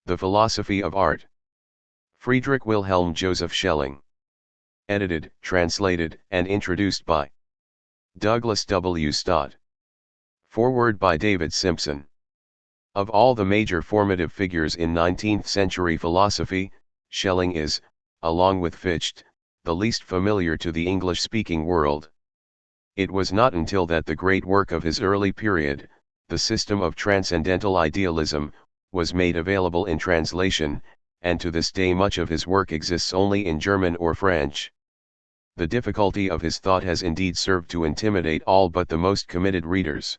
The Philosophy of Art. Friedrich Wilhelm Joseph Schelling. Edited, translated, and introduced by Douglas W. Stott. Foreword by David Simpson. Of all the major formative figures in 19th century philosophy, Schelling is, along with Fichte, the least familiar to the English-speaking world. It was not until that the great work of his early period, the system of transcendental idealism, was made available in translation, and to this day much of his work exists only in German or French. The difficulty of his thought has indeed served to intimidate all but the most committed readers.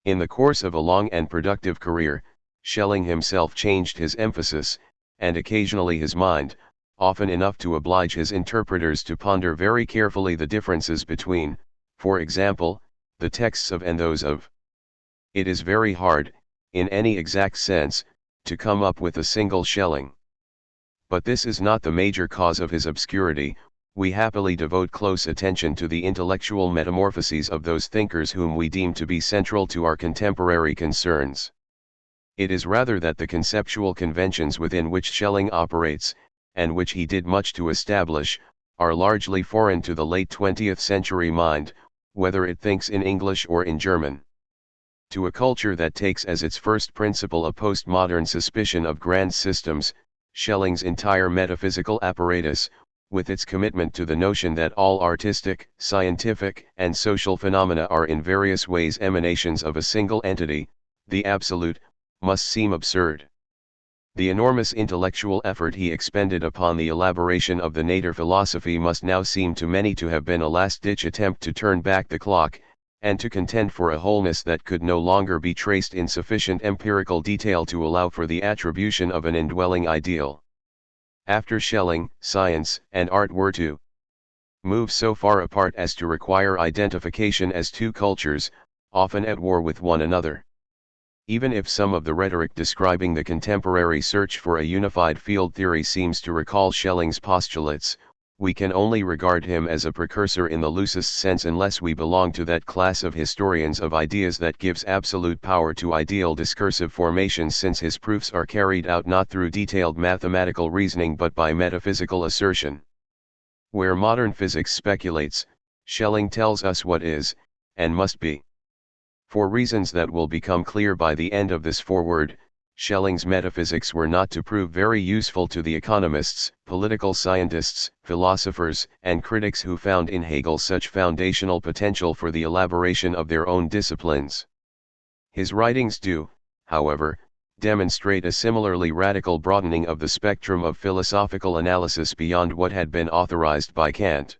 In the course of a long and productive career, Schelling himself changed his emphasis, and occasionally his mind, often enough to oblige his interpreters to ponder very carefully the differences between, for example, the texts of and those of. It is very hard, in any exact sense, to come up with a single Schelling. But this is not the major cause of his obscurity. We happily devote close attention to the intellectual metamorphoses of those thinkers whom we deem to be central to our contemporary concerns. It is rather that the conceptual conventions within which Schelling operates, and which he did much to establish, are largely foreign to the late 20th century mind, whether it thinks in English or in German. To a culture that takes as its first principle a postmodern suspicion of grand systems, Schelling's entire metaphysical apparatus, with its commitment to the notion that all artistic, scientific, and social phenomena are in various ways emanations of a single entity, the Absolute, must seem absurd. The enormous intellectual effort he expended upon the elaboration of the Nature philosophy must now seem to many to have been a last-ditch attempt to turn back the clock, and to contend for a wholeness that could no longer be traced in sufficient empirical detail to allow for the attribution of an indwelling ideal. After Schelling, science and art were to move so far apart as to require identification as two cultures, often at war with one another. Even if some of the rhetoric describing the contemporary search for a unified field theory seems to recall Schelling's postulates, we can only regard him as a precursor in the loosest sense unless we belong to that class of historians of ideas that gives absolute power to ideal discursive formations, since his proofs are carried out not through detailed mathematical reasoning but by metaphysical assertion. Where modern physics speculates, Schelling tells us what is, and must be. For reasons that will become clear by the end of this foreword, Schelling's metaphysics were not to prove very useful to the economists, political scientists, philosophers, and critics who found in Hegel such foundational potential for the elaboration of their own disciplines. His writings do, however, demonstrate a similarly radical broadening of the spectrum of philosophical analysis beyond what had been authorized by Kant.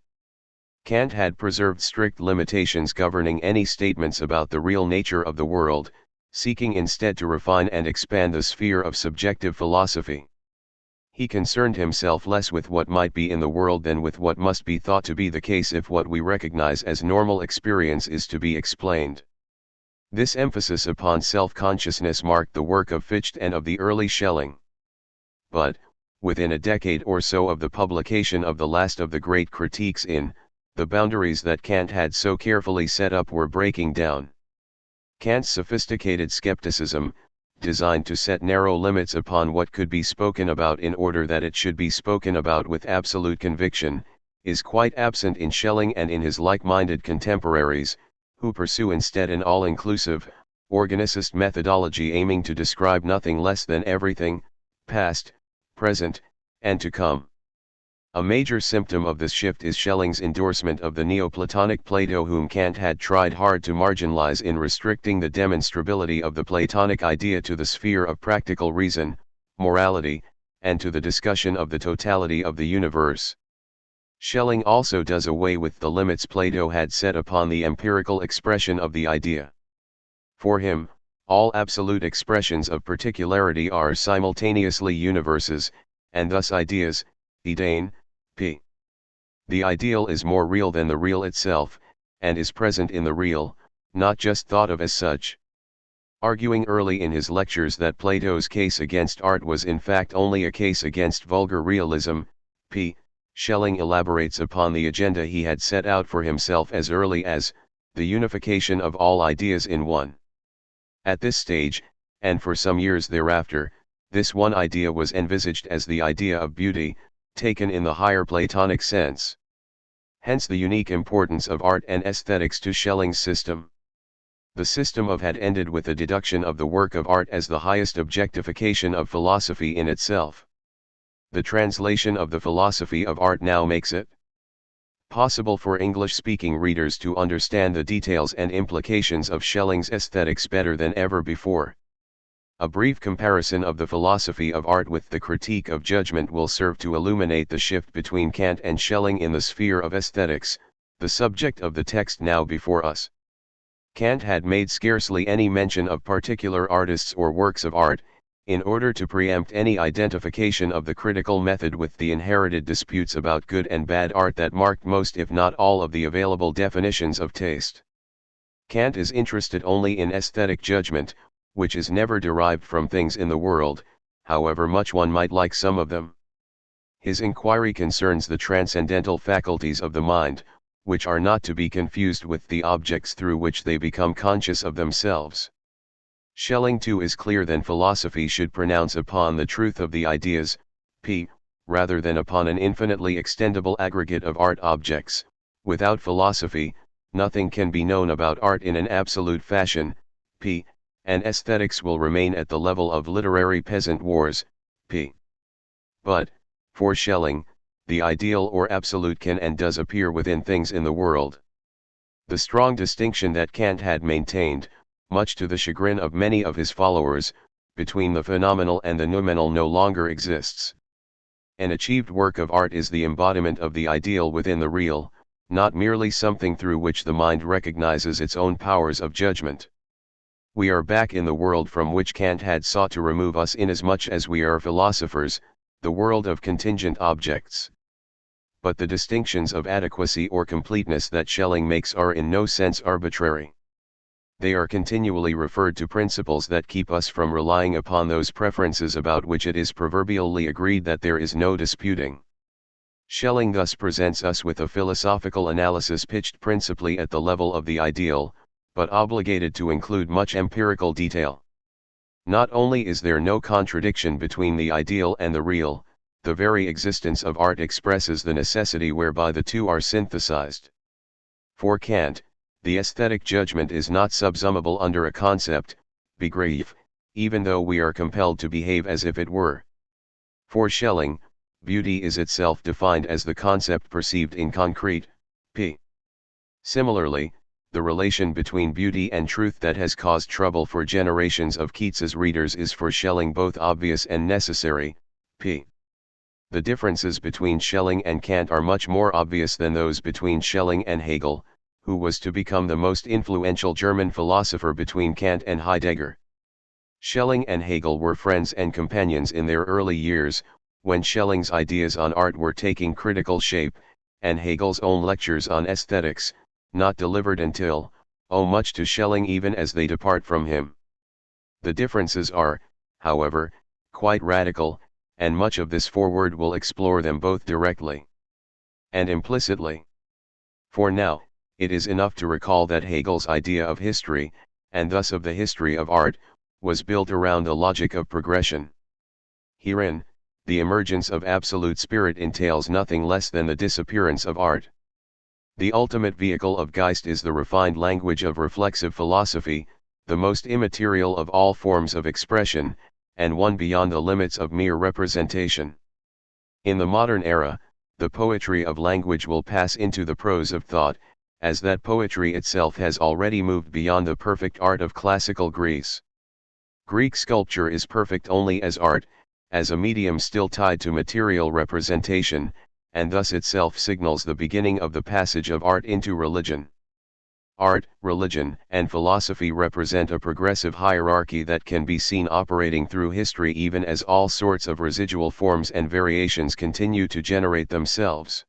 Kant had preserved strict limitations governing any statements about the real nature of the world, seeking instead to refine and expand the sphere of subjective philosophy. He concerned himself less with what might be in the world than with what must be thought to be the case if what we recognize as normal experience is to be explained. This emphasis upon self-consciousness marked the work of Fichte and of the early Schelling. But, within a decade or so of the publication of the last of the great critiques the boundaries that Kant had so carefully set up were breaking down. Kant's sophisticated skepticism, designed to set narrow limits upon what could be spoken about in order that it should be spoken about with absolute conviction, is quite absent in Schelling and in his like-minded contemporaries, who pursue instead an all-inclusive, organicist methodology aiming to describe nothing less than everything, past, present, and to come. A major symptom of this shift is Schelling's endorsement of the Neoplatonic Plato, whom Kant had tried hard to marginalize in restricting the demonstrability of the Platonic idea to the sphere of practical reason, morality, and to the discussion of the totality of the universe. Schelling also does away with the limits Plato had set upon the empirical expression of the idea. For him, all absolute expressions of particularity are simultaneously universes, and thus ideas, Ideen, p. The ideal is more real than the real itself, and is present in the real, not just thought of as such. Arguing early in his lectures that Plato's case against art was in fact only a case against vulgar realism, p. Schelling elaborates upon the agenda he had set out for himself as early as the unification of all ideas in one. At this stage, and for some years thereafter, This one idea was envisaged as the idea of beauty, taken in the higher Platonic sense. Hence the unique importance of art and aesthetics to Schelling's system. The system of had ended with the deduction of the work of art as the highest objectification of philosophy in itself. The translation of the philosophy of art now makes it possible for English-speaking readers to understand the details and implications of Schelling's aesthetics better than ever before. A brief comparison of the philosophy of art with the critique of judgment will serve to illuminate the shift between Kant and Schelling in the sphere of aesthetics, the subject of the text now before us. Kant had made scarcely any mention of particular artists or works of art, in order to preempt any identification of the critical method with the inherited disputes about good and bad art that marked most if not all of the available definitions of taste. Kant is interested only in aesthetic judgment, which is never derived from things in the world, however much one might like some of them. His inquiry concerns the transcendental faculties of the mind, which are not to be confused with the objects through which they become conscious of themselves. Schelling too is clear that philosophy should pronounce upon the truth of the ideas, p, rather than upon an infinitely extendable aggregate of art objects. Without philosophy, nothing can be known about art in an absolute fashion, p, and aesthetics will remain at the level of literary peasant wars, p. But, for Schelling, the ideal or absolute can and does appear within things in the world. The strong distinction that Kant had maintained, much to the chagrin of many of his followers, between the phenomenal and the noumenal no longer exists. An achieved work of art is the embodiment of the ideal within the real, not merely something through which the mind recognizes its own powers of judgment. We are back in the world from which Kant had sought to remove us inasmuch as we are philosophers, the world of contingent objects. But the distinctions of adequacy or completeness that Schelling makes are in no sense arbitrary. They are continually referred to principles that keep us from relying upon those preferences about which it is proverbially agreed that there is no disputing. Schelling thus presents us with a philosophical analysis pitched principally at the level of the ideal, but obligated to include much empirical detail. Not only is there no contradiction between the ideal and the real, the very existence of art expresses the necessity whereby the two are synthesized. For Kant, the aesthetic judgment is not subsumable under a concept, Begriff, even though we are compelled to behave as if it were. For Schelling, beauty is itself defined as the concept perceived in concrete, p. Similarly, the relation between beauty and truth that has caused trouble for generations of Keats's readers is for Schelling both obvious and necessary, p. The differences between Schelling and Kant are much more obvious than those between Schelling and Hegel, who was to become the most influential German philosopher between Kant and Heidegger. Schelling and Hegel were friends and companions in their early years, when Schelling's ideas on art were taking critical shape, and Hegel's own lectures on aesthetics, not delivered until, much to Schelling even as they depart from him. The differences are, however, quite radical, and much of this foreword will explore them both directly and implicitly. For now, it is enough to recall that Hegel's idea of history, and thus of the history of art, was built around a logic of progression. Herein, the emergence of absolute spirit entails nothing less than the disappearance of art. The ultimate vehicle of Geist is the refined language of reflexive philosophy, the most immaterial of all forms of expression, and one beyond the limits of mere representation. In the modern era, the poetry of language will pass into the prose of thought, as that poetry itself has already moved beyond the perfect art of classical Greece. Greek sculpture is perfect only as art, as a medium still tied to material representation, and thus itself signals the beginning of the passage of art into religion. Art, religion, and philosophy represent a progressive hierarchy that can be seen operating through history even as all sorts of residual forms and variations continue to generate themselves.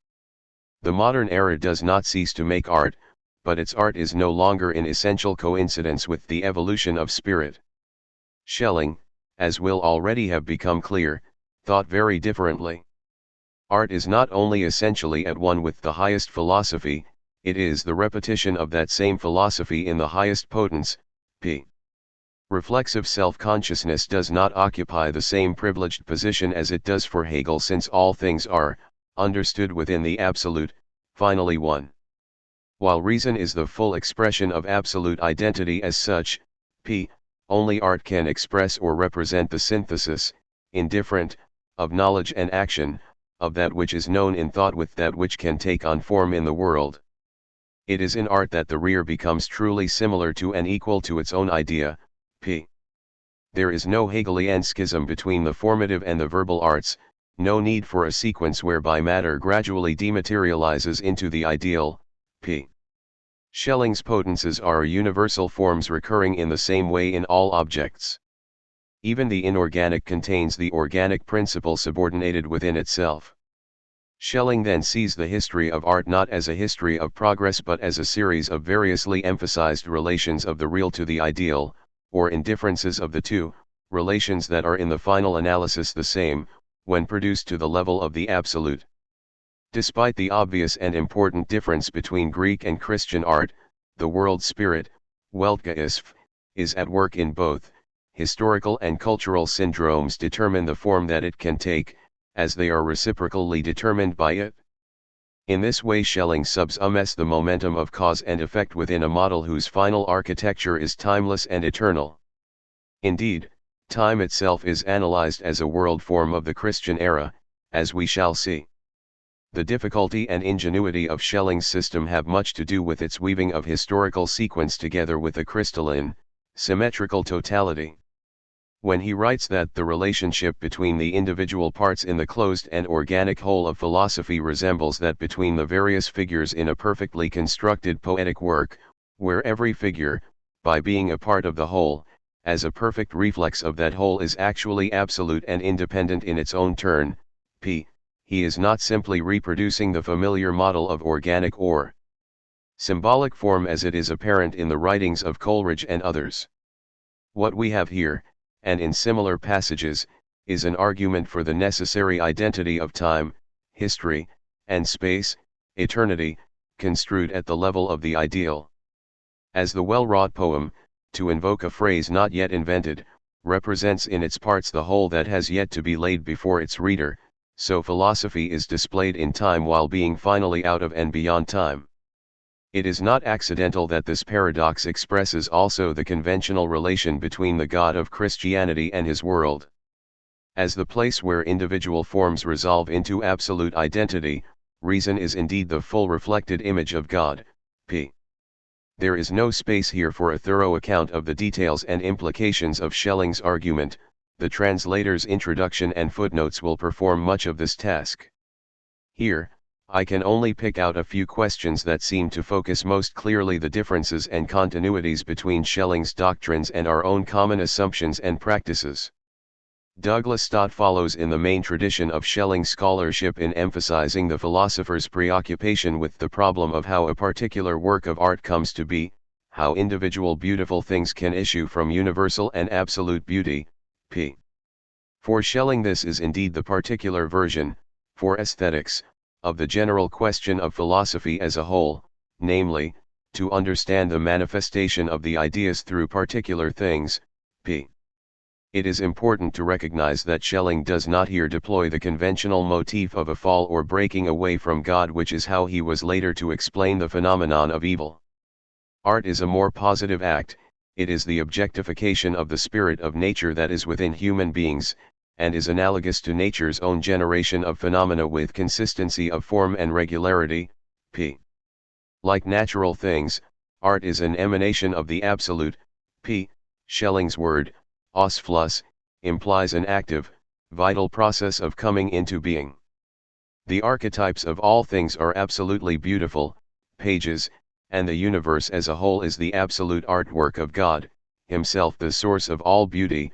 The modern era does not cease to make art, but its art is no longer in essential coincidence with the evolution of spirit. Schelling, as will already have become clear, thought very differently. Art is not only essentially at one with the highest philosophy, it is the repetition of that same philosophy in the highest potence, p. Reflexive self-consciousness does not occupy the same privileged position as it does for Hegel, since all things are understood within the absolute, finally one. While reason is the full expression of absolute identity as such, only art can express or represent the synthesis, indifferent, of knowledge and action, of that which is known in thought with that which can take on form in the world. It is in art that the real becomes truly similar to and equal to its own idea, There is no Hegelian schism between the formative and the verbal arts, no need for a sequence whereby matter gradually dematerializes into the ideal, Schelling's potences are universal forms recurring in the same way in all objects. Even the inorganic contains the organic principle subordinated within itself. Schelling then sees the history of art not as a history of progress but as a series of variously emphasized relations of the real to the ideal, or indifferences of the two, relations that are in the final analysis the same, when produced to the level of the absolute. Despite the obvious and important difference between Greek and Christian art, the world spirit, Weltgeist, is at work in both. Historical and cultural syndromes determine the form that it can take, as they are reciprocally determined by it. In this way Schelling subsumes the momentum of cause and effect within a model whose final architecture is timeless and eternal. Indeed, time itself is analyzed as a world form of the Christian era, as we shall see. The difficulty and ingenuity of Schelling's system have much to do with its weaving of historical sequence together with a crystalline, symmetrical totality. When he writes that the relationship between the individual parts in the closed and organic whole of philosophy resembles that between the various figures in a perfectly constructed poetic work, where every figure, by being a part of the whole, as a perfect reflex of that whole is actually absolute and independent in its own turn, he is not simply reproducing the familiar model of organic or symbolic form as it is apparent in the writings of Coleridge and others. What we have here, and in similar passages, is an argument for the necessary identity of time, history, and space, eternity, construed at the level of the ideal. As the well-wrought poem, to invoke a phrase not yet invented, represents in its parts the whole that has yet to be laid before its reader, so philosophy is displayed in time while being finally out of and beyond time. It is not accidental that this paradox expresses also the conventional relation between the God of Christianity and his world. As the place where individual forms resolve into absolute identity, reason is indeed the full reflected image of God, There is no space here for a thorough account of the details and implications of Schelling's argument. The translator's introduction and footnotes will perform much of this task. Here, I can only pick out a few questions that seem to focus most clearly the differences and continuities between Schelling's doctrines and our own common assumptions and practices. Douglas Stott follows in the main tradition of Schelling scholarship in emphasizing the philosopher's preoccupation with the problem of how a particular work of art comes to be, how individual beautiful things can issue from universal and absolute beauty, For Schelling this is indeed the particular version, for aesthetics, of the general question of philosophy as a whole, namely, to understand the manifestation of the ideas through particular things, It is important to recognize that Schelling does not here deploy the conventional motif of a fall or breaking away from God, which is how he was later to explain the phenomenon of evil. Art is a more positive act, it is the objectification of the spirit of nature that is within human beings, and is analogous to nature's own generation of phenomena with consistency of form and regularity, Like natural things, art is an emanation of the absolute, Schelling's word, Ausfluss, implies an active, vital process of coming into being. The archetypes of all things are absolutely beautiful, pages, and the universe as a whole is the absolute artwork of God, himself the source of all beauty,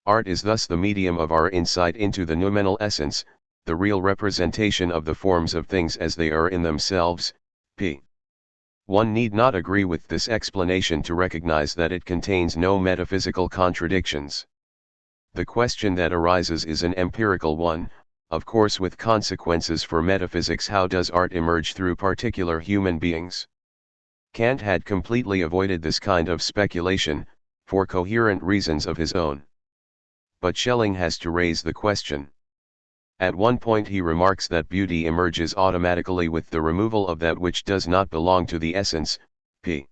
Art is thus the medium of our insight into the noumenal essence, the real representation of the forms of things as they are in themselves, One need not agree with this explanation to recognize that it contains no metaphysical contradictions. The question that arises is an empirical one, of course with consequences for metaphysics. How does art emerge through particular human beings? Kant had completely avoided this kind of speculation, for coherent reasons of his own. But Schelling has to raise the question. At one point he remarks that beauty emerges automatically with the removal of that which does not belong to the essence, p.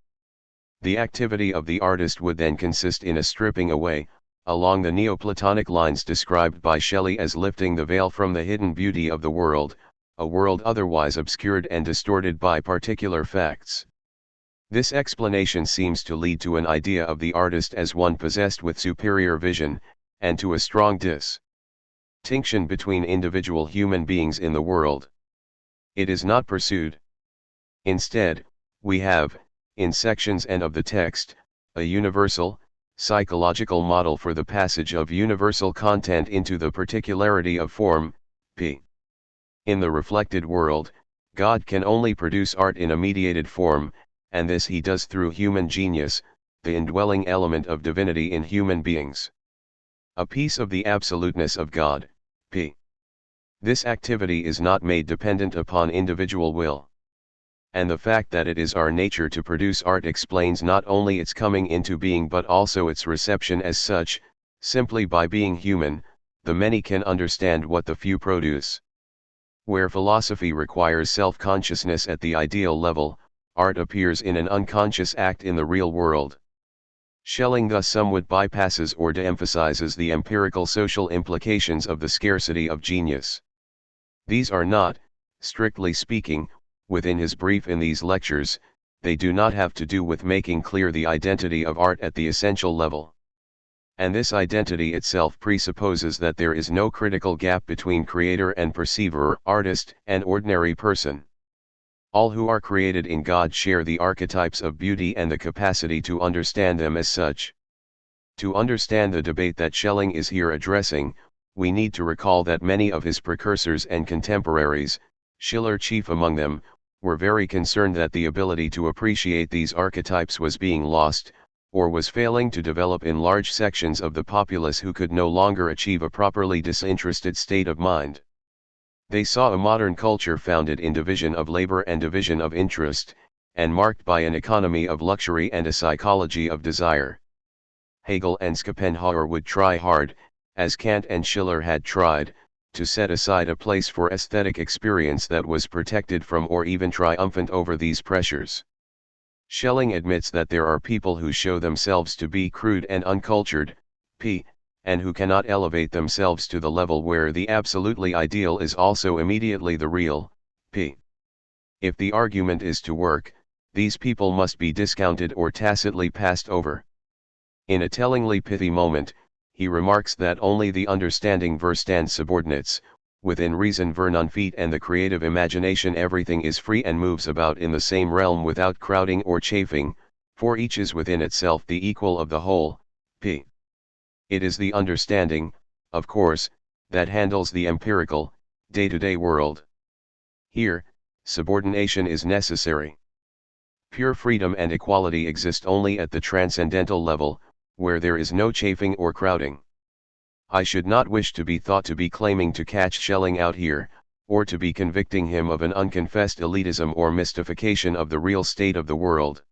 The activity of the artist would then consist in a stripping away, along the Neoplatonic lines described by Shelley as lifting the veil from the hidden beauty of the world, a world otherwise obscured and distorted by particular facts. This explanation seems to lead to an idea of the artist as one possessed with superior vision, and to a strong distinction between individual human beings in the world. It is not pursued. Instead, we have, in sections N of the text, a universal, psychological model for the passage of universal content into the particularity of form, p. In the reflected world, God can only produce art in a mediated form, and this he does through human genius, the indwelling element of divinity in human beings. A piece of the absoluteness of God, p. This activity is not made dependent upon individual will. And the fact that it is our nature to produce art explains not only its coming into being but also its reception as such. Simply by being human, the many can understand what the few produce. Where philosophy requires self-consciousness at the ideal level, art appears in an unconscious act in the real world. Schelling thus somewhat bypasses or de-emphasizes the empirical social implications of the scarcity of genius. These are not, strictly speaking, within his brief in these lectures, they do not have to do with making clear the identity of art at the essential level. And this identity itself presupposes that there is no critical gap between creator and perceiver, artist and ordinary person. All who are created in God share the archetypes of beauty and the capacity to understand them as such. To understand the debate that Schelling is here addressing, we need to recall that many of his precursors and contemporaries, Schiller chief among them, were very concerned that the ability to appreciate these archetypes was being lost, or was failing to develop in large sections of the populace who could no longer achieve a properly disinterested state of mind. They saw a modern culture founded in division of labor and division of interest, and marked by an economy of luxury and a psychology of desire. Hegel and Schopenhauer would try hard, as Kant and Schiller had tried, to set aside a place for aesthetic experience that was protected from or even triumphant over these pressures. Schelling admits that there are people who show themselves to be crude and uncultured, p. and who cannot elevate themselves to the level where the absolutely ideal is also immediately the real, p. If the argument is to work, these people must be discounted or tacitly passed over. In a tellingly pithy moment, he remarks that only the understanding Verstand subordinates, within reason Vernunft and the creative imagination everything is free and moves about in the same realm without crowding or chafing, for each is within itself the equal of the whole, p. It is the understanding, of course, that handles the empirical, day-to-day world. Here, subordination is necessary. Pure freedom and equality exist only at the transcendental level, where there is no chafing or crowding. I should not wish to be thought to be claiming to catch Schelling out here, or to be convicting him of an unconfessed elitism or mystification of the real state of the world.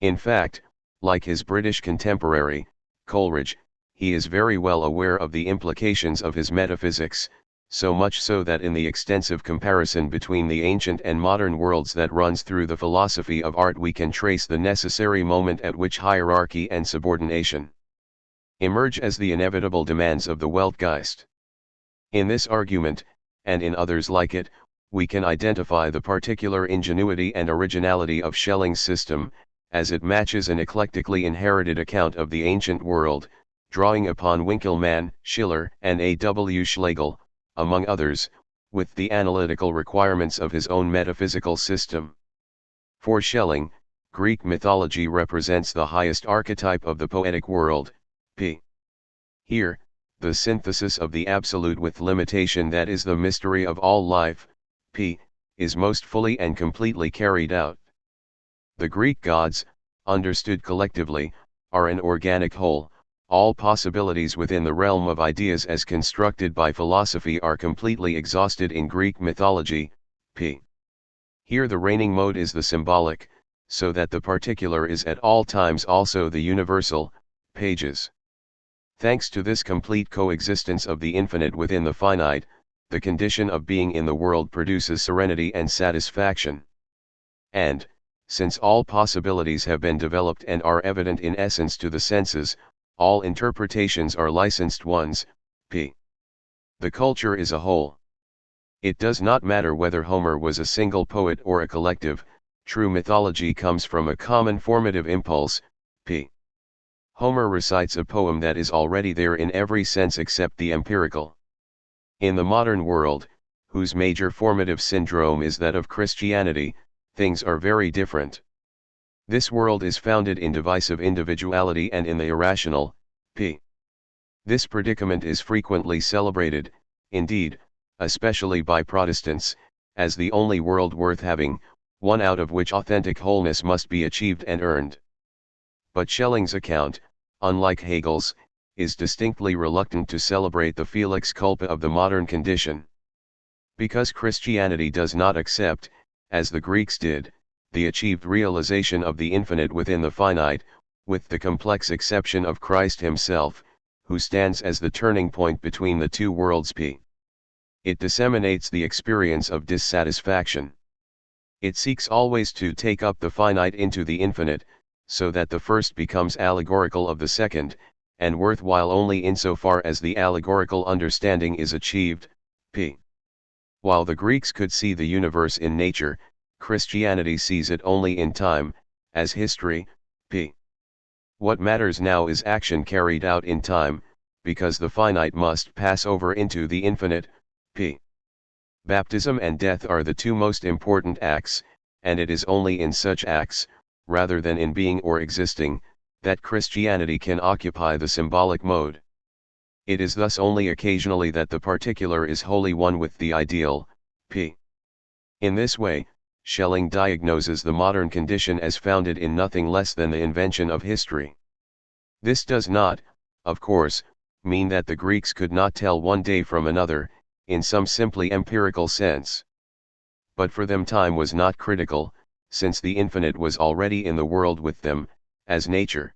In fact, like his British contemporary, Coleridge, he is very well aware of the implications of his metaphysics, so much so that in the extensive comparison between the ancient and modern worlds that runs through the philosophy of art we can trace the necessary moment at which hierarchy and subordination emerge as the inevitable demands of the Weltgeist. In this argument, and in others like it, we can identify the particular ingenuity and originality of Schelling's system, as it matches an eclectically inherited account of the ancient world, drawing upon Winckelmann, Schiller, and A. W. Schlegel, among others, with the analytical requirements of his own metaphysical system. For Schelling, Greek mythology represents the highest archetype of the poetic world, p. Here, the synthesis of the absolute with limitation that is the mystery of all life, p. is most fully and completely carried out. The Greek gods, understood collectively, are an organic whole. All possibilities within the realm of ideas as constructed by philosophy are completely exhausted in Greek mythology, p. Here the reigning mode is the symbolic, so that the particular is at all times also the universal, pages. Thanks to this complete coexistence of the infinite within the finite, the condition of being in the world produces serenity and satisfaction. And, since all possibilities have been developed and are evident in essence to the senses, all interpretations are licensed ones, p. The culture is a whole. It does not matter whether Homer was a single poet or a collective, true mythology comes from a common formative impulse, p. Homer recites a poem that is already there in every sense except the empirical. In the modern world, whose major formative syndrome is that of Christianity, things are very different. This world is founded in divisive individuality and in the irrational, p. This predicament is frequently celebrated, indeed, especially by Protestants, as the only world worth having, one out of which authentic wholeness must be achieved and earned. But Schelling's account, unlike Hegel's, is distinctly reluctant to celebrate the felix culpa of the modern condition. Because Christianity does not accept, as the Greeks did, the achieved realization of the infinite within the finite, with the complex exception of Christ himself, who stands as the turning point between the two worlds p. It disseminates the experience of dissatisfaction. It seeks always to take up the finite into the infinite, so that the first becomes allegorical of the second, and worthwhile only insofar as the allegorical understanding is achieved, p. While the Greeks could see the universe in nature, Christianity sees it only in time, as history, p. What matters now is action carried out in time, because the finite must pass over into the infinite, p. Baptism and death are the two most important acts, and it is only in such acts, rather than in being or existing, that Christianity can occupy the symbolic mode. It is thus only occasionally that the particular is wholly one with the ideal, p. In this way, Schelling diagnoses the modern condition as founded in nothing less than the invention of history. This does not, of course, mean that the Greeks could not tell one day from another, in some simply empirical sense. But for them time was not critical, since the infinite was already in the world with them, as nature.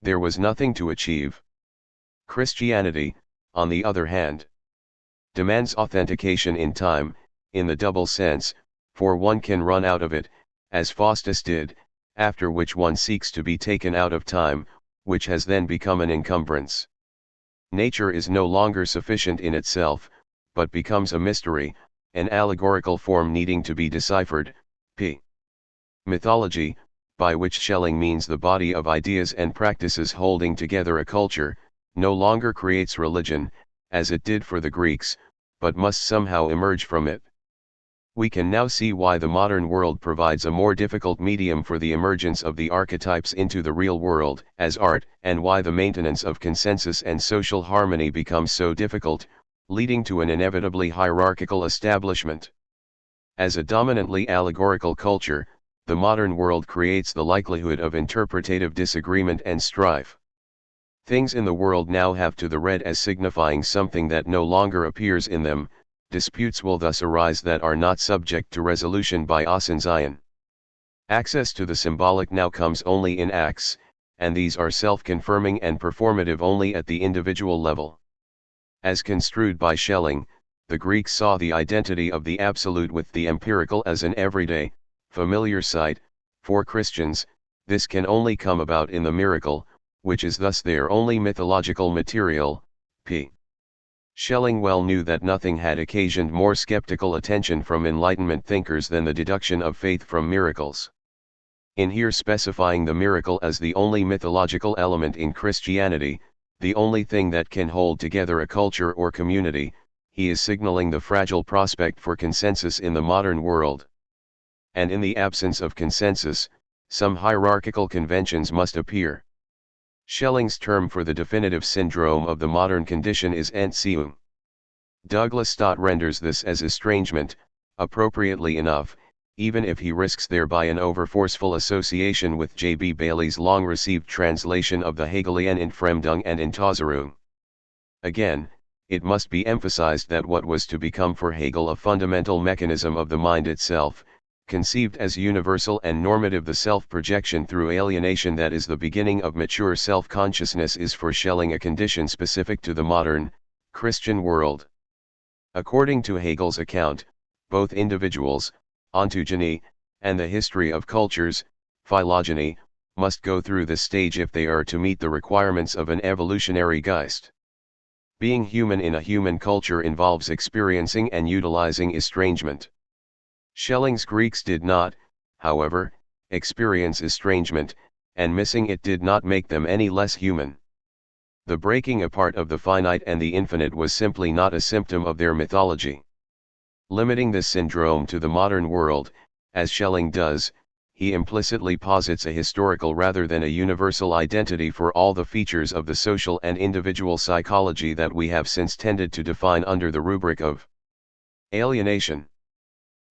There was nothing to achieve. Christianity, on the other hand, demands authentication in time, in the double sense, for one can run out of it, as Faustus did, after which one seeks to be taken out of time, which has then become an encumbrance. Nature is no longer sufficient in itself, but becomes a mystery, an allegorical form needing to be deciphered, p. Mythology, by which Schelling means the body of ideas and practices holding together a culture, no longer creates religion, as it did for the Greeks, but must somehow emerge from it. We can now see why the modern world provides a more difficult medium for the emergence of the archetypes into the real world as art, and why the maintenance of consensus and social harmony becomes so difficult, leading to an inevitably hierarchical establishment. As a dominantly allegorical culture, the modern world creates the likelihood of interpretative disagreement and strife. Things in the world now have to the read as signifying something that no longer appears in them. Disputes will thus arise that are not subject to resolution by us in Zion. Access to the symbolic now comes only in acts, and these are self-confirming and performative only at the individual level. As construed by Schelling, the Greeks saw the identity of the absolute with the empirical as an everyday, familiar sight. For Christians, this can only come about in the miracle, which is thus their only mythological material, p. Schelling well knew that nothing had occasioned more skeptical attention from Enlightenment thinkers than the deduction of faith from miracles. In here specifying the miracle as the only mythological element in Christianity, the only thing that can hold together a culture or community, he is signaling the fragile prospect for consensus in the modern world. And in the absence of consensus, some hierarchical conventions must appear. Schelling's term for the definitive syndrome of the modern condition is Entziehung. Douglas Stott renders this as estrangement, appropriately enough, even if he risks thereby an over-forceful association with J. B. Bailey's long-received translation of the Hegelian Entfremdung and Entäußerung. Again, it must be emphasized that what was to become for Hegel a fundamental mechanism of the mind itself, conceived as universal and normative. The self-projection through alienation that is the beginning of mature self-consciousness is for Schelling a condition specific to the modern, Christian world. According to Hegel's account, both individuals, ontogeny, and the history of cultures, phylogeny, must go through this stage if they are to meet the requirements of an evolutionary Geist. Being human in a human culture involves experiencing and utilizing estrangement. Schelling's Greeks did not, however, experience estrangement, and missing it did not make them any less human. The breaking apart of the finite and the infinite was simply not a symptom of their mythology. Limiting this syndrome to the modern world, as Schelling does, he implicitly posits a historical rather than a universal identity for all the features of the social and individual psychology that we have since tended to define under the rubric of alienation.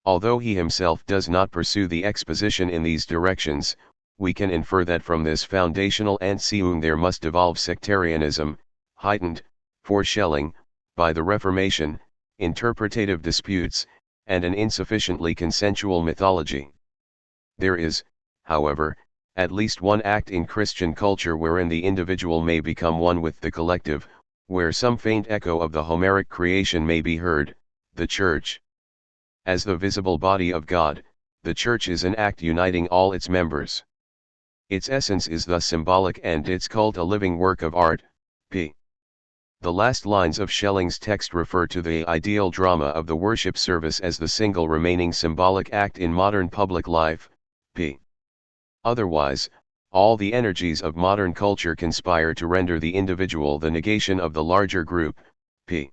Although he himself does not pursue the exposition in these directions, we can infer that from this foundational Anziehung there must evolve sectarianism, heightened, for Schelling, by the Reformation, interpretative disputes, and an insufficiently consensual mythology. There is, however, at least one act in Christian culture wherein the individual may become one with the collective, where some faint echo of the Homeric creation may be heard, the Church. As the visible body of God, the Church is an act uniting all its members. Its essence is thus symbolic and its cult a living work of art. P. The last lines of Schelling's text refer to the ideal drama of the worship service as the single remaining symbolic act in modern public life. P. Otherwise, all the energies of modern culture conspire to render the individual the negation of the larger group. P.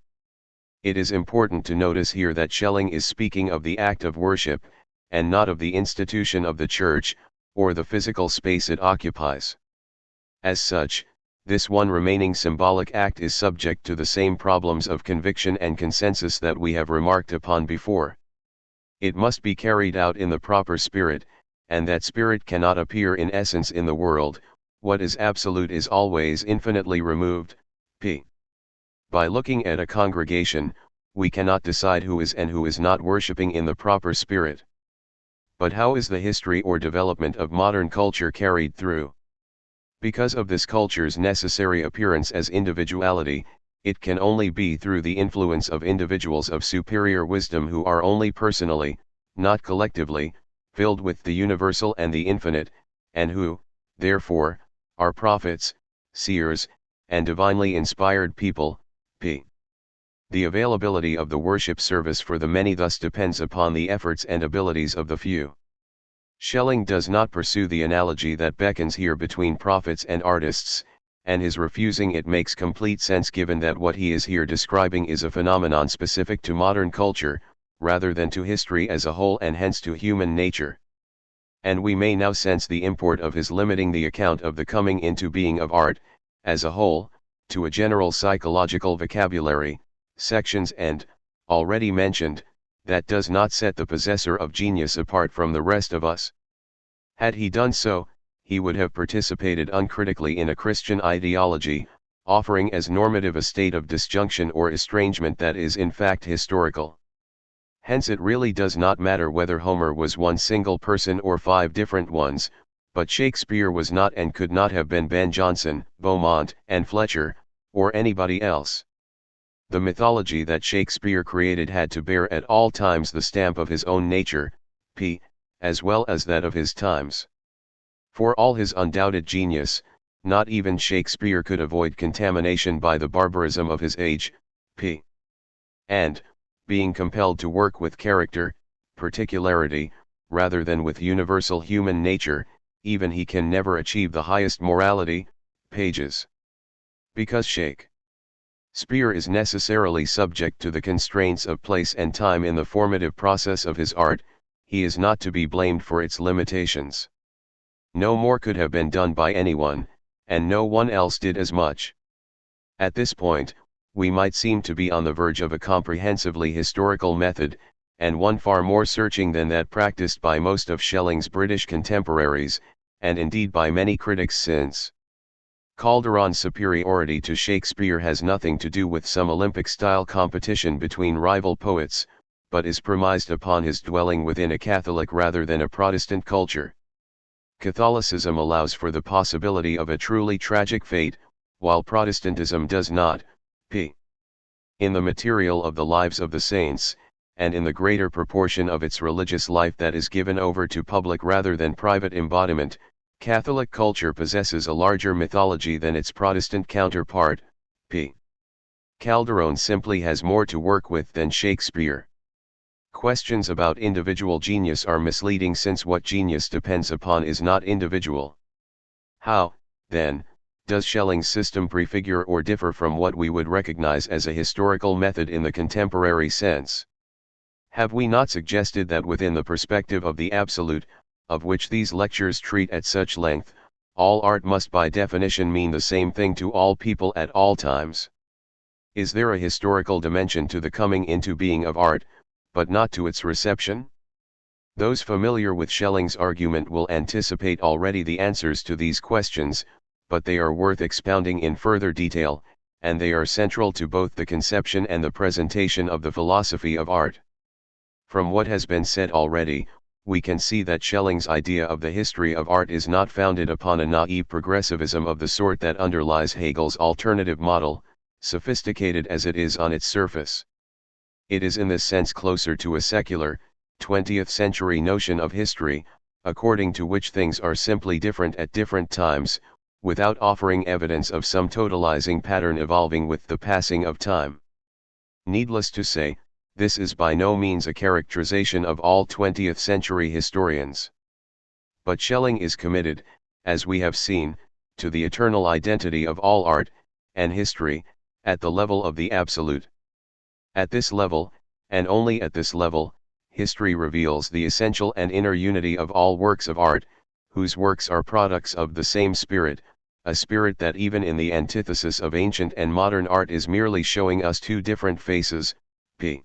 It is important to notice here that Schelling is speaking of the act of worship, and not of the institution of the Church, or the physical space it occupies. As such, this one remaining symbolic act is subject to the same problems of conviction and consensus that we have remarked upon before. It must be carried out in the proper spirit, and that spirit cannot appear in essence in the world. What is absolute is always infinitely removed. P. By looking at a congregation, we cannot decide who is and who is not worshipping in the proper spirit. But how is the history or development of modern culture carried through? Because of this culture's necessary appearance as individuality, it can only be through the influence of individuals of superior wisdom who are only personally, not collectively, filled with the universal and the infinite, and who, therefore, are prophets, seers, and divinely inspired people. P. The availability of the worship service for the many thus depends upon the efforts and abilities of the few. Schelling does not pursue the analogy that beckons here between prophets and artists, and his refusing it makes complete sense given that what he is here describing is a phenomenon specific to modern culture, rather than to history as a whole and hence to human nature. And we may now sense the import of his limiting the account of the coming into being of art, as a whole, to a general psychological vocabulary, sections and, already mentioned, that does not set the possessor of genius apart from the rest of us. Had he done so, he would have participated uncritically in a Christian ideology, offering as normative a state of disjunction or estrangement that is in fact historical. Hence it really does not matter whether Homer was one single person or 5 different ones, but Shakespeare was not and could not have been Ben Jonson, Beaumont, and Fletcher, or anybody else. The mythology that Shakespeare created had to bear at all times the stamp of his own nature, P, as well as that of his times. For all his undoubted genius, not even Shakespeare could avoid contamination by the barbarism of his age, P. And, being compelled to work with character, particularity, rather than with universal human nature, even he can never achieve the highest morality, pages. Because Shakespeare is necessarily subject to the constraints of place and time in the formative process of his art, he is not to be blamed for its limitations. No more could have been done by anyone, and no one else did as much. At this point, we might seem to be on the verge of a comprehensively historical method, and one far more searching than that practiced by most of Schelling's British contemporaries, and indeed by many critics since. Calderon's superiority to Shakespeare has nothing to do with some Olympic-style competition between rival poets, but is premised upon his dwelling within a Catholic rather than a Protestant culture. Catholicism allows for the possibility of a truly tragic fate, while Protestantism does not. P. In the material of the lives of the saints, and in the greater proportion of its religious life that is given over to public rather than private embodiment, Catholic culture possesses a larger mythology than its Protestant counterpart. P. Calderon simply has more to work with than Shakespeare. Questions about individual genius are misleading, since what genius depends upon is not individual. How, then, does Schelling's system prefigure or differ from what we would recognize as a historical method in the contemporary sense? Have we not suggested that within the perspective of the absolute, of which these lectures treat at such length, all art must by definition mean the same thing to all people at all times? Is there a historical dimension to the coming into being of art, but not to its reception? Those familiar with Schelling's argument will anticipate already the answers to these questions, but they are worth expounding in further detail, and they are central to both the conception and the presentation of the philosophy of art. From what has been said already, we can see that Schelling's idea of the history of art is not founded upon a naive progressivism of the sort that underlies Hegel's alternative model, sophisticated as it is on its surface. It is in this sense closer to a secular, 20th-century notion of history, according to which things are simply different at different times, without offering evidence of some totalizing pattern evolving with the passing of time. Needless to say, this is by no means a characterization of all 20th-century historians. But Schelling is committed, as we have seen, to the eternal identity of all art and history, at the level of the absolute. At this level, and only at this level, history reveals the essential and inner unity of all works of art, whose works are products of the same spirit, a spirit that even in the antithesis of ancient and modern art is merely showing us two different faces. P.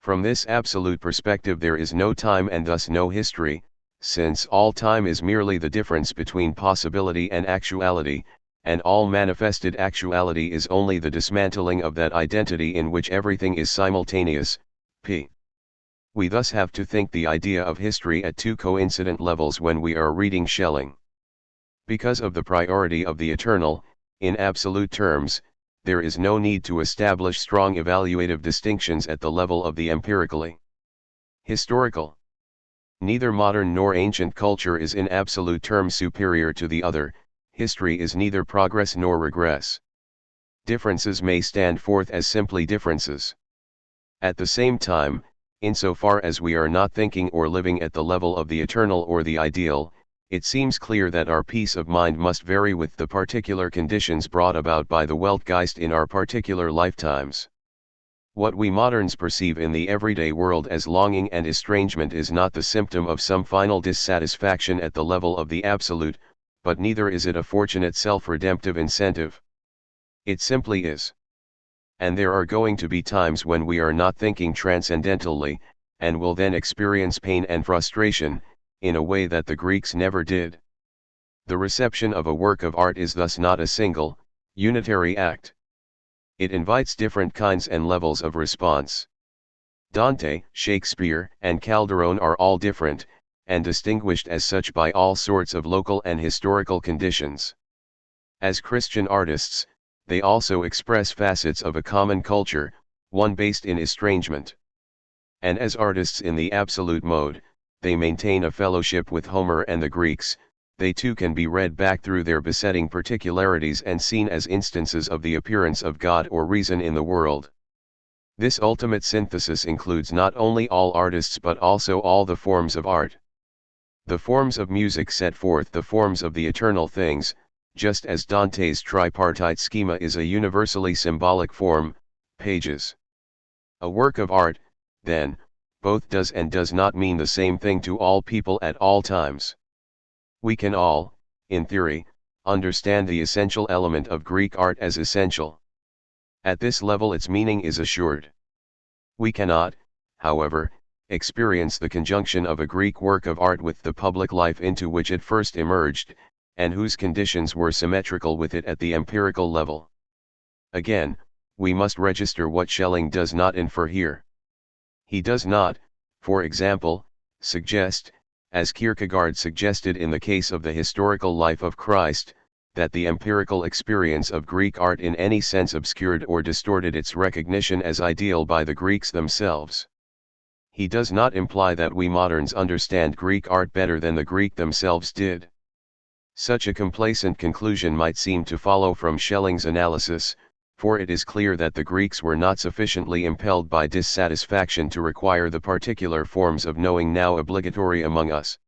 From this absolute perspective there is no time and thus no history, since all time is merely the difference between possibility and actuality, and all manifested actuality is only the dismantling of that identity in which everything is simultaneous. P. We thus have to think the idea of history at two coincident levels when we are reading Schelling. Because of the priority of the eternal, in absolute terms, there is no need to establish strong evaluative distinctions at the level of the empirically historical. Neither modern nor ancient culture is in absolute terms superior to the other. History is neither progress nor regress. Differences may stand forth as simply differences. At the same time, insofar as we are not thinking or living at the level of the eternal or the ideal, it seems clear that our peace of mind must vary with the particular conditions brought about by the Weltgeist in our particular lifetimes. What we moderns perceive in the everyday world as longing and estrangement is not the symptom of some final dissatisfaction at the level of the absolute, but neither is it a fortunate self-redemptive incentive. It simply is. And there are going to be times when we are not thinking transcendentally, and will then experience pain and frustration, in a way that the Greeks never did. The reception of a work of art is thus not a single, unitary act. It invites different kinds and levels of response. Dante, Shakespeare, and Calderon are all different, and distinguished as such by all sorts of local and historical conditions. As Christian artists, they also express facets of a common culture, one based in estrangement. And as artists in the absolute mode, they maintain a fellowship with Homer and the Greeks. They too can be read back through their besetting particularities and seen as instances of the appearance of God or reason in the world. This ultimate synthesis includes not only all artists but also all the forms of art. The forms of music set forth the forms of the eternal things, just as Dante's tripartite schema is a universally symbolic form. Pages. A work of art, then, both does and does not mean the same thing to all people at all times. We can all, in theory, understand the essential element of Greek art as essential. At this level its meaning is assured. We cannot, however, experience the conjunction of a Greek work of art with the public life into which it first emerged, and whose conditions were symmetrical with it at the empirical level. Again, we must register what Schelling does not infer here. He does not, for example, suggest, as Kierkegaard suggested in the case of the historical life of Christ, that the empirical experience of Greek art in any sense obscured or distorted its recognition as ideal by the Greeks themselves. He does not imply that we moderns understand Greek art better than the Greek themselves did. Such a complacent conclusion might seem to follow from Schelling's analysis, for it is clear that the Greeks were not sufficiently impelled by dissatisfaction to require the particular forms of knowing now obligatory among us.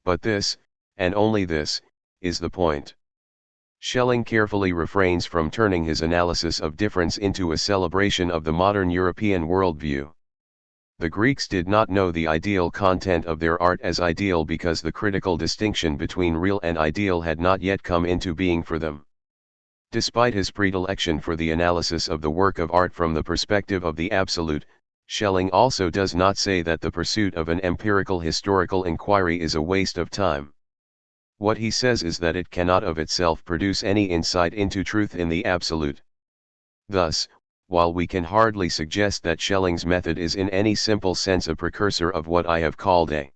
But this, and only this, is the point. Schelling carefully refrains from turning his analysis of difference into a celebration of the modern European worldview. The Greeks did not know the ideal content of their art as ideal because the critical distinction between real and ideal had not yet come into being for them. Despite his predilection for the analysis of the work of art from the perspective of the absolute, Schelling also does not say that the pursuit of an empirical historical inquiry is a waste of time. What he says is that it cannot of itself produce any insight into truth in the absolute. Thus, while we can hardly suggest that Schelling's method is in any simple sense a precursor of what I have called a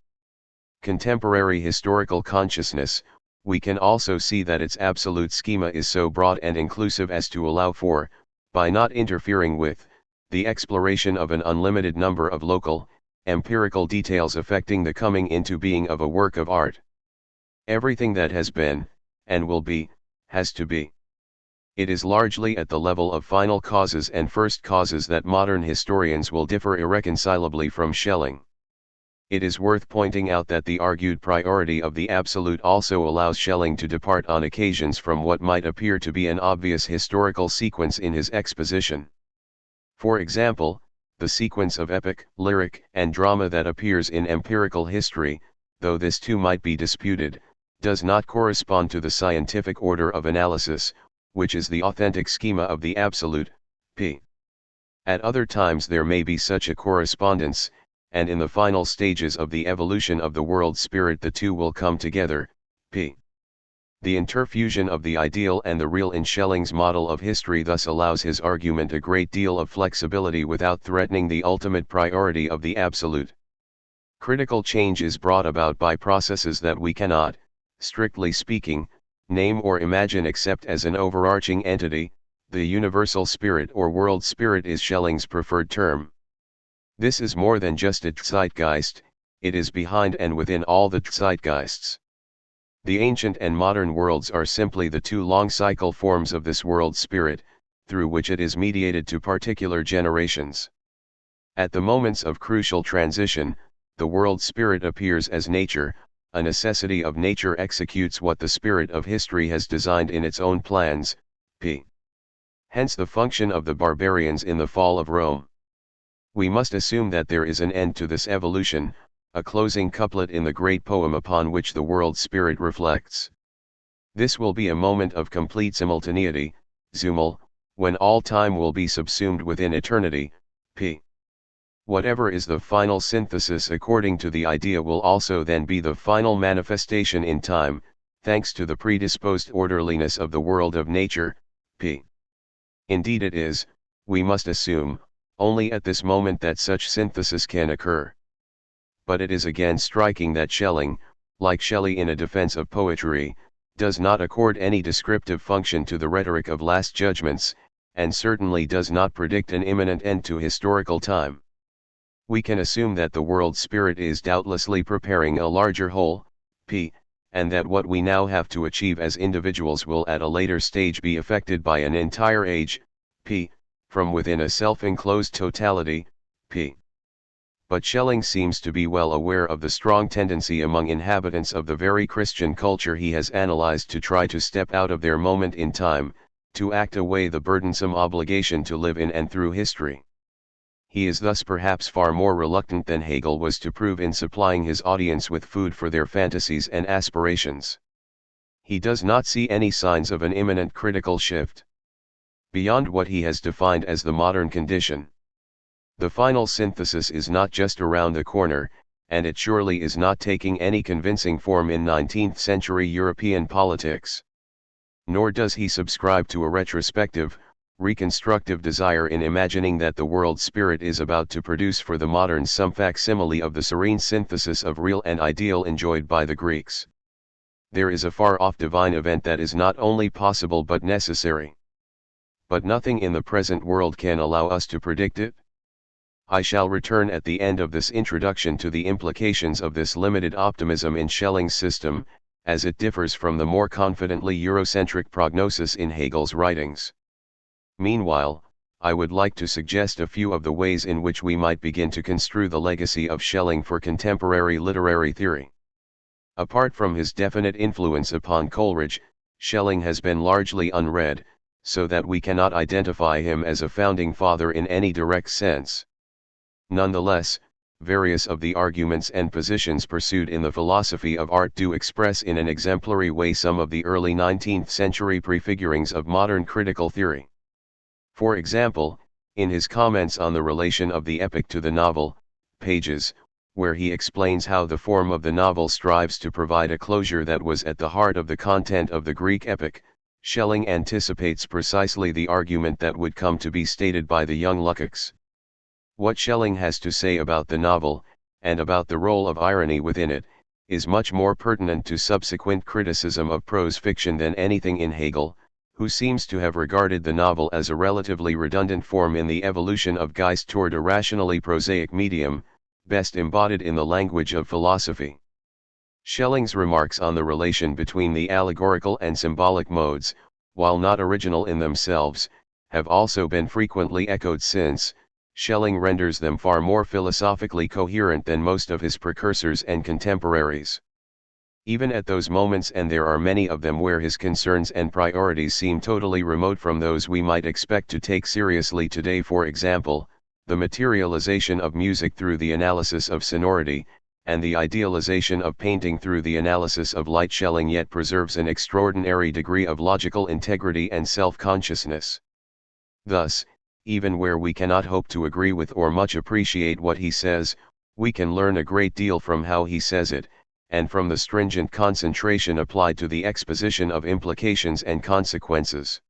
contemporary historical consciousness, we can also see that its absolute schema is so broad and inclusive as to allow for, by not interfering with, the exploration of an unlimited number of local, empirical details affecting the coming into being of a work of art. Everything that has been, and will be, has to be. It is largely at the level of final causes and first causes that modern historians will differ irreconcilably from Schelling. It is worth pointing out that the argued priority of the absolute also allows Schelling to depart on occasions from what might appear to be an obvious historical sequence in his exposition. For example, the sequence of epic, lyric, and drama that appears in empirical history, though this too might be disputed, does not correspond to the scientific order of analysis, which is the authentic schema of the absolute, p. At other times there may be such a correspondence, and in the final stages of the evolution of the world spirit the two will come together, p. The interfusion of the ideal and the real in Schelling's model of history thus allows his argument a great deal of flexibility without threatening the ultimate priority of the absolute. Critical change is brought about by processes that we cannot, strictly speaking, name or imagine except as an overarching entity. The universal spirit or world spirit is Schelling's preferred term. This is more than just a Zeitgeist, it is behind and within all the Zeitgeists. The ancient and modern worlds are simply the two long cycle forms of this world spirit, through which it is mediated to particular generations. At the moments of crucial transition, the world spirit appears as nature, a necessity of nature executes what the spirit of history has designed in its own plans, p. Hence the function of the barbarians in the fall of Rome. We must assume that there is an end to this evolution, a closing couplet in the great poem upon which the world spirit reflects. This will be a moment of complete simultaneity, Zumel, when all time will be subsumed within eternity, p. Whatever is the final synthesis according to the idea will also then be the final manifestation in time, thanks to the predisposed orderliness of the world of nature, p. Indeed it is, we must assume, only at this moment that such synthesis can occur. But it is again striking that Schelling, like Shelley in A Defense of Poetry, does not accord any descriptive function to the rhetoric of last judgments, and certainly does not predict an imminent end to historical time. We can assume that the world spirit is doubtlessly preparing a larger whole, p, and that what we now have to achieve as individuals will at a later stage be affected by an entire age, p, from within a self-enclosed totality, p. But Schelling seems to be well aware of the strong tendency among inhabitants of the very Christian culture he has analyzed to try to step out of their moment in time, to act away the burdensome obligation to live in and through history. He is thus perhaps far more reluctant than Hegel was to prove in supplying his audience with food for their fantasies and aspirations. He does not see any signs of an imminent critical shift beyond what he has defined as the modern condition. The final synthesis is not just around the corner, and it surely is not taking any convincing form in 19th-century European politics. Nor does he subscribe to a retrospective, reconstructive desire in imagining that the world spirit is about to produce for the moderns some facsimile of the serene synthesis of real and ideal enjoyed by the Greeks. There is a far-off divine event that is not only possible but necessary. But nothing in the present world can allow us to predict it. I shall return at the end of this introduction to the implications of this limited optimism in Schelling's system, as it differs from the more confidently Eurocentric prognosis in Hegel's writings. Meanwhile, I would like to suggest a few of the ways in which we might begin to construe the legacy of Schelling for contemporary literary theory. Apart from his definite influence upon Coleridge, Schelling has been largely unread, so that we cannot identify him as a founding father in any direct sense. Nonetheless, various of the arguments and positions pursued in the philosophy of art do express in an exemplary way some of the early 19th century prefigurings of modern critical theory. For example, in his comments on the relation of the epic to the novel, pages, where he explains how the form of the novel strives to provide a closure that was at the heart of the content of the Greek epic, Schelling anticipates precisely the argument that would come to be stated by the young Lukács. What Schelling has to say about the novel, and about the role of irony within it, is much more pertinent to subsequent criticism of prose fiction than anything in Hegel, who seems to have regarded the novel as a relatively redundant form in the evolution of Geist toward a rationally prosaic medium, best embodied in the language of philosophy. Schelling's remarks on the relation between the allegorical and symbolic modes, while not original in themselves, have also been frequently echoed since. Schelling renders them far more philosophically coherent than most of his precursors and contemporaries. Even at those moments, and there are many of them, where his concerns and priorities seem totally remote from those we might expect to take seriously today, for example, the materialization of music through the analysis of sonority, and the idealization of painting through the analysis of light, Schelling yet preserves an extraordinary degree of logical integrity and self-consciousness. Thus, even where we cannot hope to agree with or much appreciate what he says, we can learn a great deal from how he says it, and from the stringent concentration applied to the exposition of implications and consequences.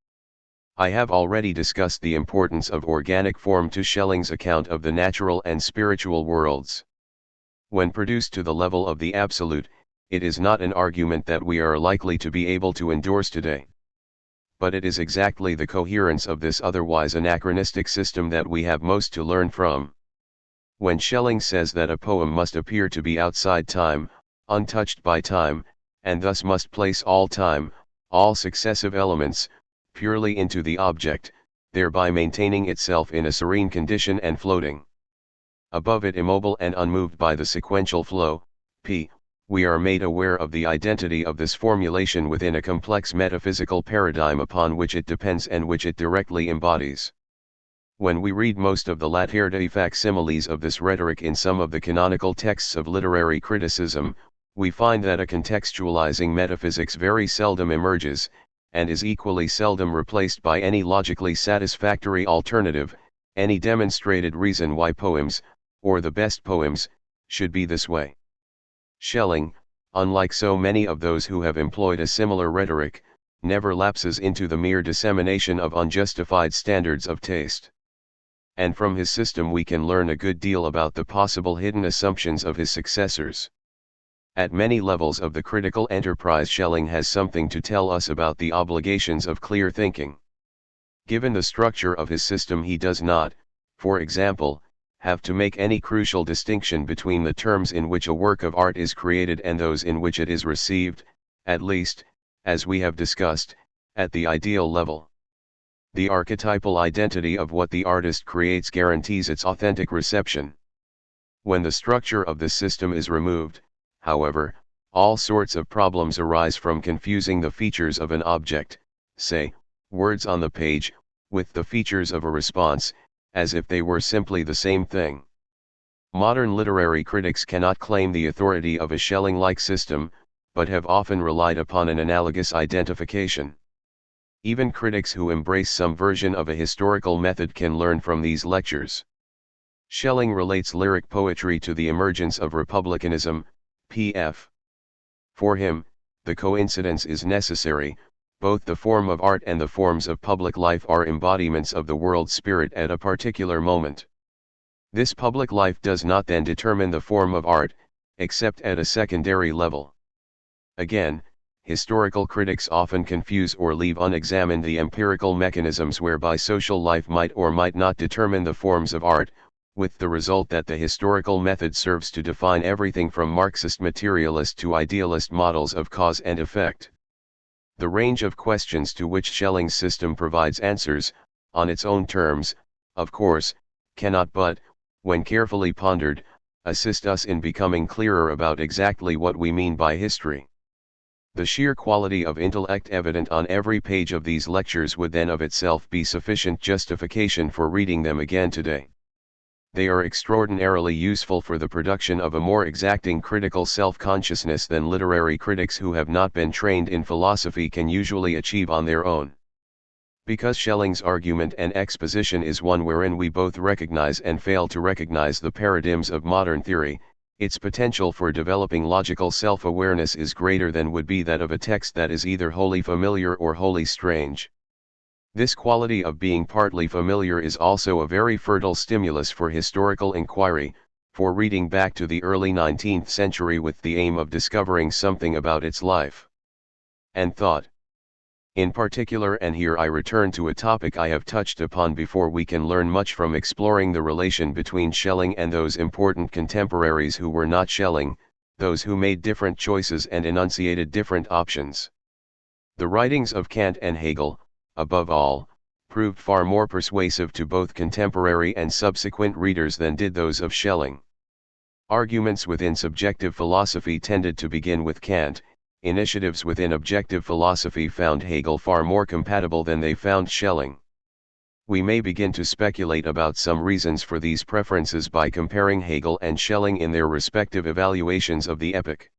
I have already discussed the importance of organic form to Schelling's account of the natural and spiritual worlds. When produced to the level of the absolute, it is not an argument that we are likely to be able to endorse today. But it is exactly the coherence of this otherwise anachronistic system that we have most to learn from. When Schelling says that a poem must appear to be outside time, untouched by time, and thus must place all time, all successive elements, purely into the object, thereby maintaining itself in a serene condition and floating above it, immobile and unmoved by the sequential flow, we are made aware of the identity of this formulation within a complex metaphysical paradigm upon which it depends and which it directly embodies. When we read most of the laterite facsimiles of this rhetoric in some of the canonical texts of literary criticism, we find that a contextualizing metaphysics very seldom emerges, and is equally seldom replaced by any logically satisfactory alternative, any demonstrated reason why poems, or the best poems, should be this way. Schelling, unlike so many of those who have employed a similar rhetoric, never lapses into the mere dissemination of unjustified standards of taste. And from his system we can learn a good deal about the possible hidden assumptions of his successors. At many levels of the critical enterprise, Schelling has something to tell us about the obligations of clear thinking. Given the structure of his system, he does not, for example, have to make any crucial distinction between the terms in which a work of art is created and those in which it is received, at least, as we have discussed, at the ideal level. The archetypal identity of what the artist creates guarantees its authentic reception. When the structure of this system is removed, however, all sorts of problems arise from confusing the features of an object, say, words on the page, with the features of a response, as if they were simply the same thing. Modern literary critics cannot claim the authority of a Schelling-like system, but have often relied upon an analogous identification. Even critics who embrace some version of a historical method can learn from these lectures. Schelling relates lyric poetry to the emergence of republicanism, p.f. For him, the coincidence is necessary, Both the form of art and the forms of public life are embodiments of the world spirit at a particular moment. This public life does not then determine the form of art, except at a secondary level. Again, historical critics often confuse or leave unexamined the empirical mechanisms whereby social life might or might not determine the forms of art, with the result that the historical method serves to define everything from Marxist materialist to idealist models of cause and effect. The range of questions to which Schelling's system provides answers, on its own terms, of course, cannot but, when carefully pondered, assist us in becoming clearer about exactly what we mean by history. The sheer quality of intellect evident on every page of these lectures would then of itself be sufficient justification for reading them again today. They are extraordinarily useful for the production of a more exacting critical self-consciousness than literary critics who have not been trained in philosophy can usually achieve on their own. Because Schelling's argument and exposition is one wherein we both recognize and fail to recognize the paradigms of modern theory, its potential for developing logical self-awareness is greater than would be that of a text that is either wholly familiar or wholly strange. This quality of being partly familiar is also a very fertile stimulus for historical inquiry, for reading back to the early 19th century with the aim of discovering something about its life and thought. In particular, and here I return to a topic I have touched upon before, we can learn much from exploring the relation between Schelling and those important contemporaries who were not Schelling, those who made different choices and enunciated different options. The writings of Kant and Hegel, above all, proved far more persuasive to both contemporary and subsequent readers than did those of Schelling. Arguments within subjective philosophy tended to begin with Kant. Initiatives within objective philosophy found Hegel far more compatible than they found Schelling. We may begin to speculate about some reasons for these preferences by comparing Hegel and Schelling in their respective evaluations of the epoch.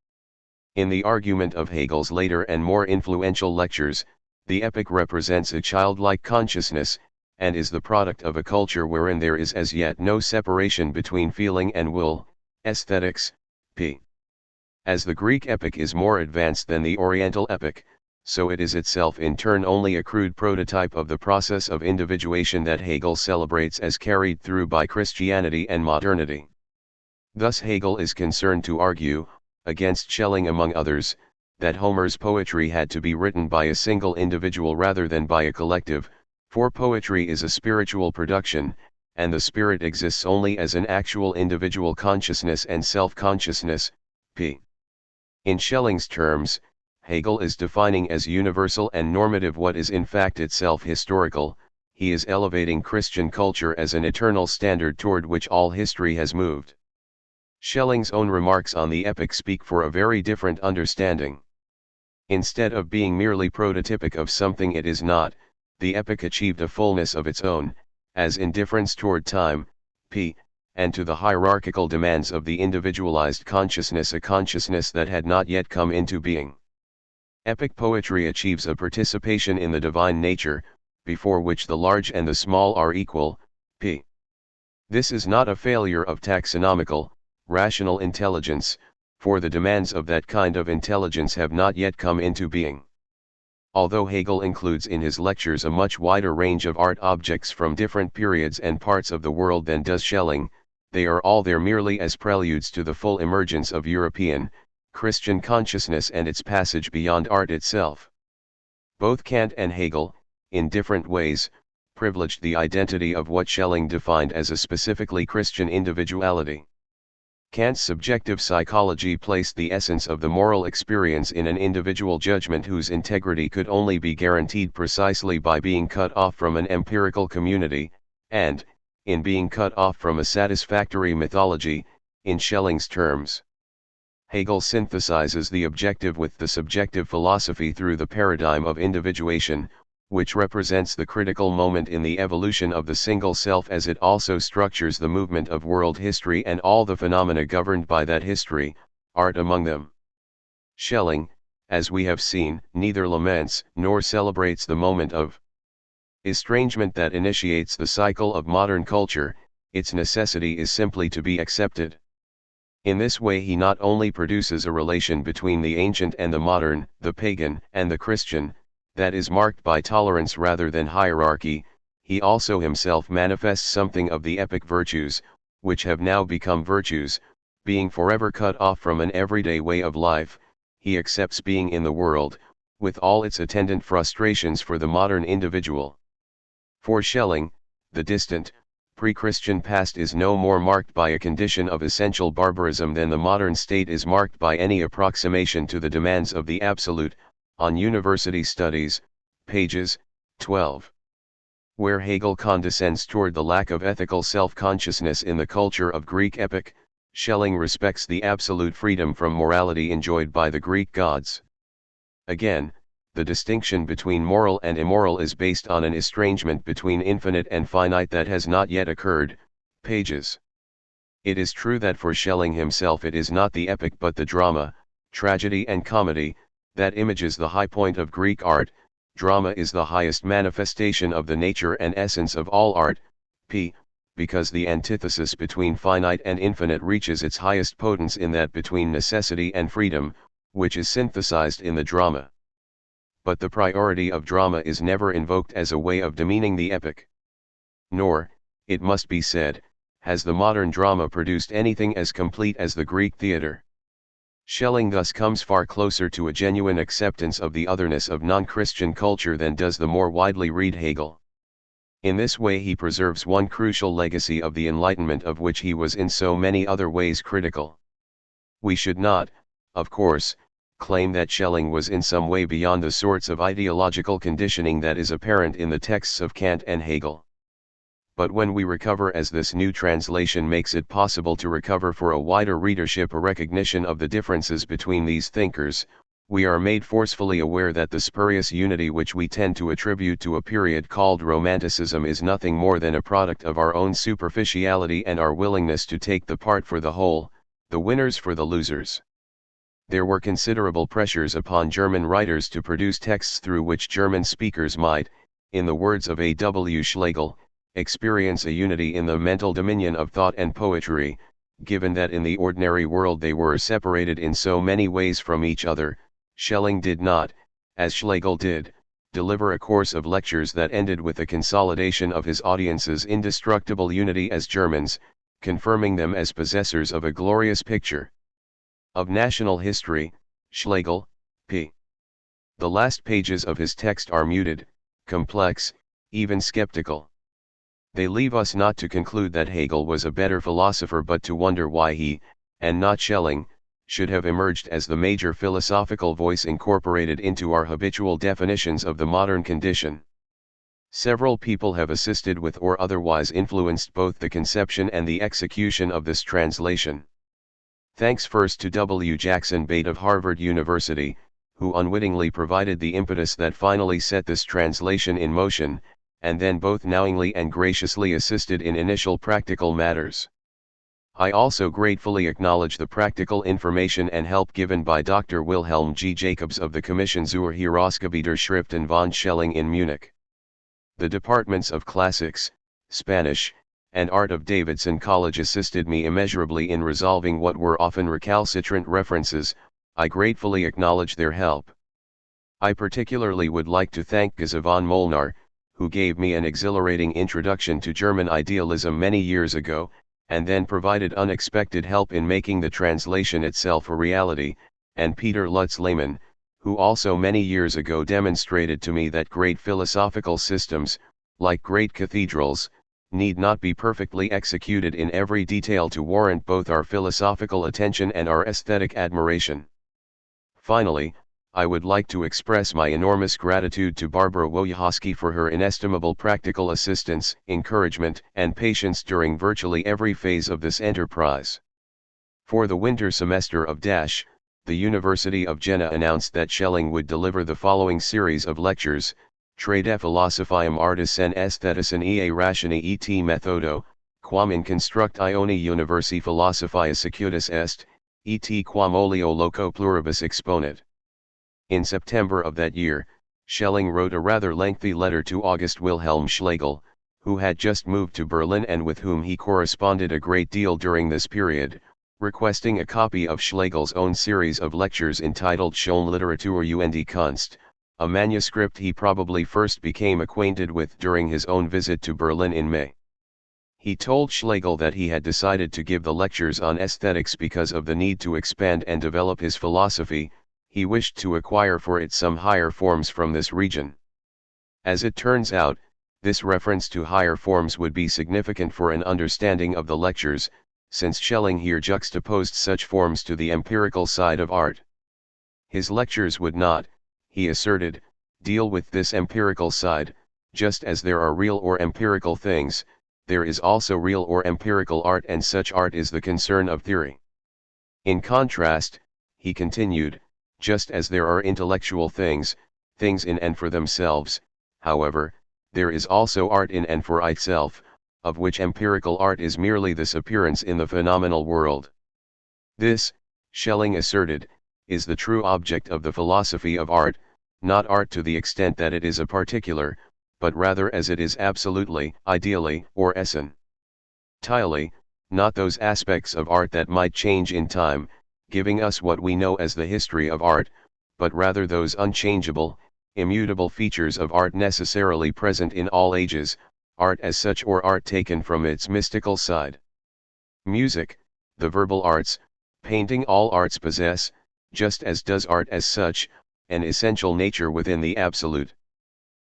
In the argument of Hegel's later and more influential lectures, the epoch represents a childlike consciousness, and is the product of a culture wherein there is as yet no separation between feeling and will, aesthetics, p. As the Greek epoch is more advanced than the Oriental epoch, so it is itself in turn only a crude prototype of the process of individuation that Hegel celebrates as carried through by Christianity and modernity. Thus Hegel is concerned to argue, against Schelling among others, that Homer's poetry had to be written by a single individual rather than by a collective, for poetry is a spiritual production, and the spirit exists only as an actual individual consciousness and self-consciousness, p. In Schelling's terms, Hegel is defining as universal and normative what is in fact itself historical. He is elevating Christian culture as an eternal standard toward which all history has moved. Schelling's own remarks on the epoch speak for a very different understanding. Instead of being merely prototypic of something it is not, the epoch achieved a fullness of its own, as indifference toward time, p. and to the hierarchical demands of the individualized consciousness, a consciousness that had not yet come into being. Epic poetry achieves a participation in the divine nature, before which the large and the small are equal, p. This is not a failure of taxonomical, rational intelligence, for the demands of that kind of intelligence have not yet come into being. Although Hegel includes in his lectures a much wider range of art objects from different periods and parts of the world than does Schelling, they are all there merely as preludes to the full emergence of European, Christian consciousness and its passage beyond art itself. Both Kant and Hegel, in different ways, privileged the identity of what Schelling defined as a specifically Christian individuality. Kant's subjective psychology placed the essence of the moral experience in an individual judgment whose integrity could only be guaranteed precisely by being cut off from an empirical community, and, in being cut off from a satisfactory mythology, in Schelling's terms. Hegel synthesizes the objective with the subjective philosophy through the paradigm of individuation, which represents the critical moment in the evolution of the single self, as it also structures the movement of world history and all the phenomena governed by that history, art among them. Schelling, as we have seen, neither laments nor celebrates the moment of estrangement that initiates the cycle of modern culture. Its necessity is simply to be accepted. In this way he not only produces a relation between the ancient and the modern, the pagan and the Christian, that is marked by tolerance rather than hierarchy. He also himself manifests something of the epic virtues, which have now become virtues, being forever cut off from an everyday way of life. He accepts being in the world, with all its attendant frustrations for the modern individual. For Schelling, the distant, pre-Christian past is no more marked by a condition of essential barbarism than the modern state is marked by any approximation to the demands of the absolute. On University Studies, pages 12. Where Hegel condescends toward the lack of ethical self-consciousness in the culture of Greek epic, Schelling respects the absolute freedom from morality enjoyed by the Greek gods. Again, the distinction between moral and immoral is based on an estrangement between infinite and finite that has not yet occurred. Pages. It is true that for Schelling himself it is not the epic but the drama, tragedy and comedy, that images the high point of Greek art. Drama is the highest manifestation of the nature and essence of all art, because the antithesis between finite and infinite reaches its highest potence in that between necessity and freedom, which is synthesized in the drama. But the priority of drama is never invoked as a way of demeaning the epic. Nor, it must be said, has the modern drama produced anything as complete as the Greek theater. Schelling thus comes far closer to a genuine acceptance of the otherness of non-Christian culture than does the more widely read Hegel. In this way he preserves one crucial legacy of the Enlightenment of which he was in so many other ways critical. We should not, of course, claim that Schelling was in some way beyond the sorts of ideological conditioning that is apparent in the texts of Kant and Hegel. But when we recover, as this new translation makes it possible to recover for a wider readership, a recognition of the differences between these thinkers, we are made forcefully aware that the spurious unity which we tend to attribute to a period called Romanticism is nothing more than a product of our own superficiality and our willingness to take the part for the whole, the winners for the losers. There were considerable pressures upon German writers to produce texts through which German speakers might, in the words of A. W. Schlegel, experience a unity in the mental dominion of thought and poetry, given that in the ordinary world they were separated in so many ways from each other. Schelling did not, as Schlegel did, deliver a course of lectures that ended with the consolidation of his audience's indestructible unity as Germans, confirming them as possessors of a glorious picture of national history. Schlegel, p. The last pages of his text are muted, complex, even skeptical. They leave us not to conclude that Hegel was a better philosopher but to wonder why he, and not Schelling, should have emerged as the major philosophical voice incorporated into our habitual definitions of the modern condition. Several people have assisted with or otherwise influenced both the conception and the execution of this translation. Thanks first to W. Jackson Bate of Harvard University, who unwittingly provided the impetus that finally set this translation in motion, and then both knowingly and graciously assisted in initial practical matters. I also gratefully acknowledge the practical information and help given by Dr. Wilhelm G. Jacobs of the Commission zur Herausgabe Schriften von Schelling in Munich. The departments of Classics, Spanish, and Art of Davidson College assisted me immeasurably in resolving what were often recalcitrant references. I gratefully acknowledge their help. I particularly would like to thank Geza von Molnar, who gave me an exhilarating introduction to German idealism many years ago, and then provided unexpected help in making the translation itself a reality, and Peter Lutz Lehmann, who also many years ago demonstrated to me that great philosophical systems, like great cathedrals, need not be perfectly executed in every detail to warrant both our philosophical attention and our aesthetic admiration. Finally, I would like to express my enormous gratitude to Barbara Wojciechowski for her inestimable practical assistance, encouragement, and patience during virtually every phase of this enterprise. For the winter semester of the University of Jena announced that Schelling would deliver the following series of lectures: Trade Philosophiam Artis en Aestheticin ea rationi et methodo, quam in constructione universi philosophiae secutus est, et quam olio loco pluribus exponit. In September of that year, Schelling wrote a rather lengthy letter to August Wilhelm Schlegel, who had just moved to Berlin and with whom he corresponded a great deal during this period, requesting a copy of Schlegel's own series of lectures entitled Schöne Literatur und Kunst, a manuscript he probably first became acquainted with during his own visit to Berlin in May. He told Schlegel that he had decided to give the lectures on aesthetics because of the need to expand and develop his philosophy. He wished to acquire for it some higher forms from this region. As it turns out, this reference to higher forms would be significant for an understanding of the lectures, since Schelling here juxtaposed such forms to the empirical side of art. His lectures would not, he asserted, deal with this empirical side. Just as there are real or empirical things, there is also real or empirical art, and such art is the concern of theory. In contrast, he continued, just as there are intellectual things, things in and for themselves, however, there is also art in and for itself, of which empirical art is merely this appearance in the phenomenal world. This, Schelling asserted, is the true object of the philosophy of art, not art to the extent that it is a particular, but rather as it is absolutely, ideally, or essentially, not those aspects of art that might change in time, giving us what we know as the history of art, but rather those unchangeable, immutable features of art necessarily present in all ages, art as such or art taken from its mystical side. Music, the verbal arts, painting, all arts possess, just as does art as such, an essential nature within the absolute.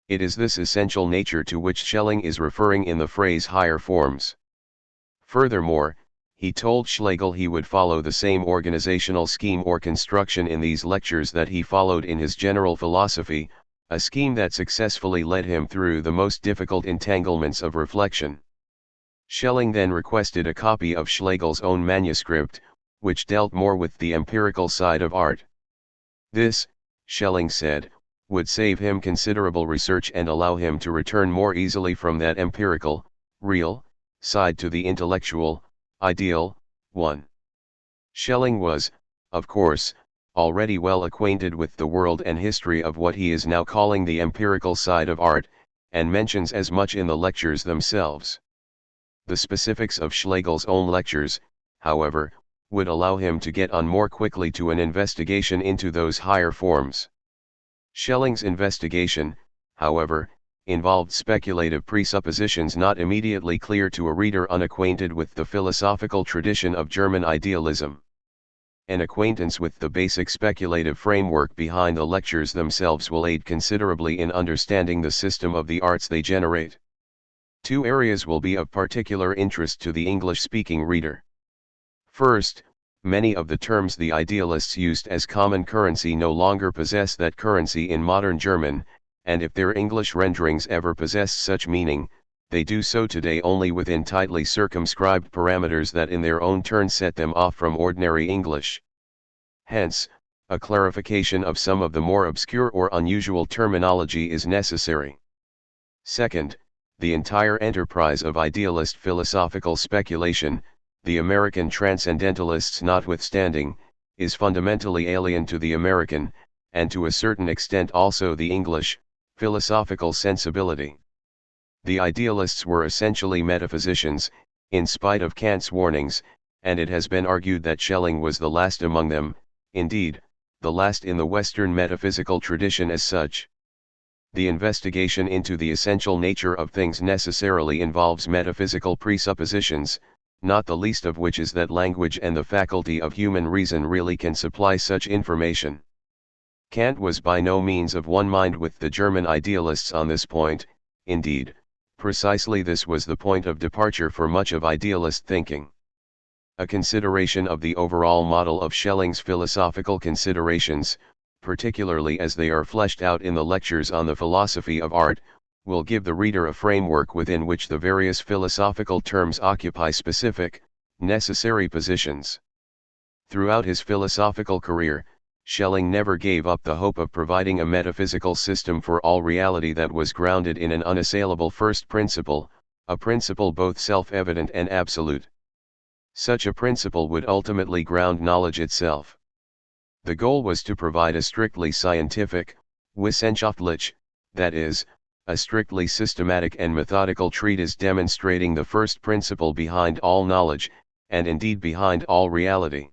It is this essential nature to which Schelling is referring in the phrase higher forms. Furthermore, he told Schlegel he would follow the same organizational scheme or construction in these lectures that he followed in his general philosophy, a scheme that successfully led him through the most difficult entanglements of reflection. Schelling then requested a copy of Schlegel's own manuscript, which dealt more with the empirical side of art. This, Schelling said, would save him considerable research and allow him to return more easily from that empirical, real, side to the intellectual, ideal, one. Schelling was, of course, already well acquainted with the world and history of what he is now calling the empirical side of art, and mentions as much in the lectures themselves. The specifics of Schlegel's own lectures, however, would allow him to get on more quickly to an investigation into those higher forms. Schelling's investigation, however, involved speculative presuppositions not immediately clear to a reader unacquainted with the philosophical tradition of German idealism. An acquaintance with the basic speculative framework behind the lectures themselves will aid considerably in understanding the system of the arts they generate. Two areas will be of particular interest to the English-speaking reader. First, many of the terms the idealists used as common currency no longer possess that currency in modern German, and if their English renderings ever possess such meaning, they do so today only within tightly circumscribed parameters that in their own turn set them off from ordinary English. Hence, a clarification of some of the more obscure or unusual terminology is necessary. Second, the entire enterprise of idealist philosophical speculation, the American transcendentalists notwithstanding, is fundamentally alien to the American, and to a certain extent also the English, philosophical sensibility. The idealists were essentially metaphysicians, in spite of Kant's warnings, and it has been argued that Schelling was the last among them, indeed, the last in the Western metaphysical tradition as such. The investigation into the essential nature of things necessarily involves metaphysical presuppositions, not the least of which is that language and the faculty of human reason really can supply such information. Kant was by no means of one mind with the German idealists on this point. Indeed, precisely this was the point of departure for much of idealist thinking. A consideration of the overall model of Schelling's philosophical considerations, particularly as they are fleshed out in the lectures on the philosophy of art, will give the reader a framework within which the various philosophical terms occupy specific, necessary positions. Throughout his philosophical career, Schelling never gave up the hope of providing a metaphysical system for all reality that was grounded in an unassailable first principle, a principle both self-evident and absolute. Such a principle would ultimately ground knowledge itself. The goal was to provide a strictly scientific, wissenschaftlich, that is, a strictly systematic and methodical treatise demonstrating the first principle behind all knowledge, and indeed behind all reality.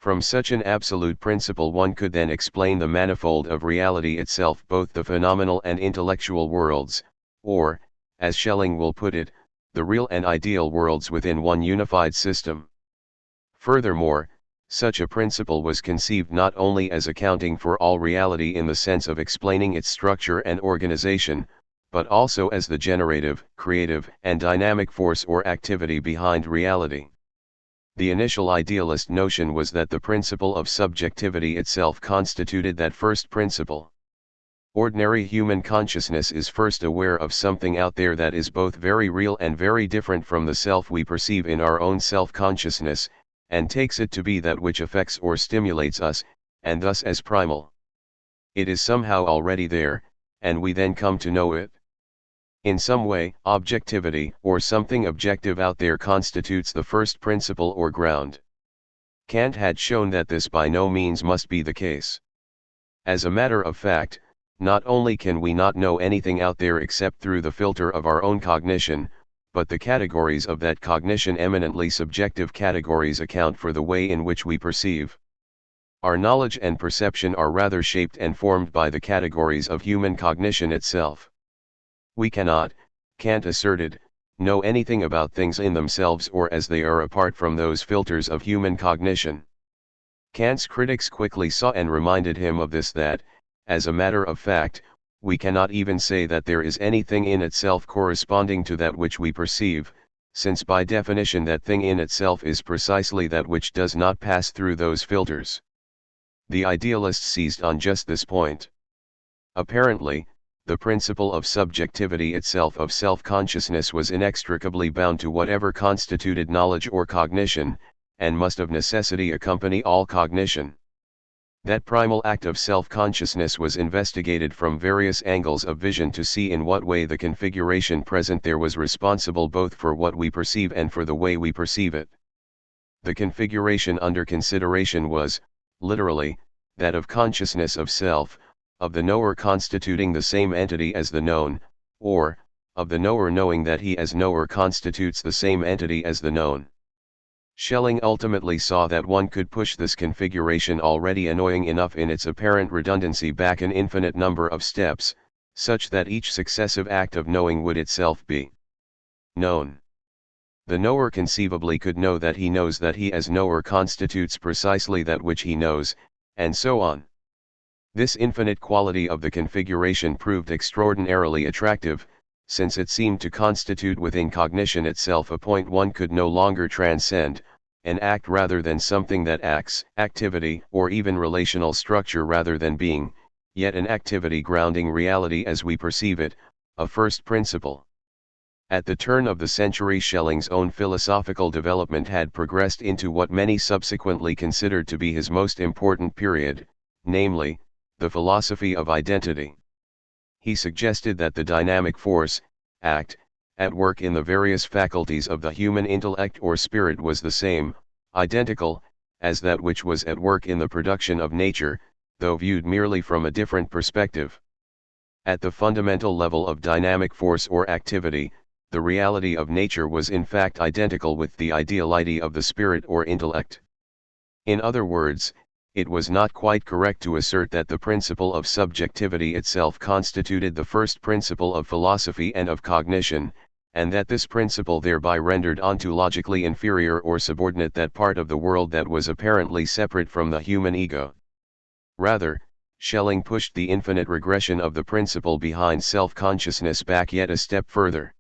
From such an absolute principle one could then explain the manifold of reality itself, both the phenomenal and intellectual worlds, or, as Schelling will put it, the real and ideal worlds within one unified system. Furthermore, such a principle was conceived not only as accounting for all reality in the sense of explaining its structure and organization, but also as the generative, creative, and dynamic force or activity behind reality. The initial idealist notion was that the principle of subjectivity itself constituted that first principle. Ordinary human consciousness is first aware of something out there that is both very real and very different from the self we perceive in our own self-consciousness, and takes it to be that which affects or stimulates us, and thus as primal. It is somehow already there, and we then come to know it. In some way, objectivity, or something objective out there, constitutes the first principle or ground. Kant had shown that this by no means must be the case. As a matter of fact, not only can we not know anything out there except through the filter of our own cognition, but the categories of that cognition, eminently subjective categories, account for the way in which we perceive. Our knowledge and perception are rather shaped and formed by the categories of human cognition itself. We cannot, Kant asserted, know anything about things in themselves or as they are apart from those filters of human cognition. Kant's critics quickly saw and reminded him of this, that, as a matter of fact, we cannot even say that there is anything in itself corresponding to that which we perceive, since by definition that thing in itself is precisely that which does not pass through those filters. The idealists seized on just this point. Apparently, the principle of subjectivity itself, of self-consciousness, was inextricably bound to whatever constituted knowledge or cognition, and must of necessity accompany all cognition. That primal act of self-consciousness was investigated from various angles of vision to see in what way the configuration present there was responsible both for what we perceive and for the way we perceive it. The configuration under consideration was, literally, that of consciousness of self, of the knower constituting the same entity as the known, or, of the knower knowing that he as knower constitutes the same entity as the known. Schelling ultimately saw that one could push this configuration, already annoying enough in its apparent redundancy, back an infinite number of steps, such that each successive act of knowing would itself be known. The knower conceivably could know that he knows that he as knower constitutes precisely that which he knows, and so on. This infinite quality of the configuration proved extraordinarily attractive, since it seemed to constitute within cognition itself a point one could no longer transcend, an act rather than something that acts, activity, or even relational structure rather than being, yet an activity grounding reality as we perceive it, a first principle. At the turn of the century, Schelling's own philosophical development had progressed into what many subsequently considered to be his most important period, namely, the philosophy of identity. He suggested that the dynamic force, act, at work in the various faculties of the human intellect or spirit was the same, identical, as that which was at work in the production of nature, though viewed merely from a different perspective. At the fundamental level of dynamic force or activity, the reality of nature was in fact identical with the ideality of the spirit or intellect. In other words, it was not quite correct to assert that the principle of subjectivity itself constituted the first principle of philosophy and of cognition, and that this principle thereby rendered ontologically inferior or subordinate that part of the world that was apparently separate from the human ego. Rather, Schelling pushed the infinite regression of the principle behind self-consciousness back yet a step further.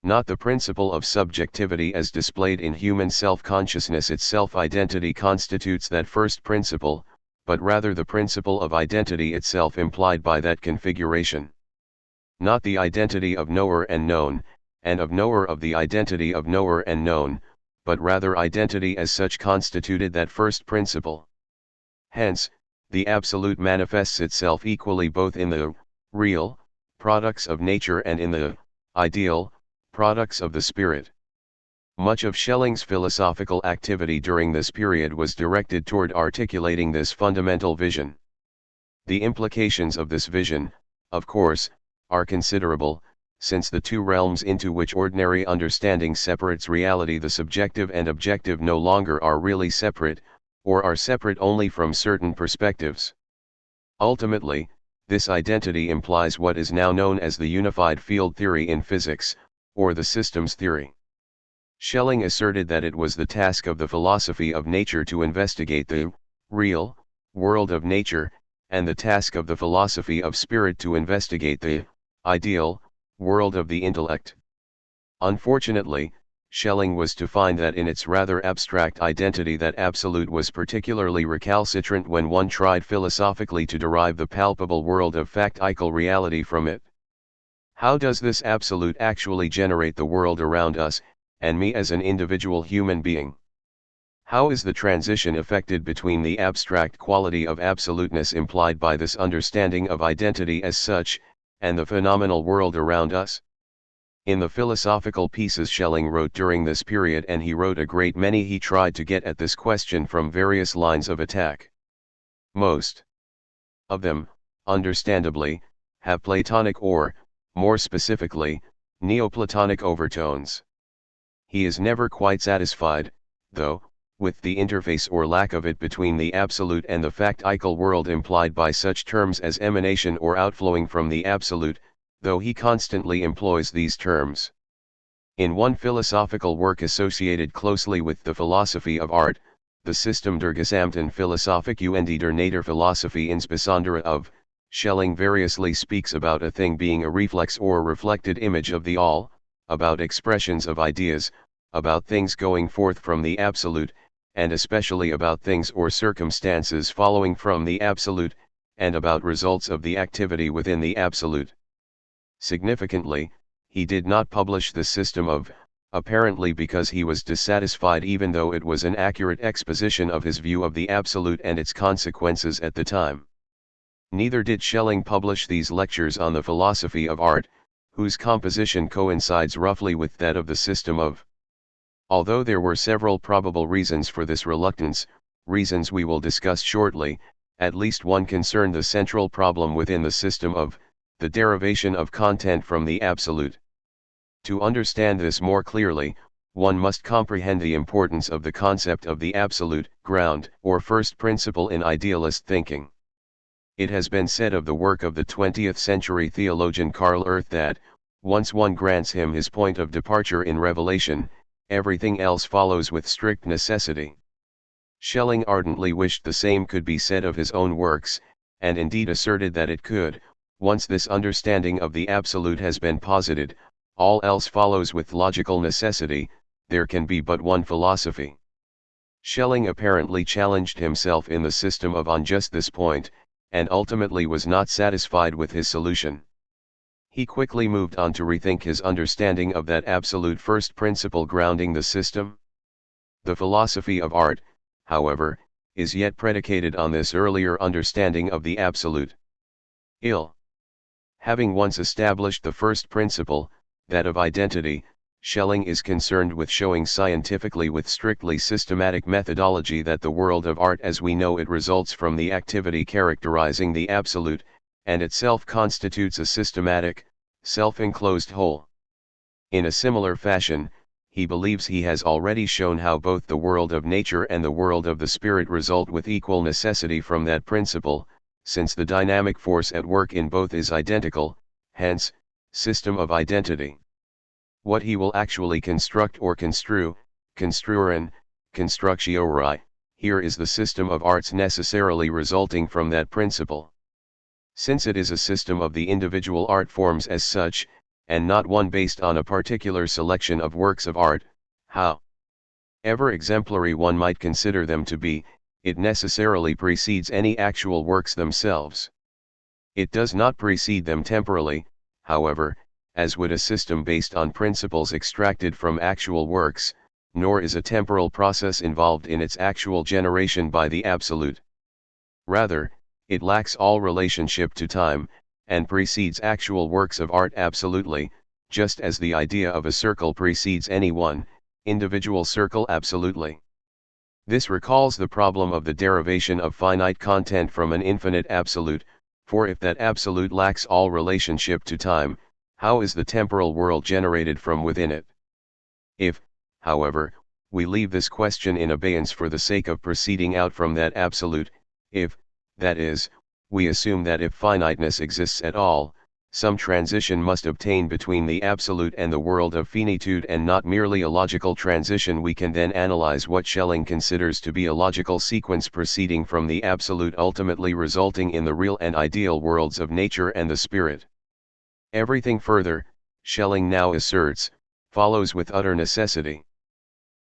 Not the principle of subjectivity as displayed in human self-consciousness itself, identity constitutes that first principle, but rather the principle of identity itself implied by that configuration. Not the identity of knower and known, and of knower of the identity of knower and known, but rather identity as such constituted that first principle. Hence, the absolute manifests itself equally both in the real products of nature and in the ideal products of the spirit. Much of Schelling's philosophical activity during this period was directed toward articulating this fundamental vision. The implications of this vision, of course, are considerable, since the two realms into which ordinary understanding separates reality, the subjective and objective, no longer are really separate, or are separate only from certain perspectives. Ultimately, this identity implies what is now known as the unified field theory in physics, or the systems theory. Schelling asserted that it was the task of the philosophy of nature to investigate the real world of nature, and the task of the philosophy of spirit to investigate the ideal world of the intellect. Unfortunately, Schelling was to find that in its rather abstract identity that absolute was particularly recalcitrant when one tried philosophically to derive the palpable world of factical reality from it. How does this absolute actually generate the world around us, and me as an individual human being? How is the transition effected between the abstract quality of absoluteness implied by this understanding of identity as such, and the phenomenal world around us? In the philosophical pieces Schelling wrote during this period, and he wrote a great many, he tried to get at this question from various lines of attack. Most of them, understandably, have Platonic or, more specifically, Neoplatonic overtones. He is never quite satisfied, though, with the interface or lack of it between the absolute and the factical world implied by such terms as emanation or outflowing from the absolute, though he constantly employs these terms. In one philosophical work associated closely with the philosophy of art, the System der gesamten Philosophic und der Naturphilosophie insbesondere of, Schelling variously speaks about a thing being a reflex or reflected image of the all, about expressions of ideas, about things going forth from the absolute, and especially about things or circumstances following from the absolute, and about results of the activity within the absolute. Significantly, he did not publish the System of, apparently because he was dissatisfied, even though it was an accurate exposition of his view of the absolute and its consequences at the time. Neither did Schelling publish these lectures on the philosophy of art, whose composition coincides roughly with that of the System of. Although there were several probable reasons for this reluctance, reasons we will discuss shortly, at least one concerned the central problem within the System of, the derivation of content from the absolute. To understand this more clearly, one must comprehend the importance of the concept of the absolute ground or first principle in idealist thinking. It has been said of the work of the 20th century theologian Karl Erth that, once one grants him his point of departure in revelation, everything else follows with strict necessity. Schelling ardently wished the same could be said of his own works, and indeed asserted that it could. Once this understanding of the absolute has been posited, all else follows with logical necessity. There can be but one philosophy. Schelling apparently challenged himself in the System of on just this point, and ultimately was not satisfied with his solution. He quickly moved on to rethink his understanding of that absolute first principle grounding the system. The philosophy of art, however, is yet predicated on this earlier understanding of the absolute. Having once established the first principle, that of identity, Schelling is concerned with showing scientifically with strictly systematic methodology that the world of art as we know it results from the activity characterizing the absolute, and itself constitutes a systematic, self-enclosed whole. In a similar fashion, he believes he has already shown how both the world of nature and the world of the spirit result with equal necessity from that principle, since the dynamic force at work in both is identical, hence, system of identity. What he will actually construct or construe, construeren, constructiori, here is the system of arts necessarily resulting from that principle. Since it is a system of the individual art forms as such, and not one based on a particular selection of works of art, however exemplary one might consider them to be, it necessarily precedes any actual works themselves. It does not precede them temporally, however, as would a system based on principles extracted from actual works, nor is a temporal process involved in its actual generation by the absolute. Rather, it lacks all relationship to time, and precedes actual works of art absolutely, just as the idea of a circle precedes any one, individual circle absolutely. This recalls the problem of the derivation of finite content from an infinite absolute, for if that absolute lacks all relationship to time, how is the temporal world generated from within it? If, however, we leave this question in abeyance for the sake of proceeding out from that absolute, if, that is, we assume that if finiteness exists at all, some transition must obtain between the absolute and the world of finitude, and not merely a logical transition. We can then analyze what Schelling considers to be a logical sequence proceeding from the absolute, ultimately resulting in the real and ideal worlds of nature and the spirit. Everything further, Schelling now asserts, follows with utter necessity.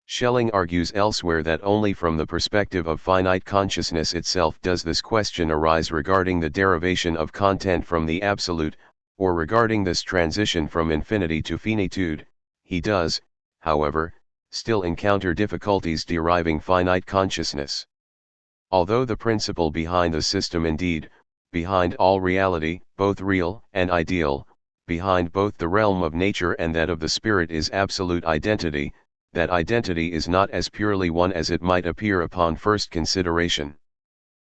Schelling argues elsewhere that only from the perspective of finite consciousness itself does this question arise regarding the derivation of content from the absolute, or regarding this transition from infinity to finitude. He does, however, still encounter difficulties deriving finite consciousness. Although the principle behind the system, indeed, behind all reality, both real and ideal, behind both the realm of nature and that of the spirit, is absolute identity, that identity is not as purely one as it might appear upon first consideration.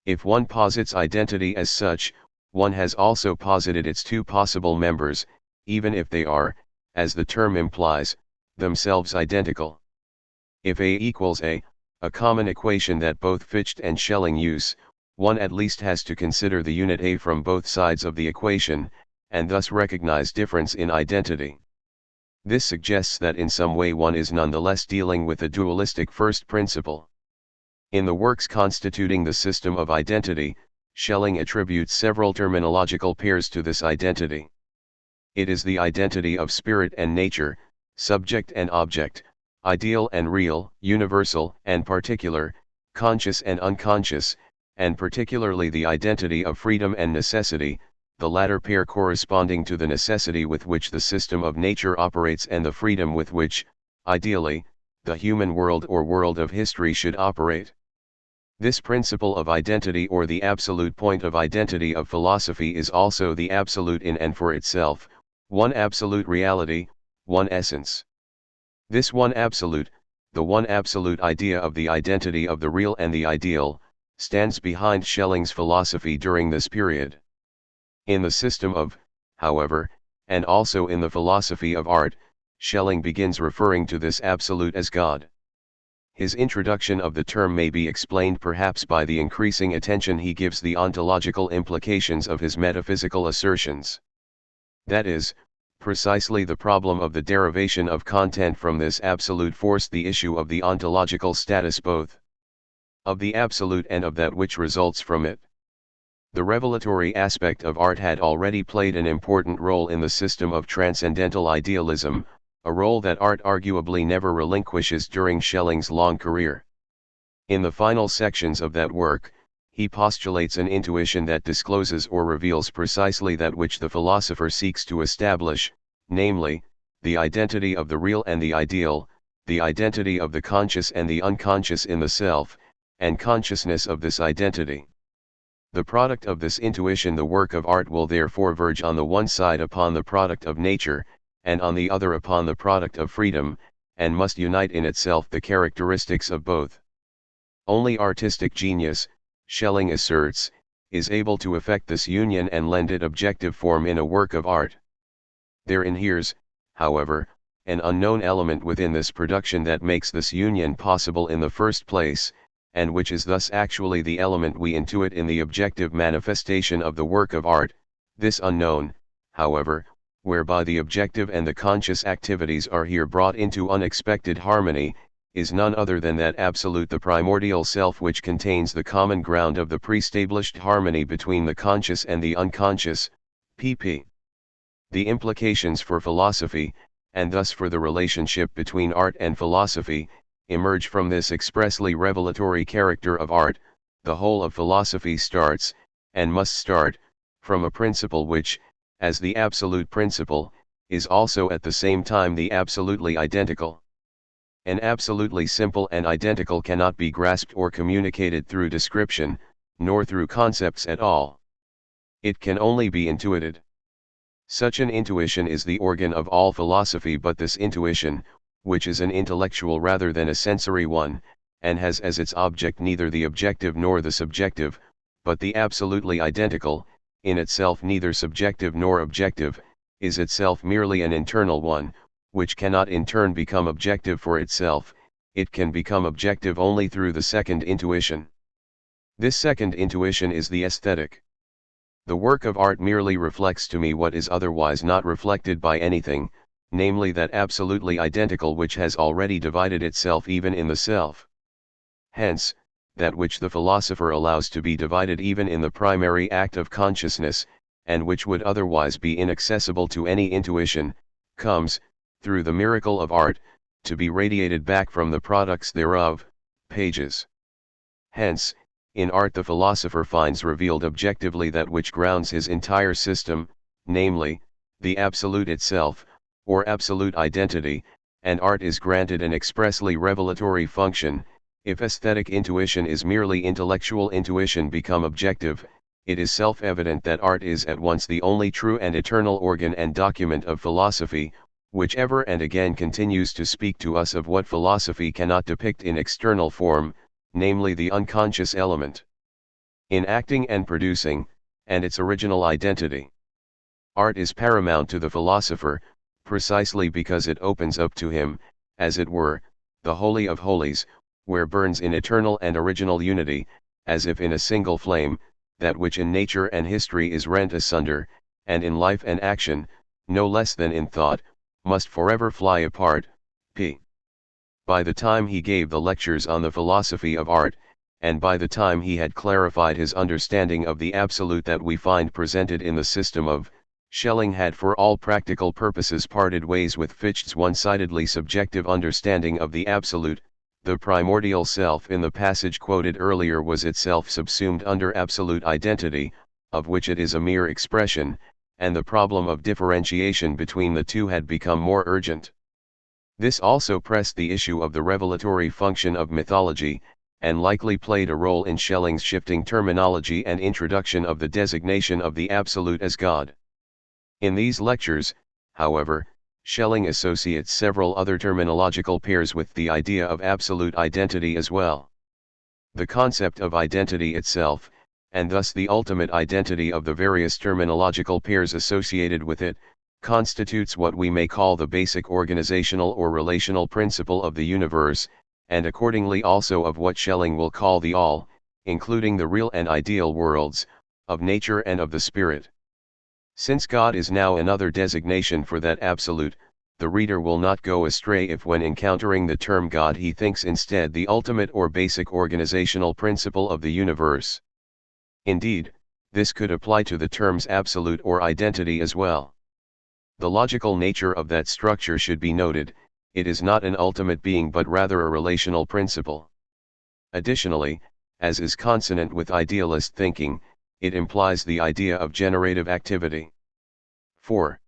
If one posits identity as such, one has also posited its two possible members, even if they are, as the term implies, themselves identical. If A equals A, a common equation that both Fichte and Schelling use, one at least has to consider the unit A from both sides of the equation, and thus recognize difference in identity. This suggests that in some way one is nonetheless dealing with a dualistic first principle. In the works constituting the system of identity, Schelling attributes several terminological pairs to this identity. It is the identity of spirit and nature, subject and object, ideal and real, universal and particular, conscious and unconscious, and particularly the identity of freedom and necessity, the latter pair corresponding to the necessity with which the system of nature operates and the freedom with which, ideally, the human world or world of history should operate. This principle of identity, or the absolute point of identity of philosophy, is also the absolute in and for itself, one absolute reality, one essence. This one absolute, the one absolute idea of the identity of the real and the ideal, stands behind Schelling's philosophy during this period. In the system of, however, and also in the philosophy of art, Schelling begins referring to this absolute as God. His introduction of the term may be explained perhaps by the increasing attention he gives the ontological implications of his metaphysical assertions. That is, precisely the problem of the derivation of content from this absolute forced the issue of the ontological status both of the absolute and of that which results from it. The revelatory aspect of art had already played an important role in the system of transcendental idealism, a role that art arguably never relinquishes during Schelling's long career. In the final sections of that work, he postulates an intuition that discloses or reveals precisely that which the philosopher seeks to establish, namely, the identity of the real and the ideal, the identity of the conscious and the unconscious in the self, and consciousness of this identity. The product of this intuition, the work of art, will therefore verge on the one side upon the product of nature, and on the other upon the product of freedom, and must unite in itself the characteristics of both. Only artistic genius, Schelling asserts, is able to effect this union and lend it objective form in a work of art. There inheres, however, an unknown element within this production that makes this union possible in the first place, and which is thus actually the element we intuit in the objective manifestation of the work of art. This unknown, however, whereby the objective and the conscious activities are here brought into unexpected harmony, is none other than that absolute, the primordial self, which contains the common ground of the pre-established harmony between the conscious and the unconscious, pp. The implications for philosophy, and thus for the relationship between art and philosophy, emerge from this expressly revelatory character of art. The whole of philosophy starts, and must start, from a principle which, as the absolute principle, is also at the same time the absolutely identical. An absolutely simple and identical cannot be grasped or communicated through description, nor through concepts at all. It can only be intuited. Such an intuition is the organ of all philosophy, but this intuition, which is an intellectual rather than a sensory one, and has as its object neither the objective nor the subjective, but the absolutely identical, in itself neither subjective nor objective, is itself merely an internal one, which cannot in turn become objective for itself, it can become objective only through the second intuition. This second intuition is the aesthetic. The work of art merely reflects to me what is otherwise not reflected by anything, namely that absolutely identical which has already divided itself even in the self. Hence, that which the philosopher allows to be divided even in the primary act of consciousness, and which would otherwise be inaccessible to any intuition, comes, through the miracle of art, to be radiated back from the products thereof, pages. Hence, in art the philosopher finds revealed objectively that which grounds his entire system, namely, the absolute itself, or absolute identity, and art is granted an expressly revelatory function. If aesthetic intuition is merely intellectual intuition become objective, it is self-evident that art is at once the only true and eternal organ and document of philosophy, which ever and again continues to speak to us of what philosophy cannot depict in external form, namely the unconscious element in acting and producing, and its original identity. Art is paramount to the philosopher, precisely because it opens up to him, as it were, the Holy of Holies, where burns in eternal and original unity, as if in a single flame, that which in nature and history is rent asunder, and in life and action, no less than in thought, must forever fly apart. P. By the time he gave the lectures on the philosophy of art, and by the time he had clarified his understanding of the absolute that we find presented in the system of, Schelling had for all practical purposes parted ways with Fichte's one-sidedly subjective understanding of the absolute. The primordial self in the passage quoted earlier was itself subsumed under absolute identity, of which it is a mere expression, and the problem of differentiation between the two had become more urgent. This also pressed the issue of the revelatory function of mythology, and likely played a role in Schelling's shifting terminology and introduction of the designation of the absolute as God. In these lectures, however, Schelling associates several other terminological pairs with the idea of absolute identity as well. The concept of identity itself, and thus the ultimate identity of the various terminological pairs associated with it, constitutes what we may call the basic organizational or relational principle of the universe, and accordingly also of what Schelling will call the all, including the real and ideal worlds, of nature and of the spirit. Since God is now another designation for that absolute, the reader will not go astray if when encountering the term God he thinks instead the ultimate or basic organizational principle of the universe. Indeed, this could apply to the terms absolute or identity as well. The logical nature of that structure should be noted, it is not an ultimate being but rather a relational principle. Additionally, as is consonant with idealist thinking, it implies the idea of generative activity. 4.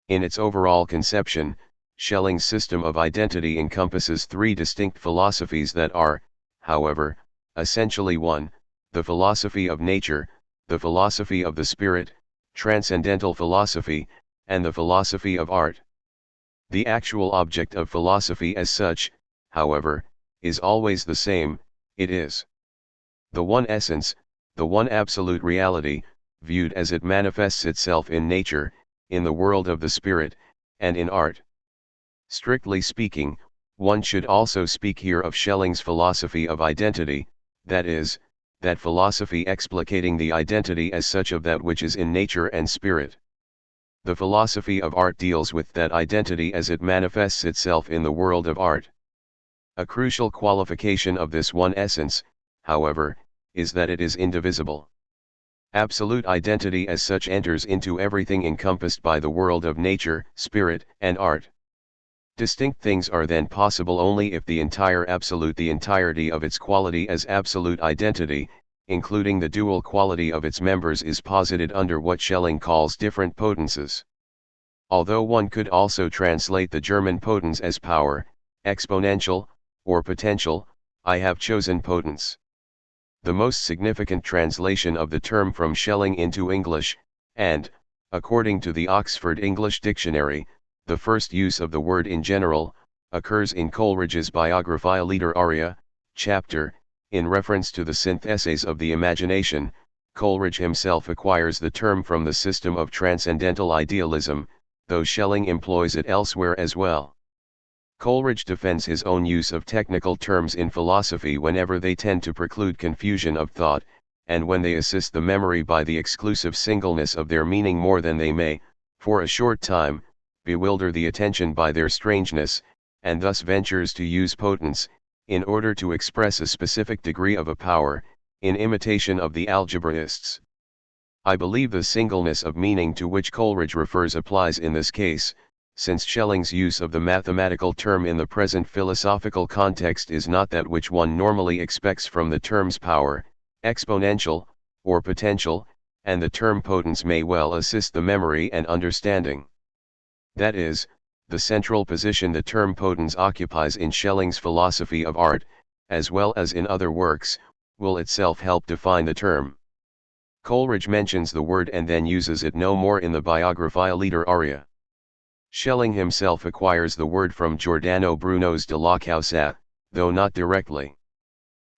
In its overall conception, Schelling's system of identity encompasses three distinct philosophies that are, however, essentially one, the philosophy of nature, the philosophy of the spirit, transcendental philosophy, and the philosophy of art. The actual object of philosophy as such, however, is always the same, it is the one essence, the one absolute reality, viewed as it manifests itself in nature, in the world of the spirit, and in art. Strictly speaking, one should also speak here of Schelling's philosophy of identity, that is, that philosophy explicating the identity as such of that which is in nature and spirit. The philosophy of art deals with that identity as it manifests itself in the world of art. A crucial qualification of this one essence, however, is that it is indivisible. Absolute identity as such enters into everything encompassed by the world of nature, spirit, and art. Distinct things are then possible only if the entire absolute, the entirety of its quality as absolute identity, including the dual quality of its members, is posited under what Schelling calls different potences. Although one could also translate the German potens as power, exponential, or potential, I have chosen potens. The most significant translation of the term from Schelling into English, and, according to the Oxford English Dictionary, the first use of the word in general, occurs in Coleridge's Biographia Literaria, chapter, in reference to the syntheses of the imagination. Coleridge himself acquires the term from the system of transcendental idealism, though Schelling employs it elsewhere as well. Coleridge defends his own use of technical terms in philosophy whenever they tend to preclude confusion of thought, and when they assist the memory by the exclusive singleness of their meaning more than they may, for a short time, bewilder the attention by their strangeness, and thus ventures to use potence, in order to express a specific degree of a power, in imitation of the algebraists. I believe the singleness of meaning to which Coleridge refers applies in this case, since Schelling's use of the mathematical term in the present philosophical context is not that which one normally expects from the terms power, exponential, or potential, and the term potence may well assist the memory and understanding. That is, the central position the term potens occupies in Schelling's philosophy of art, as well as in other works, will itself help define the term. Coleridge mentions the word and then uses it no more in the Biographia Literaria. Schelling himself acquires the word from Giordano Bruno's De la Causa, though not directly.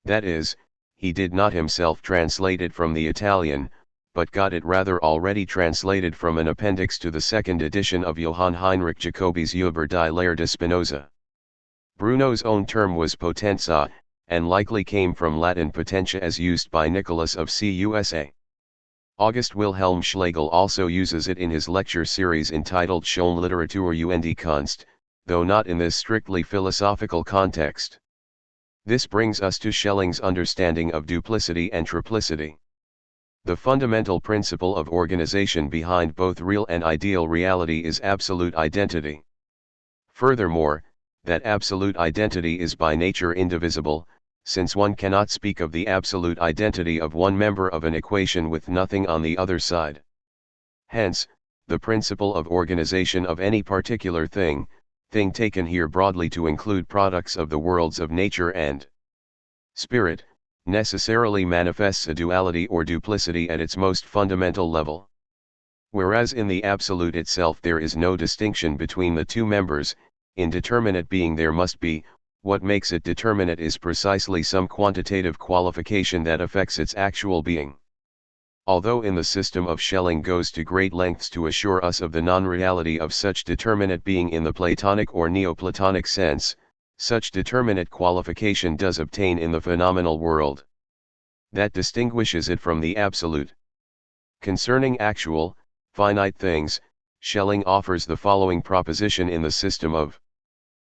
That is, he did not himself translate it from the Italian, but got it rather already translated from an appendix to the second edition of Johann Heinrich Jacobi's Über die Lehre de Spinoza. Bruno's own term was potenza, and likely came from Latin potentia as used by Nicholas of Cusa. August Wilhelm Schlegel also uses it in his lecture series entitled Schöne Literatur und Kunst, though not in this strictly philosophical context. This brings us to Schelling's understanding of duplicity and triplicity. The fundamental principle of organization behind both real and ideal reality is absolute identity. Furthermore, that absolute identity is by nature indivisible, since one cannot speak of the absolute identity of one member of an equation with nothing on the other side. Hence, the principle of organization of any particular thing taken here broadly to include products of the worlds of nature and spirit, necessarily manifests a duality or duplicity at its most fundamental level. Whereas in the absolute itself there is no distinction between the two members, in determinate being there must be. What makes it determinate is precisely some quantitative qualification that affects its actual being. Although in the system of Schelling goes to great lengths to assure us of the non-reality of such determinate being in the Platonic or Neoplatonic sense, such determinate qualification does obtain in the phenomenal world. That distinguishes it from the absolute. Concerning actual, finite things, Schelling offers the following proposition in the system of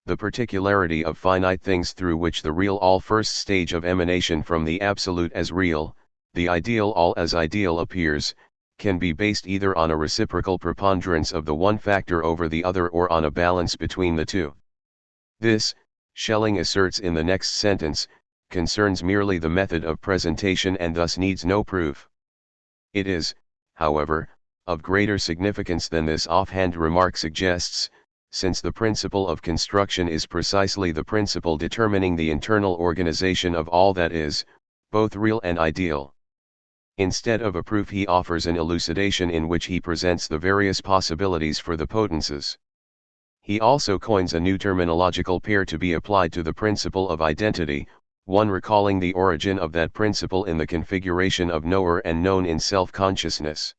the particularity of finite things through which the real all first stage of emanation from the absolute as real, the ideal all as ideal appears, can be based either on a reciprocal preponderance of the one factor over the other or on a balance between the two. This, Schelling asserts in the next sentence, concerns merely the method of presentation and thus needs no proof. It is, however, of greater significance than this offhand remark suggests, since the principle of construction is precisely the principle determining the internal organization of all that is, both real and ideal. Instead of a proof he offers an elucidation in which he presents the various possibilities for the potences. He also coins a new terminological pair to be applied to the principle of identity, one recalling the origin of that principle in the configuration of knower and known in self-consciousness.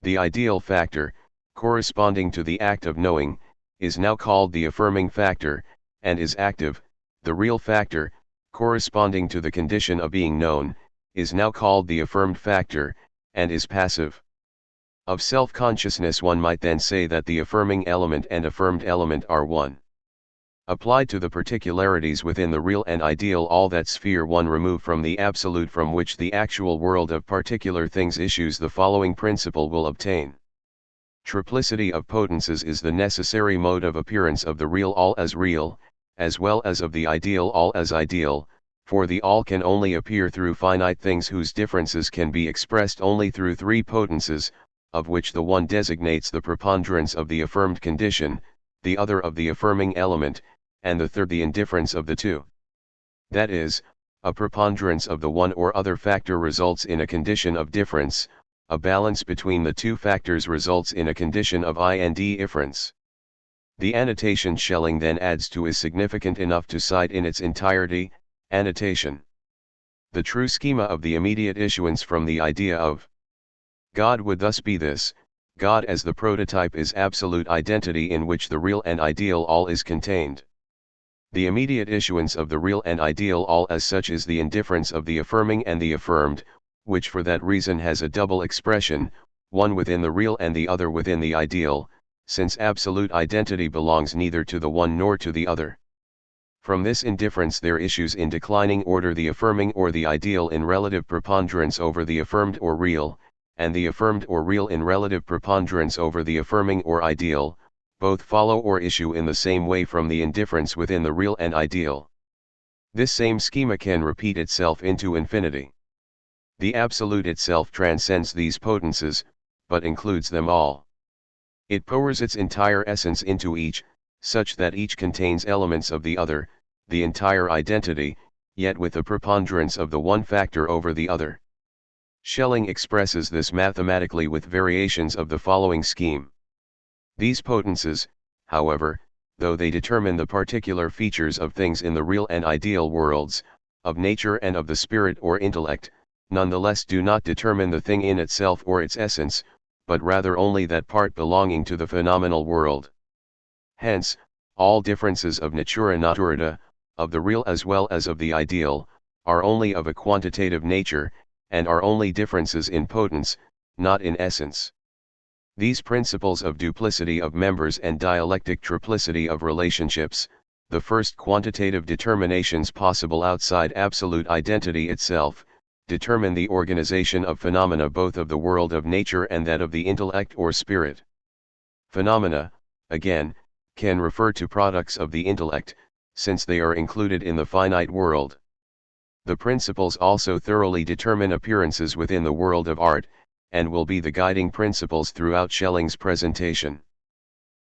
The ideal factor, corresponding to the act of knowing, is now called the affirming factor, and is active. The real factor, corresponding to the condition of being known, is now called the affirmed factor, and is passive. Of self-consciousness one might then say that the affirming element and affirmed element are one. Applied to the particularities within the real and ideal all that sphere one remove from the absolute from which the actual world of particular things issues, the following principle will obtain. Triplicity of potences is the necessary mode of appearance of the real all as real, as well as of the ideal all as ideal, for the all can only appear through finite things whose differences can be expressed only through three potences, of which the one designates the preponderance of the affirmed condition, the other of the affirming element, and the third the indifference of the two. That is, a preponderance of the one or other factor results in a condition of difference, a balance between the two factors results in a condition of indifference. The annotation Schelling then adds to is significant enough to cite in its entirety. Annotation. The true schema of the immediate issuance from the idea of God would thus be this: God as the prototype is absolute identity in which the real and ideal all is contained. The immediate issuance of the real and ideal all as such is the indifference of the affirming and the affirmed, which for that reason has a double expression, one within the real and the other within the ideal, since absolute identity belongs neither to the one nor to the other. From this indifference there issues in declining order the affirming or the ideal in relative preponderance over the affirmed or real, and the affirmed or real in relative preponderance over the affirming or ideal. Both follow or issue in the same way from the indifference within the real and ideal. This same schema can repeat itself into infinity. The absolute itself transcends these potences, but includes them all. It pours its entire essence into each, such that each contains elements of the other, the entire identity, yet with the preponderance of the one factor over the other. Schelling expresses this mathematically with variations of the following scheme. These potences, however, though they determine the particular features of things in the real and ideal worlds, of nature and of the spirit or intellect, nonetheless do not determine the thing in itself or its essence, but rather only that part belonging to the phenomenal world. Hence, all differences of natura naturata, of the real as well as of the ideal, are only of a quantitative nature, and are only differences in potence, not in essence. These principles of duplicity of members and dialectic triplicity of relationships, the first quantitative determinations possible outside absolute identity itself, determine the organization of phenomena both of the world of nature and that of the intellect or spirit. Phenomena, again, can refer to products of the intellect, since they are included in the finite world. The principles also thoroughly determine appearances within the world of art, and will be the guiding principles throughout Schelling's presentation.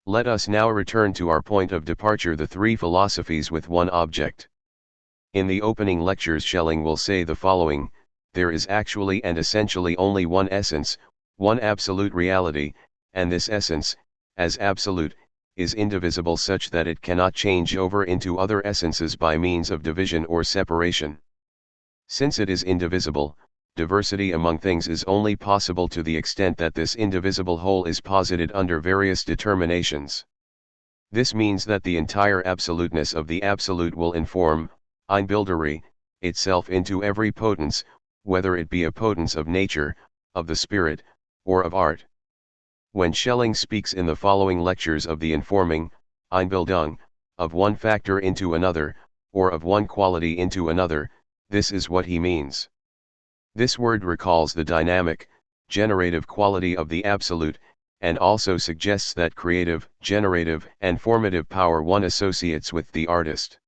Let us now return to our point of departure, the three philosophies with one object. In the opening lectures Schelling will say the following: there is actually and essentially only one essence, one absolute reality, and this essence, as absolute, is indivisible such that it cannot change over into other essences by means of division or separation. Since it is indivisible, diversity among things is only possible to the extent that this indivisible whole is posited under various determinations. This means that the entire absoluteness of the absolute will inform, Einbilderei, itself into every potence, whether it be a potence of nature, of the spirit, or of art. When Schelling speaks in the following lectures of the informing, Einbildung, of one factor into another, or of one quality into another, this is what he means. This word recalls the dynamic, generative quality of the absolute, and also suggests that creative, generative, and formative power one associates with the artist.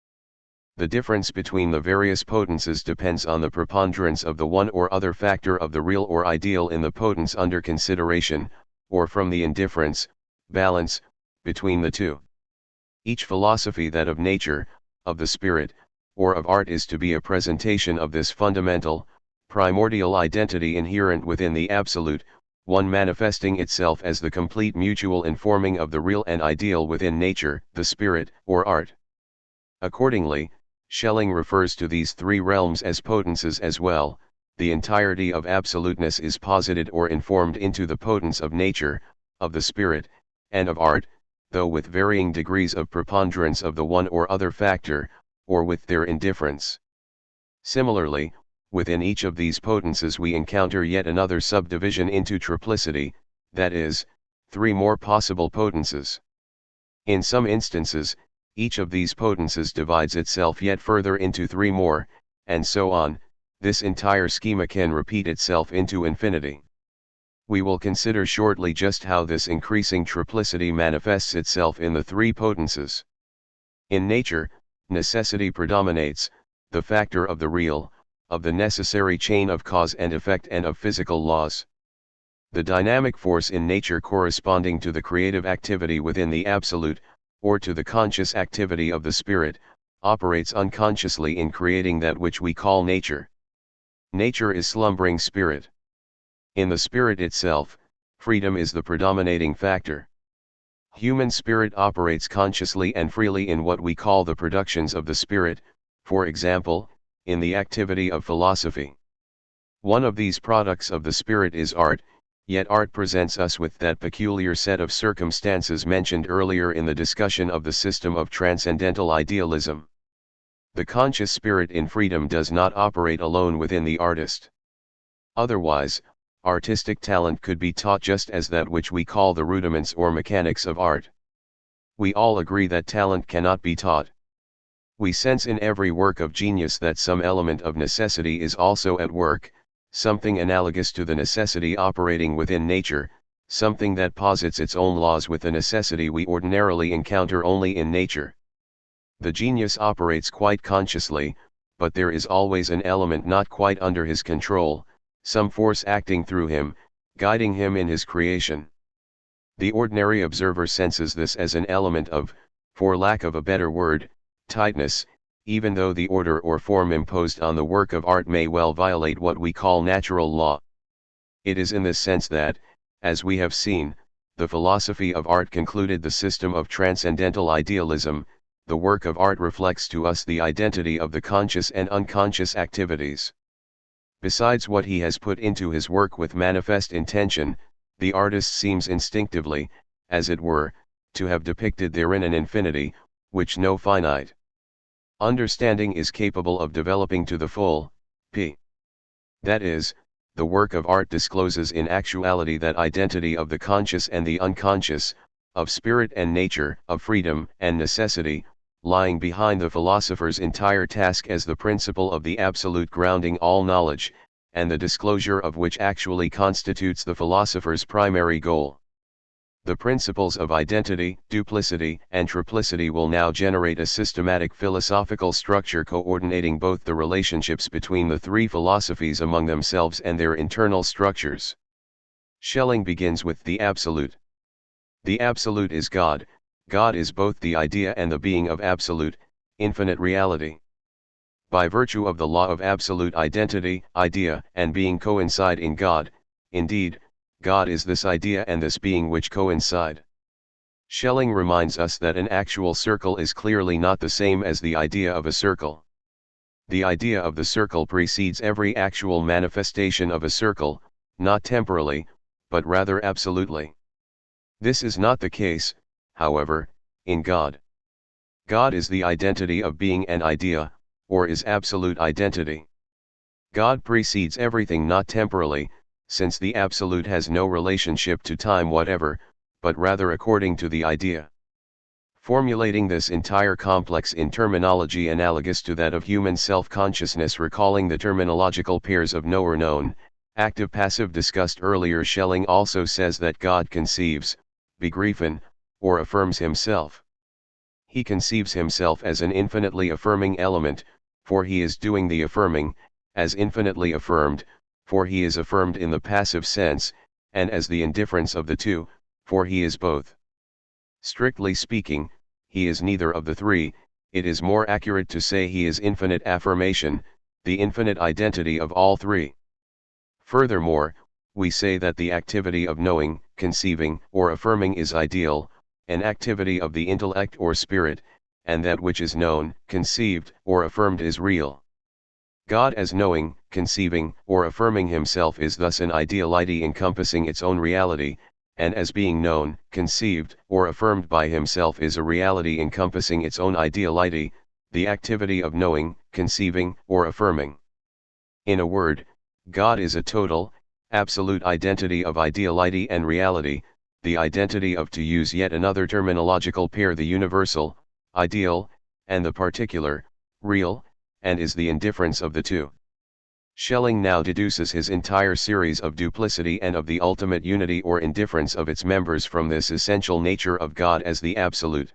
The difference between the various potences depends on the preponderance of the one or other factor of the real or ideal in the potence under consideration, or from the indifference, balance, between the two. Each philosophy, that of nature, of the spirit, or of art, is to be a presentation of this fundamental, primordial identity inherent within the absolute, one manifesting itself as the complete mutual informing of the real and ideal within nature, the spirit, or art. Accordingly, Schelling refers to these three realms as potences as well. The entirety of absoluteness is posited or informed into the potence of nature, of the spirit, and of art, though with varying degrees of preponderance of the one or other factor, or with their indifference. Similarly, within each of these potences we encounter yet another subdivision into triplicity, that is, three more possible potences. In some instances, each of these potences divides itself yet further into three more, and so on. This entire schema can repeat itself into infinity. We will consider shortly just how this increasing triplicity manifests itself in the three potences. In nature, necessity predominates, the factor of the real, of the necessary chain of cause and effect and of physical laws. The dynamic force in nature corresponding to the creative activity within the absolute, or to the conscious activity of the spirit, operates unconsciously in creating that which we call nature. Nature is slumbering spirit. In the spirit itself, freedom is the predominating factor. Human spirit operates consciously and freely in what we call the productions of the spirit, for example, in the activity of philosophy. One of these products of the spirit is art, yet art presents us with that peculiar set of circumstances mentioned earlier in the discussion of the system of transcendental idealism. The conscious spirit in freedom does not operate alone within the artist. Otherwise, artistic talent could be taught just as that which we call the rudiments or mechanics of art. We all agree that talent cannot be taught. We sense in every work of genius that some element of necessity is also at work, something analogous to the necessity operating within nature, something that posits its own laws with the necessity we ordinarily encounter only in nature. The genius operates quite consciously, but there is always an element not quite under his control, some force acting through him, guiding him in his creation. The ordinary observer senses this as an element of, for lack of a better word, tightness, even though the order or form imposed on the work of art may well violate what we call natural law. It is in this sense that, as we have seen, the philosophy of art concluded the system of transcendental idealism. The work of art reflects to us the identity of the conscious and unconscious activities. Besides what he has put into his work with manifest intention, the artist seems instinctively, as it were, to have depicted therein an infinity, which no finite understanding is capable of developing to the full, p. That is, the work of art discloses in actuality that identity of the conscious and the unconscious, of spirit and nature, of freedom and necessity, lying behind the philosopher's entire task as the principle of the absolute grounding all knowledge, and the disclosure of which actually constitutes the philosopher's primary goal. The principles of identity, duplicity, and triplicity will now generate a systematic philosophical structure coordinating both the relationships between the three philosophies among themselves and their internal structures. Schelling begins with the absolute. The absolute is God. God is both the idea and the being of absolute, infinite reality. By virtue of the law of absolute identity, idea and being coincide in God, indeed, God is this idea and this being which coincide. Schelling reminds us that an actual circle is clearly not the same as the idea of a circle. The idea of the circle precedes every actual manifestation of a circle, not temporally, but rather absolutely. This is not the case, however, in God. God is the identity of being and idea, or is absolute identity. God precedes everything not temporally, since the absolute has no relationship to time whatever, but rather according to the idea. Formulating this entire complex in terminology analogous to that of human self-consciousness, recalling the terminological pairs of knower-known, active-passive discussed earlier, Schelling also says that God conceives, begreifen, or affirms himself. He conceives himself as an infinitely affirming element, for he is doing the affirming, as infinitely affirmed, for he is affirmed in the passive sense, and as the indifference of the two, for he is both. Strictly speaking, he is neither of the three. It is more accurate to say he is infinite affirmation, the infinite identity of all three. Furthermore, we say that the activity of knowing, conceiving, or affirming is ideal, an activity of the intellect or spirit, and that which is known, conceived, or affirmed is real. God as knowing, conceiving, or affirming himself is thus an ideality encompassing its own reality, and as being known, conceived, or affirmed by himself is a reality encompassing its own ideality, the activity of knowing, conceiving, or affirming. In a word, God is a total, absolute identity of ideality and reality, the identity of, to use yet another terminological pair, the universal, ideal, and the particular, real, and is the indifference of the two. Schelling now deduces his entire series of duplicity and of the ultimate unity or indifference of its members from this essential nature of God as the absolute.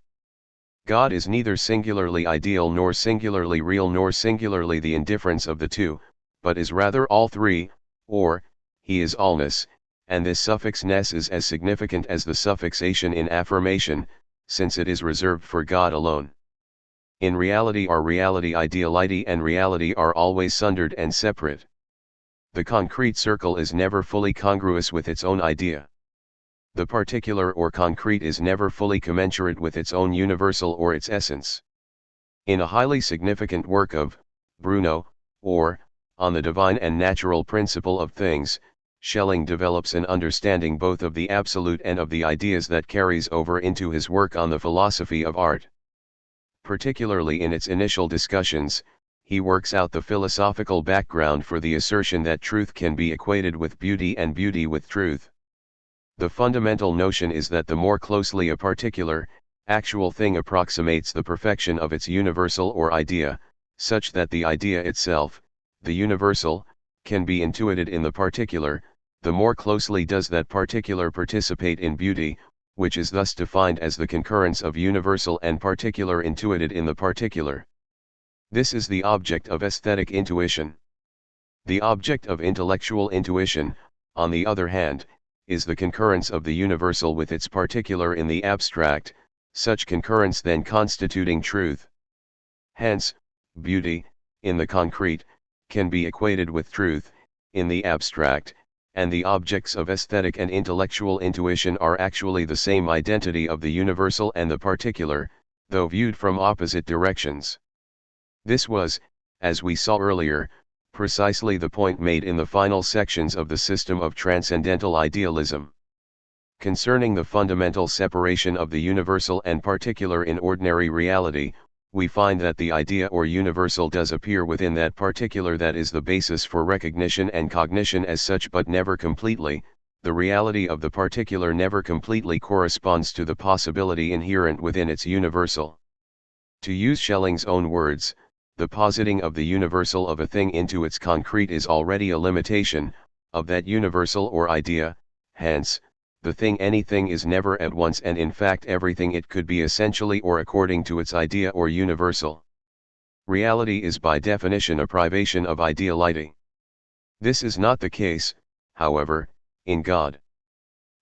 God is neither singularly ideal nor singularly real nor singularly the indifference of the two, but is rather all three, or, he is allness, and this suffix ness is as significant as the suffixation in affirmation, since it is reserved for God alone. In reality, ideality and reality are always sundered and separate. The concrete circle is never fully congruous with its own idea. The particular or concrete is never fully commensurate with its own universal or its essence. In a highly significant work of Bruno, or On the Divine and Natural Principle of Things, Schelling develops an understanding both of the absolute and of the ideas that carries over into his work on the philosophy of art. Particularly in its initial discussions, he works out the philosophical background for the assertion that truth can be equated with beauty and beauty with truth. The fundamental notion is that the more closely a particular, actual thing approximates the perfection of its universal or idea, such that the idea itself, the universal, can be intuited in the particular, the more closely does that particular participate in beauty, which is thus defined as the concurrence of universal and particular intuited in the particular. This is the object of aesthetic intuition. The object of intellectual intuition, on the other hand, is the concurrence of the universal with its particular in the abstract, such concurrence then constituting truth. Hence, beauty, in the concrete, can be equated with truth, in the abstract, and the objects of aesthetic and intellectual intuition are actually the same identity of the universal and the particular, though viewed from opposite directions. This was, as we saw earlier, precisely the point made in the final sections of the system of transcendental idealism. Concerning the fundamental separation of the universal and particular in ordinary reality, we find that the idea or universal does appear within that particular that is the basis for recognition and cognition as such, but never completely. The reality of the particular never completely corresponds to the possibility inherent within its universal. To use Schelling's own words, the positing of the universal of a thing into its concrete is already a limitation of that universal or idea. Hence, the thing anything is never at once and in fact everything it could be essentially or according to its idea or universal. Reality is by definition a privation of ideality. This is not the case, however, in God.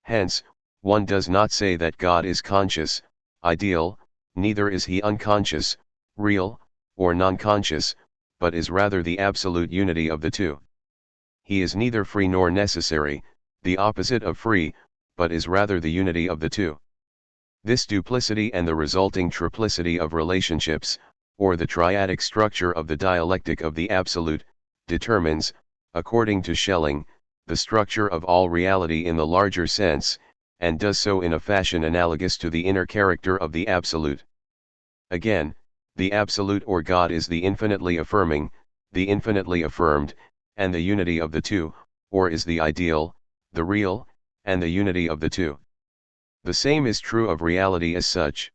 Hence, one does not say that God is conscious, ideal, neither is he unconscious, real, or non-conscious, but is rather the absolute unity of the two. He is neither free nor necessary, the opposite of free, but is rather the unity of the two. This duplicity and the resulting triplicity of relationships, or the triadic structure of the dialectic of the absolute, determines, according to Schelling, the structure of all reality in the larger sense, and does so in a fashion analogous to the inner character of the absolute. Again, the absolute or God is the infinitely affirming, the infinitely affirmed, and the unity of the two, or is the ideal, the real, and the unity of the two. The same is true of reality as such.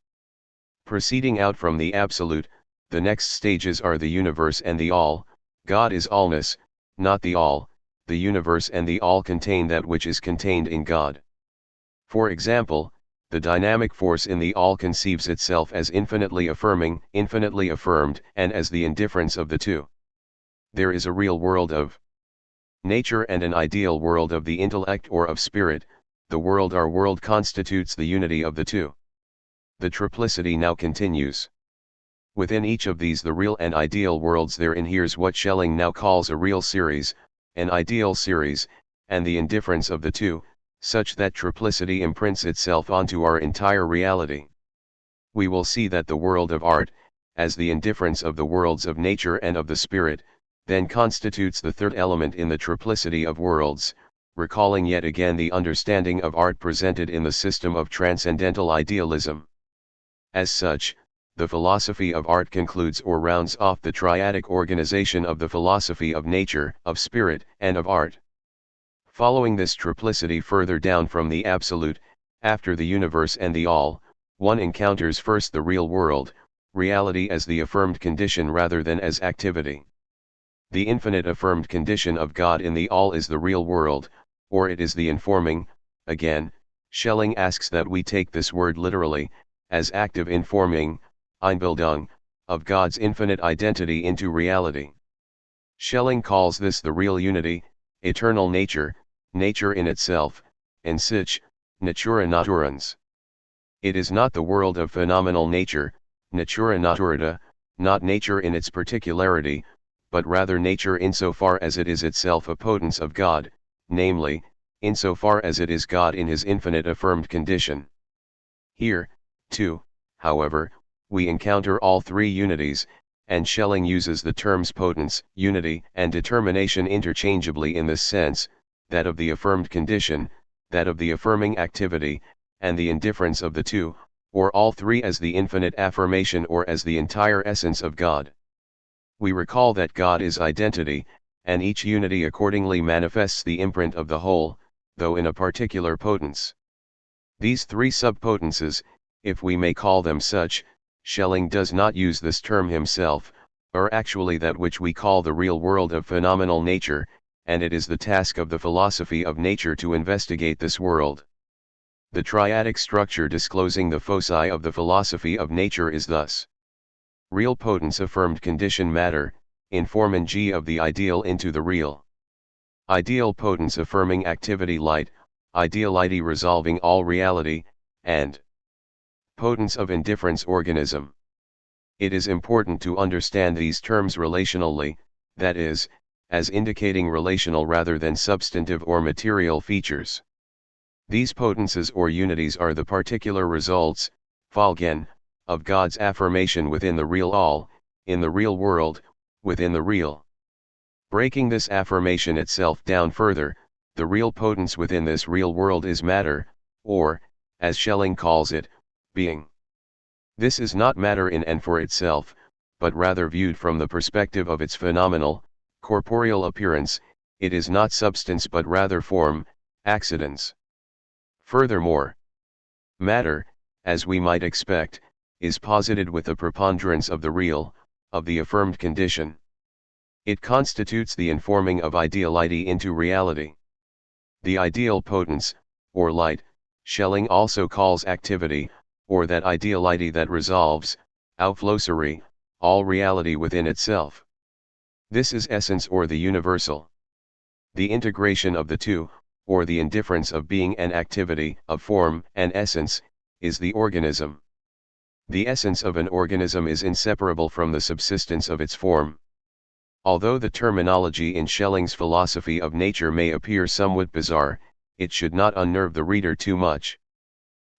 Proceeding out from the absolute, the next stages are the universe and the all. God is allness, not the all. The universe and the all contain that which is contained in God. For example, the dynamic force in the all conceives itself as infinitely affirming, infinitely affirmed, and as the indifference of the two. There is a real world of nature and an ideal world of the intellect or of spirit. The world our world constitutes the unity of the two. The triplicity now continues. Within each of these the real and ideal worlds there inheres what Schelling now calls a real series, an ideal series, and the indifference of the two, such that triplicity imprints itself onto our entire reality. We will see that the world of art, as the indifference of the worlds of nature and of the spirit, then constitutes the third element in the triplicity of worlds, recalling yet again the understanding of art presented in the system of transcendental idealism. As such, the philosophy of art concludes or rounds off the triadic organization of the philosophy of nature, of spirit, and of art. Following this triplicity further down from the absolute, after the universe and the all, one encounters first the real world, reality as the affirmed condition rather than as activity. The infinite affirmed condition of God in the all is the real world, or it is the informing. Again, Schelling asks that we take this word literally, as active informing, Einbildung, of God's infinite identity into reality. Schelling calls this the real unity, eternal nature, nature in itself, in sich, natura naturans. It is not the world of phenomenal nature, natura naturata, not nature in its particularity, but rather nature insofar as it is itself a potence of God, namely, insofar as it is God in his infinite affirmed condition. Here, too, however, we encounter all three unities, and Schelling uses the terms potence, unity, and determination interchangeably in this sense, that of the affirmed condition, that of the affirming activity, and the indifference of the two, or all three as the infinite affirmation or as the entire essence of God. We recall that God is identity, and each unity accordingly manifests the imprint of the whole, though in a particular potence. These three subpotences, if we may call them such, Schelling does not use this term himself, are actually that which we call the real world of phenomenal nature, and it is the task of the philosophy of nature to investigate this world. The triadic structure disclosing the foci of the philosophy of nature is thus: real potence affirmed condition matter, in form and G of the ideal into the real. Ideal potence affirming activity light, ideality resolving all reality, and potence of indifference organism. It is important to understand these terms relationally, that is, as indicating relational rather than substantive or material features. These potences or unities are the particular results, Folgen, of God's affirmation within the real all, in the real world, within the real. Breaking this affirmation itself down further, the real potence within this real world is matter, or, as Schelling calls it, being. This is not matter in and for itself, but rather viewed from the perspective of its phenomenal, corporeal appearance. It is not substance but rather form, accidents. Furthermore, matter, as we might expect, is posited with the preponderance of the real, of the affirmed condition. It constitutes the informing of ideality into reality. The ideal potence, or light, Schelling also calls activity, or that ideality that resolves, Auflösung, all reality within itself. This is essence or the universal. The integration of the two, or the indifference of being and activity, of form and essence, is the organism. The essence of an organism is inseparable from the subsistence of its form. Although the terminology in Schelling's philosophy of nature may appear somewhat bizarre, it should not unnerve the reader too much.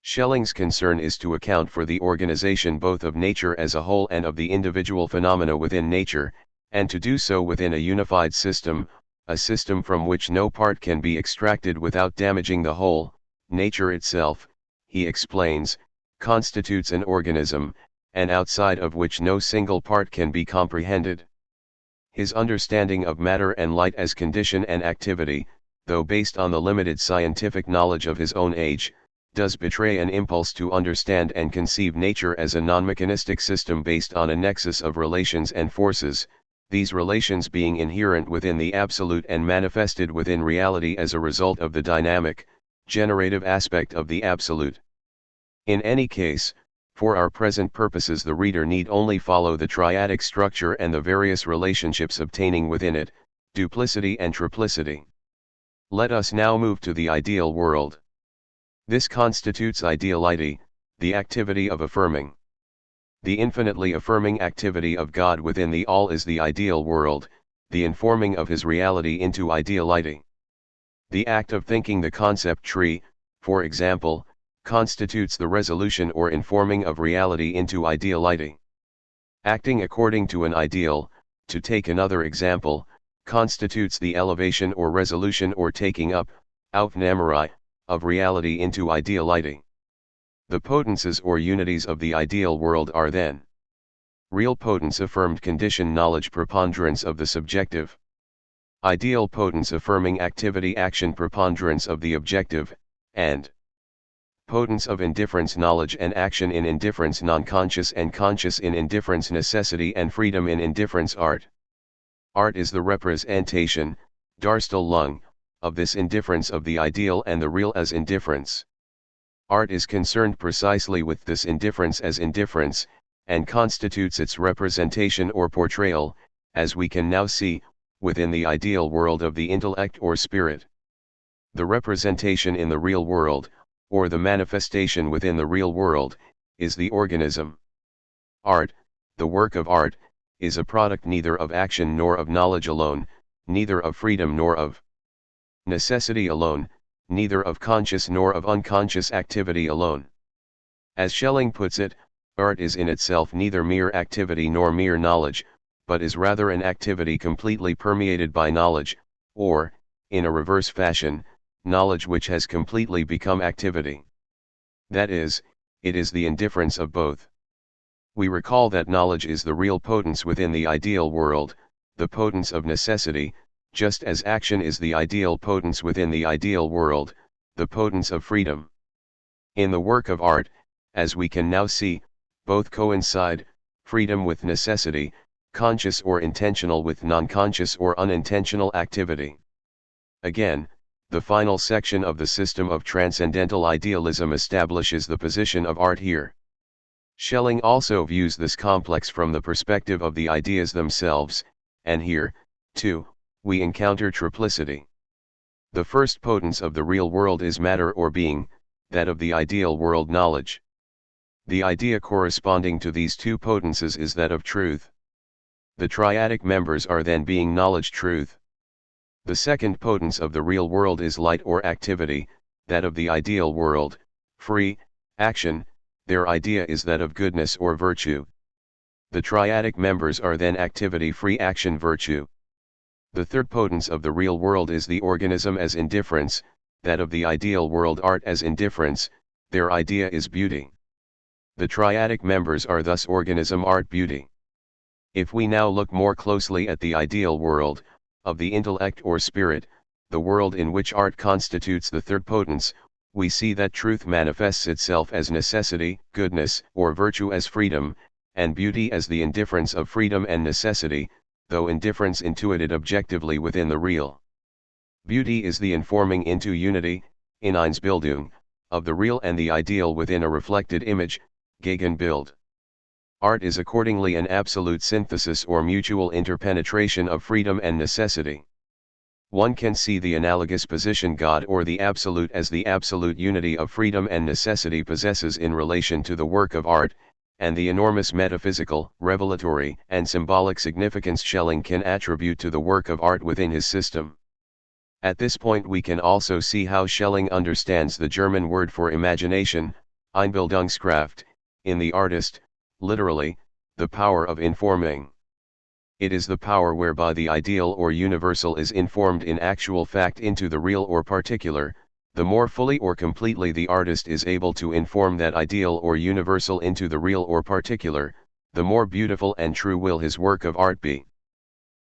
Schelling's concern is to account for the organization both of nature as a whole and of the individual phenomena within nature, and to do so within a unified system, a system from which no part can be extracted without damaging the whole. Nature itself, he explains, constitutes an organism, and outside of which no single part can be comprehended. His understanding of matter and light as condition and activity, though based on the limited scientific knowledge of his own age, does betray an impulse to understand and conceive nature as a non-mechanistic system based on a nexus of relations and forces, these relations being inherent within the absolute and manifested within reality as a result of the dynamic, generative aspect of the absolute. In any case, for our present purposes the reader need only follow the triadic structure and the various relationships obtaining within it, duplicity and triplicity. Let us now move to the ideal world. This constitutes ideality, the activity of affirming. The infinitely affirming activity of God within the all is the ideal world, the informing of his reality into ideality. The act of thinking the concept tree, for example, constitutes the resolution or informing of reality into ideality. Acting according to an ideal, to take another example, constitutes the elevation or resolution or taking up, Aufnahmerei, of reality into ideality. The potences or unities of the ideal world are then: real potence affirmed condition knowledge preponderance of the subjective. Ideal potence affirming activity action preponderance of the objective, and potence of indifference knowledge and action in indifference non-conscious and conscious in indifference necessity and freedom in indifference art. Art is the representation, Darstellung, of this indifference of the ideal and the real as indifference. Art is concerned precisely with this indifference as indifference, and constitutes its representation or portrayal, as we can now see, within the ideal world of the intellect or spirit. The representation in the real world, or the manifestation within the real world, is the organism. Art, the work of art, is a product neither of action nor of knowledge alone, neither of freedom nor of necessity alone, neither of conscious nor of unconscious activity alone. As Schelling puts it, art is in itself neither mere activity nor mere knowledge, but is rather an activity completely permeated by knowledge, or, in a reverse fashion, knowledge which has completely become activity. That is, it is the indifference of both. We recall that knowledge is the real potence within the ideal world, the potence of necessity, just as action is the ideal potence within the ideal world, the potence of freedom. In the work of art, as we can now see, both coincide, freedom with necessity, conscious or intentional with non-conscious or unintentional activity. Again, the final section of the system of transcendental idealism establishes the position of art here. Schelling also views this complex from the perspective of the ideas themselves, and here, too, we encounter triplicity. The first potence of the real world is matter or being, that of the ideal world knowledge. The idea corresponding to these two potences is that of truth. The triadic members are then being, knowledge, truth. The second potence of the real world is light or activity, that of the ideal world, free, action, their idea is that of goodness or virtue. The triadic members are then activity, free action, virtue. The third potence of the real world is the organism as indifference, that of the ideal world art as indifference, their idea is beauty. The triadic members are thus organism, art, beauty. If we now look more closely at the ideal world, of the intellect or spirit, the world in which art constitutes the third potence, we see that truth manifests itself as necessity, goodness, or virtue as freedom, and beauty as the indifference of freedom and necessity, though indifference intuited objectively within the real. Beauty is the informing into unity, Ineinsbildung, of the real and the ideal within a reflected image, Gegenbild. Art is accordingly an absolute synthesis or mutual interpenetration of freedom and necessity. One can see the analogous position God or the Absolute as the absolute unity of freedom and necessity possesses in relation to the work of art, and the enormous metaphysical, revelatory, and symbolic significance Schelling can attribute to the work of art within his system. At this point we can also see how Schelling understands the German word for imagination, Einbildungskraft, in the artist, literally, the power of informing. It is the power whereby the ideal or universal is informed in actual fact into the real or particular. The more fully or completely the artist is able to inform that ideal or universal into the real or particular, the more beautiful and true will his work of art be.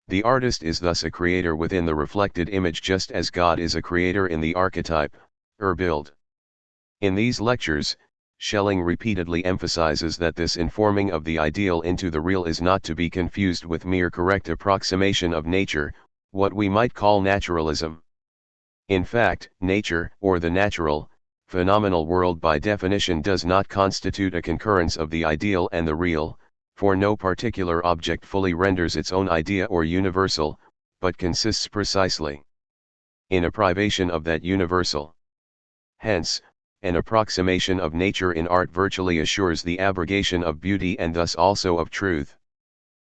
The artist is thus a creator within the reflected image just as God is a creator in the archetype, Bild. In these lectures, Schelling repeatedly emphasizes that this informing of the ideal into the real is not to be confused with mere correct approximation of nature, what we might call naturalism. In fact, nature, or the natural, phenomenal world by definition does not constitute a concurrence of the ideal and the real, for no particular object fully renders its own idea or universal, but consists precisely in a privation of that universal. Hence, an approximation of nature in art virtually assures the abrogation of beauty and thus also of truth.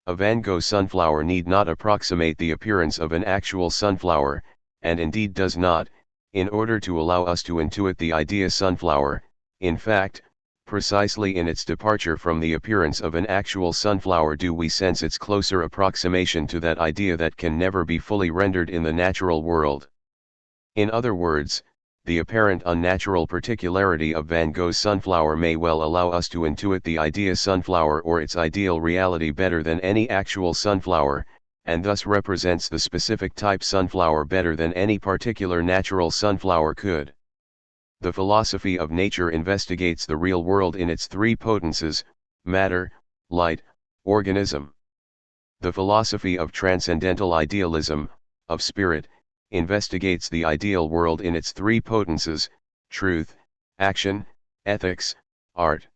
A Van Gogh sunflower need not approximate the appearance of an actual sunflower, and indeed does not, in order to allow us to intuit the idea sunflower. In fact, precisely in its departure from the appearance of an actual sunflower do we sense its closer approximation to that idea that can never be fully rendered in the natural world. In other words, the apparent unnatural particularity of Van Gogh's sunflower may well allow us to intuit the idea sunflower or its ideal reality better than any actual sunflower, and thus represents the specific type sunflower better than any particular natural sunflower could. The philosophy of nature investigates the real world in its three potences, matter, light, organism. The philosophy of transcendental idealism, of spirit, investigates the ideal world in its three potences, truth, action, ethics, art.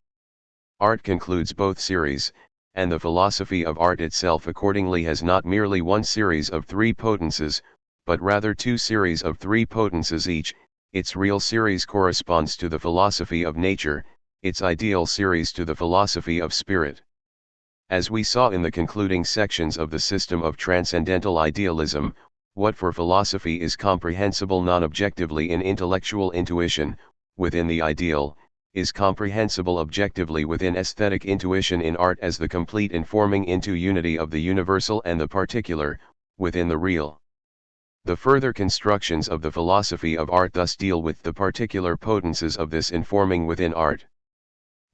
Art concludes both series, and the philosophy of art itself accordingly has not merely one series of three potences, but rather two series of three potences each. Its real series corresponds to the philosophy of nature, its ideal series to the philosophy of spirit. As we saw in the concluding sections of the system of transcendental idealism, what for philosophy is comprehensible non-objectively in intellectual intuition, within the ideal, is comprehensible objectively within aesthetic intuition in art as the complete informing into unity of the universal and the particular, within the real. The further constructions of the philosophy of art thus deal with the particular potences of this informing within art.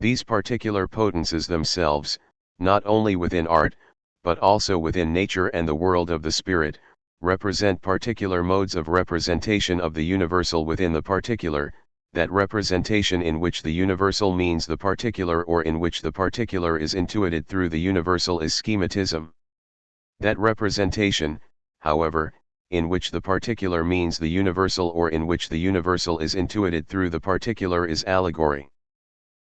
These particular potences themselves, not only within art, but also within nature and the world of the spirit, represent particular modes of representation of the universal within the particular, that representation in which the universal means the particular or in which the particular is intuited through the universal is schematism. That representation, however, in which the particular means the universal or in which the universal is intuited through the particular is allegory.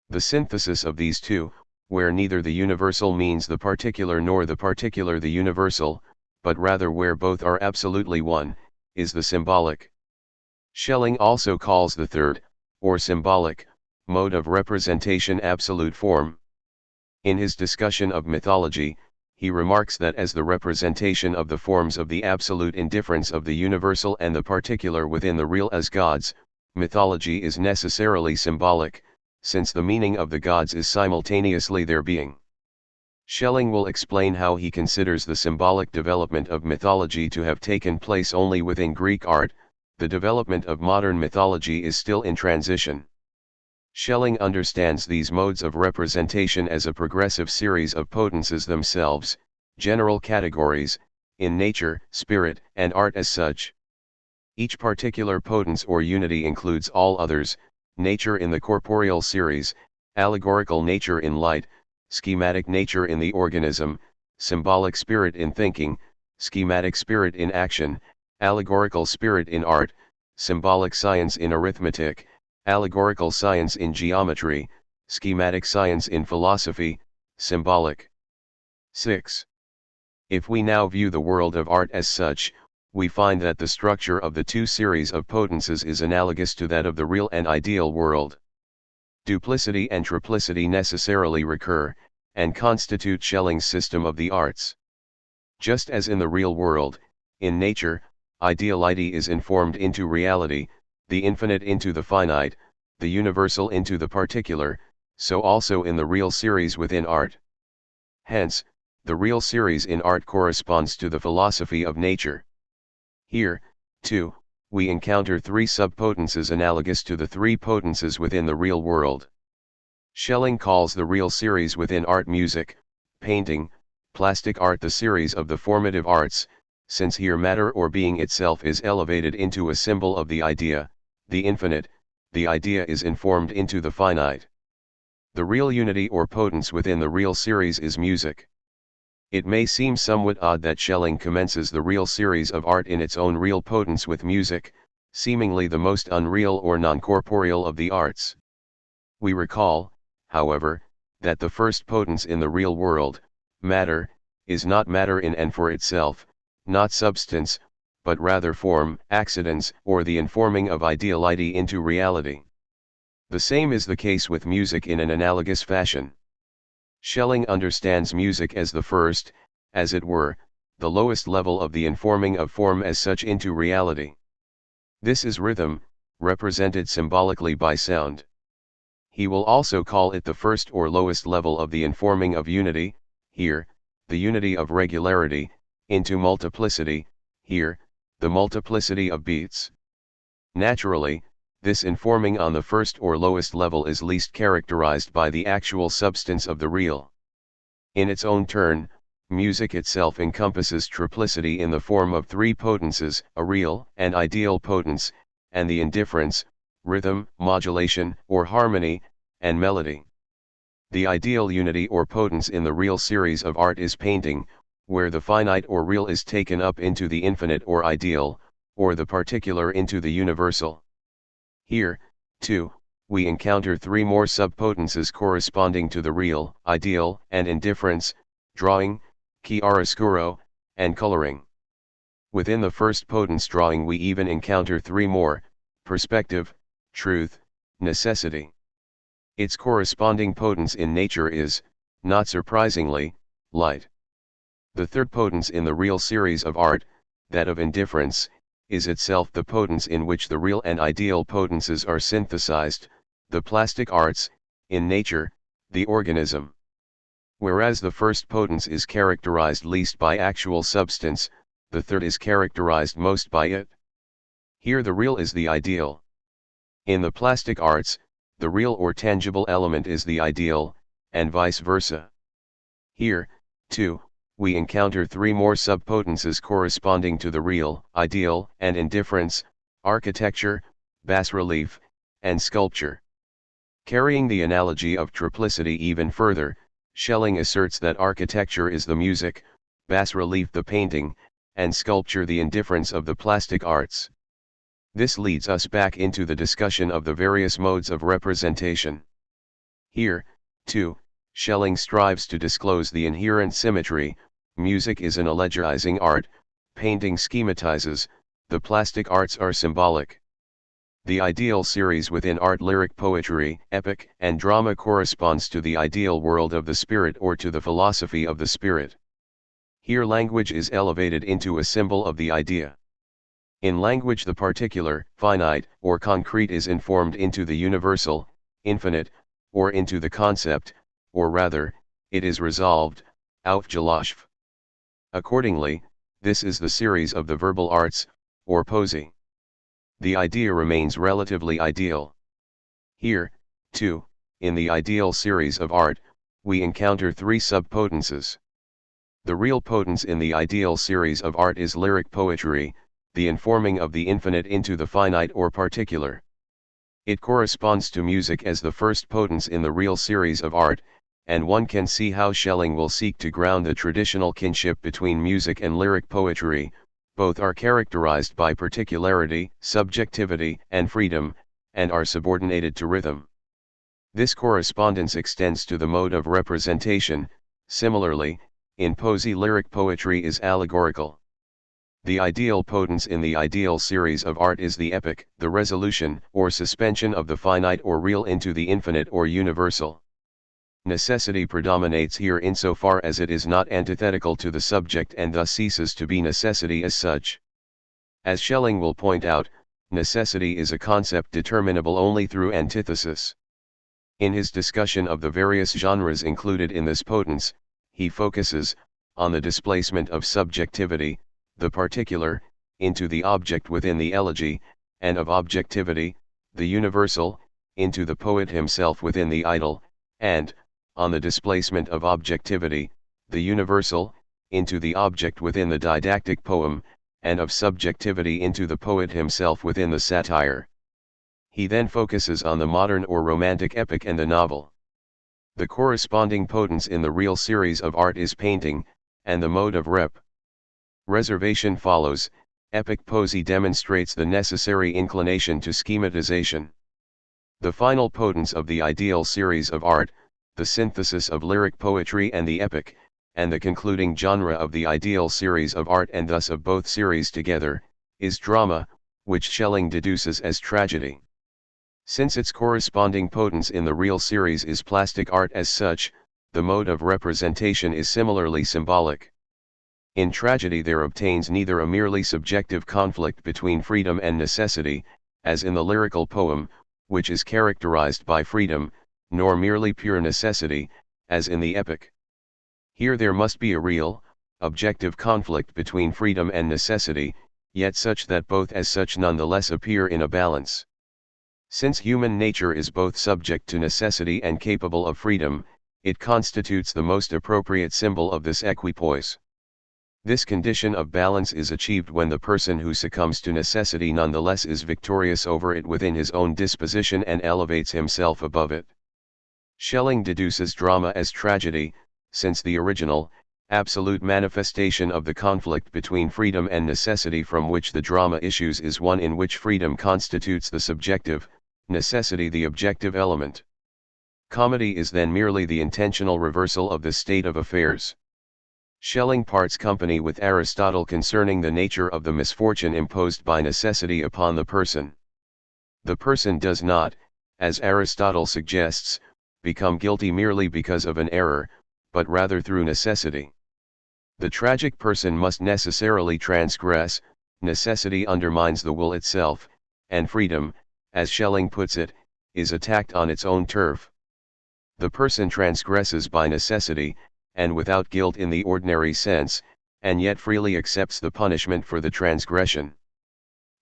The synthesis of these two, where neither the universal means the particular nor the particular the universal, but rather where both are absolutely one, is the symbolic. Schelling also calls the third, or symbolic, mode of representation absolute form. In his discussion of mythology, he remarks that as the representation of the forms of the absolute indifference of the universal and the particular within the real as gods, mythology is necessarily symbolic, since the meaning of the gods is simultaneously their being. Schelling will explain how he considers the symbolic development of mythology to have taken place only within Greek art. The development of modern mythology is still in transition. Schelling understands these modes of representation as a progressive series of potences themselves, general categories, in nature, spirit, and art as such. Each particular potence or unity includes all others: nature in the corporeal series, allegorical nature in light, schematic nature in the organism, symbolic spirit in thinking, schematic spirit in action, allegorical spirit in art, symbolic science in arithmetic, allegorical science in geometry, schematic science in philosophy, symbolic. 6. If we now view the world of art as such, we find that the structure of the two series of potences is analogous to that of the real and ideal world. Duplicity and triplicity necessarily recur, and constitute Schelling's system of the arts. Just as in the real world, in nature, ideality is informed into reality, the infinite into the finite, the universal into the particular, so also in the real series within art. Hence, the real series in art corresponds to the philosophy of nature. Here, too, we encounter three subpotences analogous to the three potences within the real world. Schelling calls the real series within art music, painting, plastic art the series of the formative arts, since here matter or being itself is elevated into a symbol of the idea, the infinite, the idea is informed into the finite. The real unity or potence within the real series is music. It may seem somewhat odd that Schelling commences the real series of art in its own real potence with music, seemingly the most unreal or non-corporeal of the arts. We recall, however, that the first potence in the real world, matter, is not matter in and for itself, not substance, but rather form, accidents, or the informing of ideality into reality. The same is the case with music in an analogous fashion. Schelling understands music as the first, as it were, the lowest level of the informing of form as such into reality. This is rhythm, represented symbolically by sound. He will also call it the first or lowest level of the informing of unity, here, the unity of regularity, into multiplicity, here, the multiplicity of beats. Naturally, this informing on the first or lowest level is least characterized by the actual substance of the real. In its own turn, music itself encompasses triplicity in the form of three potences: a real and ideal potence, and the indifference, rhythm, modulation, or harmony, and melody. The ideal unity or potence in the real series of art is painting, where the finite or real is taken up into the infinite or ideal, or the particular into the universal. Here, too, we encounter three more subpotences corresponding to the real, ideal, and indifference: drawing, chiaroscuro, and coloring. Within the first potence drawing we even encounter three more: perspective, truth, necessity. Its corresponding potence in nature is, not surprisingly, light. The third potence in the real series of art, that of indifference, is itself the potence in which the real and ideal potences are synthesized, the plastic arts, in nature, the organism. Whereas the first potence is characterized least by actual substance, the third is characterized most by it. Here the real is the ideal. In the plastic arts, the real or tangible element is the ideal, and vice versa. Here, too, we encounter three more subpotences corresponding to the real, ideal, and indifference: architecture, bas-relief, and sculpture. Carrying the analogy of triplicity even further, Schelling asserts that architecture is the music, bas-relief the painting, and sculpture the indifference of the plastic arts. This leads us back into the discussion of the various modes of representation. Here, too, Schelling strives to disclose the inherent symmetry: music is an allegorizing art, painting schematizes, the plastic arts are symbolic. The ideal series within art, lyric poetry, epic, and drama, corresponds to the ideal world of the spirit or to the philosophy of the spirit. Here language is elevated into a symbol of the idea. In language the particular, finite, or concrete is informed into the universal, infinite, or into the concept, or rather, it is resolved, aufgelöst. Accordingly, this is the series of the verbal arts, or poesy. The idea remains relatively ideal. Here, too, in the ideal series of art, we encounter three subpotences. The real potence in the ideal series of art is lyric poetry, the informing of the infinite into the finite or particular. It corresponds to music as the first potence in the real series of art, and one can see how Schelling will seek to ground the traditional kinship between music and lyric poetry. Both are characterized by particularity, subjectivity, and freedom, and are subordinated to rhythm. This correspondence extends to the mode of representation. Similarly, in poesy lyric poetry is allegorical. The ideal potence in the ideal series of art is the epic, the resolution or suspension of the finite or real into the infinite or universal. Necessity predominates here insofar as it is not antithetical to the subject and thus ceases to be necessity as such. As Schelling will point out, necessity is a concept determinable only through antithesis. In his discussion of the various genres included in this potence, he focuses on the displacement of subjectivity, the particular, into the object within the elegy, and of objectivity, the universal, into the poet himself within the idyll, and on the displacement of objectivity, the universal, into the object within the didactic poem, and of subjectivity into the poet himself within the satire. He then focuses on the modern or romantic epic and the novel. The corresponding potence in the real series of art is painting, and the mode of reservation follows. Epic poesy demonstrates the necessary inclination to schematization. The final potence of the ideal series of art, the synthesis of lyric poetry and the epic, and the concluding genre of the ideal series of art and thus of both series together, is drama, which Schelling deduces as tragedy. Since its corresponding potence in the real series is plastic art as such, the mode of representation is similarly symbolic. In tragedy there obtains neither a merely subjective conflict between freedom and necessity, as in the lyrical poem, which is characterized by freedom, nor merely pure necessity, as in the epic. Here there must be a real, objective conflict between freedom and necessity, yet such that both as such nonetheless appear in a balance. Since human nature is both subject to necessity and capable of freedom, it constitutes the most appropriate symbol of this equipoise. This condition of balance is achieved when the person who succumbs to necessity nonetheless is victorious over it within his own disposition and elevates himself above it. Schelling deduces drama as tragedy, since the original, absolute manifestation of the conflict between freedom and necessity from which the drama issues is one in which freedom constitutes the subjective, necessity the objective element. Comedy is then merely the intentional reversal of this state of affairs. Schelling parts company with Aristotle concerning the nature of the misfortune imposed by necessity upon the person. The person does not, as Aristotle suggests, become guilty merely because of an error, but rather through necessity. The tragic person must necessarily transgress. Necessity undermines the will itself, and freedom, as Schelling puts it, is attacked on its own turf. The person transgresses by necessity, and without guilt in the ordinary sense, and yet freely accepts the punishment for the transgression.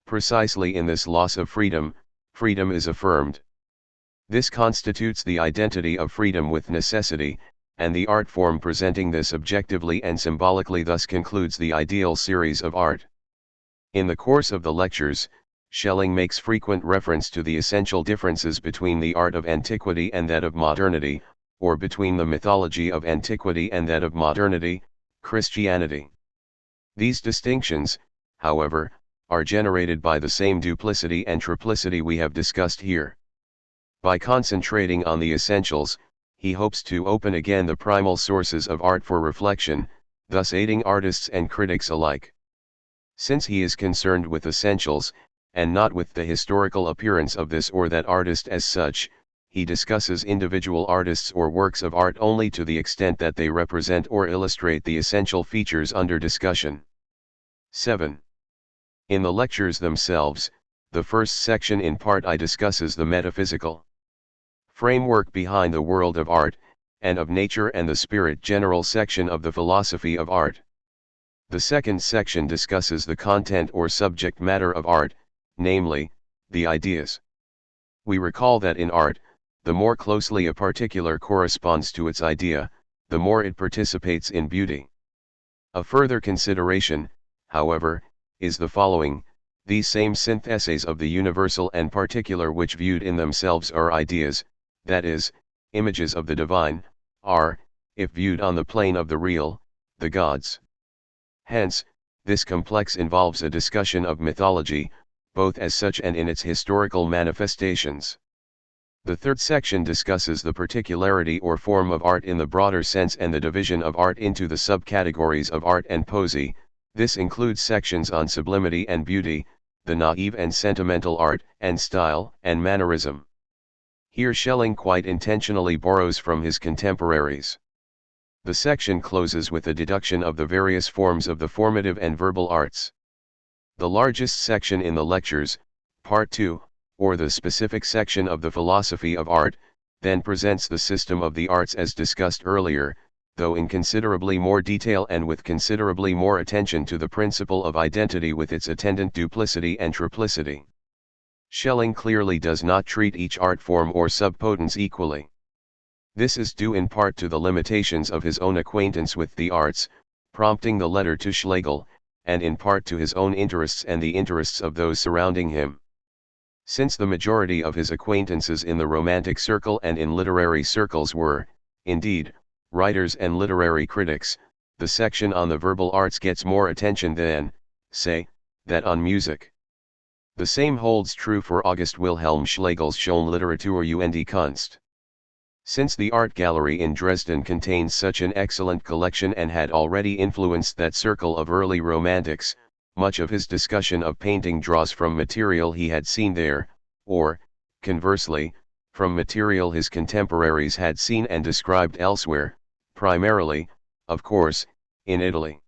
Precisely in this loss of freedom, freedom is affirmed. This constitutes the identity of freedom with necessity, and the art form presenting this objectively and symbolically thus concludes the ideal series of art. In the course of the lectures, Schelling makes frequent reference to the essential differences between the art of antiquity and that of modernity, or between the mythology of antiquity and that of modernity, Christianity. These distinctions, however, are generated by the same duplicity and triplicity we have discussed here. By concentrating on the essentials, he hopes to open again the primal sources of art for reflection, thus aiding artists and critics alike. Since he is concerned with essentials, and not with the historical appearance of this or that artist as such, he discusses individual artists or works of art only to the extent that they represent or illustrate the essential features under discussion. 7. In the lectures themselves, the first section in Part I discusses the metaphysical framework behind the world of art, and of nature, and the spirit general section of the philosophy of art. The second section discusses the content or subject matter of art, namely, the ideas. We recall that in art, the more closely a particular corresponds to its idea, the more it participates in beauty. A further consideration, however, is the following: these same syntheses of the universal and particular which viewed in themselves are ideas, that is, images of the divine, are, if viewed on the plane of the real, the gods. Hence, this complex involves a discussion of mythology, both as such and in its historical manifestations. The third section discusses the particularity or form of art in the broader sense and the division of art into the subcategories of art and poesy. This includes sections on sublimity and beauty, the naive and sentimental art, and style and mannerism. Here Schelling quite intentionally borrows from his contemporaries. The section closes with a deduction of the various forms of the formative and verbal arts. The largest section in the lectures, Part 2, or the specific section of the philosophy of art, then presents the system of the arts as discussed earlier, though in considerably more detail and with considerably more attention to the principle of identity with its attendant duplicity and triplicity. Schelling clearly does not treat each art form or subpotence equally. This is due in part to the limitations of his own acquaintance with the arts, prompting the letter to Schlegel, and in part to his own interests and the interests of those surrounding him. Since the majority of his acquaintances in the romantic circle and in literary circles were, indeed, writers and literary critics, the section on the verbal arts gets more attention than, say, that on music. The same holds true for August Wilhelm Schlegel's Schönliteratur und Kunst. Since the art gallery in Dresden contains such an excellent collection and had already influenced that circle of early romantics, much of his discussion of painting draws from material he had seen there, or, conversely, from material his contemporaries had seen and described elsewhere, primarily, of course, in Italy.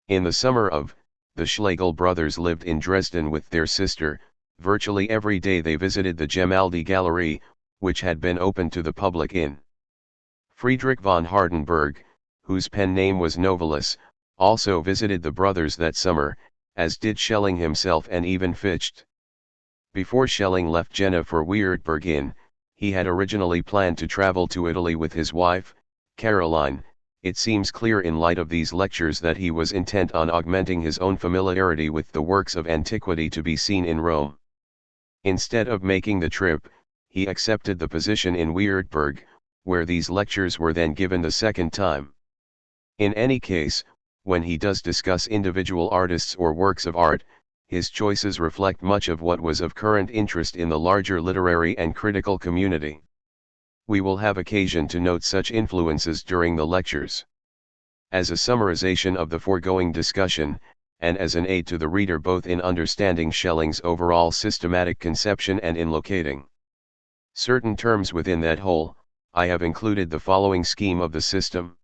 In the summer of, the Schlegel brothers lived in Dresden with their sister. Virtually every day they visited the Gemaldi Gallery, which had been opened to the public in. Friedrich von Hardenberg, whose pen name was Novalis, also visited the brothers that summer, as did Schelling himself and even Fichte. Before Schelling left Jena for Weertburg Inn, he had originally planned to travel to Italy with his wife, Caroline. It seems clear in light of these lectures that he was intent on augmenting his own familiarity with the works of antiquity to be seen in Rome. Instead of making the trip, he accepted the position in Weertburg, where these lectures were then given the second time. In any case, when he does discuss individual artists or works of art, his choices reflect much of what was of current interest in the larger literary and critical community. We will have occasion to note such influences during the lectures. As a summarization of the foregoing discussion, and as an aid to the reader both in understanding Schelling's overall systematic conception and in locating certain terms within that whole, I have included the following scheme of the system.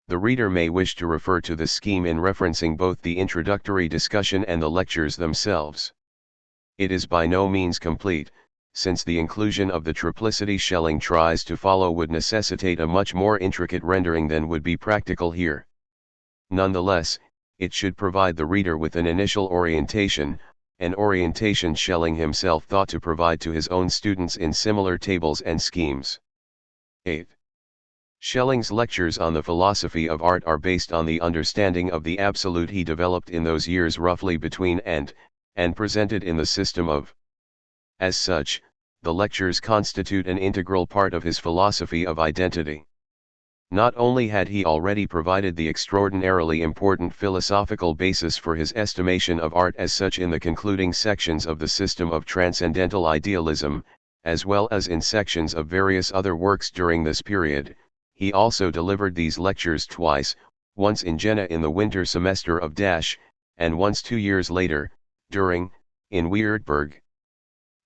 The reader may wish to refer to this scheme in referencing both the introductory discussion and the lectures themselves. It is by no means complete, since the inclusion of the triplicity Schelling tries to follow would necessitate a much more intricate rendering than would be practical here. Nonetheless, it should provide the reader with an initial orientation, an orientation Schelling himself thought to provide to his own students in similar tables and schemes. 8. Schelling's lectures on the philosophy of art are based on the understanding of the absolute he developed in those years roughly between and presented in the system of. As such, the lectures constitute an integral part of his philosophy of identity. Not only had he already provided the extraordinarily important philosophical basis for his estimation of art as such in the concluding sections of the system of transcendental idealism, as well as in sections of various other works during this period, he also delivered these lectures twice, once in Jena in the winter semester of and once 2 years later, in Würzburg.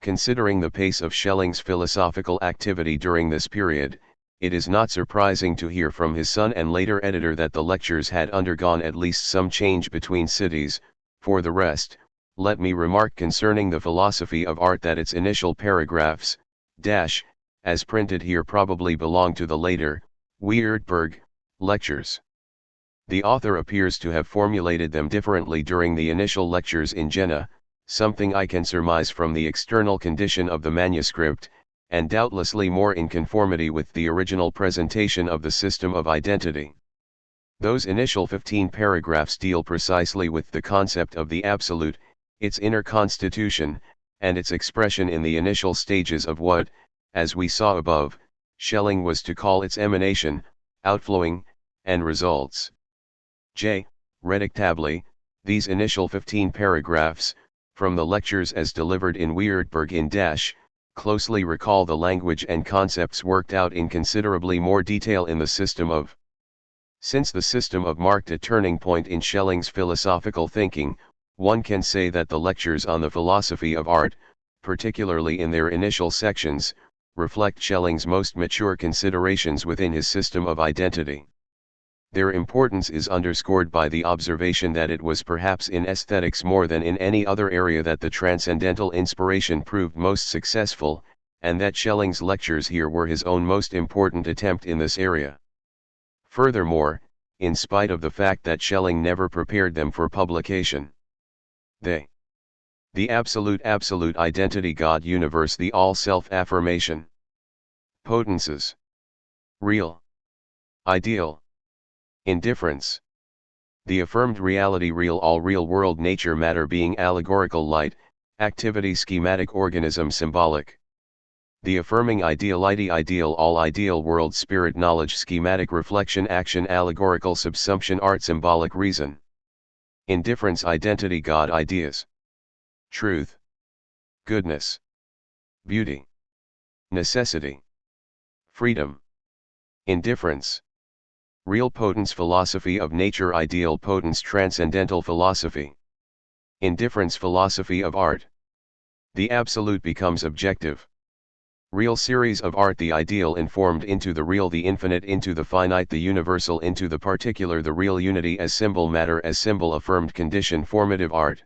Considering the pace of Schelling's philosophical activity during this period, it is not surprising to hear from his son and later editor that the lectures had undergone at least some change between cities. For the rest, let me remark concerning the philosophy of art that its initial paragraphs, as printed here probably belong to the later, Würzburg, lectures. The author appears to have formulated them differently during the initial lectures in Jena, something I can surmise from the external condition of the manuscript, and doubtlessly more in conformity with the original presentation of the system of identity. Those initial 15 paragraphs deal precisely with the concept of the absolute, its inner constitution, and its expression in the initial stages of what, as we saw above, Schelling was to call its emanation, outflowing, and results. Redactably, these initial 15 paragraphs, from the lectures as delivered in Würzburg in closely recall the language and concepts worked out in considerably more detail in the system of. Since the system of marked a turning point in Schelling's philosophical thinking, one can say that the lectures on the philosophy of art, particularly in their initial sections, reflect Schelling's most mature considerations within his system of identity. Their importance is underscored by the observation that it was perhaps in aesthetics more than in any other area that the transcendental inspiration proved most successful, and that Schelling's lectures here were his own most important attempt in this area. Furthermore, in spite of the fact that Schelling never prepared them for publication, the absolute identity, God, universe, the all self-affirmation, potences, real, ideal, indifference, the affirmed reality, real, all real world, nature, matter, being, allegorical, light, activity, schematic, organism, symbolic, the affirming ideal, ideal, all ideal world, spirit, knowledge, schematic, reflection, action, allegorical, subsumption, art, symbolic, reason, indifference, identity, God, ideas, truth, goodness, beauty, necessity, freedom, indifference, real, potence, philosophy of nature, ideal, potence, transcendental philosophy, indifference, philosophy of art, the absolute becomes objective, real, series of art, the ideal informed into the real, the infinite into the finite, the universal into the particular, the real, unity as symbol, matter as symbol, affirmed condition, formative art,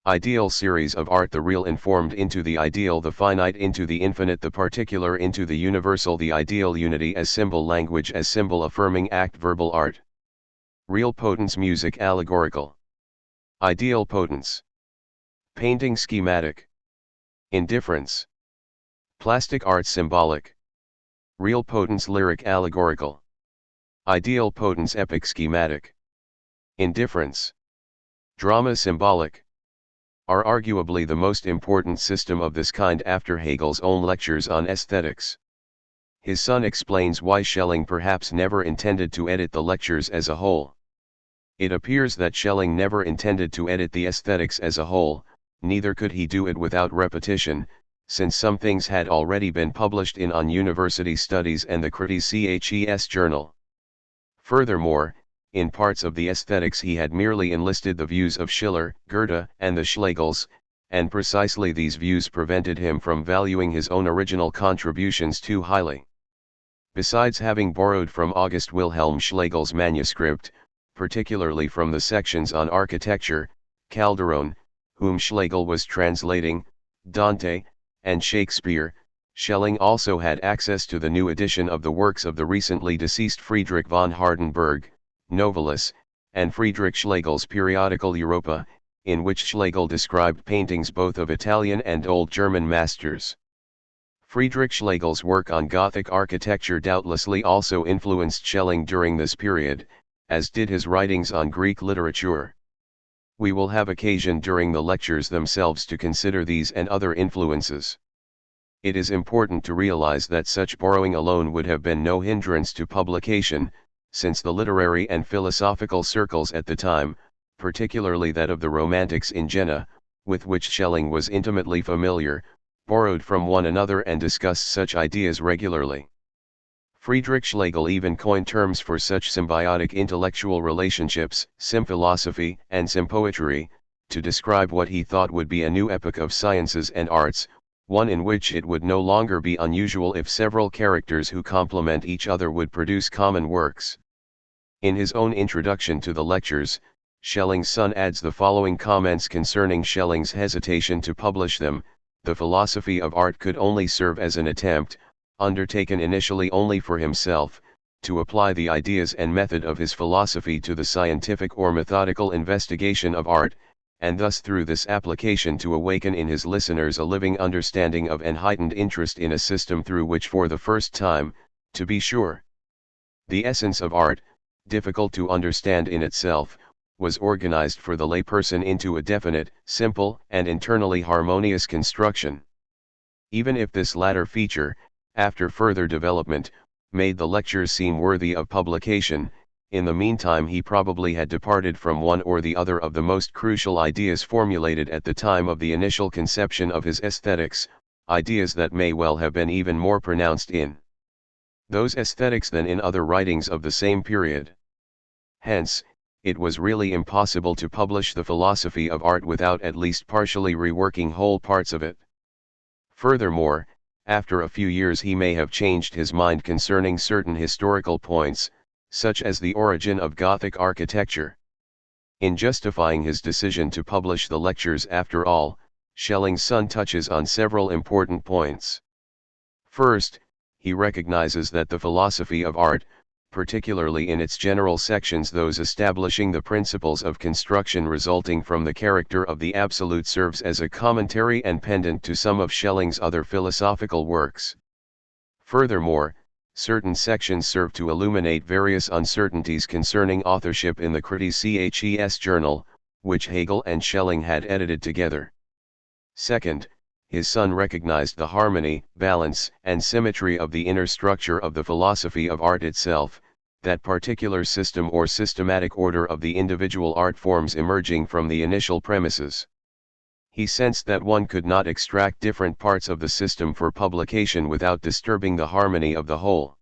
ideal, series of art, the real informed into the ideal, the finite into the infinite, the particular into the universal, the ideal, unity as symbol, language as symbol, affirming act, verbal art, real, potence, music, allegorical, ideal, potence, painting, schematic, indifference, plastic art, symbolic, real, potence, lyric, allegorical, ideal, potence, epic, schematic, indifference, drama, symbolic, are arguably the most important system of this kind after Hegel's own lectures on aesthetics. His son explains why Schelling perhaps never intended to edit the lectures as a whole. It appears that Schelling never intended to edit the aesthetics as a whole, neither could he do it without repetition, since some things had already been published in On University Studies and the Critices journal. Furthermore, in parts of the aesthetics he had merely enlisted the views of Schiller, Goethe, and the Schlegels, and precisely these views prevented him from valuing his own original contributions too highly. Besides having borrowed from August Wilhelm Schlegel's manuscript, particularly from the sections on architecture, Calderon, whom Schlegel was translating, Dante, and Shakespeare, Schelling also had access to the new edition of the works of the recently deceased Friedrich von Hardenberg, Novalis, and Friedrich Schlegel's periodical Europa, in which Schlegel described paintings both of Italian and Old German masters. Friedrich Schlegel's work on Gothic architecture doubtlessly also influenced Schelling during this period, as did his writings on Greek literature. We will have occasion during the lectures themselves to consider these and other influences. It is important to realize that such borrowing alone would have been no hindrance to publication, since the literary and philosophical circles at the time, particularly that of the Romantics in Jena, with which Schelling was intimately familiar, borrowed from one another and discussed such ideas regularly. Friedrich Schlegel even coined terms for such symbiotic intellectual relationships, symphilosophy and sympoetry, to describe what he thought would be a new epoch of sciences and arts, one in which it would no longer be unusual if several characters who complement each other would produce common works. In his own introduction to the lectures, Schelling's son adds the following comments concerning Schelling's hesitation to publish them: the philosophy of art could only serve as an attempt, undertaken initially only for himself, to apply the ideas and method of his philosophy to the scientific or methodical investigation of art, and thus through this application to awaken in his listeners a living understanding of and heightened interest in a system through which for the first time, to be sure, the essence of art, difficult to understand in itself, was organized for the layperson into a definite, simple, and internally harmonious construction. Even if this latter feature, after further development, made the lectures seem worthy of publication, in the meantime he probably had departed from one or the other of the most crucial ideas formulated at the time of the initial conception of his aesthetics, ideas that may well have been even more pronounced in those aesthetics than in other writings of the same period. Hence, it was really impossible to publish the philosophy of art without at least partially reworking whole parts of it. Furthermore, after a few years he may have changed his mind concerning certain historical points, such as the origin of Gothic architecture. In justifying his decision to publish the lectures after all, Schelling's son touches on several important points. First, he recognizes that the philosophy of art, particularly in its general sections those establishing the principles of construction resulting from the character of the absolute, serves as a commentary and pendant to some of Schelling's other philosophical works. Furthermore, certain sections serve to illuminate various uncertainties concerning authorship in the Critices journal, which Hegel and Schelling had edited together. Second, his son recognized the harmony, balance, and symmetry of the inner structure of the philosophy of art itself, that particular system or systematic order of the individual art forms emerging from the initial premises. He sensed that one could not extract different parts of the system for publication without disturbing the harmony of the whole.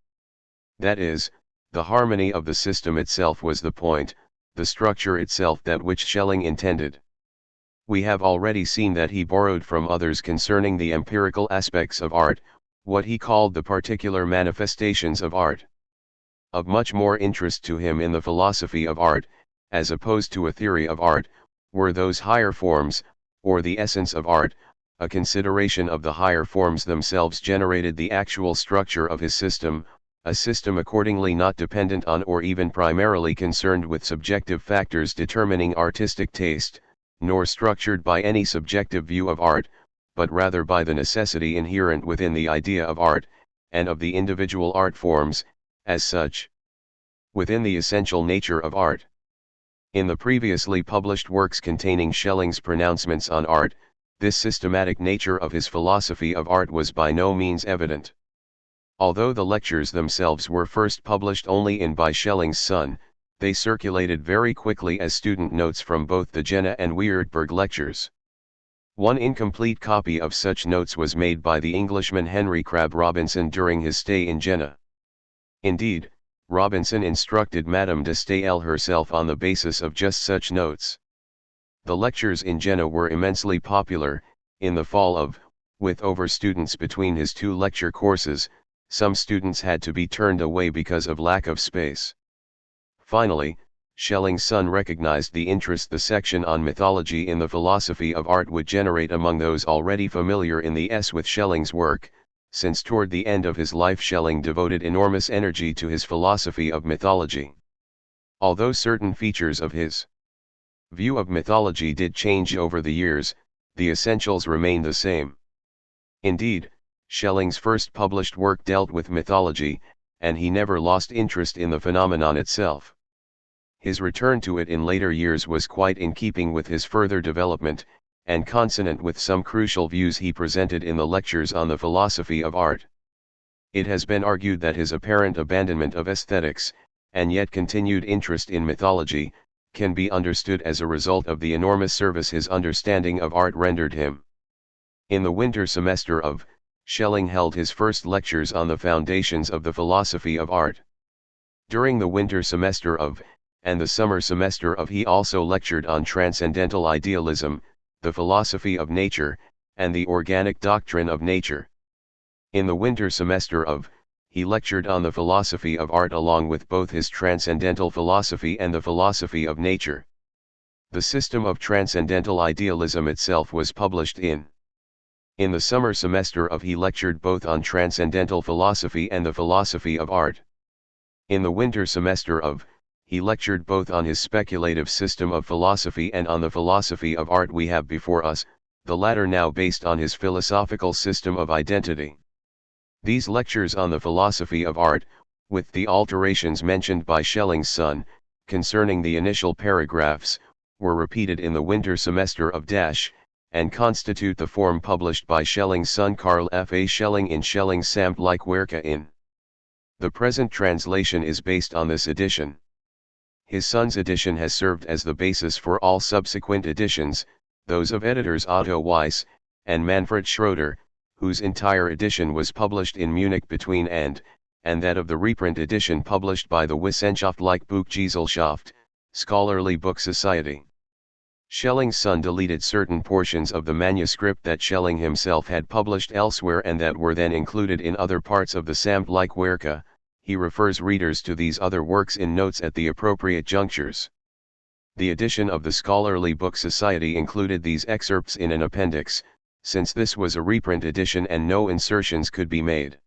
That is, the harmony of the system itself was the point, the structure itself that which Schelling intended. We have already seen that he borrowed from others concerning the empirical aspects of art, what he called the particular manifestations of art. Of much more interest to him in the philosophy of art, as opposed to a theory of art, were those higher forms, or the essence of art. A consideration of the higher forms themselves generated the actual structure of his system, a system accordingly not dependent on or even primarily concerned with subjective factors determining artistic taste, nor structured by any subjective view of art, but rather by the necessity inherent within the idea of art, and of the individual art forms, as such, within the essential nature of art. In the previously published works containing Schelling's pronouncements on art, this systematic nature of his philosophy of art was by no means evident. Although the lectures themselves were first published only in by Schelling's son, they circulated very quickly as student notes from both the Jena and Würzburg lectures. One incomplete copy of such notes was made by the Englishman Henry Crabb Robinson during his stay in Jena. Indeed, Robinson instructed Madame de Staël herself on the basis of just such notes. The lectures in Jena were immensely popular. In the fall of, with over students between his two lecture courses, some students had to be turned away because of lack of space. Finally, Schelling's son recognized the interest the section on mythology in the philosophy of art would generate among those already familiar in the S with Schelling's work, since toward the end of his life Schelling devoted enormous energy to his philosophy of mythology. Although certain features of his View of mythology did change over the years, the essentials remained the same. Indeed, Schelling's first published work dealt with mythology, and he never lost interest in the phenomenon itself. His return to it in later years was quite in keeping with his further development, and consonant with some crucial views he presented in the lectures on the philosophy of art. It has been argued that his apparent abandonment of aesthetics, and yet continued interest in mythology, can be understood as a result of the enormous service his understanding of art rendered him. In the winter semester of, Schelling held his first lectures on the foundations of the philosophy of art. During the winter semester of, and the summer semester of he also lectured on transcendental idealism, the philosophy of nature, and the organic doctrine of nature. In the winter semester of, he lectured on the philosophy of art along with both his transcendental philosophy and the philosophy of nature. The system of transcendental idealism itself was published in the summer semester of he lectured both on transcendental philosophy and the philosophy of art. In the winter semester of, he lectured both on his speculative system of philosophy and on the philosophy of art we have before us, the latter now based on his philosophical system of identity. These lectures on the philosophy of art, with the alterations mentioned by Schelling's son, concerning the initial paragraphs, were repeated in the winter semester of Dash, and constitute the form published by Schelling's son Carl F. A. Schelling in Schelling's Samtliche in. The present translation is based on this edition. His son's edition has served as the basis for all subsequent editions, those of editors Otto Weiss, and Manfred Schroeder, whose entire edition was published in Munich between and that of the reprint edition published by the Wissenschaftliche Buchgesellschaft, Scholarly Book Society. Schelling's son deleted certain portions of the manuscript that Schelling himself had published elsewhere and that were then included in other parts of the Samtliche Werke. He refers readers to these other works in notes at the appropriate junctures. The edition of the Scholarly Book Society included these excerpts in an appendix, since this was a reprint edition and no insertions could be made.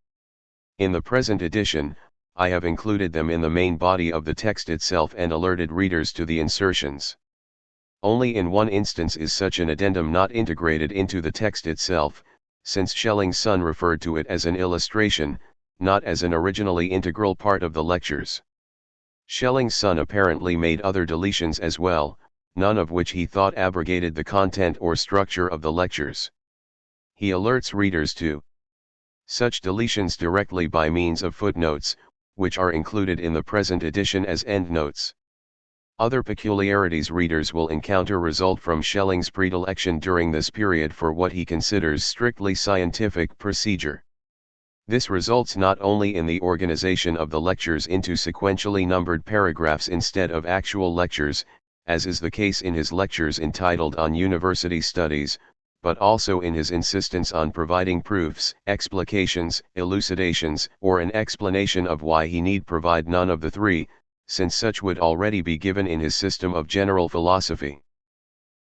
In the present edition, I have included them in the main body of the text itself and alerted readers to the insertions. Only in one instance is such an addendum not integrated into the text itself, since Schelling's son referred to it as an illustration, not as an originally integral part of the lectures. Schelling's son apparently made other deletions as well, none of which he thought abrogated the content or structure of the lectures. He alerts readers to such deletions directly by means of footnotes, which are included in the present edition as endnotes. Other peculiarities readers will encounter result from Schelling's predilection during this period for what he considers strictly scientific procedure. This results not only in the organization of the lectures into sequentially numbered paragraphs instead of actual lectures, as is the case in his lectures entitled On University Studies, but also in his insistence on providing proofs, explications, elucidations, or an explanation of why he need provide none of the three, since such would already be given in his system of general philosophy.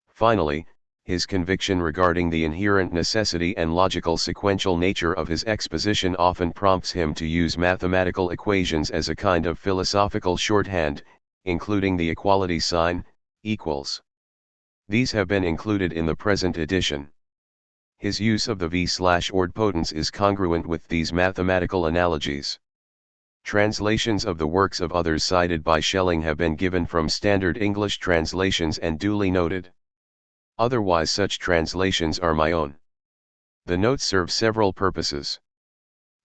Finally, his conviction regarding the inherent necessity and logical sequential nature of his exposition often prompts him to use mathematical equations as a kind of philosophical shorthand, including the equality sign, equals. These have been included in the present edition. His use of the v/ordpotence is congruent with these mathematical analogies. Translations of the works of others cited by Schelling have been given from standard English translations and duly noted. Otherwise such translations are my own. The notes serve several purposes.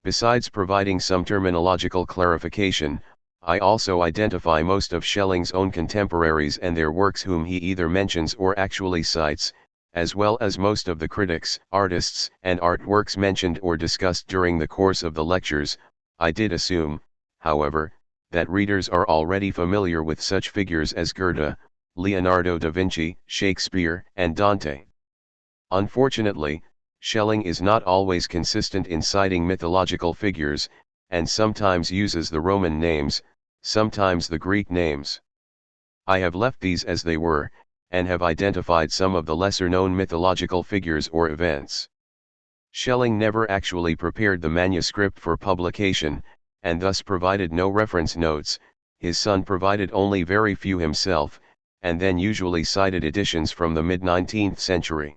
Besides providing some terminological clarification, I also identify most of Schelling's own contemporaries and their works whom he either mentions or actually cites, as well as most of the critics, artists, and artworks mentioned or discussed during the course of the lectures. I did assume, however, that readers are already familiar with such figures as Goethe, Leonardo da Vinci, Shakespeare, and Dante. Unfortunately, Schelling is not always consistent in citing mythological figures, and sometimes uses the Roman names, sometimes the Greek names. I have left these as they were, and have identified some of the lesser-known mythological figures or events. Schelling never actually prepared the manuscript for publication, and thus provided no reference notes. His son provided only very few himself, and then usually cited editions from the mid-19th century.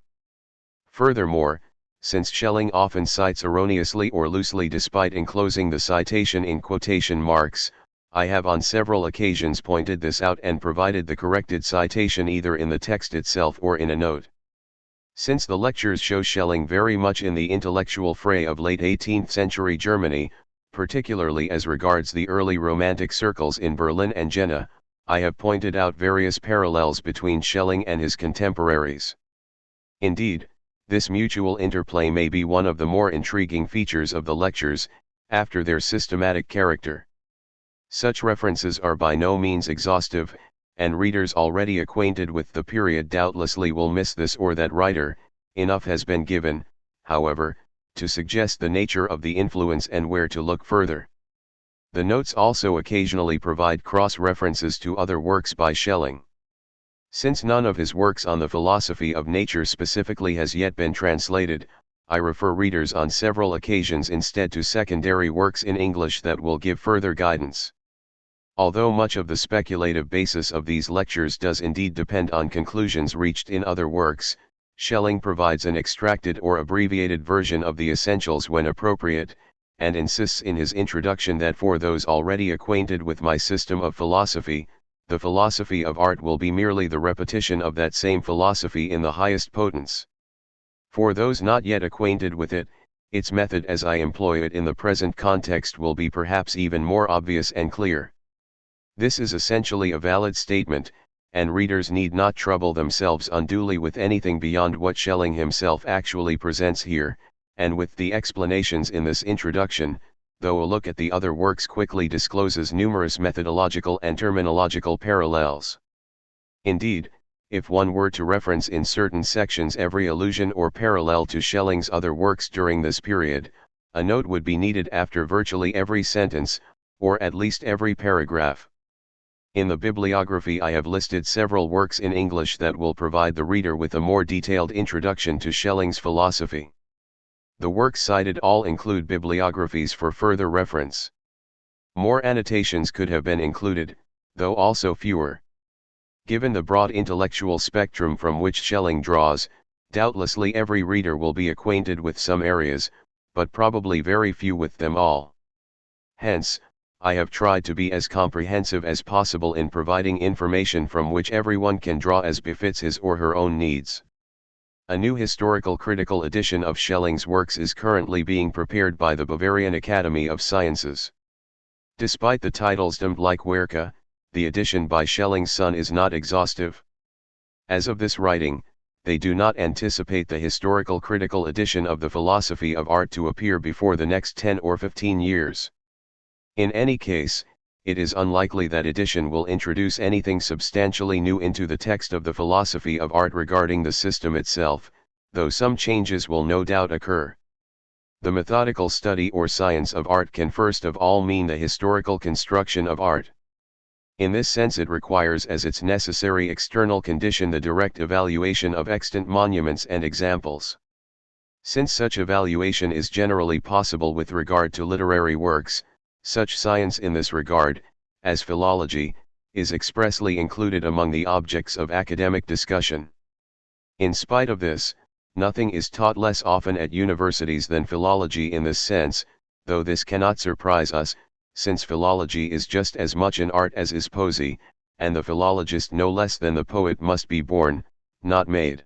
Furthermore, since Schelling often cites erroneously or loosely despite enclosing the citation in quotation marks, I have on several occasions pointed this out and provided the corrected citation either in the text itself or in a note. Since the lectures show Schelling very much in the intellectual fray of late 18th century Germany, particularly as regards the early Romantic circles in Berlin and Jena, I have pointed out various parallels between Schelling and his contemporaries. Indeed, this mutual interplay may be one of the more intriguing features of the lectures, after their systematic character. Such references are by no means exhaustive, and readers already acquainted with the period doubtlessly will miss this or that writer. Enough has been given, however, to suggest the nature of the influence and where to look further. The notes also occasionally provide cross-references to other works by Schelling. Since none of his works on the philosophy of nature specifically has yet been translated, I refer readers on several occasions instead to secondary works in English that will give further guidance. Although much of the speculative basis of these lectures does indeed depend on conclusions reached in other works, Schelling provides an extracted or abbreviated version of the essentials when appropriate, and insists in his introduction that for those already acquainted with my system of philosophy, the philosophy of art will be merely the repetition of that same philosophy in the highest potence. For those not yet acquainted with it, its method as I employ it in the present context will be perhaps even more obvious and clear. This is essentially a valid statement, and readers need not trouble themselves unduly with anything beyond what Schelling himself actually presents here, and with the explanations in this introduction, though a look at the other works quickly discloses numerous methodological and terminological parallels. Indeed, if one were to reference in certain sections every allusion or parallel to Schelling's other works during this period, a note would be needed after virtually every sentence, or at least every paragraph. In the bibliography I have listed several works in English that will provide the reader with a more detailed introduction to Schelling's philosophy. The works cited all include bibliographies for further reference. More annotations could have been included, though also fewer. Given the broad intellectual spectrum from which Schelling draws, doubtlessly every reader will be acquainted with some areas, but probably very few with them all. Hence, I have tried to be as comprehensive as possible in providing information from which everyone can draw as befits his or her own needs. A new historical critical edition of Schelling's works is currently being prepared by the Bavarian Academy of Sciences. Despite the titles Dummt like Werke, the edition by Schelling's son is not exhaustive. As of this writing, they do not anticipate the historical critical edition of the philosophy of art to appear before the next 10 or 15 years. In any case, it is unlikely that edition will introduce anything substantially new into the text of the philosophy of art regarding the system itself, though some changes will no doubt occur. The methodical study or science of art can first of all mean the historical construction of art. In this sense it requires as its necessary external condition the direct evaluation of extant monuments and examples. Since such evaluation is generally possible with regard to literary works, such science in this regard, as philology, is expressly included among the objects of academic discussion. In spite of this, nothing is taught less often at universities than philology in this sense, though this cannot surprise us, since philology is just as much an art as is poesy, and the philologist no less than the poet must be born, not made.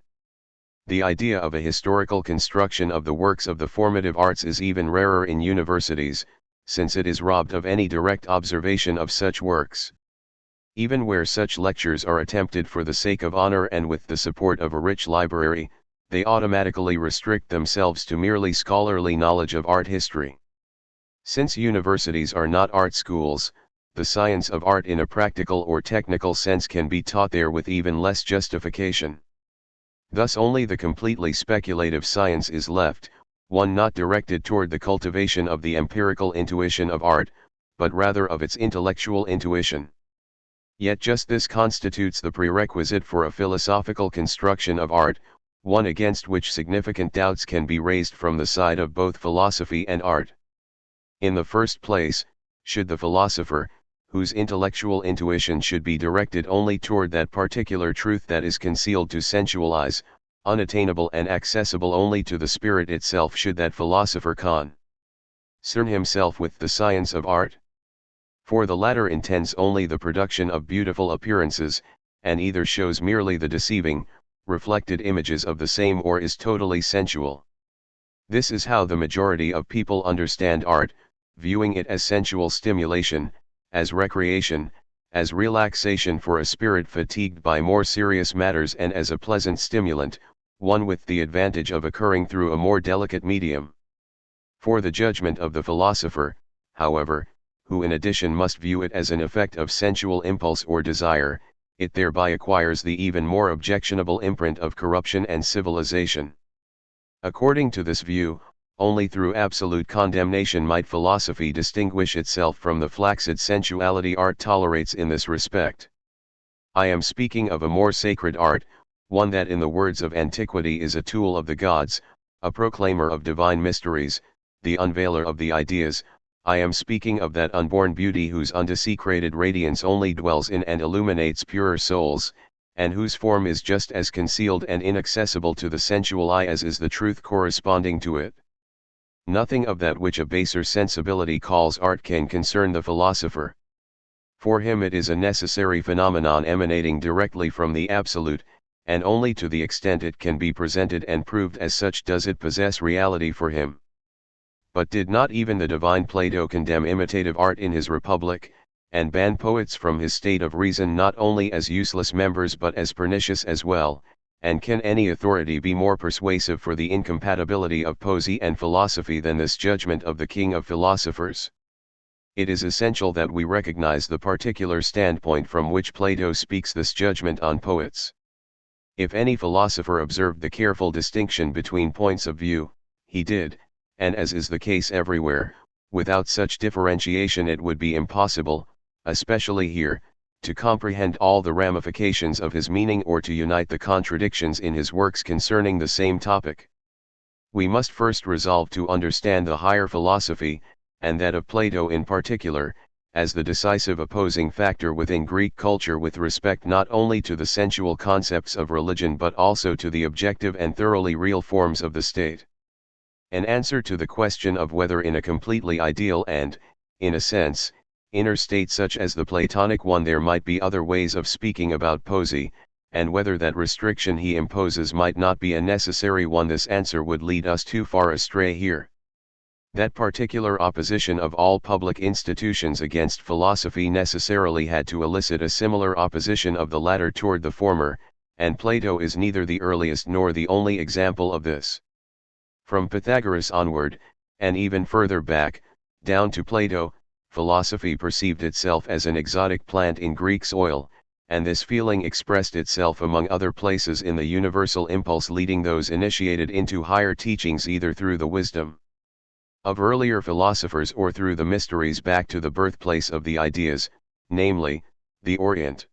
The idea of a historical construction of the works of the formative arts is even rarer in universities, since it is robbed of any direct observation of such works. Even where such lectures are attempted for the sake of honor and with the support of a rich library, they automatically restrict themselves to merely scholarly knowledge of art history. Since universities are not art schools, the science of art in a practical or technical sense can be taught there with even less justification. Thus only the completely speculative science is left, one not directed toward the cultivation of the empirical intuition of art, but rather of its intellectual intuition. Yet just this constitutes the prerequisite for a philosophical construction of art, one against which significant doubts can be raised from the side of both philosophy and art. In the first place, should the philosopher, whose intellectual intuition should be directed only toward that particular truth that is concealed to sensual eyes, unattainable and accessible only to the spirit itself, should that philosopher concern himself with the science of art? For the latter intends only the production of beautiful appearances, and either shows merely the deceiving, reflected images of the same, or is totally sensual. This is how the majority of people understand art, viewing it as sensual stimulation, as recreation, as relaxation for a spirit fatigued by more serious matters, and as a pleasant stimulant, one with the advantage of occurring through a more delicate medium. For the judgment of the philosopher, however, who in addition must view it as an effect of sensual impulse or desire, it thereby acquires the even more objectionable imprint of corruption and civilization. According to this view, only through absolute condemnation might philosophy distinguish itself from the flaccid sensuality art tolerates in this respect. I am speaking of a more sacred art, one that in the words of antiquity is a tool of the gods, a proclaimer of divine mysteries, the unveiler of the ideas. I am speaking of that unborn beauty whose undesecrated radiance only dwells in and illuminates purer souls, and whose form is just as concealed and inaccessible to the sensual eye as is the truth corresponding to it. Nothing of that which a baser sensibility calls art can concern the philosopher. For him it is a necessary phenomenon emanating directly from the absolute, and only to the extent it can be presented and proved as such does it possess reality for him. But did not even the divine Plato condemn imitative art in his Republic, and ban poets from his state of reason not only as useless members but as pernicious as well? And can any authority be more persuasive for the incompatibility of poesy and philosophy than this judgment of the king of philosophers? It is essential that we recognize the particular standpoint from which Plato speaks this judgment on poets. If any philosopher observed the careful distinction between points of view, he did, and as is the case everywhere, without such differentiation it would be impossible, especially here, to comprehend all the ramifications of his meaning or to unite the contradictions in his works concerning the same topic. We must first resolve to understand the higher philosophy, and that of Plato in particular, as the decisive opposing factor within Greek culture with respect not only to the sensual concepts of religion but also to the objective and thoroughly real forms of the state. An answer to the question of whether in a completely ideal and, in a sense, inner state such as the Platonic one there might be other ways of speaking about poesy, and whether that restriction he imposes might not be a necessary one, this answer would lead us too far astray here. That particular opposition of all public institutions against philosophy necessarily had to elicit a similar opposition of the latter toward the former, and Plato is neither the earliest nor the only example of this. From Pythagoras onward, and even further back, down to Plato, philosophy perceived itself as an exotic plant in Greek soil, and this feeling expressed itself among other places in the universal impulse leading those initiated into higher teachings either through the wisdom of earlier philosophers or through the mysteries back to the birthplace of the ideas, namely, the Orient.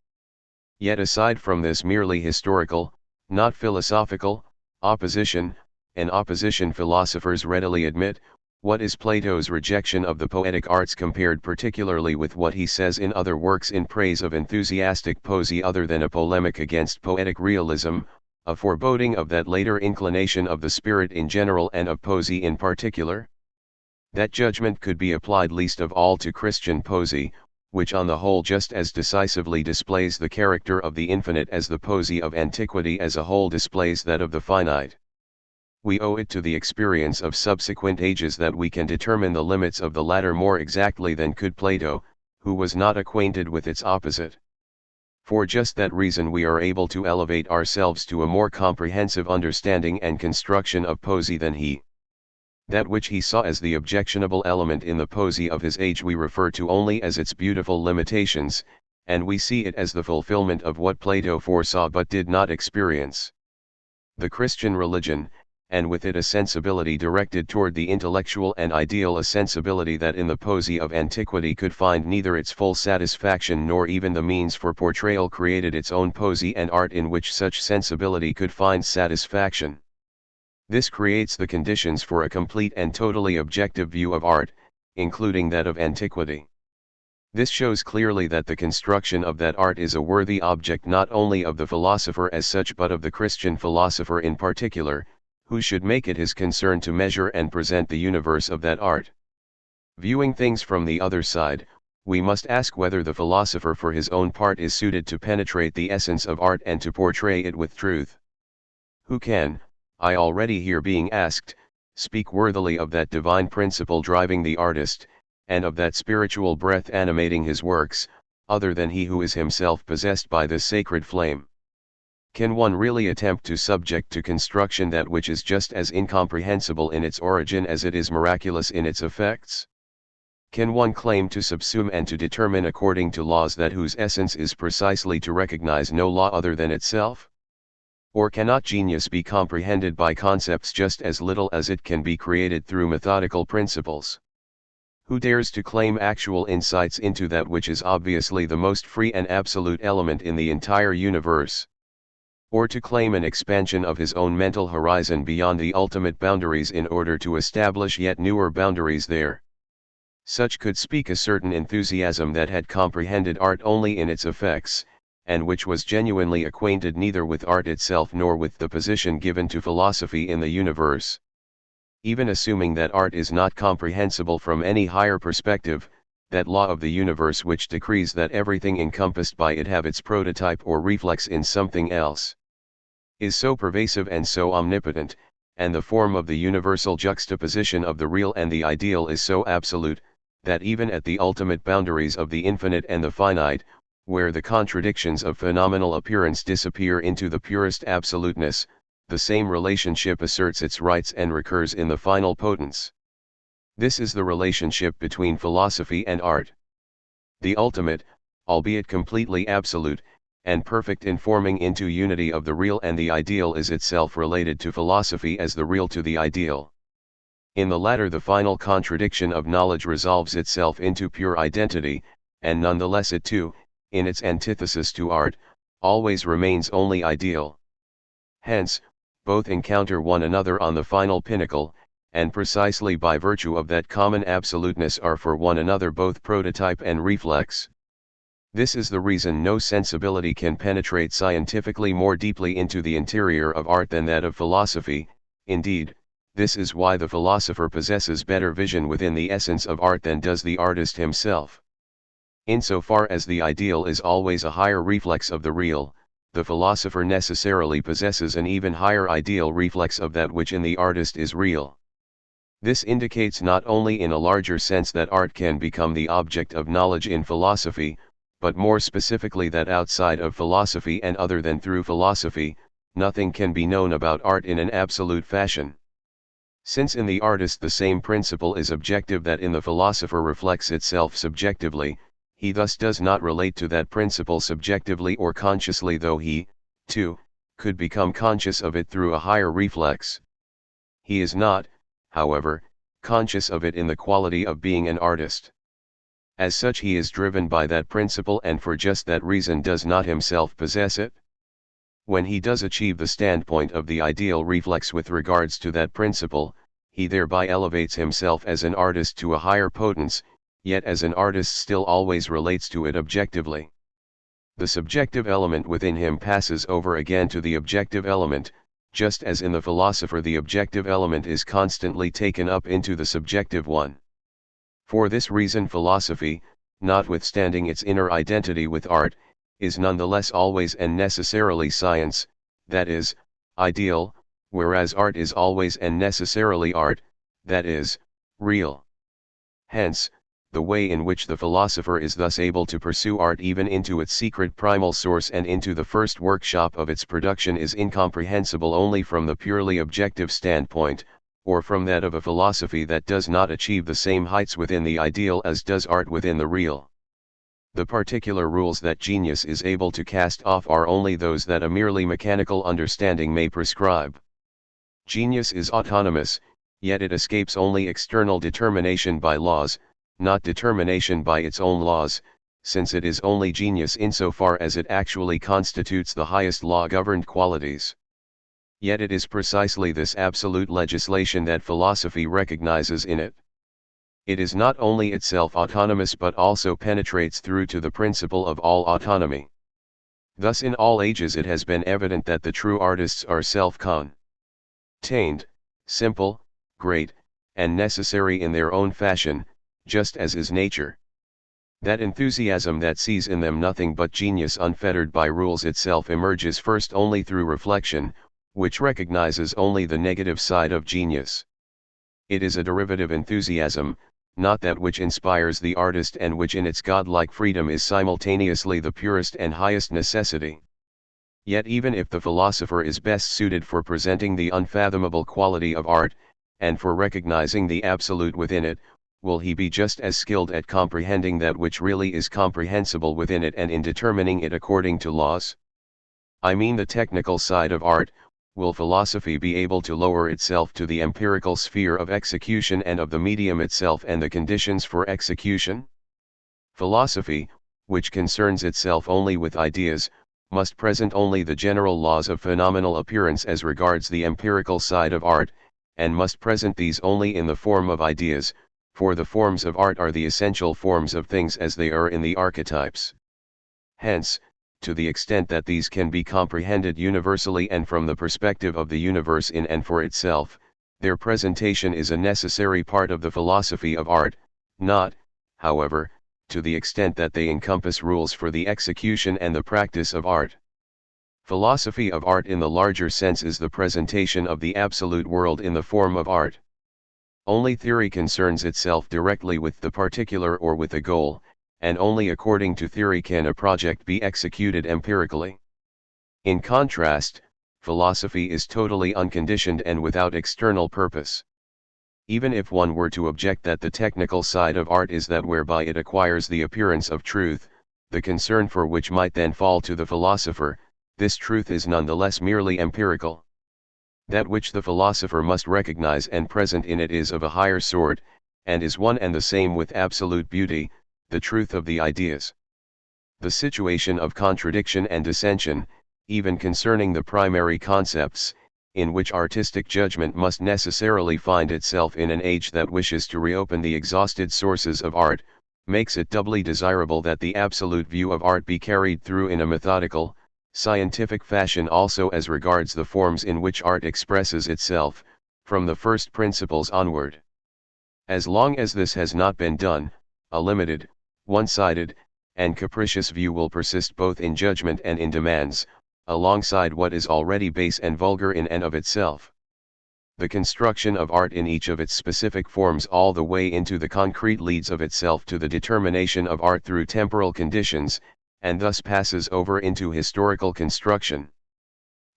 Yet aside from this merely historical, not philosophical, opposition, an opposition philosophers readily admit, what is Plato's rejection of the poetic arts compared particularly with what he says in other works in praise of enthusiastic poesy other than a polemic against poetic realism, a foreboding of that later inclination of the spirit in general and of poesy in particular? That judgment could be applied least of all to Christian poesy, which on the whole just as decisively displays the character of the infinite as the poesy of antiquity as a whole displays that of the finite. We owe it to the experience of subsequent ages that we can determine the limits of the latter more exactly than could Plato, who was not acquainted with its opposite. For just that reason we are able to elevate ourselves to a more comprehensive understanding and construction of poesy than he. That which he saw as the objectionable element in the poesy of his age we refer to only as its beautiful limitations, and we see it as the fulfillment of what Plato foresaw but did not experience. The Christian religion, and with it a sensibility directed toward the intellectual and ideal, a sensibility that in the poesy of antiquity could find neither its full satisfaction nor even the means for portrayal, created its own poesy and art in which such sensibility could find satisfaction. This creates the conditions for a complete and totally objective view of art, including that of antiquity. This shows clearly that the construction of that art is a worthy object not only of the philosopher as such but of the Christian philosopher in particular, who should make it his concern to measure and present the universe of that art. Viewing things from the other side, we must ask whether the philosopher for his own part is suited to penetrate the essence of art and to portray it with truth. Who can, I already hear being asked, speak worthily of that divine principle driving the artist, and of that spiritual breath animating his works, other than he who is himself possessed by this sacred flame? Can one really attempt to subject to construction that which is just as incomprehensible in its origin as it is miraculous in its effects? Can one claim to subsume and to determine according to laws that whose essence is precisely to recognize no law other than itself? Or cannot genius be comprehended by concepts just as little as it can be created through methodical principles? Who dares to claim actual insights into that which is obviously the most free and absolute element in the entire universe? Or to claim an expansion of his own mental horizon beyond the ultimate boundaries in order to establish yet newer boundaries there? Such could speak a certain enthusiasm that had comprehended art only in its effects, and which was genuinely acquainted neither with art itself nor with the position given to philosophy in the universe. Even assuming that art is not comprehensible from any higher perspective, that law of the universe which decrees that everything encompassed by it have its prototype or reflex in something else, is so pervasive and so omnipotent, and the form of the universal juxtaposition of the real and the ideal is so absolute, that even at the ultimate boundaries of the infinite and the finite, where the contradictions of phenomenal appearance disappear into the purest absoluteness, the same relationship asserts its rights and recurs in the final potence. This is the relationship between philosophy and art. The ultimate, albeit completely absolute, and perfect in forming into unity of the real and the ideal is itself related to philosophy as the real to the ideal. In the latter the final contradiction of knowledge resolves itself into pure identity, and nonetheless it too, in its antithesis to art, always remains only ideal. Hence, both encounter one another on the final pinnacle, and precisely by virtue of that common absoluteness are for one another both prototype and reflex. This is the reason no sensibility can penetrate scientifically more deeply into the interior of art than that of philosophy. Indeed, this is why the philosopher possesses better vision within the essence of art than does the artist himself. Insofar as the ideal is always a higher reflex of the real, the philosopher necessarily possesses an even higher ideal reflex of that which in the artist is real. This indicates not only in a larger sense that art can become the object of knowledge in philosophy, but more specifically that outside of philosophy and other than through philosophy, nothing can be known about art in an absolute fashion. Since in the artist the same principle is objective that in the philosopher reflects itself subjectively, he thus does not relate to that principle subjectively or consciously, though he, too, could become conscious of it through a higher reflex. He is not, however, conscious of it in the quality of being an artist. As such he is driven by that principle and for just that reason does not himself possess it. When he does achieve the standpoint of the ideal reflex with regards to that principle, he thereby elevates himself as an artist to a higher potence, yet as an artist still always relates to it objectively. The subjective element within him passes over again to the objective element, just as in the philosopher the objective element is constantly taken up into the subjective one. For this reason philosophy, notwithstanding its inner identity with art, is nonetheless always and necessarily science, that is, ideal, whereas art is always and necessarily art, that is, real. Hence, the way in which the philosopher is thus able to pursue art even into its secret primal source and into the first workshop of its production is incomprehensible only from the purely objective standpoint, or from that of a philosophy that does not achieve the same heights within the ideal as does art within the real. The particular rules that genius is able to cast off are only those that a merely mechanical understanding may prescribe. Genius is autonomous, yet it escapes only external determination by laws, not determination by its own laws, since it is only genius insofar as it actually constitutes the highest law-governed qualities. Yet it is precisely this absolute legislation that philosophy recognizes in it. It is not only itself autonomous but also penetrates through to the principle of all autonomy. Thus in all ages it has been evident that the true artists are self-contained, simple, great, and necessary in their own fashion, just as is nature. That enthusiasm that sees in them nothing but genius unfettered by rules itself emerges first only through reflection, which recognizes only the negative side of genius. It is a derivative enthusiasm, not that which inspires the artist and which in its godlike freedom is simultaneously the purest and highest necessity. Yet even if the philosopher is best suited for presenting the unfathomable quality of art, and for recognizing the absolute within it, will he be just as skilled at comprehending that which really is comprehensible within it and in determining it according to laws? I mean the technical side of art. Will philosophy be able to lower itself to the empirical sphere of execution and of the medium itself and the conditions for execution? Philosophy, which concerns itself only with ideas, must present only the general laws of phenomenal appearance as regards the empirical side of art, and must present these only in the form of ideas, for the forms of art are the essential forms of things as they are in the archetypes. Hence, to the extent that these can be comprehended universally and from the perspective of the universe in and for itself, their presentation is a necessary part of the philosophy of art, not, however, to the extent that they encompass rules for the execution and the practice of art. Philosophy of art in the larger sense is the presentation of the absolute world in the form of art. Only theory concerns itself directly with the particular or with a goal, and only according to theory can a project be executed empirically. In contrast, philosophy is totally unconditioned and without external purpose. Even if one were to object that the technical side of art is that whereby it acquires the appearance of truth, the concern for which might then fall to the philosopher, this truth is nonetheless merely empirical. That which the philosopher must recognize and present in it is of a higher sort, and is one and the same with absolute beauty, the truth of the ideas. The situation of contradiction and dissension, even concerning the primary concepts, in which artistic judgment must necessarily find itself in an age that wishes to reopen the exhausted sources of art, makes it doubly desirable that the absolute view of art be carried through in a methodical, scientific fashion also as regards the forms in which art expresses itself, from the first principles onward. As long as this has not been done, a limited, one-sided, and capricious view will persist both in judgment and in demands, alongside what is already base and vulgar in and of itself. The construction of art in each of its specific forms all the way into the concrete leads of itself to the determination of art through temporal conditions, and thus passes over into historical construction.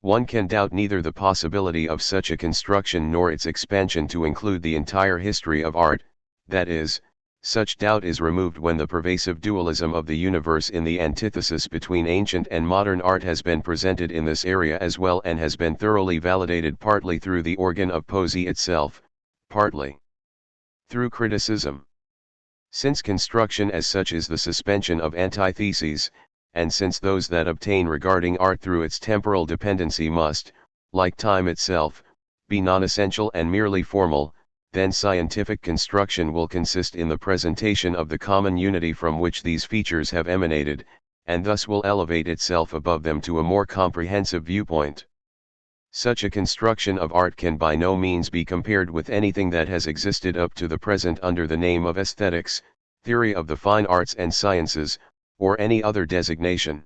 One can doubt neither the possibility of such a construction nor its expansion to include the entire history of art, that is, such doubt is removed when the pervasive dualism of the universe in the antithesis between ancient and modern art has been presented in this area as well and has been thoroughly validated partly through the organ of poesy itself, partly through criticism. Since construction as such is the suspension of antitheses, and since those that obtain regarding art through its temporal dependency must, like time itself, be non-essential and merely formal, then scientific construction will consist in the presentation of the common unity from which these features have emanated, and thus will elevate itself above them to a more comprehensive viewpoint. Such a construction of art can by no means be compared with anything that has existed up to the present under the name of aesthetics, theory of the fine arts and sciences, or any other designation.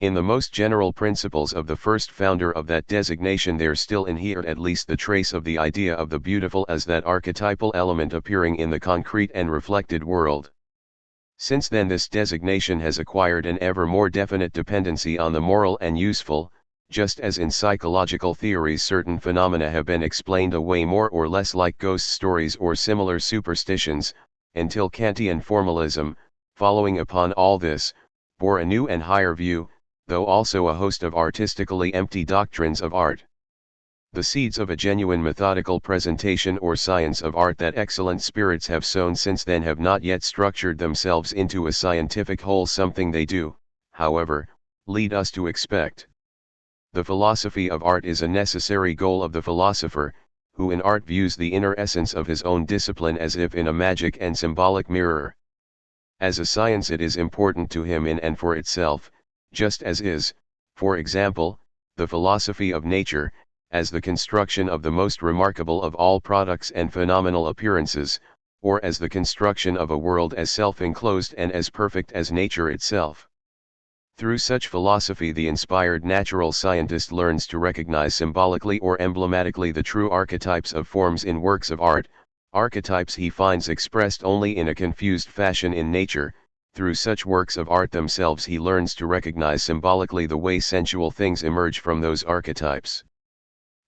In the most general principles of the first founder of that designation there still inhered at least the trace of the idea of the beautiful as that archetypal element appearing in the concrete and reflected world. Since then this designation has acquired an ever more definite dependency on the moral and useful, just as in psychological theories certain phenomena have been explained away more or less like ghost stories or similar superstitions, until Kantian formalism, following upon all this, bore a new and higher view, though also a host of artistically empty doctrines of art. The seeds of a genuine methodical presentation or science of art that excellent spirits have sown since then have not yet structured themselves into a scientific whole. Something they do, however, lead us to expect. The philosophy of art is a necessary goal of the philosopher, who in art views the inner essence of his own discipline as if in a magic and symbolic mirror. As a science it is important to him in and for itself, just as is, for example, the philosophy of nature, as the construction of the most remarkable of all products and phenomenal appearances, or as the construction of a world as self-enclosed and as perfect as nature itself. Through such philosophy the inspired natural scientist learns to recognize symbolically or emblematically the true archetypes of forms in works of art, archetypes he finds expressed only in a confused fashion in nature. Through such works of art themselves he learns to recognize symbolically the way sensual things emerge from those archetypes.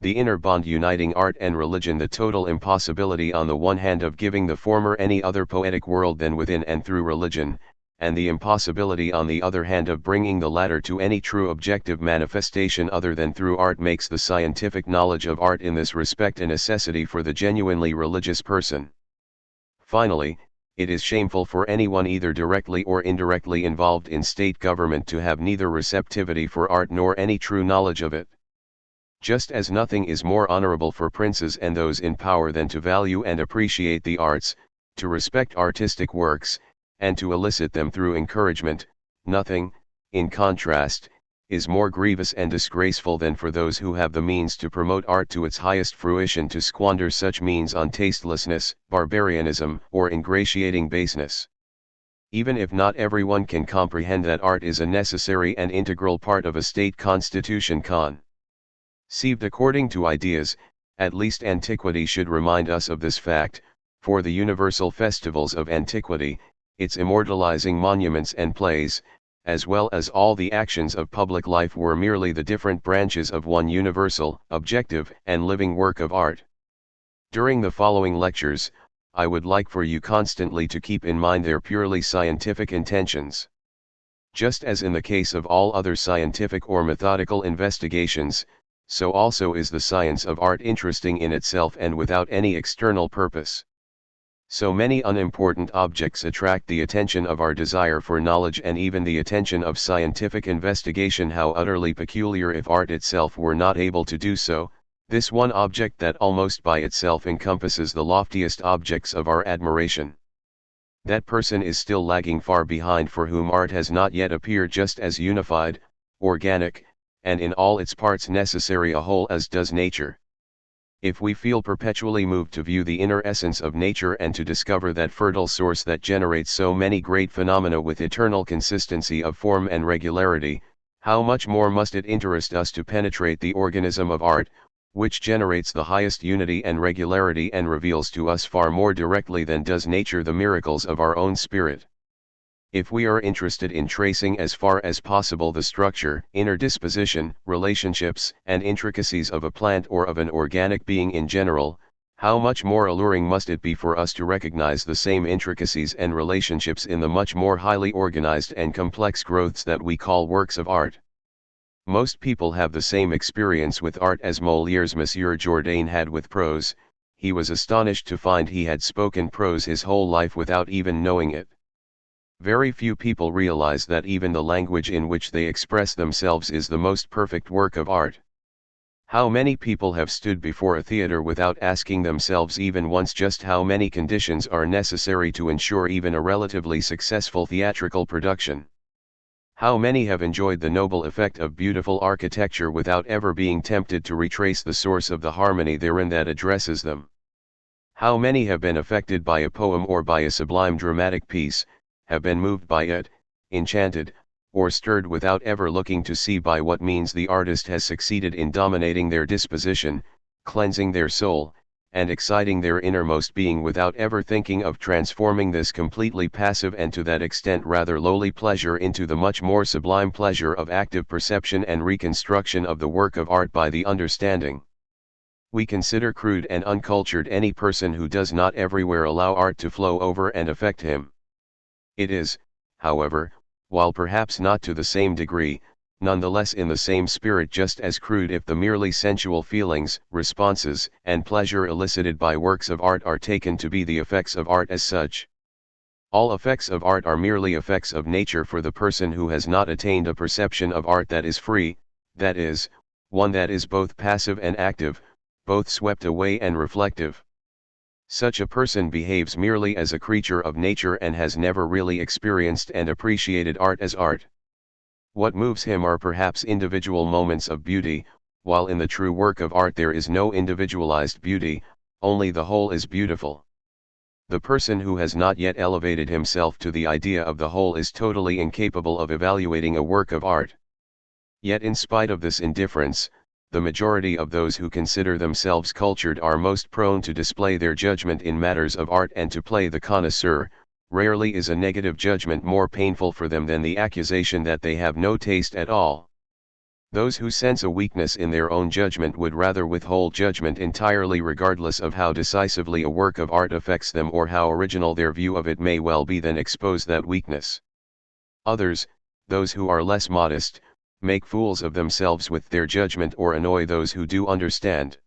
The inner bond uniting art and religion, the total impossibility on the one hand of giving the former any other poetic world than within and through religion, and the impossibility on the other hand of bringing the latter to any true objective manifestation other than through art, makes the scientific knowledge of art in this respect a necessity for the genuinely religious person. Finally, it is shameful for anyone either directly or indirectly involved in state government to have neither receptivity for art nor any true knowledge of it. Just as nothing is more honorable for princes and those in power than to value and appreciate the arts, to respect artistic works, and to elicit them through encouragement, nothing, in contrast, is more grievous and disgraceful than for those who have the means to promote art to its highest fruition to squander such means on tastelessness, barbarianism, or ingratiating baseness. Even if not everyone can comprehend that art is a necessary and integral part of a state constitution conceived according to ideas, at least antiquity should remind us of this fact, for the universal festivals of antiquity, its immortalizing monuments and plays, as well as all the actions of public life, were merely the different branches of one universal, objective, and living work of art. During the following lectures, I would like for you constantly to keep in mind their purely scientific intentions. Just as in the case of all other scientific or methodical investigations, so also is the science of art interesting in itself and without any external purpose. So many unimportant objects attract the attention of our desire for knowledge and even the attention of scientific investigation. How utterly peculiar if art itself were not able to do so, this one object that almost by itself encompasses the loftiest objects of our admiration. That person is still lagging far behind, for whom art has not yet appeared just as unified, organic, and in all its parts necessary a whole as does nature. If we feel perpetually moved to view the inner essence of nature and to discover that fertile source that generates so many great phenomena with eternal consistency of form and regularity, how much more must it interest us to penetrate the organism of art, which generates the highest unity and regularity and reveals to us far more directly than does nature the miracles of our own spirit. If we are interested in tracing as far as possible the structure, inner disposition, relationships, and intricacies of a plant or of an organic being in general, how much more alluring must it be for us to recognize the same intricacies and relationships in the much more highly organized and complex growths that we call works of art. Most people have the same experience with art as Molière's Monsieur Jourdain had with prose. He was astonished to find he had spoken prose his whole life without even knowing it. Very few people realize that even the language in which they express themselves is the most perfect work of art. How many people have stood before a theater without asking themselves even once just how many conditions are necessary to ensure even a relatively successful theatrical production? How many have enjoyed the noble effect of beautiful architecture without ever being tempted to retrace the source of the harmony therein that addresses them? How many have been affected by a poem or by a sublime dramatic piece, have been moved by it, enchanted, or stirred without ever looking to see by what means the artist has succeeded in dominating their disposition, cleansing their soul, and exciting their innermost being without ever thinking of transforming this completely passive and to that extent rather lowly pleasure into the much more sublime pleasure of active perception and reconstruction of the work of art by the understanding? We consider crude and uncultured any person who does not everywhere allow art to flow over and affect him. It is, however, while perhaps not to the same degree, nonetheless in the same spirit just as crude if the merely sensual feelings, responses, and pleasure elicited by works of art are taken to be the effects of art as such. All effects of art are merely effects of nature for the person who has not attained a perception of art that is free, that is, one that is both passive and active, both swept away and reflective. Such a person behaves merely as a creature of nature and has never really experienced and appreciated art as art. What moves him are perhaps individual moments of beauty, while in the true work of art there is no individualized beauty, only the whole is beautiful. The person who has not yet elevated himself to the idea of the whole is totally incapable of evaluating a work of art. Yet in spite of this indifference, the majority of those who consider themselves cultured are most prone to display their judgment in matters of art and to play the connoisseur. Rarely is a negative judgment more painful for them than the accusation that they have no taste at all. Those who sense a weakness in their own judgment would rather withhold judgment entirely regardless of how decisively a work of art affects them or how original their view of it may well be than expose that weakness. Others, those who are less modest, make fools of themselves with their judgment or annoy those who do understand.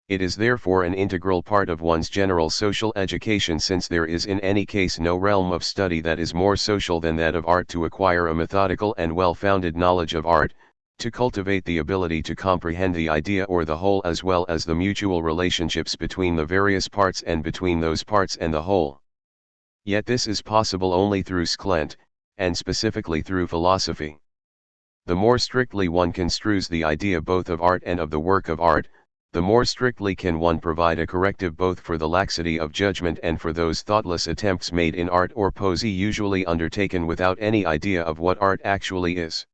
It is therefore an integral part of one's general social education, since there is in any case no realm of study that is more social than that of art, to acquire a methodical and well-founded knowledge of art, to cultivate the ability to comprehend the idea or the whole as well as the mutual relationships between the various parts and between those parts and the whole. Yet this is possible only through sklent, and specifically through philosophy. The more strictly one construes the idea both of art and of the work of art, the more strictly can one provide a corrective both for the laxity of judgment and for those thoughtless attempts made in art or poesy usually undertaken without any idea of what art actually is.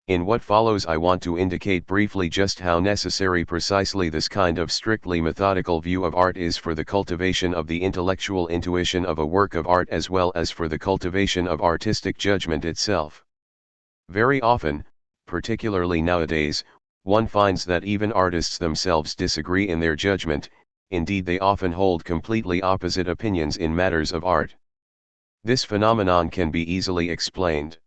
In what follows I want to indicate briefly just how necessary precisely this kind of strictly methodical view of art is for the cultivation of the intellectual intuition of a work of art as well as for the cultivation of artistic judgment itself. Very often, particularly nowadays, one finds that even artists themselves disagree in their judgment. Indeed, they often hold completely opposite opinions in matters of art. This phenomenon can be easily explained.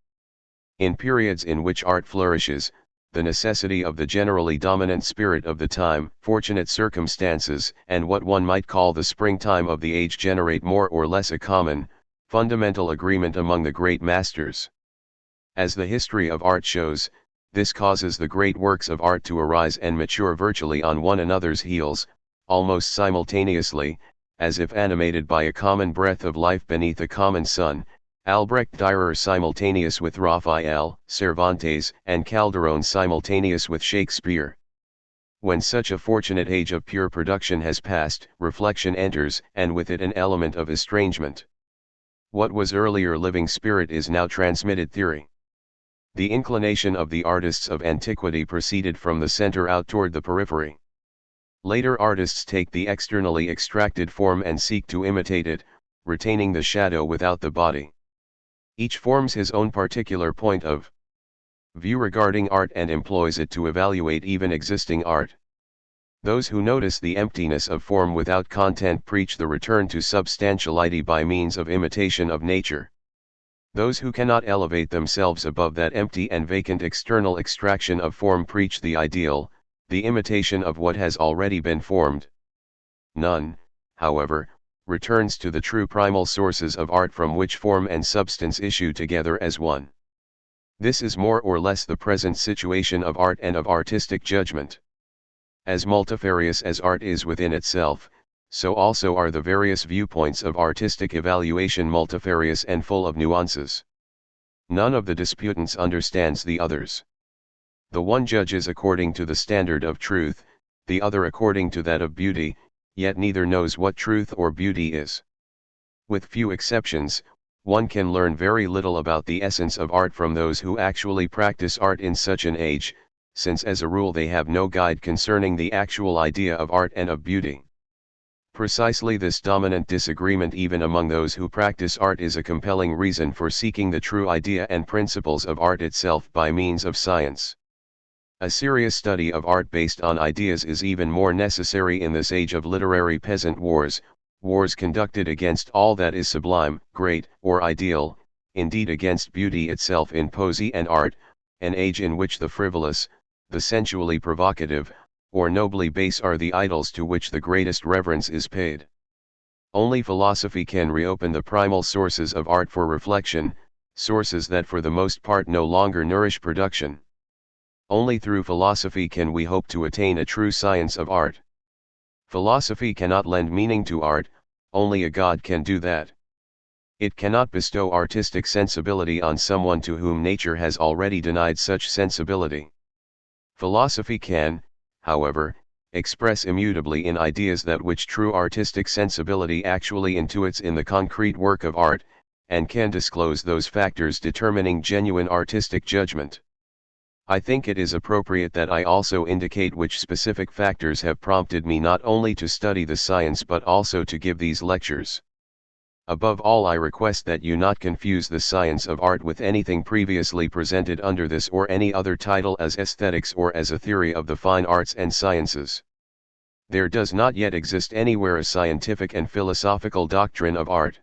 In periods in which art flourishes, the necessity of the generally dominant spirit of the time, fortunate circumstances, and what one might call the springtime of the age generate more or less a common, fundamental agreement among the great masters. As the history of art shows, this causes the great works of art to arise and mature virtually on one another's heels, almost simultaneously, as if animated by a common breath of life beneath a common sun. Albrecht Dürer simultaneous with Raphael, Cervantes and Calderon simultaneous with Shakespeare. When such a fortunate age of pure production has passed, reflection enters, and with it an element of estrangement. What was earlier living spirit is now transmitted theory. The inclination of the artists of antiquity proceeded from the center out toward the periphery. Later artists take the externally extracted form and seek to imitate it, retaining the shadow without the body. Each forms his own particular point of view regarding art and employs it to evaluate even existing art. Those who notice the emptiness of form without content preach the return to substantiality by means of imitation of nature. Those who cannot elevate themselves above that empty and vacant external extraction of form preach the ideal, the imitation of what has already been formed. None, however, returns to the true primal sources of art from which form and substance issue together as one. This is more or less the present situation of art and of artistic judgment. As multifarious as art is within itself, so also are the various viewpoints of artistic evaluation multifarious and full of nuances. None of the disputants understands the others. The one judges according to the standard of truth, the other according to that of beauty, yet neither knows what truth or beauty is. With few exceptions, one can learn very little about the essence of art from those who actually practice art in such an age, since as a rule they have no guide concerning the actual idea of art and of beauty. Precisely this dominant disagreement even among those who practice art is a compelling reason for seeking the true idea and principles of art itself by means of science. A serious study of art based on ideas is even more necessary in this age of literary peasant wars, wars conducted against all that is sublime, great, or ideal, indeed against beauty itself in poesy and art, an age in which the frivolous, the sensually provocative, or nobly base are the idols to which the greatest reverence is paid. Only philosophy can reopen the primal sources of art for reflection, sources that for the most part no longer nourish production. Only through philosophy can we hope to attain a true science of art. Philosophy cannot lend meaning to art, only a god can do that. It cannot bestow artistic sensibility on someone to whom nature has already denied such sensibility. Philosophy can, however, express immutably in ideas that which true artistic sensibility actually intuits in the concrete work of art, and can disclose those factors determining genuine artistic judgment. I think it is appropriate that I also indicate which specific factors have prompted me not only to study the science but also to give these lectures. Above all, I request that you not confuse the science of art with anything previously presented under this or any other title as aesthetics or as a theory of the fine arts and sciences. There does not yet exist anywhere a scientific and philosophical doctrine of art.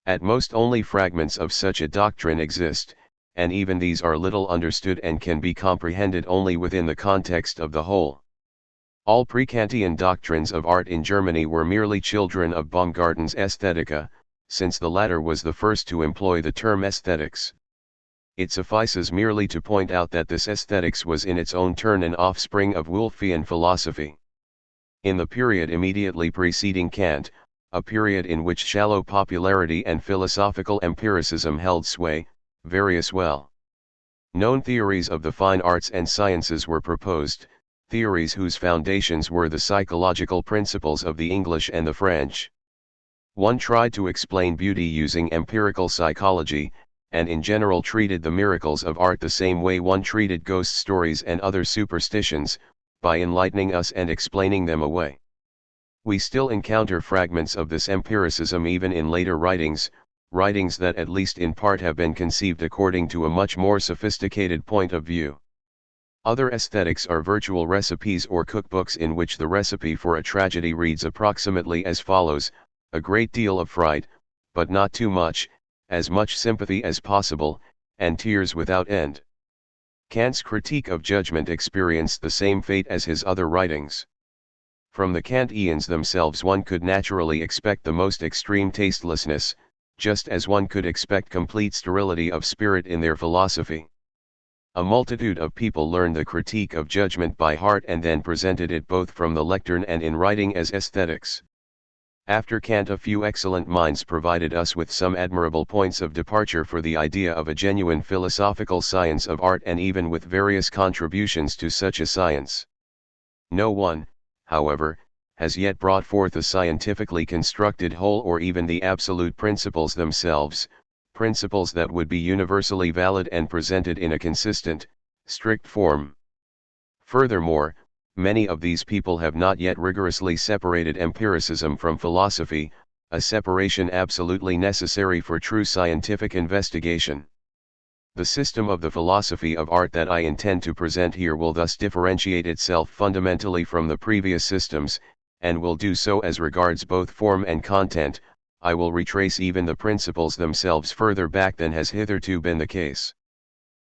At most only fragments of such a doctrine exist, and even these are little understood and can be comprehended only within the context of the whole. All pre-Kantian doctrines of art in Germany were merely children of Baumgarten's Aesthetica, since the latter was the first to employ the term aesthetics. It suffices merely to point out that this aesthetics was in its own turn an offspring of Wolffian philosophy. In the period immediately preceding Kant, a period in which shallow popularity and philosophical empiricism held sway, various well-known theories of the fine arts and sciences were proposed, theories whose foundations were the psychological principles of the English and the French. One tried to explain beauty using empirical psychology, and in general treated the miracles of art the same way one treated ghost stories and other superstitions, by enlightening us and explaining them away. We still encounter fragments of this empiricism even in later writings that at least in part have been conceived according to a much more sophisticated point of view. Other aesthetics are virtual recipes or cookbooks in which the recipe for a tragedy reads approximately as follows: a great deal of fright, but not too much, as much sympathy as possible, and tears without end. Kant's critique of judgment experienced the same fate as his other writings. From the Kantians themselves one could naturally expect the most extreme tastelessness, just as one could expect complete sterility of spirit in their philosophy. A multitude of people learned the critique of judgment by heart and then presented it both from the lectern and in writing as aesthetics. After Kant, a few excellent minds provided us with some admirable points of departure for the idea of a genuine philosophical science of art, and even with various contributions to such a science. No one, however, has yet brought forth a scientifically constructed whole or even the absolute principles themselves, principles that would be universally valid and presented in a consistent, strict form. Furthermore, many of these people have not yet rigorously separated empiricism from philosophy, a separation absolutely necessary for true scientific investigation. The system of the philosophy of art that I intend to present here will thus differentiate itself fundamentally from the previous systems, and will do so as regards both form and content. I will retrace even the principles themselves further back than has hitherto been the case.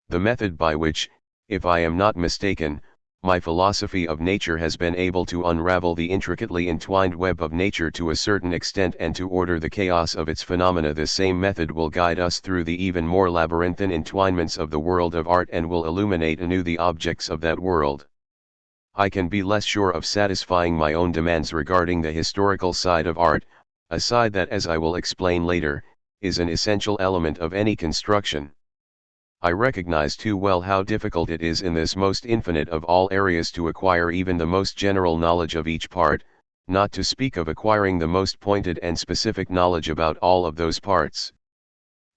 The method by which, if I am not mistaken, my philosophy of nature has been able to unravel the intricately entwined web of nature to a certain extent and to order the chaos of its phenomena, this same method will guide us through the even more labyrinthine entwinements of the world of art and will illuminate anew the objects of that world. I can be less sure of satisfying my own demands regarding the historical side of art, a side that, as I will explain later, is an essential element of any construction. I recognize too well how difficult it is in this most infinite of all areas to acquire even the most general knowledge of each part, not to speak of acquiring the most pointed and specific knowledge about all of those parts.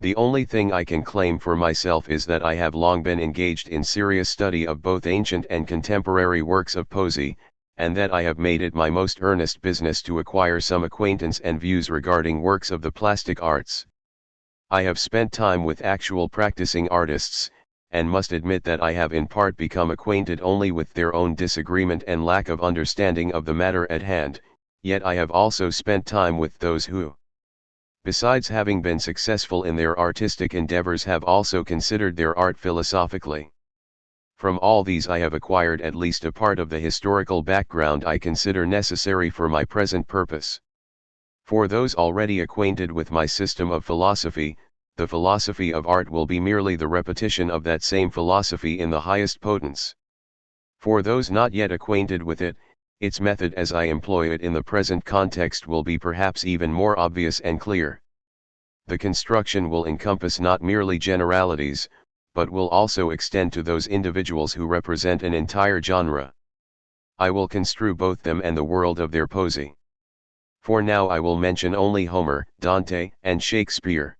The only thing I can claim for myself is that I have long been engaged in serious study of both ancient and contemporary works of poesy, and that I have made it my most earnest business to acquire some acquaintance and views regarding works of the plastic arts. I have spent time with actual practicing artists, and must admit that I have in part become acquainted only with their own disagreement and lack of understanding of the matter at hand, yet I have also spent time with those who, besides having been successful in their artistic endeavors, have also considered their art philosophically. From all these I have acquired at least a part of the historical background I consider necessary for my present purpose. For those already acquainted with my system of philosophy, the philosophy of art will be merely the repetition of that same philosophy in the highest potence. For those not yet acquainted with it, its method as I employ it in the present context will be perhaps even more obvious and clear. The construction will encompass not merely generalities, but will also extend to those individuals who represent an entire genre. I will construe both them and the world of their poesy. For now I will mention only Homer, Dante, and Shakespeare.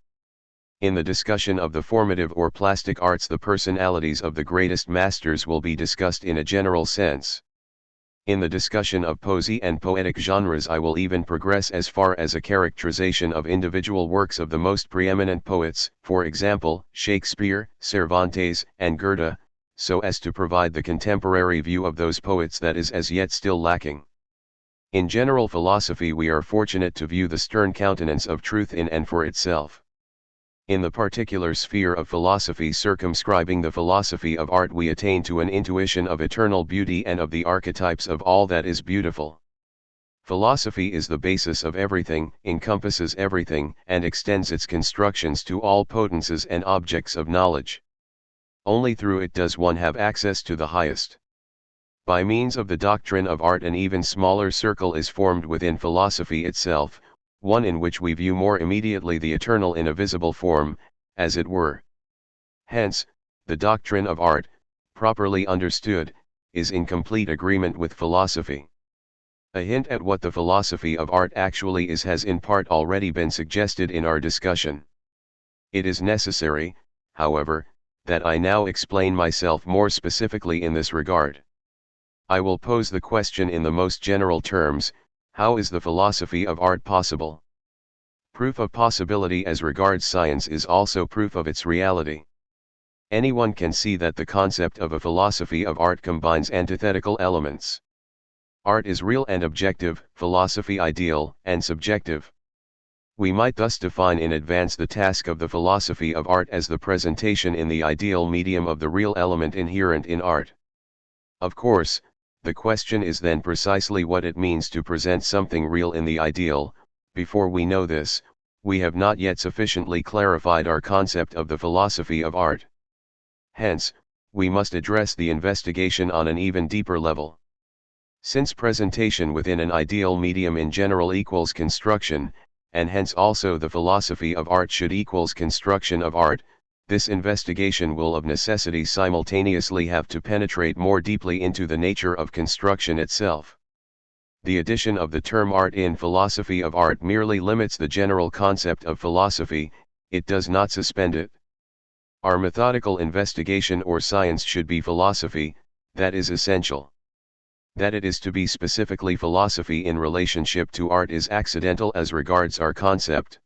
In the discussion of the formative or plastic arts, the personalities of the greatest masters will be discussed in a general sense. In the discussion of poesy and poetic genres I will even progress as far as a characterization of individual works of the most preeminent poets, for example, Shakespeare, Cervantes, and Goethe, so as to provide the contemporary view of those poets that is as yet still lacking. In general philosophy we are fortunate to view the stern countenance of truth in and for itself. In the particular sphere of philosophy circumscribing the philosophy of art we attain to an intuition of eternal beauty and of the archetypes of all that is beautiful. Philosophy is the basis of everything, encompasses everything, and extends its constructions to all potencies and objects of knowledge. Only through it does one have access to the highest. By means of the doctrine of art an even smaller circle is formed within philosophy itself, one in which we view more immediately the eternal in a visible form, as it were. Hence, the doctrine of art, properly understood, is in complete agreement with philosophy. A hint at what the philosophy of art actually is has in part already been suggested in our discussion. It is necessary, however, that I now explain myself more specifically in this regard. I will pose the question in the most general terms: how is the philosophy of art possible? Proof of possibility as regards science is also proof of its reality. Anyone can see that the concept of a philosophy of art combines antithetical elements. Art is real and objective, philosophy ideal and subjective. We might thus define in advance the task of the philosophy of art as the presentation in the ideal medium of the real element inherent in art. Of course, the question is then precisely what it means to present something real in the ideal. Before we know this, we have not yet sufficiently clarified our concept of the philosophy of art. Hence, we must address the investigation on an even deeper level. Since presentation within an ideal medium in general equals construction, and hence also the philosophy of art should equals construction of art, this investigation will of necessity simultaneously have to penetrate more deeply into the nature of construction itself. The addition of the term art in philosophy of art merely limits the general concept of philosophy, it does not suspend it. Our methodical investigation or science should be philosophy, that is essential. That it is to be specifically philosophy in relationship to art is accidental as regards our concept.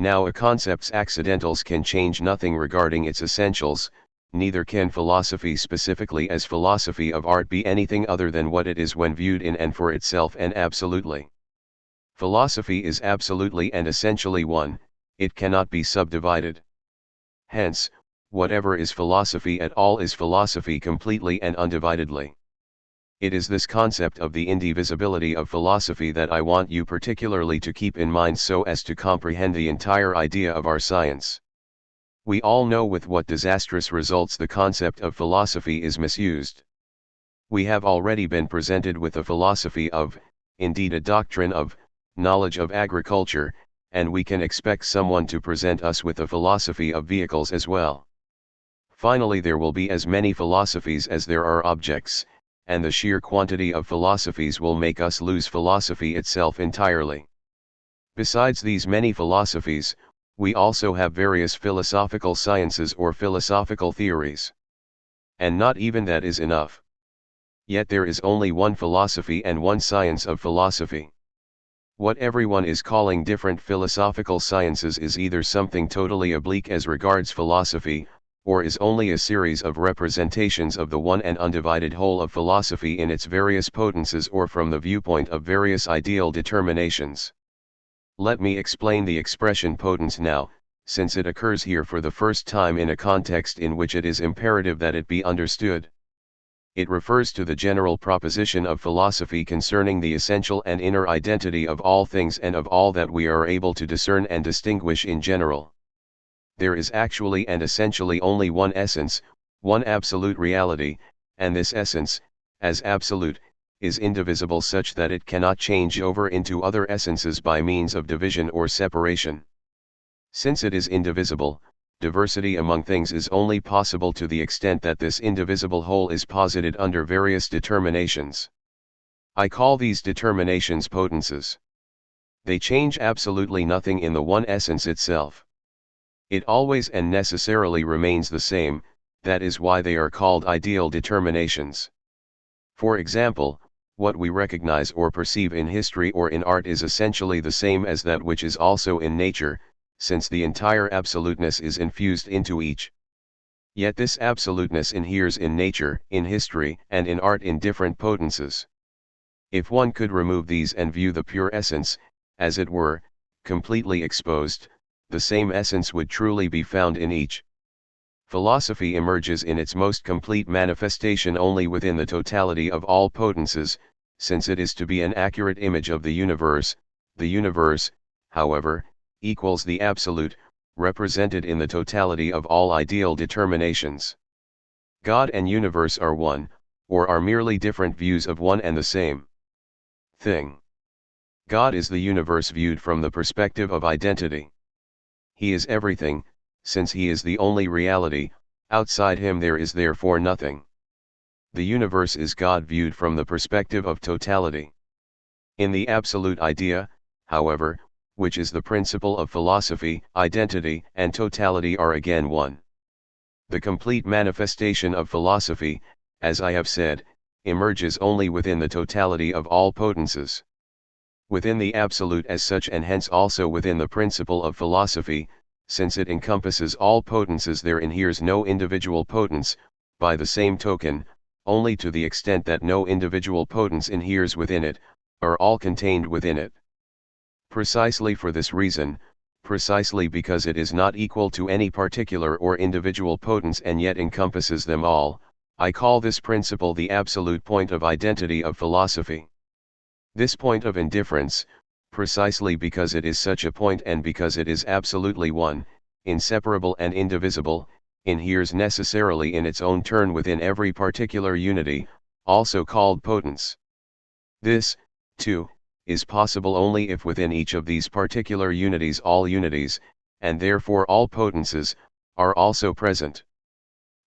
Now a concept's accidentals can change nothing regarding its essentials, neither can philosophy specifically as philosophy of art be anything other than what it is when viewed in and for itself and absolutely. Philosophy is absolutely and essentially one, it cannot be subdivided. Hence, whatever is philosophy at all is philosophy completely and undividedly. It is this concept of the indivisibility of philosophy that I want you particularly to keep in mind so as to comprehend the entire idea of our science. We all know with what disastrous results the concept of philosophy is misused. We have already been presented with a philosophy of, indeed a doctrine of, knowledge of agriculture, and we can expect someone to present us with a philosophy of vehicles as well. Finally, there will be as many philosophies as there are objects, and the sheer quantity of philosophies will make us lose philosophy itself entirely. Besides these many philosophies, we also have various philosophical sciences or philosophical theories. And not even that is enough. Yet there is only one philosophy and one science of philosophy. What everyone is calling different philosophical sciences is either something totally oblique as regards philosophy, or is only a series of representations of the one and undivided whole of philosophy in its various potencies or from the viewpoint of various ideal determinations. Let me explain the expression potens now, since it occurs here for the first time in a context in which it is imperative that it be understood. It refers to the general proposition of philosophy concerning the essential and inner identity of all things and of all that we are able to discern and distinguish in general. There is actually and essentially only one essence, one absolute reality, and this essence, as absolute, is indivisible such that it cannot change over into other essences by means of division or separation. Since it is indivisible, diversity among things is only possible to the extent that this indivisible whole is posited under various determinations. I call these determinations potences. They change absolutely nothing in the one essence itself. It always and necessarily remains the same, that is why they are called ideal determinations. For example, what we recognize or perceive in history or in art is essentially the same as that which is also in nature, since the entire absoluteness is infused into each. Yet this absoluteness inheres in nature, in history, and in art in different potences. If one could remove these and view the pure essence, as it were, completely exposed, the same essence would truly be found in each. Philosophy emerges in its most complete manifestation only within the totality of all potences, since it is to be an accurate image of the universe. The universe, however, equals the absolute, represented in the totality of all ideal determinations. God and universe are one, or are merely different views of one and the same thing. God is the universe viewed from the perspective of identity. He is everything, since he is the only reality, outside him there is therefore nothing. The universe is God viewed from the perspective of totality. In the absolute idea, however, which is the principle of philosophy, identity and totality are again one. The complete manifestation of philosophy, as I have said, emerges only within the totality of all potences. Within the absolute as such and hence also within the principle of philosophy, since it encompasses all potences there inheres no individual potence, by the same token, only to the extent that no individual potence inheres within it, are all contained within it. Precisely for this reason, precisely because it is not equal to any particular or individual potence and yet encompasses them all, I call this principle the absolute point of identity of philosophy. This point of indifference, precisely because it is such a point and because it is absolutely one, inseparable and indivisible, inheres necessarily in its own turn within every particular unity, also called potence. This, too, is possible only if within each of these particular unities all unities, and therefore all potences, are also present.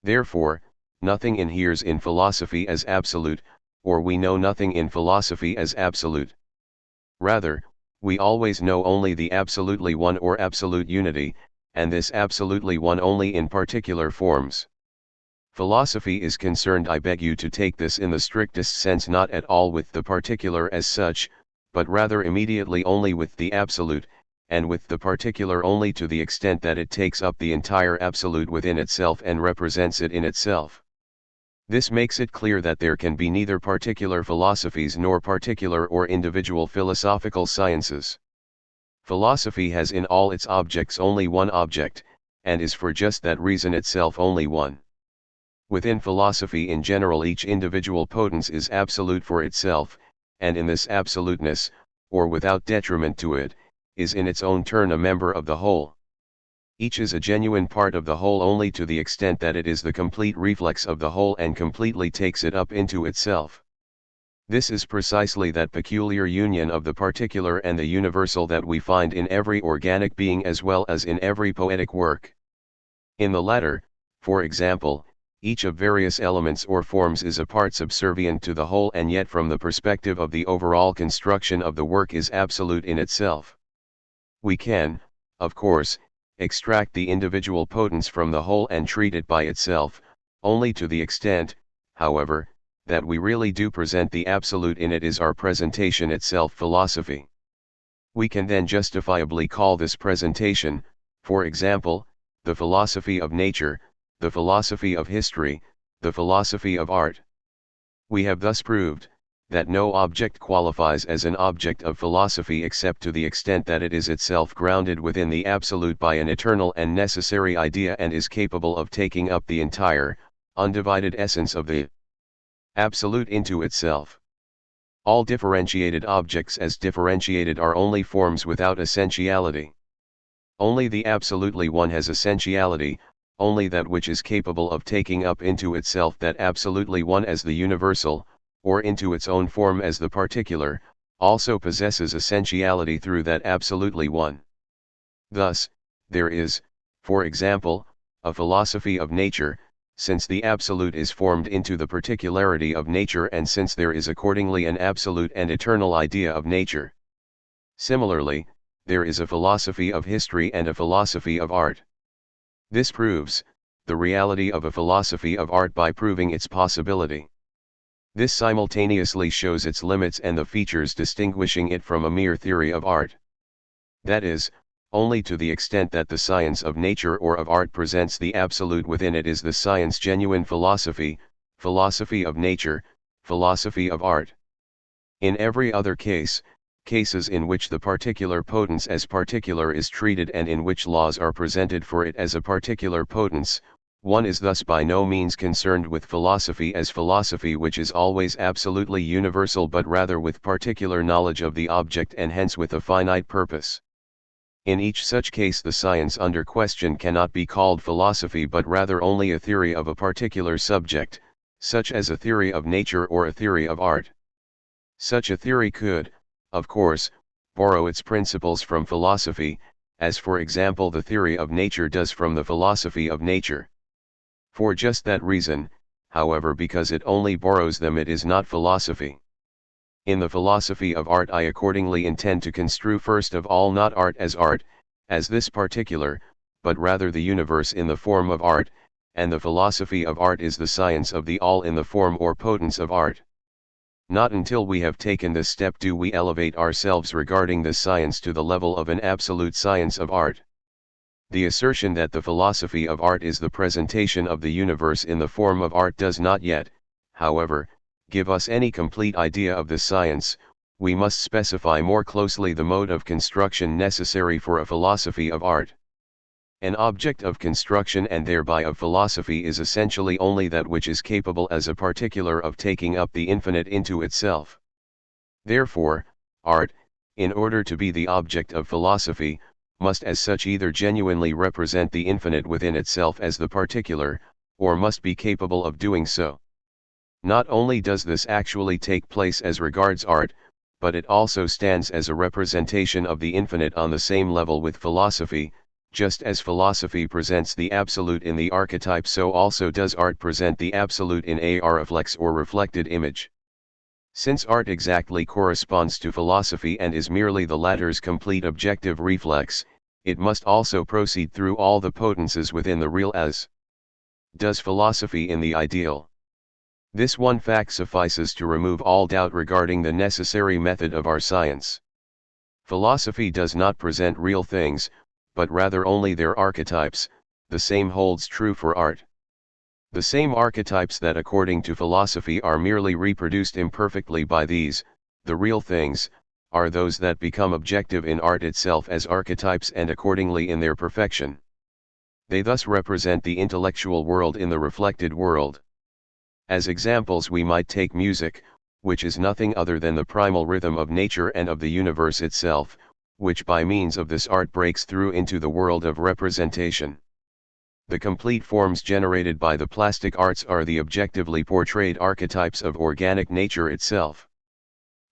Therefore, nothing inheres in philosophy as absolute, or we know nothing in philosophy as absolute. Rather, we always know only the absolutely one or absolute unity, and this absolutely one only in particular forms. Philosophy is concerned, I beg you to take this in the strictest sense, not at all with the particular as such, but rather immediately only with the absolute, and with the particular only to the extent that it takes up the entire absolute within itself and represents it in itself. This makes it clear that there can be neither particular philosophies nor particular or individual philosophical sciences. Philosophy has in all its objects only one object, and is for just that reason itself only one. Within philosophy in general each individual potence is absolute for itself, and in this absoluteness, or without detriment to it, is in its own turn a member of the whole. Each is a genuine part of the whole only to the extent that it is the complete reflex of the whole and completely takes it up into itself. This is precisely that peculiar union of the particular and the universal that we find in every organic being as well as in every poetic work. In the latter, for example, each of various elements or forms is a part subservient to the whole and yet from the perspective of the overall construction of the work is absolute in itself. We can, of course, extract the individual potence from the whole and treat it by itself, only to the extent, however, that we really do present the absolute in it is our presentation itself philosophy. We can then justifiably call this presentation, for example, the philosophy of nature, the philosophy of history, the philosophy of art. We have thus proved, that no object qualifies as an object of philosophy except to the extent that it is itself grounded within the absolute by an eternal and necessary idea and is capable of taking up the entire, undivided essence of the absolute into itself. All differentiated objects as differentiated are only forms without essentiality. Only the absolutely one has essentiality, only that which is capable of taking up into itself that absolutely one as the universal, or into its own form as the particular, also possesses essentiality through that absolutely one. Thus, there is, for example, a philosophy of nature, since the absolute is formed into the particularity of nature and since there is accordingly an absolute and eternal idea of nature. Similarly, there is a philosophy of history and a philosophy of art. This proves the reality of a philosophy of art by proving its possibility. This simultaneously shows its limits and the features distinguishing it from a mere theory of art. That is, only to the extent that the science of nature or of art presents the absolute within it is the science genuine philosophy, philosophy of nature, philosophy of art. In every other case, cases in which the particular potence as particular is treated and in which laws are presented for it as a particular potence, one is thus by no means concerned with philosophy as philosophy which is always absolutely universal but rather with particular knowledge of the object and hence with a finite purpose. In each such case the science under question cannot be called philosophy but rather only a theory of a particular subject, such as a theory of nature or a theory of art. Such a theory could, of course, borrow its principles from philosophy, as for example the theory of nature does from the philosophy of nature. For just that reason, however, because it only borrows them, it is not philosophy. In the philosophy of art I accordingly intend to construe first of all not art as this particular, but rather the universe in the form of art, and the philosophy of art is the science of the all in the form or potence of art. Not until we have taken this step do we elevate ourselves regarding this science to the level of an absolute science of art. The assertion that the philosophy of art is the presentation of the universe in the form of art does not yet, however, give us any complete idea of this science. We must specify more closely the mode of construction necessary for a philosophy of art. An object of construction and thereby of philosophy is essentially only that which is capable as a particular of taking up the infinite into itself. Therefore, art, in order to be the object of philosophy, must as such either genuinely represent the infinite within itself as the particular, or must be capable of doing so. Not only does this actually take place as regards art, but it also stands as a representation of the infinite on the same level with philosophy. Just as philosophy presents the absolute in the archetype, so also does art present the absolute in a reflex or reflected image. Since art exactly corresponds to philosophy and is merely the latter's complete objective reflex, it must also proceed through all the potences within the real as does philosophy in the ideal. This one fact suffices to remove all doubt regarding the necessary method of our science. Philosophy does not present real things, but rather only their archetypes. The same holds true for art. The same archetypes that according to philosophy are merely reproduced imperfectly by these, the real things, are those that become objective in art itself as archetypes and accordingly in their perfection. They thus represent the intellectual world in the reflected world. As examples we might take music, which is nothing other than the primal rhythm of nature and of the universe itself, which by means of this art breaks through into the world of representation. The complete forms generated by the plastic arts are the objectively portrayed archetypes of organic nature itself.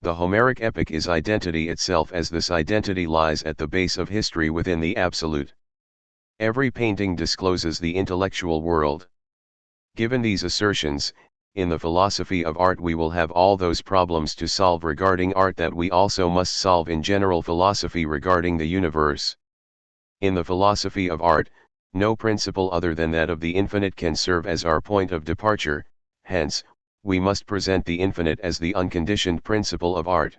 The Homeric epic is identity itself, as this identity lies at the base of history within the absolute. Every painting discloses the intellectual world. Given these assertions, in the philosophy of art we will have all those problems to solve regarding art that we also must solve in general philosophy regarding the universe. In the philosophy of art, no principle other than that of the infinite can serve as our point of departure, hence, we must present the infinite as the unconditioned principle of art.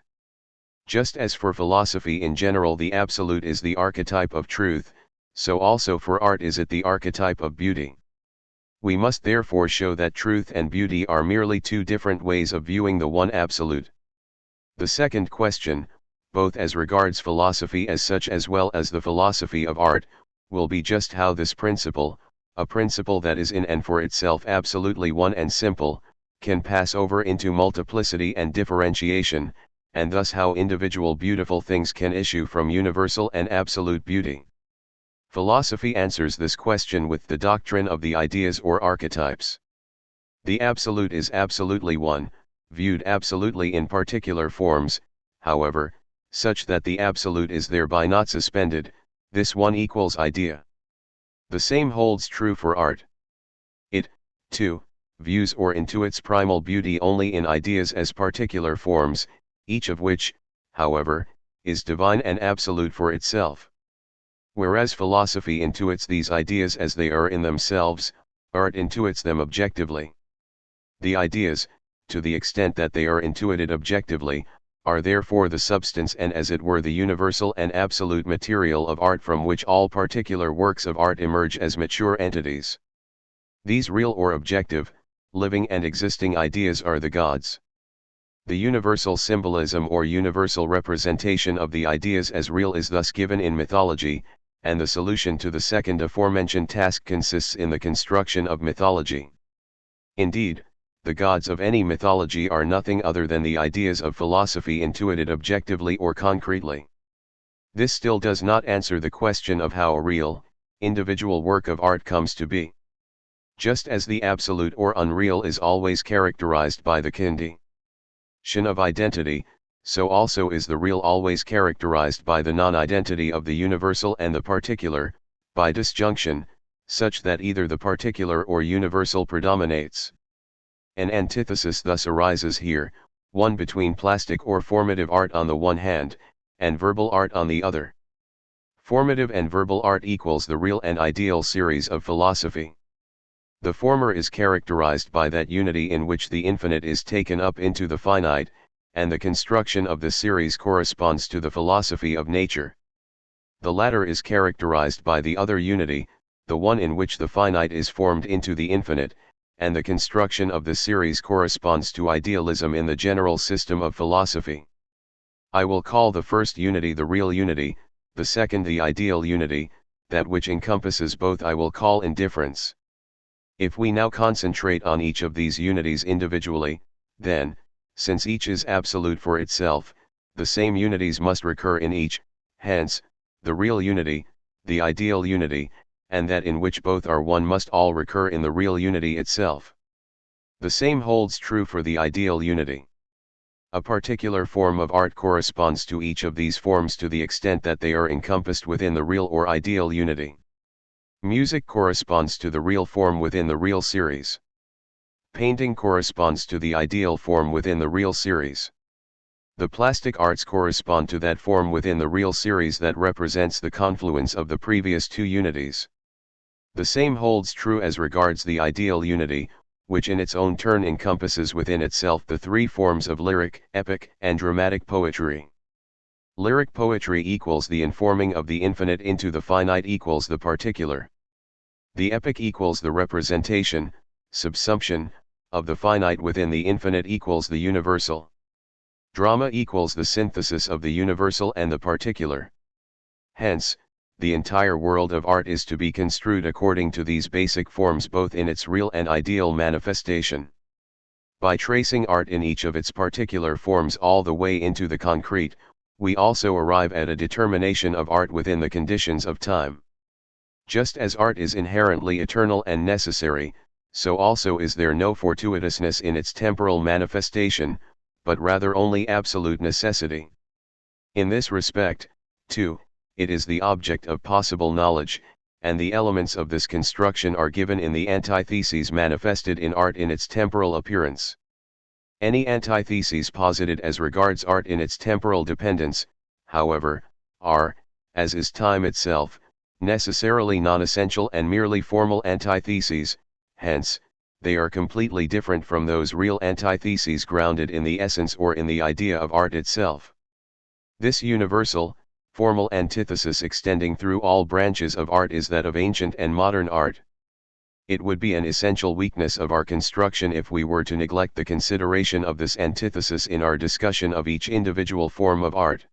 Just as for philosophy in general the absolute is the archetype of truth, so also for art is it the archetype of beauty. We must therefore show that truth and beauty are merely two different ways of viewing the one absolute. The second question, both as regards philosophy as such as well as the philosophy of art, will be just how this principle, a principle that is in and for itself absolutely one and simple, can pass over into multiplicity and differentiation, and thus how individual beautiful things can issue from universal and absolute beauty. Philosophy answers this question with the doctrine of the ideas or archetypes. The absolute is absolutely one, viewed absolutely in particular forms, however, such that the absolute is thereby not suspended, this one equals idea. The same holds true for art. It, too, views or intuits primal beauty only in ideas as particular forms, each of which, however, is divine and absolute for itself. Whereas philosophy intuits these ideas as they are in themselves, art intuits them objectively. The ideas, to the extent that they are intuited objectively, are therefore the substance and as it were the universal and absolute material of art from which all particular works of art emerge as mature entities. These real or objective, living and existing ideas are the gods. The universal symbolism or universal representation of the ideas as real is thus given in mythology, and the solution to the second aforementioned task consists in the construction of mythology. Indeed, the gods of any mythology are nothing other than the ideas of philosophy intuited objectively or concretely. This still does not answer the question of how a real, individual work of art comes to be. Just as the absolute or unreal is always characterized by the condition of identity, so also is the real always characterized by the non-identity of the universal and the particular, by disjunction, such that either the particular or universal predominates. An antithesis thus arises here, one between plastic or formative art on the one hand, and verbal art on the other. Formative and verbal art equals the real and ideal series of philosophy. The former is characterized by that unity in which the infinite is taken up into the finite, and the construction of the series corresponds to the philosophy of nature. The latter is characterized by the other unity, the one in which the finite is formed into the infinite, and the construction of the series corresponds to idealism in the general system of philosophy. I will call the first unity the real unity, the second the ideal unity, that which encompasses both I will call indifference. If we now concentrate on each of these unities individually, then, since each is absolute for itself, the same unities must recur in each, hence, the real unity, the ideal unity, and that in which both are one must all recur in the real unity itself. The same holds true for the ideal unity. A particular form of art corresponds to each of these forms to the extent that they are encompassed within the real or ideal unity. Music corresponds to the real form within the real series. Painting corresponds to the ideal form within the real series. The plastic arts correspond to that form within the real series that represents the confluence of the previous two unities. The same holds true as regards the ideal unity, which in its own turn encompasses within itself the three forms of lyric, epic, and dramatic poetry. Lyric poetry equals the informing of the infinite into the finite equals the particular. The epic equals the representation, subsumption, of the finite within the infinite equals the universal. Drama equals the synthesis of the universal and the particular. Hence, the entire world of art is to be construed according to these basic forms both in its real and ideal manifestation. By tracing art in each of its particular forms all the way into the concrete, we also arrive at a determination of art within the conditions of time. Just as art is inherently eternal and necessary, so also is there no fortuitousness in its temporal manifestation, but rather only absolute necessity. In this respect, too, it is the object of possible knowledge, and the elements of this construction are given in the antitheses manifested in art in its temporal appearance. Any antitheses posited as regards art in its temporal dependence, however, are, as is time itself, necessarily non-essential and merely formal antitheses, hence, they are completely different from those real antitheses grounded in the essence or in the idea of art itself. This universal, formal antithesis extending through all branches of art is that of ancient and modern art. It would be an essential weakness of our construction if we were to neglect the consideration of this antithesis in our discussion of each individual form of art.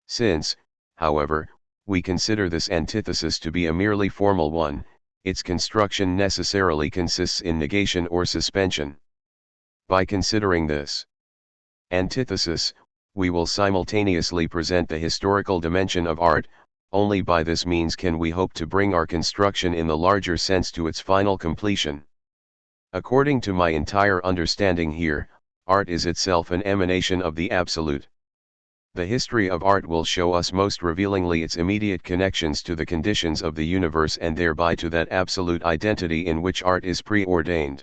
Since, however, we consider this antithesis to be a merely formal one, its construction necessarily consists in negation or suspension. By considering this antithesis, we will simultaneously present the historical dimension of art. Only by this means can we hope to bring our construction in the larger sense to its final completion. According to my entire understanding here, art is itself an emanation of the Absolute. The history of art will show us most revealingly its immediate connections to the conditions of the universe and thereby to that absolute identity in which art is preordained.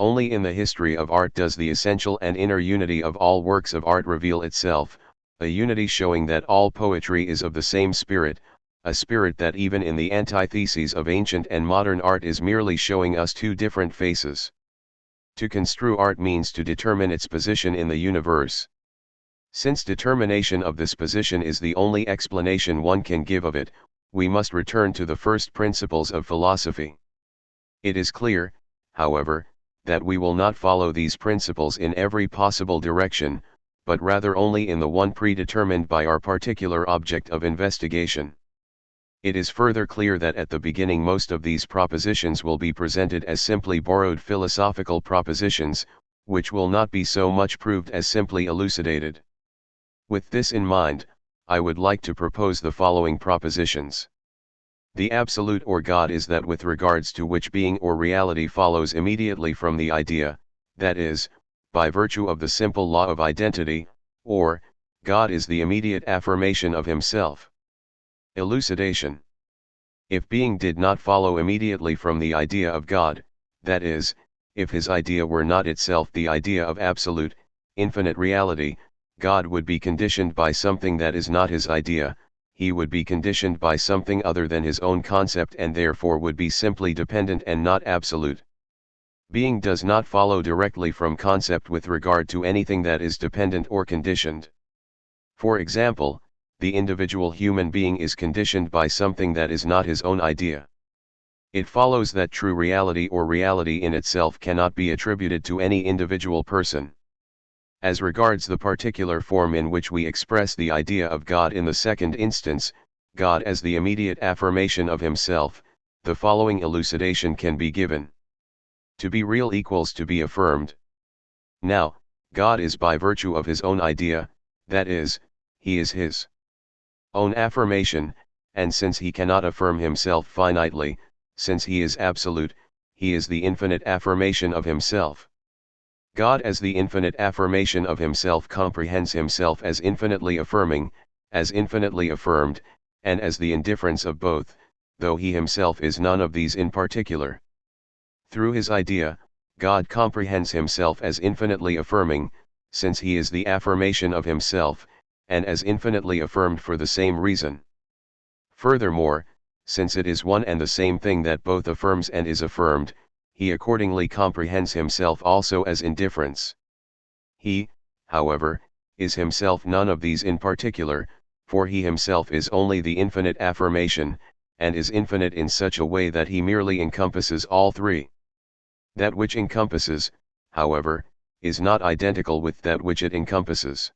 Only in the history of art does the essential and inner unity of all works of art reveal itself, a unity showing that all poetry is of the same spirit, a spirit that even in the antitheses of ancient and modern art is merely showing us two different faces. To construe art means to determine its position in the universe. Since determination of this position is the only explanation one can give of it, we must return to the first principles of philosophy. It is clear, however, that we will not follow these principles in every possible direction, but rather only in the one predetermined by our particular object of investigation. It is further clear that at the beginning most of these propositions will be presented as simply borrowed philosophical propositions, which will not be so much proved as simply elucidated. With this in mind, I would like to propose the following propositions. The Absolute or God is that with regards to which being or reality follows immediately from the idea, that is, by virtue of the simple law of identity, or, God is the immediate affirmation of himself. Elucidation. If being did not follow immediately from the idea of God, that is, if his idea were not itself the idea of absolute, infinite reality, God would be conditioned by something that is not his idea, he would be conditioned by something other than his own concept and therefore would be simply dependent and not absolute. Being does not follow directly from concept with regard to anything that is dependent or conditioned. For example, the individual human being is conditioned by something that is not his own idea. It follows that true reality or reality in itself cannot be attributed to any individual person. As regards the particular form in which we express the idea of God in the second instance, God as the immediate affirmation of himself, the following elucidation can be given. To be real equals to be affirmed. Now, God is by virtue of his own idea, that is, he is his own affirmation, and since he cannot affirm himself finitely, since he is absolute, he is the infinite affirmation of himself. God as the infinite affirmation of himself comprehends himself as infinitely affirming, as infinitely affirmed, and as the indifference of both, though he himself is none of these in particular. Through his idea, God comprehends himself as infinitely affirming, since he is the affirmation of himself, and as infinitely affirmed for the same reason. Furthermore, since it is one and the same thing that both affirms and is affirmed, he accordingly comprehends himself also as indifference. He, however, is himself none of these in particular, for he himself is only the infinite affirmation, and is infinite in such a way that he merely encompasses all three. That which encompasses, however, is not identical with that which it encompasses.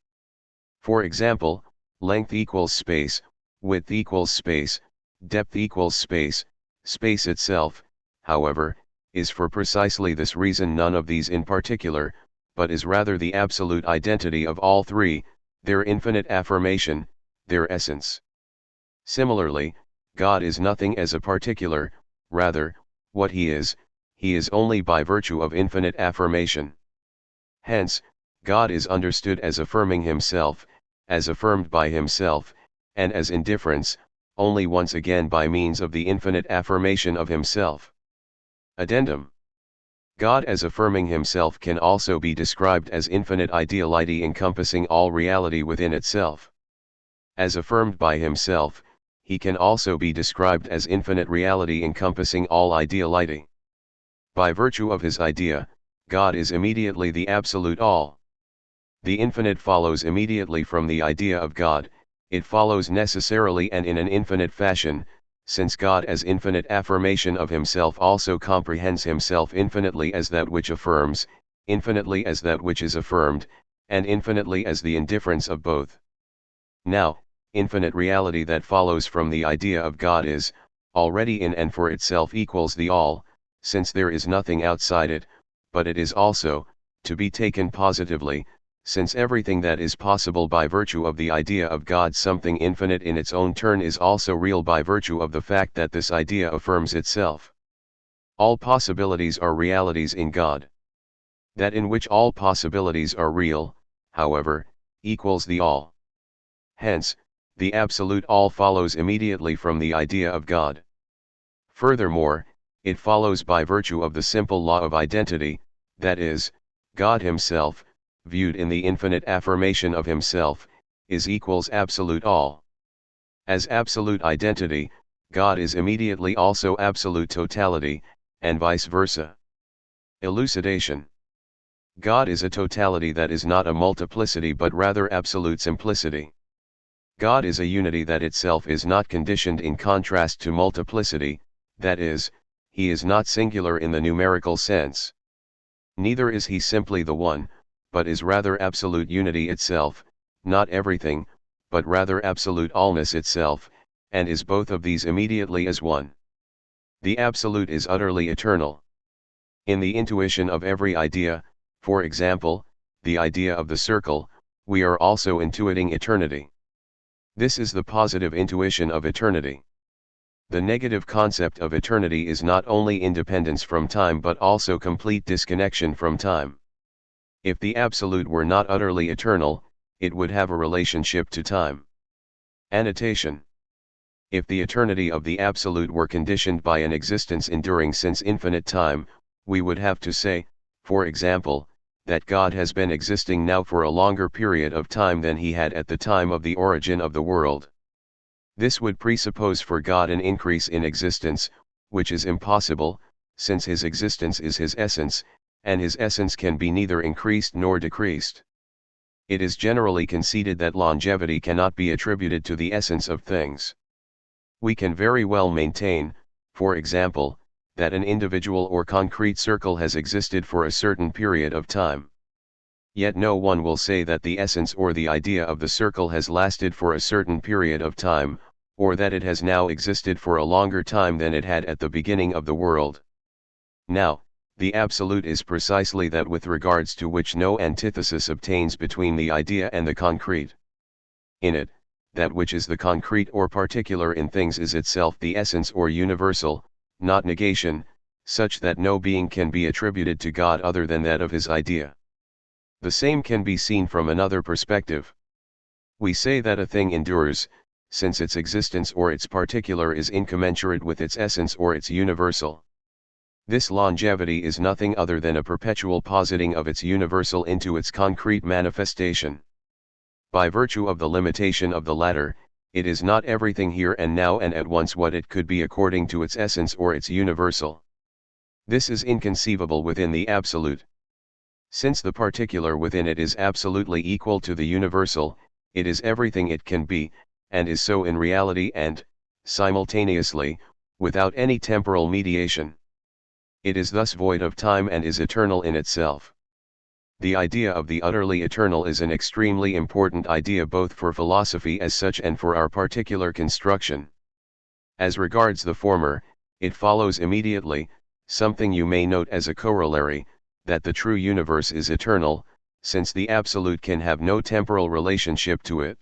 For example, length equals space, width equals space, depth equals space, space itself, however, is for precisely this reason none of these in particular, but is rather the absolute identity of all three, their infinite affirmation, their essence. Similarly, God is nothing as a particular, rather, what he is only by virtue of infinite affirmation. Hence, God is understood as affirming himself, as affirmed by himself, and as indifference, only once again by means of the infinite affirmation of himself. Addendum. God as affirming himself can also be described as infinite ideality encompassing all reality within itself. As affirmed by himself, he can also be described as infinite reality encompassing all ideality. By virtue of his idea, God is immediately the absolute all. The infinite follows immediately from the idea of God, it follows necessarily and in an infinite fashion, since God as infinite affirmation of himself also comprehends himself infinitely as that which affirms, infinitely as that which is affirmed, and infinitely as the indifference of both. Now, infinite reality that follows from the idea of God is, already in and for itself equals the all, since there is nothing outside it, but it is also, to be taken positively, since everything that is possible by virtue of the idea of God something infinite in its own turn is also real by virtue of the fact that this idea affirms itself. All possibilities are realities in God. That in which all possibilities are real, however, equals the all. Hence, the absolute all follows immediately from the idea of God. Furthermore, it follows by virtue of the simple law of identity, that is, God himself, viewed in the infinite affirmation of himself, is equals absolute all. As absolute identity, God is immediately also absolute totality, and vice versa. Elucidation. God is a totality that is not a multiplicity but rather absolute simplicity. God is a unity that itself is not conditioned in contrast to multiplicity, that is, he is not singular in the numerical sense. Neither is he simply the one, but is rather absolute unity itself, not everything, but rather absolute allness itself, and is both of these immediately as one. The absolute is utterly eternal. In the intuition of every idea, for example, the idea of the circle, we are also intuiting eternity. This is the positive intuition of eternity. The negative concept of eternity is not only independence from time but also complete disconnection from time. If the absolute were not utterly eternal, it would have a relationship to time. Annotation. If the eternity of the absolute were conditioned by an existence enduring since infinite time, we would have to say, for example, that God has been existing now for a longer period of time than he had at the time of the origin of the world. This would presuppose for God an increase in existence, which is impossible, since his existence is his essence, and his essence can be neither increased nor decreased. It is generally conceded that longevity cannot be attributed to the essence of things. We can very well maintain, for example, that an individual or concrete circle has existed for a certain period of time. Yet no one will say that the essence or the idea of the circle has lasted for a certain period of time, or that it has now existed for a longer time than it had at the beginning of the world. Now, the absolute is precisely that with regards to which no antithesis obtains between the idea and the concrete. In it, that which is the concrete or particular in things is itself the essence or universal, not negation, such that no being can be attributed to God other than that of his idea. The same can be seen from another perspective. We say that a thing endures, since its existence or its particular is incommensurate with its essence or its universal. This longevity is nothing other than a perpetual positing of its universal into its concrete manifestation. By virtue of the limitation of the latter, it is not everything here and now and at once what it could be according to its essence or its universal. This is inconceivable within the absolute. Since the particular within it is absolutely equal to the universal, it is everything it can be, and is so in reality and, simultaneously, without any temporal mediation. It is thus void of time and is eternal in itself. The idea of the utterly eternal is an extremely important idea both for philosophy as such and for our particular construction. As regards the former, it follows immediately, something you may note as a corollary, that the true universe is eternal, since the absolute can have no temporal relationship to it.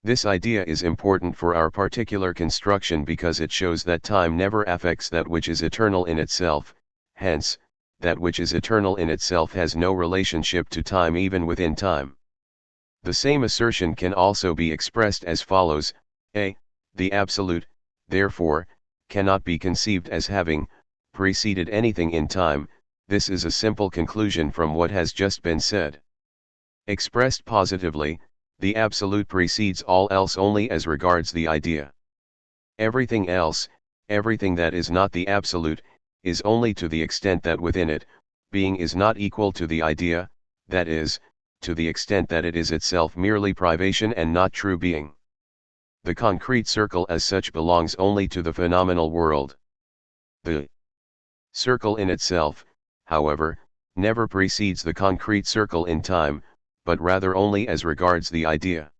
This idea is important for our particular construction because it shows that time never affects that which is eternal in itself, hence, that which is eternal in itself has no relationship to time even within time. The same assertion can also be expressed as follows: a. The absolute, therefore, cannot be conceived as having preceded anything in time. This is a simple conclusion from what has just been said. Expressed positively, the absolute precedes all else only as regards the idea. Everything else, everything that is not the absolute, is only to the extent that within it, being is not equal to the idea, that is, to the extent that it is itself merely privation and not true being. The concrete circle as such belongs only to the phenomenal world. The circle in itself, however, never precedes the concrete circle in time, but rather only as regards the idea.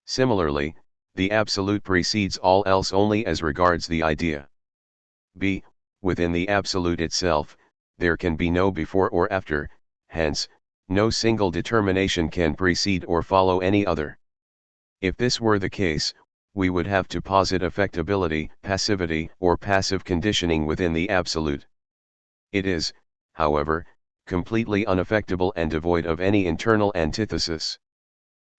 Similarly, the absolute precedes all else only as regards the idea. b. Within the absolute itself, there can be no before or after, hence, no single determination can precede or follow any other. If this were the case, we would have to posit affectability, passivity, or passive conditioning within the absolute. It is, however, completely unaffectable and devoid of any internal antithesis.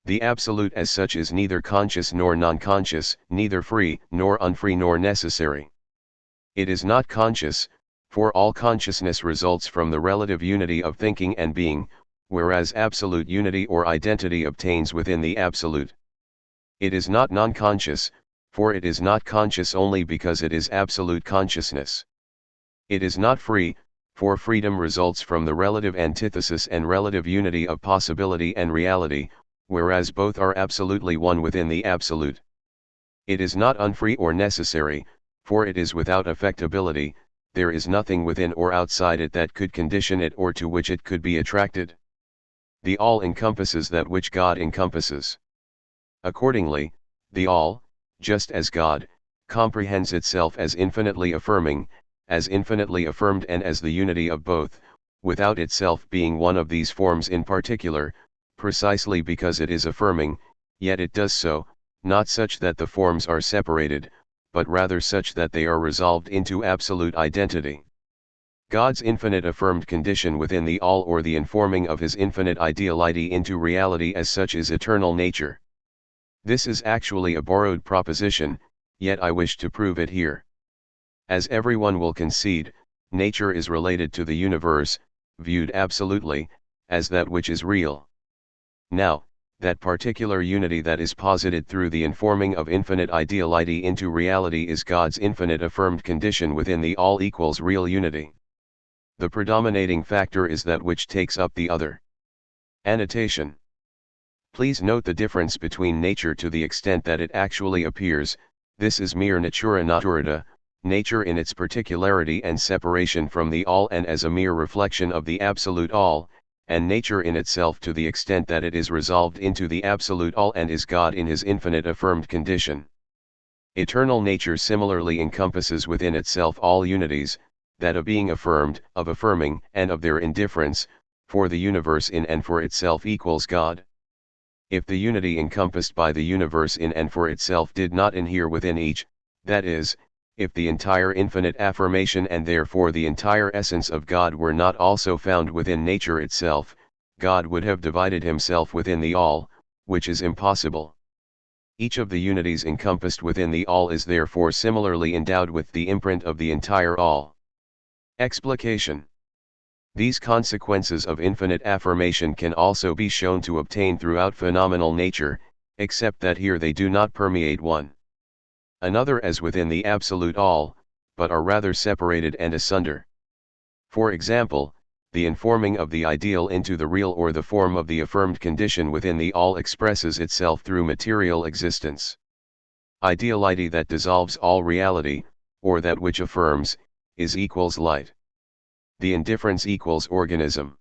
The Absolute as such is neither conscious nor non-conscious, neither free nor unfree nor necessary. It is not conscious, for all consciousness results from the relative unity of thinking and being, whereas absolute unity or identity obtains within the Absolute. It is not non-conscious, for it is not conscious only because it is absolute consciousness. It is not free, for freedom results from the relative antithesis and relative unity of possibility and reality, whereas both are absolutely one within the Absolute. It is not unfree or necessary, for it is without affectability, there is nothing within or outside it that could condition it or to which it could be attracted. The All encompasses that which God encompasses. Accordingly, the All, just as God, comprehends itself as infinitely affirming, as infinitely affirmed and as the unity of both, without itself being one of these forms in particular, precisely because it is affirming, yet it does so, not such that the forms are separated, but rather such that they are resolved into absolute identity. God's infinite affirmed condition within the All or the informing of his infinite ideality into reality as such is eternal nature. This is actually a borrowed proposition, yet I wish to prove it here. As everyone will concede, nature is related to the universe, viewed absolutely, as that which is real. Now, that particular unity that is posited through the informing of infinite ideality into reality is God's infinite affirmed condition within the All equals real unity. The predominating factor is that which takes up the other. Annotation. Please note the difference between nature to the extent that it actually appears. This is mere natura naturata, nature in its particularity and separation from the All and as a mere reflection of the absolute All, and nature in itself to the extent that it is resolved into the absolute All and is God in his infinite affirmed condition. Eternal nature similarly encompasses within itself all unities, that of being affirmed, of affirming, and of their indifference, for the universe in and for itself equals God. If the unity encompassed by the universe in and for itself did not inhere within each, that is, if the entire infinite affirmation and therefore the entire essence of God were not also found within nature itself, God would have divided himself within the All, which is impossible. Each of the unities encompassed within the All is therefore similarly endowed with the imprint of the entire All. Explication. These consequences of infinite affirmation can also be shown to obtain throughout phenomenal nature, except that here they do not permeate one another as within the absolute All, but are rather separated and asunder. For example, the informing of the ideal into the real or the form of the affirmed condition within the All expresses itself through material existence. Ideality that dissolves all reality, or that which affirms, is equals light. The indifference equals organism.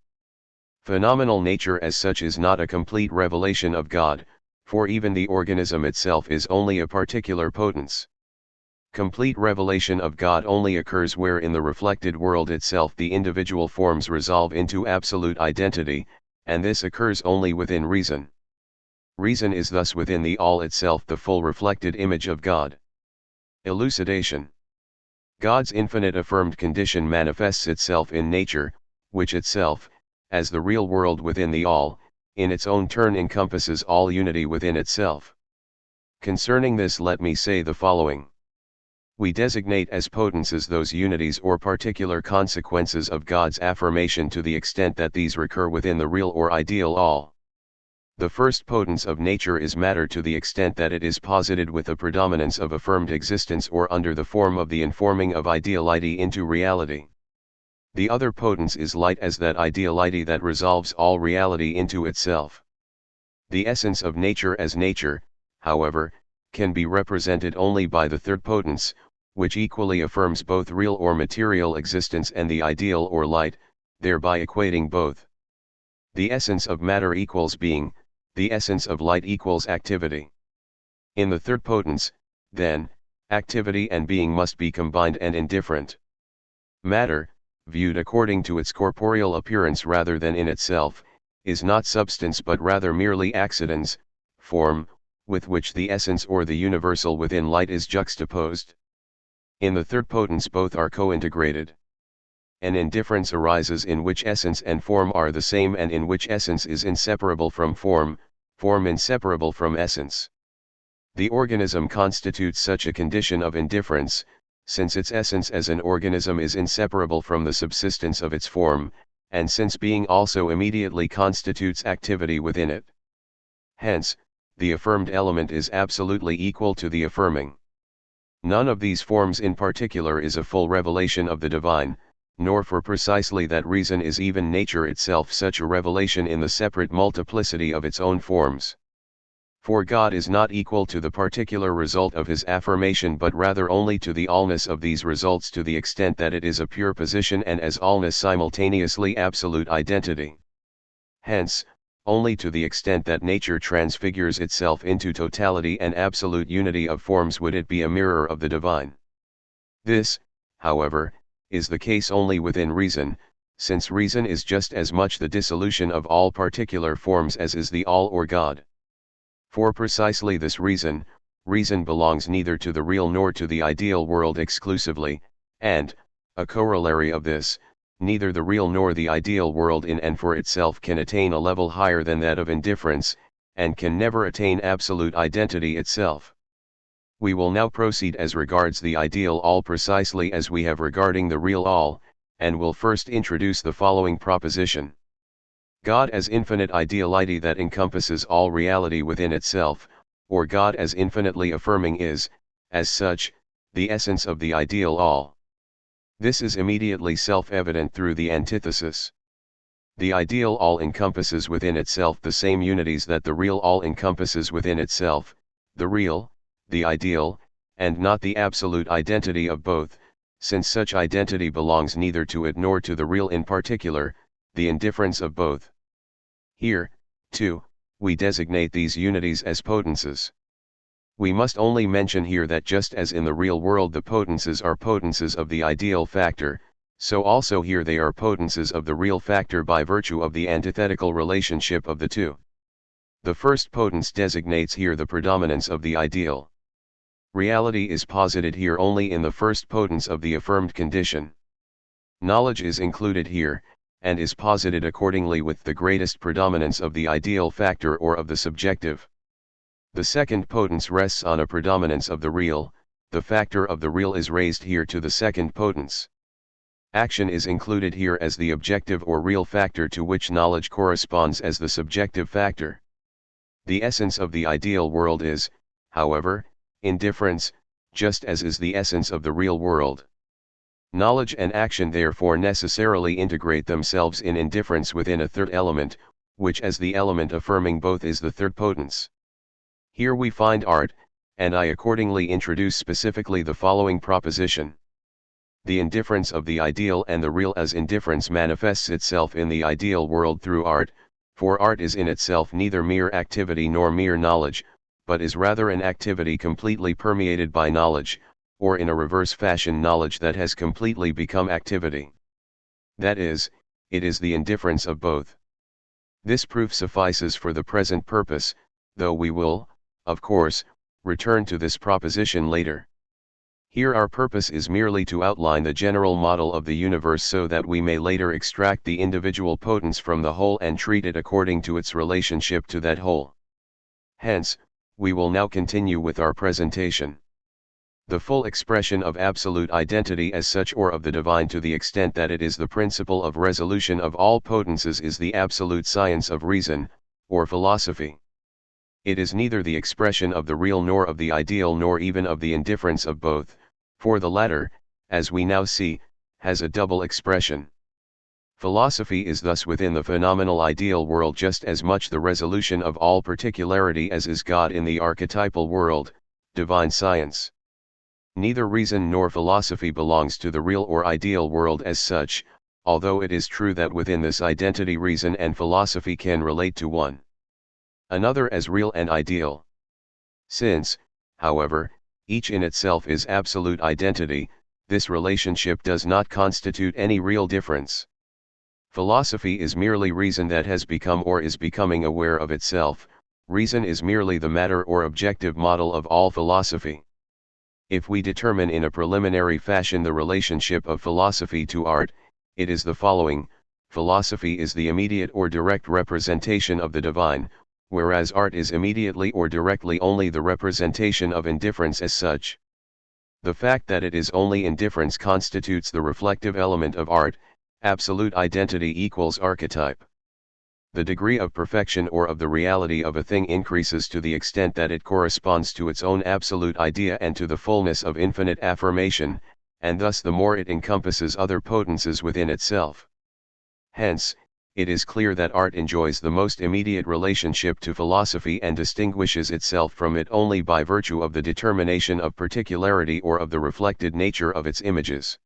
Phenomenal nature as such is not a complete revelation of God, for even the organism itself is only a particular potence. Complete revelation of God only occurs where in the reflected world itself the individual forms resolve into absolute identity, and this occurs only within reason. Reason is thus within the All itself the full reflected image of God. Elucidation. God's infinite affirmed condition manifests itself in nature, which itself, as the real world within the All, in its own turn encompasses all unity within itself. Concerning this let me say the following. We designate as potences those unities or particular consequences of God's affirmation to the extent that these recur within the real or ideal All. The first potence of nature is matter to the extent that it is posited with a predominance of affirmed existence or under the form of the informing of ideality into reality. The other potence is light as that ideality that resolves all reality into itself. The essence of nature as nature, however, can be represented only by the third potence, which equally affirms both real or material existence and the ideal or light, thereby equating both. The essence of matter equals being, the essence of light equals activity. In the third potence, then, activity and being must be combined and indifferent. Matter, viewed according to its corporeal appearance rather than in itself, is not substance but rather merely accidens, form, with which the essence or the universal within light is juxtaposed. In the third potence both are co-integrated. an indifference arises in which essence and form are the same and in which essence is inseparable from form, form inseparable from essence. The organism constitutes such a condition of indifference, since its essence as an organism is inseparable from the subsistence of its form, and since being also immediately constitutes activity within it. Hence, the affirmed element is absolutely equal to the affirming. None of these forms in particular is a full revelation of the divine, nor for precisely that reason is even nature itself such a revelation in the separate multiplicity of its own forms. For God is not equal to the particular result of his affirmation but rather only to the allness of these results to the extent that it is a pure position and as allness simultaneously absolute identity. Hence, only to the extent that nature transfigures itself into totality and absolute unity of forms would it be a mirror of the divine. This, however, is the case only within reason, since reason is just as much the dissolution of all particular forms as is the all or God. For precisely this reason, reason belongs neither to the real nor to the ideal world exclusively, and, a corollary of this, neither the real nor the ideal world in and for itself can attain a level higher than that of indifference, and can never attain absolute identity itself. We will now proceed as regards the ideal all precisely as we have regarding the real all, and will first introduce the following proposition. God as infinite ideality that encompasses all reality within itself, or God as infinitely affirming is, as such, the essence of the ideal all. This is immediately self-evident through the antithesis. The ideal all encompasses within itself the same unities that the real all encompasses within itself, the real, the ideal, and not the absolute identity of both, since such identity belongs neither to it nor to the real in particular, the indifference of both. Here, too, we designate these unities as potences. We must only mention here that just as in the real world the potences are potences of the ideal factor, so also here they are potences of the real factor by virtue of the antithetical relationship of the two. The first potence designates here the predominance of the ideal. Reality is posited here only in the first potence of the affirmed condition. Knowledge is included here, and is posited accordingly with the greatest predominance of the ideal factor or of the subjective. The second potence rests on a predominance of the real, the factor of the real is raised here to the second potence. Action is included here as the objective or real factor to which knowledge corresponds as the subjective factor. The essence of the ideal world is, however, indifference, just as is the essence of the real world. Knowledge and action therefore necessarily integrate themselves in indifference within a third element, which as the element affirming both is the third potence. Here we find art, and I accordingly introduce specifically the following proposition. The indifference of the ideal and the real as indifference manifests itself in the ideal world through art, for art is in itself neither mere activity nor mere knowledge, but is rather an activity completely permeated by knowledge, or in a reverse fashion knowledge that has completely become activity. That is, it is the indifference of both. This proof suffices for the present purpose, though we will, of course, return to this proposition later. Here our purpose is merely to outline the general model of the universe so that we may later extract the individual potence from the whole and treat it according to its relationship to that whole. Hence, we will now continue with our presentation. The full expression of absolute identity as such or of the divine to the extent that it is the principle of resolution of all potences is the absolute science of reason, or philosophy. It is neither the expression of the real nor of the ideal nor even of the indifference of both, for the latter, as we now see, has a double expression. Philosophy is thus within the phenomenal ideal world just as much the resolution of all particularity as is God in the archetypal world, divine science. Neither reason nor philosophy belongs to the real or ideal world as such, although it is true that within this identity reason and philosophy can relate to one another as real and ideal. Since, however, each in itself is absolute identity, this relationship does not constitute any real difference. Philosophy is merely reason that has become or is becoming aware of itself, reason is merely the matter or objective model of all philosophy. If we determine in a preliminary fashion the relationship of philosophy to art, it is the following: philosophy is the immediate or direct representation of the divine, whereas art is immediately or directly only the representation of indifference as such. The fact that it is only indifference constitutes the reflective element of art. Absolute identity equals archetype. The degree of perfection or of the reality of a thing increases to the extent that it corresponds to its own absolute idea and to the fullness of infinite affirmation, and thus the more it encompasses other potencies within itself. Hence, it is clear that art enjoys the most immediate relationship to philosophy and distinguishes itself from it only by virtue of the determination of particularity or of the reflected nature of its images.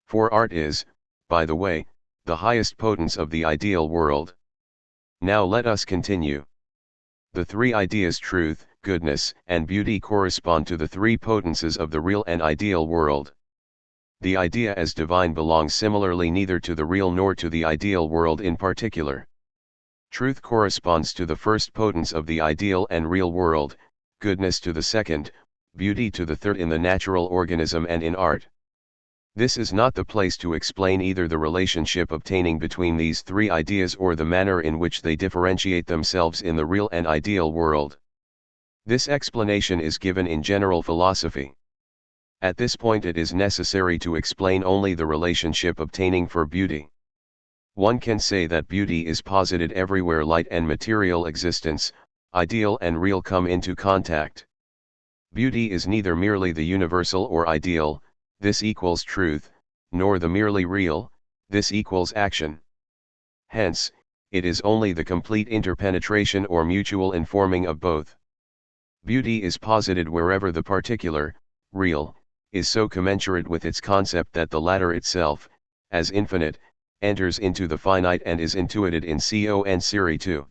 For art is, by the way, the highest potence of the ideal world. Now let us continue. The three ideas truth, goodness, and beauty correspond to the three potencies of the real and ideal world. The idea as divine belongs similarly neither to the real nor to the ideal world in particular. Truth corresponds to the first potence of the ideal and real world, goodness to the second, beauty to the third in the natural organism and in art. This is not the place to explain either the relationship obtaining between these three ideas or the manner in which they differentiate themselves in the real and ideal world. This explanation is given in general philosophy. At this point it is necessary to explain only the relationship obtaining for beauty. One can say that beauty is posited everywhere light and material existence, ideal and real come into contact. Beauty is neither merely the universal or ideal, this equals truth, nor the merely real, this equals action. Hence, it is only the complete interpenetration or mutual informing of both. Beauty is posited wherever the particular, real, is so commensurate with its concept that the latter itself, as infinite, enters into the finite and is intuited in con serie 2.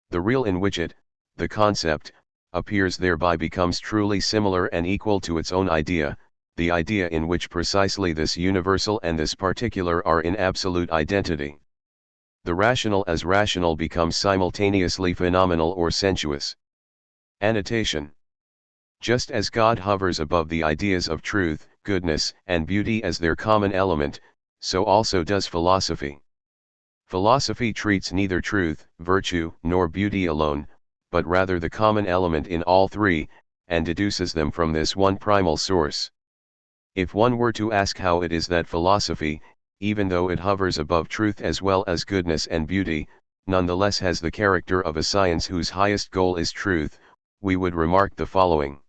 The real in which it, the concept, appears thereby becomes truly similar and equal to its own idea, the idea in which precisely this universal and this particular are in absolute identity. The rational as rational becomes simultaneously phenomenal or sensuous. Annotation. Just as God hovers above the ideas of truth, goodness, and beauty as their common element, so also does philosophy. Philosophy treats neither truth, virtue, nor beauty alone, but rather the common element in all three, and deduces them from this one primal source. If one were to ask how it is that philosophy, even though it hovers above truth as well as goodness and beauty, nonetheless has the character of a science whose highest goal is truth, we would remark the following.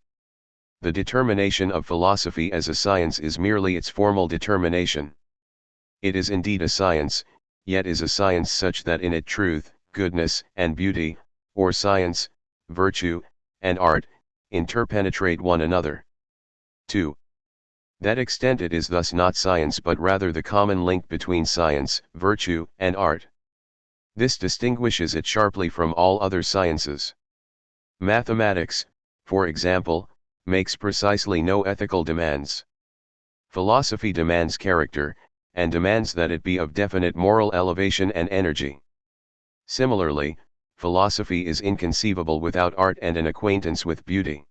The determination of philosophy as a science is merely its formal determination. It is indeed a science, yet is a science such that in it truth, goodness, and beauty, or science, virtue, and art, interpenetrate one another. 2. That extent it is thus not science but rather the common link between science, virtue, and art. This distinguishes it sharply from all other sciences. Mathematics, for example, makes precisely no ethical demands. Philosophy demands character, and demands that it be of definite moral elevation and energy. Similarly, philosophy is inconceivable without art and an acquaintance with beauty.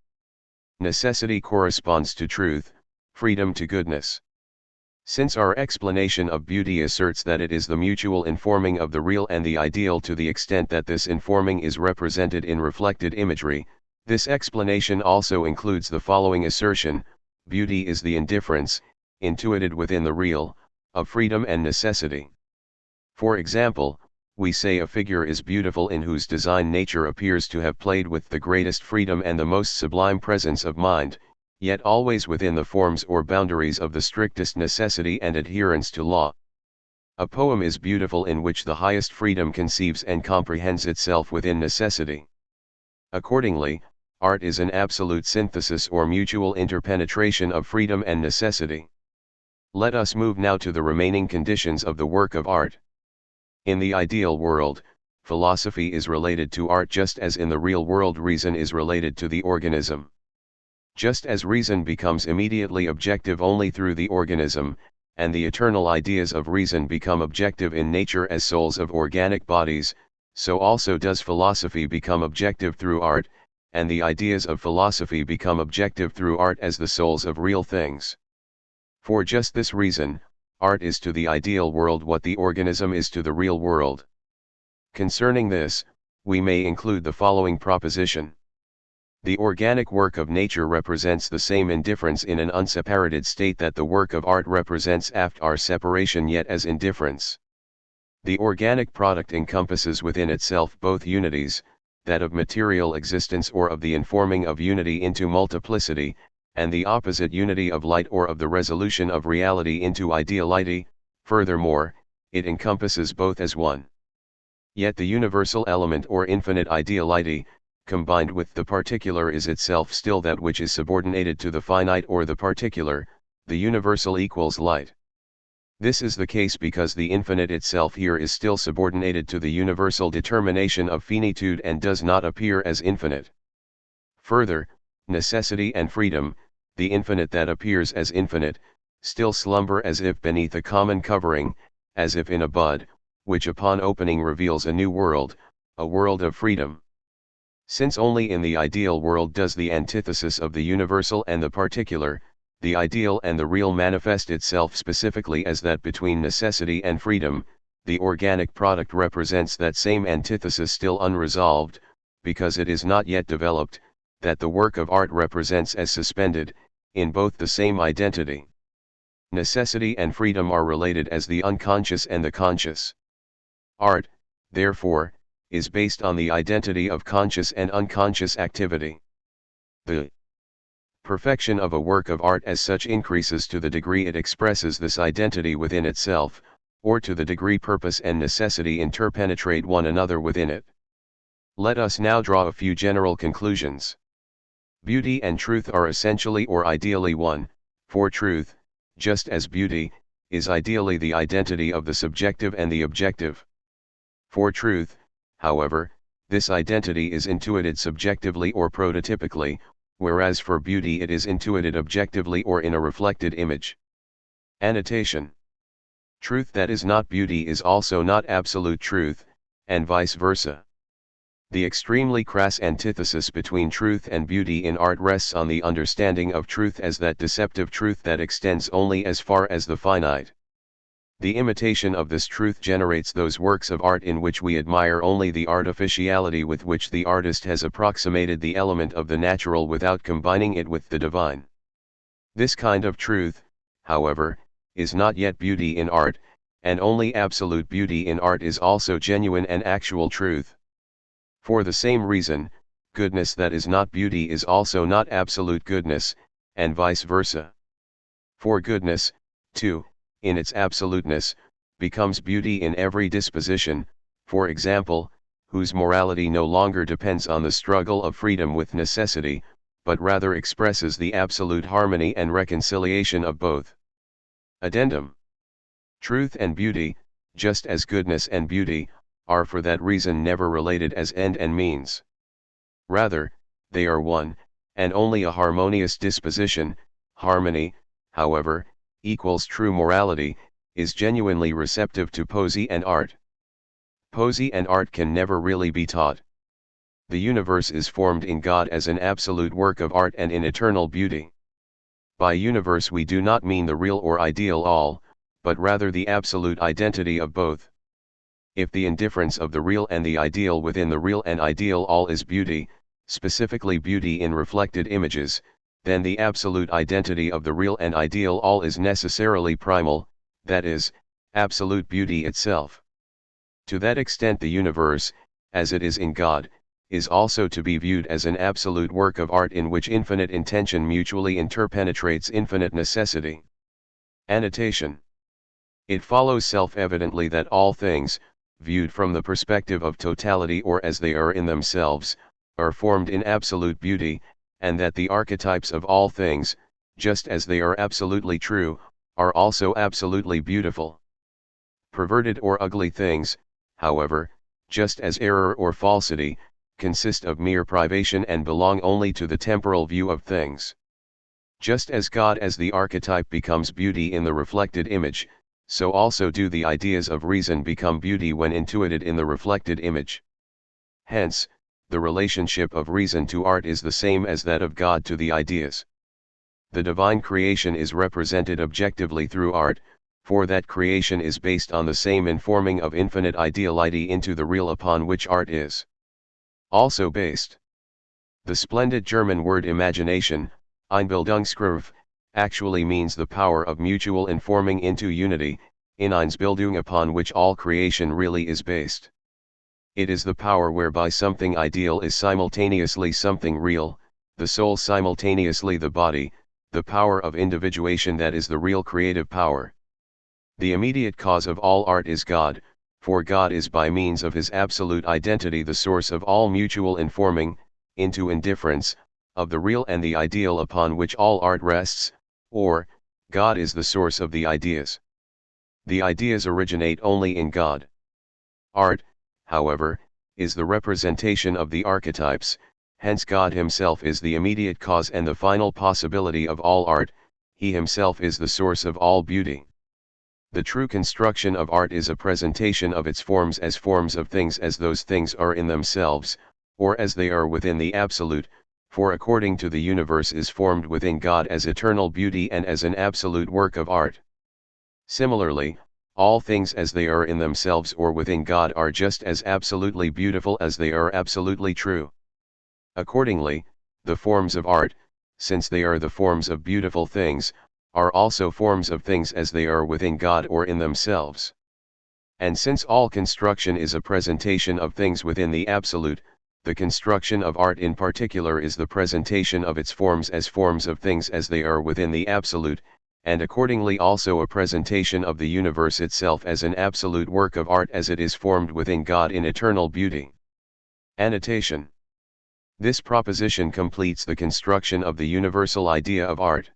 Necessity corresponds to truth, freedom to goodness. Since our explanation of beauty asserts that it is the mutual informing of the real and the ideal to the extent that this informing is represented in reflected imagery, this explanation also includes the following assertion: beauty is the indifference, intuited within the real, of freedom and necessity. For example, we say a figure is beautiful in whose design nature appears to have played with the greatest freedom and the most sublime presence of mind, yet always within the forms or boundaries of the strictest necessity and adherence to law. A poem is beautiful in which the highest freedom conceives and comprehends itself within necessity. Accordingly, art is an absolute synthesis or mutual interpenetration of freedom and necessity. Let us move now to the remaining conditions of the work of art. In the ideal world, philosophy is related to art just as in the real world reason is related to the organism. Just as reason becomes immediately objective only through the organism, and the eternal ideas of reason become objective in nature as souls of organic bodies, so also does philosophy become objective through art, and the ideas of philosophy become objective through art as the souls of real things. For just this reason, art is to the ideal world what the organism is to the real world. Concerning this, we may include the following proposition. The organic work of nature represents the same indifference in an unseparated state that the work of art represents after separation yet as indifference. The organic product encompasses within itself both unities, that of material existence or of the informing of unity into multiplicity, and the opposite unity of light or of the resolution of reality into ideality. Furthermore, it encompasses both as one. Yet the universal element or infinite ideality, combined with the particular, is itself still that which is subordinated to the finite or the particular. The universal equals light. This is the case because the infinite itself here is still subordinated to the universal determination of finitude and does not appear as infinite. Further, necessity and freedom, the infinite that appears as infinite, still slumber as if beneath a common covering, as if in a bud, which upon opening reveals a new world, a world of freedom. Since only in the ideal world does the antithesis of the universal and the particular, the ideal and the real, manifest itself specifically as that between necessity and freedom, the organic product represents that same antithesis still unresolved, because it is not yet developed, that the work of art represents as suspended, in both the same identity. Necessity and freedom are related as the unconscious and the conscious. Art, therefore, is based on the identity of conscious and unconscious activity. The perfection of a work of art as such increases to the degree it expresses this identity within itself, or to the degree purpose and necessity interpenetrate one another within it. Let us now draw a few general conclusions. Beauty and truth are essentially or ideally one, for truth, just as beauty, is ideally the identity of the subjective and the objective. For truth, however, this identity is intuited subjectively or prototypically, whereas for beauty it is intuited objectively or in a reflected image. Annotation. Truth that is not beauty is also not absolute truth, and vice versa. The extremely crass antithesis between truth and beauty in art rests on the understanding of truth as that deceptive truth that extends only as far as the finite. The imitation of this truth generates those works of art in which we admire only the artificiality with which the artist has approximated the element of the natural without combining it with the divine. This kind of truth, however, is not yet beauty in art, and only absolute beauty in art is also genuine and actual truth. For the same reason, goodness that is not beauty is also not absolute goodness, and vice versa. For goodness, too, in its absoluteness, becomes beauty in every disposition, for example, whose morality no longer depends on the struggle of freedom with necessity, but rather expresses the absolute harmony and reconciliation of both. Addendum. Truth and beauty, just as goodness and beauty, are for that reason never related as end and means. Rather, they are one, and only a harmonious disposition. Harmony, however, equals true morality, is genuinely receptive to poesy and art. Poesy and art can never really be taught. The universe is formed in God as an absolute work of art and in eternal beauty. By universe we do not mean the real or ideal all, but rather the absolute identity of both. If the indifference of the real and the ideal within the real and ideal all is beauty, specifically beauty in reflected images, then the absolute identity of the real and ideal all is necessarily primal, that is, absolute beauty itself. To that extent the universe, as it is in God, is also to be viewed as an absolute work of art in which infinite intention mutually interpenetrates infinite necessity. Annotation. It follows self-evidently that all things, viewed from the perspective of totality or as they are in themselves, are formed in absolute beauty, and that the archetypes of all things, just as they are absolutely true, are also absolutely beautiful. Perverted or ugly things, however, just as error or falsity, consist of mere privation and belong only to the temporal view of things. Just as God as the archetype becomes beauty in the reflected image, so also do the ideas of reason become beauty when intuited in the reflected image. Hence, the relationship of reason to art is the same as that of God to the ideas. The divine creation is represented objectively through art, for that creation is based on the same informing of infinite ideality into the real upon which art is also based. The splendid German word imagination, Einbildungskraft, actually means the power of mutual informing into unity, in Einsbildung, upon which all creation really is based. It is the power whereby something ideal is simultaneously something real, the soul simultaneously the body, the power of individuation that is the real creative power. The immediate cause of all art is God, for God is by means of his absolute identity the source of all mutual informing, into indifference, of the real and the ideal upon which all art rests, or, God is the source of the ideas. The ideas originate only in God. Art, however, is the representation of the archetypes, hence God himself is the immediate cause and the final possibility of all art, he himself is the source of all beauty. The true construction of art is a presentation of its forms as forms of things as those things are in themselves, or as they are within the absolute, for according to the universe is formed within God as eternal beauty and as an absolute work of art. Similarly, all things as they are in themselves or within God are just as absolutely beautiful as they are absolutely true. Accordingly, the forms of art, since they are the forms of beautiful things, are also forms of things as they are within God or in themselves. And since all construction is a presentation of things within the absolute, the construction of art in particular is the presentation of its forms as forms of things as they are within the absolute, and accordingly also a presentation of the universe itself as an absolute work of art as it is formed within God in eternal beauty. Annotation. This proposition completes the construction of the universal idea of art.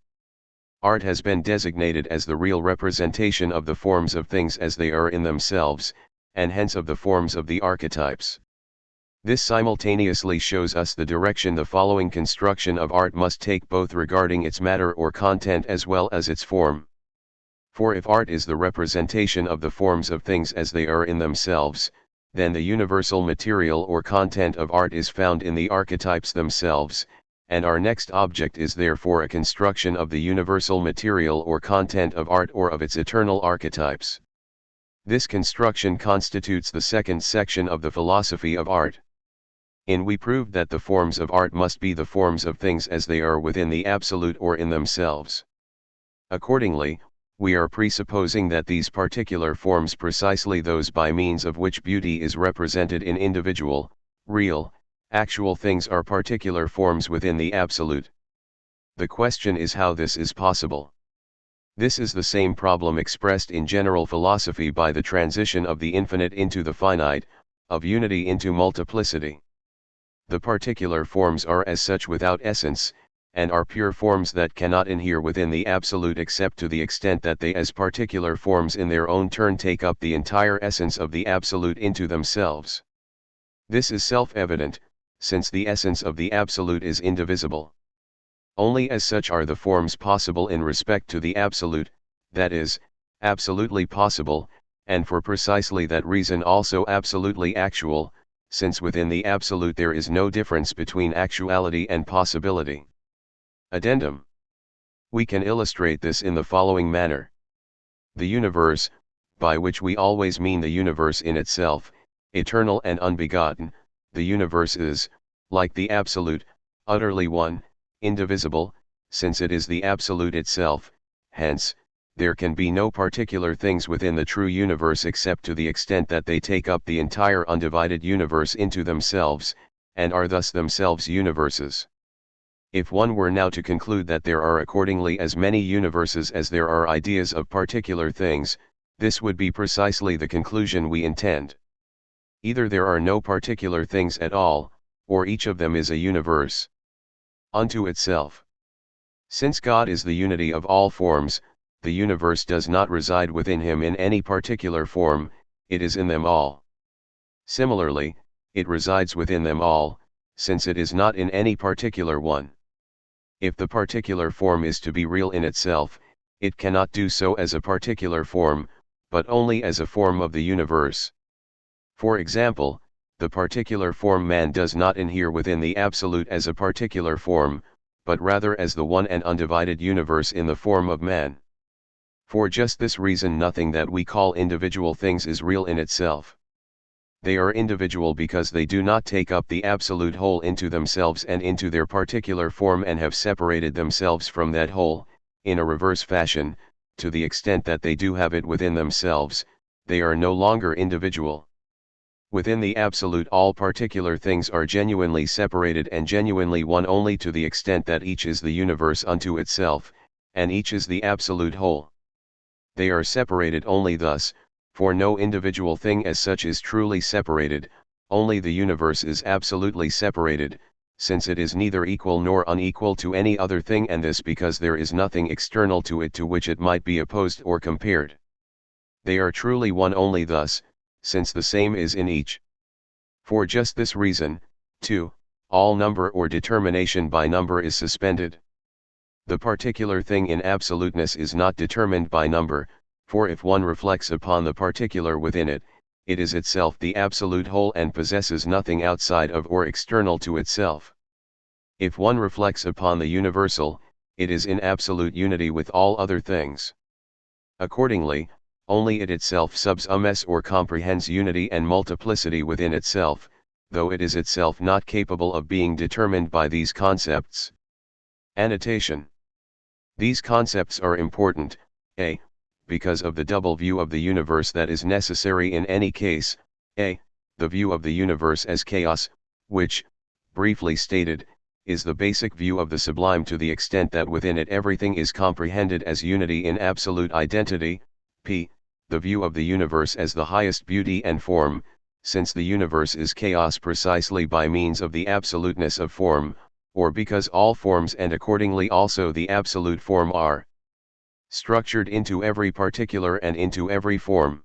Art has been designated as the real representation of the forms of things as they are in themselves, and hence of the forms of the archetypes. This simultaneously shows us the direction the following construction of art must take both regarding its matter or content as well as its form. For if art is the representation of the forms of things as they are in themselves, then the universal material or content of art is found in the archetypes themselves, and our next object is therefore a construction of the universal material or content of art or of its eternal archetypes. This construction constitutes the second section of the philosophy of art. In we proved that the forms of art must be the forms of things as they are within the absolute or in themselves. Accordingly, we are presupposing that these particular forms precisely those by means of which beauty is represented in individual, real, actual things are particular forms within the absolute. The question is how this is possible. This is the same problem expressed in general philosophy by the transition of the infinite into the finite, of unity into multiplicity. The particular forms are as such without essence, and are pure forms that cannot inhere within the absolute except to the extent that they as particular forms in their own turn take up the entire essence of the absolute into themselves. This is self-evident, since the essence of the absolute is indivisible. Only as such are the forms possible in respect to the absolute, that is, absolutely possible, and for precisely that reason also absolutely actual, since within the absolute there is no difference between actuality and possibility. Addendum. We can illustrate this in the following manner. The universe, by which we always mean the universe in itself, eternal and unbegotten, the universe is, like the absolute, utterly one, indivisible, since it is the absolute itself, hence, there can be no particular things within the true universe except to the extent that they take up the entire undivided universe into themselves, and are thus themselves universes. If one were now to conclude that there are accordingly as many universes as there are ideas of particular things, this would be precisely the conclusion we intend. Either there are no particular things at all, or each of them is a universe unto itself. Since God is the unity of all forms, the universe does not reside within him in any particular form, it is in them all. Similarly, it resides within them all, since it is not in any particular one. If the particular form is to be real in itself, it cannot do so as a particular form, but only as a form of the universe. For example, the particular form man does not inhere within the absolute as a particular form, but rather as the one and undivided universe in the form of man. For just this reason nothing that we call individual things is real in itself. They are individual because they do not take up the absolute whole into themselves and into their particular form and have separated themselves from that whole, in a reverse fashion, to the extent that they do have it within themselves, they are no longer individual. Within the absolute all particular things are genuinely separated and genuinely one only to the extent that each is the universe unto itself, and each is the absolute whole. They are separated only thus, for no individual thing as such is truly separated, only the universe is absolutely separated, since it is neither equal nor unequal to any other thing, and this because there is nothing external to it to which it might be opposed or compared. They are truly one only thus, since the same is in each. For just this reason, too, all number or determination by number is suspended. The particular thing in absoluteness is not determined by number, for if one reflects upon the particular within it, it is itself the absolute whole and possesses nothing outside of or external to itself. If one reflects upon the universal, it is in absolute unity with all other things. Accordingly, only it itself subsumes or comprehends unity and multiplicity within itself, though it is itself not capable of being determined by these concepts. Annotation. These concepts are important, a. because of the double view of the universe that is necessary in any case, a. the view of the universe as chaos, which, briefly stated, is the basic view of the sublime to the extent that within it everything is comprehended as unity in absolute identity, p. the view of the universe as the highest beauty and form, since the universe is chaos precisely by means of the absoluteness of form, or because all forms and accordingly also the absolute form are structured into every particular and into every form.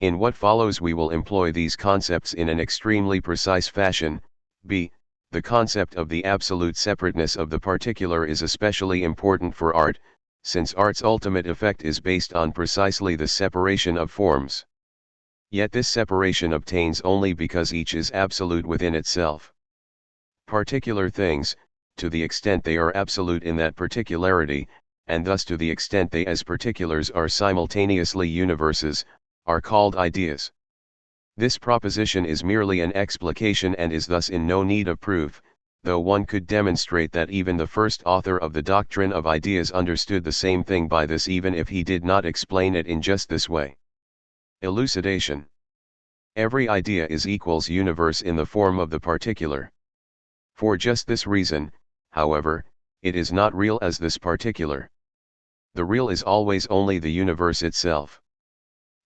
In what follows we will employ these concepts in an extremely precise fashion. b. The concept of the absolute separateness of the particular is especially important for art, since art's ultimate effect is based on precisely the separation of forms. Yet this separation obtains only because each is absolute within itself. Particular things, to the extent they are absolute in that particularity, and thus to the extent they as particulars are simultaneously universes, are called ideas. This proposition is merely an explication and is thus in no need of proof, though one could demonstrate that even the first author of the doctrine of ideas understood the same thing by this even if he did not explain it in just this way. Elucidation. Every idea is equals universe in the form of the particular. For just this reason, however, it is not real as this particular. The real is always only the universe itself.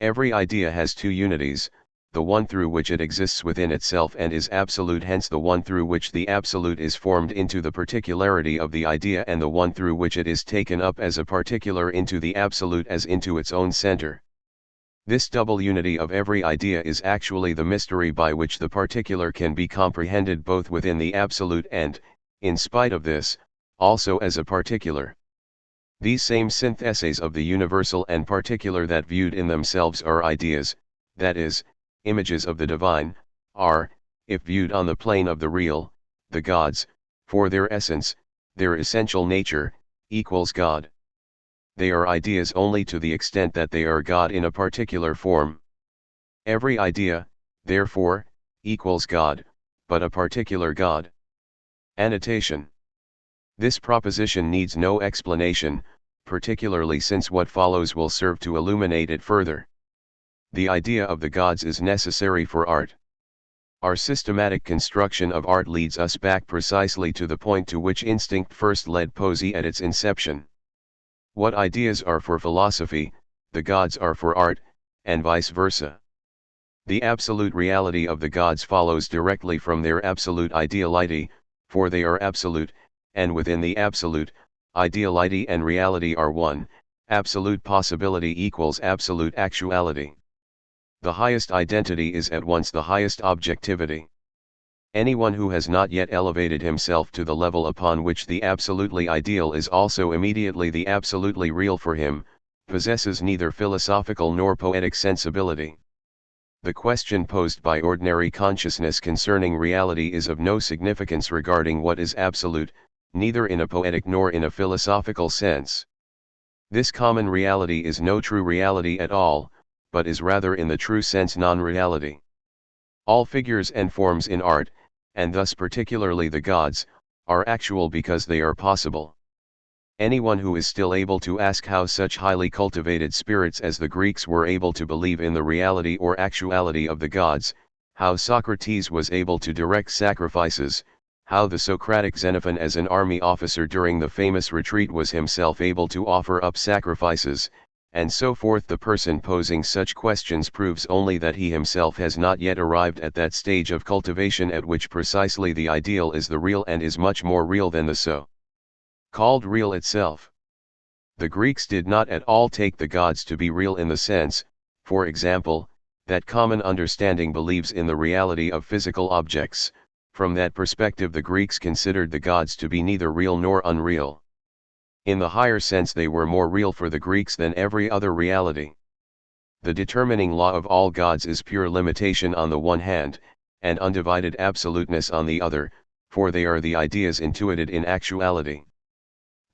Every idea has two unities, the one through which it exists within itself and is absolute, hence the one through which the absolute is formed into the particularity of the idea, and the one through which it is taken up as a particular into the absolute as into its own center. This double unity of every idea is actually the mystery by which the particular can be comprehended both within the absolute and, in spite of this, also as a particular. These same syntheses of the universal and particular that viewed in themselves are ideas, that is, images of the divine, are, if viewed on the plane of the real, the gods, for their essence, their essential nature, equals God. They are ideas only to the extent that they are God in a particular form. Every idea, therefore, equals God, but a particular God. Annotation. This proposition needs no explanation, particularly since what follows will serve to illuminate it further. The idea of the gods is necessary for art. Our systematic construction of art leads us back precisely to the point to which instinct first led poesy at its inception. What ideas are for philosophy, the gods are for art, and vice versa. The absolute reality of the gods follows directly from their absolute ideality, for they are absolute, and within the absolute, ideality and reality are one. Absolute possibility equals absolute actuality. The highest identity is at once the highest objectivity. Anyone who has not yet elevated himself to the level upon which the absolutely ideal is also immediately the absolutely real for him, possesses neither philosophical nor poetic sensibility. The question posed by ordinary consciousness concerning reality is of no significance regarding what is absolute, neither in a poetic nor in a philosophical sense. This common reality is no true reality at all, but is rather in the true sense non-reality. All figures and forms in art, and thus particularly the gods, are actual because they are possible. Anyone who is still able to ask how such highly cultivated spirits as the Greeks were able to believe in the reality or actuality of the gods, how Socrates was able to direct sacrifices, how the Socratic Xenophon as an army officer during the famous retreat was himself able to offer up sacrifices, and so forth. The person posing such questions proves only that he himself has not yet arrived at that stage of cultivation at which precisely the ideal is the real and is much more real than the so-called real itself. The Greeks did not at all take the gods to be real in the sense, for example, that common understanding believes in the reality of physical objects. From that perspective the Greeks considered the gods to be neither real nor unreal. In the higher sense they were more real for the Greeks than every other reality. The determining law of all gods is pure limitation on the one hand, and undivided absoluteness on the other, for they are the ideas intuited in actuality.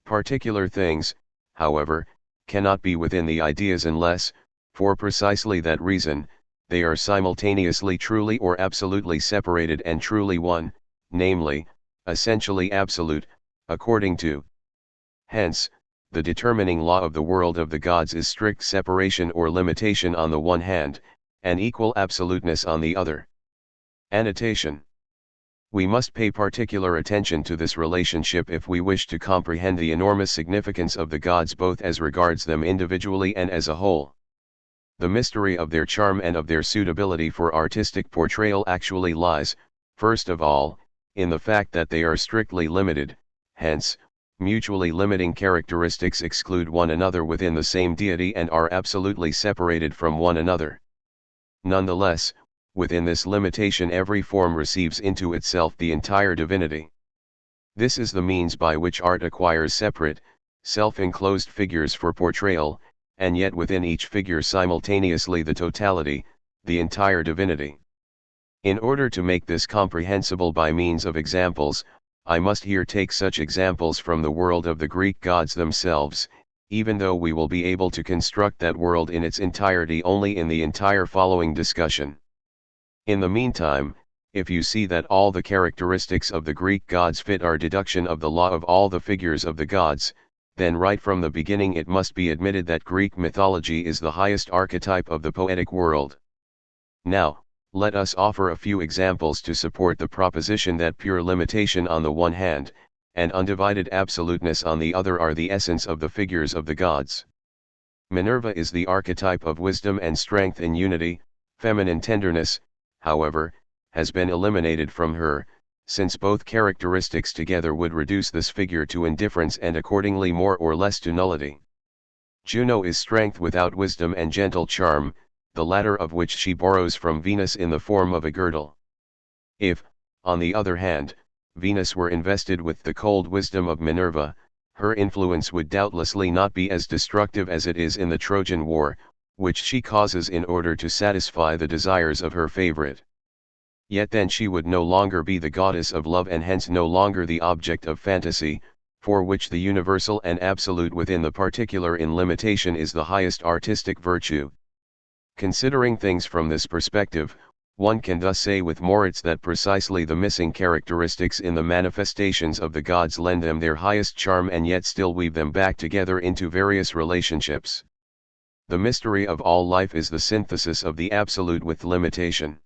Particular things, however, cannot be within the ideas unless, for precisely that reason, they are simultaneously truly or absolutely separated and truly one, namely, essentially absolute, according to. Hence, the determining law of the world of the gods is strict separation or limitation on the one hand, and equal absoluteness on the other. Annotation. We must pay particular attention to this relationship if we wish to comprehend the enormous significance of the gods both as regards them individually and as a whole. The mystery of their charm and of their suitability for artistic portrayal actually lies, first of all, in the fact that they are strictly limited, hence, mutually limiting characteristics exclude one another within the same deity and are absolutely separated from one another. Nonetheless, within this limitation every form receives into itself the entire divinity. This is the means by which art acquires separate, self-enclosed figures for portrayal, and yet within each figure simultaneously the totality, the entire divinity. In order to make this comprehensible by means of examples, I must here take such examples from the world of the Greek gods themselves, even though we will be able to construct that world in its entirety only in the entire following discussion. In the meantime, if you see that all the characteristics of the Greek gods fit our deduction of the law of all the figures of the gods, then right from the beginning it must be admitted that Greek mythology is the highest archetype of the poetic world. Now, let us offer a few examples to support the proposition that pure limitation on the one hand, and undivided absoluteness on the other are the essence of the figures of the gods. Minerva is the archetype of wisdom and strength in unity. Feminine tenderness, however, has been eliminated from her, since both characteristics together would reduce this figure to indifference and accordingly more or less to nullity. Juno is strength without wisdom and gentle charm, the latter of which she borrows from Venus in the form of a girdle. If, on the other hand, Venus were invested with the cold wisdom of Minerva, her influence would doubtlessly not be as destructive as it is in the Trojan War, which she causes in order to satisfy the desires of her favorite. Yet then she would no longer be the goddess of love and hence no longer the object of fantasy, for which the universal and absolute within the particular in limitation is the highest artistic virtue. Considering things from this perspective, one can thus say with Moritz that precisely the missing characteristics in the manifestations of the gods lend them their highest charm and yet still weave them back together into various relationships. The mystery of all life is the synthesis of the absolute with limitation.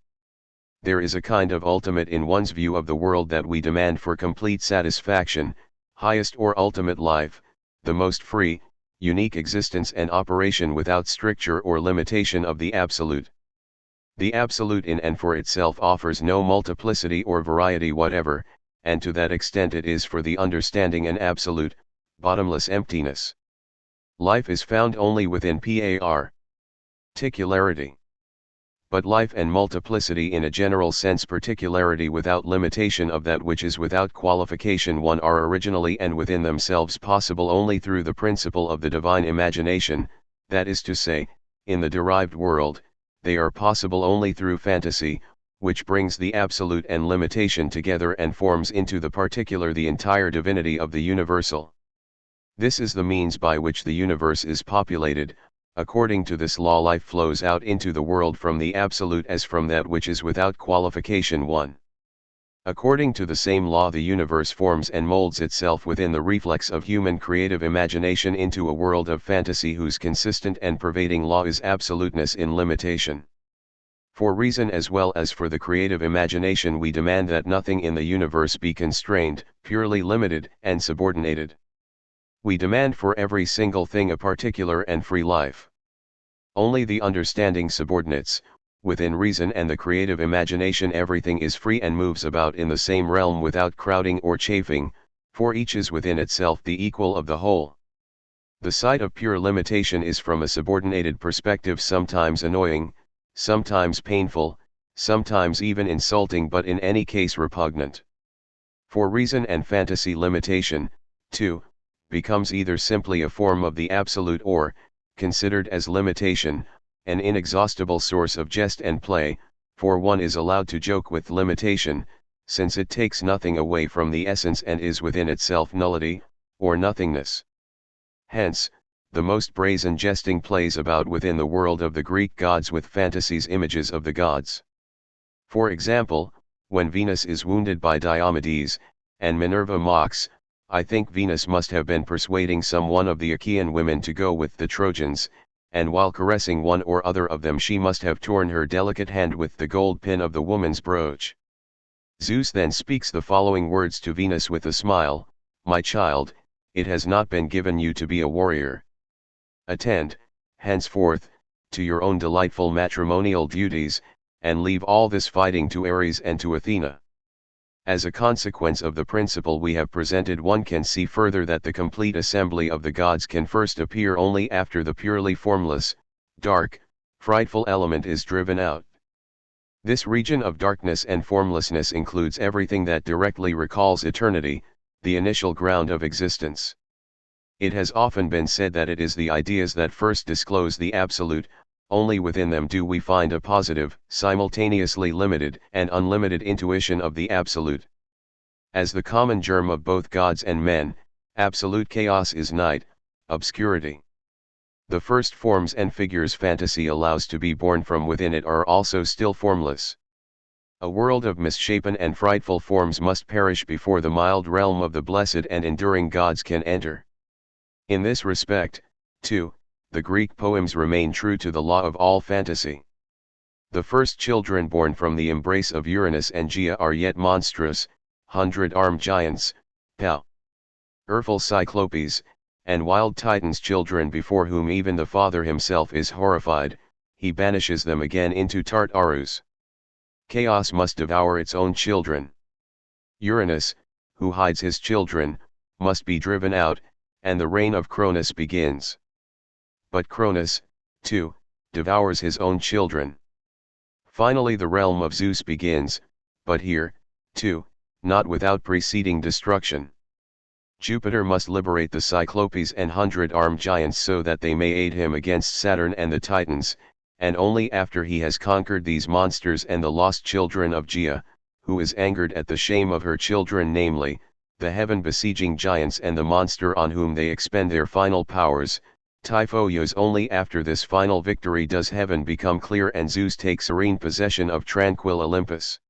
There is a kind of ultimate in one's view of the world that we demand for complete satisfaction, highest or ultimate life, the most free, unique existence and operation without stricture or limitation of the absolute. The absolute in and for itself offers no multiplicity or variety whatever, and to that extent it is for the understanding an absolute, bottomless emptiness. Life is found only within particularity. But life and multiplicity in a general sense, particularity without limitation of that which is without qualification, one are originally and within themselves possible only through the principle of the divine imagination, that is to say, in the derived world, they are possible only through fantasy, which brings the absolute and limitation together and forms into the particular the entire divinity of the universal. This is the means by which the universe is populated. According to this law, life flows out into the world from the absolute as from that which is without qualification. 1. According to the same law, the universe forms and molds itself within the reflex of human creative imagination into a world of fantasy whose consistent and pervading law is absoluteness in limitation. For reason as well as for the creative imagination, we demand that nothing in the universe be constrained, purely limited, and subordinated. We demand for every single thing a particular and free life. Only the understanding subordinates, within reason and the creative imagination, everything is free and moves about in the same realm without crowding or chafing, for each is within itself the equal of the whole. The sight of pure limitation is from a subordinated perspective sometimes annoying, sometimes painful, sometimes even insulting, but in any case repugnant. For reason and fantasy, limitation, too, becomes either simply a form of the absolute or, considered as limitation, an inexhaustible source of jest and play, for one is allowed to joke with limitation, since it takes nothing away from the essence and is within itself nullity, or nothingness. Hence, the most brazen jesting plays about within the world of the Greek gods with fantasies, images of the gods. For example, when Venus is wounded by Diomedes, and Minerva mocks, I think Venus must have been persuading some one of the Achaean women to go with the Trojans, and while caressing one or other of them she must have torn her delicate hand with the gold pin of the woman's brooch. Zeus then speaks the following words to Venus with a smile: "My child, it has not been given you to be a warrior. Attend, henceforth, to your own delightful matrimonial duties, and leave all this fighting to Ares and to Athena." As a consequence of the principle we have presented, one can see further that the complete assembly of the gods can first appear only after the purely formless, dark, frightful element is driven out. This region of darkness and formlessness includes everything that directly recalls eternity, the initial ground of existence. It has often been said that it is the ideas that first disclose the absolute. Only within them do we find a positive, simultaneously limited and unlimited intuition of the absolute. As the common germ of both gods and men, absolute chaos is night, obscurity. The first forms and figures fantasy allows to be born from within it are also still formless. A world of misshapen and frightful forms must perish before the mild realm of the blessed and enduring gods can enter. In this respect, too, the Greek poems remain true to the law of all fantasy. The first children born from the embrace of Uranus and Gaia are yet monstrous, 100-armed giants, powerful cyclopes, and wild titans, children before whom even the father himself is horrified. He banishes them again into Tartarus. Chaos must devour its own children. Uranus, who hides his children, must be driven out, and the reign of Cronus begins. But Cronus, too, devours his own children. Finally the realm of Zeus begins, but here, too, not without preceding destruction. Jupiter must liberate the Cyclopes and 100-armed giants so that they may aid him against Saturn and the Titans, and only after he has conquered these monsters and the lost children of Gaia, who is angered at the shame of her children, namely, the heaven-besieging giants and the monster on whom they expend their final powers, Typhoeus, only after this final victory does heaven become clear and Zeus take serene possession of tranquil Olympus.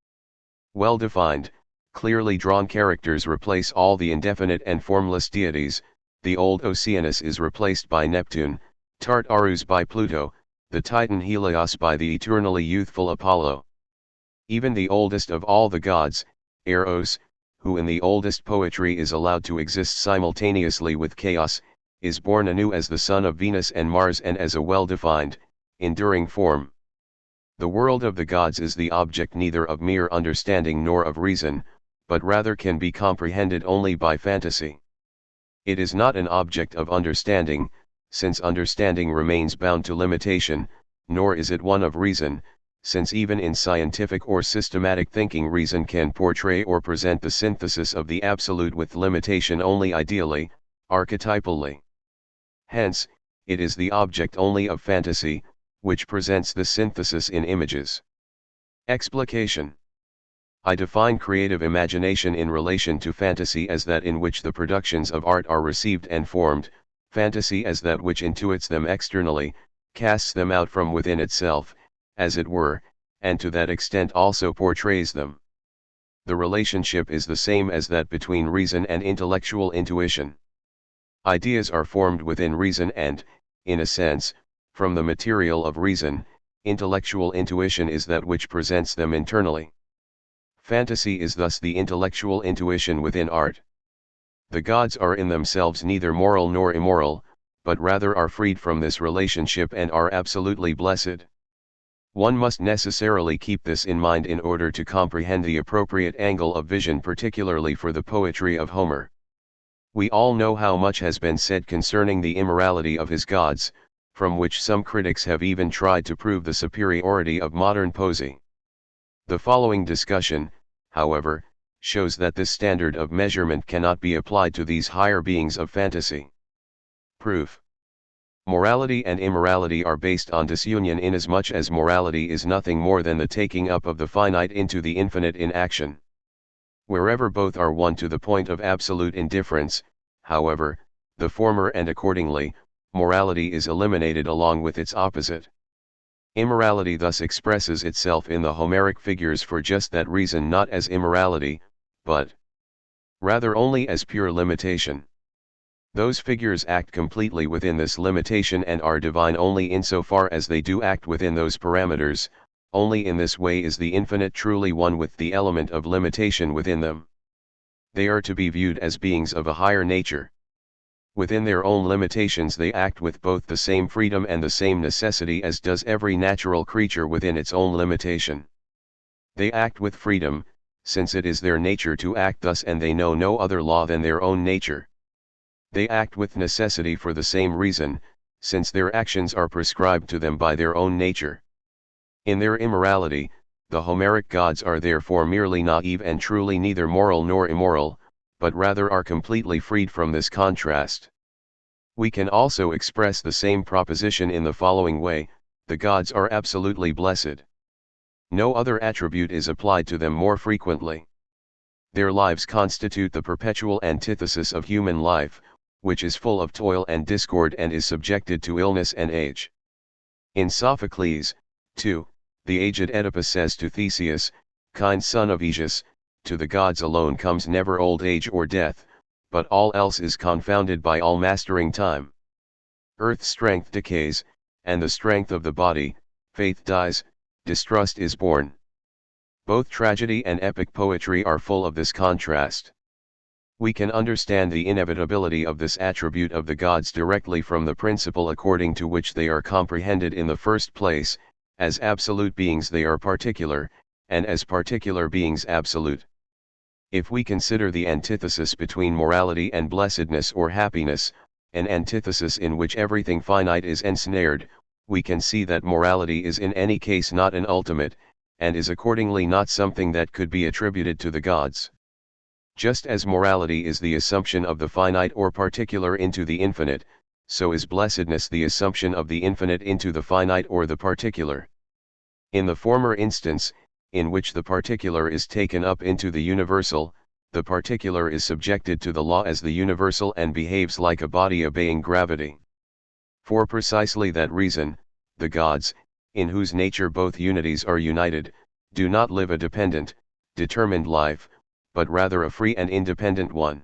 Well-defined, clearly drawn characters replace all the indefinite and formless deities. The old Oceanus is replaced by Neptune, Tartarus by Pluto, the Titan Helios by the eternally youthful Apollo. Even the oldest of all the gods, Eros, who in the oldest poetry is allowed to exist simultaneously with chaos, is born anew as the son of Venus and Mars and as a well-defined, enduring form. The world of the gods is the object neither of mere understanding nor of reason, but rather can be comprehended only by fantasy. It is not an object of understanding, since understanding remains bound to limitation, nor is it one of reason, since even in scientific or systematic thinking reason can portray or present the synthesis of the absolute with limitation only ideally, archetypally. Hence, it is the object only of fantasy, which presents the synthesis in images. Explication. I define creative imagination in relation to fantasy as that in which the productions of art are received and formed, fantasy as that which intuits them externally, casts them out from within itself, as it were, and to that extent also portrays them. The relationship is the same as that between reason and intellectual intuition. Ideas are formed within reason and, in a sense, from the material of reason. Intellectual intuition is that which presents them internally. Fantasy is thus the intellectual intuition within art. The gods are in themselves neither moral nor immoral, but rather are freed from this relationship and are absolutely blessed. One must necessarily keep this in mind in order to comprehend the appropriate angle of vision, particularly for the poetry of Homer. We all know how much has been said concerning the immorality of his gods, from which some critics have even tried to prove the superiority of modern poesy. The following discussion, however, shows that this standard of measurement cannot be applied to these higher beings of fantasy. Proof. Morality and immorality are based on disunion, inasmuch as morality is nothing more than the taking up of the finite into the infinite in action. Wherever both are one to the point of absolute indifference, however, the former and accordingly, morality is eliminated along with its opposite. Immorality thus expresses itself in the Homeric figures for just that reason, not as immorality, but rather only as pure limitation. Those figures act completely within this limitation and are divine only insofar as they do act within those parameters. Only in this way is the infinite truly one with the element of limitation within them. They are to be viewed as beings of a higher nature. Within their own limitations they act with both the same freedom and the same necessity as does every natural creature within its own limitation. They act with freedom, since it is their nature to act thus, and they know no other law than their own nature. They act with necessity for the same reason, since their actions are prescribed to them by their own nature. In their immorality, the Homeric gods are therefore merely naive and truly neither moral nor immoral, but rather are completely freed from this contrast. We can also express the same proposition in the following way: the gods are absolutely blessed. No other attribute is applied to them more frequently. Their lives constitute the perpetual antithesis of human life, which is full of toil and discord and is subjected to illness and age. In Sophocles, too, the aged Oedipus says to Theseus, kind son of Aegeus, to the gods alone comes never old age or death, but all else is confounded by all-mastering time. Earth's strength decays, and the strength of the body, faith dies, distrust is born. Both tragedy and epic poetry are full of this contrast. We can understand the inevitability of this attribute of the gods directly from the principle according to which they are comprehended in the first place. As absolute beings they are particular, and as particular beings absolute. If we consider the antithesis between morality and blessedness or happiness, an antithesis in which everything finite is ensnared, we can see that morality is in any case not an ultimate, and is accordingly not something that could be attributed to the gods. Just as morality is the assumption of the finite or particular into the infinite, so is blessedness the assumption of the infinite into the finite or the particular. In the former instance, in which the particular is taken up into the universal, the particular is subjected to the law as the universal and behaves like a body obeying gravity. For precisely that reason, the gods, in whose nature both unities are united, do not live a dependent, determined life, but rather a free and independent one.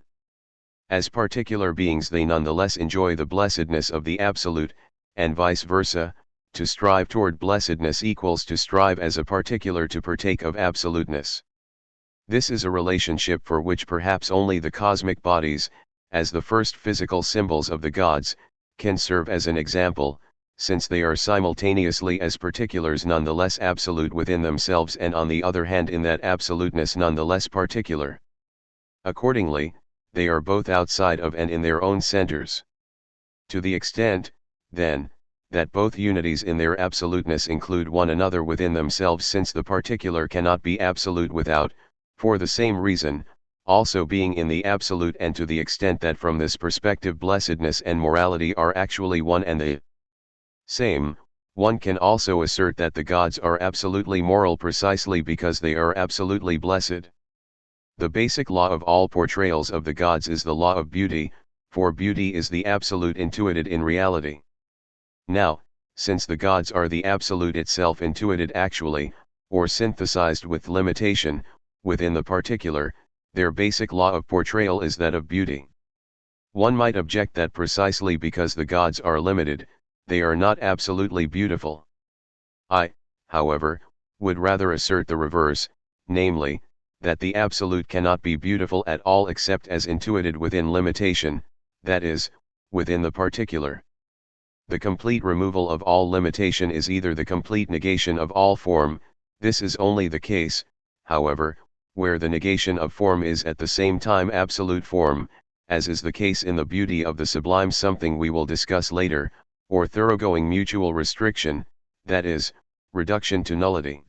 As particular beings they nonetheless enjoy the blessedness of the absolute, and vice versa. To strive toward blessedness equals to strive as a particular to partake of absoluteness. This is a relationship for which perhaps only the cosmic bodies, as the first physical symbols of the gods, can serve as an example, since they are simultaneously as particulars nonetheless absolute within themselves, and on the other hand in that absoluteness nonetheless particular. Accordingly, they are both outside of and in their own centers. To the extent, then, that both unities in their absoluteness include one another within themselves, since the particular cannot be absolute without, for the same reason, also being in the absolute, and to the extent that from this perspective blessedness and morality are actually one and the same, One can also assert that the gods are absolutely moral precisely because they are absolutely blessed. The basic law of all portrayals of the gods is the law of beauty, for beauty is the absolute intuited in reality. Now, since the gods are the absolute itself intuited actually, or synthesized with limitation, within the particular, their basic law of portrayal is that of beauty. One might object that precisely because the gods are limited, they are not absolutely beautiful. I, however, would rather assert the reverse, namely, that the absolute cannot be beautiful at all except as intuited within limitation, that is, within the particular. The complete removal of all limitation is either the complete negation of all form. This is only the case, however, where the negation of form is at the same time absolute form, as is the case in the beauty of the sublime something we will discuss later, or thoroughgoing mutual restriction, that is, reduction to nullity.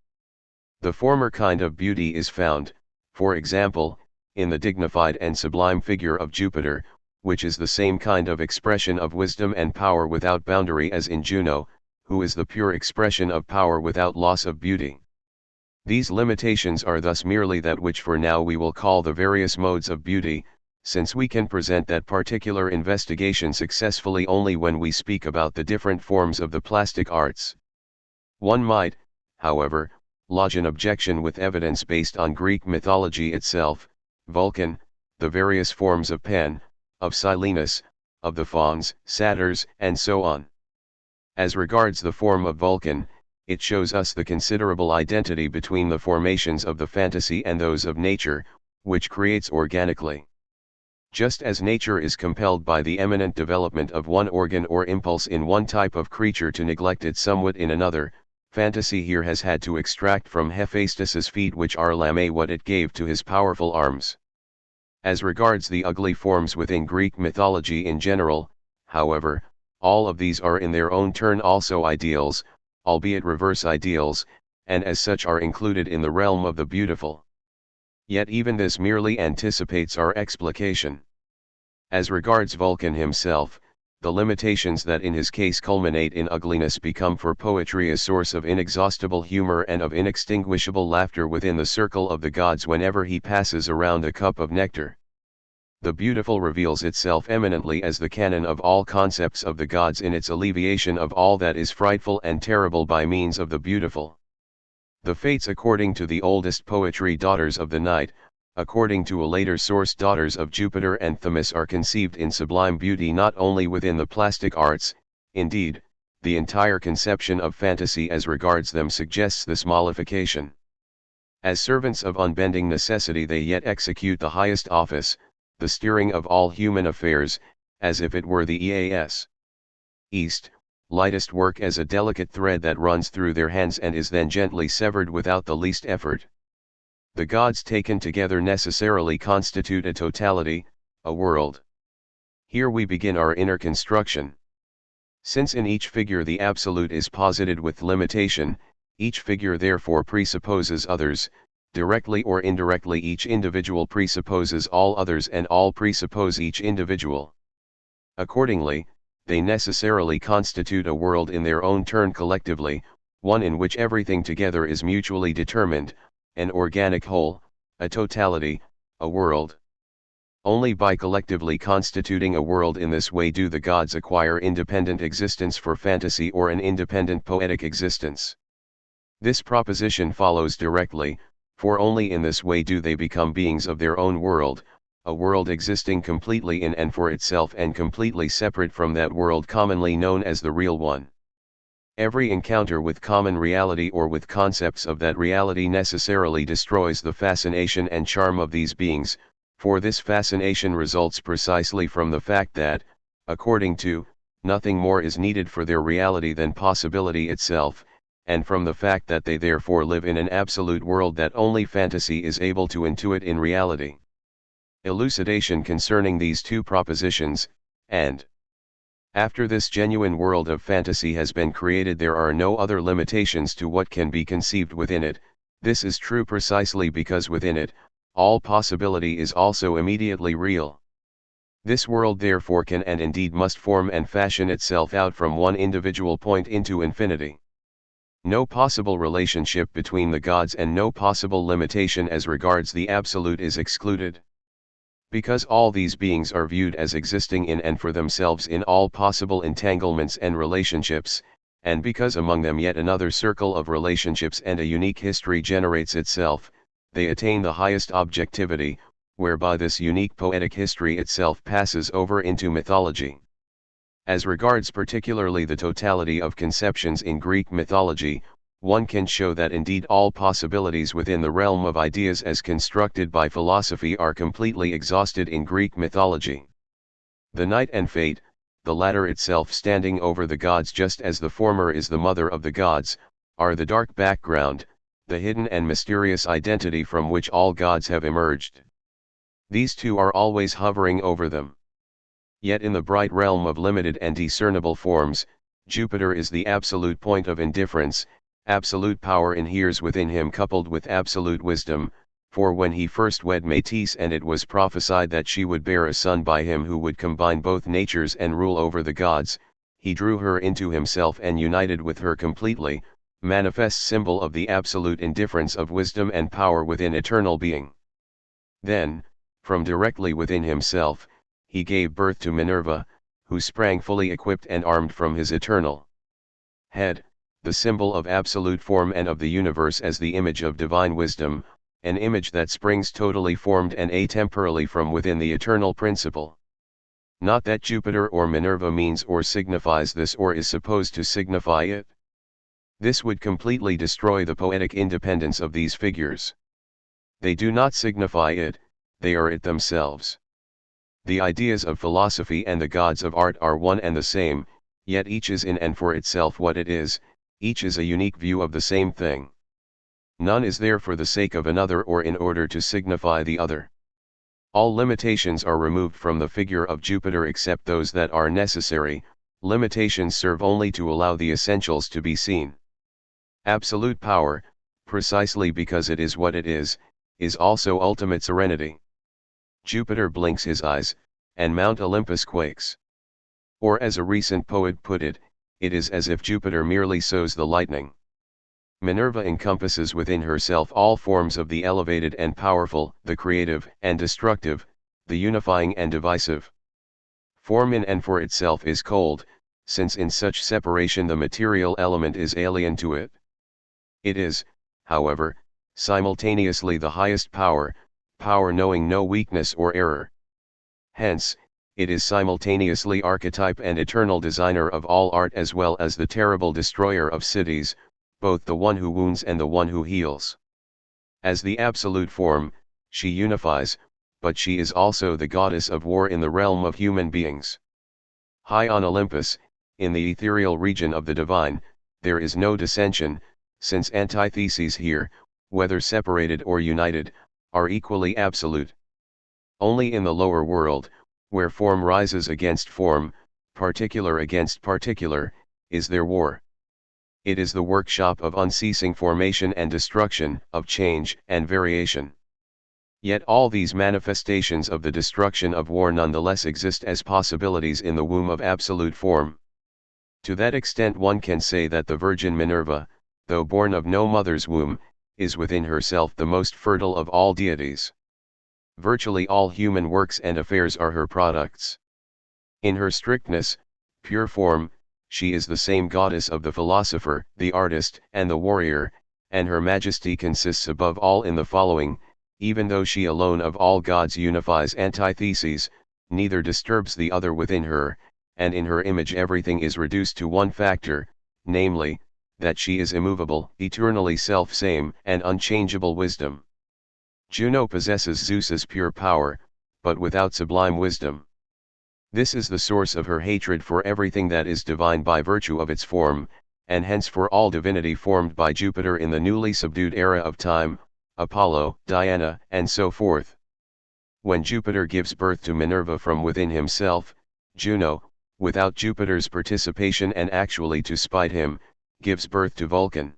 The former kind of beauty is found, for example, in the dignified and sublime figure of Jupiter, which is the same kind of expression of wisdom and power without boundary as in Juno, who is the pure expression of power without loss of beauty. These limitations are thus merely that which for now we will call the various modes of beauty, since we can present that particular investigation successfully only when we speak about the different forms of the plastic arts. One might, however, lodge an objection with evidence based on Greek mythology itself, Vulcan, the various forms of Pan, of Silenus, of the fauns, satyrs, and so on. As regards the form of Vulcan, it shows us the considerable identity between the formations of the fantasy and those of nature, which creates organically. Just as nature is compelled by the eminent development of one organ or impulse in one type of creature to neglect it somewhat in another, fantasy here has had to extract from Hephaestus's feet which are lame what it gave to his powerful arms. As regards the ugly forms within Greek mythology in general, however, all of these are in their own turn also ideals, albeit reverse ideals, and as such are included in the realm of the beautiful. Yet even this merely anticipates our explication. As regards Vulcan himself, the limitations that in his case culminate in ugliness become for poetry a source of inexhaustible humor and of inextinguishable laughter within the circle of the gods whenever he passes around a cup of nectar. The beautiful reveals itself eminently as the canon of all concepts of the gods in its alleviation of all that is frightful and terrible by means of the beautiful. The fates according to the oldest poetry daughters of the night, according to a later source daughters of Jupiter and Themis are conceived in sublime beauty not only within the plastic arts, indeed, the entire conception of fantasy as regards them suggests this mollification. As servants of unbending necessity they yet execute the highest office, the steering of all human affairs, as if it were the East, lightest work as a delicate thread that runs through their hands and is then gently severed without the least effort. The gods taken together necessarily constitute a totality, a world. Here we begin our inner construction. Since in each figure the absolute is posited with limitation, each figure therefore presupposes others, directly or indirectly each individual presupposes all others and all presuppose each individual. Accordingly, they necessarily constitute a world in their own turn collectively, one in which everything together is mutually determined, an organic whole, a totality, a world. Only by collectively constituting a world in this way do the gods acquire independent existence for fantasy or an independent poetic existence. This proposition follows directly, for only in this way do they become beings of their own world, a world existing completely in and for itself and completely separate from that world commonly known as the real one. Every encounter with common reality or with concepts of that reality necessarily destroys the fascination and charm of these beings, for this fascination results precisely from the fact that, according to, nothing more is needed for their reality than possibility itself, and from the fact that they therefore live in an absolute world that only fantasy is able to intuit in reality. Elucidation concerning these two propositions, and after this genuine world of fantasy has been created there are no other limitations to what can be conceived within it. This is true precisely because within it, all possibility is also immediately real. This world therefore can and indeed must form and fashion itself out from one individual point into infinity. No possible relationship between the gods and no possible limitation as regards the absolute is excluded. Because all these beings are viewed as existing in and for themselves in all possible entanglements and relationships, and because among them yet another circle of relationships and a unique history generates itself, they attain the highest objectivity, whereby this unique poetic history itself passes over into mythology. As regards particularly the totality of conceptions in Greek mythology, one can show that indeed all possibilities within the realm of ideas as constructed by philosophy are completely exhausted in Greek mythology. The night and fate, the latter itself standing over the gods just as the former is the mother of the gods, are the dark background, the hidden and mysterious identity from which all gods have emerged. These two are always hovering over them. Yet in the bright realm of limited and discernible forms, Jupiter is the absolute point of indifference. Absolute power inheres within him coupled with absolute wisdom, for when he first wed Metis and it was prophesied that she would bear a son by him who would combine both natures and rule over the gods, he drew her into himself and united with her completely, manifest symbol of the absolute indifference of wisdom and power within eternal being. Then, from directly within himself, he gave birth to Minerva, who sprang fully equipped and armed from his eternal head, the symbol of absolute form and of the universe as the image of divine wisdom, an image that springs totally formed and atemporally from within the eternal principle. Not that Jupiter or Minerva means or signifies this or is supposed to signify it. This would completely destroy the poetic independence of these figures. They do not signify it, they are it themselves. The ideas of philosophy and the gods of art are one and the same, yet each is in and for itself what it is, each is a unique view of the same thing. None is there for the sake of another or in order to signify the other. All limitations are removed from the figure of Jupiter except those that are necessary. Limitations serve only to allow the essentials to be seen. Absolute power, precisely because it is what it is also ultimate serenity. Jupiter blinks his eyes, and Mount Olympus quakes. Or as a recent poet put it, it is as if Jupiter merely sows the lightning. Minerva encompasses within herself all forms of the elevated and powerful, the creative and destructive, the unifying and divisive. Form in and for itself is cold, since in such separation the material element is alien to it. It is, however, simultaneously the highest power, power knowing no weakness or error. Hence, it is simultaneously archetype and eternal designer of all art as well as the terrible destroyer of cities, both the one who wounds and the one who heals. As the absolute form, she unifies, but she is also the goddess of war in the realm of human beings. High on Olympus, in the ethereal region of the divine, there is no dissension, since antitheses here, whether separated or united, are equally absolute. Only in the lower world, where form rises against form, particular against particular, is there war. It is the workshop of unceasing formation and destruction, of change and variation. Yet all these manifestations of the destruction of war nonetheless exist as possibilities in the womb of absolute form. To that extent one can say that the Virgin Minerva, though born of no mother's womb, is within herself the most fertile of all deities. Virtually all human works and affairs are her products. In her strictness, pure form, she is the same goddess of the philosopher, the artist, and the warrior, and her majesty consists above all in the following: even though she alone of all gods unifies antitheses, neither disturbs the other within her, and in her image everything is reduced to one factor, namely, that she is immovable, eternally self-same, and unchangeable wisdom. Juno possesses Zeus's pure power, but without sublime wisdom. This is the source of her hatred for everything that is divine by virtue of its form, and hence for all divinity formed by Jupiter in the newly subdued era of time, Apollo, Diana, and so forth. When Jupiter gives birth to Minerva from within himself, Juno, without Jupiter's participation and actually to spite him, gives birth to Vulcan.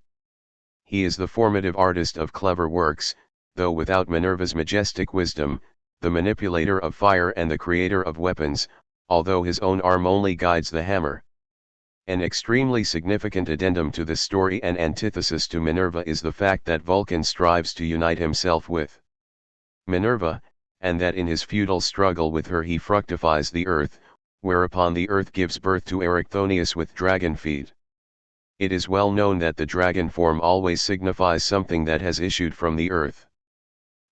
He is the formative artist of clever works, though without Minerva's majestic wisdom, the manipulator of fire and the creator of weapons, although his own arm only guides the hammer. An extremely significant addendum to this story and antithesis to Minerva is the fact that Vulcan strives to unite himself with Minerva, and that in his futile struggle with her he fructifies the earth, whereupon the earth gives birth to Erichthonius with dragon feet. It is well known that the dragon form always signifies something that has issued from the earth.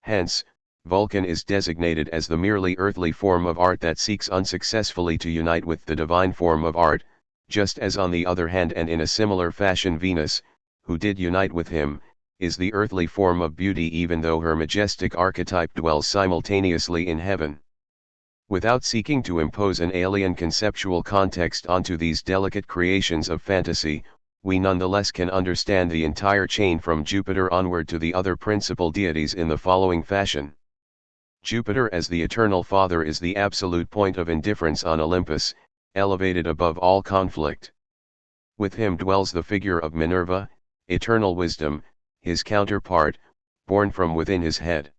Hence, Vulcan is designated as the merely earthly form of art that seeks unsuccessfully to unite with the divine form of art, just as on the other hand and in a similar fashion Venus, who did unite with him, is the earthly form of beauty even though her majestic archetype dwells simultaneously in heaven. Without seeking to impose an alien conceptual context onto these delicate creations of fantasy, we nonetheless can understand the entire chain from Jupiter onward to the other principal deities in the following fashion. Jupiter as the eternal father is the absolute point of indifference on Olympus, elevated above all conflict. With him dwells the figure of Minerva, eternal wisdom, his counterpart, born from within his head.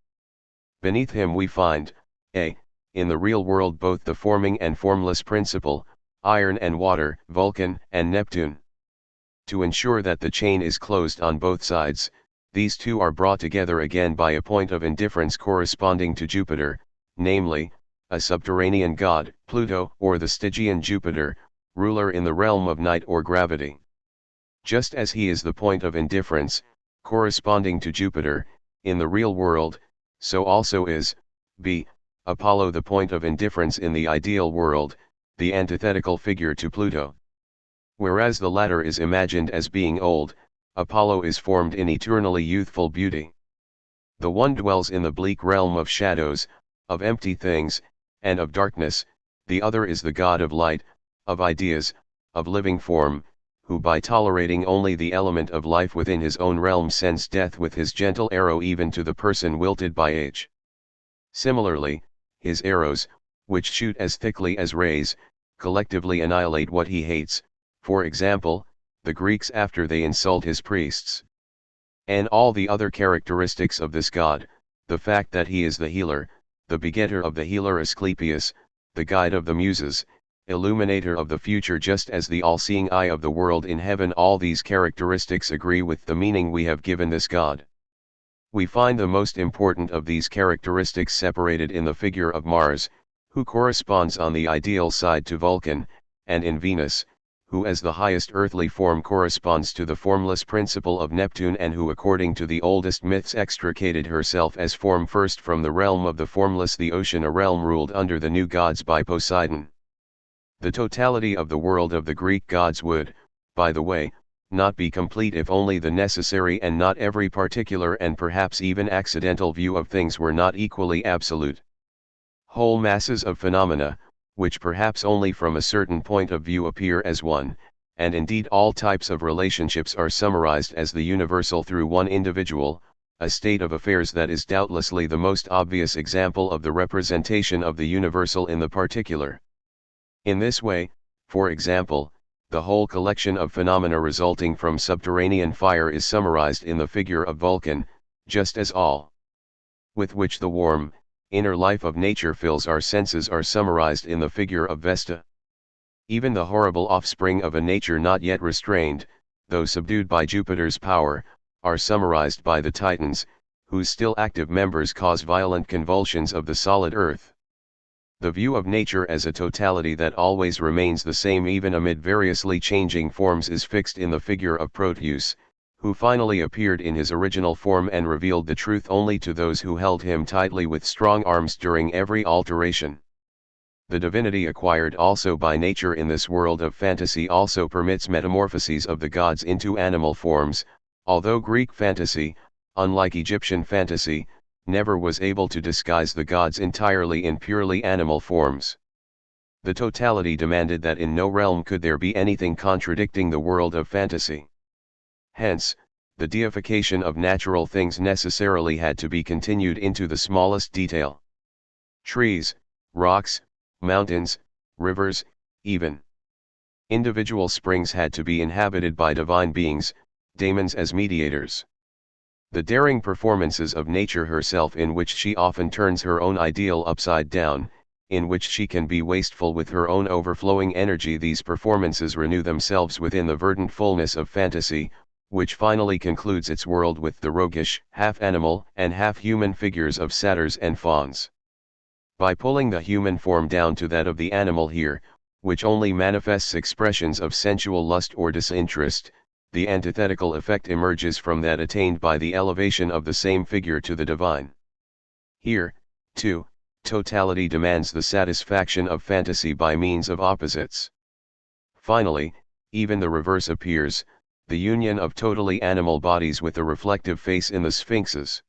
Beneath him we find, in the real world both the forming and formless principle, iron and water, Vulcan and Neptune. To ensure that the chain is closed on both sides, these two are brought together again by a point of indifference corresponding to Jupiter, namely, a subterranean god, Pluto, or the Stygian Jupiter, ruler in the realm of night or gravity. Just as he is the point of indifference, corresponding to Jupiter, in the real world, so also is, Apollo the point of indifference in the ideal world, the antithetical figure to Pluto. Whereas the latter is imagined as being old, Apollo is formed in eternally youthful beauty. The one dwells in the bleak realm of shadows, of empty things, and of darkness, the other is the god of light, of ideas, of living form, who by tolerating only the element of life within his own realm sends death with his gentle arrow even to the person wilted by age. Similarly, his arrows, which shoot as thickly as rays, collectively annihilate what he hates, for example, the Greeks after they insult his priests. And all the other characteristics of this god, the fact that he is the healer, the begetter of the healer Asclepius, the guide of the muses, illuminator of the future just as the all-seeing eye of the world in heaven, all these characteristics agree with the meaning we have given this god. We find the most important of these characteristics separated in the figure of Mars, who corresponds on the ideal side to Vulcan, and in Venus, who as the highest earthly form corresponds to the formless principle of Neptune and who according to the oldest myths extricated herself as form first from the realm of the formless, the ocean, a realm ruled under the new gods by Poseidon. The totality of the world of the Greek gods would, by the way, not be complete if only the necessary and not every particular and perhaps even accidental view of things were not equally absolute. Whole masses of phenomena, which perhaps only from a certain point of view appear as one, and indeed all types of relationships are summarized as the universal through one individual, a state of affairs that is doubtlessly the most obvious example of the representation of the universal in the particular. In this way, for example, the whole collection of phenomena resulting from subterranean fire is summarized in the figure of Vulcan, just as all with which the warm, inner life of nature fills our senses are summarized in the figure of Vesta. Even the horrible offspring of a nature not yet restrained, though subdued by Jupiter's power, are summarized by the Titans, whose still active members cause violent convulsions of the solid earth. The view of nature as a totality that always remains the same even amid variously changing forms is fixed in the figure of Proteus, who finally appeared in his original form and revealed the truth only to those who held him tightly with strong arms during every alteration. The divinity acquired also by nature in this world of fantasy also permits metamorphoses of the gods into animal forms, although Greek fantasy, unlike Egyptian fantasy, never was able to disguise the gods entirely in purely animal forms. The totality demanded that in no realm could there be anything contradicting the world of fantasy. Hence, the deification of natural things necessarily had to be continued into the smallest detail. Trees, rocks, mountains, rivers, even individual springs had to be inhabited by divine beings, daemons as mediators. The daring performances of nature herself, in which she often turns her own ideal upside down, in which she can be wasteful with her own overflowing energy. These performances renew themselves within the verdant fullness of fantasy, which finally concludes its world with the roguish, half-animal and half-human figures of satyrs and fauns. By pulling the human form down to that of the animal here, which only manifests expressions of sensual lust or disinterest, the antithetical effect emerges from that attained by the elevation of the same figure to the divine. Here, too, totality demands the satisfaction of fantasy by means of opposites. Finally, even the reverse appears, the union of totally animal bodies with a reflective face in the sphinxes.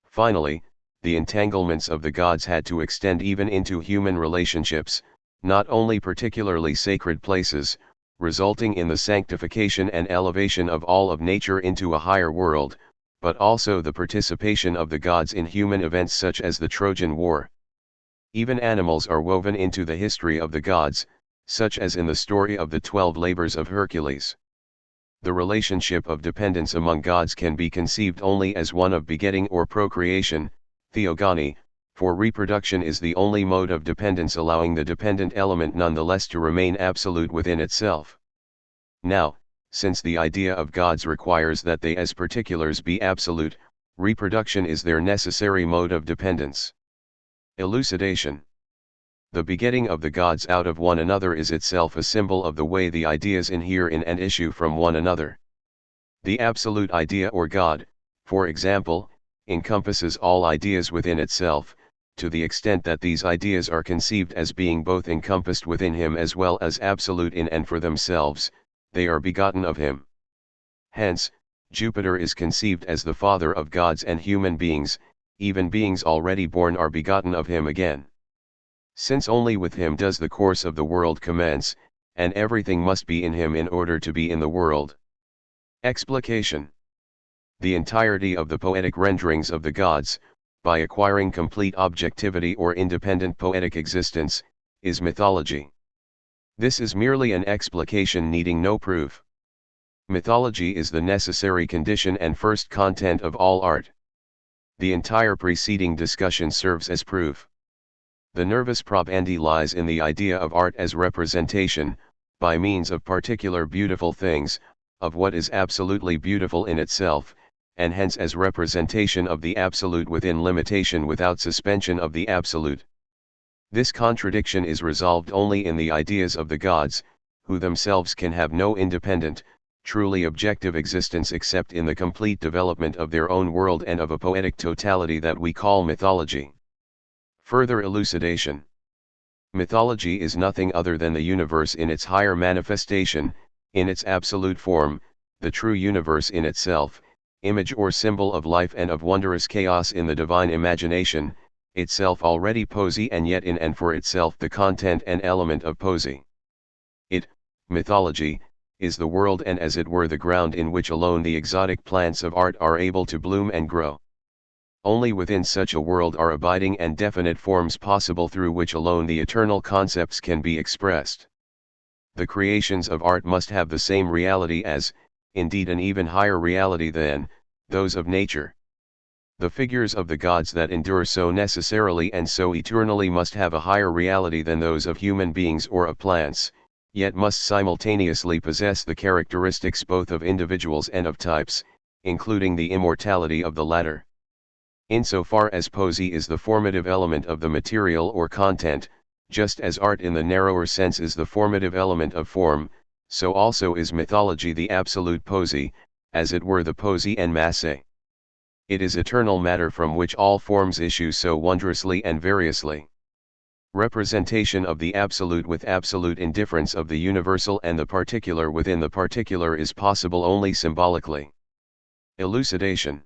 Finally, the entanglements of the gods had to extend even into human relationships, not only particularly sacred places, resulting in the sanctification and elevation of all of nature into a higher world, but also the participation of the gods in human events such as the Trojan War. Even animals are woven into the history of the gods, such as in the story of the 12 labors of Hercules. The relationship of dependence among gods can be conceived only as one of begetting or procreation, theogony, for reproduction is the only mode of dependence allowing the dependent element nonetheless to remain absolute within itself. Now, since the idea of gods requires that they as particulars be absolute, reproduction is their necessary mode of dependence. Elucidation. The begetting of the gods out of one another is itself a symbol of the way the ideas inhere in and issue from one another. The absolute idea or God, for example, encompasses all ideas within itself, to the extent that these ideas are conceived as being both encompassed within him as well as absolute in and for themselves, they are begotten of him. Hence, Jupiter is conceived as the father of gods and human beings, even beings already born are begotten of him again. Since only with him does the course of the world commence, and everything must be in him in order to be in the world. Explication. The entirety of the poetic renderings of the gods, by acquiring complete objectivity or independent poetic existence, is mythology. This is merely an explication needing no proof. Mythology is the necessary condition and first content of all art. The entire preceding discussion serves as proof. The nervous probandi lies in the idea of art as representation, by means of particular beautiful things, of what is absolutely beautiful in itself, and hence as representation of the absolute within limitation without suspension of the absolute. This contradiction is resolved only in the ideas of the gods, who themselves can have no independent, truly objective existence except in the complete development of their own world and of a poetic totality that we call mythology. Further elucidation. Mythology is nothing other than the universe in its higher manifestation, in its absolute form, the true universe in itself, image or symbol of life and of wondrous chaos in the divine imagination, itself already poesy and yet in and for itself the content and element of poesy. It, mythology, is the world and as it were the ground in which alone the exotic plants of art are able to bloom and grow. Only within such a world are abiding and definite forms possible through which alone the eternal concepts can be expressed. The creations of art must have the same reality as, indeed an even higher reality than, those of nature. The figures of the gods that endure so necessarily and so eternally must have a higher reality than those of human beings or of plants, yet must simultaneously possess the characteristics both of individuals and of types, including the immortality of the latter. Insofar as poesy is the formative element of the material or content, just as art in the narrower sense is the formative element of form, so also is mythology the absolute poesy, as it were the poesy en masse. It is eternal matter from which all forms issue so wondrously and variously. Representation of the absolute with absolute indifference of the universal and the particular within the particular is possible only symbolically. Elucidation.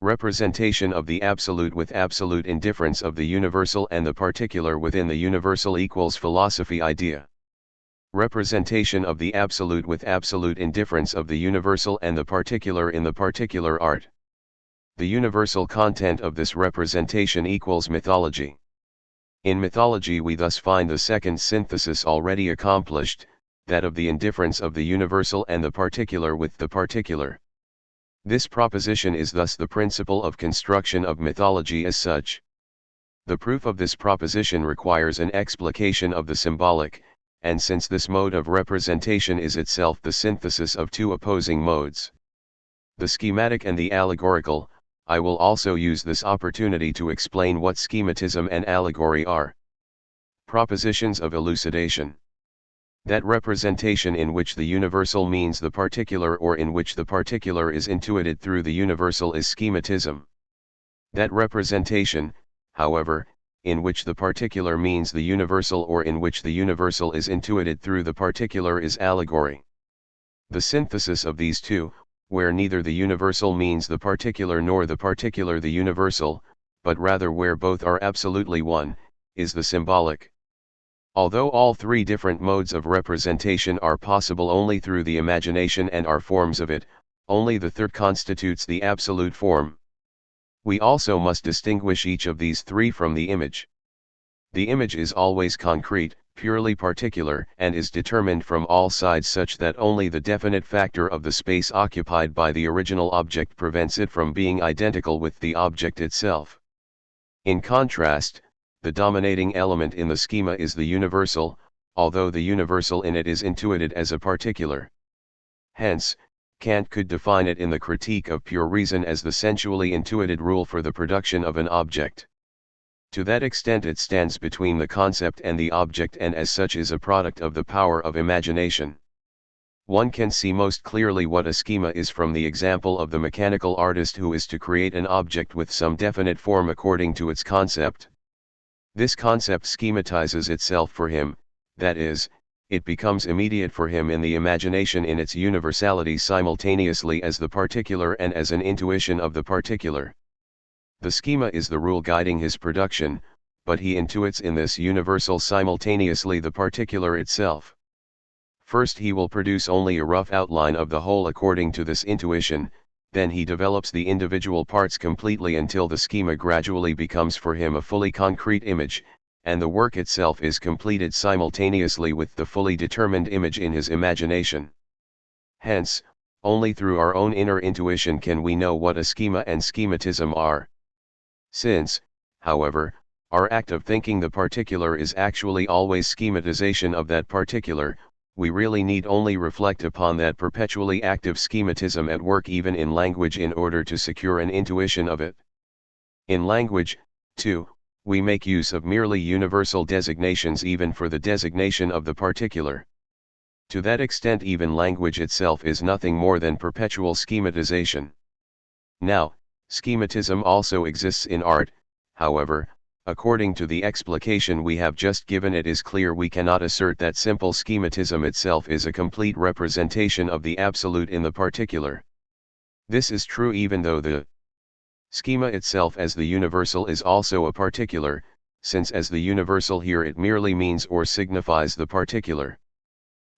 Representation of the absolute with absolute indifference of the universal and the particular within the universal equals philosophy idea. Representation of the absolute with absolute indifference of the universal and the particular in the particular art. The universal content of this representation equals mythology. In mythology we thus find the second synthesis already accomplished, that of the indifference of the universal and the particular with the particular. This proposition is thus the principle of construction of mythology as such. The proof of this proposition requires an explication of the symbolic, and since this mode of representation is itself the synthesis of two opposing modes, the schematic and the allegorical, I will also use this opportunity to explain what schematism and allegory are. Propositions of elucidation. That representation in which the universal means the particular or in which the particular is intuited through the universal is schematism. That representation, however, in which the particular means the universal or in which the universal is intuited through the particular is allegory. The synthesis of these two, where neither the universal means the particular nor the particular the universal, but rather where both are absolutely one, is the symbolic. Although all three different modes of representation are possible only through the imagination and are forms of it, only the third constitutes the absolute form. We also must distinguish each of these three from the image. The image is always concrete, purely particular, and is determined from all sides such that only the definite factor of the space occupied by the original object prevents it from being identical with the object itself. In contrast, the dominating element in the schema is the universal, although the universal in it is intuited as a particular. Hence, Kant could define it in the Critique of Pure Reason as the sensually intuited rule for the production of an object. To that extent it stands between the concept and the object and as such is a product of the power of imagination. One can see most clearly what a schema is from the example of the mechanical artist who is to create an object with some definite form according to its concept. This concept schematizes itself for him, that is, it becomes immediate for him in the imagination in its universality simultaneously as the particular and as an intuition of the particular. The schema is the rule guiding his production, but he intuits in this universal simultaneously the particular itself. First he will produce only a rough outline of the whole according to this intuition, then he develops the individual parts completely until the schema gradually becomes for him a fully concrete image, and the work itself is completed simultaneously with the fully determined image in his imagination. Hence, only through our own inner intuition can we know what a schema and schematism are. Since, however, our act of thinking the particular is actually always schematization of that particular, we really need only reflect upon that perpetually active schematism at work even in language in order to secure an intuition of it. In language, too, we make use of merely universal designations even for the designation of the particular. To that extent even language itself is nothing more than perpetual schematization. Now, schematism also exists in art, however. According to the explication we have just given, it is clear we cannot assert that simple schematism itself is a complete representation of the absolute in the particular. This is true even though the schema itself as the universal is also a particular, since as the universal here it merely means or signifies the particular.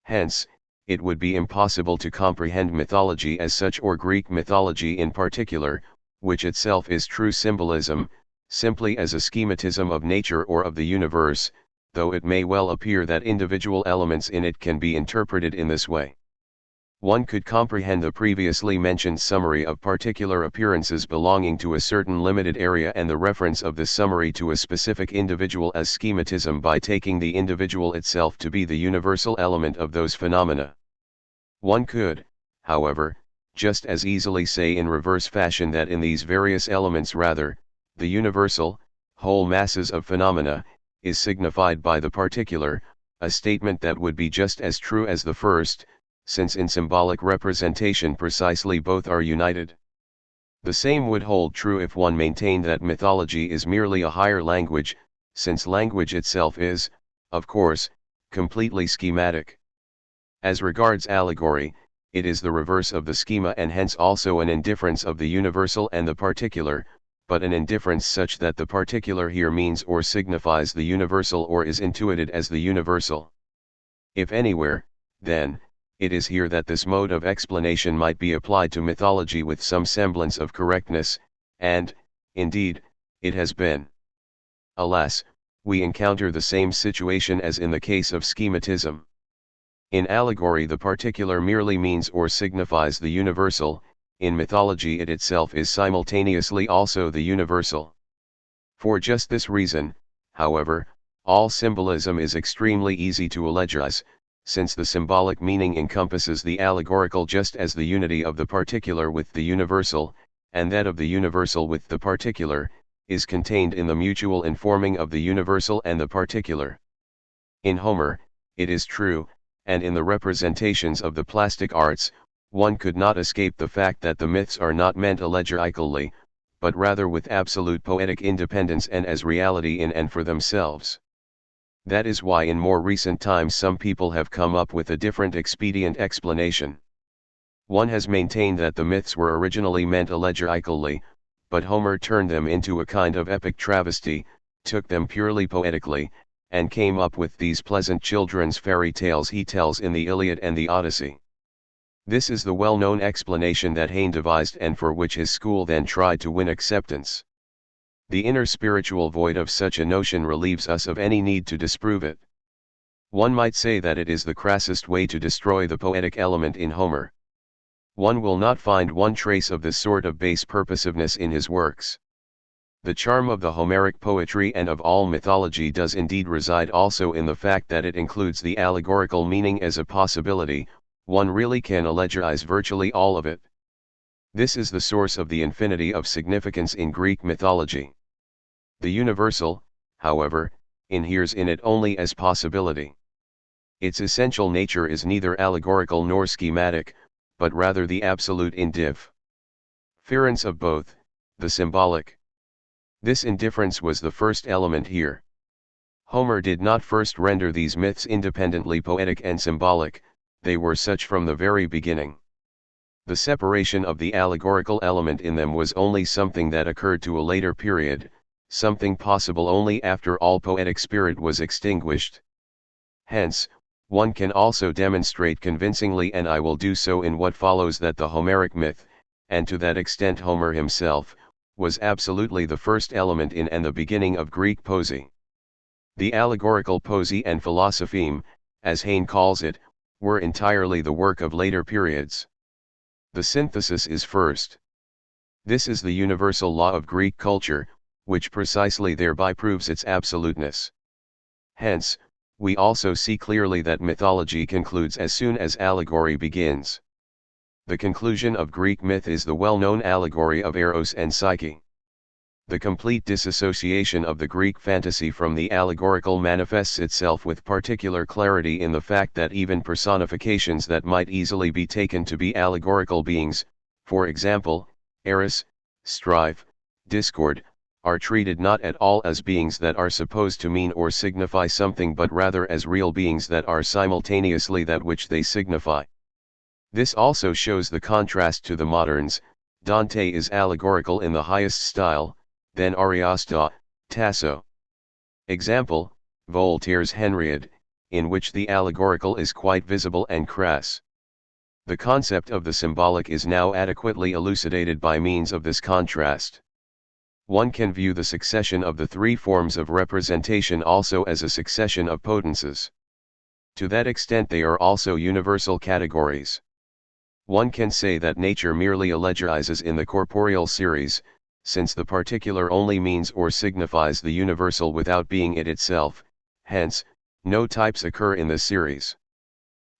Hence, it would be impossible to comprehend mythology as such or Greek mythology in particular, which itself is true symbolism, simply as a schematism of nature or of the universe, though it may well appear that individual elements in it can be interpreted in this way. One could comprehend the previously mentioned summary of particular appearances belonging to a certain limited area and the reference of this summary to a specific individual as schematism by taking the individual itself to be the universal element of those phenomena. One could, however, just as easily say in reverse fashion that in these various elements rather, the universal, whole masses of phenomena, is signified by the particular, a statement that would be just as true as the first, since in symbolic representation precisely both are united. The same would hold true if one maintained that mythology is merely a higher language, since language itself is, of course, completely schematic. As regards allegory, it is the reverse of the schema and hence also an indifference of the universal and the particular, but an indifference such that the particular here means or signifies the universal or is intuited as the universal. If anywhere, then, it is here that this mode of explanation might be applied to mythology with some semblance of correctness, and, indeed, it has been. Alas, we encounter the same situation as in the case of schematism. In allegory the particular merely means or signifies the universal, in mythology it itself is simultaneously also the universal. For just this reason, however, all symbolism is extremely easy to allegorise, since the symbolic meaning encompasses the allegorical just as the unity of the particular with the universal, and that of the universal with the particular, is contained in the mutual informing of the universal and the particular. In Homer, it is true, and in the representations of the plastic arts, one could not escape the fact that the myths are not meant allegorically, but rather with absolute poetic independence and as reality in and for themselves. That is why in more recent times some people have come up with a different expedient explanation. One has maintained that the myths were originally meant allegorically, but Homer turned them into a kind of epic travesty, took them purely poetically, and came up with these pleasant children's fairy tales he tells in the Iliad and the Odyssey. This is the well-known explanation that Heine devised and for which his school then tried to win acceptance. The inner spiritual void of such a notion relieves us of any need to disprove it. One might say that it is the crassest way to destroy the poetic element in Homer. One will not find one trace of this sort of base purposiveness in his works. The charm of the Homeric poetry and of all mythology does indeed reside also in the fact that it includes the allegorical meaning as a possibility. One really can allegorize virtually all of it. This is the source of the infinity of significance in Greek mythology. The universal, however, inheres in it only as possibility. Its essential nature is neither allegorical nor schematic, but rather the absolute indifference of both, the symbolic. This indifference was the first element here. Homer did not first render these myths independently poetic and symbolic, they were such from the very beginning. The separation of the allegorical element in them was only something that occurred to a later period, something possible only after all poetic spirit was extinguished. Hence, one can also demonstrate convincingly, and I will do so in what follows, that the Homeric myth, and to that extent Homer himself, was absolutely the first element in and the beginning of Greek poesy. The allegorical poesy and philosopheme, as Heine calls it, were entirely the work of later periods. The synthesis is first. This is the universal law of Greek culture, which precisely thereby proves its absoluteness. Hence, we also see clearly that mythology concludes as soon as allegory begins. The conclusion of Greek myth is the well-known allegory of Eros and Psyche. The complete disassociation of the Greek fantasy from the allegorical manifests itself with particular clarity in the fact that even personifications that might easily be taken to be allegorical beings, for example, Eros, strife, discord, are treated not at all as beings that are supposed to mean or signify something, but rather as real beings that are simultaneously that which they signify. This also shows the contrast to the moderns. Dante is allegorical in the highest style, then Ariosto, Tasso. Example, Voltaire's Henriade, in which the allegorical is quite visible and crass. The concept of the symbolic is now adequately elucidated by means of this contrast. One can view the succession of the three forms of representation also as a succession of potences. To that extent they are also universal categories. One can say that nature merely allegorizes in the corporeal series, since the particular only means or signifies the universal without being it itself, hence, no types occur in this series.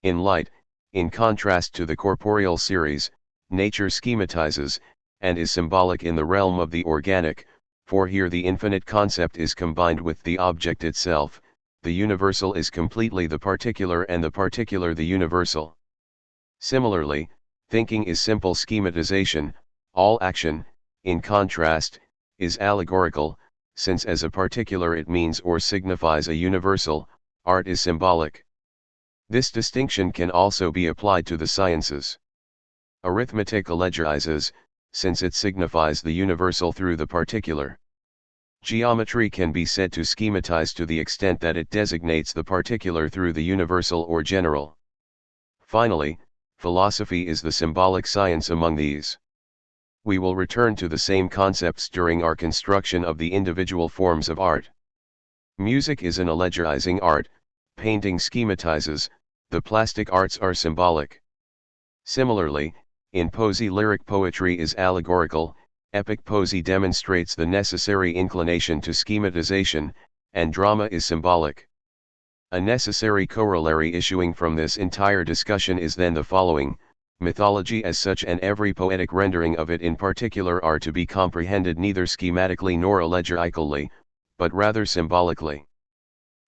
In light, in contrast to the corporeal series, nature schematizes, and is symbolic in the realm of the organic, for here the infinite concept is combined with the object itself, the universal is completely the particular and the particular the universal. Similarly, thinking is simple schematization, all action, in contrast, is allegorical, since as a particular it means or signifies a universal, art is symbolic. This distinction can also be applied to the sciences. Arithmetic allegorizes, since it signifies the universal through the particular. Geometry can be said to schematize to the extent that it designates the particular through the universal or general. Finally, philosophy is the symbolic science among these. We will return to the same concepts during our construction of the individual forms of art. Music is an allegorizing art, painting schematizes, the plastic arts are symbolic. Similarly, In poesy, lyric poetry is allegorical, epic poesy demonstrates the necessary inclination to schematization, and drama is symbolic. A necessary corollary issuing from this entire discussion is then the following: mythology as such and every poetic rendering of it in particular are to be comprehended neither schematically nor allegorically, but rather symbolically.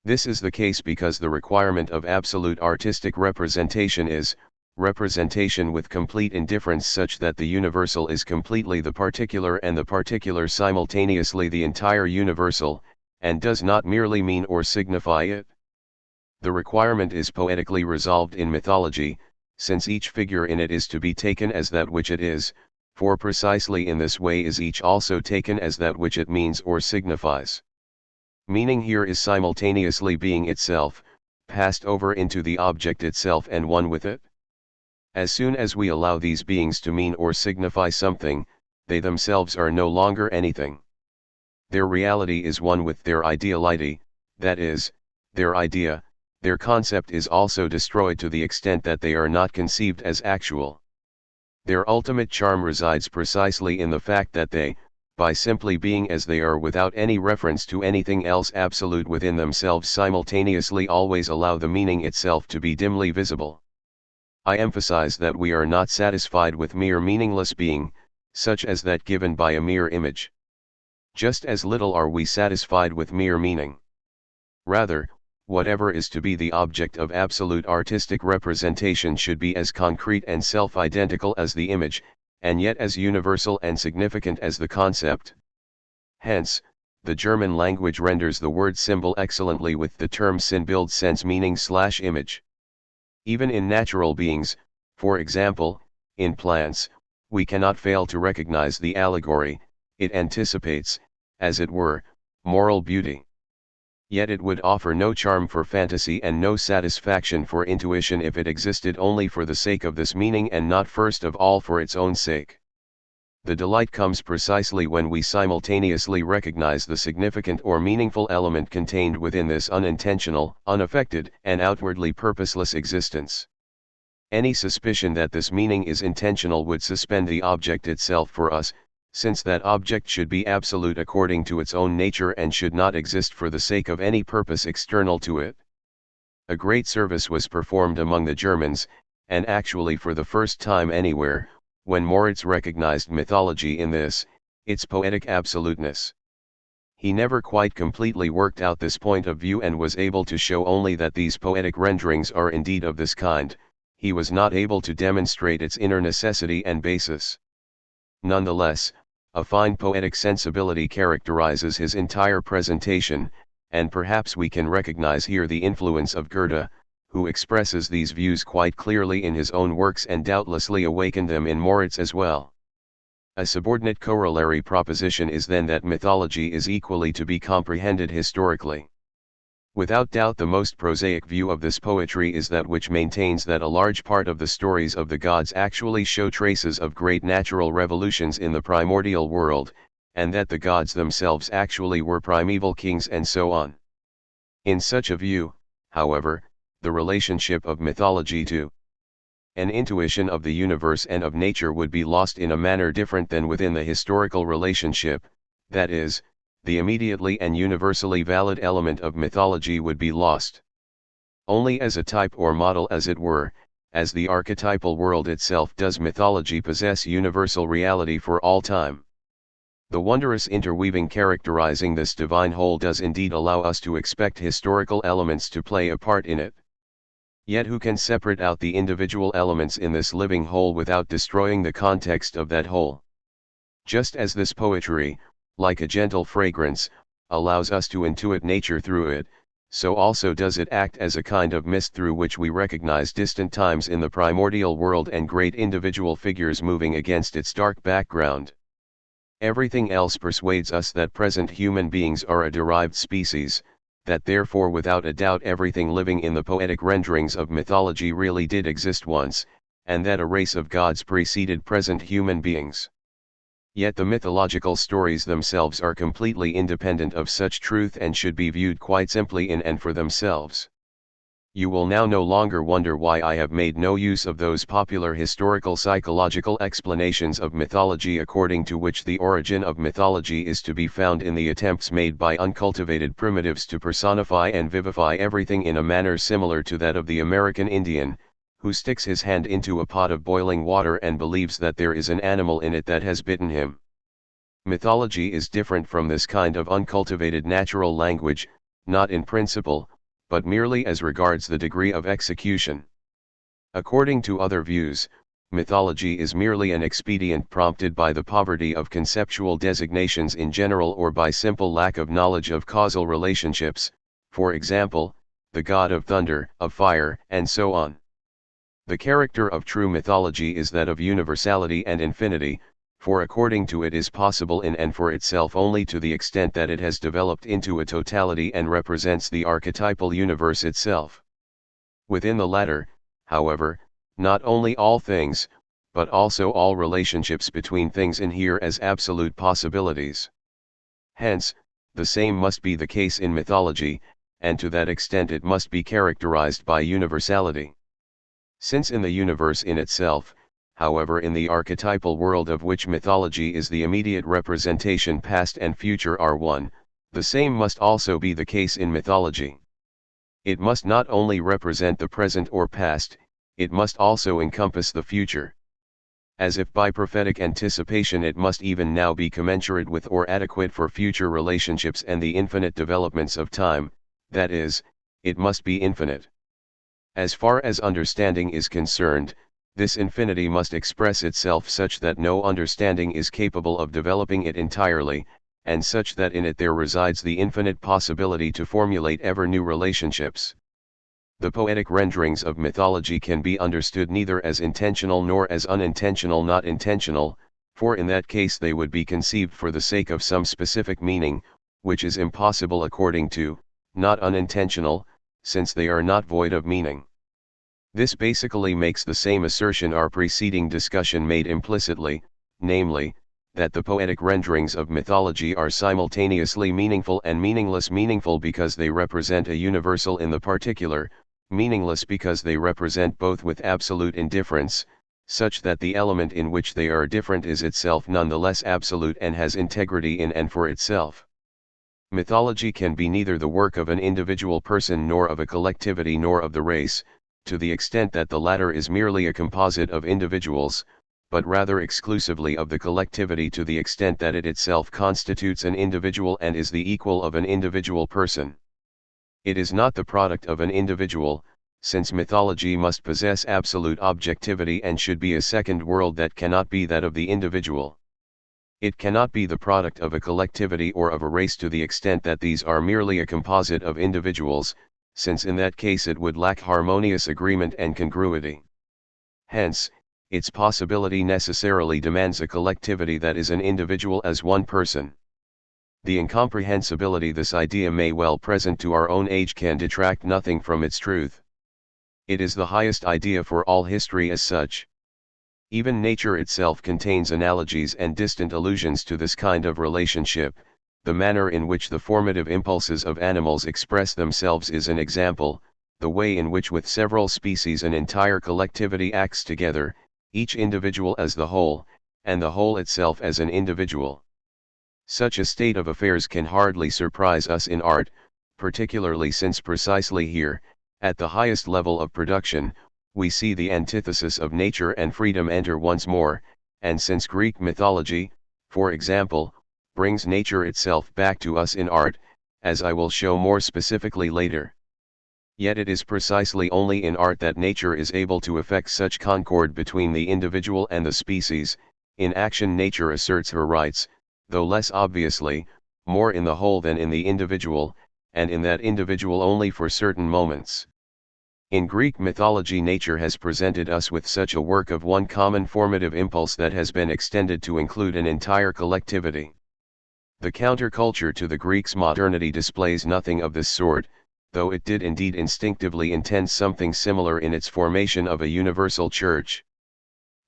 This is the case because the requirement of absolute artistic representation is representation with complete indifference, such that the universal is completely the particular and the particular simultaneously the entire universal, and does not merely mean or signify it. The requirement is poetically resolved in mythology, since each figure in it is to be taken as that which it is, for precisely in this way is each also taken as that which it means or signifies. Meaning here is simultaneously being itself, passed over into the object itself and one with it. As soon as we allow these beings to mean or signify something, they themselves are no longer anything. Their reality is one with their ideality, that is, their idea. Their concept is also destroyed to the extent that they are not conceived as actual. Their ultimate charm resides precisely in the fact that they, by simply being as they are without any reference to anything else absolute within themselves, simultaneously always allow the meaning itself to be dimly visible. I emphasize that we are not satisfied with mere meaningless being, such as that given by a mere image. Just as little are we satisfied with mere meaning. Rather, whatever is to be the object of absolute artistic representation should be as concrete and self-identical as the image, and yet as universal and significant as the concept. Hence, the German language renders the word symbol excellently with the term Sinnbild, sense meaning/image. Even in natural beings, for example, in plants, we cannot fail to recognize the allegory. It anticipates, as it were, moral beauty. Yet it would offer no charm for fantasy and no satisfaction for intuition if it existed only for the sake of this meaning and not first of all for its own sake. The delight comes precisely when we simultaneously recognize the significant or meaningful element contained within this unintentional, unaffected, and outwardly purposeless existence. Any suspicion that this meaning is intentional would suspend the object itself for us, since that object should be absolute according to its own nature and should not exist for the sake of any purpose external to it. A great service was performed among the Germans, and actually for the first time anywhere, when Moritz recognized mythology in this, its poetic absoluteness. He never quite completely worked out this point of view and was able to show only that these poetic renderings are indeed of this kind. He was not able to demonstrate its inner necessity and basis. Nonetheless, a fine poetic sensibility characterizes his entire presentation, and perhaps we can recognize here the influence of Goethe, who expresses these views quite clearly in his own works and doubtlessly awakened them in Moritz as well. A subordinate corollary proposition is then that mythology is equally to be comprehended historically. Without doubt the most prosaic view of this poetry is that which maintains that a large part of the stories of the gods actually show traces of great natural revolutions in the primordial world, and that the gods themselves actually were primeval kings and so on. In such a view, however, the relationship of mythology to an intuition of the universe and of nature would be lost in a manner different than within the historical relationship, that is, the immediately and universally valid element of mythology would be lost. Only as a type or model, as it were, as the archetypal world itself, does mythology possess universal reality for all time. The wondrous interweaving characterizing this divine whole does indeed allow us to expect historical elements to play a part in it. Yet who can separate out the individual elements in this living whole without destroying the context of that whole? Just as this poetry, like a gentle fragrance, allows us to intuit nature through it, so also does it act as a kind of mist through which we recognize distant times in the primordial world and great individual figures moving against its dark background. Everything else persuades us that present human beings are a derived species, that therefore without a doubt everything living in the poetic renderings of mythology really did exist once, and that a race of gods preceded present human beings. Yet the mythological stories themselves are completely independent of such truth and should be viewed quite simply in and for themselves. You will now no longer wonder why I have made no use of those popular historical psychological explanations of mythology according to which the origin of mythology is to be found in the attempts made by uncultivated primitives to personify and vivify everything in a manner similar to that of the American Indian, who sticks his hand into a pot of boiling water and believes that there is an animal in it that has bitten him. Mythology is different from this kind of uncultivated natural language, not in principle, but merely as regards the degree of execution. According to other views, mythology is merely an expedient prompted by the poverty of conceptual designations in general or by simple lack of knowledge of causal relationships, for example, the god of thunder, of fire, and so on. The character of true mythology is that of universality and infinity, for according to it is possible in and for itself only to the extent that it has developed into a totality and represents the archetypal universe itself. Within the latter, however, not only all things, but also all relationships between things inhere as absolute possibilities. Hence, the same must be the case in mythology, and to that extent it must be characterized by universality. Since in the universe in itself, however in the archetypal world of which mythology is the immediate representation past and future are one, the same must also be the case in mythology. It must not only represent the present or past, it must also encompass the future. As if by prophetic anticipation it must even now be commensurate with or adequate for future relationships and the infinite developments of time, that is, it must be infinite. As far as understanding is concerned, this infinity must express itself such that no understanding is capable of developing it entirely, and such that in it there resides the infinite possibility to formulate ever new relationships. The poetic renderings of mythology can be understood neither as intentional nor as unintentional, not intentional, for in that case they would be conceived for the sake of some specific meaning, which is impossible according to, not unintentional, since they are not void of meaning. This basically makes the same assertion our preceding discussion made implicitly, namely, that the poetic renderings of mythology are simultaneously meaningful and meaningless, meaningful because they represent a universal in the particular, meaningless because they represent both with absolute indifference, such that the element in which they are different is itself nonetheless absolute and has integrity in and for itself. Mythology can be neither the work of an individual person nor of a collectivity nor of the race, to the extent that the latter is merely a composite of individuals, but rather exclusively of the collectivity to the extent that it itself constitutes an individual and is the equal of an individual person. It is not the product of an individual, since mythology must possess absolute objectivity and should be a second world that cannot be that of the individual. It cannot be the product of a collectivity or of a race to the extent that these are merely a composite of individuals, since in that case it would lack harmonious agreement and congruity. Hence, its possibility necessarily demands a collectivity that is an individual as one person. The incomprehensibility this idea may well present to our own age can detract nothing from its truth. It is the highest idea for all history as such. Even nature itself contains analogies and distant allusions to this kind of relationship. The manner in which the formative impulses of animals express themselves is an example, the way in which with several species an entire collectivity acts together, each individual as the whole, and the whole itself as an individual. Such a state of affairs can hardly surprise us in art, particularly since precisely here, at the highest level of production, we see the antithesis of nature and freedom enter once more, and since Greek mythology, for example, brings nature itself back to us in art, as I will show more specifically later. Yet it is precisely only in art that nature is able to effect such concord between the individual and the species. In action nature asserts her rights, though less obviously, more in the whole than in the individual, and in that individual only for certain moments. In Greek mythology nature has presented us with such a work of one common formative impulse that has been extended to include an entire collectivity. The counterculture to the Greeks' modernity displays nothing of this sort, though it did indeed instinctively intend something similar in its formation of a universal church.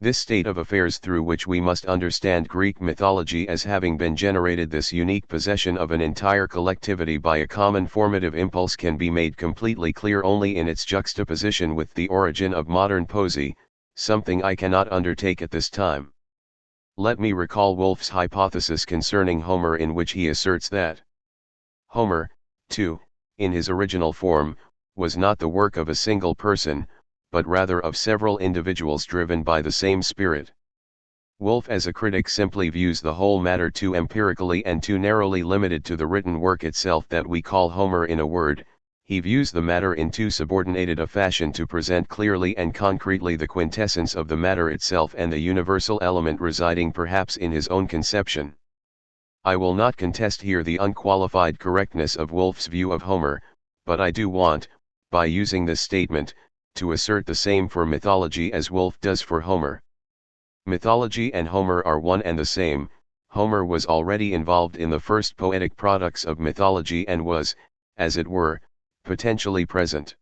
This state of affairs through which we must understand Greek mythology as having been generated this unique possession of an entire collectivity by a common formative impulse can be made completely clear only in its juxtaposition with the origin of modern poesy, something I cannot undertake at this time. Let me recall Wolff's hypothesis concerning Homer, in which he asserts that Homer, too, in his original form, was not the work of a single person, but rather of several individuals driven by the same spirit. Wolff as a critic simply views the whole matter too empirically and too narrowly limited to the written work itself that we call Homer. In a word, he views the matter in too subordinated a fashion to present clearly and concretely the quintessence of the matter itself and the universal element residing perhaps in his own conception. I will not contest here the unqualified correctness of Wolff's view of Homer, but I do want, by using this statement, to assert the same for mythology as Wolff does for Homer. Mythology and Homer are one and the same. Homer was already involved in the first poetic products of mythology and was, as it were, potentially present.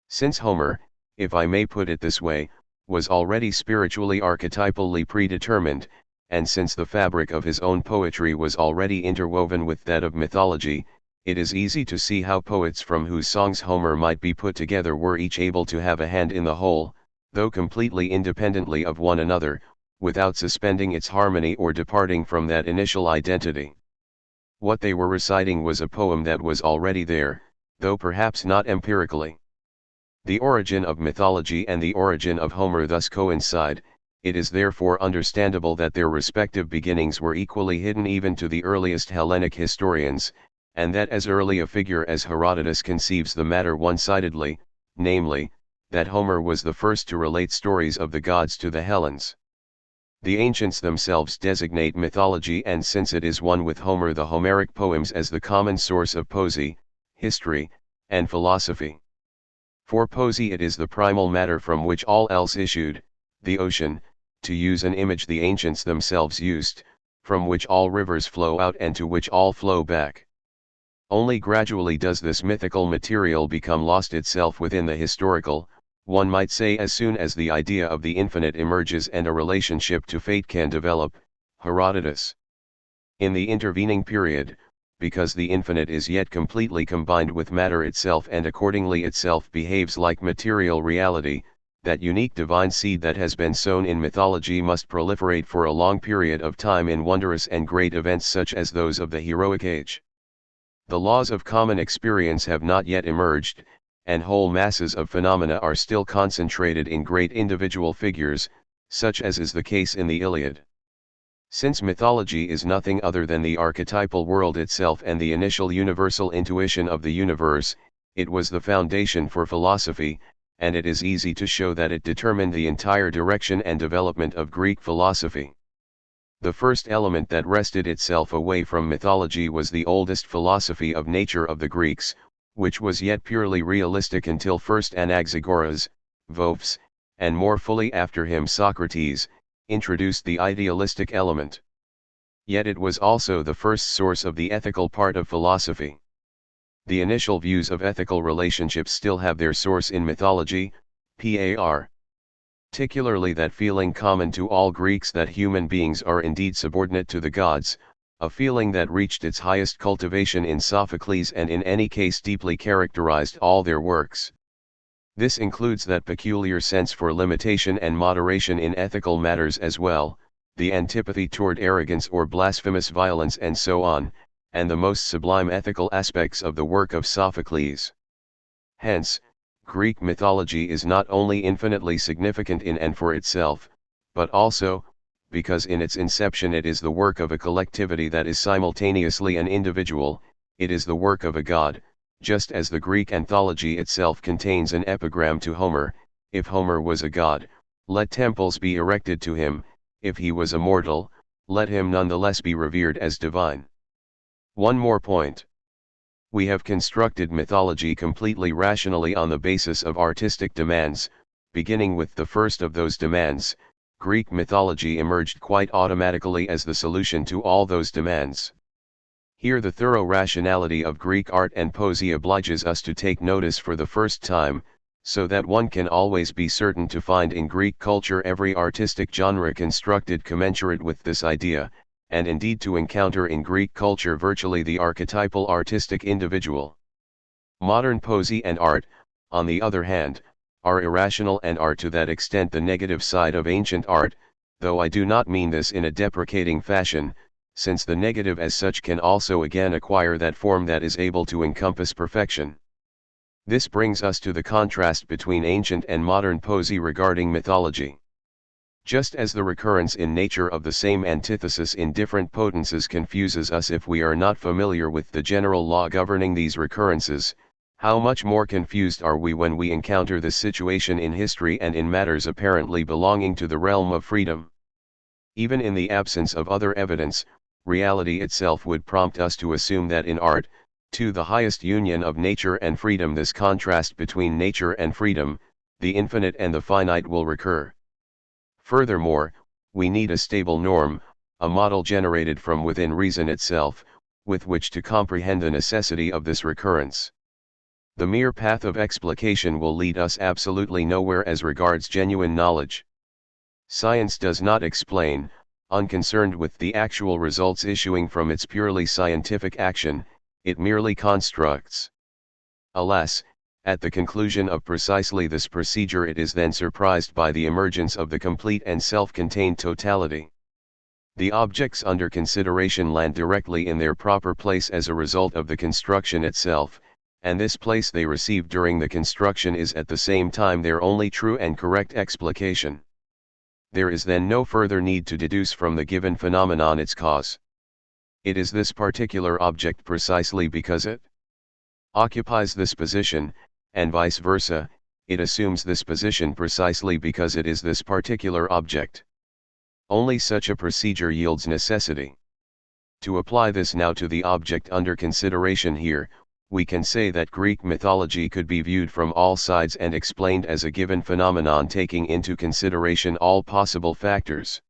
Since Homer, if I may put it this way, was already spiritually archetypally predetermined, and since the fabric of his own poetry was already interwoven with that of mythology, it is easy to see how poets from whose songs Homer might be put together were each able to have a hand in the whole, though completely independently of one another, without suspending its harmony or departing from that initial identity. What they were reciting was a poem that was already there, though perhaps not empirically. The origin of mythology and the origin of Homer thus coincide. It is therefore understandable that their respective beginnings were equally hidden even to the earliest Hellenic historians, and that as early a figure as Herodotus conceives the matter one-sidedly, namely, that Homer was the first to relate stories of the gods to the Hellenes. The ancients themselves designate mythology, and since it is one with Homer, the Homeric poems, as the common source of poesy, history, and philosophy. For poesy it is the primal matter from which all else issued, the ocean, to use an image the ancients themselves used, from which all rivers flow out and to which all flow back. Only gradually does this mythical material become lost itself within the historical, one might say as soon as the idea of the infinite emerges and a relationship to fate can develop. Herodotus. In the intervening period, because the infinite is yet completely combined with matter itself and accordingly itself behaves like material reality, that unique divine seed that has been sown in mythology must proliferate for a long period of time in wondrous and great events such as those of the heroic age. The laws of common experience have not yet emerged, and whole masses of phenomena are still concentrated in great individual figures, such as is the case in the Iliad. Since mythology is nothing other than the archetypal world itself and the initial universal intuition of the universe, it was the foundation for philosophy, and it is easy to show that it determined the entire direction and development of Greek philosophy. The first element that wrested itself away from mythology was the oldest philosophy of nature of the Greeks, which was yet purely realistic until first Anaxagoras, Wolffs, and more fully after him Socrates, introduced the idealistic element. Yet it was also the first source of the ethical part of philosophy. The initial views of ethical relationships still have their source in mythology, particularly that feeling common to all Greeks that human beings are indeed subordinate to the gods, a feeling that reached its highest cultivation in Sophocles and in any case deeply characterized all their works. This includes that peculiar sense for limitation and moderation in ethical matters as well, the antipathy toward arrogance or blasphemous violence and so on, and the most sublime ethical aspects of the work of Sophocles. Hence, Greek mythology is not only infinitely significant in and for itself, but also, because in its inception it is the work of a collectivity that is simultaneously an individual, it is the work of a god, just as the Greek anthology itself contains an epigram to Homer: if Homer was a god, let temples be erected to him; if he was a mortal, let him nonetheless be revered as divine. One more point. We have constructed mythology completely rationally on the basis of artistic demands. Beginning with the first of those demands, Greek mythology emerged quite automatically as the solution to all those demands. Here the thorough rationality of Greek art and poesy obliges us to take notice for the first time, so that one can always be certain to find in Greek culture every artistic genre constructed commensurate with this idea, and indeed to encounter in Greek culture virtually the archetypal artistic individual. Modern poesy and art, on the other hand, are irrational and are to that extent the negative side of ancient art, though I do not mean this in a deprecating fashion, since the negative as such can also again acquire that form that is able to encompass perfection. This brings us to the contrast between ancient and modern poesy regarding mythology. Just as the recurrence in nature of the same antithesis in different potences confuses us if we are not familiar with the general law governing these recurrences, how much more confused are we when we encounter this situation in history and in matters apparently belonging to the realm of freedom. Even in the absence of other evidence, reality itself would prompt us to assume that in art, to the highest union of nature and freedom, this contrast between nature and freedom, the infinite and the finite, will recur. Furthermore, we need a stable norm, a model generated from within reason itself, with which to comprehend the necessity of this recurrence. The mere path of explication will lead us absolutely nowhere as regards genuine knowledge. Science does not explain, unconcerned with the actual results issuing from its purely scientific action, it merely constructs. Alas, at the conclusion of precisely this procedure it is then surprised by the emergence of the complete and self-contained totality. The objects under consideration land directly in their proper place as a result of the construction itself, and this place they receive during the construction is at the same time their only true and correct explication. There is then no further need to deduce from the given phenomenon its cause. It is this particular object precisely because it occupies this position, and vice versa, it assumes this position precisely because it is this particular object. Only such a procedure yields necessity. To apply this now to the object under consideration here, we can say that Greek mythology could be viewed from all sides and explained as a given phenomenon taking into consideration all possible factors.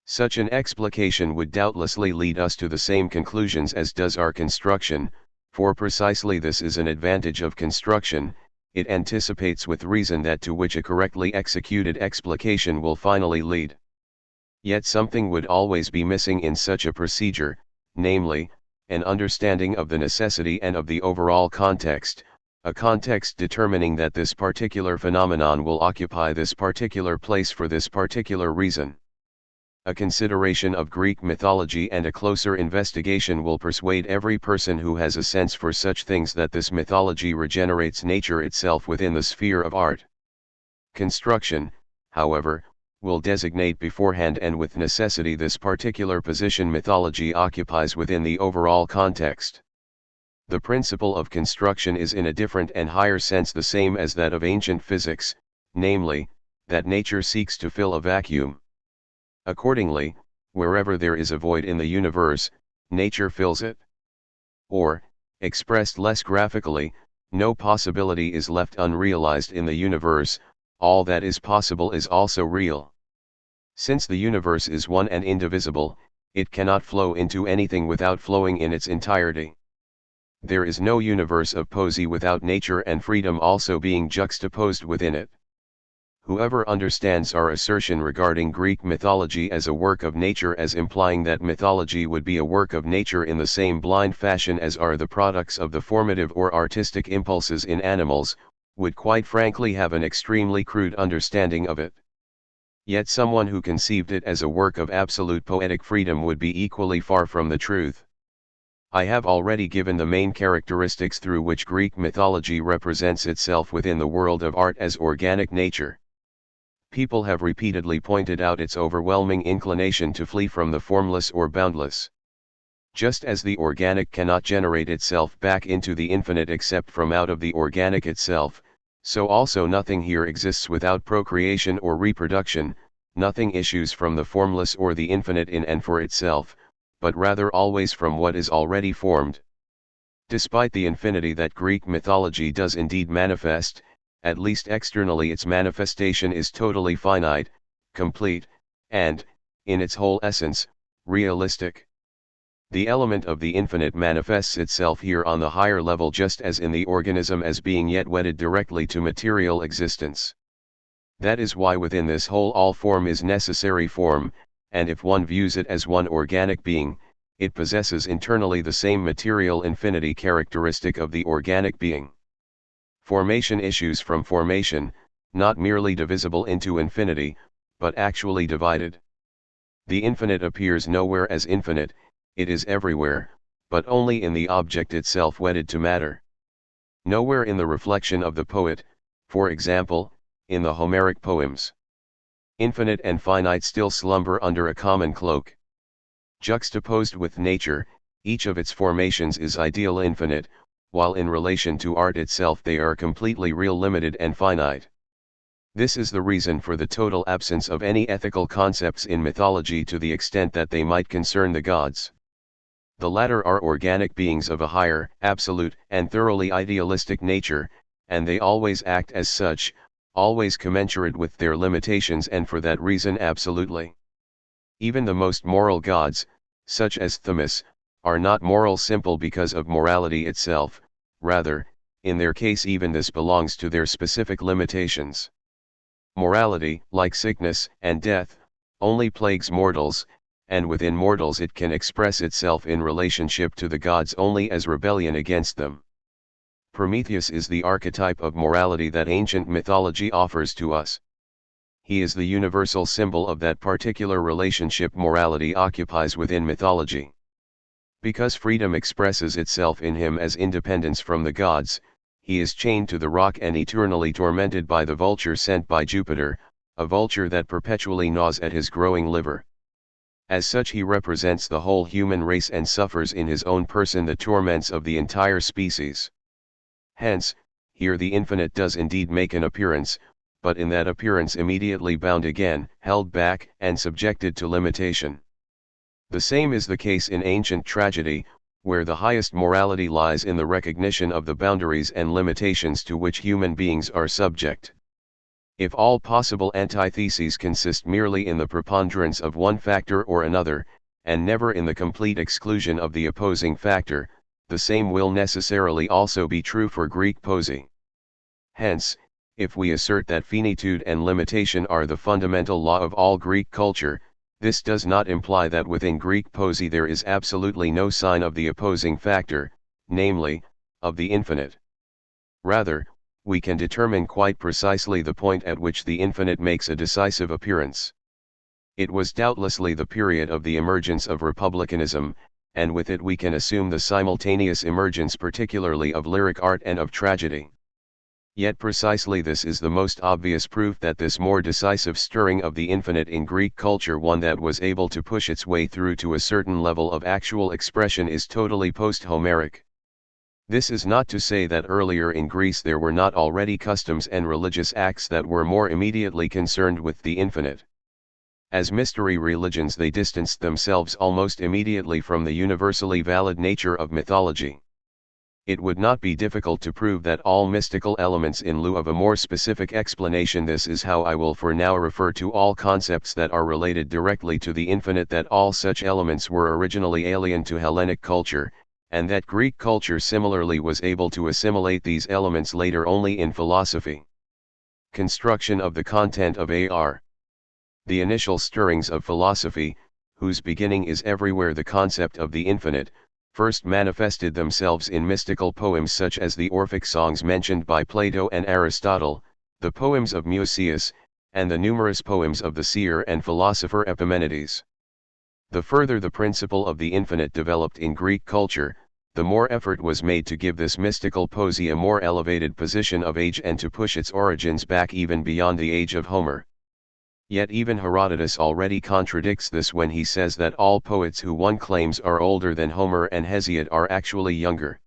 Such an explication would doubtlessly lead us to the same conclusions as does our construction, for precisely this is an advantage of construction, it anticipates with reason that to which a correctly executed explication will finally lead. Yet something would always be missing in such a procedure, namely, an understanding of the necessity and of the overall context, a context determining that this particular phenomenon will occupy this particular place for this particular reason. A consideration of Greek mythology and a closer investigation will persuade every person who has a sense for such things that this mythology regenerates nature itself within the sphere of art. Construction, however, will designate beforehand and with necessity this particular position mythology occupies within the overall context. The principle of construction is in a different and higher sense the same as that of ancient physics, namely, that nature seeks to fill a vacuum. Accordingly, wherever there is a void in the universe, nature fills it. Or, expressed less graphically, no possibility is left unrealized in the universe, all that is possible is also real. Since the universe is one and indivisible, it cannot flow into anything without flowing in its entirety. There is no universe of poesy without nature and freedom also being juxtaposed within it. Whoever understands our assertion regarding Greek mythology as a work of nature as implying that mythology would be a work of nature in the same blind fashion as are the products of the formative or artistic impulses in animals, would quite frankly have an extremely crude understanding of it. Yet someone who conceived it as a work of absolute poetic freedom would be equally far from the truth. I have already given the main characteristics through which Greek mythology represents itself within the world of art as organic nature. People have repeatedly pointed out its overwhelming inclination to flee from the formless or boundless. Just as the organic cannot generate itself back into the infinite except from out of the organic itself, so also nothing here exists without procreation or reproduction, nothing issues from the formless or the infinite in and for itself, but rather always from what is already formed. Despite the infinity that Greek mythology does indeed manifest, at least externally its manifestation is totally finite, complete, and, in its whole essence, realistic. The element of the infinite manifests itself here on the higher level just as in the organism as being yet wedded directly to material existence. That is why within this whole all form is necessary form, and if one views it as one organic being, it possesses internally the same material infinity characteristic of the organic being. Formation issues from formation, not merely divisible into infinity, but actually divided. The infinite appears nowhere as infinite, it is everywhere, but only in the object itself wedded to matter. Nowhere in the reflection of the poet, for example, in the Homeric poems. Infinite and finite still slumber under a common cloak. Juxtaposed with nature, each of its formations is ideal infinite, while in relation to art itself they are completely real limited and finite. This is the reason for the total absence of any ethical concepts in mythology to the extent that they might concern the gods. The latter are organic beings of a higher, absolute, and thoroughly idealistic nature, and they always act as such, always commensurate with their limitations and for that reason absolutely. Even the most moral gods, such as Themis, are not moral simple because of morality itself, rather, in their case even this belongs to their specific limitations. Morality, like sickness and death, only plagues mortals, and within mortals it can express itself in relationship to the gods only as rebellion against them. Prometheus is the archetype of morality that ancient mythology offers to us. He is the universal symbol of that particular relationship morality occupies within mythology. Because freedom expresses itself in him as independence from the gods, he is chained to the rock and eternally tormented by the vulture sent by Jupiter, a vulture that perpetually gnaws at his growing liver. As such he represents the whole human race and suffers in his own person the torments of the entire species. Hence, here the infinite does indeed make an appearance, but in that appearance immediately bound again, held back, and subjected to limitation. The same is the case in ancient tragedy, where the highest morality lies in the recognition of the boundaries and limitations to which human beings are subject. If all possible antitheses consist merely in the preponderance of one factor or another, and never in the complete exclusion of the opposing factor, the same will necessarily also be true for Greek poesy. Hence, if we assert that finitude and limitation are the fundamental law of all Greek culture, this does not imply that within Greek poesy there is absolutely no sign of the opposing factor, namely, of the infinite. Rather, we can determine quite precisely the point at which the infinite makes a decisive appearance. It was doubtlessly the period of the emergence of republicanism, and with it we can assume the simultaneous emergence particularly of lyric art and of tragedy. Yet precisely this is the most obvious proof that this more decisive stirring of the infinite in Greek culture, one that was able to push its way through to a certain level of actual expression, is totally post-Homeric. This is not to say that earlier in Greece there were not already customs and religious acts that were more immediately concerned with the infinite. As mystery religions they distanced themselves almost immediately from the universally valid nature of mythology. It would not be difficult to prove that all mystical elements in lieu of a more specific explanation. This is how I will for now refer to all concepts that are related directly to the infinite, that all such elements were originally alien to Hellenic culture, and that Greek culture similarly was able to assimilate these elements later only in philosophy. Construction of the content of AR. The initial stirrings of philosophy, whose beginning is everywhere the concept of the infinite, first manifested themselves in mystical poems such as the Orphic songs mentioned by Plato and Aristotle, the poems of Musaeus, and the numerous poems of the seer and philosopher Epimenides. The further the principle of the infinite developed in Greek culture, the more effort was made to give this mystical poesy a more elevated position of age and to push its origins back even beyond the age of Homer. Yet even Herodotus already contradicts this when he says that all poets who one claims are older than Homer and Hesiod are actually younger.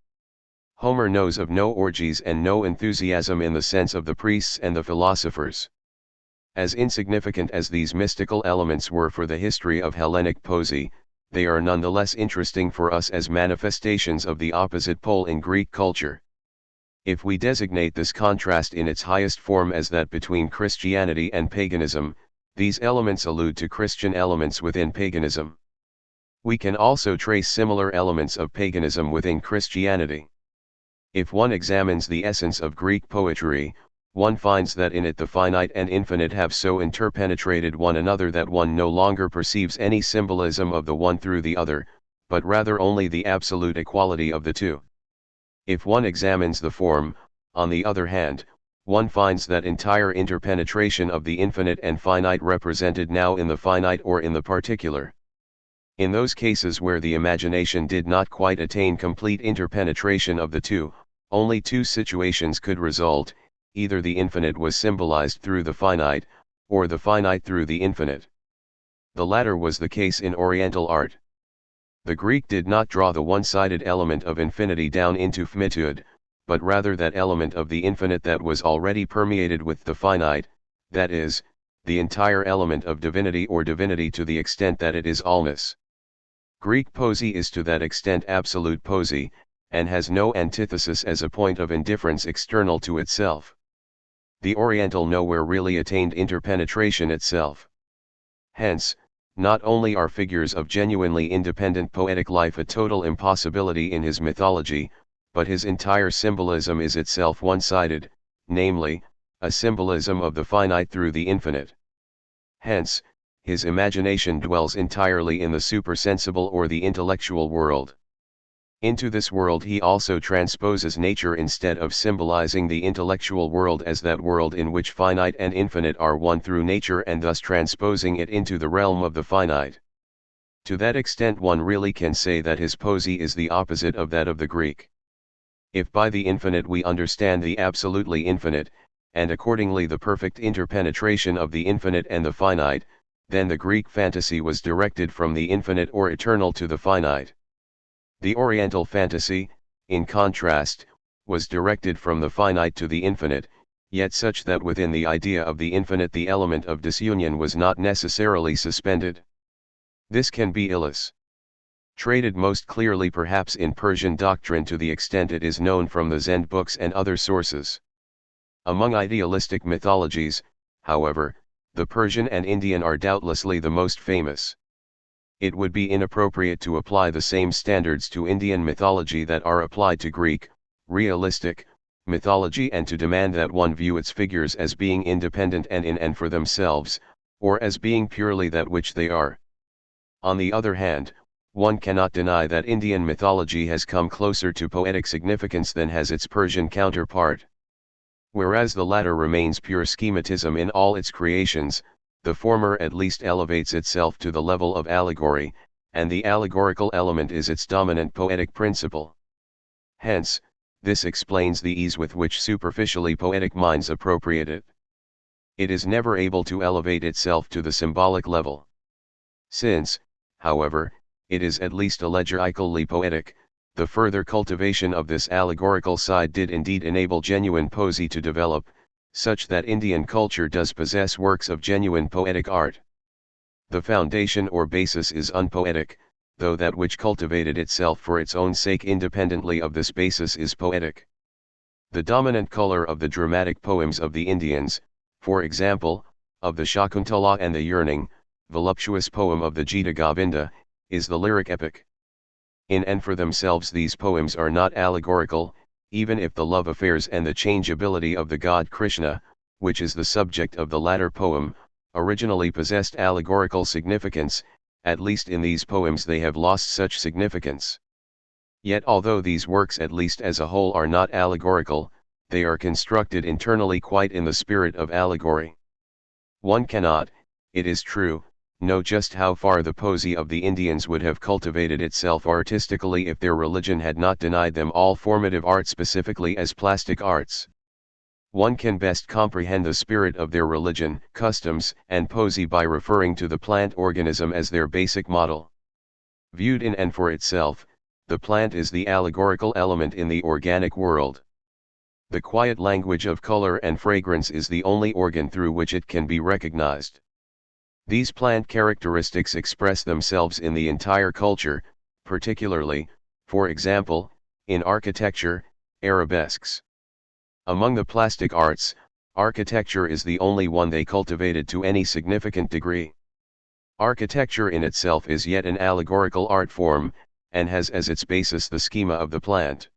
Homer knows of no orgies and no enthusiasm in the sense of the priests and the philosophers. As insignificant as these mystical elements were for the history of Hellenic poesy, they are nonetheless interesting for us as manifestations of the opposite pole in Greek culture. If we designate this contrast in its highest form as that between Christianity and paganism, these elements allude to Christian elements within paganism. We can also trace similar elements of paganism within Christianity. If one examines the essence of Greek poetry, one finds that in it the finite and infinite have so interpenetrated one another that one no longer perceives any symbolism of the one through the other, but rather only the absolute equality of the two. If one examines the form, on the other hand, one finds that entire interpenetration of the infinite and finite represented now in the finite or in the particular. In those cases where the imagination did not quite attain complete interpenetration of the two, only two situations could result: either the infinite was symbolized through the finite, or the finite through the infinite. The latter was the case in Oriental art. The Greek did not draw the one-sided element of infinity down into finitude, but rather that element of the infinite that was already permeated with the finite, that is, the entire element of divinity or divinity to the extent that it is allness. Greek poesy is to that extent absolute poesy, and has no antithesis as a point of indifference external to itself. The Oriental nowhere really attained interpenetration itself. Hence, not only are figures of genuinely independent poetic life a total impossibility in his mythology, but his entire symbolism is itself one-sided, namely, a symbolism of the finite through the infinite. Hence, his imagination dwells entirely in the supersensible or the intellectual world. Into this world he also transposes nature instead of symbolizing the intellectual world as that world in which finite and infinite are one through nature and thus transposing it into the realm of the finite. To that extent one really can say that his poesy is the opposite of that of the Greek. If by the infinite we understand the absolutely infinite, and accordingly the perfect interpenetration of the infinite and the finite, then the Greek fantasy was directed from the infinite or eternal to the finite. The Oriental fantasy, in contrast, was directed from the finite to the infinite, yet such that within the idea of the infinite the element of disunion was not necessarily suspended. This can be illustrated most clearly perhaps in Persian doctrine to the extent it is known from the Zend books and other sources. Among idealistic mythologies, however, the Persian and Indian are doubtlessly the most famous. It would be inappropriate to apply the same standards to Indian mythology that are applied to Greek, realistic, mythology and to demand that one view its figures as being independent and in and for themselves, or as being purely that which they are. On the other hand, one cannot deny that Indian mythology has come closer to poetic significance than has its Persian counterpart. Whereas the latter remains pure schematism in all its creations, the former at least elevates itself to the level of allegory, and the allegorical element is its dominant poetic principle. Hence, this explains the ease with which superficially poetic minds appropriate it. It is never able to elevate itself to the symbolic level. Since, however, it is at least allegorically poetic, the further cultivation of this allegorical side did indeed enable genuine poesy to develop, such that Indian culture does possess works of genuine poetic art. The foundation or basis is unpoetic, though that which cultivated itself for its own sake independently of this basis is poetic. The dominant color of the dramatic poems of the Indians, for example, of the Shakuntala and the yearning, voluptuous poem of the Gita Govinda, is the lyric epic. In and for themselves these poems are not allegorical, even if the love affairs and the changeability of the god Krishna, which is the subject of the latter poem, originally possessed allegorical significance, at least in these poems they have lost such significance. Yet although these works at least as a whole are not allegorical, they are constructed internally quite in the spirit of allegory. One cannot, it is true, know just how far the poesy of the Indians would have cultivated itself artistically if their religion had not denied them all formative art specifically as plastic arts. One can best comprehend the spirit of their religion, customs, and poesy by referring to the plant organism as their basic model. Viewed in and for itself, the plant is the allegorical element in the organic world. The quiet language of color and fragrance is the only organ through which it can be recognized. These plant characteristics express themselves in the entire culture, particularly, for example, in architecture, arabesques. Among the plastic arts, architecture is the only one they cultivated to any significant degree. Architecture in itself is yet an allegorical art form, and has as its basis the schema of the plant.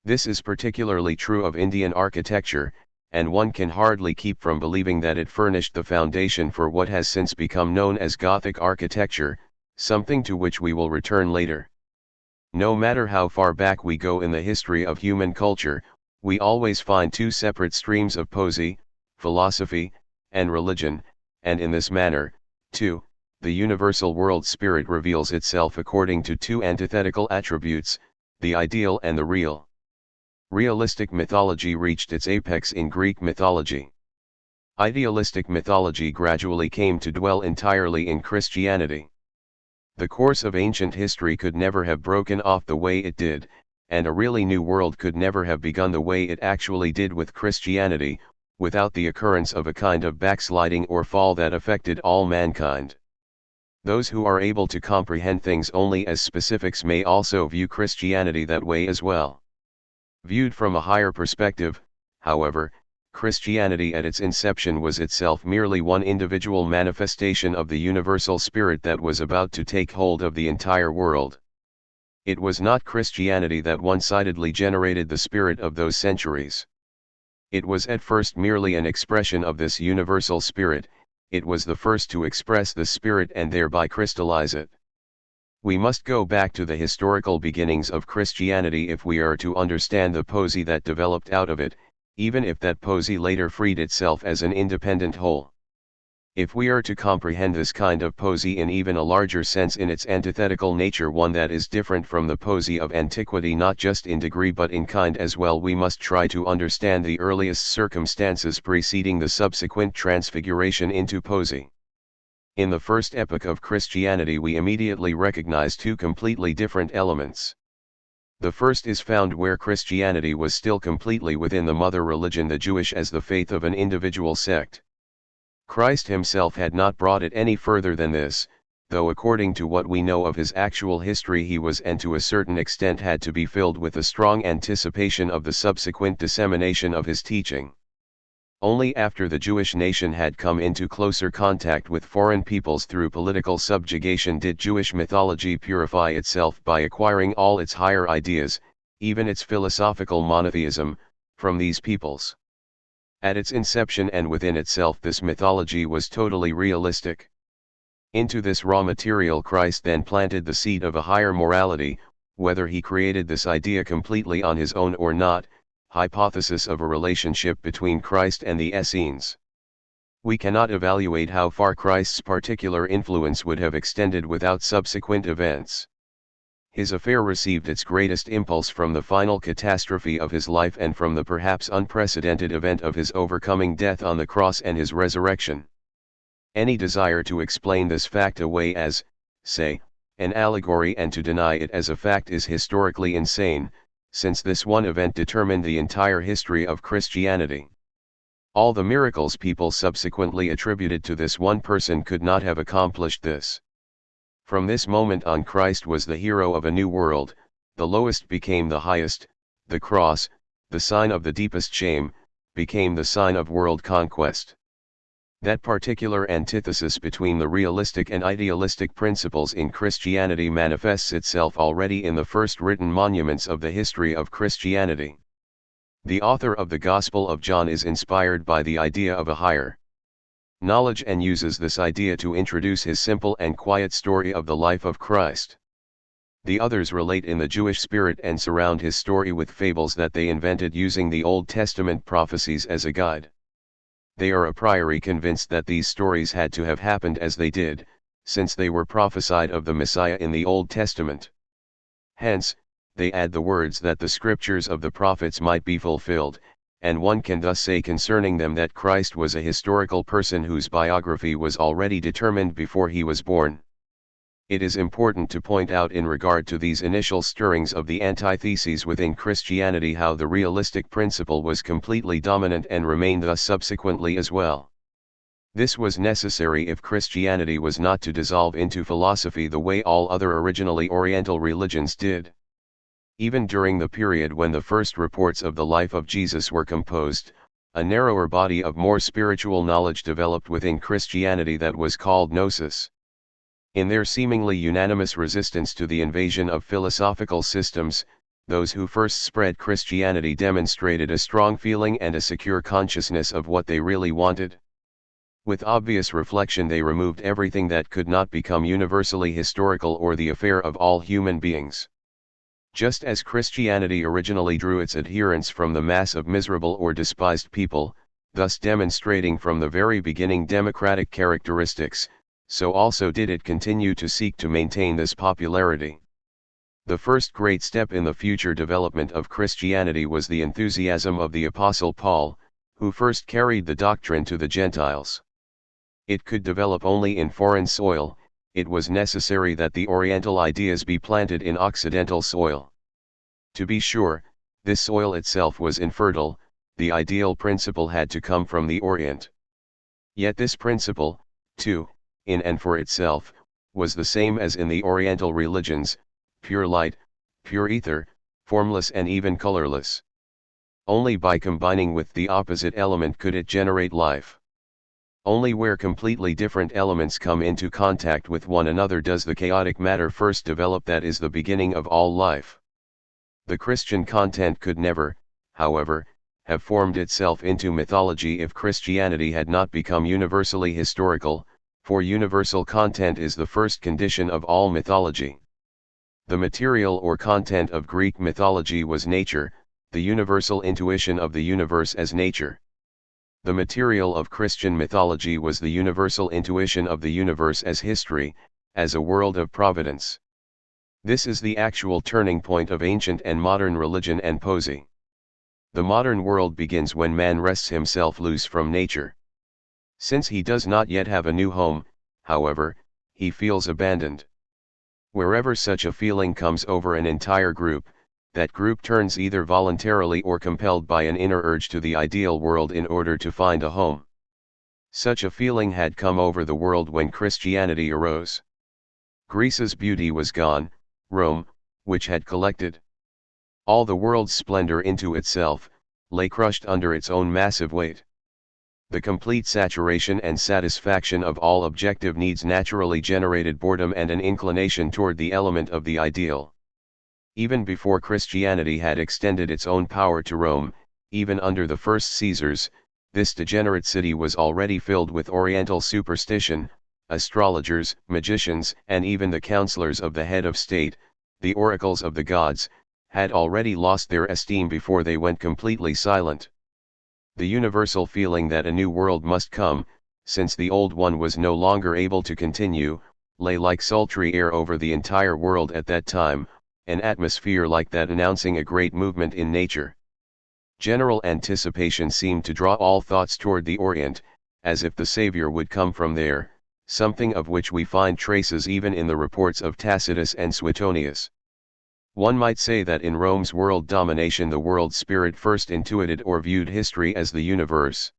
This is particularly true of Indian architecture, and one can hardly keep from believing that it furnished the foundation for what has since become known as Gothic architecture, something to which we will return later. No matter how far back we go in the history of human culture, we always find two separate streams of poesy, philosophy, and religion, and in this manner, too, the universal world spirit reveals itself according to two antithetical attributes, the ideal and the real. Realistic mythology reached its apex in Greek mythology. Idealistic mythology gradually came to dwell entirely in Christianity. The course of ancient history could never have broken off the way it did, and a really new world could never have begun the way it actually did with Christianity, without the occurrence of a kind of backsliding or fall that affected all mankind. Those who are able to comprehend things only as specifics may also view Christianity that way as well. Viewed from a higher perspective, however, Christianity at its inception was itself merely one individual manifestation of the universal spirit that was about to take hold of the entire world. It was not Christianity that one-sidedly generated the spirit of those centuries. It was at first merely an expression of this universal spirit. It was the first to express the spirit and thereby crystallize it. We must go back to the historical beginnings of Christianity if we are to understand the poesy that developed out of it, even if that poesy later freed itself as an independent whole. If we are to comprehend this kind of poesy in even a larger sense in its antithetical nature, one that is different from the poesy of antiquity not just in degree but in kind as well, we must try to understand the earliest circumstances preceding the subsequent transfiguration into poesy. In the first epoch of Christianity we immediately recognize two completely different elements. The first is found where Christianity was still completely within the mother religion, the Jewish, as the faith of an individual sect. Christ himself had not brought it any further than this, though according to what we know of his actual history he was and to a certain extent had to be filled with a strong anticipation of the subsequent dissemination of his teaching. Only after the Jewish nation had come into closer contact with foreign peoples through political subjugation did Jewish mythology purify itself by acquiring all its higher ideas, even its philosophical monotheism, from these peoples. At its inception and within itself this mythology was totally realistic. Into this raw material Christ then planted the seed of a higher morality, whether he created this idea completely on his own or not. Hypothesis of a relationship between Christ and the Essenes. We cannot evaluate how far Christ's particular influence would have extended without subsequent events. His affair received its greatest impulse from the final catastrophe of his life and from the perhaps unprecedented event of his overcoming death on the cross and his resurrection. Any desire to explain this fact away as, say, an allegory and to deny it as a fact is historically insane, since this one event determined the entire history of Christianity. All the miracles people subsequently attributed to this one person could not have accomplished this. From this moment on Christ was the hero of a new world, the lowest became the highest, the cross, the sign of the deepest shame, became the sign of world conquest. That particular antithesis between the realistic and idealistic principles in Christianity manifests itself already in the first written monuments of the history of Christianity. The author of the Gospel of John is inspired by the idea of a higher knowledge and uses this idea to introduce his simple and quiet story of the life of Christ. The others relate in the Jewish spirit and surround his story with fables that they invented using the Old Testament prophecies as a guide. They are a priori convinced that these stories had to have happened as they did, since they were prophesied of the Messiah in the Old Testament. Hence, they add the words that the scriptures of the prophets might be fulfilled, and one can thus say concerning them that Christ was a historical person whose biography was already determined before he was born. It is important to point out in regard to these initial stirrings of the antitheses within Christianity how the realistic principle was completely dominant and remained thus subsequently as well. This was necessary if Christianity was not to dissolve into philosophy the way all other originally Oriental religions did. Even during the period when the first reports of the life of Jesus were composed, a narrower body of more spiritual knowledge developed within Christianity that was called gnosis. In their seemingly unanimous resistance to the invasion of philosophical systems, those who first spread Christianity demonstrated a strong feeling and a secure consciousness of what they really wanted. With obvious reflection they removed everything that could not become universally historical or the affair of all human beings. Just as Christianity originally drew its adherents from the mass of miserable or despised people, thus demonstrating from the very beginning democratic characteristics, so also did it continue to seek to maintain this popularity. The first great step in the future development of Christianity was the enthusiasm of the Apostle Paul, who first carried the doctrine to the Gentiles. It could develop only in foreign soil. It was necessary that the Oriental ideas be planted in Occidental soil. To be sure, this soil itself was infertile. The ideal principle had to come from the Orient. Yet this principle, too, in and for itself, was the same as in the Oriental religions: pure light, pure ether, formless and even colorless. Only by combining with the opposite element could it generate life. Only where completely different elements come into contact with one another does the chaotic matter first develop that is the beginning of all life. The Christian content could never, however, have formed itself into mythology if Christianity had not become universally historical, for universal content is the first condition of all mythology. The material or content of Greek mythology was nature, the universal intuition of the universe as nature. The material of Christian mythology was the universal intuition of the universe as history, as a world of providence. This is the actual turning point of ancient and modern religion and poesy. The modern world begins when man wrests himself loose from nature. Since he does not yet have a new home, however, he feels abandoned. Wherever such a feeling comes over an entire group, that group turns either voluntarily or compelled by an inner urge to the ideal world in order to find a home. Such a feeling had come over the world when Christianity arose. Greece's beauty was gone. Rome, which had collected all the world's splendor into itself, lay crushed under its own massive weight. The complete saturation and satisfaction of all objective needs naturally generated boredom and an inclination toward the element of the ideal. Even before Christianity had extended its own power to Rome, even under the first Caesars, this degenerate city was already filled with Oriental superstition. Astrologers, magicians, and even the counselors of the head of state, the oracles of the gods, had already lost their esteem before they went completely silent. The universal feeling that a new world must come, since the old one was no longer able to continue, lay like sultry air over the entire world at that time, an atmosphere like that announcing a great movement in nature. General anticipation seemed to draw all thoughts toward the Orient, as if the Savior would come from there, something of which we find traces even in the reports of Tacitus and Suetonius. One might say that in Rome's world domination the world spirit first intuited or viewed history as the universe.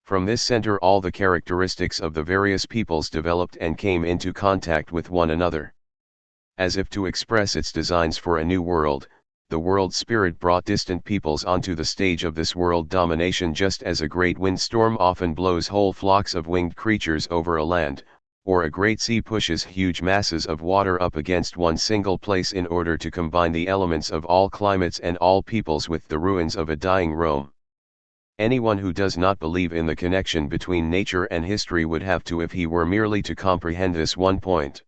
From this center all the characteristics of the various peoples developed and came into contact with one another. As if to express its designs for a new world, the world spirit brought distant peoples onto the stage of this world domination, just as a great windstorm often blows whole flocks of winged creatures over a land, or a great sea pushes huge masses of water up against one single place in order to combine the elements of all climates and all peoples with the ruins of a dying Rome. Anyone who does not believe in the connection between nature and history would have to if he were merely to comprehend this one point.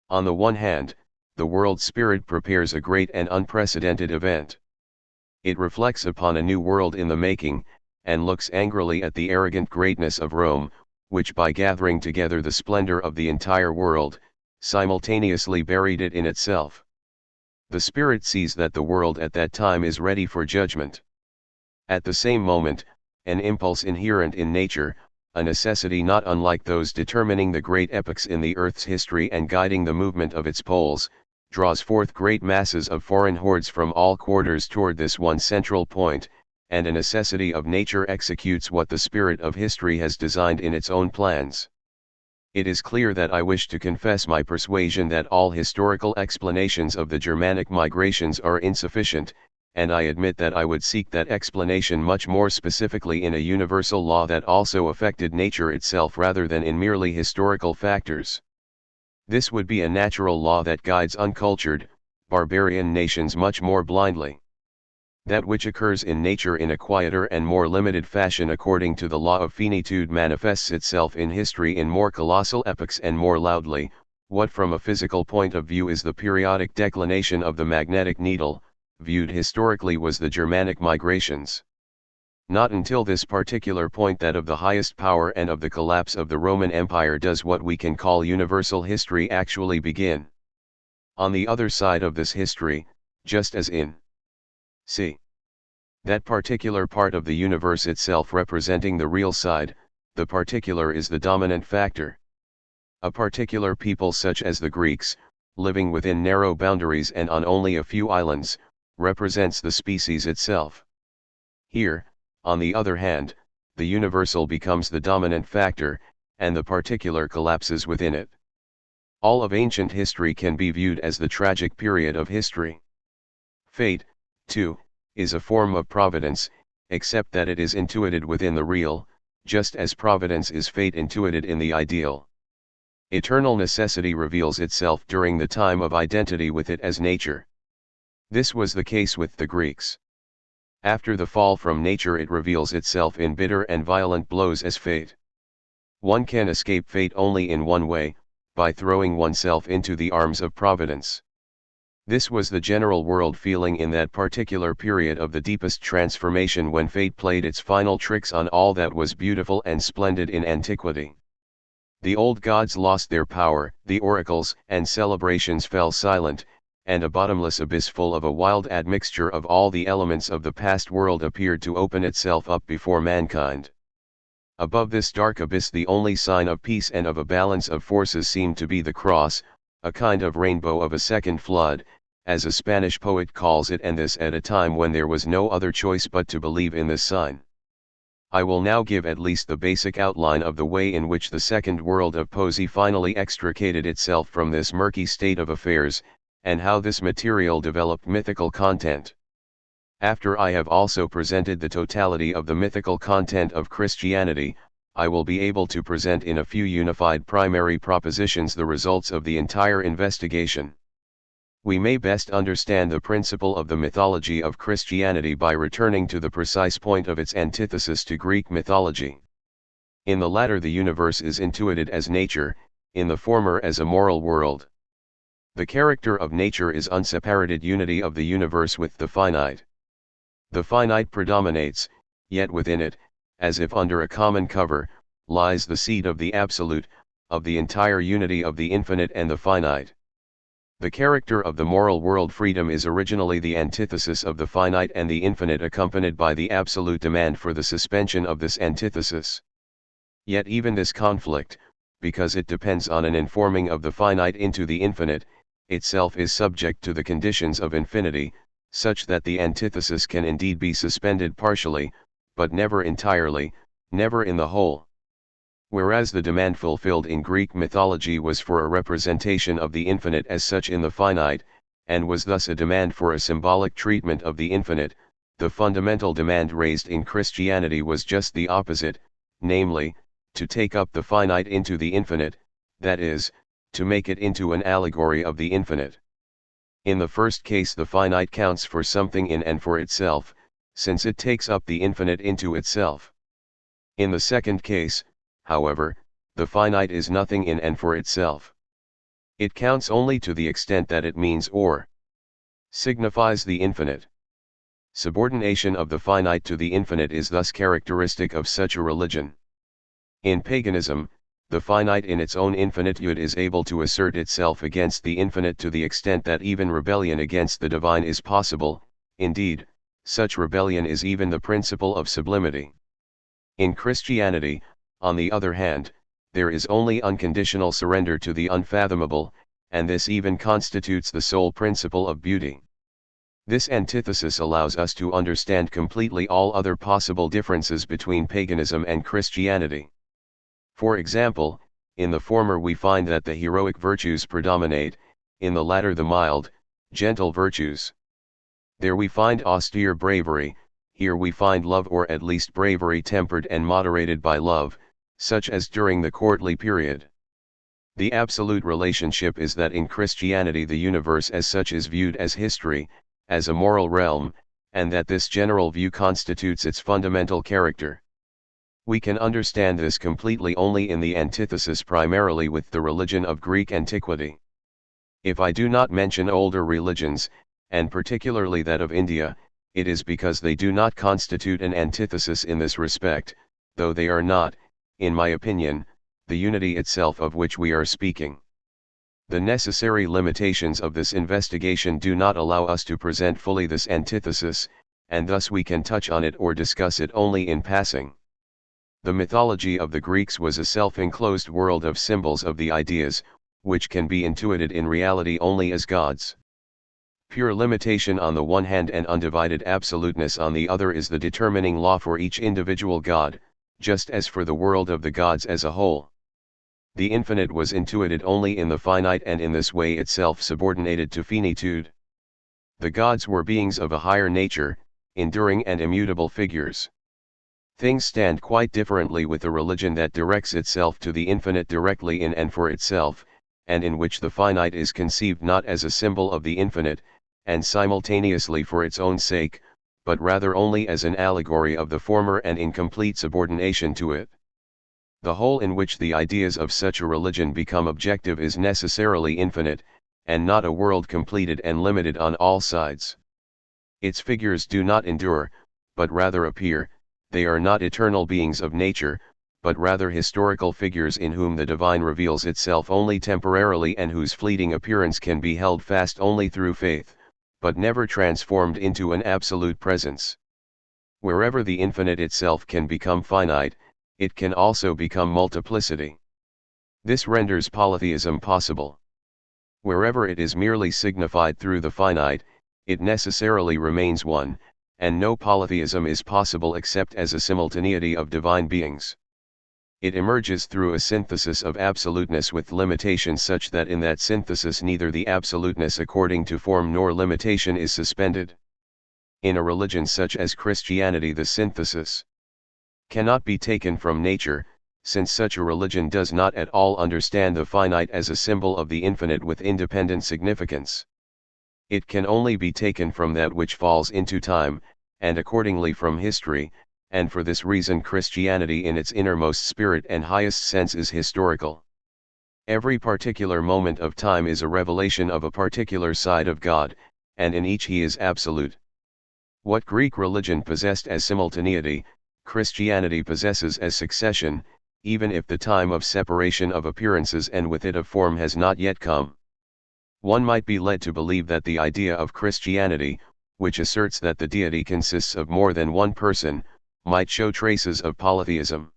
On the one hand, the world spirit prepares a great and unprecedented event. It reflects upon a new world in the making, and looks angrily at the arrogant greatness of Rome, which by gathering together the splendor of the entire world, simultaneously buried it in itself. The spirit sees that the world at that time is ready for judgment. At the same moment, an impulse inherent in nature, a necessity not unlike those determining the great epochs in the earth's history and guiding the movement of its poles, draws forth great masses of foreign hordes from all quarters toward this one central point, and a necessity of nature executes what the spirit of history has designed in its own plans. It is clear that I wish to confess my persuasion that all historical explanations of the Germanic migrations are insufficient, and I admit that I would seek that explanation much more specifically in a universal law that also affected nature itself rather than in merely historical factors. This would be a natural law that guides uncultured, barbarian nations much more blindly. That which occurs in nature in a quieter and more limited fashion according to the law of finitude manifests itself in history in more colossal epochs and more loudly. What from a physical point of view is the periodic declination of the magnetic needle, viewed historically was the Germanic migrations. Not until this particular point, that of the highest power and of the collapse of the Roman Empire, does what we can call universal history actually begin. On the other side of this history, just as in c. that particular part of the universe itself representing the real side, the particular is the dominant factor. A particular people such as the Greeks, living within narrow boundaries and on only a few islands, represents the species itself. Here, on the other hand, the universal becomes the dominant factor, and the particular collapses within it. All of ancient history can be viewed as the tragic period of history. Fate, too, is a form of providence, except that it is intuited within the real, just as providence is fate intuited in the ideal. Eternal necessity reveals itself during the time of identity with it as nature. This was the case with the Greeks. After the fall from nature, it reveals itself in bitter and violent blows as fate. One can escape fate only in one way, by throwing oneself into the arms of providence. This was the general world feeling in that particular period of the deepest transformation, when fate played its final tricks on all that was beautiful and splendid in antiquity. The old gods lost their power, the oracles and celebrations fell silent, and a bottomless abyss full of a wild admixture of all the elements of the past world appeared to open itself up before mankind. Above this dark abyss, the only sign of peace and of a balance of forces seemed to be the cross, a kind of rainbow of a second flood, as a Spanish poet calls it, and this at a time when there was no other choice but to believe in this sign. I will now give at least the basic outline of the way in which the second world of poesy finally extricated itself from this murky state of affairs, and how this material developed mythical content. After I have also presented the totality of the mythical content of Christianity, I will be able to present in a few unified primary propositions the results of the entire investigation. We may best understand the principle of the mythology of Christianity by returning to the precise point of its antithesis to Greek mythology. In the latter, the universe is intuited as nature, in the former as a moral world. The character of nature is unseparated unity of the universe with the finite. The finite predominates, yet within it, as if under a common cover, lies the seed of the absolute, of the entire unity of the infinite and the finite. The character of the moral world, freedom, is originally the antithesis of the finite and the infinite, accompanied by the absolute demand for the suspension of this antithesis. Yet even this conflict, because it depends on an informing of the finite into the infinite, itself is subject to the conditions of infinity, such that the antithesis can indeed be suspended partially, but never entirely, never in the whole. Whereas the demand fulfilled in Greek mythology was for a representation of the infinite as such in the finite, and was thus a demand for a symbolic treatment of the infinite, the fundamental demand raised in Christianity was just the opposite, namely, to take up the finite into the infinite, that is, to make it into an allegory of the infinite. In the first case, the finite counts for something in and for itself, since it takes up the infinite into itself. In the second case, however, the finite is nothing in and for itself. It counts only to the extent that it means or signifies the infinite. Subordination of the finite to the infinite is thus characteristic of such a religion. In paganism, the finite in its own infinitude is able to assert itself against the infinite to the extent that even rebellion against the divine is possible. Indeed, such rebellion is even the principle of sublimity. In Christianity, on the other hand, there is only unconditional surrender to the unfathomable, and this even constitutes the sole principle of beauty. This antithesis allows us to understand completely all other possible differences between paganism and Christianity. For example, in the former we find that the heroic virtues predominate, in the latter the mild, gentle virtues. There we find austere bravery, here we find love, or at least bravery tempered and moderated by love, such as during the courtly period. The absolute relationship is that in Christianity the universe as such is viewed as history, as a moral realm, and that this general view constitutes its fundamental character. We can understand this completely only in the antithesis primarily with the religion of Greek antiquity. If I do not mention older religions, and particularly that of India, it is because they do not constitute an antithesis in this respect, though they are not, in my opinion, the unity itself of which we are speaking. The necessary limitations of this investigation do not allow us to present fully this antithesis, and thus we can touch on it or discuss it only in passing. The mythology of the Greeks was a self-enclosed world of symbols of the ideas, which can be intuited in reality only as gods. Pure limitation on the one hand and undivided absoluteness on the other is the determining law for each individual god, just as for the world of the gods as a whole. The infinite was intuited only in the finite and in this way itself subordinated to finitude. The gods were beings of a higher nature, enduring and immutable figures. Things stand quite differently with a religion that directs itself to the infinite directly in and for itself, and in which the finite is conceived not as a symbol of the infinite, and simultaneously for its own sake, but rather only as an allegory of the former and in complete subordination to it. The whole in which the ideas of such a religion become objective is necessarily infinite, and not a world completed and limited on all sides. Its figures do not endure, but rather appear. They are not eternal beings of nature, but rather historical figures in whom the divine reveals itself only temporarily and whose fleeting appearance can be held fast only through faith, but never transformed into an absolute presence. Wherever the infinite itself can become finite, it can also become multiplicity. This renders polytheism possible. Wherever it is merely signified through the finite, it necessarily remains one, and no polytheism is possible except as a simultaneity of divine beings. It emerges through a synthesis of absoluteness with limitation such that in that synthesis neither the absoluteness according to form nor limitation is suspended. In a religion such as Christianity the synthesis cannot be taken from nature, since such a religion does not at all understand the finite as a symbol of the infinite with independent significance. It can only be taken from that which falls into time, and accordingly from history, and for this reason Christianity in its innermost spirit and highest sense is historical. Every particular moment of time is a revelation of a particular side of God, and in each he is absolute. What Greek religion possessed as simultaneity, Christianity possesses as succession, even if the time of separation of appearances and with it of form has not yet come. One might be led to believe that the idea of Christianity, which asserts that the deity consists of more than one person, might show traces of polytheism.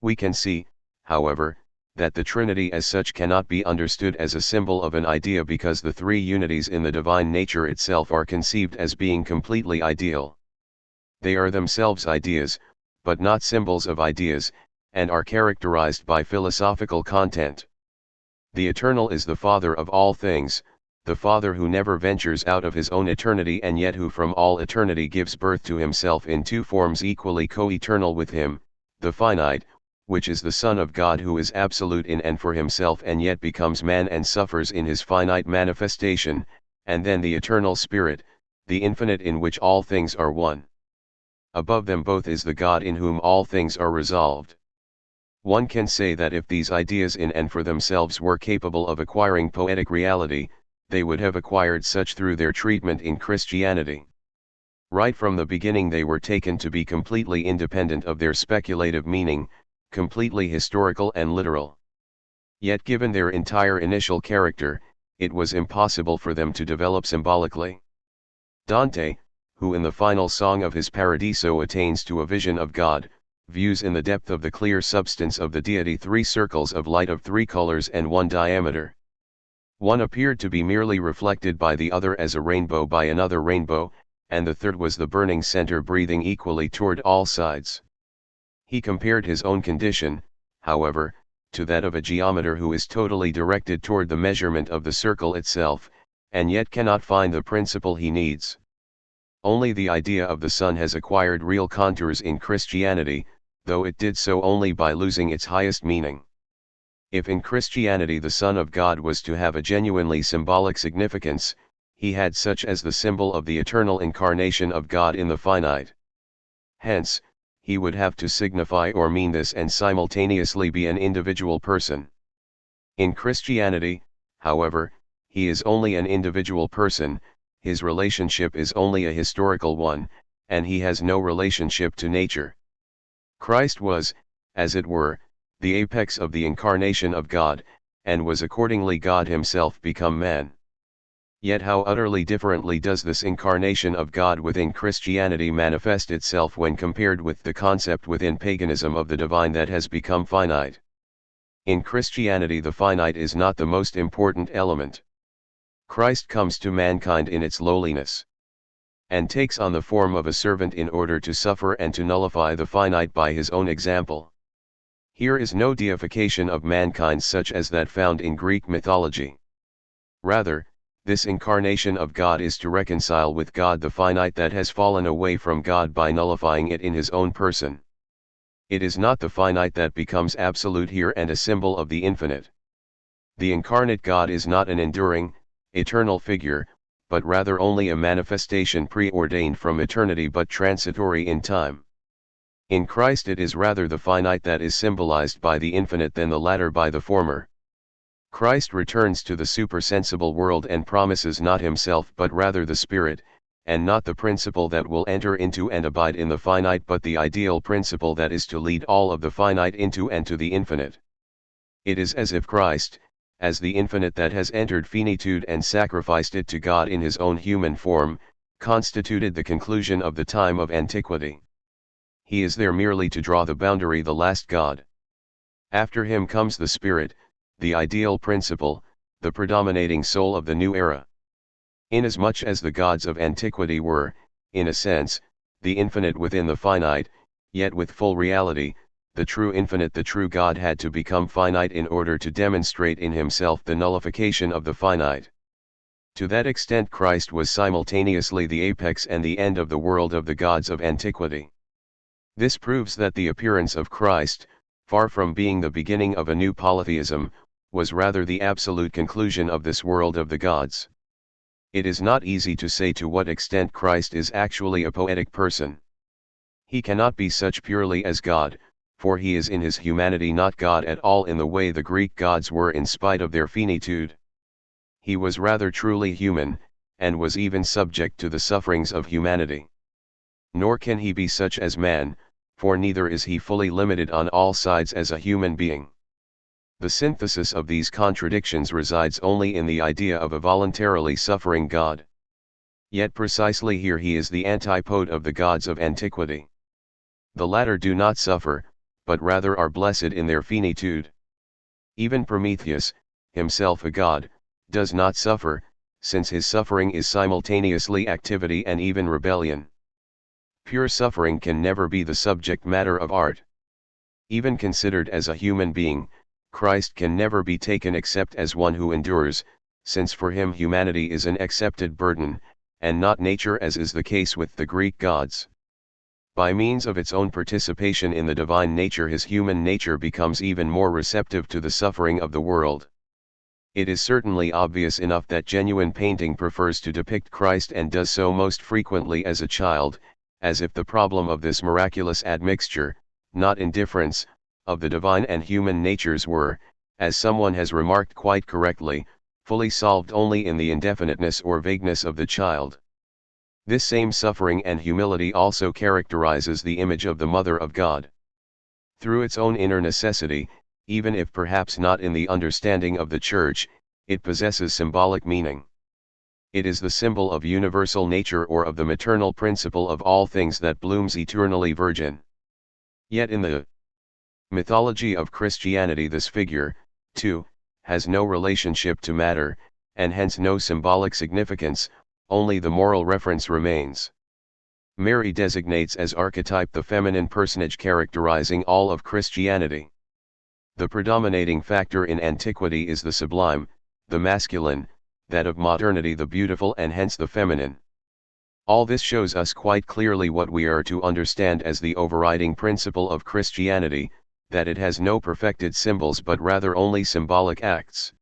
We can see, however, that the Trinity as such cannot be understood as a symbol of an idea because the three unities in the divine nature itself are conceived as being completely ideal. They are themselves ideas, but not symbols of ideas, and are characterized by philosophical content. The Eternal is the Father of all things, the Father who never ventures out of his own eternity and yet who from all eternity gives birth to himself in two forms equally co-eternal with him, the finite, which is the Son of God who is absolute in and for himself and yet becomes man and suffers in his finite manifestation, and then the Eternal Spirit, the infinite in which all things are one. Above them both is the God in whom all things are resolved. One can say that if these ideas in and for themselves were capable of acquiring poetic reality, they would have acquired such through their treatment in Christianity. Right from the beginning they were taken to be completely independent of their speculative meaning, completely historical and literal. Yet given their entire initial character, it was impossible for them to develop symbolically. Dante, who in the final song of his Paradiso attains to a vision of God, views in the depth of the clear substance of the deity three circles of light of three colors and one diameter. One appeared to be merely reflected by the other as a rainbow by another rainbow, and the third was the burning center breathing equally toward all sides. He compared his own condition, however, to that of a geometer who is totally directed toward the measurement of the circle itself, and yet cannot find the principle he needs. Only the idea of the Son has acquired real contours in Christianity, though it did so only by losing its highest meaning. If in Christianity the Son of God was to have a genuinely symbolic significance, he had such as the symbol of the eternal incarnation of God in the finite. Hence, he would have to signify or mean this and simultaneously be an individual person. In Christianity, however, he is only an individual person, his relationship is only a historical one, and he has no relationship to nature. Christ was, as it were, the apex of the incarnation of God, and was accordingly God himself become man. Yet how utterly differently does this incarnation of God within Christianity manifest itself when compared with the concept within paganism of the divine that has become finite. In Christianity the finite is not the most important element. Christ comes to mankind in its lowliness, and takes on the form of a servant in order to suffer and to nullify the finite by his own example. Here is no deification of mankind such as that found in Greek mythology. Rather, this incarnation of God is to reconcile with God the finite that has fallen away from God by nullifying it in his own person. It is not the finite that becomes absolute here and a symbol of the infinite. The incarnate God is not an enduring, eternal figure, but rather only a manifestation preordained from eternity but transitory in time. In Christ it is rather the finite that is symbolized by the infinite than the latter by the former. Christ returns to the supersensible world and promises not himself but rather the Spirit, and not the principle that will enter into and abide in the finite but the ideal principle that is to lead all of the finite into and to the infinite. It is as if Christ, as the infinite that has entered finitude and sacrificed it to God in his own human form, constituted the conclusion of the time of antiquity. He is there merely to draw the boundary, the last God. After him comes the Spirit, the ideal principle, the predominating soul of the new era. Inasmuch as the gods of antiquity were, in a sense, the infinite within the finite, yet with full reality, the true infinite, the true God had to become finite in order to demonstrate in himself the nullification of the finite. To that extent Christ was simultaneously the apex and the end of the world of the gods of antiquity. This proves that the appearance of Christ, far from being the beginning of a new polytheism, was rather the absolute conclusion of this world of the gods. It is not easy to say to what extent Christ is actually a poetic person. He cannot be such purely as God, for he is in his humanity not God at all in the way the Greek gods were in spite of their finitude. He was rather truly human, and was even subject to the sufferings of humanity. Nor can he be such as man, for neither is he fully limited on all sides as a human being. The synthesis of these contradictions resides only in the idea of a voluntarily suffering God. Yet precisely here he is the antipode of the gods of antiquity. The latter do not suffer, but rather are blessed in their finitude. Even Prometheus, himself a god, does not suffer, since his suffering is simultaneously activity and even rebellion. Pure suffering can never be the subject matter of art. Even considered as a human being, Christ can never be taken except as one who endures, since for him humanity is an accepted burden, and not nature as is the case with the Greek gods. By means of its own participation in the divine nature his human nature becomes even more receptive to the suffering of the world. It is certainly obvious enough that genuine painting prefers to depict Christ and does so most frequently as a child, as if the problem of this miraculous admixture, not indifference, of the divine and human natures were, as someone has remarked quite correctly, fully solved only in the indefiniteness or vagueness of the child. This same suffering and humility also characterizes the image of the Mother of God. Through its own inner necessity, even if perhaps not in the understanding of the Church, it possesses symbolic meaning. It is the symbol of universal nature or of the maternal principle of all things that blooms eternally virgin. Yet in the mythology of Christianity this figure, too, has no relationship to matter, and hence no symbolic significance, only the moral reference remains. Mary designates as archetype the feminine personage characterizing all of Christianity. The predominating factor in antiquity is the sublime, the masculine, that of modernity the beautiful and hence the feminine. All this shows us quite clearly what we are to understand as the overriding principle of Christianity, that it has no perfected symbols but rather only symbolic acts.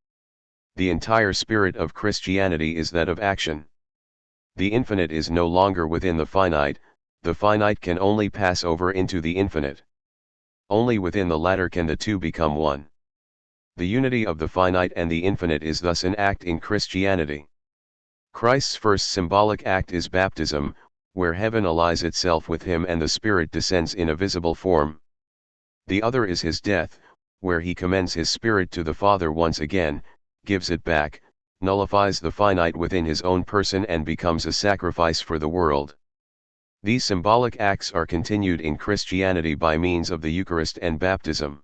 The entire spirit of Christianity is that of action. The infinite is no longer within the finite can only pass over into the infinite. Only within the latter can the two become one. The unity of the finite and the infinite is thus an act in Christianity. Christ's first symbolic act is baptism, where heaven allies itself with him and the Spirit descends in a visible form. The other is his death, where he commends his spirit to the Father once again, gives it back, nullifies the finite within his own person and becomes a sacrifice for the world. These symbolic acts are continued in Christianity by means of the Eucharist and baptism.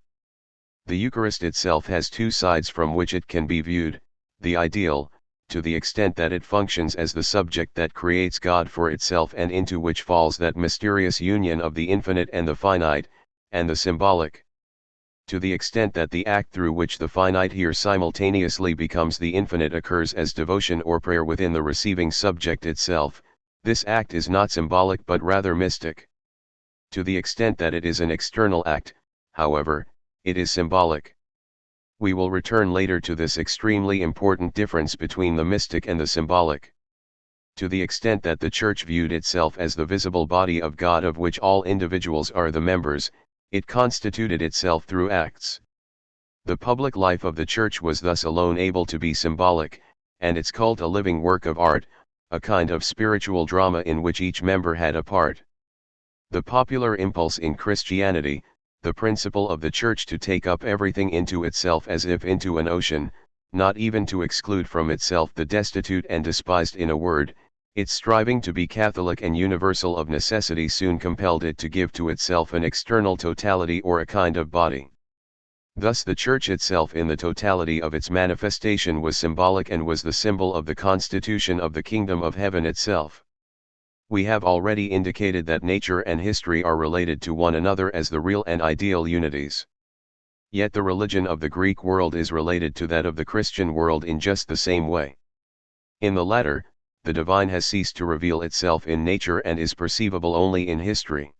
The Eucharist itself has two sides from which it can be viewed: the ideal, to the extent that it functions as the subject that creates God for itself and into which falls that mysterious union of the infinite and the finite, and the symbolic, to the extent that the act through which the finite here simultaneously becomes the infinite occurs as devotion or prayer within the receiving subject itself. This act is not symbolic but rather mystic. To the extent that it is an external act, however, it is symbolic. We will return later to this extremely important difference between the mystic and the symbolic. To the extent that the Church viewed itself as the visible body of God of which all individuals are the members, it constituted itself through acts. The public life of the Church was thus alone able to be symbolic, and its cult a living work of art, a kind of spiritual drama in which each member had a part. The popular impulse in Christianity, the principle of the Church to take up everything into itself as if into an ocean, not even to exclude from itself the destitute and despised, in a word, its striving to be Catholic and universal of necessity soon compelled it to give to itself an external totality or a kind of body. Thus the Church itself in the totality of its manifestation was symbolic and was the symbol of the constitution of the kingdom of heaven itself. We have already indicated that nature and history are related to one another as the real and ideal unities. Yet the religion of the Greek world is related to that of the Christian world in just the same way. In the latter, the divine has ceased to reveal itself in nature and is perceivable only in history.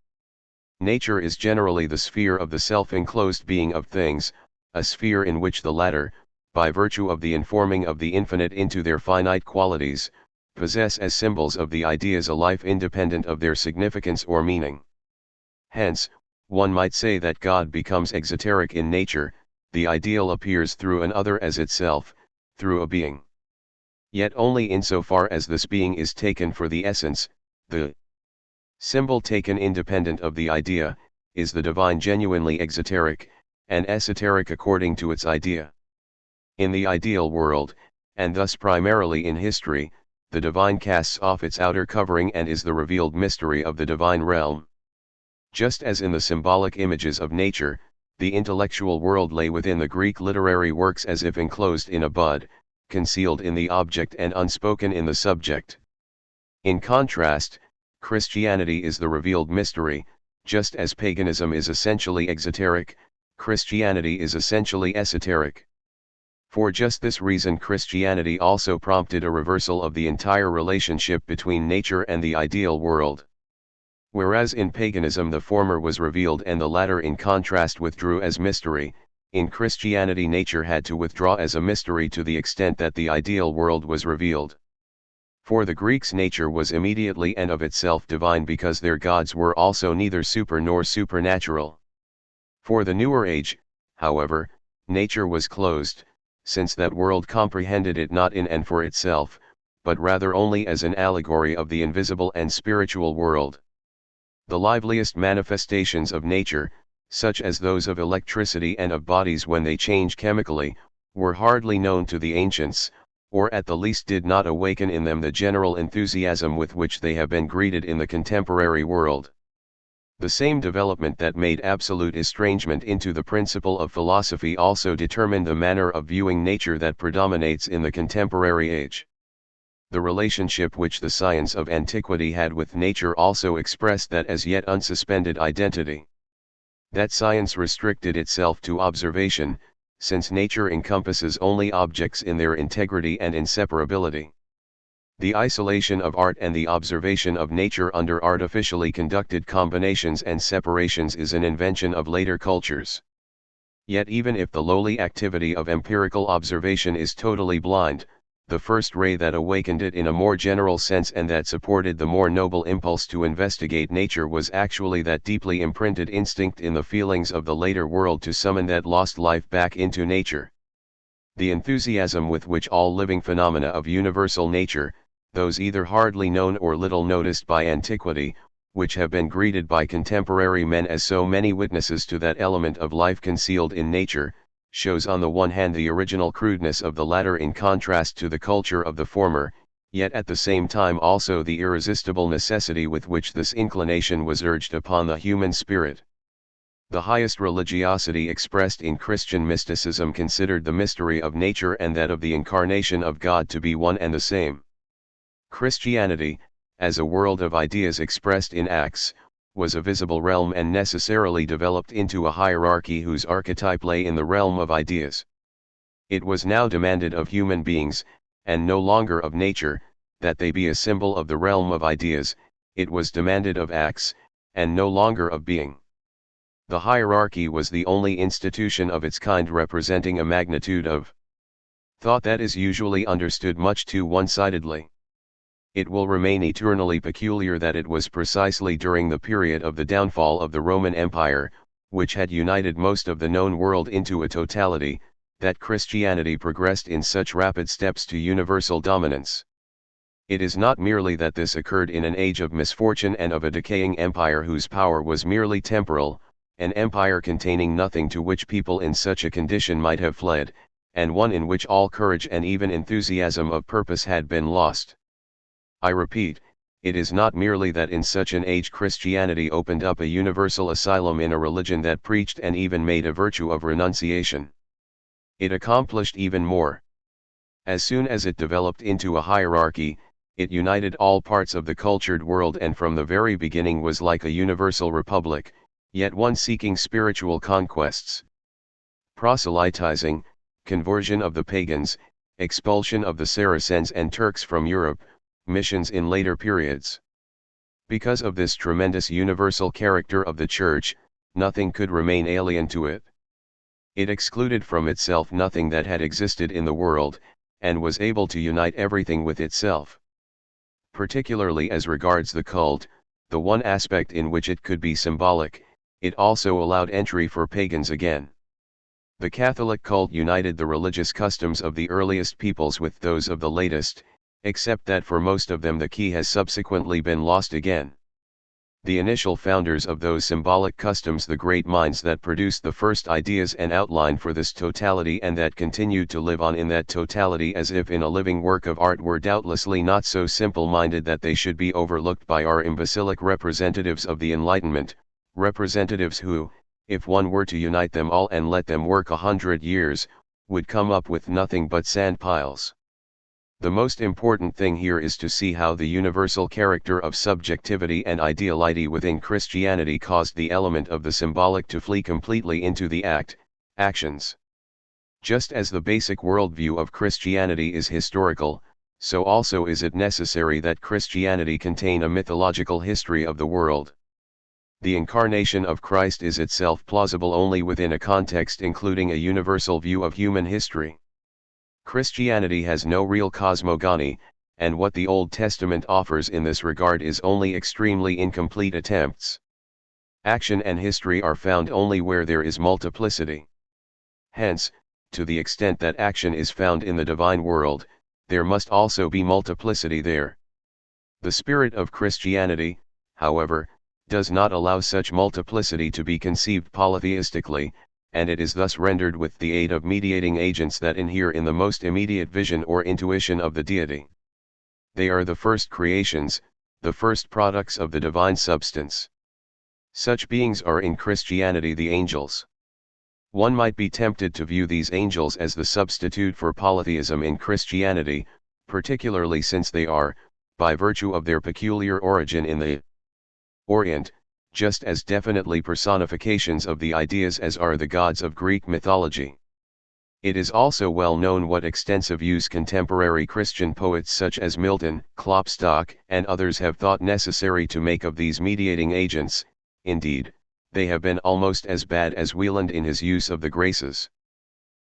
Nature is generally the sphere of the self-enclosed being of things, a sphere in which the latter, by virtue of the informing of the infinite into their finite qualities, possess as symbols of the ideas a life independent of their significance or meaning. Hence, one might say that God becomes exoteric in nature, the ideal appears through an other as itself, through a being. Yet only insofar as this being is taken for the essence, the symbol taken independent of the idea, is the divine genuinely exoteric, and esoteric according to its idea. In the ideal world, and thus primarily in history, the divine casts off its outer covering and is the revealed mystery of the divine realm. Just as in the symbolic images of nature, the intellectual world lay within the Greek literary works as if enclosed in a bud, concealed in the object and unspoken in the subject. In contrast, Christianity is the revealed mystery. Just as paganism is essentially exoteric, Christianity is essentially esoteric. For just this reason Christianity also prompted a reversal of the entire relationship between nature and the ideal world. Whereas in paganism the former was revealed and the latter in contrast withdrew as mystery, in Christianity nature had to withdraw as a mystery to the extent that the ideal world was revealed. For the Greeks nature was immediately and of itself divine because their gods were also neither super nor supernatural. For the newer age, however, nature was closed, since that world comprehended it not in and for itself, but rather only as an allegory of the invisible and spiritual world. The liveliest manifestations of nature, such as those of electricity and of bodies when they change chemically, were hardly known to the ancients, or at the least did not awaken in them the general enthusiasm with which they have been greeted in the contemporary world. The same development that made absolute estrangement into the principle of philosophy also determined the manner of viewing nature that predominates in the contemporary age. The relationship which the science of antiquity had with nature also expressed that as yet unsuspended identity. That science restricted itself to observation, since nature encompasses only objects in their integrity and inseparability. The isolation of art and the observation of nature under artificially conducted combinations and separations is an invention of later cultures. Yet even if the lowly activity of empirical observation is totally blind, the first ray that awakened it in a more general sense and that supported the more noble impulse to investigate nature was actually that deeply imprinted instinct in the feelings of the later world to summon that lost life back into nature. The enthusiasm with which all living phenomena of universal nature, those either hardly known or little noticed by antiquity, which have been greeted by contemporary men as so many witnesses to that element of life concealed in nature, shows on the one hand the original crudeness of the latter in contrast to the culture of the former, yet at the same time also the irresistible necessity with which this inclination was urged upon the human spirit. The highest religiosity expressed in Christian mysticism considered the mystery of nature and that of the incarnation of God to be one and the same. Christianity, as a world of ideas expressed in acts, was a visible realm and necessarily developed into a hierarchy whose archetype lay in the realm of ideas. It was now demanded of human beings, and no longer of nature, that they be a symbol of the realm of ideas. It was demanded of acts, and no longer of being. The hierarchy was the only institution of its kind representing a magnitude of thought that is usually understood much too one-sidedly. It will remain eternally peculiar that it was precisely during the period of the downfall of the Roman Empire, which had united most of the known world into a totality, that Christianity progressed in such rapid steps to universal dominance. It is not merely that this occurred in an age of misfortune and of a decaying empire whose power was merely temporal, an empire containing nothing to which people in such a condition might have fled, and one in which all courage and even enthusiasm of purpose had been lost. I repeat, it is not merely that in such an age Christianity opened up a universal asylum in a religion that preached and even made a virtue of renunciation. It accomplished even more. As soon as it developed into a hierarchy, it united all parts of the cultured world and from the very beginning was like a universal republic, yet one seeking spiritual conquests. Proselytizing, conversion of the pagans, expulsion of the Saracens and Turks from Europe, missions in later periods. Because of this tremendous universal character of the Church, nothing could remain alien to it. It excluded from itself nothing that had existed in the world, and was able to unite everything with itself. Particularly as regards the cult, the one aspect in which it could be symbolic, it also allowed entry for pagans again. The Catholic cult united the religious customs of the earliest peoples with those of the latest, except that for most of them the key has subsequently been lost again. The initial founders of those symbolic customs, the great minds that produced the first ideas and outline for this totality and that continued to live on in that totality as if in a living work of art, were doubtlessly not so simple-minded that they should be overlooked by our imbecilic representatives of the Enlightenment, representatives who, if one were to unite them all and let them work 100 years, would come up with nothing but sand piles. The most important thing here is to see how the universal character of subjectivity and ideality within Christianity caused the element of the symbolic to flee completely into the actions. Just as the basic worldview of Christianity is historical, so also is it necessary that Christianity contain a mythological history of the world. The incarnation of Christ is itself plausible only within a context including a universal view of human history. Christianity has no real cosmogony, and what the Old Testament offers in this regard is only extremely incomplete attempts. Action and history are found only where there is multiplicity. Hence, to the extent that action is found in the divine world, there must also be multiplicity there. The spirit of Christianity, however, does not allow such multiplicity to be conceived polytheistically, and it is thus rendered with the aid of mediating agents that inhere in the most immediate vision or intuition of the deity. They are the first creations, the first products of the divine substance. Such beings are in Christianity the angels. One might be tempted to view these angels as the substitute for polytheism in Christianity, particularly since they are, by virtue of their peculiar origin in the Orient, just as definitely personifications of the ideas as are the gods of Greek mythology. It is also well known what extensive use contemporary Christian poets such as Milton, Klopstock, and others have thought necessary to make of these mediating agents. Indeed, they have been almost as bad as Wieland in his use of the graces.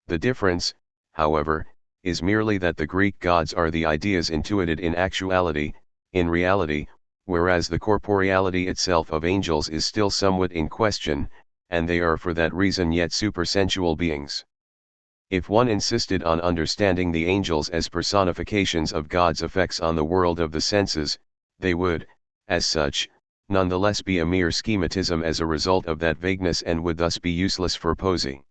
The difference, however, is merely that the Greek gods are the ideas intuited in actuality, in reality, whereas the corporeality itself of angels is still somewhat in question, and they are for that reason yet supersensual beings. If one insisted on understanding the angels as personifications of God's effects on the world of the senses, they would, as such, nonetheless be a mere schematism as a result of that vagueness and would thus be useless for poesy.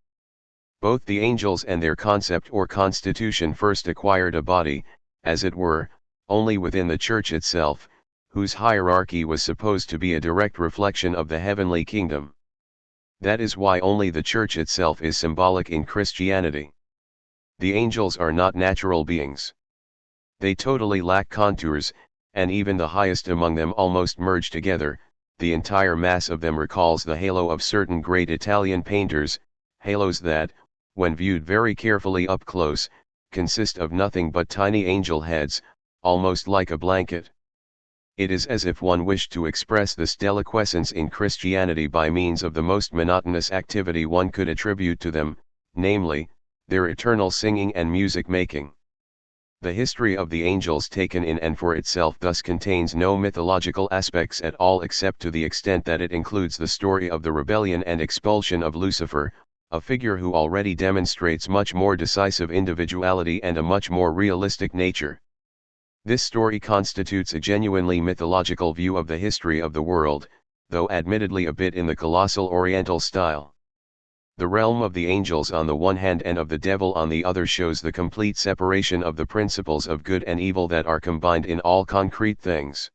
Both the angels and their concept or constitution first acquired a body, as it were, only within the Church itself, whose hierarchy was supposed to be a direct reflection of the heavenly kingdom. That is why only the Church itself is symbolic in Christianity. The angels are not natural beings. They totally lack contours, and even the highest among them almost merge together. The entire mass of them recalls the halo of certain great Italian painters, halos that, when viewed very carefully up close, consist of nothing but tiny angel heads, almost like a blanket. It is as if one wished to express this deliquescence in Christianity by means of the most monotonous activity one could attribute to them, namely, their eternal singing and music making. The history of the angels taken in and for itself thus contains no mythological aspects at all except to the extent that it includes the story of the rebellion and expulsion of Lucifer, a figure who already demonstrates much more decisive individuality and a much more realistic nature. This story constitutes a genuinely mythological view of the history of the world, though admittedly a bit in the colossal Oriental style. The realm of the angels on the one hand and of the devil on the other shows the complete separation of the principles of good and evil that are combined in all concrete things.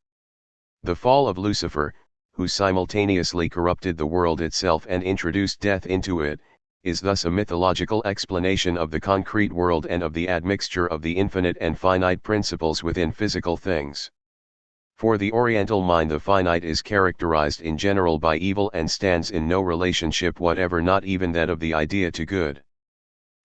The fall of Lucifer, who simultaneously corrupted the world itself and introduced death into it, is thus a mythological explanation of the concrete world and of the admixture of the infinite and finite principles within physical things. For the Oriental mind, the finite is characterized in general by evil and stands in no relationship whatever, not even that of the idea, to good.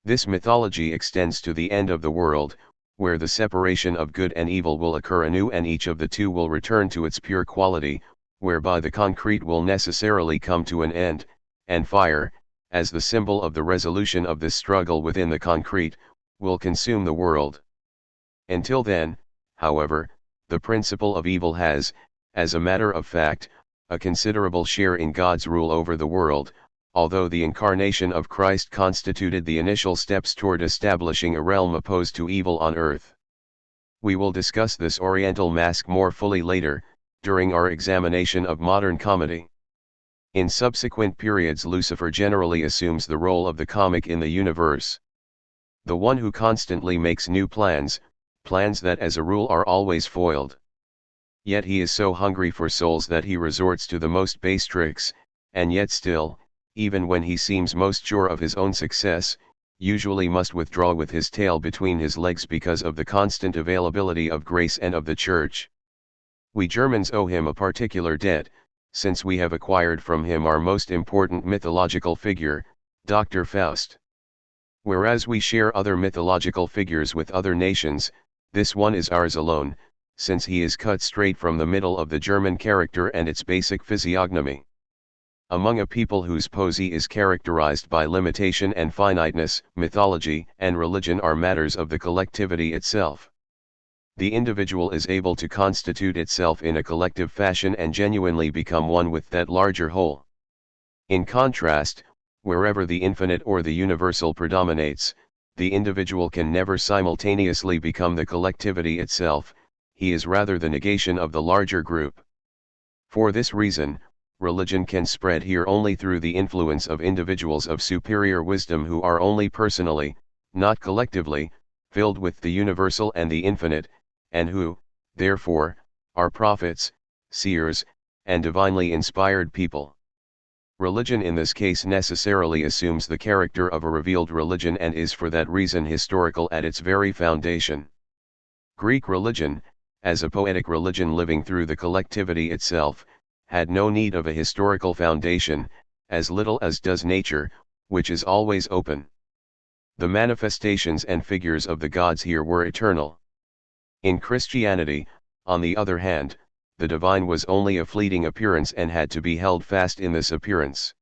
This mythology extends to the end of the world, where the separation of good and evil will occur anew and each of the two will return to its pure quality, whereby the concrete will necessarily come to an end, and fire, as the symbol of the resolution of this struggle within the concrete, will consume the world. Until then, however, the principle of evil has, as a matter of fact, a considerable share in God's rule over the world, although the incarnation of Christ constituted the initial steps toward establishing a realm opposed to evil on earth. We will discuss this Oriental mask more fully later, during our examination of modern comedy. In subsequent periods, Lucifer generally assumes the role of the comic in the universe. The one who constantly makes new plans that as a rule are always foiled. Yet he is so hungry for souls that he resorts to the most base tricks, and yet still, even when he seems most sure of his own success, usually must withdraw with his tail between his legs because of the constant availability of grace and of the Church. We Germans owe him a particular debt, since we have acquired from him our most important mythological figure, Dr. Faust. Whereas we share other mythological figures with other nations, this one is ours alone, since he is cut straight from the middle of the German character and its basic physiognomy. Among a people whose poesy is characterized by limitation and finiteness, mythology and religion are matters of the collectivity itself. The individual is able to constitute itself in a collective fashion and genuinely become one with that larger whole. In contrast, wherever the infinite or the universal predominates, the individual can never simultaneously become the collectivity itself, he is rather the negation of the larger group. For this reason, religion can spread here only through the influence of individuals of superior wisdom who are only personally, not collectively, filled with the universal and the infinite, and who, therefore, are prophets, seers, and divinely inspired people. Religion in this case necessarily assumes the character of a revealed religion and is for that reason historical at its very foundation. Greek religion, as a poetic religion living through the collectivity itself, had no need of a historical foundation, as little as does nature, which is always open. The manifestations and figures of the gods here were eternal. In Christianity, on the other hand, the divine was only a fleeting appearance and had to be held fast in this appearance.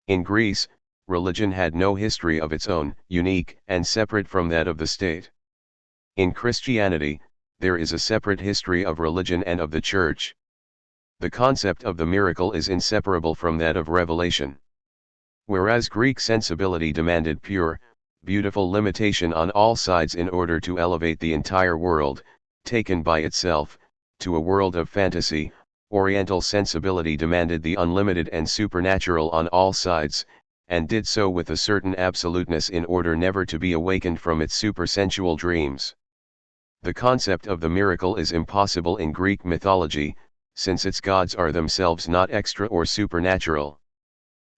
In Greece, religion had no history of its own, unique and separate from that of the state. In Christianity, there is a separate history of religion and of the Church. The concept of the miracle is inseparable from that of revelation. Whereas Greek sensibility demanded pure, beautiful limitation on all sides in order to elevate the entire world, taken by itself, to a world of fantasy, Oriental sensibility demanded the unlimited and supernatural on all sides, and did so with a certain absoluteness in order never to be awakened from its supersensual dreams. The concept of the miracle is impossible in Greek mythology, since its gods are themselves not extra or supernatural.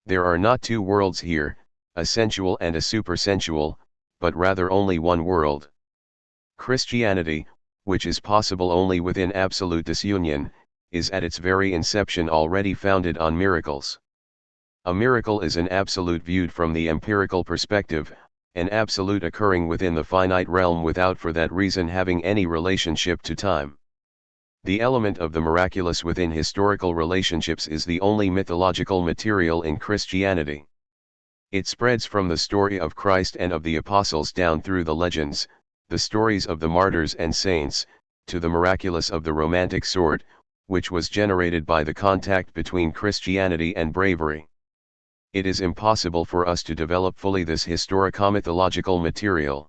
There are not two worlds here, a sensual and a supersensual, but rather only one world. Christianity, which is possible only within absolute disunion, is at its very inception already founded on miracles. A miracle is an absolute viewed from the empirical perspective, an absolute occurring within the finite realm without for that reason having any relationship to time. The element of the miraculous within historical relationships is the only mythological material in Christianity. It spreads from the story of Christ and of the apostles down through the legends, the stories of the martyrs and saints, to the miraculous of the romantic sort, which was generated by the contact between Christianity and bravery. It is impossible for us to develop fully this historico-mythological material.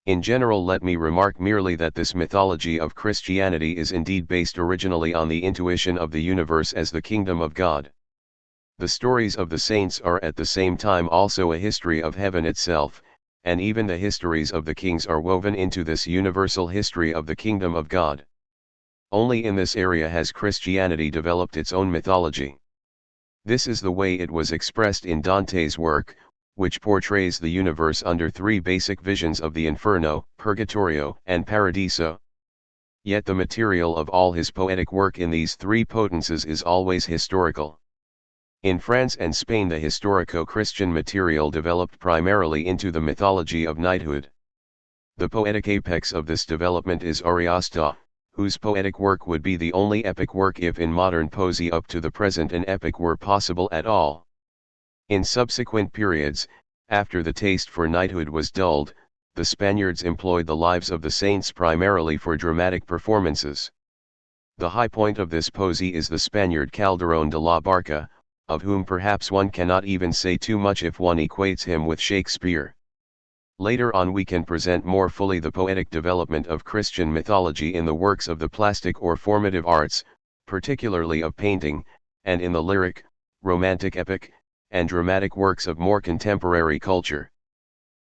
In general, let me remark merely that this mythology of Christianity is indeed based originally on the intuition of the universe as the kingdom of God. The stories of the saints are at the same time also a history of heaven itself, and even the histories of the kings are woven into this universal history of the kingdom of God. Only in this area has Christianity developed its own mythology. This is the way it was expressed in Dante's work, which portrays the universe under three basic visions of the Inferno, Purgatorio, and Paradiso. Yet the material of all his poetic work in these three potences is always historical. In France and Spain, the historico-Christian material developed primarily into the mythology of knighthood. The poetic apex of this development is Ariosto, whose poetic work would be the only epic work if in modern poesy up to the present an epic were possible at all. In subsequent periods, after the taste for knighthood was dulled, the Spaniards employed the lives of the saints primarily for dramatic performances. The high point of this poesy is the Spaniard Calderón de la Barca, of whom perhaps one cannot even say too much if one equates him with Shakespeare. Later on we can present more fully the poetic development of Christian mythology in the works of the plastic or formative arts, particularly of painting, and in the lyric, romantic epic, and dramatic works of more contemporary culture.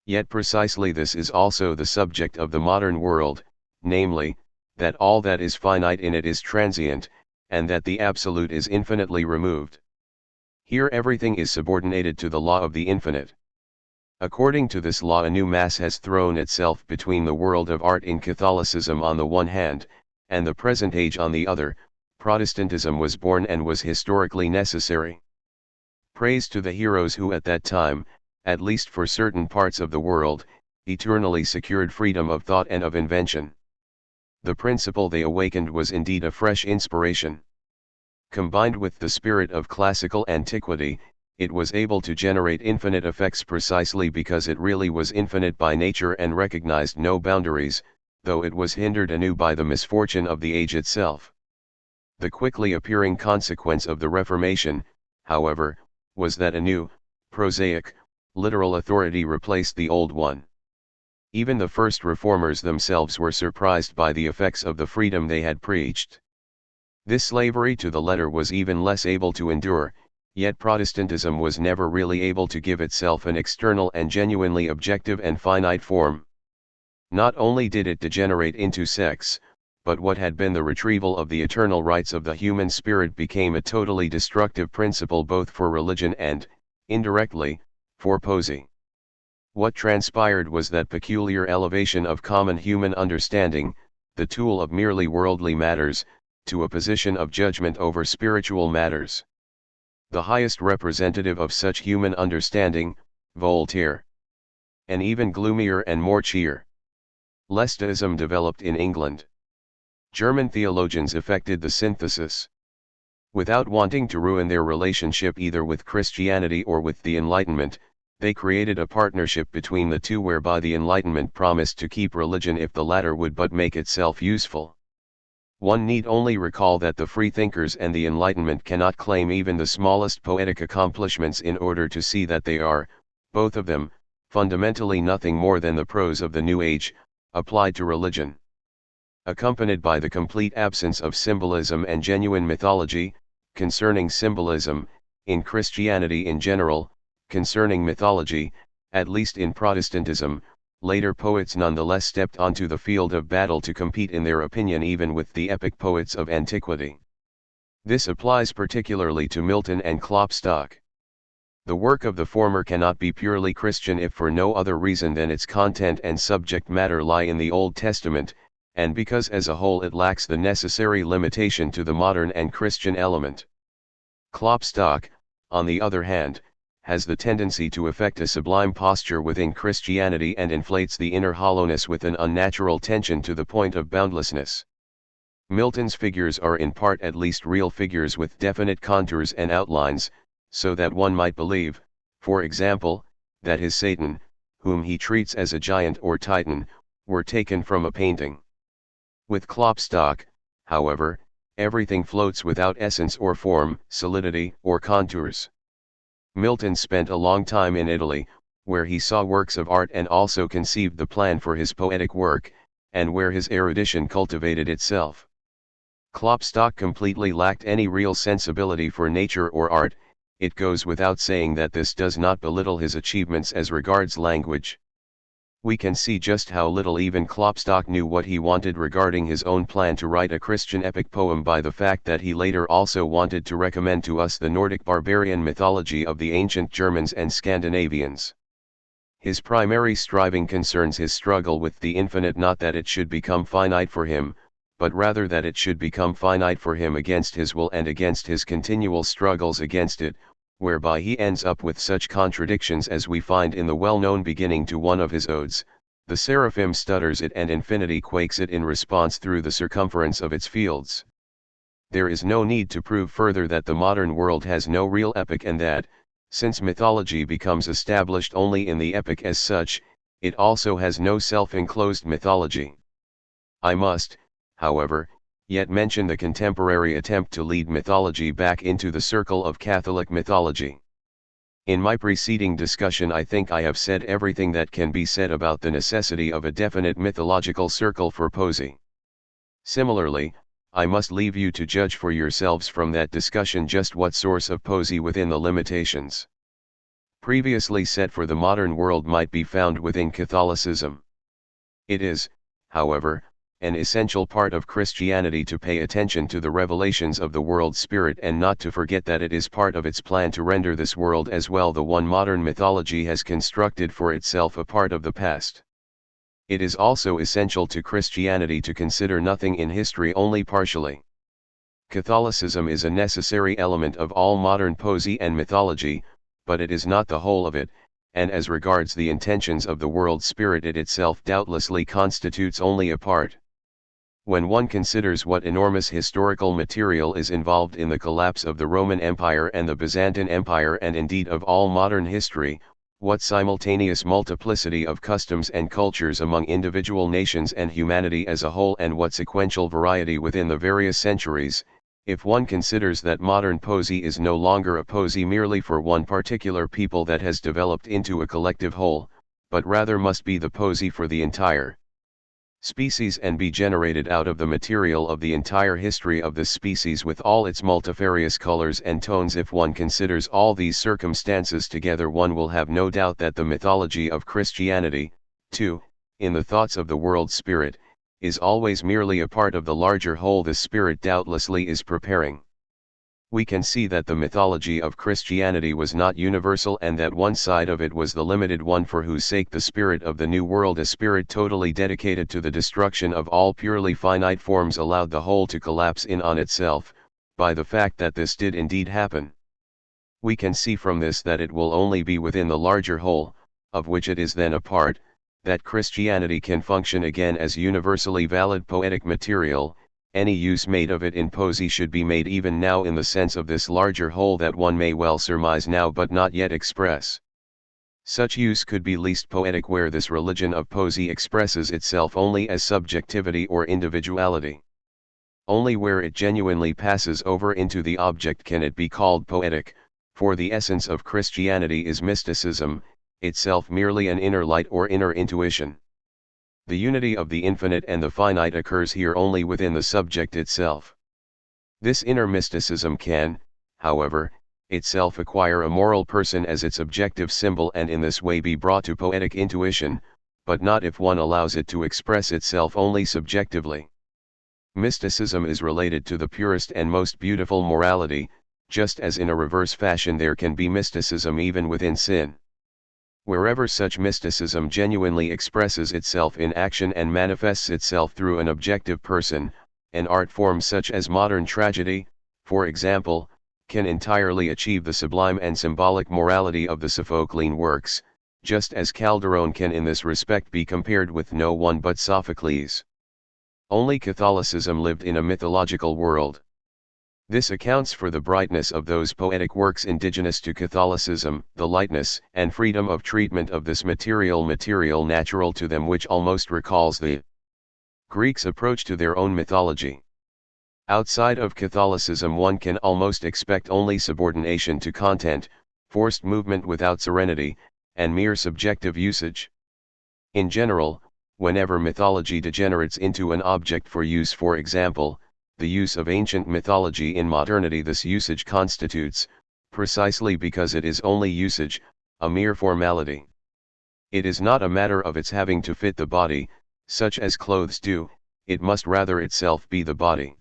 Yet precisely this is also the subject of the modern world, namely, that all that is finite in it is transient, and that the absolute is infinitely removed. Here everything is subordinated to the law of the infinite. According to this law, a new mass has thrown itself between the world of art in Catholicism on the one hand, and the present age on the other. Protestantism was born and was historically necessary. Praise to the heroes who at that time, at least for certain parts of the world, eternally secured freedom of thought and of invention. The principle they awakened was indeed a fresh inspiration. Combined with the spirit of classical antiquity, it was able to generate infinite effects precisely because it really was infinite by nature and recognized no boundaries, though it was hindered anew by the misfortune of the age itself. The quickly appearing consequence of the Reformation, however, was that a new, prosaic, literal authority replaced the old one. Even the first reformers themselves were surprised by the effects of the freedom they had preached. This slavery to the letter was even less able to endure, yet Protestantism was never really able to give itself an external and genuinely objective and finite form. Not only did it degenerate into sects, but what had been the retrieval of the eternal rights of the human spirit became a totally destructive principle both for religion and, indirectly, for poesy. What transpired was that peculiar elevation of common human understanding, the tool of merely worldly matters, to a position of judgment over spiritual matters. The highest representative of such human understanding, Voltaire. An even gloomier and more cheer. Leicesterism developed in England. German theologians effected the synthesis. Without wanting to ruin their relationship either with Christianity or with the Enlightenment, they created a partnership between the two whereby the Enlightenment promised to keep religion if the latter would but make itself useful. One need only recall that the freethinkers and the Enlightenment cannot claim even the smallest poetic accomplishments in order to see that they are, both of them, fundamentally nothing more than the prose of the New Age, applied to religion. Accompanied by the complete absence of symbolism and genuine mythology, concerning symbolism, in Christianity in general, concerning mythology, at least in Protestantism, later poets nonetheless stepped onto the field of battle to compete in their opinion even with the epic poets of antiquity. This applies particularly to Milton and Klopstock. The work of the former cannot be purely Christian if for no other reason than its content and subject matter lie in the Old Testament, and because as a whole it lacks the necessary limitation to the modern and Christian element. Klopstock, on the other hand, has the tendency to affect a sublime posture within Christianity and inflates the inner hollowness with an unnatural tension to the point of boundlessness. Milton's figures are in part at least real figures with definite contours and outlines, so that one might believe, for example, that his Satan, whom he treats as a giant or titan, were taken from a painting. With Klopstock, however, everything floats without essence or form, solidity or contours. Milton spent a long time in Italy, where he saw works of art and also conceived the plan for his poetic work, and where his erudition cultivated itself. Klopstock completely lacked any real sensibility for nature or art. It goes without saying that this does not belittle his achievements as regards language. We can see just how little even Klopstock knew what he wanted regarding his own plan to write a Christian epic poem by the fact that he later also wanted to recommend to us the Nordic barbarian mythology of the ancient Germans and Scandinavians. His primary striving concerns his struggle with the infinite, not that it should become finite for him, but rather that it should become finite for him against his will and against his continual struggles against it, whereby he ends up with such contradictions as we find in the well-known beginning to one of his odes: the seraphim stutters it and infinity quakes it in response through the circumference of its fields. There is no need to prove further that the modern world has no real epic, and that, since mythology becomes established only in the epic as such, it also has no self-enclosed mythology. I must, however, yet mention the contemporary attempt to lead mythology back into the circle of Catholic mythology. In my preceding discussion I think I have said everything that can be said about the necessity of a definite mythological circle for poesy. Similarly, I must leave you to judge for yourselves from that discussion just what source of poesy within the limitations previously set for the modern world might be found within Catholicism. It is, however, an essential part of Christianity to pay attention to the revelations of the world spirit and not to forget that it is part of its plan to render this world as well the one modern mythology has constructed for itself a part of the past. It is also essential to Christianity to consider nothing in history only partially. Catholicism is a necessary element of all modern poesy and mythology, but it is not the whole of it, and as regards the intentions of the world spirit it itself doubtlessly constitutes only a part. When one considers what enormous historical material is involved in the collapse of the Roman Empire and the Byzantine Empire and indeed of all modern history, what simultaneous multiplicity of customs and cultures among individual nations and humanity as a whole, and what sequential variety within the various centuries, if one considers that modern poesy is no longer a poesy merely for one particular people that has developed into a collective whole, but rather must be the poesy for the entire species and be generated out of the material of the entire history of this species with all its multifarious colors and tones, if one considers all these circumstances together, one will have no doubt that the mythology of Christianity, too, in the thoughts of the world spirit, is always merely a part of the larger whole the spirit doubtlessly is preparing. We can see that the mythology of Christianity was not universal, and that one side of it was the limited one for whose sake the spirit of the New World, a spirit totally dedicated to the destruction of all purely finite forms, allowed the whole to collapse in on itself, by the fact that this did indeed happen. We can see from this that it will only be within the larger whole, of which it is then a part, that Christianity can function again as universally valid poetic material, any use made of it in poesy should be made even now in the sense of this larger whole that one may well surmise now but not yet express. Such use could be least poetic where this religion of poesy expresses itself only as subjectivity or individuality. Only where it genuinely passes over into the object can it be called poetic, for the essence of Christianity is mysticism, itself merely an inner light or inner intuition. The unity of the infinite and the finite occurs here only within the subject itself. This inner mysticism can, however, itself acquire a moral person as its objective symbol and in this way be brought to poetic intuition, but not if one allows it to express itself only subjectively. Mysticism is related to the purest and most beautiful morality, just as in a reverse fashion there can be mysticism even within sin. Wherever such mysticism genuinely expresses itself in action and manifests itself through an objective person, an art form such as modern tragedy, for example, can entirely achieve the sublime and symbolic morality of the Sophoclean works, just as Calderon can in this respect be compared with no one but Sophocles. Only Catholicism lived in a mythological world. This accounts for the brightness of those poetic works indigenous to Catholicism, the lightness and freedom of treatment of this material natural to them which almost recalls the Greeks' approach to their own mythology. Outside of Catholicism one can almost expect only subordination to content, forced movement without serenity, and mere subjective usage. In general, whenever mythology degenerates into an object for use, for example, the use of ancient mythology in modernity, this usage constitutes, precisely because it is only usage, a mere formality. It is not a matter of its having to fit the body, such as clothes do, it must rather itself be the body.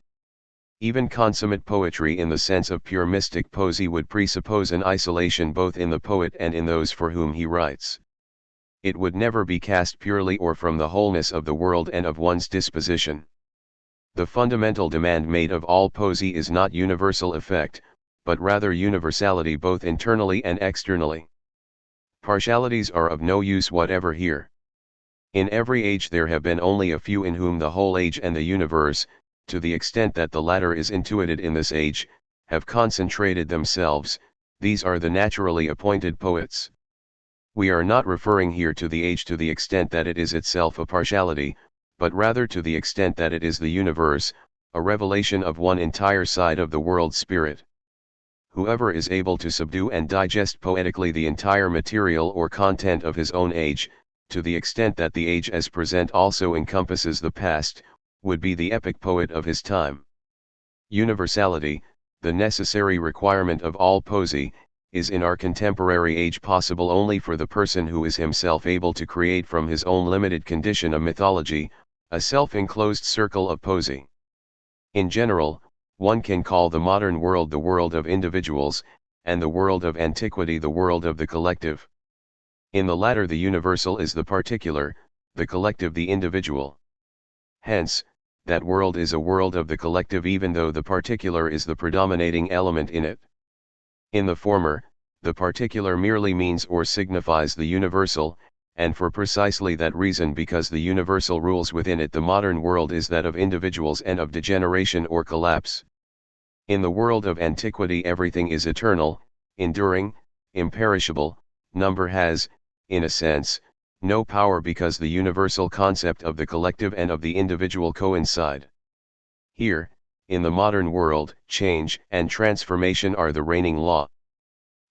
Even consummate poetry in the sense of pure mystic poesy would presuppose an isolation both in the poet and in those for whom he writes. It would never be cast purely or from the wholeness of the world and of one's disposition. The fundamental demand made of all poesy is not universal effect, but rather universality both internally and externally. Partialities are of no use whatever here. In every age there have been only a few in whom the whole age and the universe, to the extent that the latter is intuited in this age, have concentrated themselves. These are the naturally appointed poets. We are not referring here to the age to the extent that it is itself a partiality, but rather to the extent that it is the universe, a revelation of one entire side of the world spirit. Whoever is able to subdue and digest poetically the entire material or content of his own age, to the extent that the age as present also encompasses the past, would be the epic poet of his time. Universality, the necessary requirement of all poesy, is in our contemporary age possible only for the person who is himself able to create from his own limited condition a mythology, a self-enclosed circle of poesy. In general, one can call the modern world the world of individuals, and the world of antiquity the world of the collective. In the latter the universal is the particular, the collective the individual. Hence, that world is a world of the collective even though the particular is the predominating element in it. In the former, the particular merely means or signifies the universal, and for precisely that reason because the universal rules within it the modern world is that of individuals and of degeneration or collapse. In the world of antiquity everything is eternal, enduring, imperishable, number has, in a sense, no power because the universal concept of the collective and of the individual coincide. Here, in the modern world, change and transformation are the reigning law.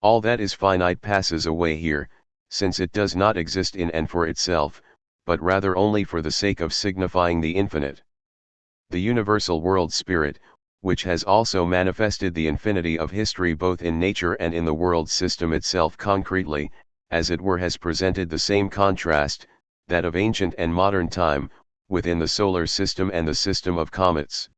All that is finite passes away here, since it does not exist in and for itself, but rather only for the sake of signifying the infinite. The universal world spirit, which has also manifested the infinity of history both in nature and in the world system itself concretely, as it were has presented the same contrast, that of ancient and modern time, within the solar system and the system of comets.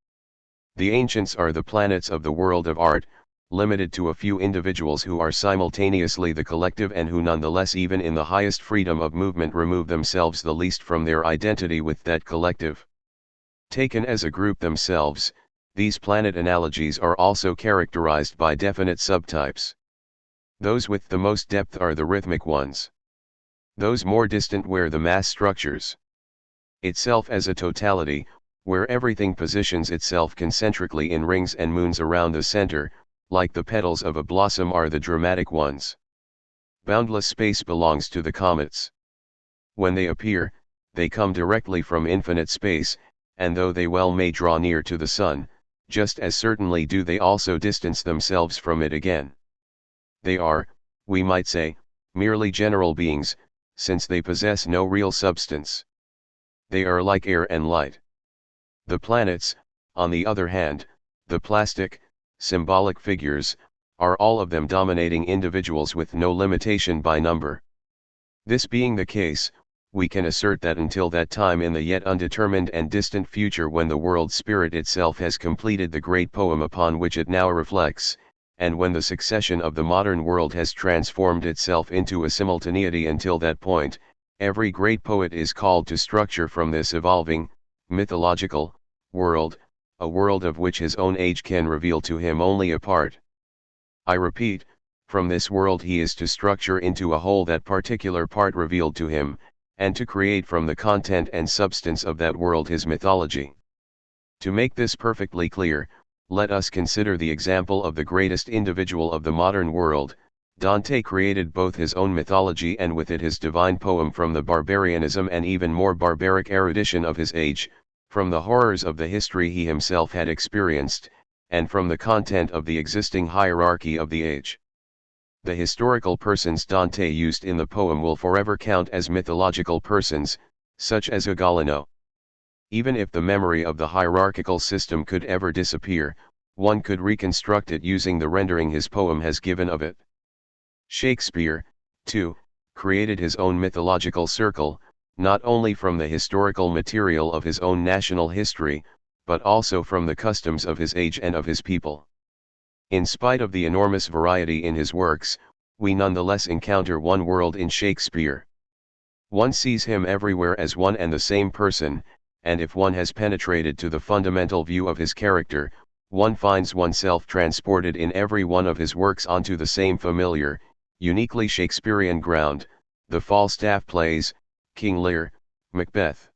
The ancients are the planets of the world of art, limited to a few individuals who are simultaneously the collective and who nonetheless even in the highest freedom of movement remove themselves the least from their identity with that collective. Taken as a group themselves, these planet analogies are also characterized by definite subtypes. Those with the most depth are the rhythmic ones. Those more distant wear the mass structures. Itself as a totality, where everything positions itself concentrically in rings and moons around the center, like the petals of a blossom are the dramatic ones. Boundless space belongs to the comets. When they appear, they come directly from infinite space, and though they well may draw near to the sun, just as certainly do they also distance themselves from it again. They are, we might say, merely general beings, since they possess no real substance. They are like air and light. The planets, on the other hand, the plastic, symbolic figures, are all of them dominating individuals with no limitation by number. This being the case, we can assert that until that time in the yet undetermined and distant future when the world spirit itself has completed the great poem upon which it now reflects, and when the succession of the modern world has transformed itself into a simultaneity, until that point, every great poet is called to structure from this evolving, mythological, world, a world of which his own age can reveal to him only a part. I repeat, from this world he is to structure into a whole that particular part revealed to him, and to create from the content and substance of that world his mythology. To make this perfectly clear, let us consider the example of the greatest individual of the modern world. Dante created both his own mythology and with it his divine poem from the barbarianism and even more barbaric erudition of his age, from the horrors of the history he himself had experienced, and from the content of the existing hierarchy of the age. The historical persons Dante used in the poem will forever count as mythological persons, such as Ugolino. Even if the memory of the hierarchical system could ever disappear, one could reconstruct it using the rendering his poem has given of it. Shakespeare, too, created his own mythological circle, not only from the historical material of his own national history, but also from the customs of his age and of his people. In spite of the enormous variety in his works, we nonetheless encounter one world in Shakespeare. One sees him everywhere as one and the same person, and if one has penetrated to the fundamental view of his character, one finds oneself transported in every one of his works onto the same familiar, uniquely Shakespearean ground, the Falstaff plays, King Lear, Macbeth.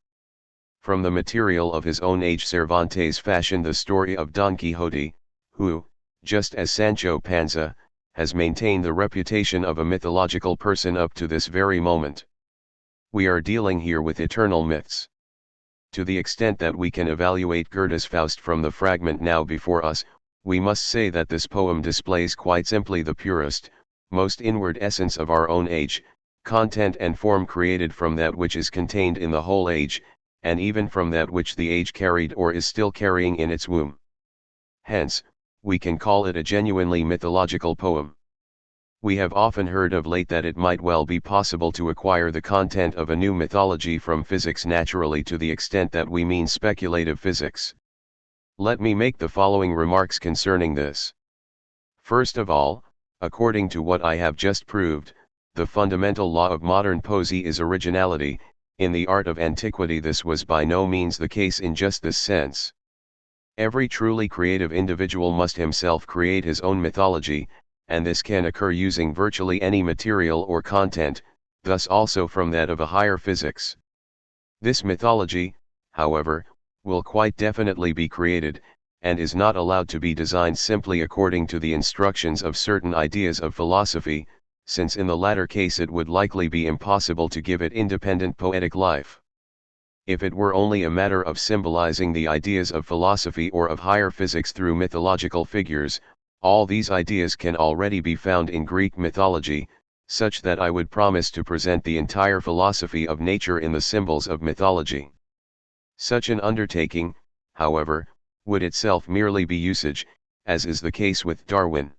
From the material of his own age Cervantes fashioned the story of Don Quixote, who, just as Sancho Panza, has maintained the reputation of a mythological person up to this very moment. We are dealing here with eternal myths. To the extent that we can evaluate Goethe's Faust from the fragment now before us, we must say that this poem displays quite simply the purest, most inward essence of our own age, content and form created from that which is contained in the whole age, and even from that which the age carried or is still carrying in its womb. Hence, we can call it a genuinely mythological poem. We have often heard of late that it might well be possible to acquire the content of a new mythology from physics naturally, to the extent that we mean speculative physics. Let me make the following remarks concerning this. First of all, according to what I have just proved, the fundamental law of modern poesy is originality. In the art of antiquity this was by no means the case in just this sense. Every truly creative individual must himself create his own mythology, and this can occur using virtually any material or content, thus also from that of a higher physics. This mythology, however, will quite definitely be created, and is not allowed to be designed simply according to the instructions of certain ideas of philosophy, since in the latter case it would likely be impossible to give it independent poetic life. If it were only a matter of symbolizing the ideas of philosophy or of higher physics through mythological figures, all these ideas can already be found in Greek mythology, such that I would promise to present the entire philosophy of nature in the symbols of mythology. Such an undertaking, however, would itself merely be usage, as is the case with Darwin.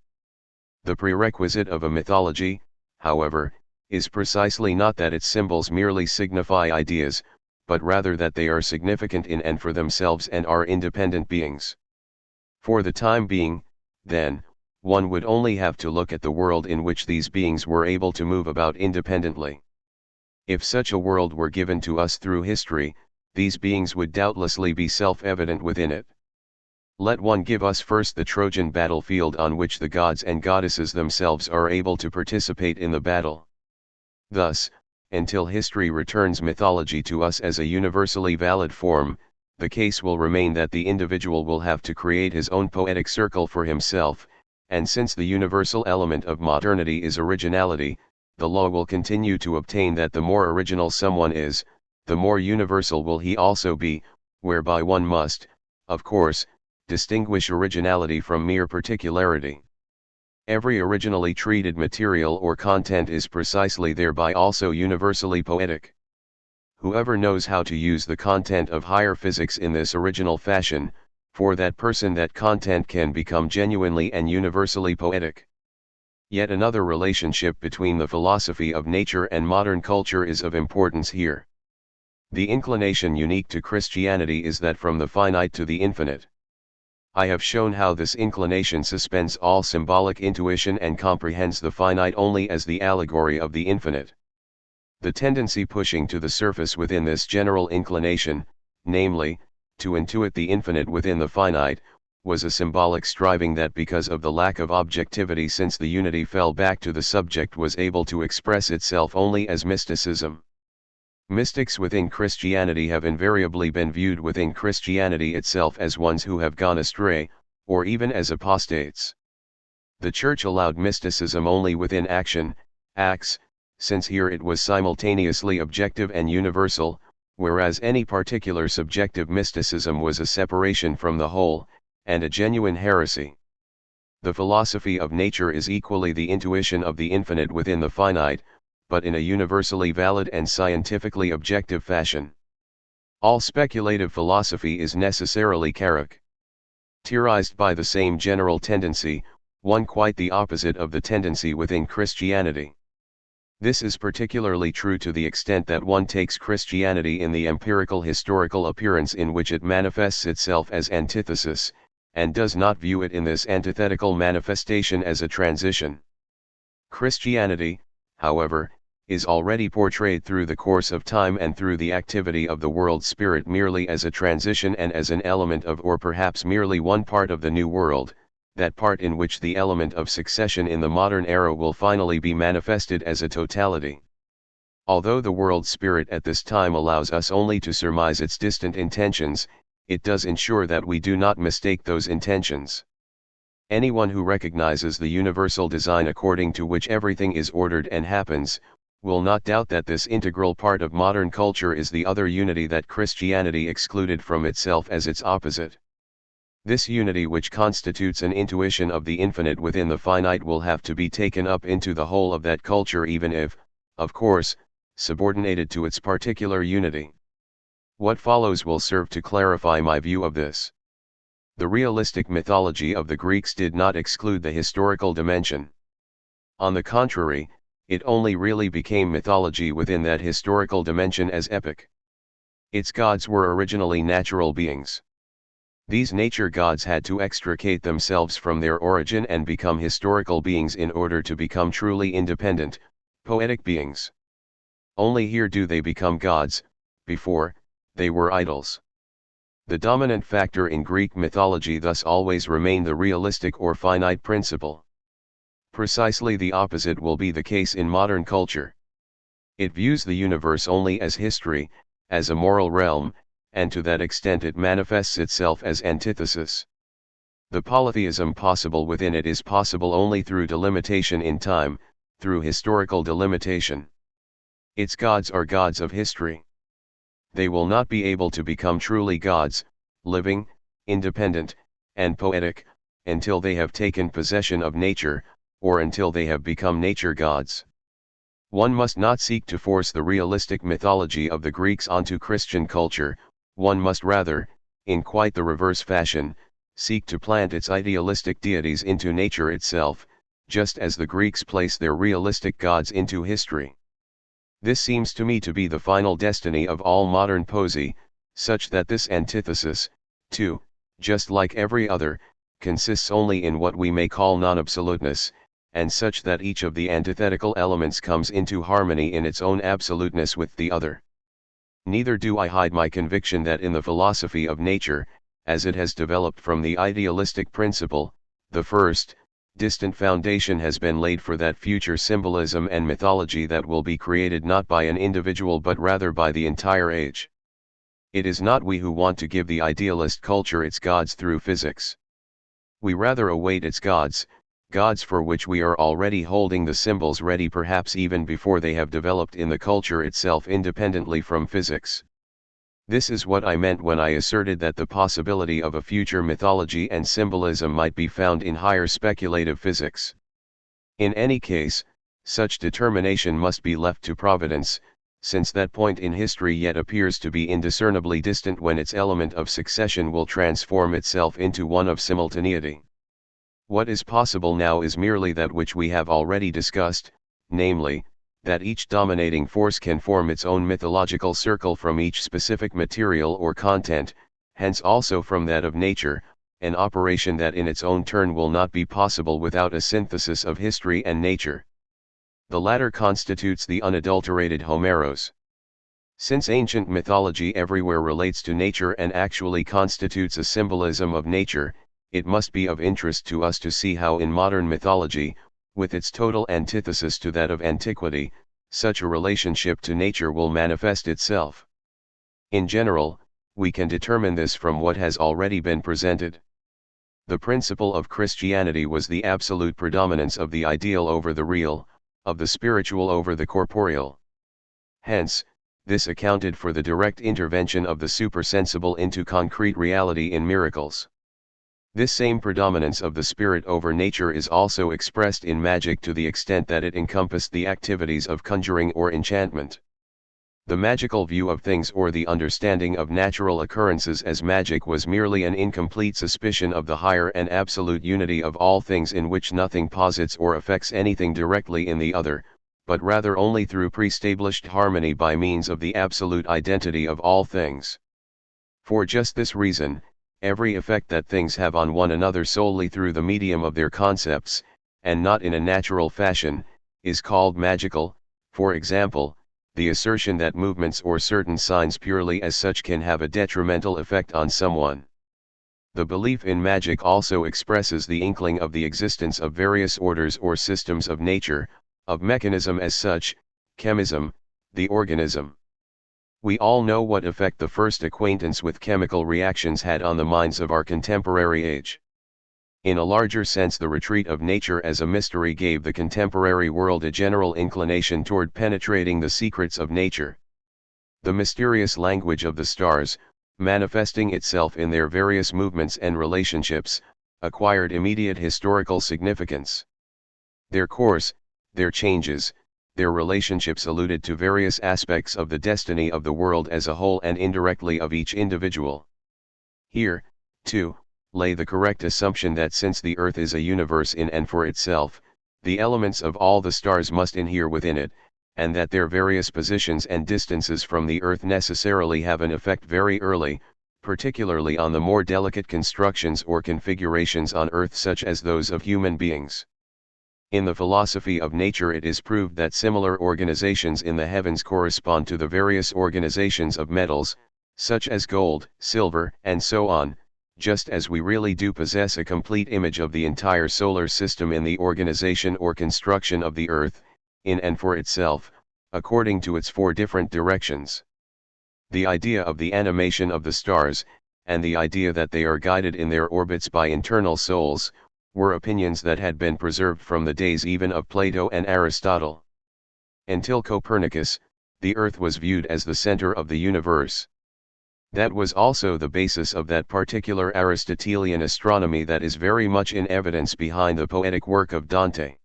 The prerequisite of a mythology, however, is precisely not that its symbols merely signify ideas, but rather that they are significant in and for themselves and are independent beings. For the time being, then, one would only have to look at the world in which these beings were able to move about independently. If such a world were given to us through history, these beings would doubtlessly be self-evident within it. Let one give us first the Trojan battlefield on which the gods and goddesses themselves are able to participate in the battle. Thus, until history returns mythology to us as a universally valid form, the case will remain that the individual will have to create his own poetic circle for himself, and since the universal element of modernity is originality, the law will continue to obtain that the more original someone is, the more universal will he also be, whereby one must, of course, distinguish originality from mere particularity. Every originally treated material or content is precisely thereby also universally poetic. Whoever knows how to use the content of higher physics in this original fashion, for that person that content can become genuinely and universally poetic. Yet another relationship between the philosophy of nature and modern culture is of importance here. The inclination unique to Christianity is that from the finite to the infinite. I have shown how this inclination suspends all symbolic intuition and comprehends the finite only as the allegory of the infinite. The tendency pushing to the surface within this general inclination, namely, to intuit the infinite within the finite, was a symbolic striving that because of the lack of objectivity since the unity fell back to the subject was able to express itself only as mysticism. Mystics within Christianity have invariably been viewed within Christianity itself as ones who have gone astray, or even as apostates. The Church allowed mysticism only within action, acts, since here it was simultaneously objective and universal, whereas any particular subjective mysticism was a separation from the whole, and a genuine heresy. The philosophy of nature is equally the intuition of the infinite within the finite, but in a universally valid and scientifically objective fashion. All speculative philosophy is necessarily characterized by the same general tendency, one quite the opposite of the tendency within Christianity. This is particularly true to the extent that one takes Christianity in the empirical historical appearance in which it manifests itself as antithesis, and does not view it in this antithetical manifestation as a transition. Christianity, however, is already portrayed through the course of time and through the activity of the world spirit merely as a transition and as an element of or perhaps merely one part of the new world, that part in which the element of succession in the modern era will finally be manifested as a totality. Although the world spirit at this time allows us only to surmise its distant intentions, it does ensure that we do not mistake those intentions. Anyone who recognizes the universal design according to which everything is ordered and happens, will not doubt that this integral part of modern culture is the other unity that Christianity excluded from itself as its opposite. This unity which constitutes an intuition of the infinite within the finite will have to be taken up into the whole of that culture even if, of course, subordinated to its particular unity. What follows will serve to clarify my view of this. The realistic mythology of the Greeks did not exclude the historical dimension. On the contrary, it only really became mythology within that historical dimension as epic. Its gods were originally natural beings. These nature gods had to extricate themselves from their origin and become historical beings in order to become truly independent, poetic beings. Only here do they become gods, before, they were idols. The dominant factor in Greek mythology thus always remained the realistic or finite principle. Precisely the opposite will be the case in modern culture. It views the universe only as history, as a moral realm, and to that extent it manifests itself as antithesis. The polytheism possible within it is possible only through delimitation in time, through historical delimitation. Its gods are gods of history. They will not be able to become truly gods, living, independent, and poetic, until they have taken possession of nature, or until they have become nature gods. One must not seek to force the realistic mythology of the Greeks onto Christian culture, one must rather, in quite the reverse fashion, seek to plant its idealistic deities into nature itself, just as the Greeks place their realistic gods into history. This seems to me to be the final destiny of all modern poesy, such that this antithesis, too, just like every other, consists only in what we may call non-absoluteness, and such that each of the antithetical elements comes into harmony in its own absoluteness with the other. Neither do I hide my conviction that in the philosophy of nature, as it has developed from the idealistic principle, the first, distant foundation has been laid for that future symbolism and mythology that will be created not by an individual but rather by the entire age. It is not we who want to give the idealist culture its gods through physics. We rather await its gods, gods for which we are already holding the symbols ready, perhaps even before they have developed in the culture itself independently from physics. This is what I meant when I asserted that the possibility of a future mythology and symbolism might be found in higher speculative physics. In any case, such determination must be left to providence, since that point in history yet appears to be indiscernibly distant when its element of succession will transform itself into one of simultaneity. What is possible now is merely that which we have already discussed, namely, that each dominating force can form its own mythological circle from each specific material or content, hence also from that of nature, an operation that in its own turn will not be possible without a synthesis of history and nature. The latter constitutes the unadulterated Homeros. Since ancient mythology everywhere relates to nature and actually constitutes a symbolism of nature, it must be of interest to us to see how in modern mythology, with its total antithesis to that of antiquity, such a relationship to nature will manifest itself. In general, we can determine this from what has already been presented. The principle of Christianity was the absolute predominance of the ideal over the real, of the spiritual over the corporeal. Hence, this accounted for the direct intervention of the supersensible into concrete reality in miracles. This same predominance of the spirit over nature is also expressed in magic to the extent that it encompassed the activities of conjuring or enchantment. The magical view of things or the understanding of natural occurrences as magic was merely an incomplete suspicion of the higher and absolute unity of all things, in which nothing posits or affects anything directly in the other, but rather only through pre-established harmony by means of the absolute identity of all things. For just this reason, every effect that things have on one another solely through the medium of their concepts, and not in a natural fashion, is called magical. For example, the assertion that movements or certain signs purely as such can have a detrimental effect on someone. The belief in magic also expresses the inkling of the existence of various orders or systems of nature, of mechanism as such, chemism, the organism. We all know what effect the first acquaintance with chemical reactions had on the minds of our contemporary age. In a larger sense, the retreat of nature as a mystery gave the contemporary world a general inclination toward penetrating the secrets of nature. The mysterious language of the stars, manifesting itself in their various movements and relationships, acquired immediate historical significance. Their course, their changes, their relationships alluded to various aspects of the destiny of the world as a whole and indirectly of each individual. Here, too, lay the correct assumption that since the earth is a universe in and for itself, the elements of all the stars must inhere within it, and that their various positions and distances from the earth necessarily have an effect very early, particularly on the more delicate constructions or configurations on earth such as those of human beings. In the philosophy of nature it is proved that similar organizations in the heavens correspond to the various organizations of metals, such as gold, silver, and so on, just as we really do possess a complete image of the entire solar system in the organization or construction of the earth, in and for itself, according to its four different directions. The idea of the animation of the stars, and the idea that they are guided in their orbits by internal souls, were opinions that had been preserved from the days even of Plato and Aristotle. Until Copernicus, the earth was viewed as the center of the universe. That was also the basis of that particular Aristotelian astronomy that is very much in evidence behind the poetic work of Dante.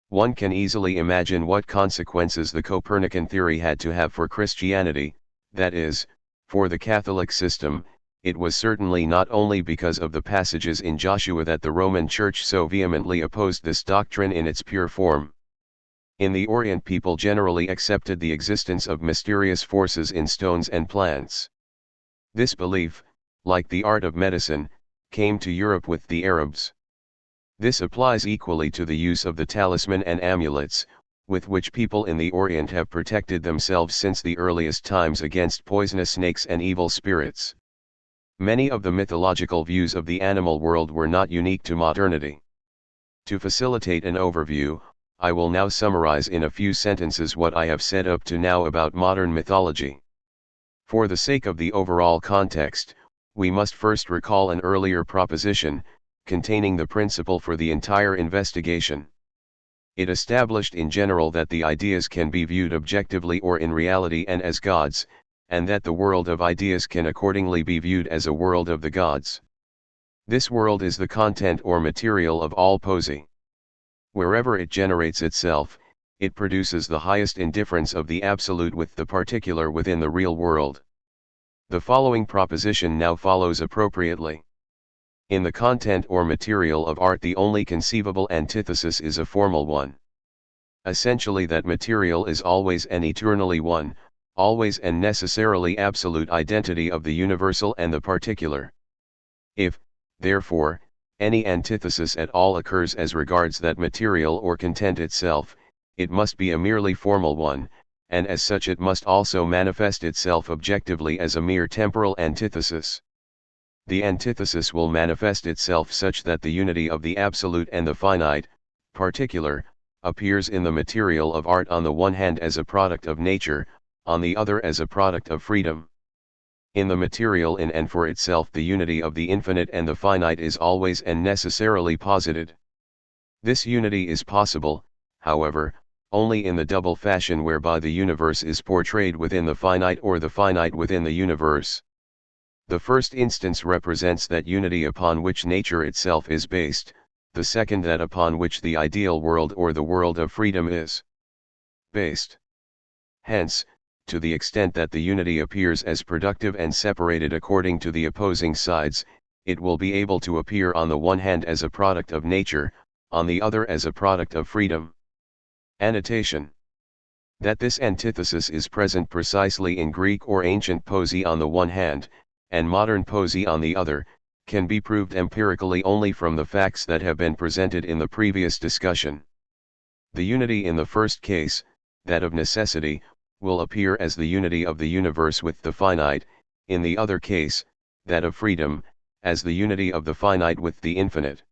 One can easily imagine what consequences the Copernican theory had to have for Christianity, that is, for the Catholic system. It was certainly not only because of the passages in Joshua that the Roman Church so vehemently opposed this doctrine in its pure form. In the Orient, people generally accepted the existence of mysterious forces in stones and plants. This belief, like the art of medicine, came to Europe with the Arabs. This applies equally to the use of the talisman and amulets, with which people in the Orient have protected themselves since the earliest times against poisonous snakes and evil spirits. Many of the mythological views of the animal world were not unique to modernity. To facilitate an overview, I will now summarize in a few sentences what I have said up to now about modern mythology. For the sake of the overall context, we must first recall an earlier proposition, containing the principle for the entire investigation. It established in general that the ideas can be viewed objectively or in reality and as gods, and that the world of ideas can accordingly be viewed as a world of the gods. This world is the content or material of all poesy. Wherever it generates itself, it produces the highest indifference of the absolute with the particular within the real world. The following proposition now follows appropriately. In the content or material of art, the only conceivable antithesis is a formal one. Essentially, that material is always and eternally one, always and necessarily absolute identity of the universal and the particular. If, therefore, any antithesis at all occurs as regards that material or content itself, it must be a merely formal one, and as such it must also manifest itself objectively as a mere temporal antithesis. The antithesis will manifest itself such that the unity of the absolute and the finite, particular, appears in the material of art on the one hand as a product of nature, on the other as a product of freedom. In the material in and for itself, the unity of the infinite and the finite is always and necessarily posited. This unity is possible, however, only in the double fashion whereby the universe is portrayed within the finite or the finite within the universe. The first instance represents that unity upon which nature itself is based, the second that upon which the ideal world or the world of freedom is based. Hence, to the extent that the unity appears as productive and separated according to the opposing sides, it will be able to appear on the one hand as a product of nature, on the other as a product of freedom. Annotation. That this antithesis is present precisely in Greek or ancient poesy on the one hand, and modern poesy on the other, can be proved empirically only from the facts that have been presented in the previous discussion. The unity in the first case, that of necessity, will appear as the unity of the universe with the finite, in the other case, that of freedom, as the unity of the finite with the infinite.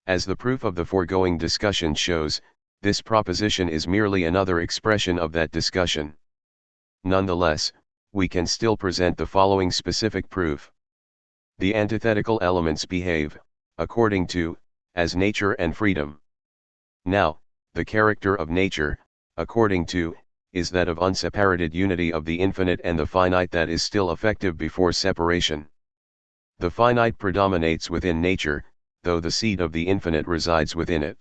As the proof of the foregoing discussion shows, this proposition is merely another expression of that discussion. Nonetheless, we can still present the following specific proof. The antithetical elements behave, according to, as nature and freedom. Now, the character of nature, according to, is that of unseparated unity of the infinite and the finite that is still effective before separation. The finite predominates within nature, though the seed of the infinite resides within it.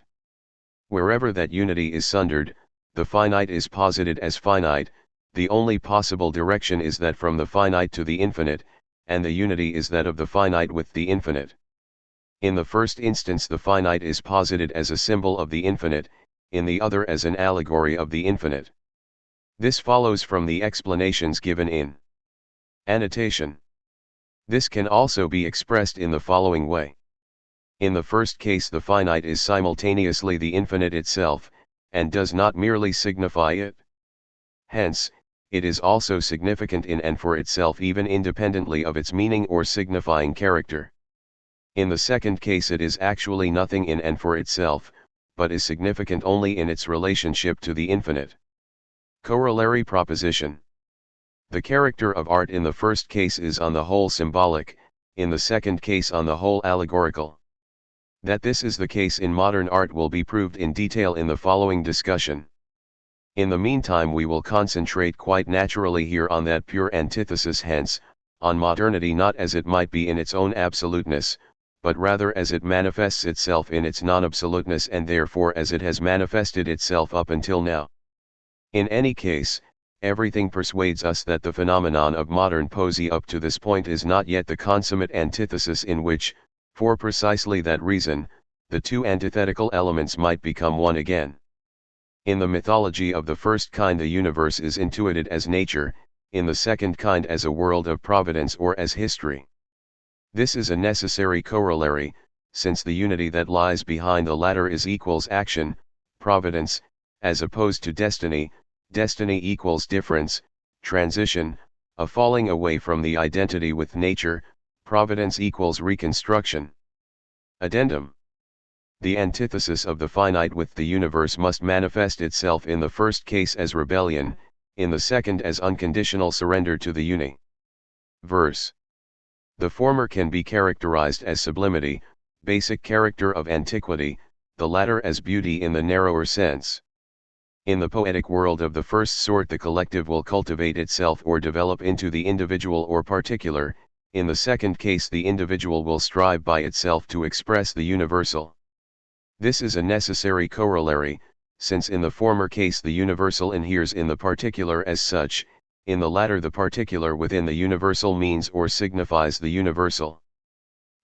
Wherever that unity is sundered, the finite is posited as finite. The only possible direction is that from the finite to the infinite, and the unity is that of the finite with the infinite. In the first instance, the finite is posited as a symbol of the infinite, in the other as an allegory of the infinite. This follows from the explanations given in annotation. This can also be expressed in the following way. In the first case, the finite is simultaneously the infinite itself, and does not merely signify it. Hence, it is also significant in and for itself even independently of its meaning or signifying character. In the second case, it is actually nothing in and for itself, but is significant only in its relationship to the infinite. Corollary proposition. The character of art in the first case is on the whole symbolic, in the second case on the whole allegorical. That this is the case in modern art will be proved in detail in the following discussion. In the meantime, we will concentrate quite naturally here on that pure antithesis, hence, on modernity not as it might be in its own absoluteness, but rather as it manifests itself in its non-absoluteness, and therefore as it has manifested itself up until now. In any case, everything persuades us that the phenomenon of modern poesy up to this point is not yet the consummate antithesis in which, for precisely that reason, the two antithetical elements might become one again. In the mythology of the first kind, the universe is intuited as nature, in the second kind as a world of providence or as history. This is a necessary corollary, since the unity that lies behind the latter is equals action, providence, as opposed to destiny. Destiny equals difference, transition, a falling away from the identity with nature. Providence equals reconstruction. Addendum. The antithesis of the finite with the universe must manifest itself in the first case as rebellion, in the second as unconditional surrender to the universe. The former can be characterized as sublimity, basic character of antiquity, the latter as beauty in the narrower sense. In the poetic world of the first sort, the collective will cultivate itself or develop into the individual or particular; in the second case, the individual will strive by itself to express the universal. This is a necessary corollary, since in the former case the universal inheres in the particular as such, in the latter the particular within the universal means or signifies the universal.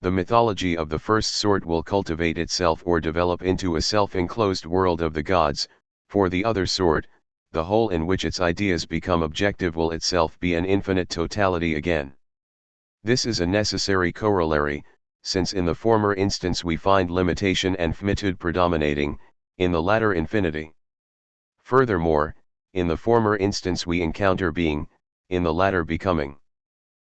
The mythology of the first sort will cultivate itself or develop into a self-enclosed world of the gods; for the other sort, the whole in which its ideas become objective will itself be an infinite totality again. This is a necessary corollary, since in the former instance we find limitation and finitude predominating, in the latter infinity. Furthermore, in the former instance we encounter being, in the latter becoming.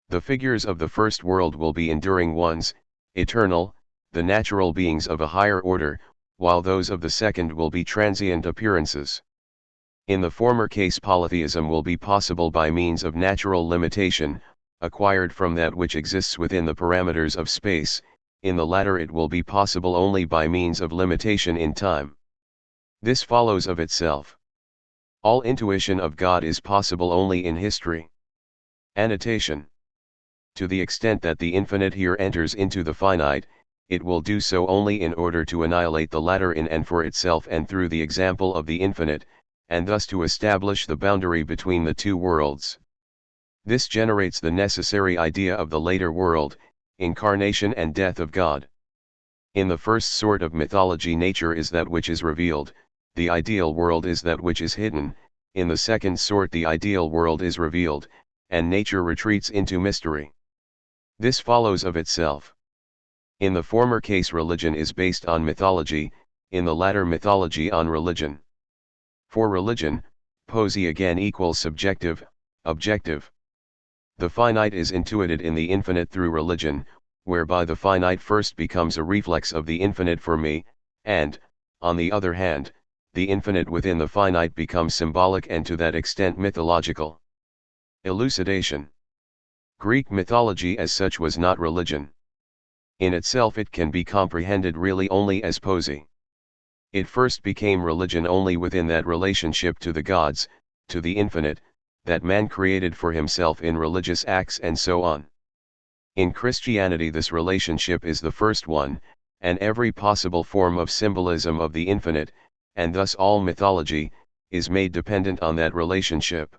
The figures of the first world will be enduring ones, eternal, the natural beings of a higher order, while those of the second will be transient appearances. In the former case polytheism will be possible by means of natural limitation, acquired from that which exists within the parameters of space; in the latter it will be possible only by means of limitation in time. This follows of itself. All intuition of God is possible only in history. Annotation. To the extent that the infinite here enters into the finite, it will do so only in order to annihilate the latter in and for itself and through the example of the infinite, and thus to establish the boundary between the two worlds. This generates the necessary idea of the later world, incarnation and death of God. In the first sort of mythology, nature is that which is revealed, the ideal world is that which is hidden; in the second sort the ideal world is revealed, and nature retreats into mystery. This follows of itself. In the former case religion is based on mythology, in the latter mythology on religion. For religion, poesy again equals subjective, objective. The finite is intuited in the infinite through religion, whereby the finite first becomes a reflex of the infinite for me, and, on the other hand, the infinite within the finite becomes symbolic and to that extent mythological. Elucidation. Greek mythology as such was not religion. In itself it can be comprehended really only as poesy. It first became religion only within that relationship to the gods, to the infinite, that man created for himself in religious acts and so on. In Christianity this relationship is the first one, and every possible form of symbolism of the infinite, and thus all mythology, is made dependent on that relationship.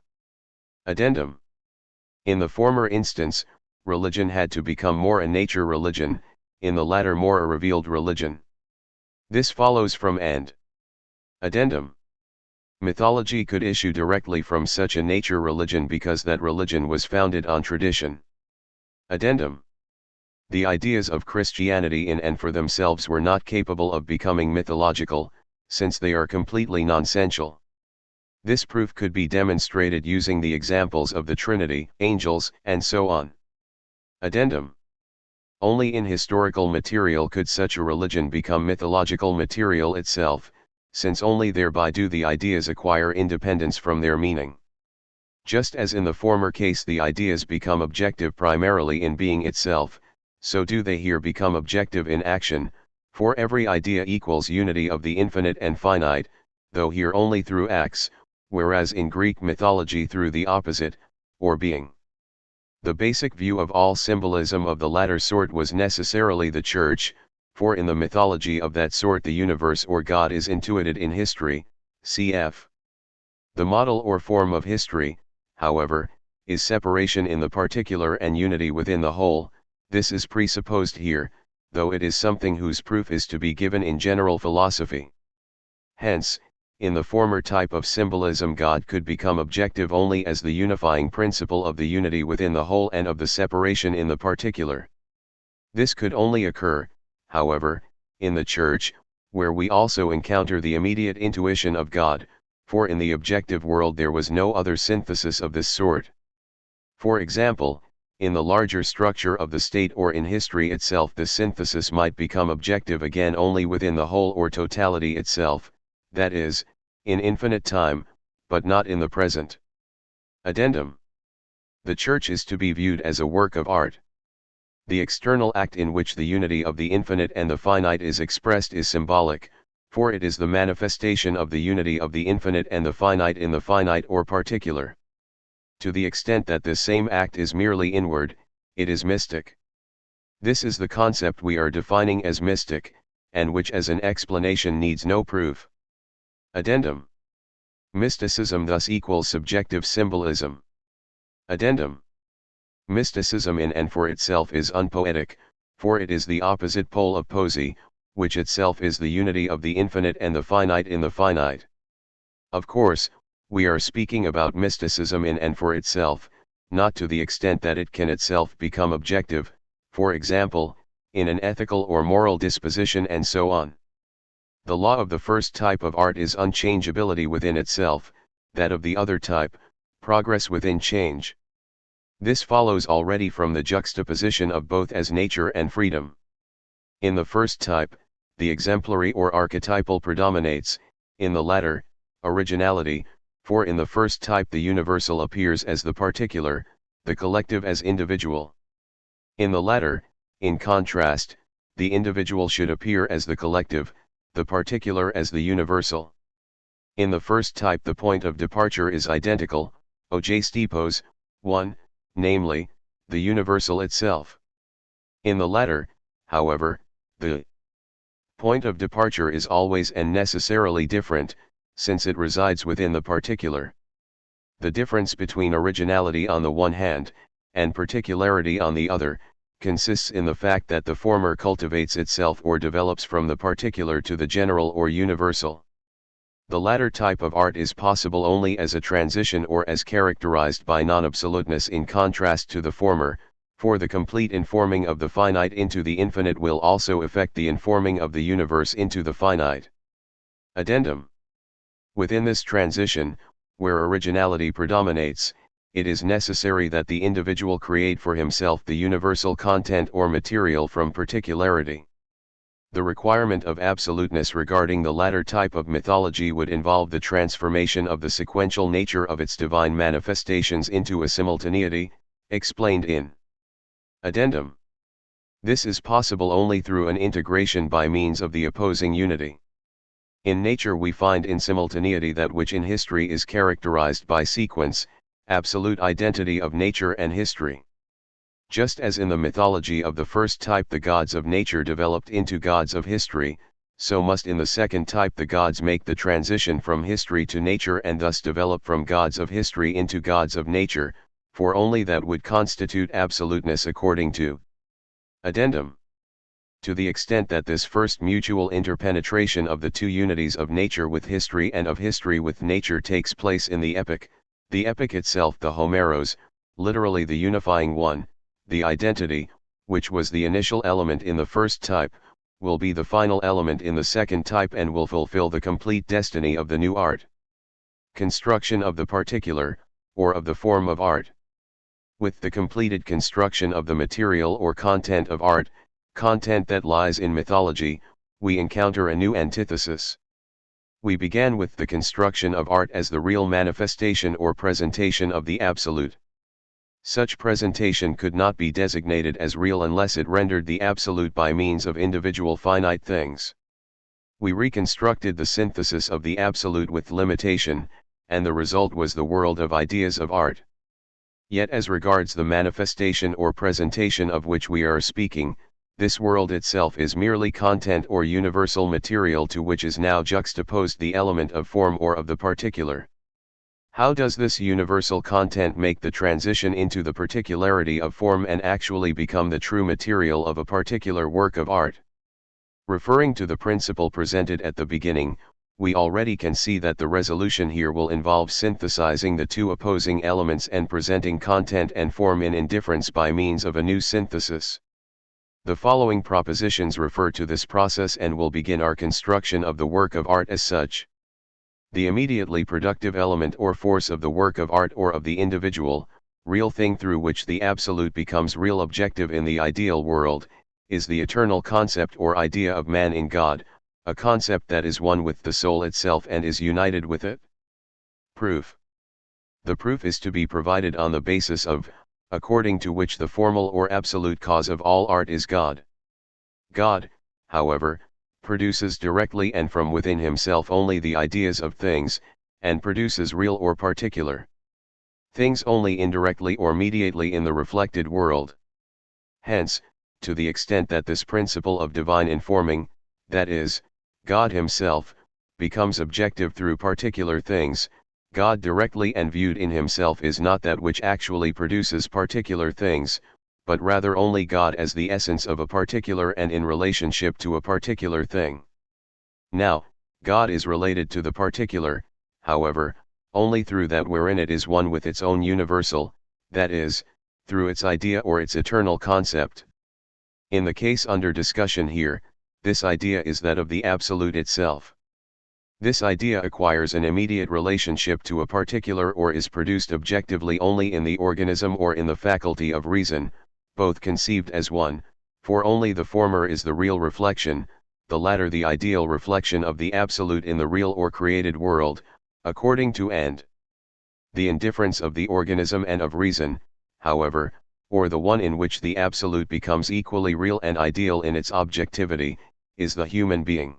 Addendum. In the former instance, religion had to become more a nature religion, in the latter more a revealed religion. This follows from and. Addendum. Mythology could issue directly from such a nature religion because that religion was founded on tradition. Addendum. The ideas of Christianity in and for themselves were not capable of becoming mythological, since they are completely nonsensical. This proof could be demonstrated using the examples of the Trinity, angels, and so on. Addendum. Only in historical material could such a religion become mythological material itself, since only thereby do the ideas acquire independence from their meaning. Just as in the former case the ideas become objective primarily in being itself, so do they here become objective in action, for every idea equals unity of the infinite and finite, though here only through acts, whereas in Greek mythology through the opposite, or being. The basic view of all symbolism of the latter sort was necessarily the Church, for in the mythology of that sort the universe or God is intuited in history, cf. The model or form of history, however, is separation in the particular and unity within the whole. This is presupposed here, though it is something whose proof is to be given in general philosophy. Hence, in the former type of symbolism God could become objective only as the unifying principle of the unity within the whole and of the separation in the particular. This could only occur, however, in the Church, where we also encounter the immediate intuition of God, for in the objective world there was no other synthesis of this sort. For example, in the larger structure of the state or in history itself the synthesis might become objective again only within the whole or totality itself, that is, in infinite time, but not in the present. Addendum. The Church is to be viewed as a work of art. The external act in which the unity of the infinite and the finite is expressed is symbolic, for it is the manifestation of the unity of the infinite and the finite in the finite or particular. To the extent that this same act is merely inward, it is mystic. This is the concept we are defining as mystic, and which as an explanation needs no proof. Addendum. Mysticism thus equals subjective symbolism. Addendum. Mysticism in and for itself is unpoetic, for it is the opposite pole of poesy, which itself is the unity of the infinite and the finite in the finite. Of course, we are speaking about mysticism in and for itself, not to the extent that it can itself become objective, for example, in an ethical or moral disposition and so on. The law of the first type of art is unchangeability within itself, that of the other type, progress within change. This follows already from the juxtaposition of both as nature and freedom. In the first type, the exemplary or archetypal predominates, in the latter, originality, for in the first type the universal appears as the particular, the collective as individual. In the latter, in contrast, the individual should appear as the collective, the particular as the universal. In the first type the point of departure is identical, oj stipos, 1, namely, the universal itself. In the latter, however, the point of departure is always and necessarily different, since it resides within the particular. The difference between originality on the one hand, and particularity on the other, consists in the fact that the former cultivates itself or develops from the particular to the general or universal. The latter type of art is possible only as a transition or as characterized by non-absoluteness in contrast to the former, for the complete informing of the finite into the infinite will also affect the informing of the universe into the finite. Addendum. Within this transition, where originality predominates, it is necessary that the individual create for himself the universal content or material from particularity. The requirement of absoluteness regarding the latter type of mythology would involve the transformation of the sequential nature of its divine manifestations into a simultaneity, explained in Addendum. This is possible only through an integration by means of the opposing unity. In nature we find in simultaneity that which in history is characterized by sequence, absolute identity of nature and history. Just as in the mythology of the first type the gods of nature developed into gods of history, so must in the second type the gods make the transition from history to nature and thus develop from gods of history into gods of nature, for only that would constitute absoluteness according to Addendum. To the extent that this first mutual interpenetration of the two unities of nature with history and of history with nature takes place in the epic itself the Homeros, literally the unifying one, the identity, which was the initial element in the first type, will be the final element in the second type and will fulfill the complete destiny of the new art. Construction of the particular, or of the form of art. With the completed construction of the material or content of art, content that lies in mythology, we encounter a new antithesis. We began with the construction of art as the real manifestation or presentation of the absolute. Such presentation could not be designated as real unless it rendered the absolute by means of individual finite things. We reconstructed the synthesis of the absolute with limitation, and the result was the world of ideas of art. Yet as regards the manifestation or presentation of which we are speaking, this world itself is merely content or universal material to which is now juxtaposed the element of form or of the particular. How does this universal content make the transition into the particularity of form and actually become the true material of a particular work of art? Referring to the principle presented at the beginning, we already can see that the resolution here will involve synthesizing the two opposing elements and presenting content and form in indifference by means of a new synthesis. The following propositions refer to this process and will begin our construction of the work of art as such. The immediately productive element or force of the work of art or of the individual, real thing through which the absolute becomes real objective in the ideal world, is the eternal concept or idea of man in God, a concept that is one with the soul itself and is united with it. Proof. The proof is to be provided on the basis of, according to which the formal or absolute cause of all art is God. God, however, produces directly and from within himself only the ideas of things, and produces real or particular things only indirectly or mediately in the reflected world. Hence, to the extent that this principle of divine informing, that is, God himself, becomes objective through particular things, God directly and viewed in himself is not that which actually produces particular things, but rather only God as the essence of a particular and in relationship to a particular thing. Now, God is related to the particular, however, only through that wherein it is one with its own universal, that is, through its idea or its eternal concept. In the case under discussion here, this idea is that of the Absolute itself. This idea acquires an immediate relationship to a particular or is produced objectively only in the organism or in the faculty of reason, both conceived as one, for only the former is the real reflection, the latter the ideal reflection of the Absolute in the real or created world, according to and. The indifference of the organism and of reason, however, or the one in which the Absolute becomes equally real and ideal in its objectivity, is the human being.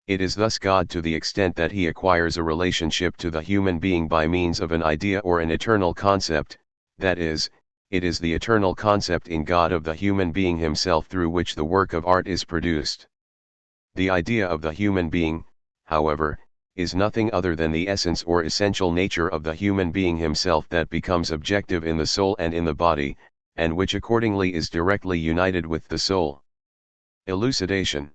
It is thus God to the extent that he acquires a relationship to the human being by means of an idea or an eternal concept, that is, it is the eternal concept in God of the human being himself through which the work of art is produced. The idea of the human being, however, is nothing other than the essence or essential nature of the human being himself that becomes objective in the soul and in the body, and which accordingly is directly united with the soul. Elucidation.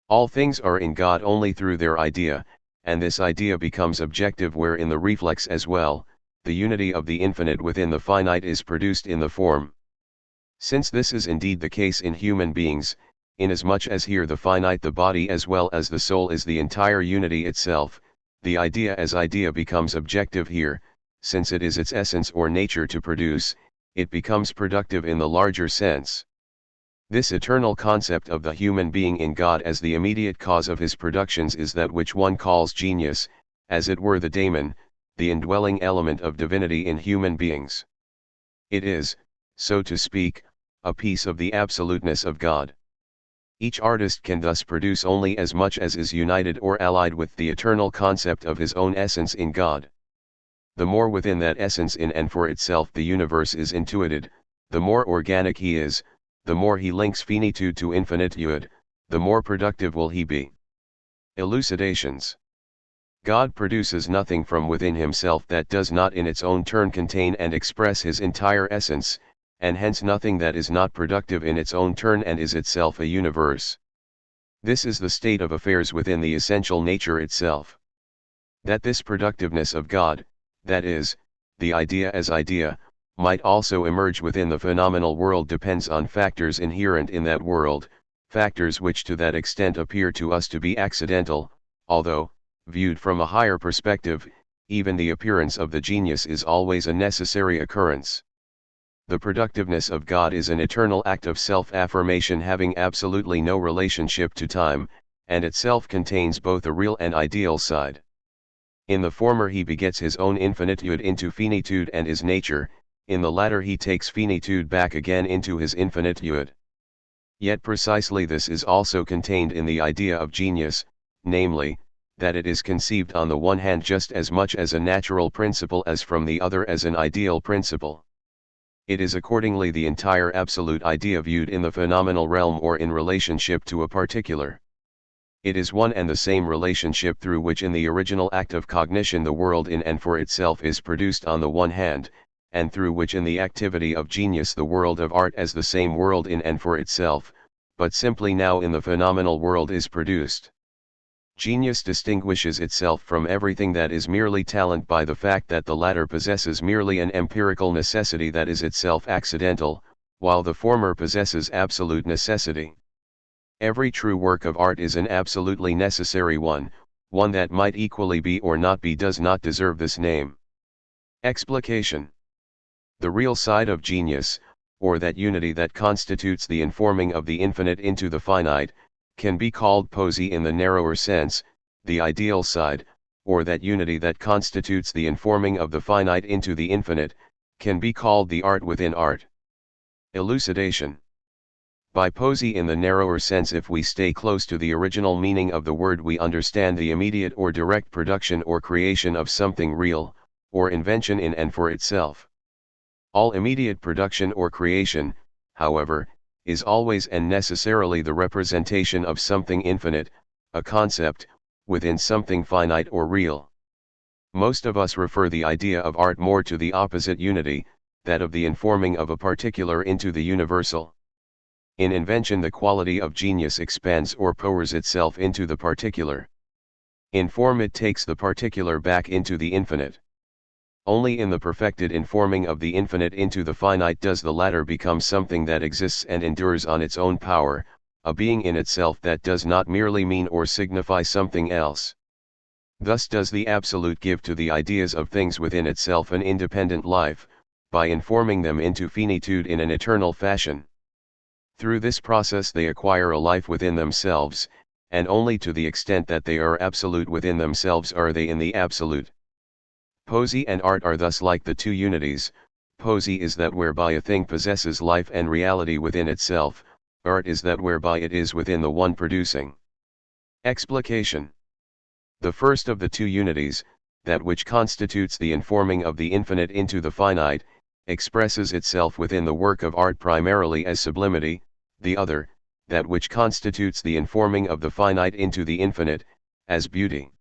All things are in God only through their idea, and this idea becomes objective where in the reflex as well, the unity of the infinite within the finite is produced in the form. Since this is indeed the case in human beings, inasmuch as here the finite the body as well as the soul is the entire unity itself, the idea as idea becomes objective here, since it is its essence or nature to produce, it becomes productive in the larger sense. This eternal concept of the human being in God as the immediate cause of his productions is that which one calls genius, as it were the daemon, the indwelling element of divinity in human beings. It is, so to speak, a piece of the absoluteness of God. Each artist can thus produce only as much as is united or allied with the eternal concept of his own essence in God. The more within that essence in and for itself the universe is intuited, the more organic he is, the more he links finitude to infinitude, the more productive will he be. Elucidations. God produces nothing from within himself that does not in its own turn contain and express his entire essence, and hence nothing that is not productive in its own turn and is itself a universe. This is the state of affairs within the essential nature itself. That this productiveness of God, that is, the idea as idea, might also emerge within the phenomenal world depends on factors inherent in that world, factors which to that extent appear to us to be accidental, although, viewed from a higher perspective, even the appearance of the genius is always a necessary occurrence. The productiveness of God is an eternal act of self-affirmation having absolutely no relationship to time, and itself contains both a real and ideal side. In the former he begets his own infinitude into finitude and is nature, in the latter he takes finitude back again into his infinitude. Yet precisely this is also contained in the idea of genius, namely, that it is conceived on the one hand just as much as a natural principle as from the other as an ideal principle. It is accordingly the entire absolute idea viewed in the phenomenal realm or in relationship to a particular. It is one and the same relationship through which in the original act of cognition the world in and for itself is produced on the one hand, and through which in the activity of genius the world of art as the same world in and for itself, but simply now in the phenomenal world is produced. Genius distinguishes itself from everything that is merely talent by the fact that the latter possesses merely an empirical necessity that is itself accidental, while the former possesses absolute necessity. Every true work of art is an absolutely necessary one that might equally be or not be does not deserve this name. Explication. The real side of genius, or that unity that constitutes the informing of the infinite into the finite, can be called poesy in the narrower sense, the ideal side, or that unity that constitutes the informing of the finite into the infinite, can be called the art within art. Elucidation. By poesy in the narrower sense, if we stay close to the original meaning of the word, we understand the immediate or direct production or creation of something real, or invention in and for itself. All immediate production or creation, however, is always and necessarily the representation of something infinite, a concept, within something finite or real. Most of us refer the idea of art more to the opposite unity, that of the informing of a particular into the universal. In invention, the quality of genius expands or powers itself into the particular. In form, it takes the particular back into the infinite. Only in the perfected informing of the infinite into the finite does the latter become something that exists and endures on its own power, a being in itself that does not merely mean or signify something else. Thus does the Absolute give to the ideas of things within itself an independent life, by informing them into finitude in an eternal fashion. Through this process they acquire a life within themselves, and only to the extent that they are absolute within themselves are they in the Absolute. Poesy and art are thus like the two unities. Poesy is that whereby a thing possesses life and reality within itself, art is that whereby it is within the one producing. Explication. The first of the two unities, that which constitutes the informing of the infinite into the finite, expresses itself within the work of art primarily as sublimity, the other, that which constitutes the informing of the finite into the infinite, as beauty.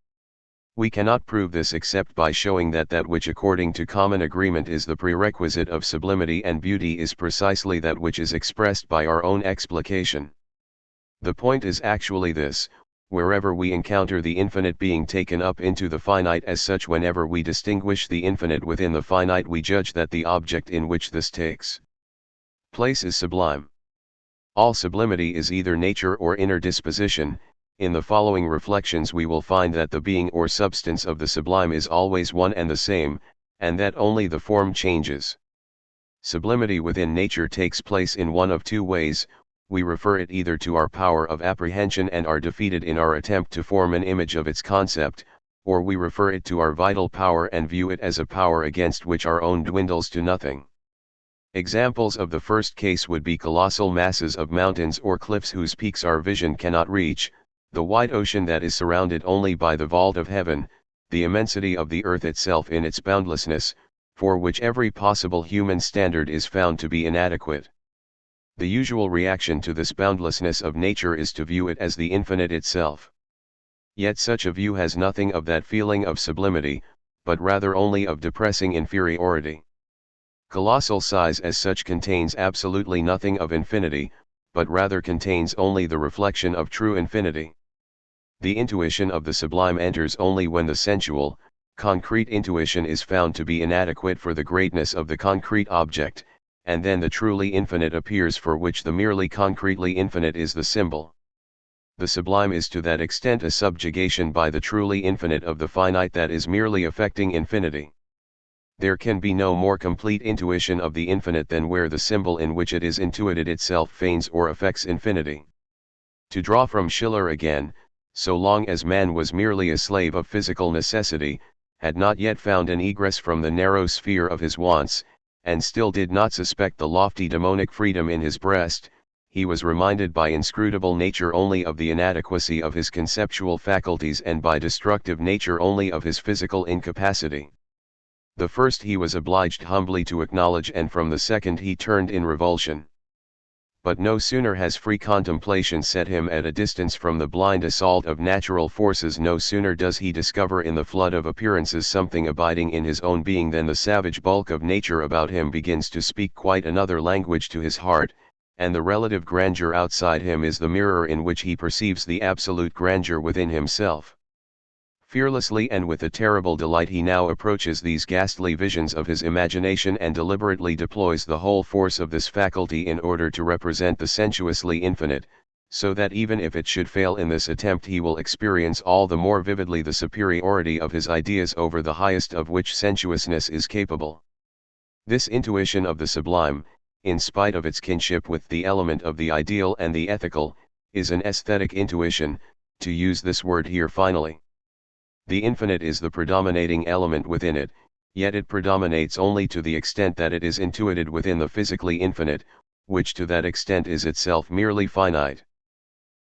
We cannot prove this except by showing that that which according to common agreement is the prerequisite of sublimity and beauty is precisely that which is expressed by our own explication. The point is actually this: wherever we encounter the infinite being taken up into the finite as such, whenever we distinguish the infinite within the finite, we judge that the object in which this takes place is sublime. All sublimity is either nature or inner disposition. In the following reflections we will find that the being or substance of the sublime is always one and the same, and that only the form changes. Sublimity within nature takes place in one of two ways: we refer it either to our power of apprehension and are defeated in our attempt to form an image of its concept, or we refer it to our vital power and view it as a power against which our own dwindles to nothing. Examples of the first case would be colossal masses of mountains or cliffs whose peaks our vision cannot reach, the wide ocean that is surrounded only by the vault of heaven, the immensity of the earth itself in its boundlessness, for which every possible human standard is found to be inadequate. The usual reaction to this boundlessness of nature is to view it as the infinite itself. Yet such a view has nothing of that feeling of sublimity, but rather only of depressing inferiority. Colossal size as such contains absolutely nothing of infinity, but rather contains only the reflection of true infinity. The intuition of the sublime enters only when the sensual, concrete intuition is found to be inadequate for the greatness of the concrete object, and then the truly infinite appears, for which the merely concretely infinite is the symbol. The sublime is to that extent a subjugation by the truly infinite of the finite that is merely affecting infinity. There can be no more complete intuition of the infinite than where the symbol in which it is intuited itself feigns or affects infinity. To draw from Schiller again, so long as man was merely a slave of physical necessity, had not yet found an egress from the narrow sphere of his wants, and still did not suspect the lofty demonic freedom in his breast, he was reminded by inscrutable nature only of the inadequacy of his conceptual faculties, and by destructive nature only of his physical incapacity. The first he was obliged humbly to acknowledge, and from the second he turned in revulsion. But no sooner has free contemplation set him at a distance from the blind assault of natural forces, no sooner does he discover in the flood of appearances something abiding in his own being, than the savage bulk of nature about him begins to speak quite another language to his heart, and the relative grandeur outside him is the mirror in which he perceives the absolute grandeur within himself. Fearlessly and with a terrible delight he now approaches these ghastly visions of his imagination, and deliberately deploys the whole force of this faculty in order to represent the sensuously infinite, so that even if it should fail in this attempt he will experience all the more vividly the superiority of his ideas over the highest of which sensuousness is capable. This intuition of the sublime, in spite of its kinship with the element of the ideal and the ethical, is an aesthetic intuition, to use this word here finally. The infinite is the predominating element within it, yet it predominates only to the extent that it is intuited within the physically infinite, which to that extent is itself merely finite.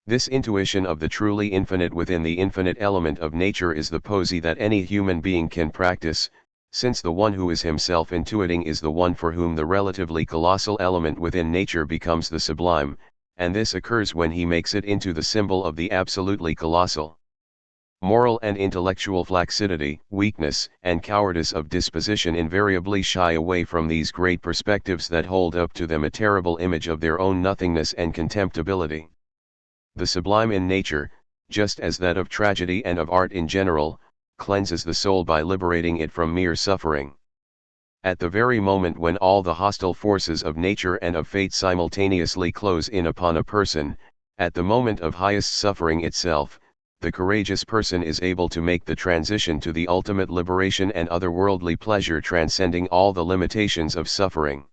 This intuition of the truly infinite within the infinite element of nature is the poesy that any human being can practice, since the one who is himself intuiting is the one for whom the relatively colossal element within nature becomes the sublime, and this occurs when he makes it into the symbol of the absolutely colossal. Moral and intellectual flaccidity, weakness, and cowardice of disposition invariably shy away from these great perspectives that hold up to them a terrible image of their own nothingness and contemptibility. The sublime in nature, just as that of tragedy and of art in general, cleanses the soul by liberating it from mere suffering. At the very moment when all the hostile forces of nature and of fate simultaneously close in upon a person, at the moment of highest suffering itself, the courageous person is able to make the transition to the ultimate liberation and otherworldly pleasure transcending all the limitations of suffering.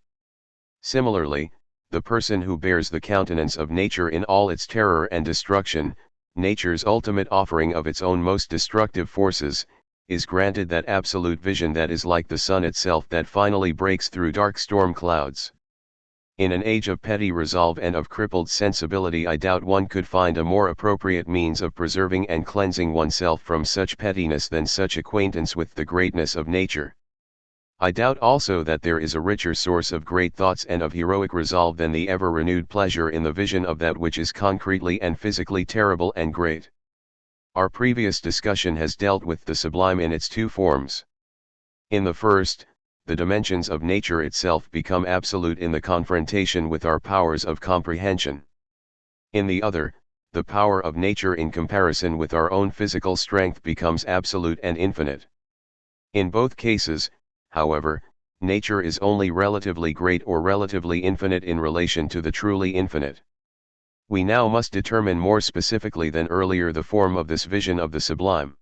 Similarly, the person who bears the countenance of nature in all its terror and destruction, nature's ultimate offering of its own most destructive forces, is granted that absolute vision that is like the sun itself that finally breaks through dark storm clouds. In an age of petty resolve and of crippled sensibility, I doubt one could find a more appropriate means of preserving and cleansing oneself from such pettiness than such acquaintance with the greatness of nature. I doubt also that there is a richer source of great thoughts and of heroic resolve than the ever-renewed pleasure in the vision of that which is concretely and physically terrible and great. Our previous discussion has dealt with the sublime in its two forms. In the first, the dimensions of nature itself become absolute in the confrontation with our powers of comprehension. In the other, the power of nature in comparison with our own physical strength becomes absolute and infinite. In both cases, however, nature is only relatively great or relatively infinite in relation to the truly infinite. We now must determine more specifically than earlier the form of this vision of the sublime.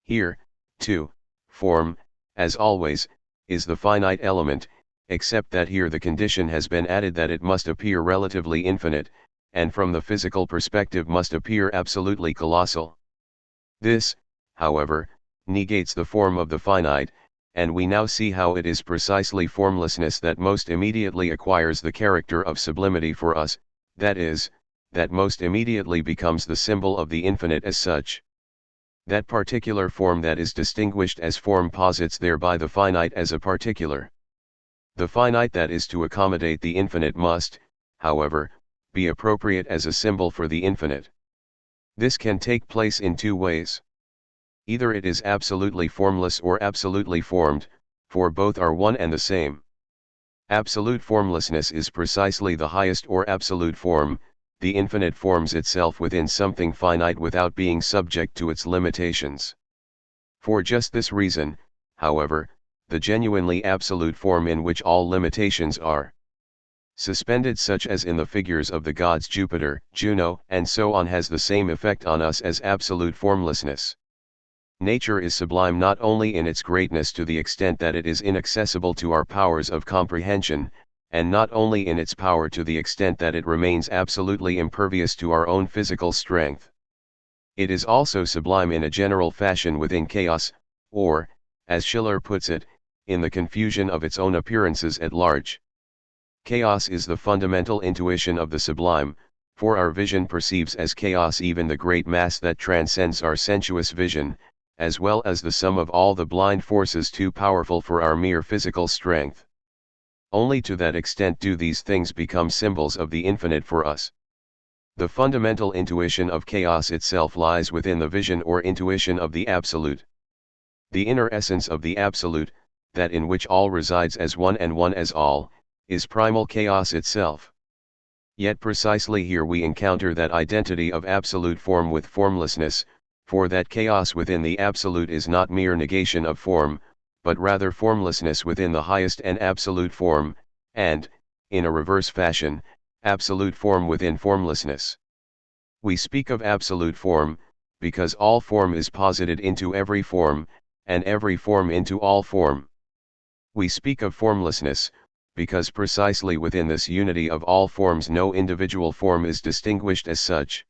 Here, too, form, as always, is the finite element, except that here the condition has been added that it must appear relatively infinite, and from the physical perspective must appear absolutely colossal. This, however, negates the form of the finite, and we now see how it is precisely formlessness that most immediately acquires the character of sublimity for us, that is, that most immediately becomes the symbol of the infinite as such. That particular form that is distinguished as form posits thereby the finite as a particular. The finite that is to accommodate the infinite must, however, be appropriate as a symbol for the infinite. This can take place in two ways. Either it is absolutely formless or absolutely formed, for both are one and the same. Absolute formlessness is precisely the highest or absolute form. The infinite forms itself within something finite without being subject to its limitations. For just this reason, however, the genuinely absolute form in which all limitations are suspended, such as in the figures of the gods Jupiter, Juno, and so on, has the same effect on us as absolute formlessness. Nature is sublime not only in its greatness to the extent that it is inaccessible to our powers of comprehension, and not only in its power to the extent that it remains absolutely impervious to our own physical strength. It is also sublime in a general fashion within chaos, or, as Schiller puts it, in the confusion of its own appearances at large. Chaos is the fundamental intuition of the sublime, for our vision perceives as chaos even the great mass that transcends our sensuous vision, as well as the sum of all the blind forces too powerful for our mere physical strength. Only to that extent do these things become symbols of the infinite for us. The fundamental intuition of chaos itself lies within the vision or intuition of the absolute. The inner essence of the absolute, that in which all resides as one and one as all, is primal chaos itself. Yet precisely here we encounter that identity of absolute form with formlessness, for that chaos within the absolute is not mere negation of form, but rather formlessness within the highest and absolute form, and, in a reverse fashion, absolute form within formlessness. We speak of absolute form, because all form is posited into every form, and every form into all form. We speak of formlessness, because precisely within this unity of all forms no individual form is distinguished as such.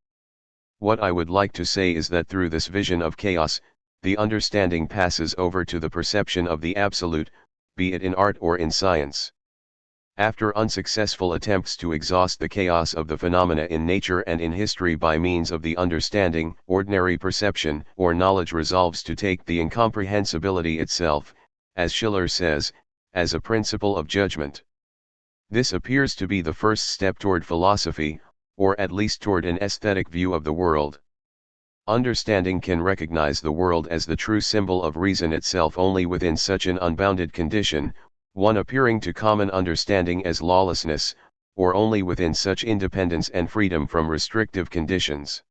What I would like to say is that through this vision of chaos, the understanding passes over to the perception of the absolute, be it in art or in science. After unsuccessful attempts to exhaust the chaos of the phenomena in nature and in history by means of the understanding, ordinary perception or knowledge resolves to take the incomprehensibility itself, as Schiller says, as a principle of judgment. This appears to be the first step toward philosophy, or at least toward an aesthetic view of the world. Understanding can recognize the world as the true symbol of reason itself only within such an unbounded condition, one appearing to common understanding as lawlessness, or only within such independence and freedom from restrictive conditions.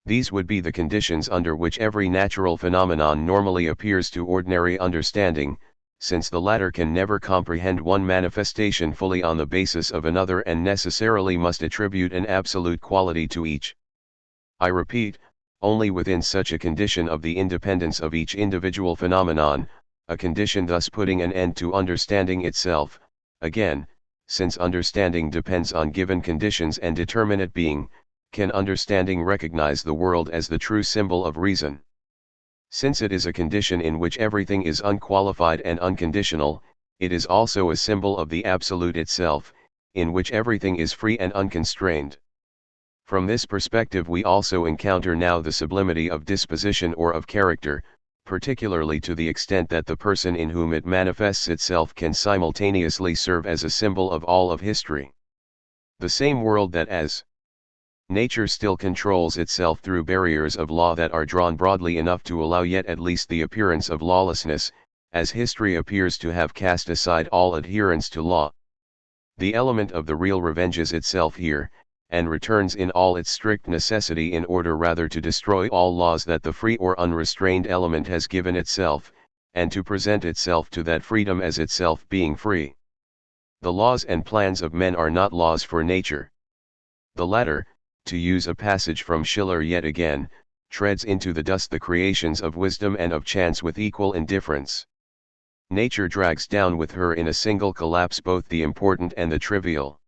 These would be the conditions under which every natural phenomenon normally appears to ordinary understanding, since the latter can never comprehend one manifestation fully on the basis of another and necessarily must attribute an absolute quality to each. I repeat, only within such a condition of the independence of each individual phenomenon, a condition thus putting an end to understanding itself, again, since understanding depends on given conditions and determinate being, can understanding recognize the world as the true symbol of reason. Since it is a condition in which everything is unqualified and unconditional, it is also a symbol of the absolute itself, in which everything is free and unconstrained. From this perspective we also encounter now the sublimity of disposition or of character, particularly to the extent that the person in whom it manifests itself can simultaneously serve as a symbol of all of history. The same world that as nature still controls itself through barriers of law that are drawn broadly enough to allow yet at least the appearance of lawlessness, as history appears to have cast aside all adherence to law. The element of the real revenges itself here, and returns in all its strict necessity in order rather to destroy all laws that the free or unrestrained element has given itself, and to present itself to that freedom as itself being free. The laws and plans of men are not laws for nature. The latter, to use a passage from Schiller yet again, treads into the dust the creations of wisdom and of chance with equal indifference. Nature drags down with her in a single collapse both the important and the trivial.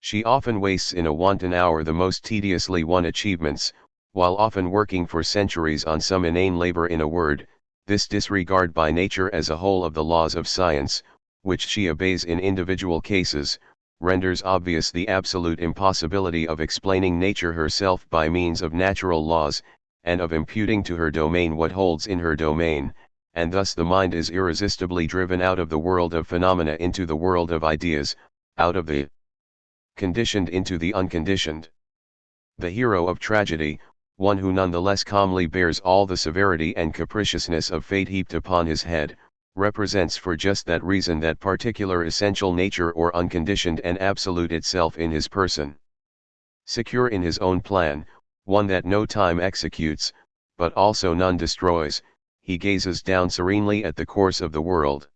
She often wastes in a wanton hour the most tediously won achievements, while often working for centuries on some inane labor. In a word, this disregard by nature as a whole of the laws of science, which she obeys in individual cases, renders obvious the absolute impossibility of explaining nature herself by means of natural laws, and of imputing to her domain what holds in her domain, and thus the mind is irresistibly driven out of the world of phenomena into the world of ideas, out of the conditioned into the unconditioned. The hero of tragedy, one who nonetheless calmly bears all the severity and capriciousness of fate heaped upon his head, represents for just that reason that particular essential nature or unconditioned and absolute itself in his person. Secure in his own plan, one that no time executes, but also none destroys, he gazes down serenely at the course of the world.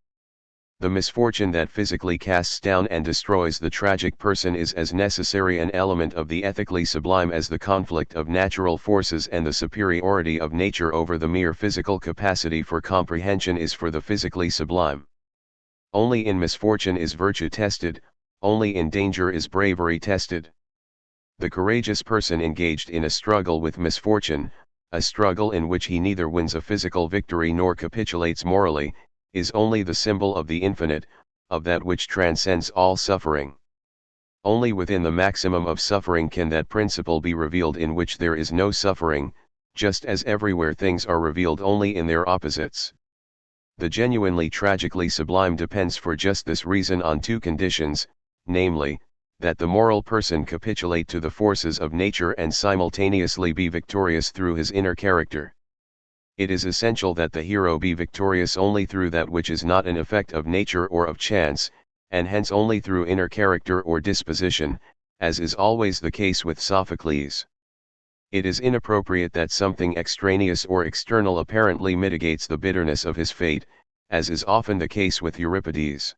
The misfortune that physically casts down and destroys the tragic person is as necessary an element of the ethically sublime as the conflict of natural forces and the superiority of nature over the mere physical capacity for comprehension is for the physically sublime. Only in misfortune is virtue tested, only in danger is bravery tested. The courageous person engaged in a struggle with misfortune, a struggle in which he neither wins a physical victory nor capitulates morally, is only the symbol of the infinite, of that which transcends all suffering. Only within the maximum of suffering can that principle be revealed in which there is no suffering, just as everywhere things are revealed only in their opposites. The genuinely tragically sublime depends for just this reason on two conditions, namely, that the moral person capitulate to the forces of nature and simultaneously be victorious through his inner character. It is essential that the hero be victorious only through that which is not an effect of nature or of chance, and hence only through inner character or disposition, as is always the case with Sophocles. It is inappropriate that something extraneous or external apparently mitigates the bitterness of his fate, as is often the case with Euripides.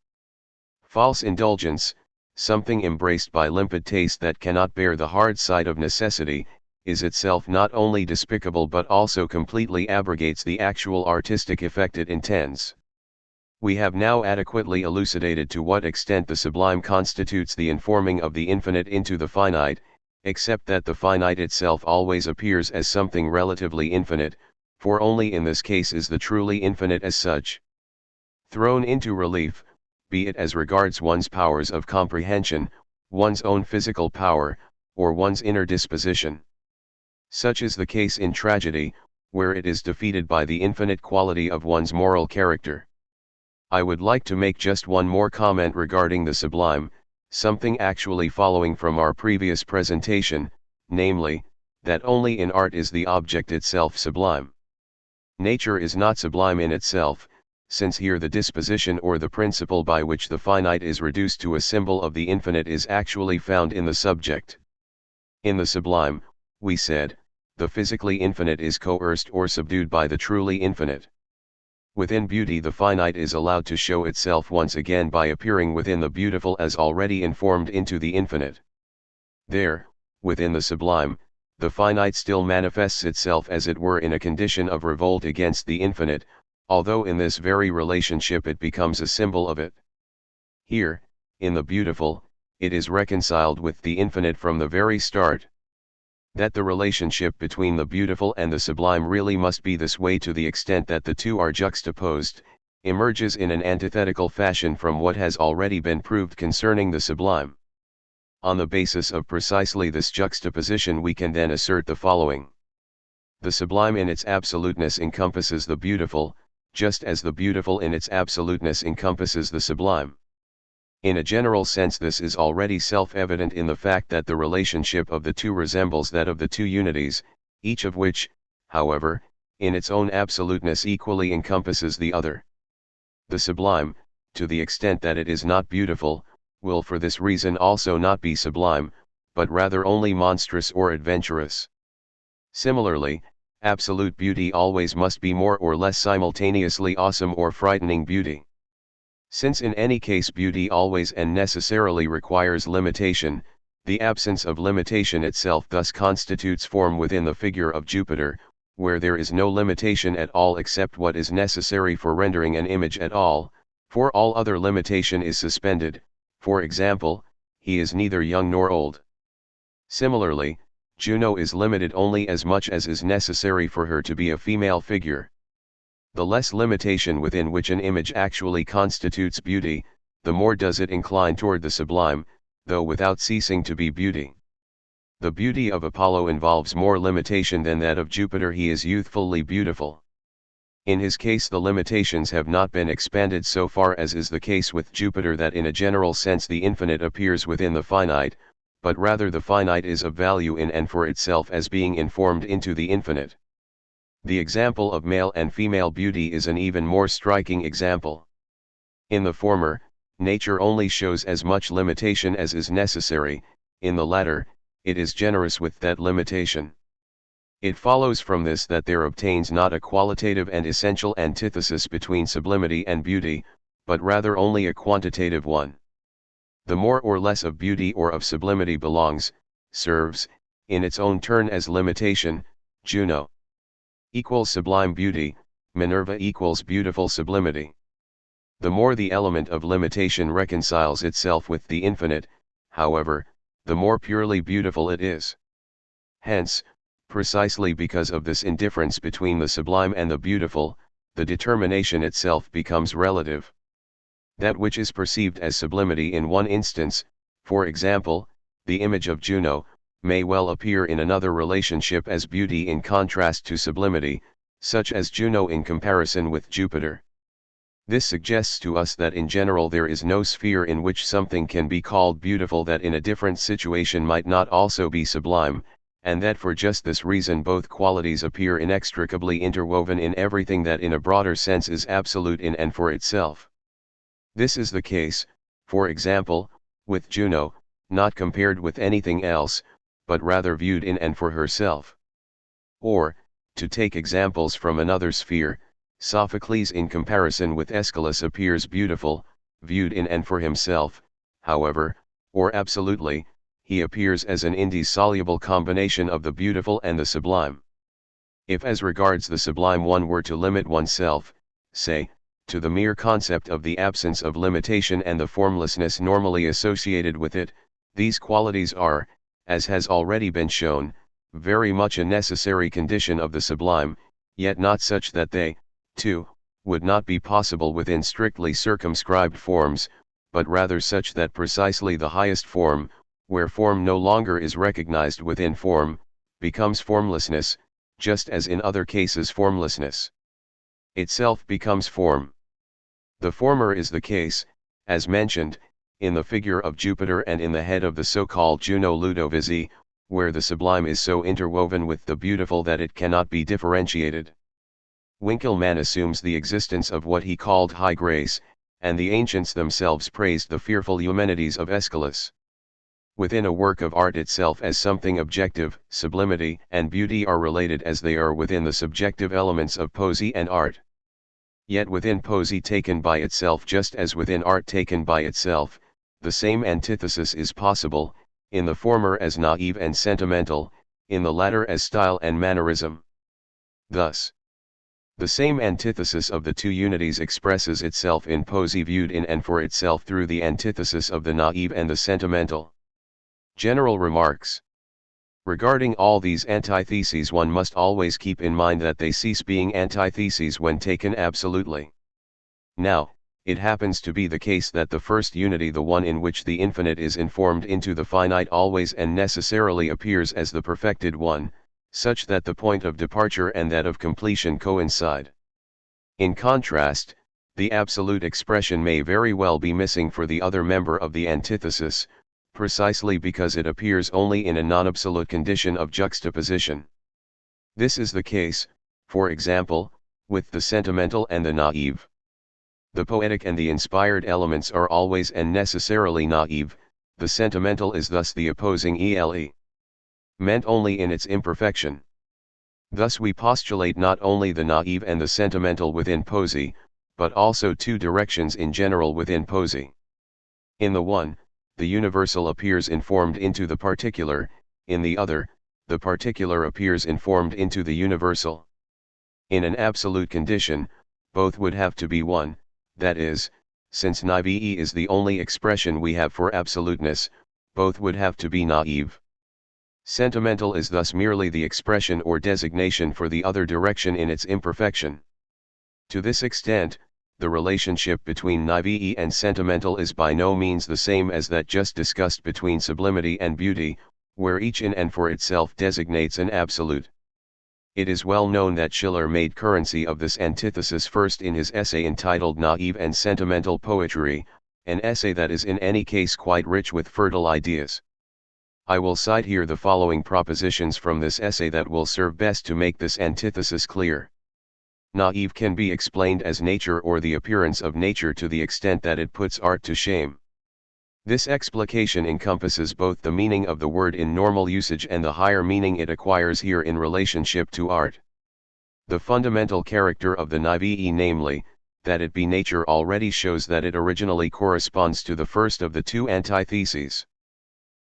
False indulgence, something embraced by limpid taste that cannot bear the hard side of necessity, is itself not only despicable but also completely abrogates the actual artistic effect it intends. We have now adequately elucidated to what extent the sublime constitutes the informing of the infinite into the finite, except that the finite itself always appears as something relatively infinite, for only in this case is the truly infinite as such thrown into relief, be it as regards one's powers of comprehension, one's own physical power, or one's inner disposition. Such is the case in tragedy, where it is defeated by the infinite quality of one's moral character. I would like to make just one more comment regarding the sublime, something actually following from our previous presentation, namely, that only in art is the object itself sublime. Nature is not sublime in itself, since here the disposition or the principle by which the finite is reduced to a symbol of the infinite is actually found in the subject. In the sublime, we said, the physically infinite is coerced or subdued by the truly infinite. Within beauty the finite is allowed to show itself once again by appearing within the beautiful as already informed into the infinite. There, within the sublime, the finite still manifests itself as it were in a condition of revolt against the infinite, although in this very relationship it becomes a symbol of it. Here, in the beautiful, it is reconciled with the infinite from the very start. That the relationship between the beautiful and the sublime really must be this way to the extent that the two are juxtaposed, emerges in an antithetical fashion from what has already been proved concerning the sublime. On the basis of precisely this juxtaposition we can then assert the following. The sublime in its absoluteness encompasses the beautiful, just as the beautiful in its absoluteness encompasses the sublime. In a general sense this is already self-evident in the fact that the relationship of the two resembles that of the two unities, each of which, however, in its own absoluteness equally encompasses the other. The sublime, to the extent that it is not beautiful, will for this reason also not be sublime, but rather only monstrous or adventurous. Similarly, absolute beauty always must be more or less simultaneously awesome or frightening beauty. Since in any case beauty always and necessarily requires limitation, the absence of limitation itself thus constitutes form within the figure of Jupiter, where there is no limitation at all except what is necessary for rendering an image at all, for all other limitation is suspended, for example, he is neither young nor old. Similarly, Juno is limited only as much as is necessary for her to be a female figure. The less limitation within which an image actually constitutes beauty, the more does it incline toward the sublime, though without ceasing to be beauty. The beauty of Apollo involves more limitation than that of Jupiter. He is youthfully beautiful. In his case the limitations have not been expanded so far as is the case with Jupiter, that in a general sense the infinite appears within the finite, but rather the finite is of value in and for itself as being informed into the infinite. The example of male and female beauty is an even more striking example. In the former, nature only shows as much limitation as is necessary, in the latter, it is generous with that limitation. It follows from this that there obtains not a qualitative and essential antithesis between sublimity and beauty, but rather only a quantitative one. The more or less of beauty or of sublimity belongs, serves, in its own turn as limitation. Juno equals sublime beauty, Minerva equals beautiful sublimity. The more the element of limitation reconciles itself with the infinite, however, the more purely beautiful it is. Hence, precisely because of this indifference between the sublime and the beautiful, the determination itself becomes relative. That which is perceived as sublimity in one instance, for example, the image of Juno, may well appear in another relationship as beauty in contrast to sublimity, such as Juno in comparison with Jupiter. This suggests to us that in general there is no sphere in which something can be called beautiful that in a different situation might not also be sublime, and that for just this reason both qualities appear inextricably interwoven in everything that in a broader sense is absolute in and for itself. This is the case, for example, with Juno, not compared with anything else, but rather viewed in and for herself. Or, to take examples from another sphere, Sophocles in comparison with Aeschylus appears beautiful, viewed in and for himself, however, or absolutely, he appears as an indissoluble combination of the beautiful and the sublime. If as regards the sublime one were to limit oneself, say, to the mere concept of the absence of limitation and the formlessness normally associated with it, these qualities are, as has already been shown, very much a necessary condition of the sublime, yet not such that they, too, would not be possible within strictly circumscribed forms, but rather such that precisely the highest form, where form no longer is recognized within form, becomes formlessness, just as in other cases formlessness itself becomes form. The former is the case, as mentioned, in the figure of Jupiter and in the head of the so-called Juno Ludovisi, where the sublime is so interwoven with the beautiful that it cannot be differentiated. Winckelmann assumes the existence of what he called high grace, and the ancients themselves praised the fearful Eumenides of Aeschylus. Within a work of art itself as something objective, sublimity and beauty are related as they are within the subjective elements of poesy and art. Yet within poesy taken by itself just as within art taken by itself, the same antithesis is possible, in the former as naive and sentimental, in the latter as style and mannerism. Thus, the same antithesis of the two unities expresses itself in poesy viewed in and for itself through the antithesis of the naive and the sentimental. General remarks. Regarding all these antitheses, one must always keep in mind that they cease being antitheses when taken absolutely. Now, it happens to be the case that the first unity, the one in which the infinite is informed into the finite, always and necessarily appears as the perfected one, such that the point of departure and that of completion coincide. In contrast, the absolute expression may very well be missing for the other member of the antithesis, precisely because it appears only in a non-absolute condition of juxtaposition. This is the case, for example, with the sentimental and the naive. The poetic and the inspired elements are always and necessarily naive, the sentimental is thus the opposing ele. Meant only in its imperfection. Thus we postulate not only the naive and the sentimental within poesy, but also two directions in general within poesy. In the one, the universal appears informed into the particular, in the other, the particular appears informed into the universal. In an absolute condition, both would have to be one, that is, since naive is the only expression we have for absoluteness, both would have to be naive. Sentimental is thus merely the expression or designation for the other direction in its imperfection. To this extent, the relationship between naive and sentimental is by no means the same as that just discussed between sublimity and beauty, where each in and for itself designates an absolute. It is well known that Schiller made currency of this antithesis first in his essay entitled Naive and Sentimental Poetry, an essay that is in any case quite rich with fertile ideas. I will cite here the following propositions from this essay that will serve best to make this antithesis clear. Naive can be explained as nature or the appearance of nature to the extent that it puts art to shame. This explication encompasses both the meaning of the word in normal usage and the higher meaning it acquires here in relationship to art. The fundamental character of the naive, namely, that it be nature, already shows that it originally corresponds to the first of the two antitheses.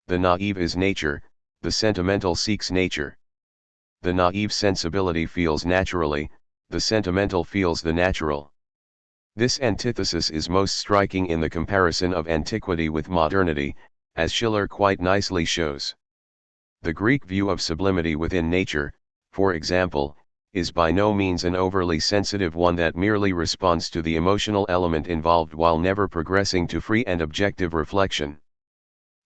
The naive is nature, the sentimental seeks nature. The naive sensibility feels naturally, the sentimental feels the natural. This antithesis is most striking in the comparison of antiquity with modernity, as Schiller quite nicely shows. The Greek view of sublimity within nature, for example, is by no means an overly sensitive one that merely responds to the emotional element involved while never progressing to free and objective reflection.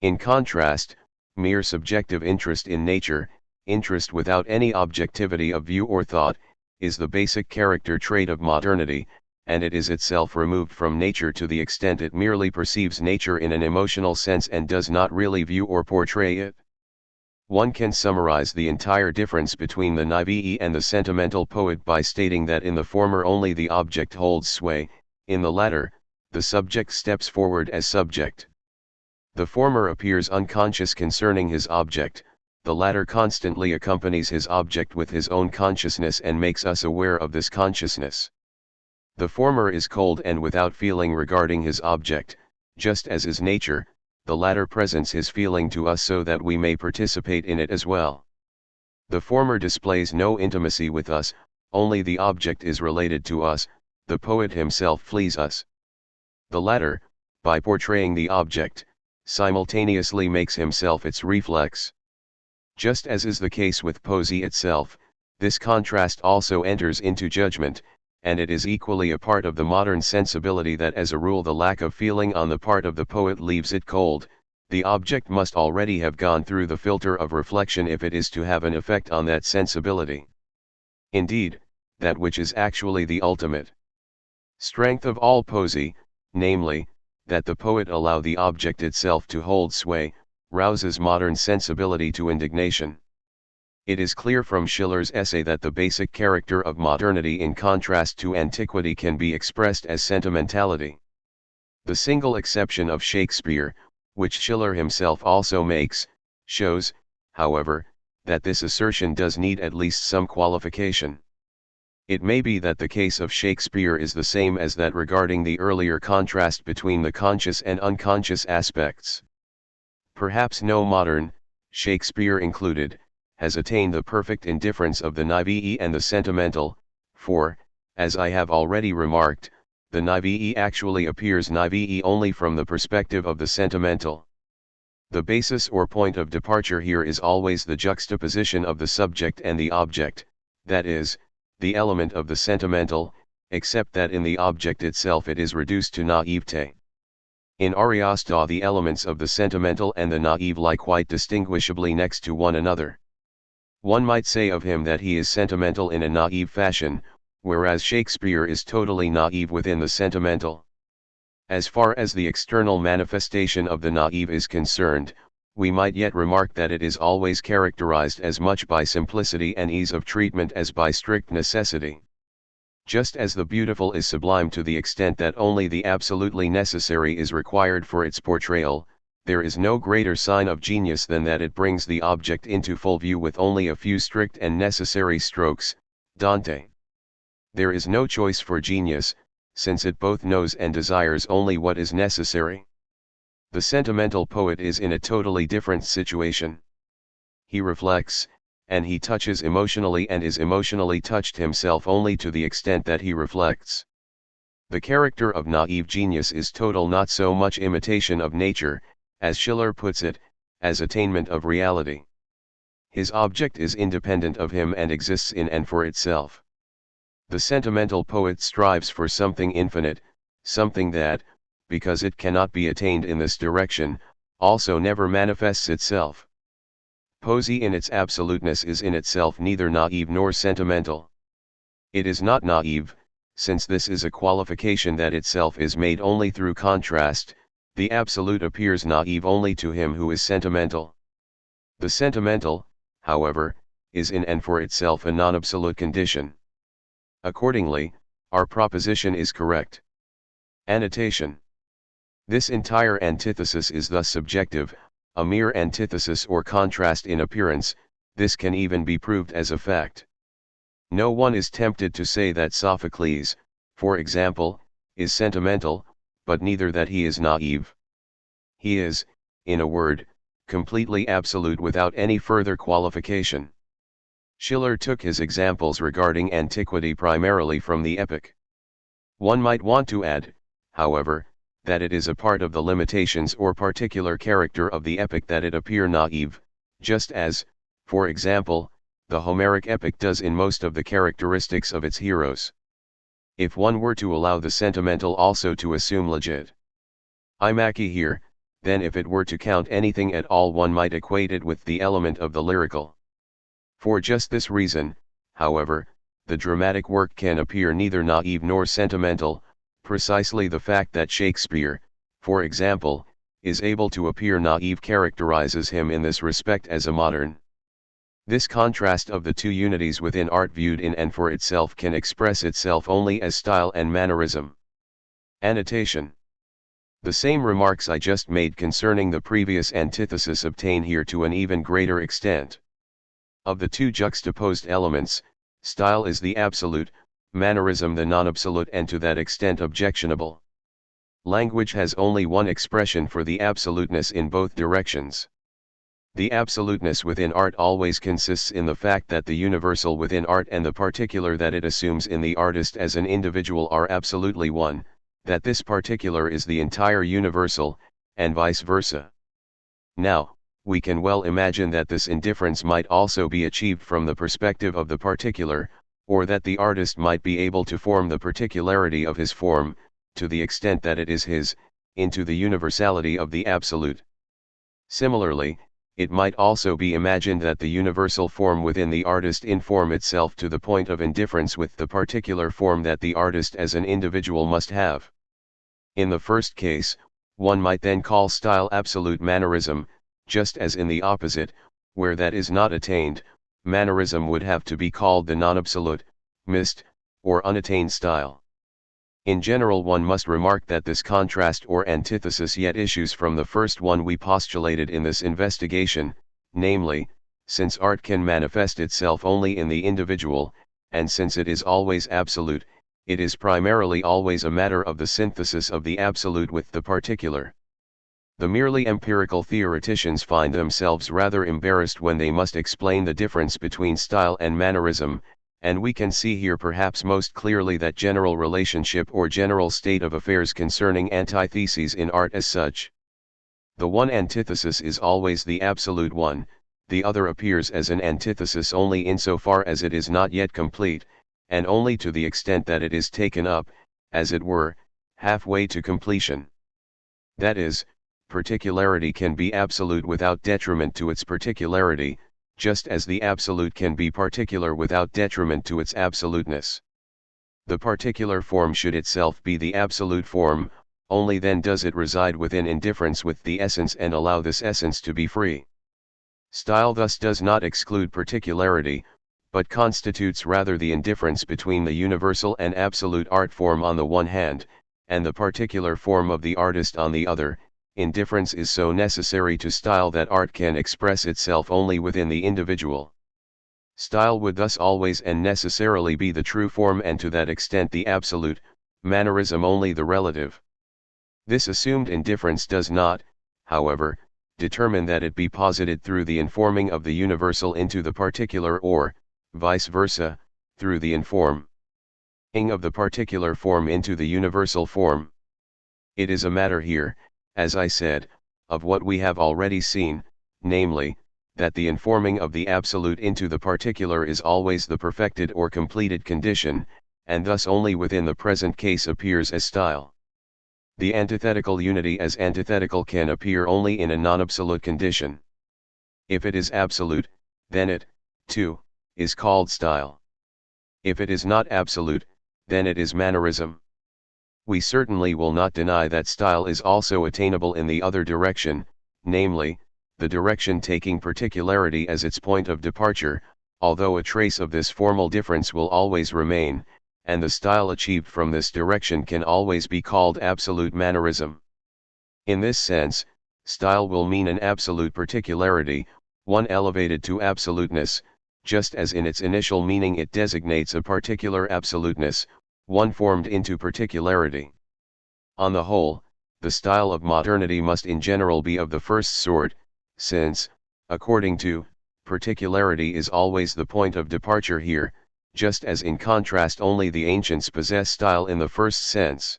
In contrast, mere subjective interest in nature, interest without any objectivity of view or thought, is the basic character trait of modernity, and it is itself removed from nature to the extent it merely perceives nature in an emotional sense and does not really view or portray it. One can summarize the entire difference between the naive and the sentimental poet by stating that in the former only the object holds sway, in the latter, the subject steps forward as subject. The former appears unconscious concerning his object, the latter constantly accompanies his object with his own consciousness and makes us aware of this consciousness. The former is cold and without feeling regarding his object, just as is nature, the latter presents his feeling to us so that we may participate in it as well. The former displays no intimacy with us, only the object is related to us, the poet himself flees us. The latter, by portraying the object, simultaneously makes himself its reflex. Just as is the case with poesy itself, This contrast also enters into judgment, and it is equally a part of the modern sensibility that as a rule the lack of feeling on the part of the poet leaves it cold. The object must already have gone through the filter of reflection if it is to have an effect on that sensibility. Indeed, that which is actually the ultimate strength of all poesy, namely, that the poet allow the object itself to hold sway, rouses modern sensibility to indignation. It is clear from Schiller's essay that the basic character of modernity in contrast to antiquity can be expressed as sentimentality. The single exception of Shakespeare, which Schiller himself also makes, shows, however, that this assertion does need at least some qualification. It may be that the case of Shakespeare is the same as that regarding the earlier contrast between the conscious and unconscious aspects. Perhaps no modern, Shakespeare included, has attained the perfect indifference of the naïve and the sentimental, for, as I have already remarked, the naïve actually appears naïve only from the perspective of the sentimental. The basis or point of departure here is always the juxtaposition of the subject and the object, that is, the element of the sentimental, except that in the object itself it is reduced to naïveté. In Ariosto the elements of the sentimental and the naïve lie quite distinguishably next to one another. One might say of him that he is sentimental in a naïve fashion, whereas Shakespeare is totally naïve within the sentimental. As far as the external manifestation of the naïve is concerned, we might yet remark that it is always characterized as much by simplicity and ease of treatment as by strict necessity. Just as the beautiful is sublime to the extent that only the absolutely necessary is required for its portrayal, there is no greater sign of genius than that it brings the object into full view with only a few strict and necessary strokes. Dante. There is no choice for genius, since it both knows and desires only what is necessary. The sentimental poet is in a totally different situation. He reflects, and he touches emotionally and is emotionally touched himself only to the extent that he reflects. The character of naïve genius is total, not so much imitation of nature, as Schiller puts it, as attainment of reality. His object is independent of him and exists in and for itself. The sentimental poet strives for something infinite, something that, because it cannot be attained in this direction, also never manifests itself. Poesy in its absoluteness is in itself neither naïve nor sentimental. It is not naïve, since this is a qualification that itself is made only through contrast. The absolute appears naïve only to him who is sentimental. The sentimental, however, is in and for itself a non-absolute condition. Accordingly, our proposition is correct. Annotation. This entire antithesis is thus subjective, a mere antithesis or contrast in appearance. This can even be proved as a fact. No one is tempted to say that Sophocles, for example, is sentimental, but neither that he is naïve. He is, in a word, completely absolute without any further qualification. Schiller took his examples regarding antiquity primarily from the epic. One might want to add, however, that it is a part of the limitations or particular character of the epic that it appear naïve, just as, for example, the Homeric epic does in most of the characteristics of its heroes. If one were to allow the sentimental also to assume legit imagery here, then if it were to count anything at all one might equate it with the element of the lyrical. For just this reason, however, the dramatic work can appear neither naïve nor sentimental. Precisely the fact that Shakespeare, for example, is able to appear naïve characterizes him in this respect as a modern. This contrast of the two unities within art viewed in and for itself can express itself only as style and mannerism. Annotation. The same remarks I just made concerning the previous antithesis obtain here to an even greater extent. Of the two juxtaposed elements, style is the absolute, mannerism the non-absolute, and to that extent objectionable. Language has only one expression for the absoluteness in both directions. The absoluteness within art always consists in the fact that the universal within art and the particular that it assumes in the artist as an individual are absolutely one, that this particular is the entire universal, and vice versa. Now, we can well imagine that this indifference might also be achieved from the perspective of the particular, or that the artist might be able to form the particularity of his form, to the extent that it is his, into the universality of the absolute. Similarly, it might also be imagined that the universal form within the artist inform itself to the point of indifference with the particular form that the artist as an individual must have. In the first case, one might then call style absolute mannerism, just as in the opposite, where that is not attained, mannerism would have to be called the non-absolute, mist, or unattained style. In general, one must remark that this contrast or antithesis yet issues from the first one we postulated in this investigation, namely, since art can manifest itself only in the individual, and since it is always absolute, it is primarily always a matter of the synthesis of the absolute with the particular. The merely empirical theoreticians find themselves rather embarrassed when they must explain the difference between style and mannerism, and we can see here perhaps most clearly that general relationship or general state of affairs concerning antitheses in art as such. The one antithesis is always the absolute one, the other appears as an antithesis only insofar as it is not yet complete, and only to the extent that it is taken up, as it were, halfway to completion. That is, particularity can be absolute without detriment to its particularity, just as the absolute can be particular without detriment to its absoluteness. The particular form should itself be the absolute form, only then does it reside within indifference with the essence and allow this essence to be free. Style thus does not exclude particularity, but constitutes rather the indifference between the universal and absolute art form on the one hand, and the particular form of the artist on the other. Indifference is so necessary to style that art can express itself only within the individual. Style would thus always and necessarily be the true form and to that extent the absolute, mannerism only the relative. This assumed indifference does not, however, determine that it be posited through the informing of the universal into the particular or, vice versa, through the informing of the particular form into the universal form. It is a matter here, as I said, of what we have already seen, namely, that the informing of the absolute into the particular is always the perfected or completed condition, and thus only within the present case appears as style. The antithetical unity as antithetical can appear only in a non-absolute condition. If it is absolute, then it, too, is called style. If it is not absolute, then it is mannerism. We certainly will not deny that style is also attainable in the other direction, namely, the direction taking particularity as its point of departure, although a trace of this formal difference will always remain, and the style achieved from this direction can always be called absolute mannerism. In this sense, style will mean an absolute particularity, one elevated to absoluteness, just as in its initial meaning it designates a particular absoluteness, one formed into particularity. On the whole, the style of modernity must in general be of the first sort, since, according to, particularity is always the point of departure here, just as in contrast only the ancients possess style in the first sense.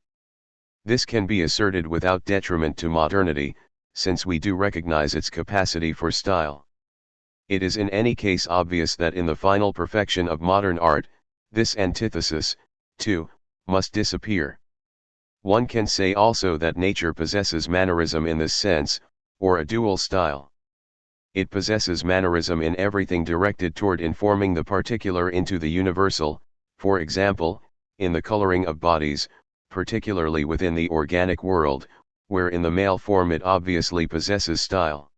This can be asserted without detriment to modernity, since we do recognize its capacity for style. It is in any case obvious that in the final perfection of modern art, this antithesis, too, must disappear. One can say also that nature possesses mannerism in this sense, or a dual style. It possesses mannerism in everything directed toward informing the particular into the universal, for example, in the coloring of bodies, particularly within the organic world, where in the male form it obviously possesses style.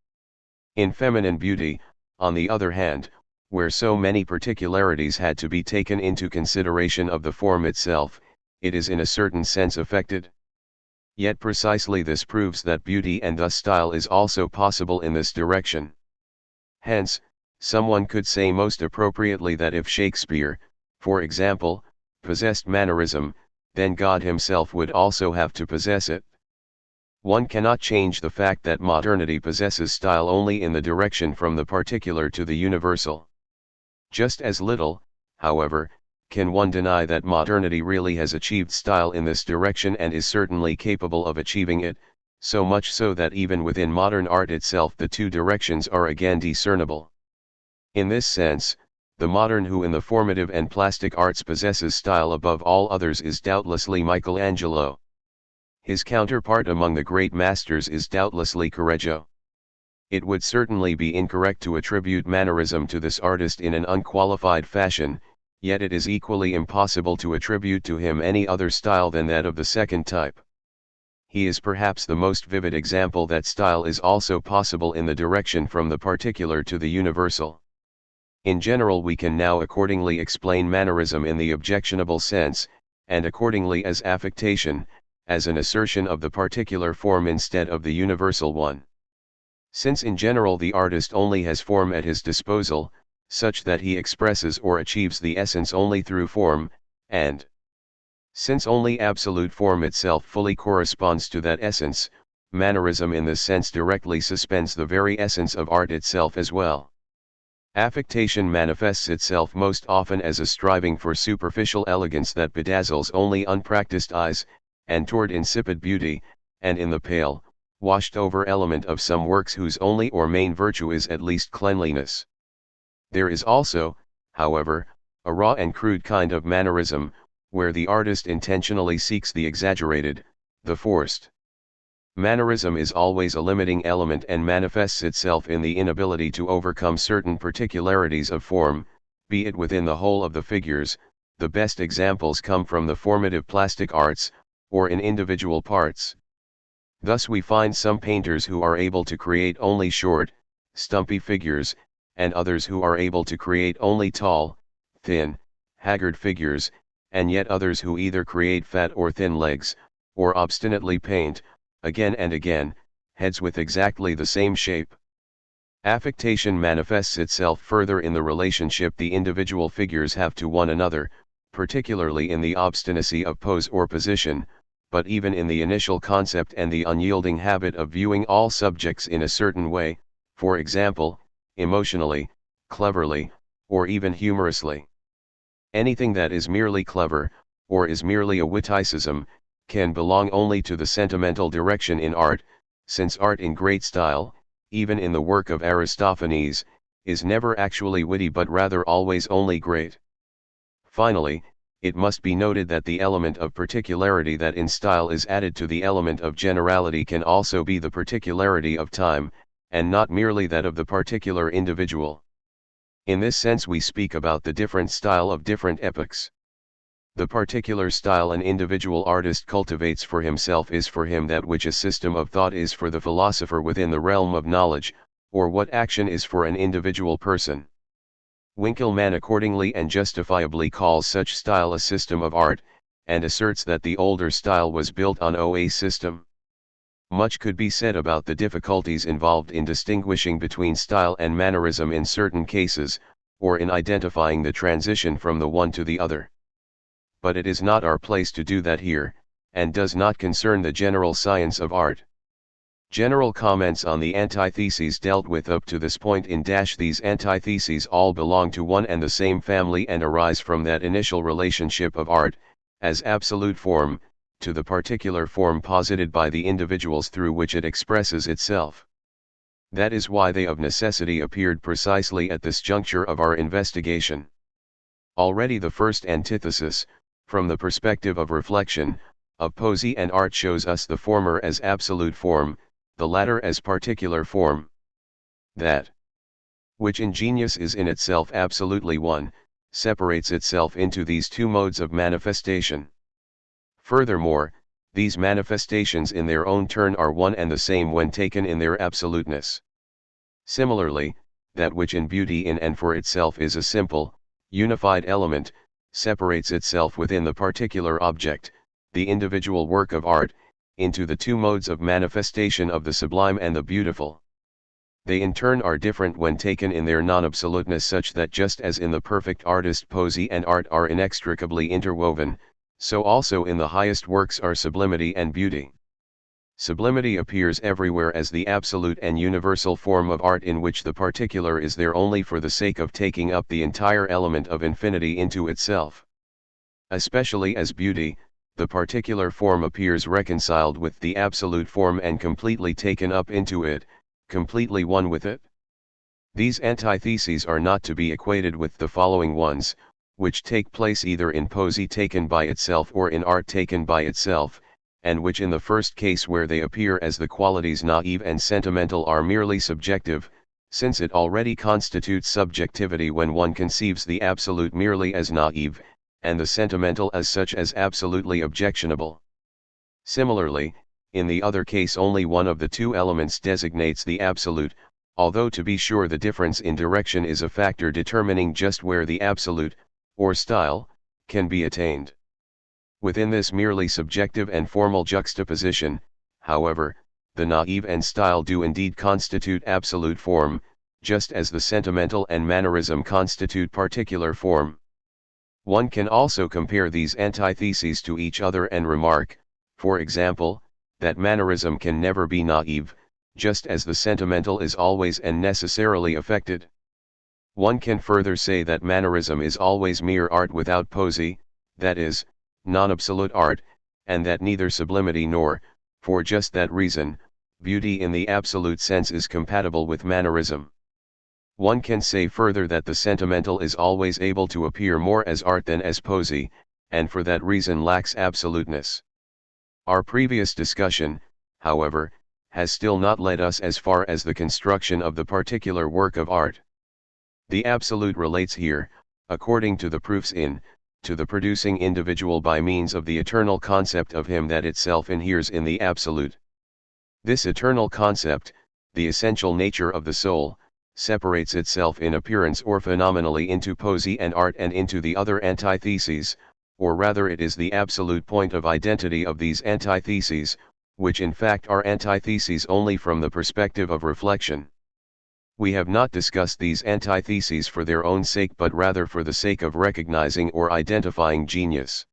In feminine beauty, on the other hand, where so many particularities had to be taken into consideration of the form itself, it is in a certain sense affected. Yet precisely this proves that beauty and thus style is also possible in this direction. Hence, someone could say most appropriately that if Shakespeare, for example, possessed mannerism, then God himself would also have to possess it. One cannot change the fact that modernity possesses style only in the direction from the particular to the universal. Just as little, however, can one deny that modernity really has achieved style in this direction and is certainly capable of achieving it, so much so that even within modern art itself the two directions are again discernible. In this sense, the modern who in the formative and plastic arts possesses style above all others is doubtlessly Michelangelo. His counterpart among the great masters is doubtlessly Correggio. It would certainly be incorrect to attribute mannerism to this artist in an unqualified fashion, yet it is equally impossible to attribute to him any other style than that of the second type. He is perhaps the most vivid example that style is also possible in the direction from the particular to the universal. In general we can now accordingly explain mannerism in the objectionable sense, and accordingly as affectation, as an assertion of the particular form instead of the universal one. Since in general the artist only has form at his disposal, such that he expresses or achieves the essence only through form, and since only absolute form itself fully corresponds to that essence, mannerism in this sense directly suspends the very essence of art itself as well. Affectation manifests itself most often as a striving for superficial elegance that bedazzles only unpracticed eyes, and toward insipid beauty, and in the pale, washed-over element of some works whose only or main virtue is at least cleanliness. There is also, however, a raw and crude kind of mannerism, where the artist intentionally seeks the exaggerated, the forced. Mannerism is always a limiting element and manifests itself in the inability to overcome certain particularities of form, be it within the whole of the figures. The best examples come from the formative plastic arts, or in individual parts. Thus we find some painters who are able to create only short, stumpy figures, and others who are able to create only tall, thin, haggard figures, and yet others who either create fat or thin legs, or obstinately paint, again and again, heads with exactly the same shape. Affectation manifests itself further in the relationship the individual figures have to one another, particularly in the obstinacy of pose or position, but even in the initial concept and the unyielding habit of viewing all subjects in a certain way, for example, emotionally, cleverly, or even humorously. Anything that is merely clever, or is merely a witticism, can belong only to the sentimental direction in art, since art in great style, even in the work of Aristophanes, is never actually witty but rather always only great. Finally, it must be noted that the element of particularity that in style is added to the element of generality can also be the particularity of time, and not merely that of the particular individual. In this sense we speak about the different style of different epochs. The particular style an individual artist cultivates for himself is for him that which a system of thought is for the philosopher within the realm of knowledge, or what action is for an individual person. Winckelmann accordingly and justifiably calls such style a system of art, and asserts that the older style was built on a system. Much could be said about the difficulties involved in distinguishing between style and mannerism in certain cases, or in identifying the transition from the one to the other. But it is not our place to do that here, and does not concern the general science of art. General comments on the antitheses dealt with up to this point in these antitheses all belong to one and the same family and arise from that initial relationship of art, as absolute form, to the particular form posited by the individuals through which it expresses itself. That is why they of necessity appeared precisely at this juncture of our investigation. Already the first antithesis, from the perspective of reflection, of poesy and art shows us the former as absolute form, the latter as particular form. That which in genius is in itself absolutely one, separates itself into these two modes of manifestation. Furthermore, these manifestations in their own turn are one and the same when taken in their absoluteness. Similarly, that which in beauty in and for itself is a simple, unified element, separates itself within the particular object, the individual work of art, into the two modes of manifestation of the sublime and the beautiful. They in turn are different when taken in their non-absoluteness, such that just as in the perfect artist poesy and art are inextricably interwoven, so also in the highest works are sublimity and beauty. Sublimity appears everywhere as the absolute and universal form of art in which the particular is there only for the sake of taking up the entire element of infinity into itself. Especially as beauty, the particular form appears reconciled with the absolute form and completely taken up into it, completely one with it. These antitheses are not to be equated with the following ones, which take place either in poesy taken by itself or in art taken by itself, and which in the first case where they appear as the qualities naive and sentimental are merely subjective, since it already constitutes subjectivity when one conceives the absolute merely as naive, and the sentimental as such as absolutely objectionable. Similarly, in the other case only one of the two elements designates the absolute, although to be sure the difference in direction is a factor determining just where the absolute, or style, can be attained. Within this merely subjective and formal juxtaposition, however, the naive and style do indeed constitute absolute form, just as the sentimental and mannerism constitute particular form. One can also compare these antitheses to each other and remark, for example, that mannerism can never be naive, just as the sentimental is always and necessarily affected. One can further say that mannerism is always mere art without poesy, that is, non-absolute art, and that neither sublimity nor, for just that reason, beauty in the absolute sense is compatible with mannerism. One can say further that the sentimental is always able to appear more as art than as poesy, and for that reason lacks absoluteness. Our previous discussion, however, has still not led us as far as the construction of the particular work of art. The absolute relates here, according to the proofs to the producing individual by means of the eternal concept of him that itself inheres in the absolute. This eternal concept, the essential nature of the soul, separates itself in appearance or phenomenally into poesy and art and into the other antitheses, or rather it is the absolute point of identity of these antitheses, which in fact are antitheses only from the perspective of reflection. We have not discussed these antitheses for their own sake but rather for the sake of recognizing or identifying genius.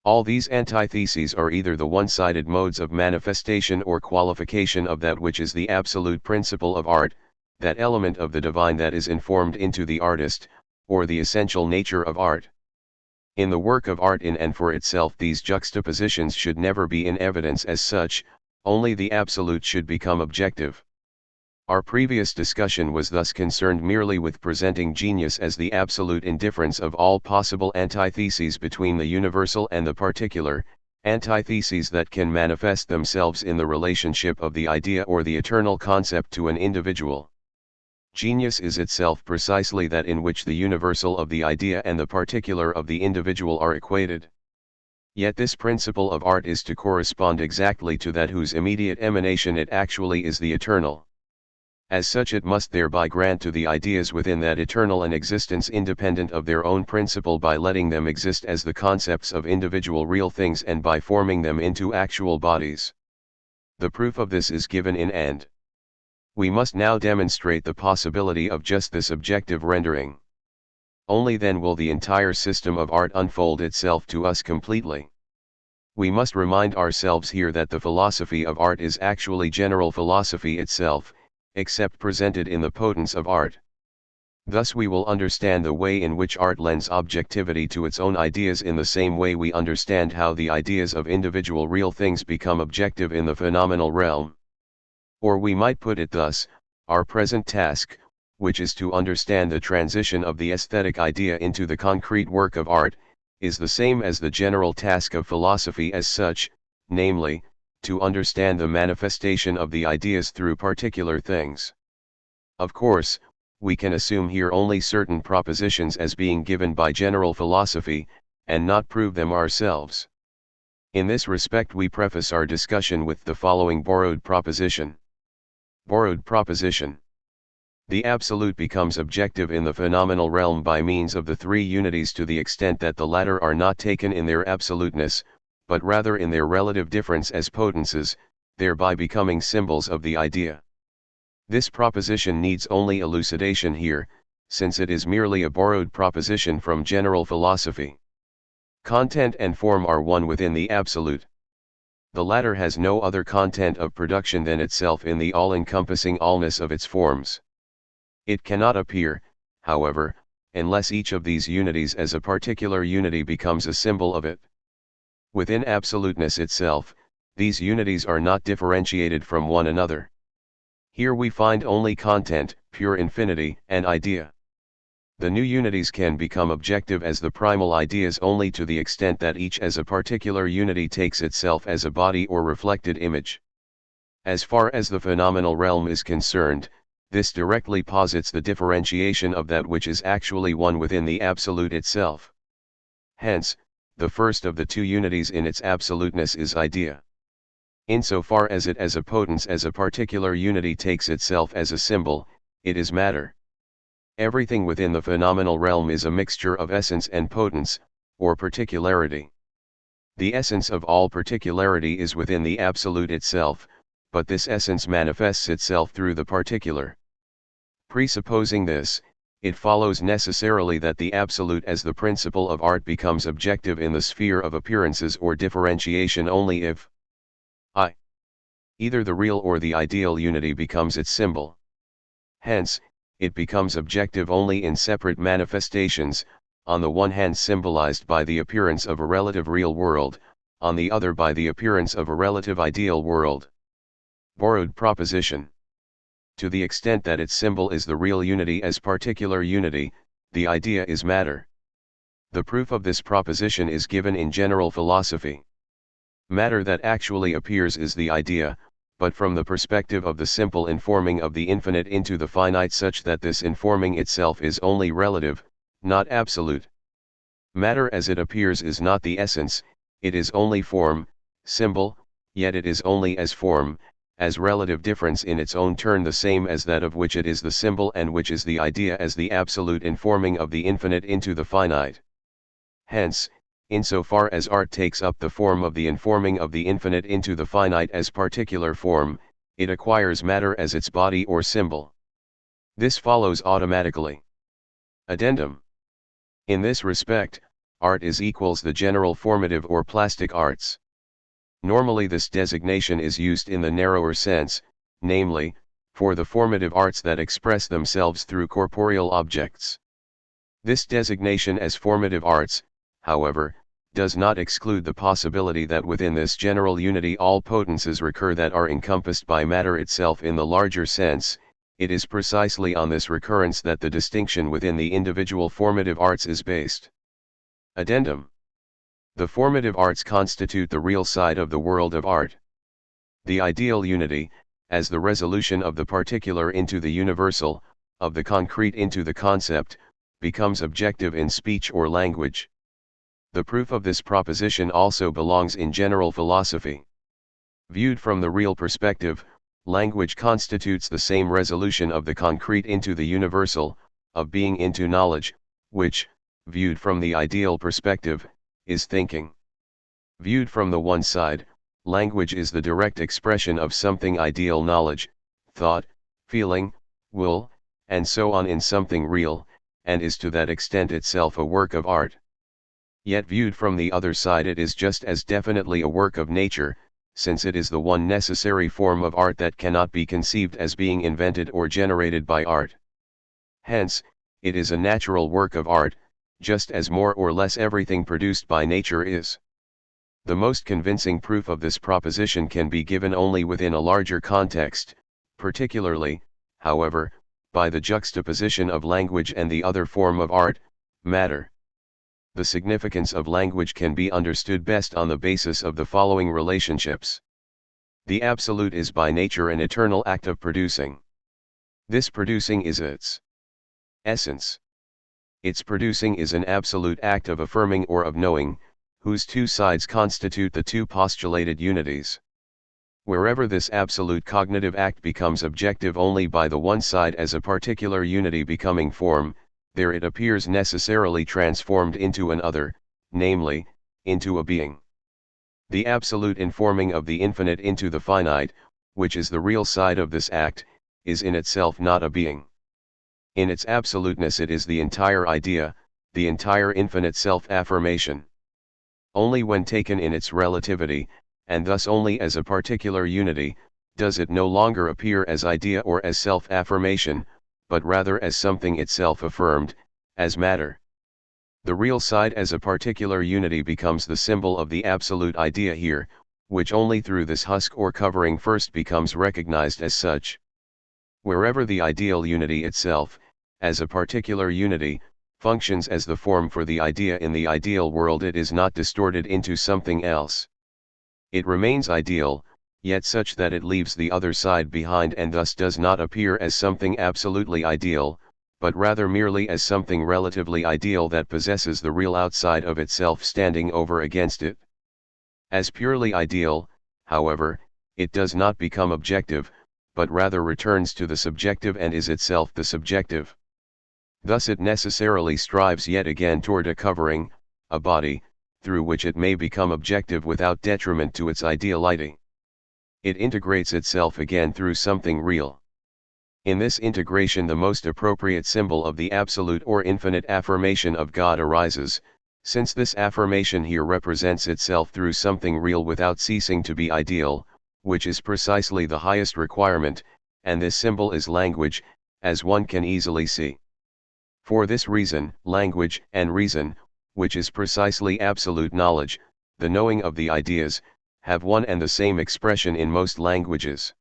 All these antitheses are either the one-sided modes of manifestation or qualification of that which is the absolute principle of art, that element of the divine that is informed into the artist, or the essential nature of art. In the work of art in and for itself these juxtapositions should never be in evidence as such, only the absolute should become objective. Our previous discussion was thus concerned merely with presenting genius as the absolute indifference of all possible antitheses between the universal and the particular, antitheses that can manifest themselves in the relationship of the idea or the eternal concept to an individual. Genius is itself precisely that in which the universal of the idea and the particular of the individual are equated. Yet this principle of art is to correspond exactly to that whose immediate emanation it actually is, the eternal. As such it must thereby grant to the ideas within that eternal an existence independent of their own principle by letting them exist as the concepts of individual real things and by forming them into actual bodies. The proof of this is given in and. We must now demonstrate the possibility of just this objective rendering. Only then will the entire system of art unfold itself to us completely. We must remind ourselves here that the philosophy of art is actually general philosophy itself, except presented in the potence of art. Thus we will understand the way in which art lends objectivity to its own ideas in the same way we understand how the ideas of individual real things become objective in the phenomenal realm. Or we might put it thus, our present task, which is to understand the transition of the aesthetic idea into the concrete work of art, is the same as the general task of philosophy as such, namely, to understand the manifestation of the ideas through particular things. Of course, we can assume here only certain propositions as being given by general philosophy, and not prove them ourselves. In this respect we preface our discussion with the following borrowed proposition. Borrowed proposition. The absolute becomes objective in the phenomenal realm by means of the three unities to the extent that the latter are not taken in their absoluteness, but rather in their relative difference as potences, thereby becoming symbols of the idea. This proposition needs only elucidation here, since it is merely a borrowed proposition from general philosophy. Content and form are one within the absolute. The latter has no other content of production than itself in the all-encompassing allness of its forms. It cannot appear, however, unless each of these unities as a particular unity becomes a symbol of it. Within absoluteness itself, these unities are not differentiated from one another. Here we find only content, pure infinity, and idea. The new unities can become objective as the primal ideas only to the extent that each as a particular unity takes itself as a body or reflected image. As far as the phenomenal realm is concerned, this directly posits the differentiation of that which is actually one within the absolute itself. Hence, the first of the two unities in its absoluteness is idea. Insofar as it as a potence as a particular unity takes itself as a symbol, it is matter. Everything within the phenomenal realm is a mixture of essence and potence, or particularity. The essence of all particularity is within the absolute itself, but this essence manifests itself through the particular. Presupposing this, it follows necessarily that the absolute as the principle of art becomes objective in the sphere of appearances or differentiation only if either the real or the ideal unity becomes its symbol. Hence, it becomes objective only in separate manifestations, on the one hand symbolized by the appearance of a relative real world, on the other by the appearance of a relative ideal world. Borrowed proposition. To the extent that its symbol is the real unity as particular unity, the idea is matter. The proof of this proposition is given in general philosophy. Matter that actually appears is the idea, but from the perspective of the simple informing of the infinite into the finite such that this informing itself is only relative, not absolute. Matter as it appears is not the essence, it is only form, symbol, yet it is only as form, as relative difference in its own turn the same as that of which it is the symbol and which is the idea as the absolute informing of the infinite into the finite. Hence, insofar as art takes up the form of the informing of the infinite into the finite as particular form, it acquires matter as its body or symbol. This follows automatically. Addendum. In this respect, art is equals the general formative or plastic arts. Normally this designation is used in the narrower sense, namely, for the formative arts that express themselves through corporeal objects. This designation as formative arts, however, does not exclude the possibility that within this general unity all potences recur that are encompassed by matter itself in the larger sense. It is precisely on this recurrence that the distinction within the individual formative arts is based. Addendum. The formative arts constitute the real side of the world of art. The ideal unity, as the resolution of the particular into the universal, of the concrete into the concept, becomes objective in speech or language. The proof of this proposition also belongs in general philosophy. Viewed from the real perspective, language constitutes the same resolution of the concrete into the universal, of being into knowledge, which, viewed from the ideal perspective, is thinking. Viewed from the one side, language is the direct expression of something ideal knowledge, thought, feeling, will, and so on in something real, and is to that extent itself a work of art. Yet viewed from the other side it is just as definitely a work of nature, since it is the one necessary form of art that cannot be conceived as being invented or generated by art. Hence, it is a natural work of art, just as more or less everything produced by nature is. The most convincing proof of this proposition can be given only within a larger context, particularly, however, by the juxtaposition of language and the other form of art, matter. The significance of language can be understood best on the basis of the following relationships. The absolute is by nature an eternal act of producing. This producing is its essence. Its producing is an absolute act of affirming or of knowing, whose two sides constitute the two postulated unities. Wherever this absolute cognitive act becomes objective only by the one side as a particular unity becoming form, there it appears necessarily transformed into an other, namely, into a being. The absolute informing of the infinite into the finite, which is the real side of this act, is in itself not a being. In its absoluteness it is the entire idea, the entire infinite self-affirmation. Only when taken in its relativity, and thus only as a particular unity, does it no longer appear as idea or as self-affirmation, but rather as something itself affirmed, as matter. The real side as a particular unity becomes the symbol of the absolute idea here, which only through this husk or covering first becomes recognized as such. Wherever the ideal unity itself, as a particular unity, functions as the form for the idea in the ideal world, it is not distorted into something else. It remains ideal, yet such that it leaves the other side behind and thus does not appear as something absolutely ideal, but rather merely as something relatively ideal that possesses the real outside of itself standing over against it. As purely ideal, however, it does not become objective, but rather returns to the subjective and is itself the subjective. Thus it necessarily strives yet again toward a covering, a body, through which it may become objective without detriment to its ideality. It integrates itself again through something real. In this integration the most appropriate symbol of the absolute or infinite affirmation of God arises, since this affirmation here represents itself through something real without ceasing to be ideal, which is precisely the highest requirement, and this symbol is language, as one can easily see. For this reason, language and reason, which is precisely absolute knowledge, the knowing of the ideas, have one and the same expression in most languages.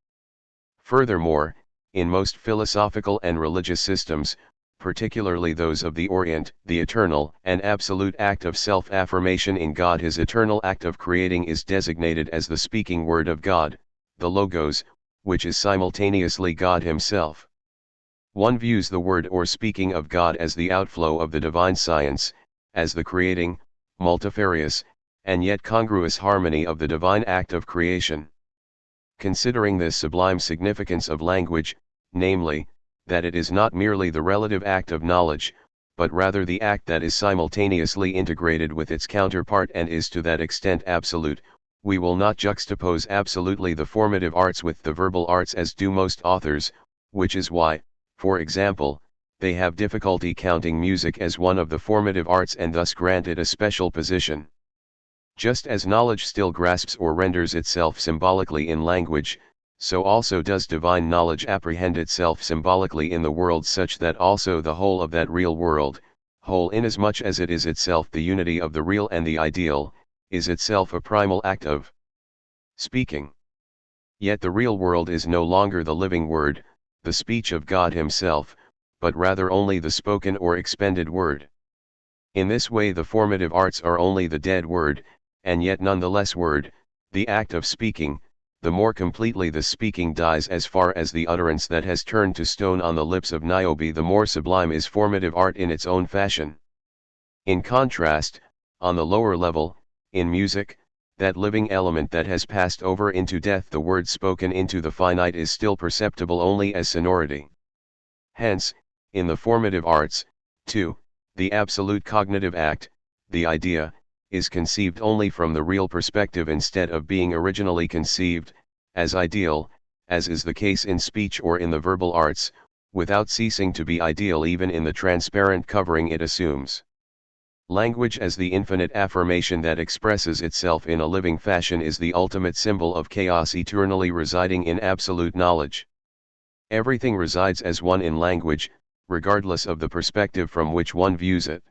Furthermore, in most philosophical and religious systems, particularly those of the Orient, the eternal and absolute act of self-affirmation in God, his eternal act of creating, is designated as the speaking word of God, the Logos, which is simultaneously God himself. One views the word or speaking of God as the outflow of the divine science, as the creating, multifarious, and yet congruous harmony of the divine act of creation. Considering this sublime significance of language, namely, that it is not merely the relative act of knowledge, but rather the act that is simultaneously integrated with its counterpart and is to that extent absolute, we will not juxtapose absolutely the formative arts with the verbal arts as do most authors, which is why, for example, they have difficulty counting music as one of the formative arts and thus grant it a special position. Just as knowledge still grasps or renders itself symbolically in language, so also does divine knowledge apprehend itself symbolically in the world, such that also the whole of that real world, whole inasmuch as it is itself the unity of the real and the ideal, is itself a primal act of speaking. Yet the real world is no longer the living word, the speech of God himself, but rather only the spoken or expended word. In this way the formative arts are only the dead word, and yet nonetheless word, the act of speaking. The more completely the speaking dies as far as the utterance that has turned to stone on the lips of Niobe, the more sublime is formative art in its own fashion. In contrast, on the lower level, in music, that living element that has passed over into death, the word spoken into the finite is still perceptible only as sonority. Hence, in the formative arts, too, the absolute cognitive act, the idea, is conceived only from the real perspective instead of being originally conceived, as ideal, as is the case in speech or in the verbal arts, without ceasing to be ideal even in the transparent covering it assumes. Language as the infinite affirmation that expresses itself in a living fashion is the ultimate symbol of chaos eternally residing in absolute knowledge. Everything resides as one in language, regardless of the perspective from which one views it.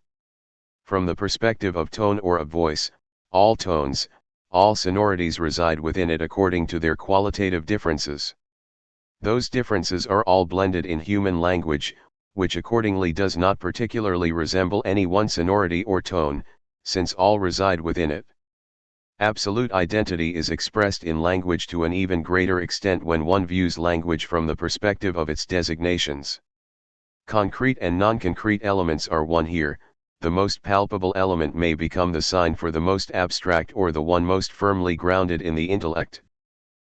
From the perspective of tone or of voice, all tones, all sonorities reside within it according to their qualitative differences. Those differences are all blended in human language, which accordingly does not particularly resemble any one sonority or tone, since all reside within it. Absolute identity is expressed in language to an even greater extent when one views language from the perspective of its designations. Concrete and non-concrete elements are one here. The most palpable element may become the sign for the most abstract or the one most firmly grounded in the intellect.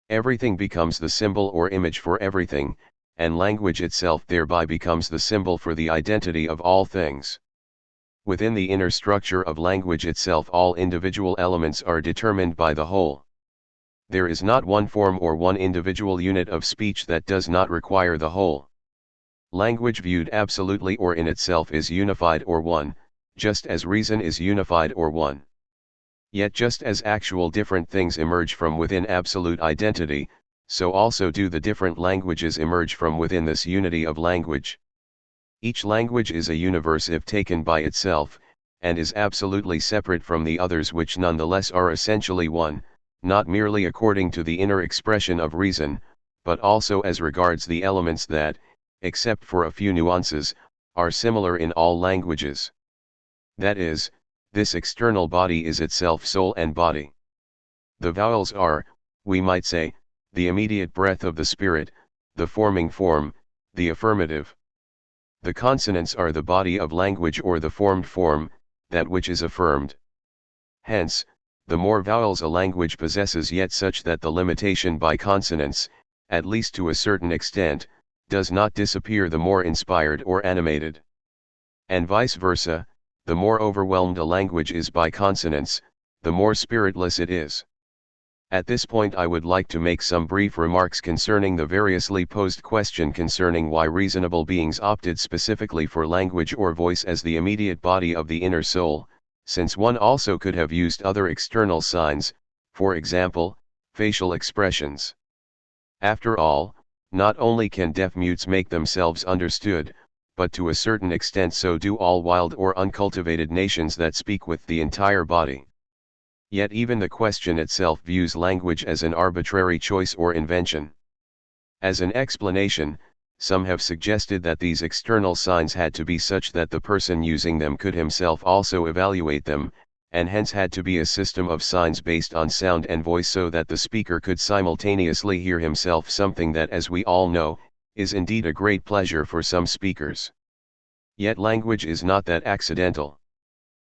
Everything becomes the symbol or image for everything, and language itself thereby becomes the symbol for the identity of all things. Within the inner structure of language itself all individual elements are determined by the whole. There is not one form or one individual unit of speech that does not require the whole. Language viewed absolutely or in itself is unified or one, just as reason is unified or one. Yet just as actual different things emerge from within absolute identity, so also do the different languages emerge from within this unity of language. Each language is a universe if taken by itself, and is absolutely separate from the others which nonetheless are essentially one, not merely according to the inner expression of reason, but also as regards the elements that, except for a few nuances, are similar in all languages. That is, this external body is itself soul and body. The vowels are, we might say, the immediate breath of the spirit, the forming form, the affirmative. The consonants are the body of language or the formed form, that which is affirmed. Hence, the more vowels a language possesses, yet such that the limitation by consonants, at least to a certain extent, does not disappear, the more inspired or animated. And vice versa, the more overwhelmed a language is by consonants, the more spiritless it is. At this point I would like to make some brief remarks concerning the variously posed question concerning why reasonable beings opted specifically for language or voice as the immediate body of the inner soul, since one also could have used other external signs, for example, facial expressions. After all, not only can deaf mutes make themselves understood, but to a certain extent so do all wild or uncultivated nations that speak with the entire body. Yet even the question itself views language as an arbitrary choice or invention. As an explanation, some have suggested that these external signs had to be such that the person using them could himself also evaluate them, and hence had to be a system of signs based on sound and voice so that the speaker could simultaneously hear himself, something that, as we all know, is indeed a great pleasure for some speakers. Yet language is not that accidental.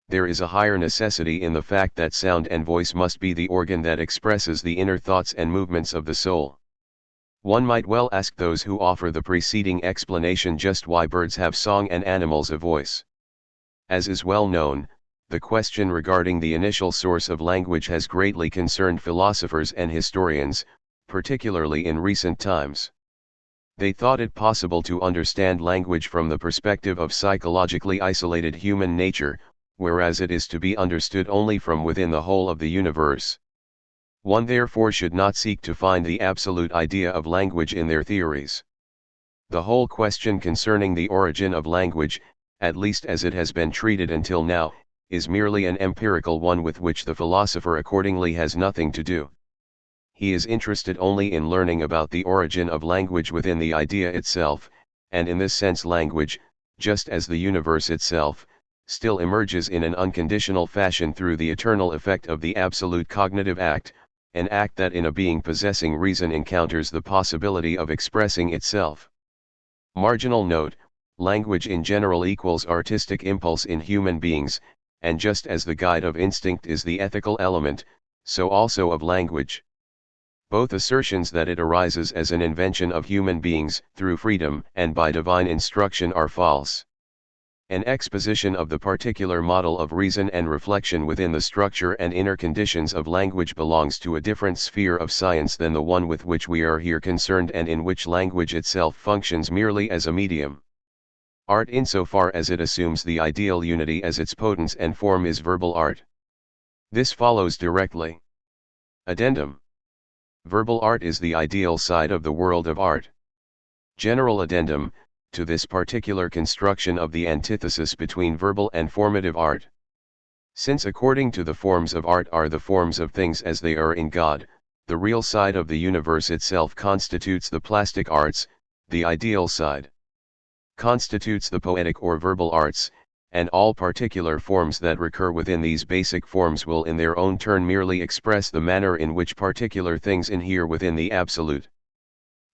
There is a higher necessity in the fact that sound and voice must be the organ that expresses the inner thoughts and movements of the soul. One might well ask those who offer the preceding explanation just why birds have song and animals a voice. As is well known, the question regarding the initial source of language has greatly concerned philosophers and historians, particularly in recent times. They thought it possible to understand language from the perspective of psychologically isolated human nature, whereas it is to be understood only from within the whole of the universe. One therefore should not seek to find the absolute idea of language in their theories. The whole question concerning the origin of language, at least as it has been treated until now, is merely an empirical one with which the philosopher accordingly has nothing to do. He is interested only in learning about the origin of language within the idea itself, and in this sense language, just as the universe itself, still emerges in an unconditional fashion through the eternal effect of the absolute cognitive act, an act that in a being possessing reason encounters the possibility of expressing itself. Marginal note: language in general equals artistic impulse in human beings, and just as the guide of instinct is the ethical element, so also of language. Both assertions that it arises as an invention of human beings, through freedom and by divine instruction, are false. An exposition of the particular model of reason and reflection within the structure and inner conditions of language belongs to a different sphere of science than the one with which we are here concerned, and in which language itself functions merely as a medium. Art, insofar as it assumes the ideal unity as its potence and form, is verbal art. This follows directly. Addendum. Verbal art is the ideal side of the world of art. General addendum to this particular construction of the antithesis between verbal and formative art. Since according to the forms of art are the forms of things as they are in God, the real side of the universe itself constitutes the plastic arts, the ideal side constitutes the poetic or verbal arts, and all particular forms that recur within these basic forms will in their own turn merely express the manner in which particular things inhere within the absolute.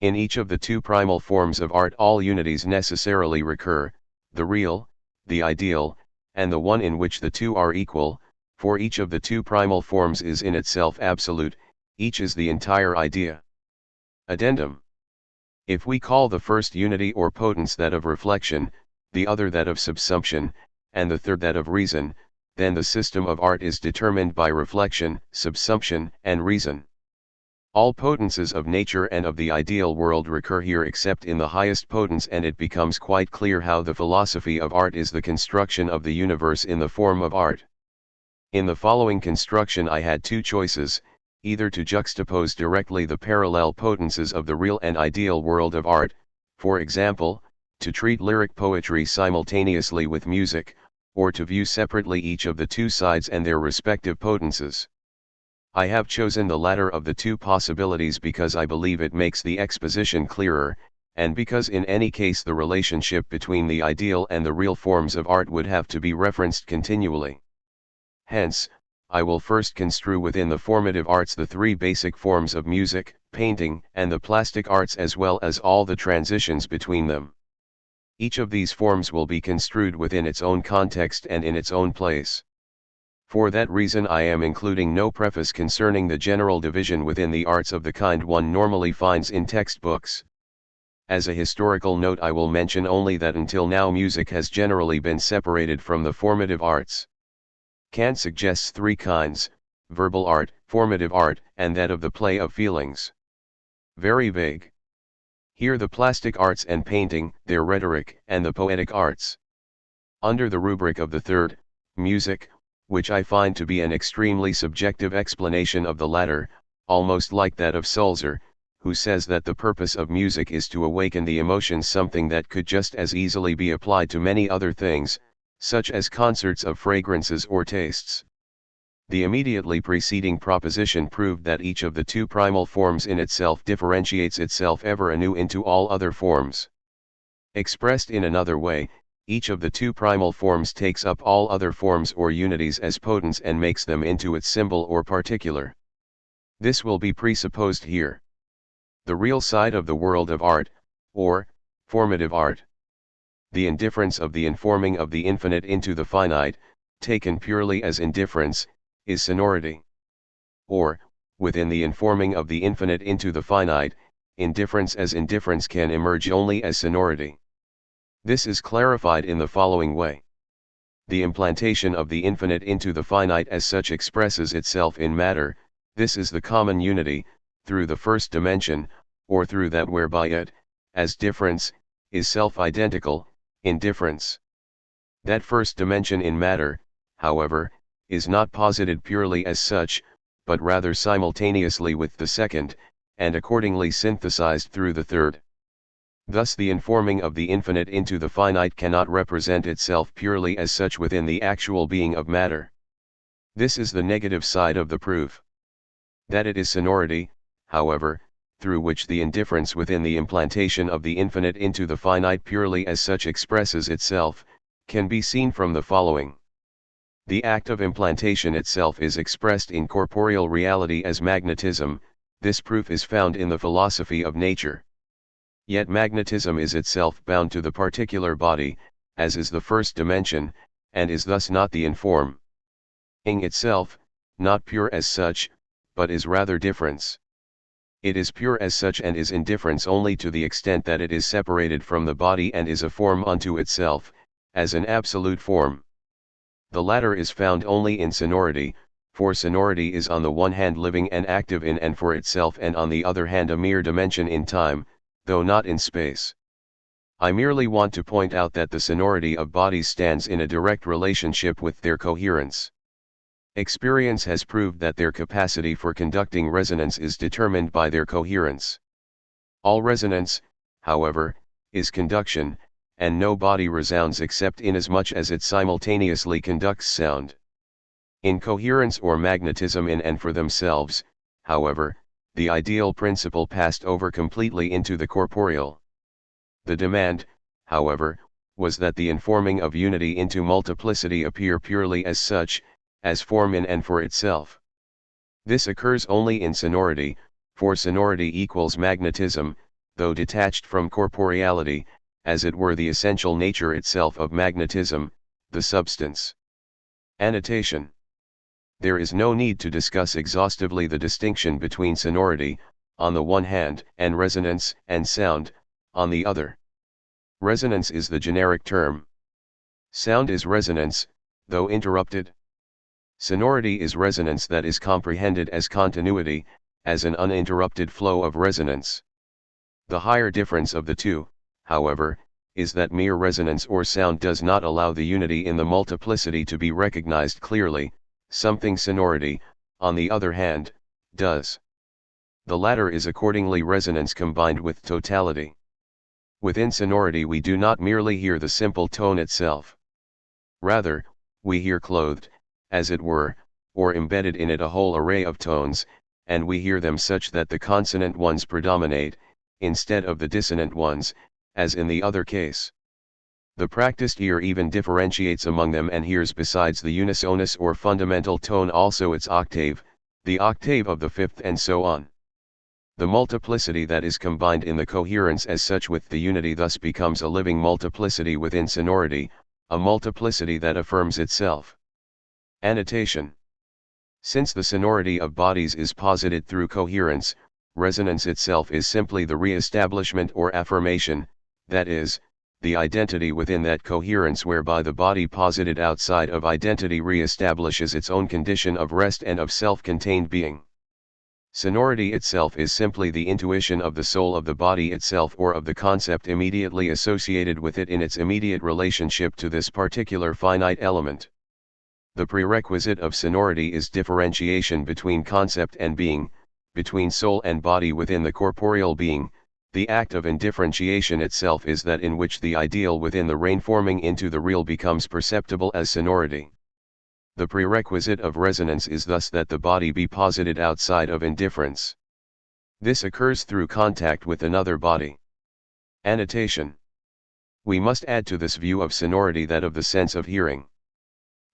In each of the two primal forms of art all unities necessarily recur, the real, the ideal, and the one in which the two are equal, for each of the two primal forms is in itself absolute, each is the entire idea. Addendum. If we call the first unity or potence that of reflection, the other that of subsumption, and the third that of reason, then the system of art is determined by reflection, subsumption, and reason. All potences of nature and of the ideal world recur here except in the highest potence, and it becomes quite clear how the philosophy of art is the construction of the universe in the form of art. In the following construction I had two choices, either to juxtapose directly the parallel potences of the real and ideal world of art, for example, to treat lyric poetry simultaneously with music, or to view separately each of the two sides and their respective potences. I have chosen the latter of the two possibilities because I believe it makes the exposition clearer, and because in any case the relationship between the ideal and the real forms of art would have to be referenced continually. Hence, I will first construe within the formative arts the three basic forms of music, painting, and the plastic arts as well as all the transitions between them. Each of these forms will be construed within its own context and in its own place. For that reason I am including no preface concerning the general division within the arts of the kind one normally finds in textbooks. As a historical note I will mention only that until now music has generally been separated from the formative arts. Kant suggests three kinds: verbal art, formative art, and that of the play of feelings. Very vague. Here the plastic arts and painting, their rhetoric, and the poetic arts. Under the rubric of the third, music, which I find to be an extremely subjective explanation of the latter, almost like that of Sulzer, who says that the purpose of music is to awaken the emotions, something that could just as easily be applied to many other things, such as concerts of fragrances or tastes. The immediately preceding proposition proved that each of the two primal forms in itself differentiates itself ever anew into all other forms. Expressed in another way, each of the two primal forms takes up all other forms or unities as potents and makes them into its symbol or particular. This will be presupposed here. The real side of the world of art, or formative art. The indifference of the informing of the infinite into the finite, taken purely as indifference, is sonority. Or, within the informing of the infinite into the finite, indifference as indifference can emerge only as sonority. This is clarified in the following way. The implantation of the infinite into the finite as such expresses itself in matter. This is the common unity, through the first dimension, or through that whereby it, as difference, is self-identical, indifference. That first dimension in matter, however, is not posited purely as such, but rather simultaneously with the second, and accordingly synthesized through the third. Thus the informing of the infinite into the finite cannot represent itself purely as such within the actual being of matter. This is the negative side of the proof. That it is sonority, however, through which the indifference within the implantation of the infinite into the finite purely as such expresses itself, can be seen from the following. The act of implantation itself is expressed in corporeal reality as magnetism. This proof is found in the philosophy of nature. Yet magnetism is itself bound to the particular body, as is the first dimension, and is thus not the informing itself, not pure as such, but is rather difference. It is pure as such and is indifference only to the extent that it is separated from the body and is a form unto itself, as an absolute form. The latter is found only in sonority, for sonority is on the one hand living and active in and for itself, and on the other hand a mere dimension in time, though not in space. I merely want to point out that the sonority of bodies stands in a direct relationship with their coherence. Experience has proved that their capacity for conducting resonance is determined by their coherence. All resonance, however, is conduction, and no body resounds except inasmuch as it simultaneously conducts sound. Incoherence or magnetism in and for themselves, however, the ideal principle passed over completely into the corporeal. The demand, however, was that the informing of unity into multiplicity appear purely as such, as form in and for itself. This occurs only in sonority, for sonority equals magnetism, though detached from corporeality, as it were the essential nature itself of magnetism, the substance. Annotation. There is no need to discuss exhaustively the distinction between sonority, on the one hand, and resonance and sound, on the other. Resonance is the generic term. Sound is resonance, though interrupted. Sonority is resonance that is comprehended as continuity, as an uninterrupted flow of resonance. The higher difference of the two, however, is that mere resonance or sound does not allow the unity in the multiplicity to be recognized clearly. Something sonority, on the other hand, does. The latter is accordingly resonance combined with totality. Within sonority we do not merely hear the simple tone itself. Rather, we hear clothed, as it were, or embedded in it a whole array of tones, and we hear them such that the consonant ones predominate, instead of the dissonant ones, as in the other case. The practiced ear even differentiates among them and hears besides the unisonus or fundamental tone also its octave, the octave of the fifth and so on. The multiplicity that is combined in the coherence as such with the unity thus becomes a living multiplicity within sonority, a multiplicity that affirms itself. Annotation. Since the sonority of bodies is posited through coherence, resonance itself is simply the re-establishment or affirmation, that is, the identity within that coherence whereby the body posited outside of identity re-establishes its own condition of rest and of self-contained being. Sonority itself is simply the intuition of the soul of the body itself or of the concept immediately associated with it in its immediate relationship to this particular finite element. The prerequisite of sonority is differentiation between concept and being, between soul and body within the corporeal being. The act of indifferentiation itself is that in which the ideal within the rain forming into the real becomes perceptible as sonority. The prerequisite of resonance is thus that the body be posited outside of indifference. This occurs through contact with another body. Annotation. We must add to this view of sonority that of the sense of hearing.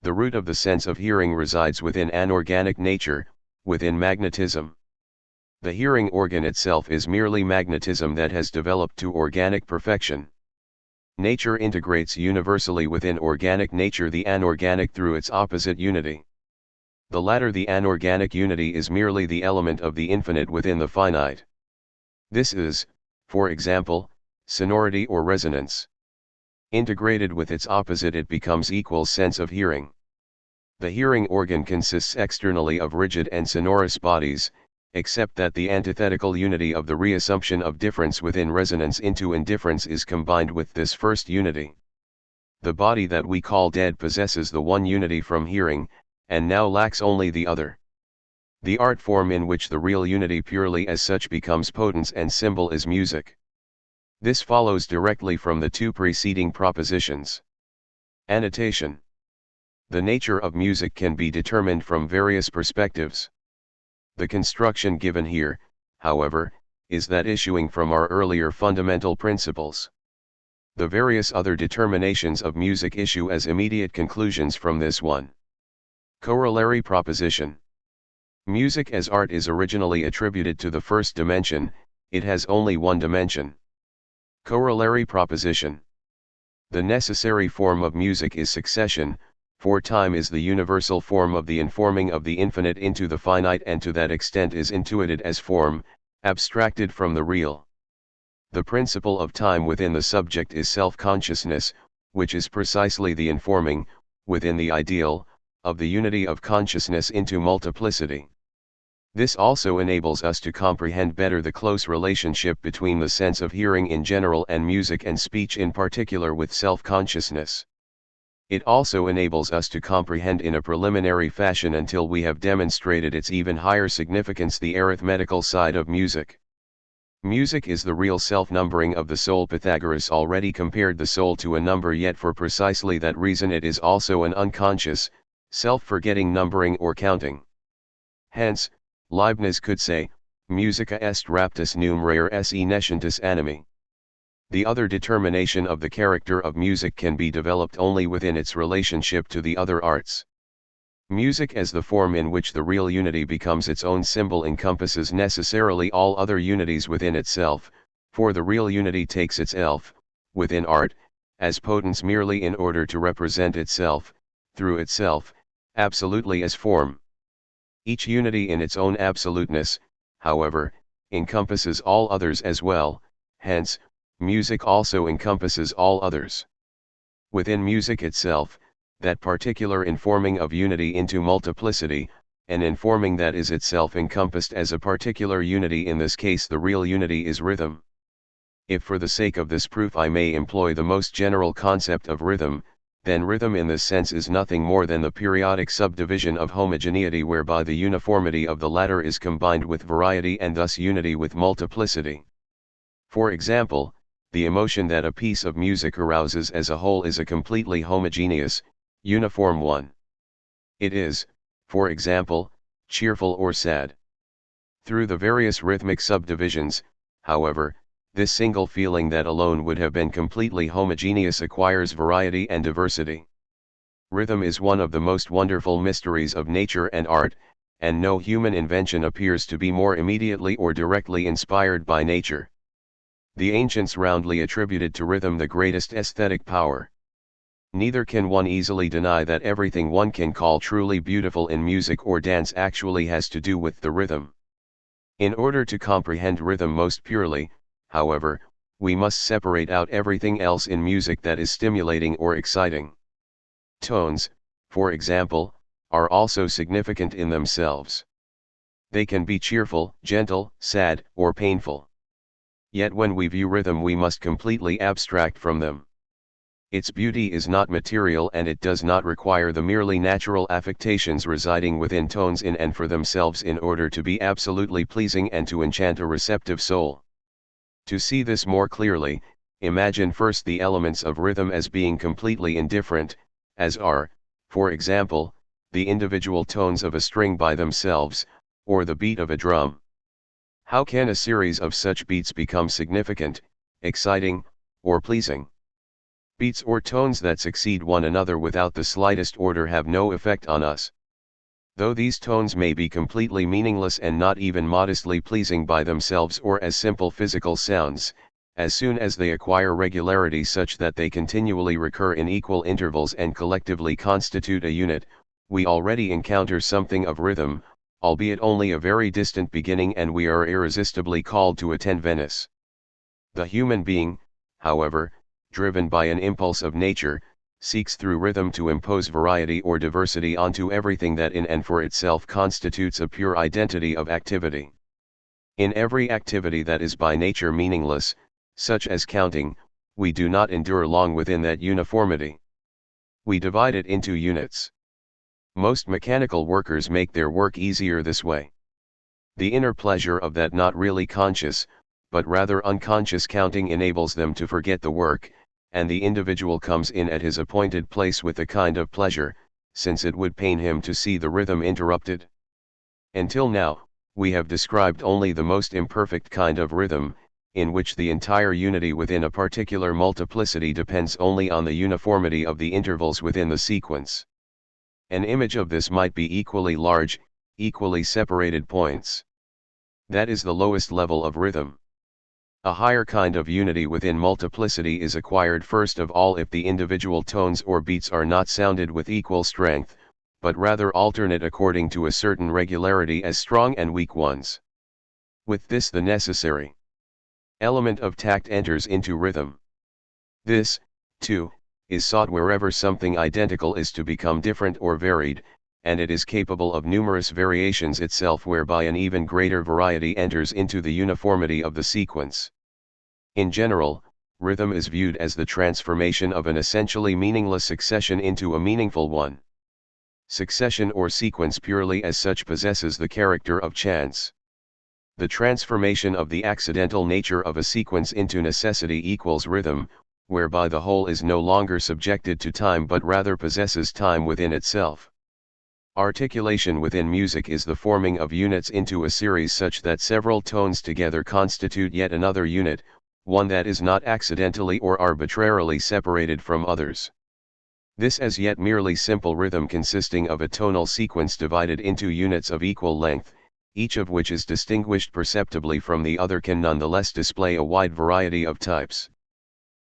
The root of the sense of hearing resides within anorganic nature, within magnetism. The hearing organ itself is merely magnetism that has developed to organic perfection. Nature integrates universally within organic nature the anorganic through its opposite unity. The latter, the anorganic unity, is merely the element of the infinite within the finite. This is, for example, sonority or resonance. Integrated with its opposite it becomes equal sense of hearing. The hearing organ consists externally of rigid and sonorous bodies, except that the antithetical unity of the reassumption of difference within resonance into indifference is combined with this first unity. The body that we call dead possesses the one unity from hearing, and now lacks only the other. The art form in which the real unity purely as such becomes potent and symbol is music. This follows directly from the two preceding propositions. Annotation. The nature of music can be determined from various perspectives. The construction given here, however, is that issuing from our earlier fundamental principles. The various other determinations of music issue as immediate conclusions from this one. Corollary proposition. Music as art is originally attributed to the first dimension, it has only one dimension. Corollary proposition. The necessary form of music is succession, for time is the universal form of the informing of the infinite into the finite and to that extent is intuited as form, abstracted from the real. The principle of time within the subject is self-consciousness, which is precisely the informing, within the ideal, of the unity of consciousness into multiplicity. This also enables us to comprehend better the close relationship between the sense of hearing in general and music and speech in particular with self-consciousness. It also enables us to comprehend in a preliminary fashion until we have demonstrated its even higher significance the arithmetical side of music. Music is the real self-numbering of the soul. Pythagoras already compared the soul to a number, yet for precisely that reason it is also an unconscious, self-forgetting numbering or counting. Hence, Leibniz could say, musica est raptus numeraire se nescientis animi. The other determination of the character of music can be developed only within its relationship to the other arts. Music as the form in which the real unity becomes its own symbol encompasses necessarily all other unities within itself, for the real unity takes its elf, within art, as potence merely in order to represent itself, through itself, absolutely as form. Each unity in its own absoluteness, however, encompasses all others as well, hence, music also encompasses all others. Within music itself, that particular informing of unity into multiplicity, an informing that is itself encompassed as a particular unity, in this case the real unity, is rhythm. If for the sake of this proof I may employ the most general concept of rhythm, then rhythm in this sense is nothing more than the periodic subdivision of homogeneity whereby the uniformity of the latter is combined with variety and thus unity with multiplicity. For example, the emotion that a piece of music arouses as a whole is a completely homogeneous, Uniform 1. It is, for example, cheerful or sad. Through the various rhythmic subdivisions, however, this single feeling that alone would have been completely homogeneous acquires variety and diversity. Rhythm is one of the most wonderful mysteries of nature and art, and no human invention appears to be more immediately or directly inspired by nature. The ancients roundly attributed to rhythm the greatest aesthetic power. Neither can one easily deny that everything one can call truly beautiful in music or dance actually has to do with the rhythm. In order to comprehend rhythm most purely, however, we must separate out everything else in music that is stimulating or exciting. Tones, for example, are also significant in themselves. They can be cheerful, gentle, sad, or painful. Yet when we view rhythm we must completely abstract from them. Its beauty is not material and it does not require the merely natural affectations residing within tones in and for themselves in order to be absolutely pleasing and to enchant a receptive soul. To see this more clearly, imagine first the elements of rhythm as being completely indifferent, as are, for example, the individual tones of a string by themselves, or the beat of a drum. How can a series of such beats become significant, exciting, or pleasing? Beats or tones that succeed one another without the slightest order have no effect on us. Though these tones may be completely meaningless and not even modestly pleasing by themselves or as simple physical sounds, as soon as they acquire regularity such that they continually recur in equal intervals and collectively constitute a unit, we already encounter something of rhythm, albeit only a very distant beginning, and we are irresistibly called to attend Venice. The human being, however, driven by an impulse of nature, seeks through rhythm to impose variety or diversity onto everything that in and for itself constitutes a pure identity of activity. In every activity that is by nature meaningless, such as counting, we do not endure long within that uniformity. We divide it into units. Most mechanical workers make their work easier this way. The inner pleasure of that not really conscious, but rather unconscious counting enables them to forget the work, and the individual comes in at his appointed place with a kind of pleasure, since it would pain him to see the rhythm interrupted. Until now, we have described only the most imperfect kind of rhythm, in which the entire unity within a particular multiplicity depends only on the uniformity of the intervals within the sequence. An image of this might be equally large, equally separated points. That is the lowest level of rhythm. A higher kind of unity within multiplicity is acquired first of all if the individual tones or beats are not sounded with equal strength, but rather alternate according to a certain regularity as strong and weak ones. With this the necessary element of tact enters into rhythm. This, too, is sought wherever something identical is to become different or varied, and it is capable of numerous variations itself whereby an even greater variety enters into the uniformity of the sequence. In general, rhythm is viewed as the transformation of an essentially meaningless succession into a meaningful one. Succession or sequence purely as such possesses the character of chance. The transformation of the accidental nature of a sequence into necessity equals rhythm, whereby the whole is no longer subjected to time but rather possesses time within itself. Articulation within music is the forming of units into a series such that several tones together constitute yet another unit, one that is not accidentally or arbitrarily separated from others. This as yet merely simple rhythm consisting of a tonal sequence divided into units of equal length, each of which is distinguished perceptibly from the other, can nonetheless display a wide variety of types.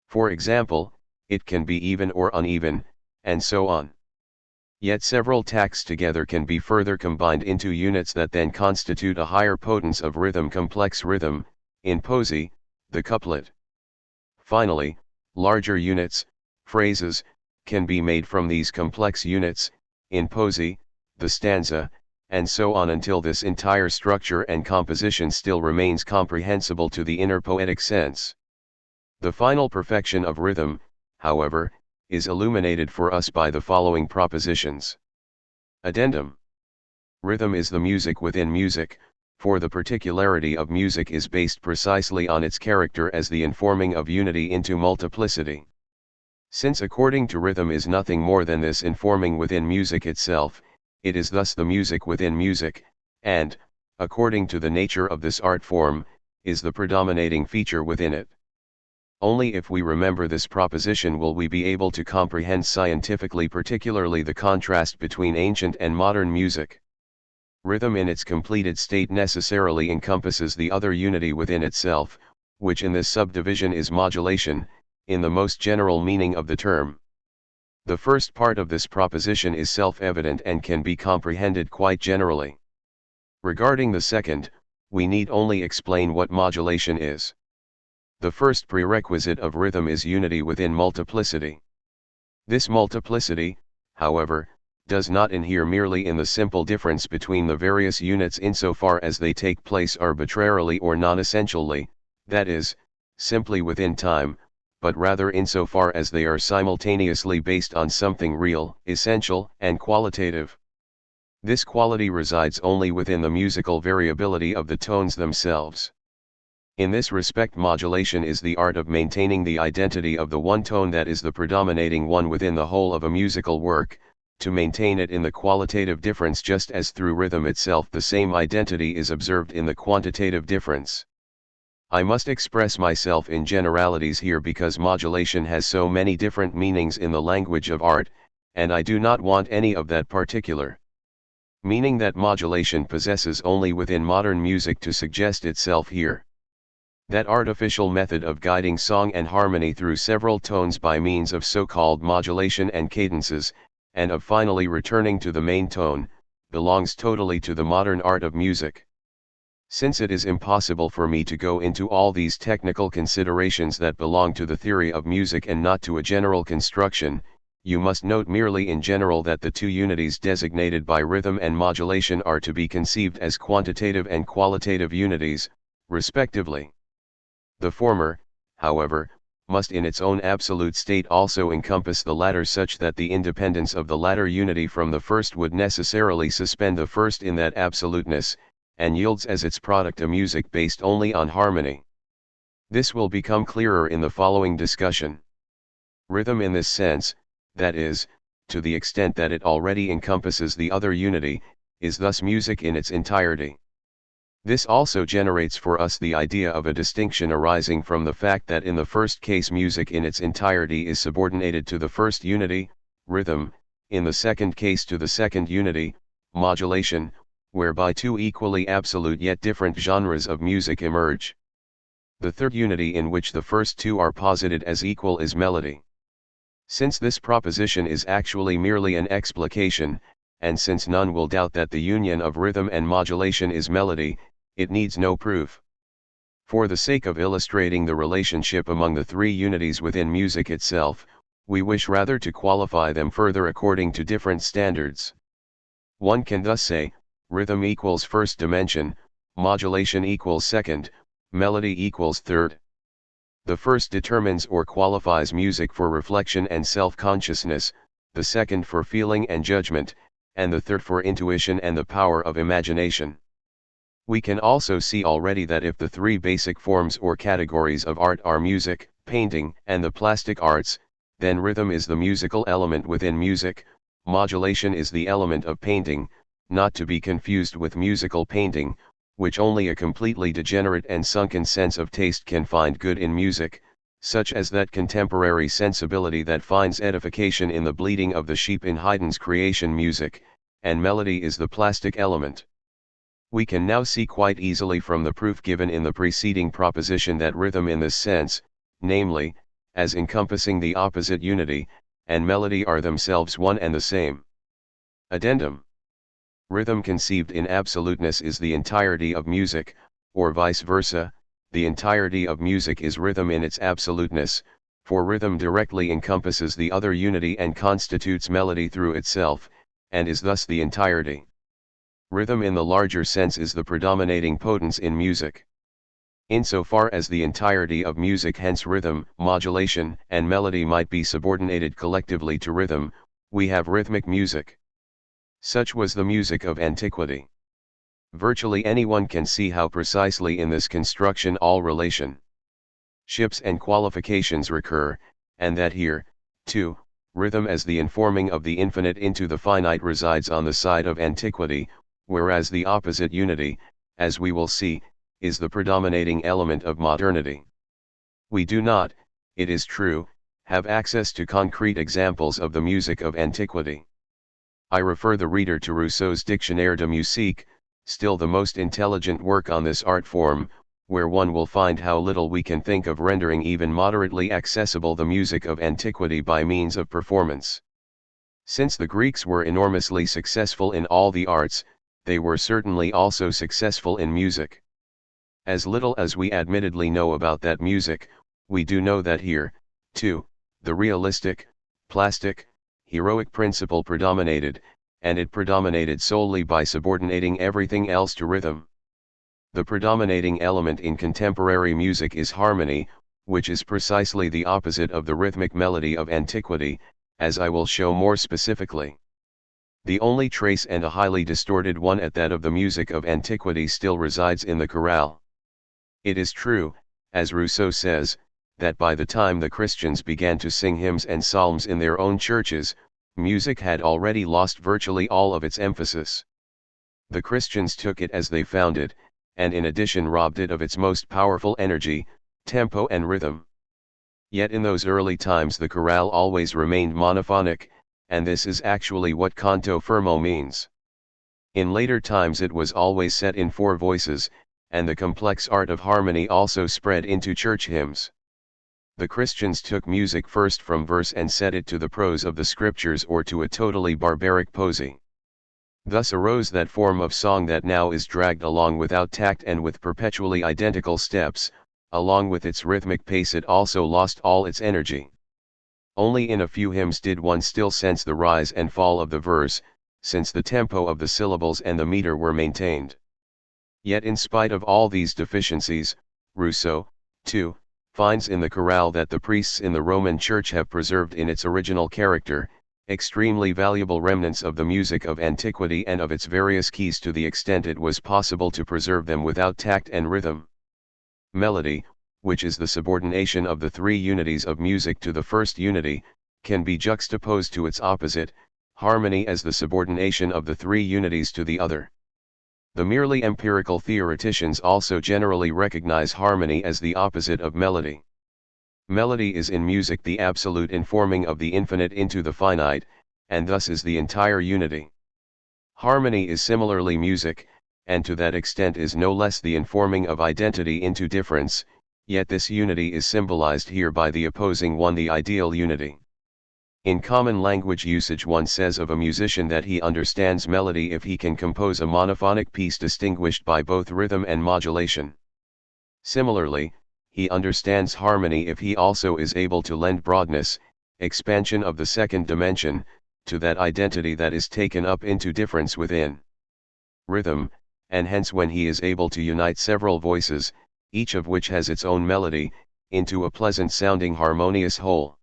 For example, it can be even or uneven, and so on. Yet several tacts together can be further combined into units that then constitute a higher potence of rhythm, complex rhythm, in poesy, the couplet. Finally, larger units, phrases, can be made from these complex units, in poesy, the stanza, and so on until this entire structure and composition still remains comprehensible to the inner poetic sense. The final perfection of rhythm, however, is illuminated for us by the following propositions. Addendum. Rhythm is the music within music, for the particularity of music is based precisely on its character as the informing of unity into multiplicity. Since according to rhythm is nothing more than this informing within music itself, it is thus the music within music, and, according to the nature of this art form, is the predominating feature within it. Only if we remember this proposition will we be able to comprehend scientifically, particularly the contrast between ancient and modern music. Rhythm in its completed state necessarily encompasses the other unity within itself, which in this subdivision is modulation, in the most general meaning of the term. The first part of this proposition is self-evident and can be comprehended quite generally. Regarding the second, we need only explain what modulation is. The first prerequisite of rhythm is unity within multiplicity. This multiplicity, however, does not inhere merely in the simple difference between the various units insofar as they take place arbitrarily or non-essentially, that is, simply within time, but rather insofar as they are simultaneously based on something real, essential, and qualitative. This quality resides only within the musical variability of the tones themselves. In this respect, modulation is the art of maintaining the identity of the one tone that is the predominating one within the whole of a musical work, to maintain it in the qualitative difference, just as through rhythm itself the same identity is observed in the quantitative difference. I must express myself in generalities here because modulation has so many different meanings in the language of art, and I do not want any of that particular meaning that modulation possesses only within modern music to suggest itself here. That artificial method of guiding song and harmony through several tones by means of so-called modulation and cadences, and of finally returning to the main tone, belongs totally to the modern art of music. Since it is impossible for me to go into all these technical considerations that belong to the theory of music and not to a general construction, you must note merely in general that the two unities designated by rhythm and modulation are to be conceived as quantitative and qualitative unities, respectively. The former, however, must in its own absolute state also encompass the latter, such that the independence of the latter unity from the first would necessarily suspend the first in that absoluteness, and yields as its product a music based only on harmony. This will become clearer in the following discussion. Rhythm in this sense, that is, to the extent that it already encompasses the other unity, is thus music in its entirety. This also generates for us the idea of a distinction arising from the fact that in the first case music in its entirety is subordinated to the first unity, rhythm, in the second case to the second unity, modulation, whereby two equally absolute yet different genres of music emerge. The third unity in which the first two are posited as equal is melody. Since this proposition is actually merely an explication, and since none will doubt that the union of rhythm and modulation is melody, it needs no proof. For the sake of illustrating the relationship among the three unities within music itself, we wish rather to qualify them further according to different standards. One can thus say, rhythm equals first dimension, modulation equals second, melody equals third. The first determines or qualifies music for reflection and self-consciousness, the second for feeling and judgment, and the third for intuition and the power of imagination. We can also see already that if the three basic forms or categories of art are music, painting, and the plastic arts, then rhythm is the musical element within music, modulation is the element of painting, not to be confused with musical painting, which only a completely degenerate and sunken sense of taste can find good in music, such as that contemporary sensibility that finds edification in the bleating of the sheep in Haydn's creation music, and melody is the plastic element. We can now see quite easily from the proof given in the preceding proposition that rhythm in this sense, namely, as encompassing the opposite unity, and melody are themselves one and the same. Addendum. Rhythm conceived in absoluteness is the entirety of music, or vice versa, the entirety of music is rhythm in its absoluteness, for rhythm directly encompasses the other unity and constitutes melody through itself, and is thus the entirety. Rhythm in the larger sense is the predominating potence in music. Insofar as the entirety of music, hence rhythm, modulation, and melody might be subordinated collectively to rhythm, we have rhythmic music. Such was the music of antiquity. Virtually anyone can see how precisely in this construction all relationships and qualifications recur, and that here, 2. Rhythm as the informing of the infinite into the finite resides on the side of antiquity, whereas the opposite unity, as we will see, is the predominating element of modernity. We do not, it is true, have access to concrete examples of the music of antiquity. I refer the reader to Rousseau's Dictionnaire de Musique, still the most intelligent work on this art form, where one will find how little we can think of rendering even moderately accessible the music of antiquity by means of performance. Since the Greeks were enormously successful in all the arts, they were certainly also successful in music. As little as we admittedly know about that music, we do know that here, too, the realistic, plastic, heroic principle predominated, and it predominated solely by subordinating everything else to rhythm. The predominating element in contemporary music is harmony, which is precisely the opposite of the rhythmic melody of antiquity, as I will show more specifically. The only trace, and a highly distorted one at that, of the music of antiquity still resides in the chorale. It is true, as Rousseau says, that by the time the Christians began to sing hymns and psalms in their own churches, music had already lost virtually all of its emphasis. The Christians took it as they found it, and in addition robbed it of its most powerful energy, tempo and rhythm. Yet in those early times the chorale always remained monophonic, and this is actually what canto fermo means. In later times it was always set in 4 voices, and the complex art of harmony also spread into church hymns. The Christians took music first from verse and set it to the prose of the scriptures or to a totally barbaric poesy. Thus arose that form of song that now is dragged along without tact and with perpetually identical steps. Along with its rhythmic pace it also lost all its energy. Only in a few hymns did one still sense the rise and fall of the verse, since the tempo of the syllables and the meter were maintained. Yet in spite of all these deficiencies, Rousseau, too, finds in the chorale that the priests in the Roman Church have preserved in its original character, extremely valuable remnants of the music of antiquity and of its various keys to the extent it was possible to preserve them without tact and rhythm. Melody, which is the subordination of the 3 unities of music to the first unity, can be juxtaposed to its opposite, harmony, as the subordination of the 3 unities to the other. The merely empirical theoreticians also generally recognize harmony as the opposite of melody. Melody is in music the absolute informing of the infinite into the finite, and thus is the entire unity. Harmony is similarly music, and to that extent is no less the informing of identity into difference, yet this unity is symbolized here by the opposing one, the ideal unity. In common language usage one says of a musician that he understands melody if he can compose a monophonic piece distinguished by both rhythm and modulation. Similarly, he understands harmony if he also is able to lend broadness, expansion of the second dimension, to that identity that is taken up into difference within rhythm, and hence when he is able to unite several voices, each of which has its own melody, into a pleasant-sounding harmonious whole.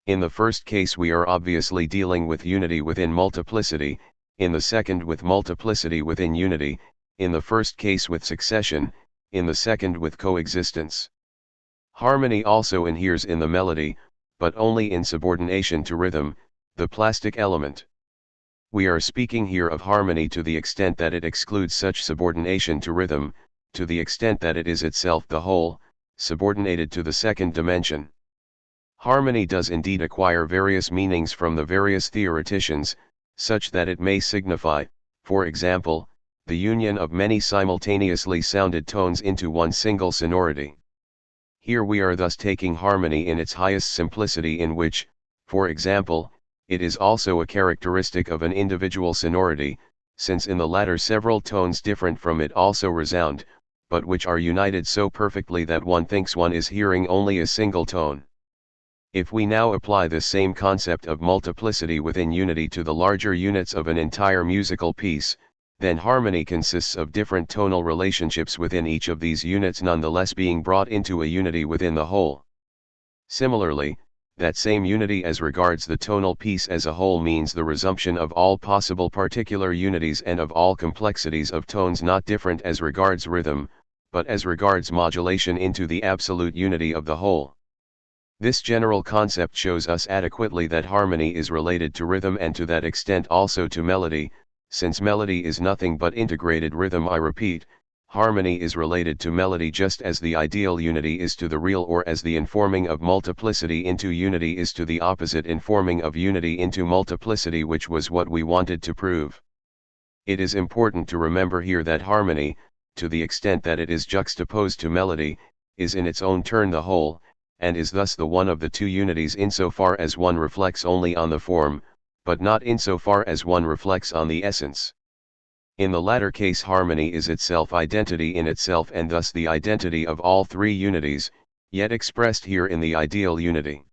In the first case we are obviously dealing with unity within multiplicity, in the second with multiplicity within unity, in the first case with succession, in the second with coexistence. Harmony also inheres in the melody, but only in subordination to rhythm, the plastic element. We are speaking here of harmony to the extent that it excludes such subordination to rhythm, to the extent that it is itself the whole, subordinated to the second dimension. Harmony does indeed acquire various meanings from the various theoreticians, such that it may signify, for example, the union of many simultaneously sounded tones into one single sonority. Here we are thus taking harmony in its highest simplicity, in which, for example, it is also a characteristic of an individual sonority, since in the latter several tones different from it also resound, but which are united so perfectly that one thinks one is hearing only a single tone. If we now apply this same concept of multiplicity within unity to the larger units of an entire musical piece, then harmony consists of different tonal relationships within each of these units nonetheless being brought into a unity within the whole. Similarly, that same unity as regards the tonal piece as a whole means the resumption of all possible particular unities and of all complexities of tones not different as regards rhythm, but as regards modulation into the absolute unity of the whole. This general concept shows us adequately that harmony is related to rhythm and to that extent also to melody, since melody is nothing but integrated rhythm. I repeat, harmony is related to melody just as the ideal unity is to the real, or as the informing of multiplicity into unity is to the opposite informing of unity into multiplicity, which was what we wanted to prove. It is important to remember here that harmony, to the extent that it is juxtaposed to melody, is in its own turn the whole, and is thus the one of the two unities insofar as one reflects only on the form, but not insofar as one reflects on the essence. In the latter case, harmony is itself identity in itself, and thus the identity of all three unities, yet expressed here in the ideal unity.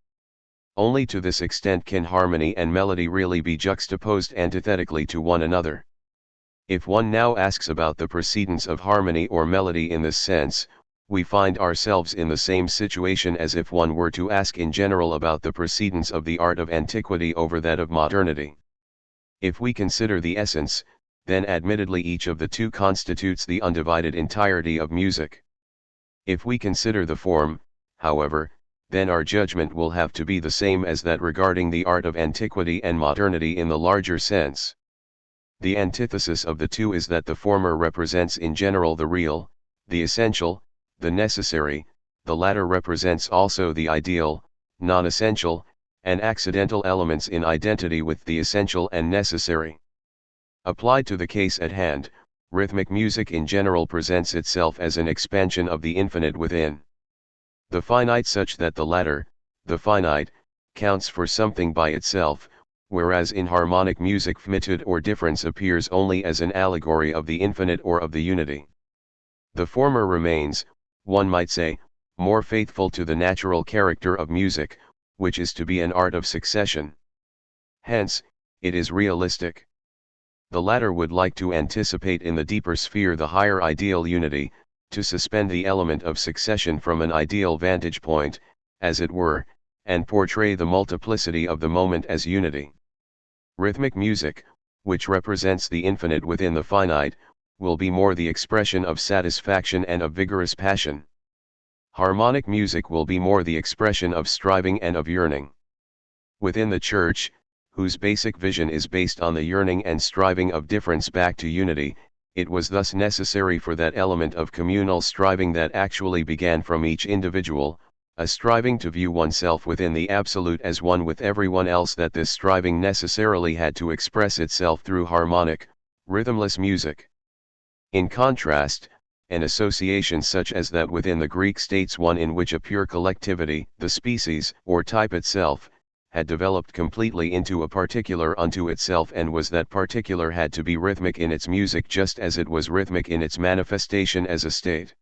Only to this extent can harmony and melody really be juxtaposed antithetically to one another. If one now asks about the precedence of harmony or melody in this sense, we find ourselves in the same situation as if one were to ask in general about the precedence of the art of antiquity over that of modernity. If we consider the essence, then admittedly each of the two constitutes the undivided entirety of music. If we consider the form, however, then our judgment will have to be the same as that regarding the art of antiquity and modernity in the larger sense. The antithesis of the two is that the former represents in general the real, the essential, the necessary; the latter represents also the ideal, non-essential, and accidental elements in identity with the essential and necessary. Applied to the case at hand, rhythmic music in general presents itself as an expansion of the infinite within the finite, such that the latter, the finite, counts for something by itself, whereas in harmonic music finitude or difference appears only as an allegory of the infinite or of the unity. The former remains, one might say, more faithful to the natural character of music, which is to be an art of succession. Hence, it is realistic. The latter would like to anticipate in the deeper sphere the higher ideal unity, to suspend the element of succession from an ideal vantage point, as it were, and portray the multiplicity of the moment as unity. Rhythmic music, which represents the infinite within the finite, will be more the expression of satisfaction and of vigorous passion. Harmonic music will be more the expression of striving and of yearning. Within the Church, whose basic vision is based on the yearning and striving of difference back to unity, it was thus necessary for that element of communal striving that actually began from each individual, a striving to view oneself within the absolute as one with everyone else, that this striving necessarily had to express itself through harmonic, rhythmless music. In contrast, an association such as that within the Greek states, one in which a pure collectivity, the species or type itself, had developed completely into a particular unto itself, and was that particular had to be rhythmic in its music just as it was rhythmic in its manifestation as a state.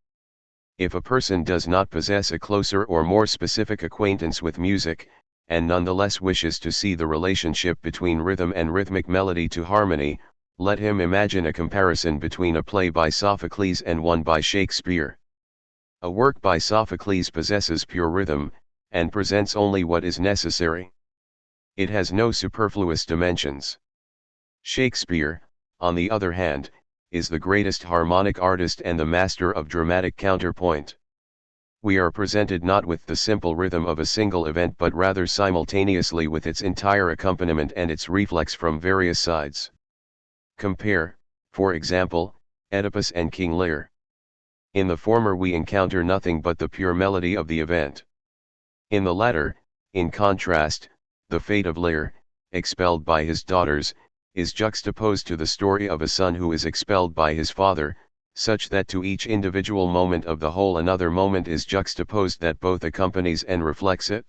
If a person does not possess a closer or more specific acquaintance with music, and nonetheless wishes to see the relationship between rhythm and rhythmic melody to harmony, let him imagine a comparison between a play by Sophocles and one by Shakespeare. A work by Sophocles possesses pure rhythm, and presents only what is necessary. It has no superfluous dimensions. Shakespeare, on the other hand, is the greatest harmonic artist and the master of dramatic counterpoint. We are presented not with the simple rhythm of a single event, but rather simultaneously with its entire accompaniment and its reflex from various sides. Compare, for example, Oedipus and King Lear. In the former we encounter nothing but the pure melody of the event. In the latter, in contrast, the fate of Lear, expelled by his daughters, is juxtaposed to the story of a son who is expelled by his father, such that to each individual moment of the whole another moment is juxtaposed that both accompanies and reflects it.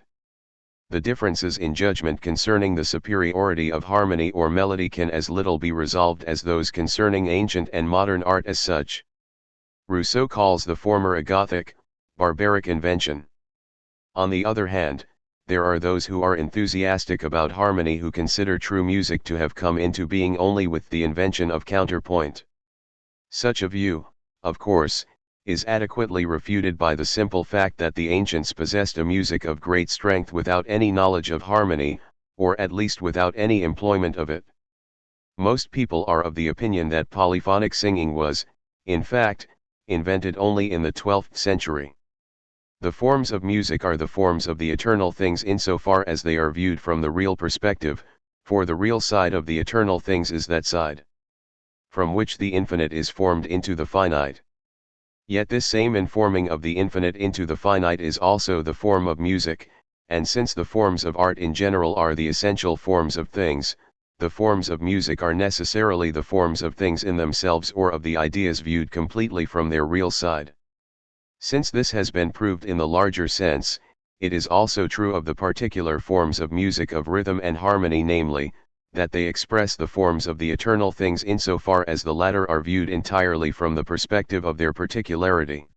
The differences in judgment concerning the superiority of harmony or melody can as little be resolved as those concerning ancient and modern art as such. Rousseau calls the former a Gothic, barbaric invention. On the other hand, there are those who are enthusiastic about harmony who consider true music to have come into being only with the invention of counterpoint. Such a view, of course, is adequately refuted by the simple fact that the ancients possessed a music of great strength without any knowledge of harmony, or at least without any employment of it. Most people are of the opinion that polyphonic singing was, in fact, invented only in the 12th century. The forms of music are the forms of the eternal things insofar as they are viewed from the real perspective, for the real side of the eternal things is that side from which the infinite is formed into the finite. Yet this same informing of the infinite into the finite is also the form of music, and since the forms of art in general are the essential forms of things, the forms of music are necessarily the forms of things in themselves or of the ideas viewed completely from their real side. Since this has been proved in the larger sense, it is also true of the particular forms of music of rhythm and harmony, namely, that they express the forms of the eternal things insofar as the latter are viewed entirely from the perspective of their particularity.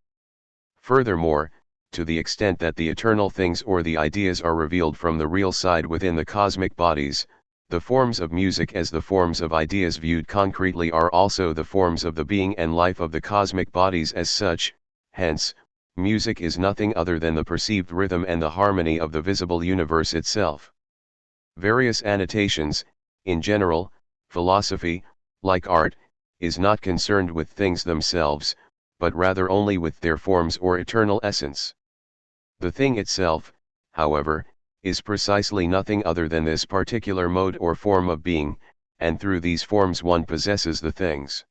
Furthermore, to the extent that the eternal things or the ideas are revealed from the real side within the cosmic bodies, the forms of music as the forms of ideas viewed concretely are also the forms of the being and life of the cosmic bodies as such. Hence, music is nothing other than the perceived rhythm and the harmony of the visible universe itself. Various annotations. In general, philosophy, like art, is not concerned with things themselves, but rather only with their forms or eternal essence. The thing itself, however, is precisely nothing other than this particular mode or form of being, and through these forms one possesses the things.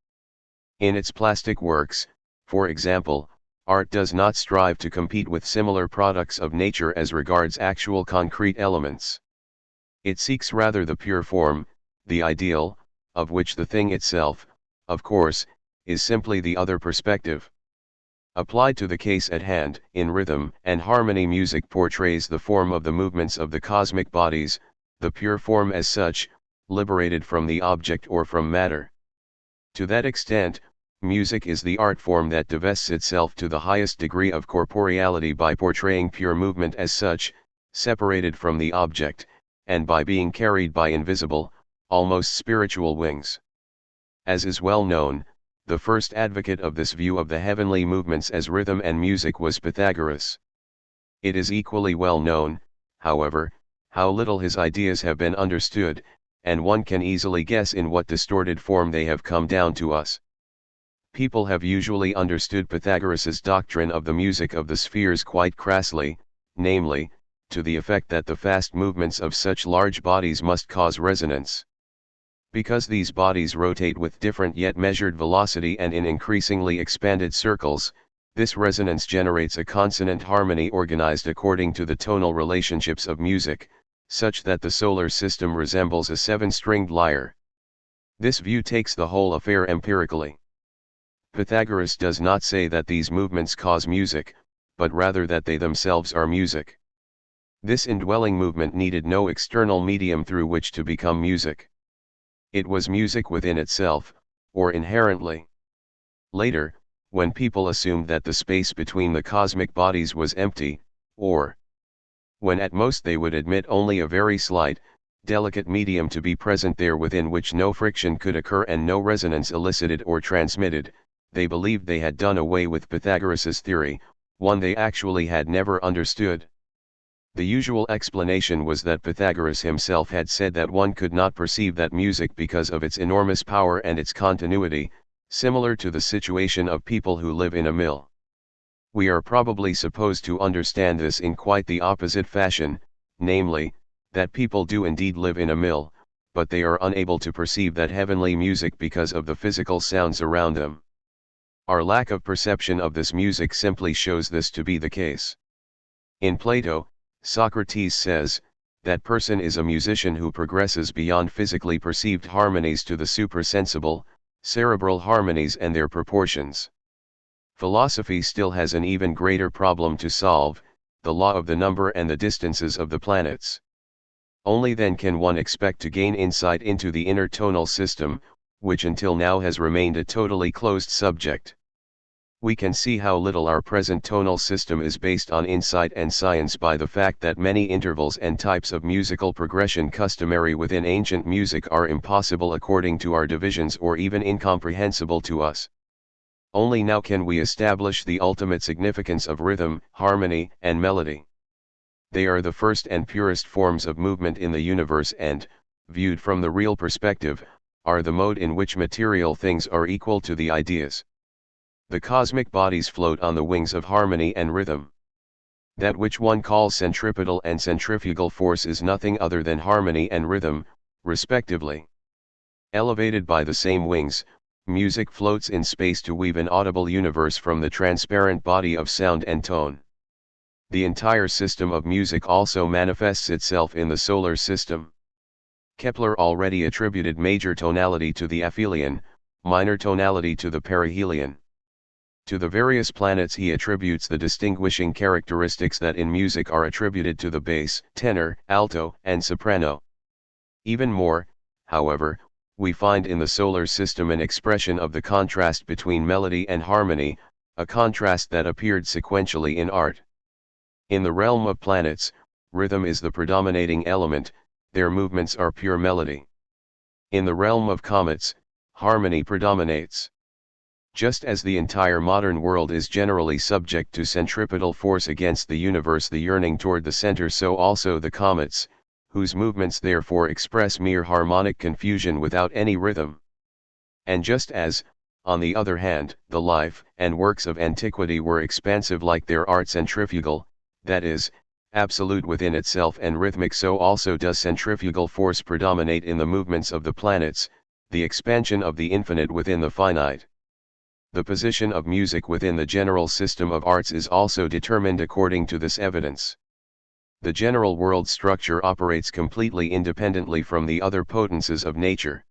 In its plastic works, for example, art does not strive to compete with similar products of nature as regards actual concrete elements. It seeks rather the pure form, the ideal, of which the thing itself, of course, is simply the other perspective. Applied to the case at hand, in rhythm and harmony music portrays the form of the movements of the cosmic bodies, the pure form as such, liberated from the object or from matter. To that extent, music is the art form that divests itself to the highest degree of corporeality by portraying pure movement as such, separated from the object, and by being carried by invisible, almost spiritual wings. As is well known, the first advocate of this view of the heavenly movements as rhythm and music was Pythagoras. It is equally well known, however, how little his ideas have been understood, and one can easily guess in what distorted form they have come down to us. People have usually understood Pythagoras's doctrine of the music of the spheres quite crassly, namely, to the effect that the fast movements of such large bodies must cause resonance. Because these bodies rotate with different yet measured velocity and in increasingly expanded circles, this resonance generates a consonant harmony organized according to the tonal relationships of music, such that the solar system resembles a seven-stringed lyre. This view takes the whole affair empirically. Pythagoras does not say that these movements cause music, but rather that they themselves are music. This indwelling movement needed no external medium through which to become music. It was music within itself, or inherently. Later, when people assumed that the space between the cosmic bodies was empty, or when at most they would admit only a very slight, delicate medium to be present there within which no friction could occur and no resonance elicited or transmitted, they believed they had done away with Pythagoras's theory, one they actually had never understood. The usual explanation was that Pythagoras himself had said that one could not perceive that music because of its enormous power and its continuity, similar to the situation of people who live in a mill. We are probably supposed to understand this in quite the opposite fashion, namely, that people do indeed live in a mill, but they are unable to perceive that heavenly music because of the physical sounds around them. Our lack of perception of this music simply shows this to be the case. In Plato, Socrates says, that person is a musician who progresses beyond physically perceived harmonies to the suprasensible, cerebral harmonies and their proportions. Philosophy still has an even greater problem to solve, the law of the number and the distances of the planets. Only then can one expect to gain insight into the inner tonal system, which until now has remained a totally closed subject. We can see how little our present tonal system is based on insight and science by the fact that many intervals and types of musical progression customary within ancient music are impossible according to our divisions or even incomprehensible to us. Only now can we establish the ultimate significance of rhythm, harmony, and melody. They are the first and purest forms of movement in the universe and, viewed from the real perspective, are the mode in which material things are equal to the ideas. The cosmic bodies float on the wings of harmony and rhythm. That which one calls centripetal and centrifugal force is nothing other than harmony and rhythm, respectively. Elevated by the same wings, music floats in space to weave an audible universe from the transparent body of sound and tone. The entire system of music also manifests itself in the solar system. Kepler already attributed major tonality to the aphelion, minor tonality to the perihelion. To the various planets he attributes the distinguishing characteristics that in music are attributed to the bass, tenor, alto, and soprano. Even more, however, we find in the solar system an expression of the contrast between melody and harmony, a contrast that appeared sequentially in art. In the realm of planets, rhythm is the predominating element, their movements are pure melody. In the realm of comets, harmony predominates. Just as the entire modern world is generally subject to centripetal force against the universe, the yearning toward the center, so also the comets, whose movements therefore express mere harmonic confusion without any rhythm. And just as, on the other hand, the life and works of antiquity were expansive like their art, centrifugal, that is, absolute within itself and rhythmic, so also does centrifugal force predominate in the movements of the planets, the expansion of the infinite within the finite. The position of music within the general system of arts is also determined according to this evidence. The general world structure operates completely independently from the other potencies of nature.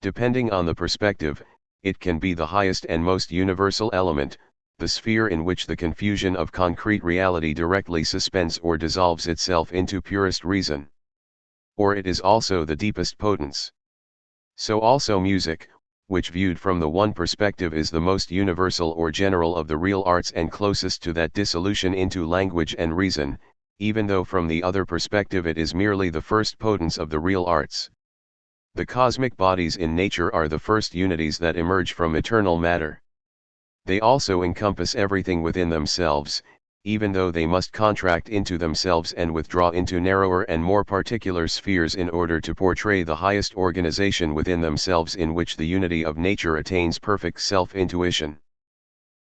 Depending on the perspective, it can be the highest and most universal element, the sphere in which the confusion of concrete reality directly suspends or dissolves itself into purest reason. Or it is also the deepest potence. So also music, which viewed from the one perspective is the most universal or general of the real arts and closest to that dissolution into language and reason, even though from the other perspective it is merely the first potence of the real arts. The cosmic bodies in nature are the first unities that emerge from eternal matter. They also encompass everything within themselves, even though they must contract into themselves and withdraw into narrower and more particular spheres in order to portray the highest organization within themselves, in which the unity of nature attains perfect self-intuition.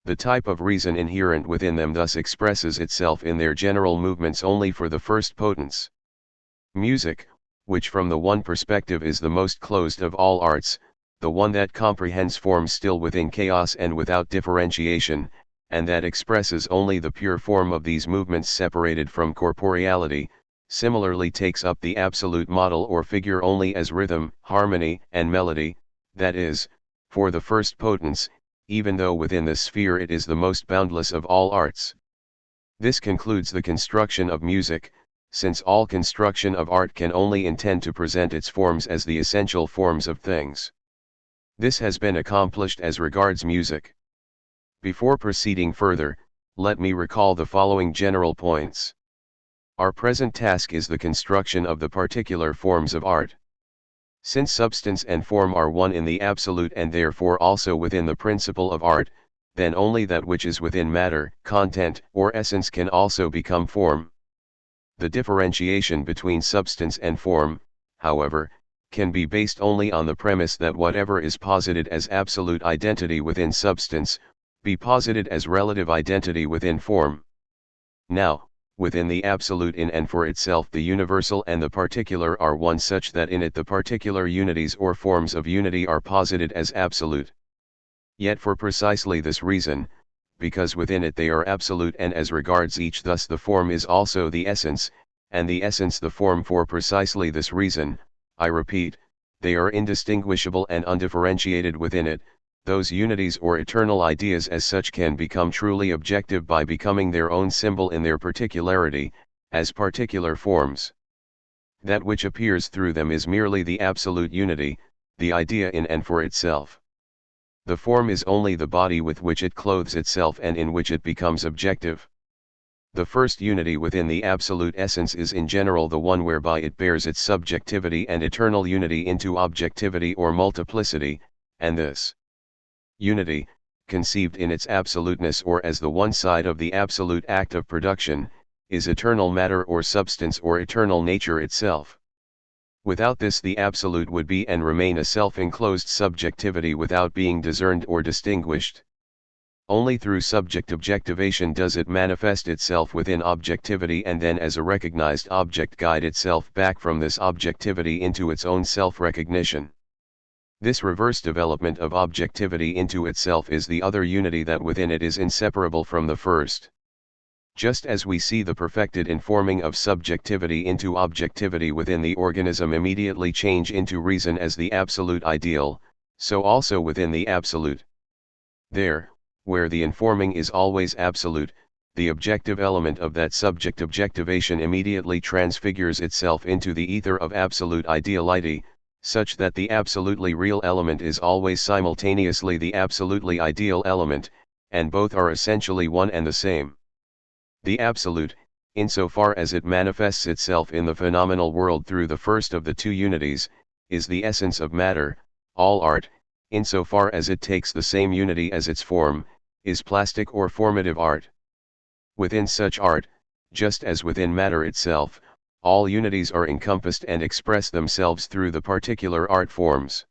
The type of reason inherent within them thus expresses itself in their general movements only for the first potence. Music, which from the one perspective is the most closed of all arts, the one that comprehends form still within chaos and without differentiation, and that expresses only the pure form of these movements separated from corporeality, similarly takes up the absolute model or figure only as rhythm, harmony, and melody, that is, for the first potence, even though within this sphere it is the most boundless of all arts. This concludes the construction of music, since all construction of art can only intend to present its forms as the essential forms of things. This has been accomplished as regards music. Before proceeding further, let me recall the following general points. Our present task is the construction of the particular forms of art. Since substance and form are one in the absolute and therefore also within the principle of art, then only that which is within matter, content, or essence can also become form. The differentiation between substance and form, however, can be based only on the premise that whatever is posited as absolute identity within substance, be posited as relative identity within form. Now, within the absolute in and for itself, the universal and the particular are one, such that in it the particular unities or forms of unity are posited as absolute. Yet for precisely this reason, because within it they are absolute and as regards each, thus the form is also the essence, and the essence the form. For precisely this reason, I repeat, they are indistinguishable and undifferentiated within it. Those unities or eternal ideas as such can become truly objective by becoming their own symbol in their particularity, as particular forms. That which appears through them is merely the absolute unity, the idea in and for itself. The form is only the body with which it clothes itself and in which it becomes objective. The first unity within the absolute essence is in general the one whereby it bears its subjectivity and eternal unity into objectivity or multiplicity, and this unity, conceived in its absoluteness or as the one side of the absolute act of production, is eternal matter or substance or eternal nature itself. Without this the absolute would be and remain a self-enclosed subjectivity without being discerned or distinguished. Only through subject objectivation does it manifest itself within objectivity and then as a recognized object guide itself back from this objectivity into its own self-recognition. This reverse development of objectivity into itself is the other unity that within it is inseparable from the first. Just as we see the perfected informing of subjectivity into objectivity within the organism immediately change into reason as the absolute ideal, so also within the absolute. There, where the informing is always absolute, the objective element of that subject objectivation immediately transfigures itself into the ether of absolute ideality, such that the absolutely real element is always simultaneously the absolutely ideal element, and both are essentially one and the same. The absolute, insofar as it manifests itself in the phenomenal world through the first of the two unities, is the essence of matter. All art, insofar as it takes the same unity as its form, is plastic or formative art. Within such art, just as within matter itself, all unities are encompassed and express themselves through the particular art forms.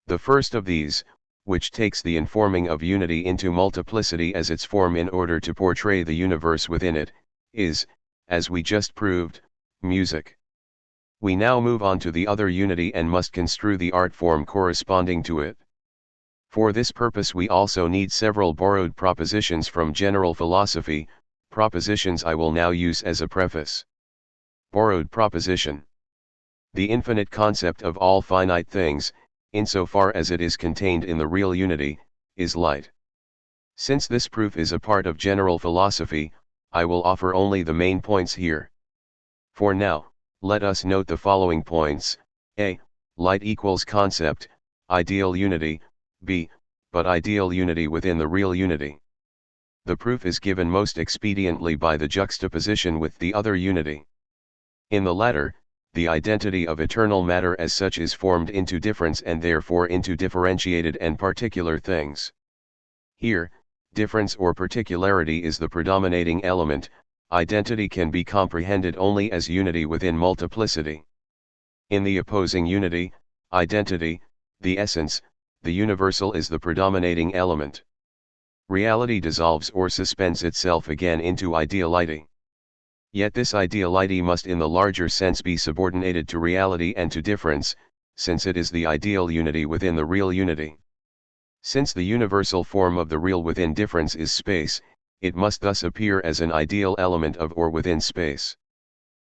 The first of these, which takes the informing of unity into multiplicity as its form in order to portray the universe within it, is, as we just proved, music. We now move on to the other unity and must construe the art form corresponding to it. For this purpose we also need several borrowed propositions from general philosophy, propositions I will now use as a preface. Borrowed proposition. The infinite concept of all finite things, insofar as it is contained in the real unity, is light. Since this proof is a part of general philosophy, I will offer only the main points here. For now, let us note the following points: a. Light equals concept, ideal unity; b. But ideal unity within the real unity. The proof is given most expediently by the juxtaposition with the other unity. In the latter, the identity of eternal matter as such is formed into difference and therefore into differentiated and particular things. Here, difference or particularity is the predominating element. Identity can be comprehended only as unity within multiplicity. In the opposing unity, identity, the essence, the universal is the predominating element. Reality dissolves or suspends itself again into ideality. Yet this ideality must in the larger sense be subordinated to reality and to difference, since it is the ideal unity within the real unity. Since the universal form of the real within difference is space, it must thus appear as an ideal element of or within space.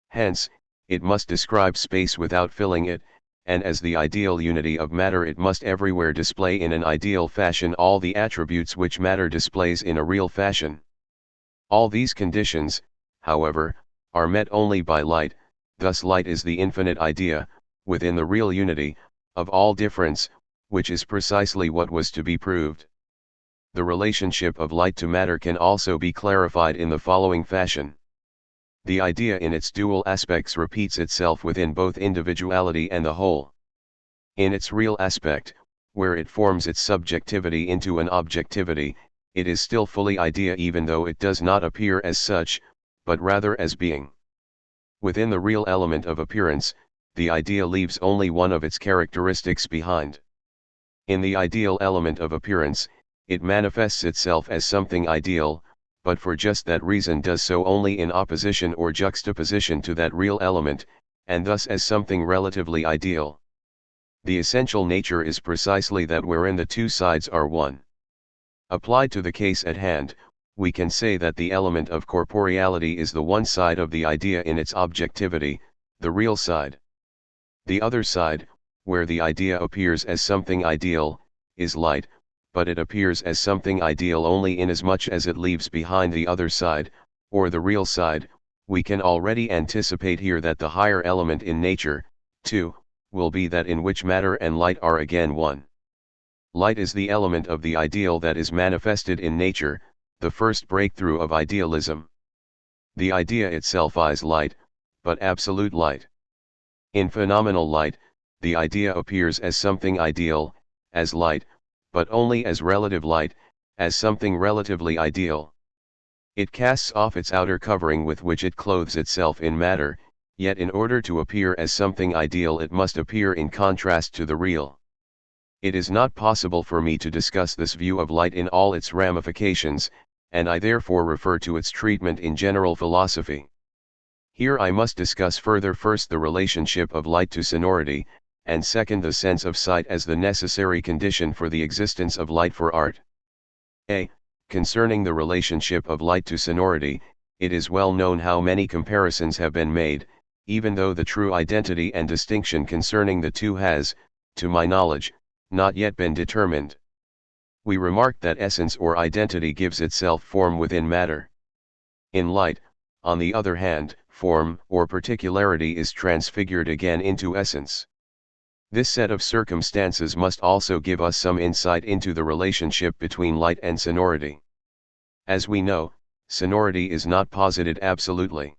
Hence, it must describe space without filling it, and as the ideal unity of matter it must everywhere display in an ideal fashion all the attributes which matter displays in a real fashion. All these conditions, however, are met only by light. Thus light is the infinite idea, within the real unity, of all difference, which is precisely what was to be proved. The relationship of light to matter can also be clarified in the following fashion. The idea in its dual aspects repeats itself within both individuality and the whole. In its real aspect, where it forms its subjectivity into an objectivity, it is still fully idea even though it does not appear as such, but rather as being. Within the real element of appearance, the idea leaves only one of its characteristics behind. In the ideal element of appearance, it manifests itself as something ideal, but for just that reason does so only in opposition or juxtaposition to that real element, and thus as something relatively ideal. The essential nature is precisely that wherein the two sides are one. Applied to the case at hand, we can say that the element of corporeality is the one side of the idea in its objectivity, the real side. The other side, where the idea appears as something ideal, is light, but it appears as something ideal only inasmuch as it leaves behind the other side, or the real side. We can already anticipate here that the higher element in nature, too, will be that in which matter and light are again one. Light is the element of the ideal that is manifested in nature, the first breakthrough of idealism. The idea itself is light, but absolute light. In phenomenal light, the idea appears as something ideal, as light, but only as relative light, as something relatively ideal. It casts off its outer covering with which it clothes itself in matter, yet in order to appear as something ideal it must appear in contrast to the real. It is not possible for me to discuss this view of light in all its ramifications, and I therefore refer to its treatment in general philosophy. Here I must discuss further first the relationship of light to sonority, and second the sense of sight as the necessary condition for the existence of light for art. A. Concerning the relationship of light to sonority, it is well known how many comparisons have been made, even though the true identity and distinction concerning the two has, to my knowledge, not yet been determined. We remarked that essence or identity gives itself form within matter. In light, on the other hand, form or particularity is transfigured again into essence. This set of circumstances must also give us some insight into the relationship between light and sonority. As we know, sonority is not posited absolutely.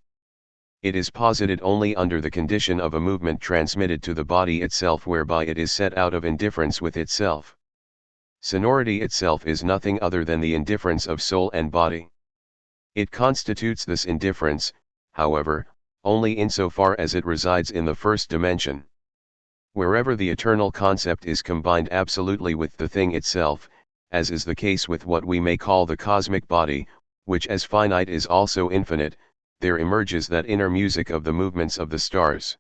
It is posited only under the condition of a movement transmitted to the body itself whereby it is set out of indifference with itself. Sonority itself is nothing other than the indifference of soul and body. It constitutes this indifference, however, only insofar as it resides in the first dimension. Wherever the eternal concept is combined absolutely with the thing itself, as is the case with what we may call the cosmic body, which as finite is also infinite, there emerges that inner music of the movements of the stars.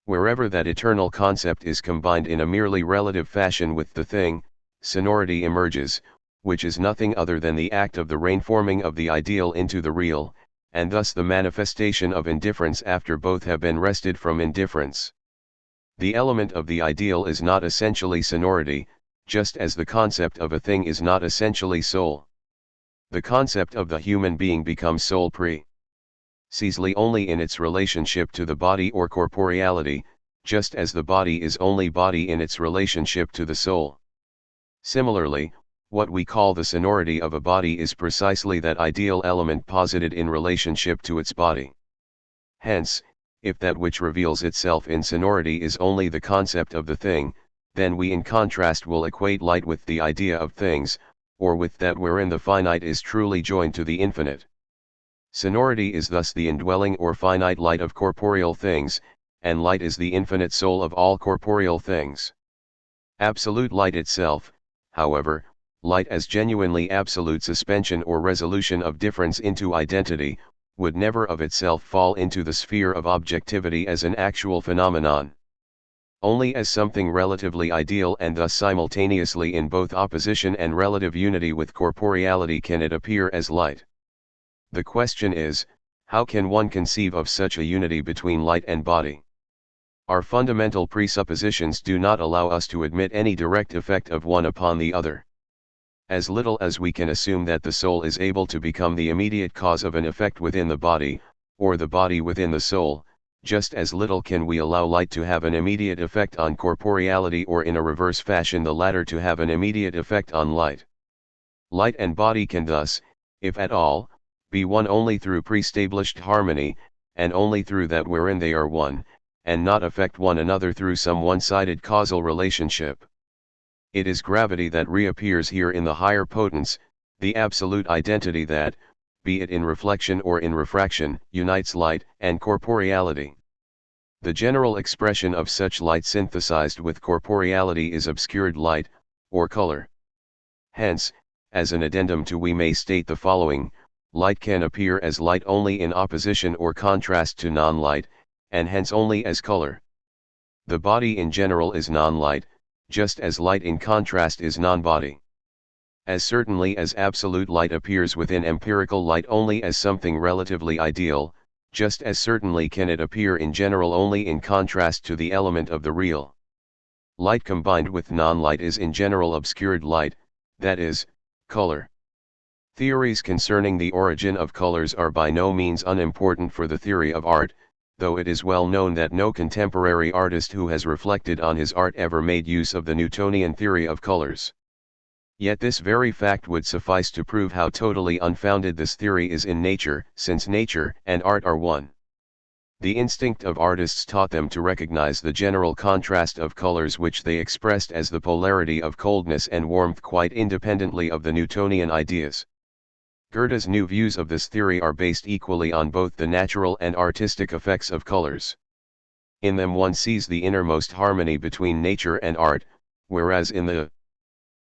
Wherever that eternal concept is combined in a merely relative fashion with the thing, sonority emerges, which is nothing other than the act of the rainforming of the ideal into the real, and thus the manifestation of indifference after both have been wrested from indifference. The element of the ideal is not essentially sonority, just as the concept of a thing is not essentially soul. The concept of the human being becomes soul precisely only in its relationship to the body or corporeality, just as the body is only body in its relationship to the soul. Similarly, what we call the sonority of a body is precisely that ideal element posited in relationship to its body. Hence, if that which reveals itself in sonority is only the concept of the thing, then we in contrast will equate light with the idea of things, or with that wherein the finite is truly joined to the infinite. Sonority is thus the indwelling or finite light of corporeal things, and light is the infinite soul of all corporeal things. Absolute light itself, however, light as genuinely absolute suspension or resolution of difference into identity, would never of itself fall into the sphere of objectivity as an actual phenomenon. Only as something relatively ideal and thus simultaneously in both opposition and relative unity with corporeality can it appear as light. The question is, how can one conceive of such a unity between light and body? Our fundamental presuppositions do not allow us to admit any direct effect of one upon the other. As little as we can assume that the soul is able to become the immediate cause of an effect within the body, or the body within the soul, just as little can we allow light to have an immediate effect on corporeality or in a reverse fashion the latter to have an immediate effect on light. Light and body can thus, if at all, be one only through pre-established harmony, and only through that wherein they are one, and not affect one another through some one-sided causal relationship. It is gravity that reappears here in the higher potence, the absolute identity that, be it in reflection or in refraction, unites light and corporeality. The general expression of such light synthesized with corporeality is obscured light, or color. Hence, as an addendum to we may state the following: light can appear as light only in opposition or contrast to non-light, and hence only as color. The body in general is non-light, just as light in contrast is non-body. As certainly as absolute light appears within empirical light only as something relatively ideal, just as certainly can it appear in general only in contrast to the element of the real. Light combined with non-light is in general obscured light, that is, color. Theories concerning the origin of colors are by no means unimportant for the theory of art, though it is well known that no contemporary artist who has reflected on his art ever made use of the Newtonian theory of colors. Yet this very fact would suffice to prove how totally unfounded this theory is in nature, since nature and art are one. The instinct of artists taught them to recognize the general contrast of colors which they expressed as the polarity of coldness and warmth quite independently of the Newtonian ideas. Goethe's new views of this theory are based equally on both the natural and artistic effects of colors. In them one sees the innermost harmony between nature and art, whereas in the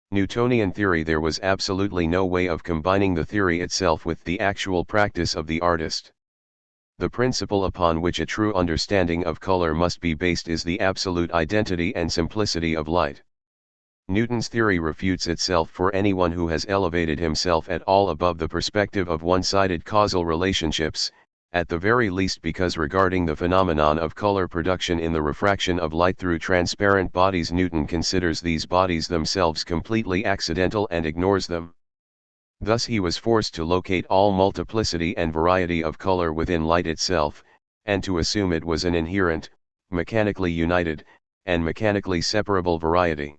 Newtonian theory there was absolutely no way of combining the theory itself with the actual practice of the artist. The principle upon which a true understanding of color must be based is the absolute identity and simplicity of light. Newton's theory refutes itself for anyone who has elevated himself at all above the perspective of one-sided causal relationships, at the very least because regarding the phenomenon of color production in the refraction of light through transparent bodies, Newton considers these bodies themselves completely accidental and ignores them. Thus he was forced to locate all multiplicity and variety of color within light itself, and to assume it was an inherent, mechanically united, and mechanically separable variety.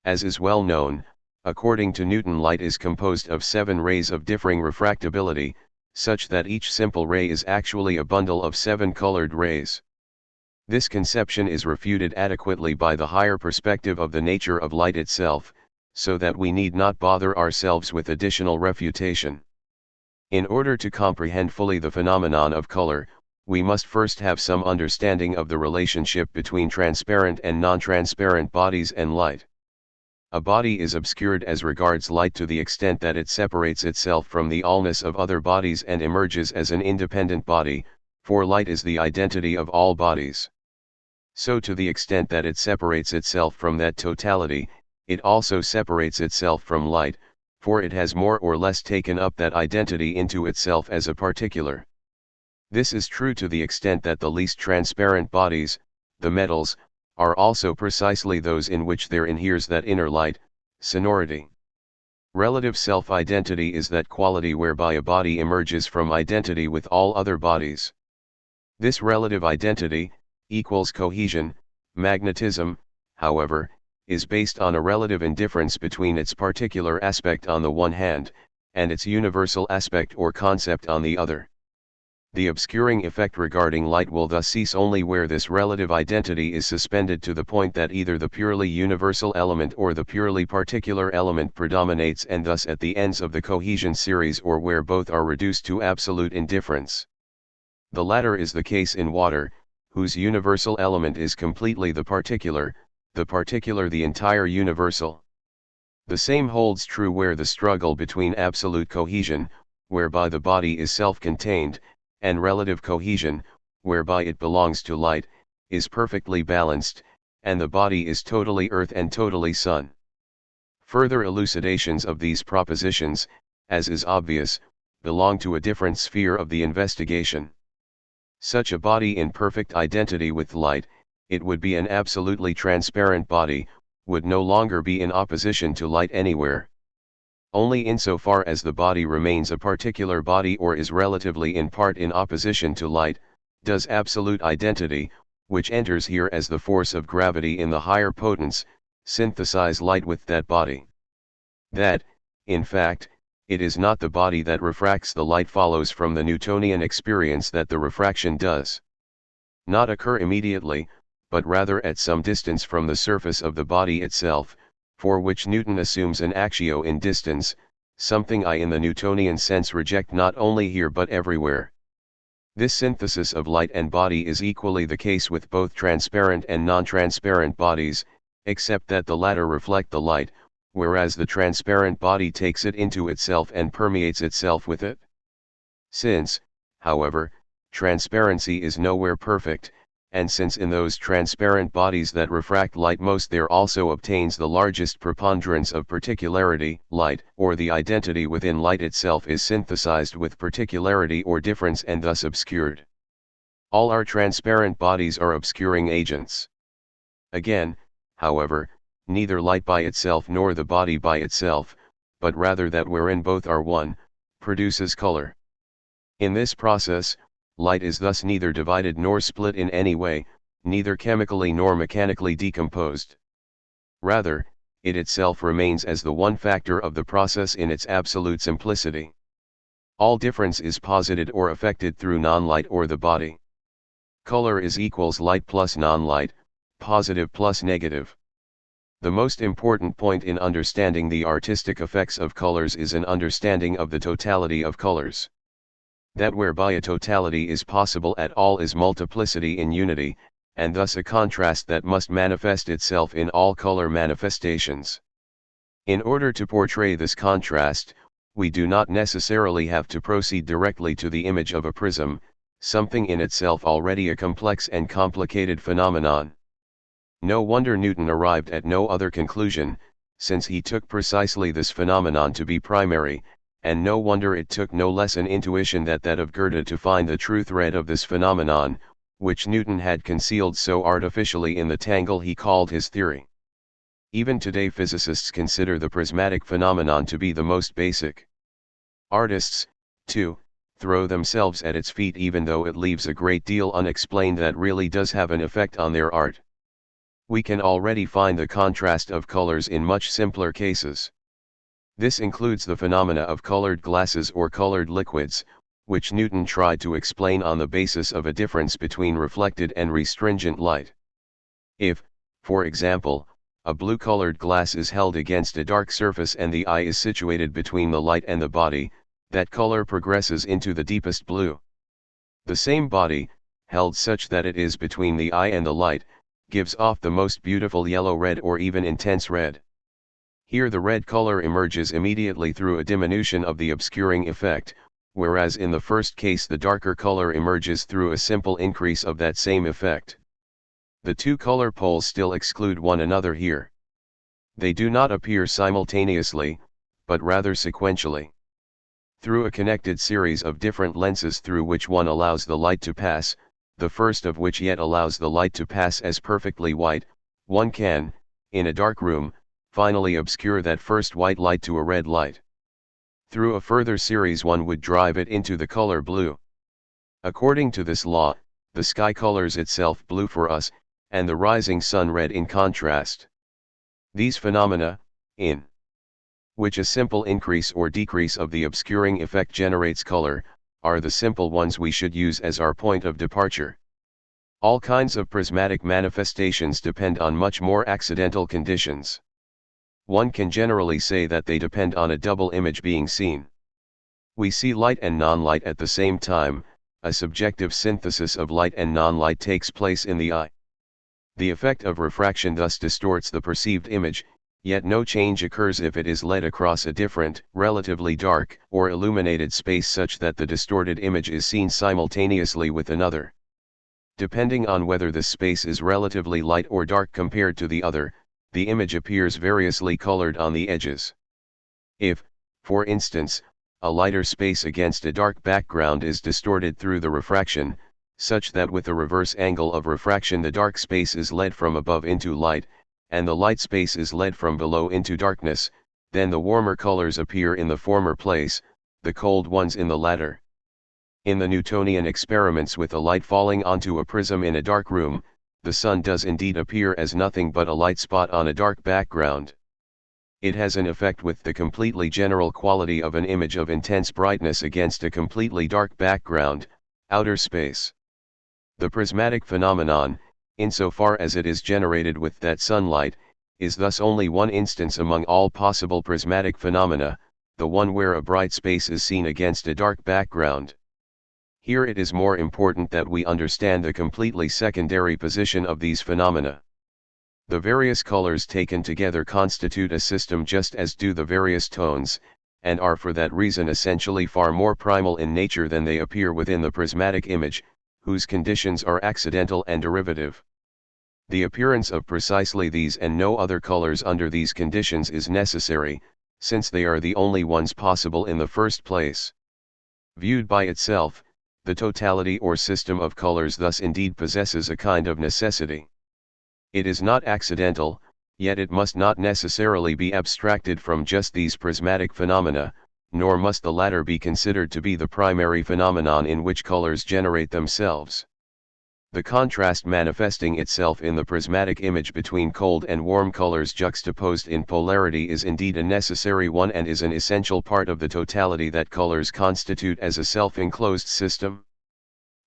As is well known, according to Newton, light is composed of 7 rays of differing refractability, such that each simple ray is actually a bundle of 7 colored rays. This conception is refuted adequately by the higher perspective of the nature of light itself, so that we need not bother ourselves with additional refutation. In order to comprehend fully the phenomenon of color, we must first have some understanding of the relationship between transparent and non-transparent bodies and light. A body is obscured as regards light to the extent that it separates itself from the allness of other bodies and emerges as an independent body, for light is the identity of all bodies. So to the extent that it separates itself from that totality, it also separates itself from light, for it has more or less taken up that identity into itself as a particular. This is true to the extent that the least transparent bodies, the metals, are also precisely those in which there inheres that inner light, sonority. Relative self-identity is that quality whereby a body emerges from identity with all other bodies. This relative identity, equals cohesion, magnetism, however, is based on a relative indifference between its particular aspect on the one hand, and its universal aspect or concept on the other. The obscuring effect regarding light will thus cease only where this relative identity is suspended to the point that either the purely universal element or the purely particular element predominates, and thus at the ends of the cohesion series, or where both are reduced to absolute indifference. The latter is the case in water, whose universal element is completely the particular the entire universal. The same holds true where the struggle between absolute cohesion, whereby the body is self-contained, and relative cohesion, whereby it belongs to light, is perfectly balanced, and the body is totally earth and totally sun. Further elucidations of these propositions, as is obvious, belong to a different sphere of the investigation. Such a body in perfect identity with light, it would be an absolutely transparent body, would no longer be in opposition to light anywhere. Only insofar as the body remains a particular body or is relatively in part in opposition to light, does absolute identity, which enters here as the force of gravity in the higher potence, synthesize light with that body. That, in fact, it is not the body that refracts the light follows from the Newtonian experience that the refraction does not occur immediately, but rather at some distance from the surface of the body itself, for which Newton assumes an actio in distance, something I in the Newtonian sense reject not only here but everywhere. This synthesis of light and body is equally the case with both transparent and non-transparent bodies, except that the latter reflect the light, whereas the transparent body takes it into itself and permeates itself with it. Since, however, transparency is nowhere perfect, and since in those transparent bodies that refract light most there also obtains the largest preponderance of particularity, light, or the identity within light itself is synthesized with particularity or difference and thus obscured. All our transparent bodies are obscuring agents. Again, however, neither light by itself nor the body by itself, but rather that wherein both are one, produces color. In this process, light is thus neither divided nor split in any way, neither chemically nor mechanically decomposed. Rather, it itself remains as the one factor of the process in its absolute simplicity. All difference is posited or affected through non-light or the body. Color is equals light plus non-light, positive plus negative. The most important point in understanding the artistic effects of colors is an understanding of the totality of colors. That whereby a totality is possible at all is multiplicity in unity, and thus a contrast that must manifest itself in all color manifestations. In order to portray this contrast, we do not necessarily have to proceed directly to the image of a prism, something in itself already a complex and complicated phenomenon. No wonder Newton arrived at no other conclusion, since he took precisely this phenomenon to be primary, and no wonder it took no less an intuition than that of Goethe to find the true thread of this phenomenon, which Newton had concealed so artificially in the tangle he called his theory. Even today physicists consider the prismatic phenomenon to be the most basic. Artists, too, throw themselves at its feet even though it leaves a great deal unexplained that really does have an effect on their art. We can already find the contrast of colors in much simpler cases. This includes the phenomena of colored glasses or colored liquids, which Newton tried to explain on the basis of a difference between reflected and restringent light. If, for example, a blue-colored glass is held against a dark surface and the eye is situated between the light and the body, that color progresses into the deepest blue. The same body, held such that it is between the eye and the light, gives off the most beautiful yellow-red or even intense red. Here the red color emerges immediately through a diminution of the obscuring effect, whereas in the first case the darker color emerges through a simple increase of that same effect. The two color poles still exclude one another here. They do not appear simultaneously, but rather sequentially. Through a connected series of different lenses through which one allows the light to pass, the first of which yet allows the light to pass as perfectly white, one can, in a dark room, finally obscure that first white light to a red light. Through a further series one would drive it into the color blue. According to this law, the sky colors itself blue for us, and the rising sun red in contrast. These phenomena, in which a simple increase or decrease of the obscuring effect generates color, are the simple ones we should use as our point of departure. All kinds of prismatic manifestations depend on much more accidental conditions. One can generally say that they depend on a double image being seen. We see light and non-light at the same time, a subjective synthesis of light and non-light takes place in the eye. The effect of refraction thus distorts the perceived image, yet no change occurs if it is led across a different, relatively dark, or illuminated space such that the distorted image is seen simultaneously with another. Depending on whether the space is relatively light or dark compared to the other, the image appears variously colored on the edges. If, for instance, a lighter space against a dark background is distorted through the refraction, such that with a reverse angle of refraction the dark space is led from above into light, and the light space is led from below into darkness, then the warmer colors appear in the former place, the cold ones in the latter. In the Newtonian experiments with a light falling onto a prism in a dark room, the sun does indeed appear as nothing but a light spot on a dark background. It has an effect with the completely general quality of an image of intense brightness against a completely dark background, outer space. The prismatic phenomenon, insofar as it is generated with that sunlight, is thus only one instance among all possible prismatic phenomena, the one where a bright space is seen against a dark background. Here it is more important that we understand the completely secondary position of these phenomena. The various colors taken together constitute a system just as do the various tones, and are for that reason essentially far more primal in nature than they appear within the prismatic image, whose conditions are accidental and derivative. The appearance of precisely these and no other colors under these conditions is necessary, since they are the only ones possible in the first place. Viewed by itself, the totality or system of colors thus indeed possesses a kind of necessity. It is not accidental, yet it must not necessarily be abstracted from just these prismatic phenomena, nor must the latter be considered to be the primary phenomenon in which colors generate themselves. The contrast manifesting itself in the prismatic image between cold and warm colors juxtaposed in polarity is indeed a necessary one and is an essential part of the totality that colors constitute as a self-enclosed system.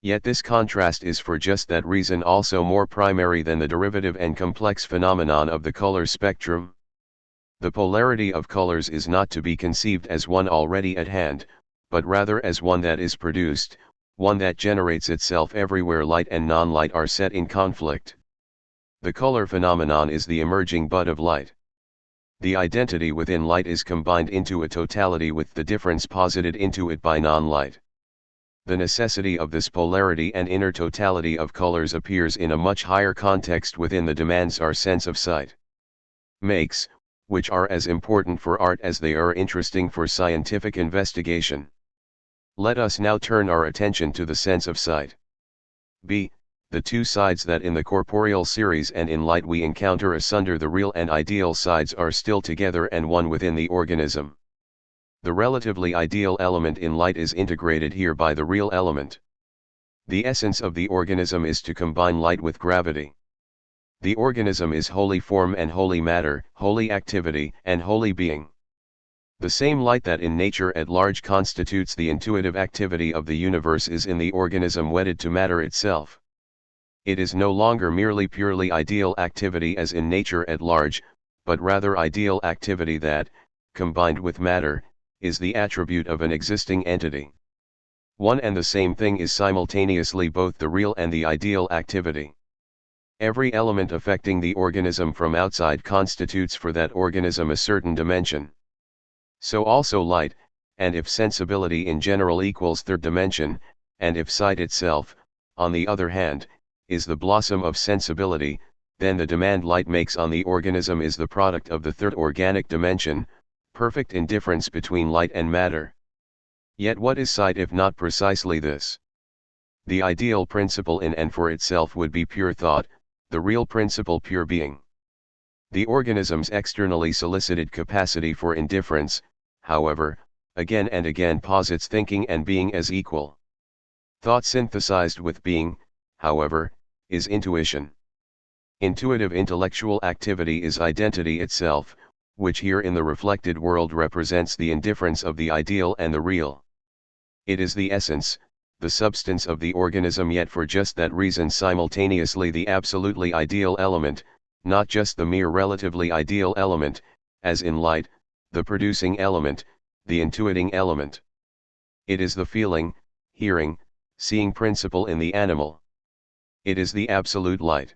Yet this contrast is for just that reason also more primary than the derivative and complex phenomenon of the color spectrum. The polarity of colors is not to be conceived as one already at hand, but rather as one that is produced, one that generates itself everywhere light and non-light are set in conflict. The color phenomenon is the emerging bud of light. The identity within light is combined into a totality with the difference posited into it by non-light. The necessity of this polarity and inner totality of colors appears in a much higher context within the demands our sense of sight makes, which are as important for art as they are interesting for scientific investigation. Let us now turn our attention to the sense of sight. b. The two sides that in the corporeal series and in light we encounter asunder, the real and ideal sides, are still together and one within the organism. The relatively ideal element in light is integrated here by the real element. The essence of the organism is to combine light with gravity. The organism is wholly form and wholly matter, wholly activity and wholly being. The same light that in nature at large constitutes the intuitive activity of the universe is in the organism wedded to matter itself. It is no longer merely purely ideal activity as in nature at large, but rather ideal activity that, combined with matter, is the attribute of an existing entity. One and the same thing is simultaneously both the real and the ideal activity. Every element affecting the organism from outside constitutes for that organism a certain dimension. So also light, and if sensibility in general equals third dimension, and if sight itself, on the other hand, is the blossom of sensibility, then the demand light makes on the organism is the product of the third organic dimension, perfect indifference between light and matter. Yet what is sight if not precisely this? The ideal principle in and for itself would be pure thought, the real principle pure being. The organism's externally solicited capacity for indifference, however, again and again posits thinking and being as equal. Thought synthesized with being, however, is intuition. Intuitive intellectual activity is identity itself, which here in the reflected world represents the indifference of the ideal and the real. It is the essence, the substance of the organism, yet for just that reason simultaneously the absolutely ideal element, not just the mere relatively ideal element, as in light, the producing element, the intuiting element. It is the feeling, hearing, seeing principle in the animal. It is the absolute light.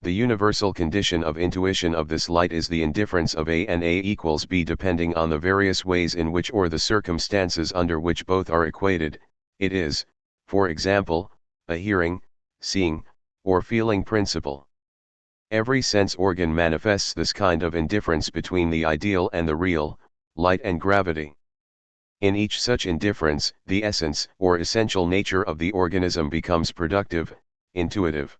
The universal condition of intuition of this light is the indifference of A and A equals B, depending on the various ways in which or the circumstances under which both are equated. It is, for example, a hearing, seeing, or feeling principle. Every sense organ manifests this kind of indifference between the ideal and the real, light and gravity. In each such indifference, the essence or essential nature of the organism becomes productive, intuitive.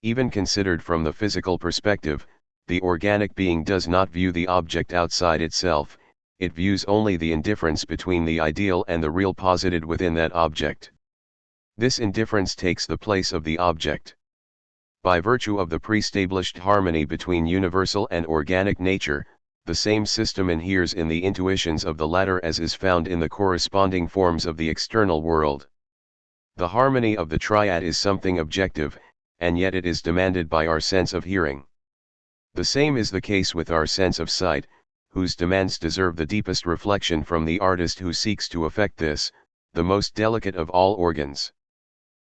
Even considered from the physical perspective, the organic being does not view the object outside itself, it views only the indifference between the ideal and the real posited within that object. This indifference takes the place of the object. By virtue of the pre-established harmony between universal and organic nature, the same system inheres in the intuitions of the latter as is found in the corresponding forms of the external world. The harmony of the triad is something objective, and yet it is demanded by our sense of hearing. The same is the case with our sense of sight, whose demands deserve the deepest reflection from the artist who seeks to effect this, the most delicate of all organs.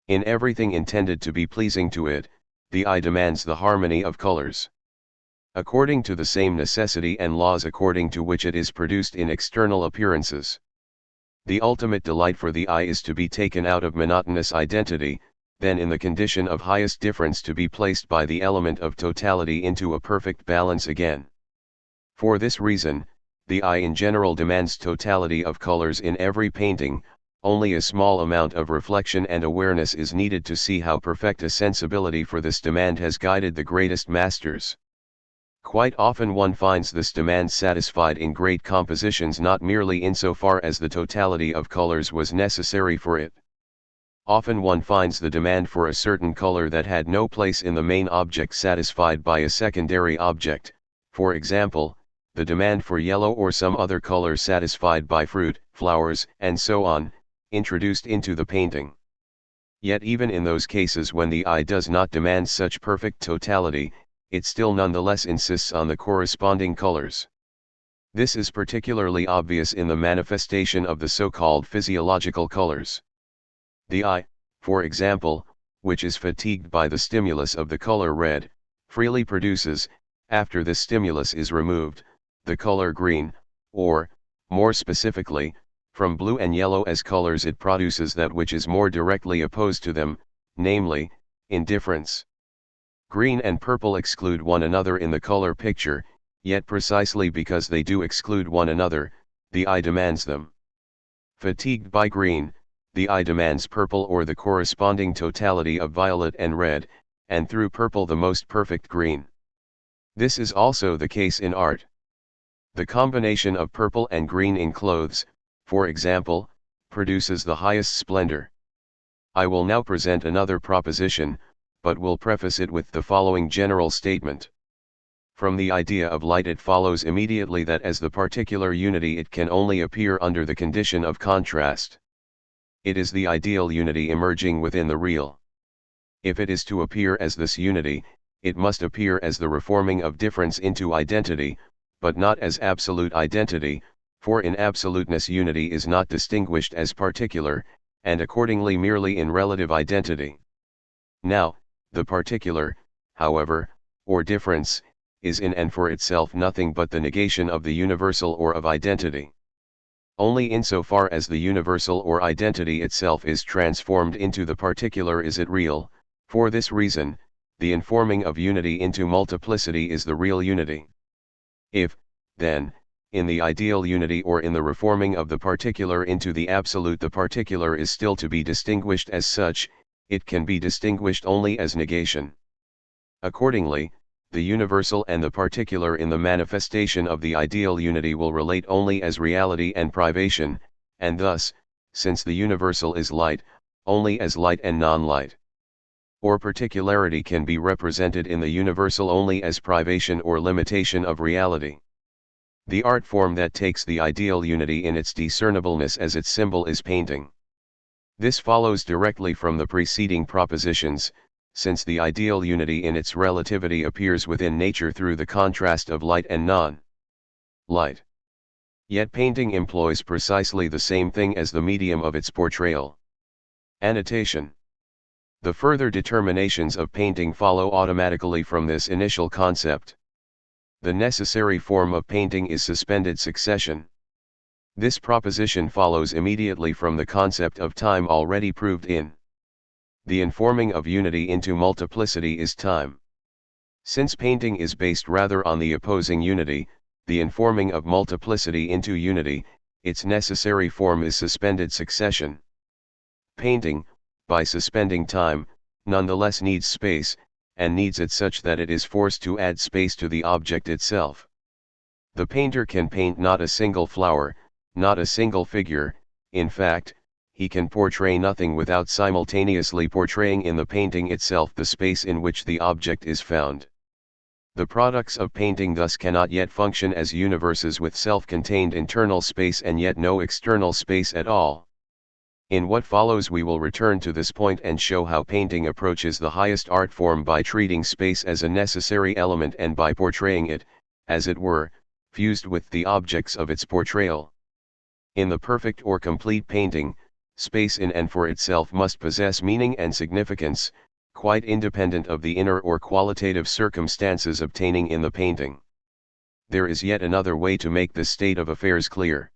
In everything intended to be pleasing to it, the eye demands the harmony of colors. According to the same necessity and laws according to which it is produced in external appearances. The ultimate delight for the eye is to be taken out of monotonous identity, then in the condition of highest difference to be placed by the element of totality into a perfect balance again. For this reason, the eye in general demands totality of colors in every painting, only a small amount of reflection and awareness is needed to see how perfect a sensibility for this demand has guided the greatest masters. Quite often one finds this demand satisfied in great compositions not merely insofar as the totality of colors was necessary for it. Often one finds the demand for a certain color that had no place in the main object satisfied by a secondary object, for example, the demand for yellow or some other color satisfied by fruit, flowers, and so on, introduced into the painting. Yet even in those cases when the eye does not demand such perfect totality, it still nonetheless insists on the corresponding colors. This is particularly obvious in the manifestation of the so-called physiological colors. The eye, for example, which is fatigued by the stimulus of the color red, freely produces, after this stimulus is removed, the color green, or, more specifically, from blue and yellow as colors it produces that which is more directly opposed to them, namely, indifference. Green and purple exclude one another in the color picture, yet precisely because they do exclude one another, the eye demands them. Fatigued by green, the eye demands purple or the corresponding totality of violet and red, and through purple the most perfect green. This is also the case in art. The combination of purple and green in clothes, for example, produces the highest splendor. I will now present another proposition, but will preface it with the following general statement. From the idea of light it follows immediately that as the particular unity it can only appear under the condition of contrast. It is the ideal unity emerging within the real. If it is to appear as this unity, it must appear as the reforming of difference into identity, but not as absolute identity, for in absoluteness unity is not distinguished as particular, and accordingly merely in relative identity. Now, the particular, however, or difference, is in and for itself nothing but the negation of the universal or of identity. Only insofar as the universal or identity itself is transformed into the particular is it real. For this reason, the informing of unity into multiplicity is the real unity. If, then, in the ideal unity or in the reforming of the particular into the absolute the particular is still to be distinguished as such, it can be distinguished only as negation. Accordingly, the universal and the particular in the manifestation of the ideal unity will relate only as reality and privation, and thus, since the universal is light, only as light and non-light. Or particularity can be represented in the universal only as privation or limitation of reality. The art form that takes the ideal unity in its discernibleness as its symbol is painting. This follows directly from the preceding propositions, since the ideal unity in its relativity appears within nature through the contrast of light and non-light. Yet painting employs precisely the same thing as the medium of its portrayal. Annotation. The further determinations of painting follow automatically from this initial concept. The necessary form of painting is suspended succession. This proposition follows immediately from the concept of time already proved in. The informing of unity into multiplicity is time. Since painting is based rather on the opposing unity, the informing of multiplicity into unity, its necessary form is suspended succession. Painting, by suspending time, nonetheless needs space, and needs it such that it is forced to add space to the object itself. The painter can paint not a single flower, not a single figure, in fact, he can portray nothing without simultaneously portraying in the painting itself the space in which the object is found. The products of painting thus cannot yet function as universes with self-contained internal space and yet no external space at all. In what follows we will return to this point and show how painting approaches the highest art form by treating space as a necessary element and by portraying it, as it were, fused with the objects of its portrayal. In the perfect or complete painting, space in and for itself must possess meaning and significance, quite independent of the inner or qualitative circumstances obtaining in the painting. There is yet another way to make this state of affairs clear.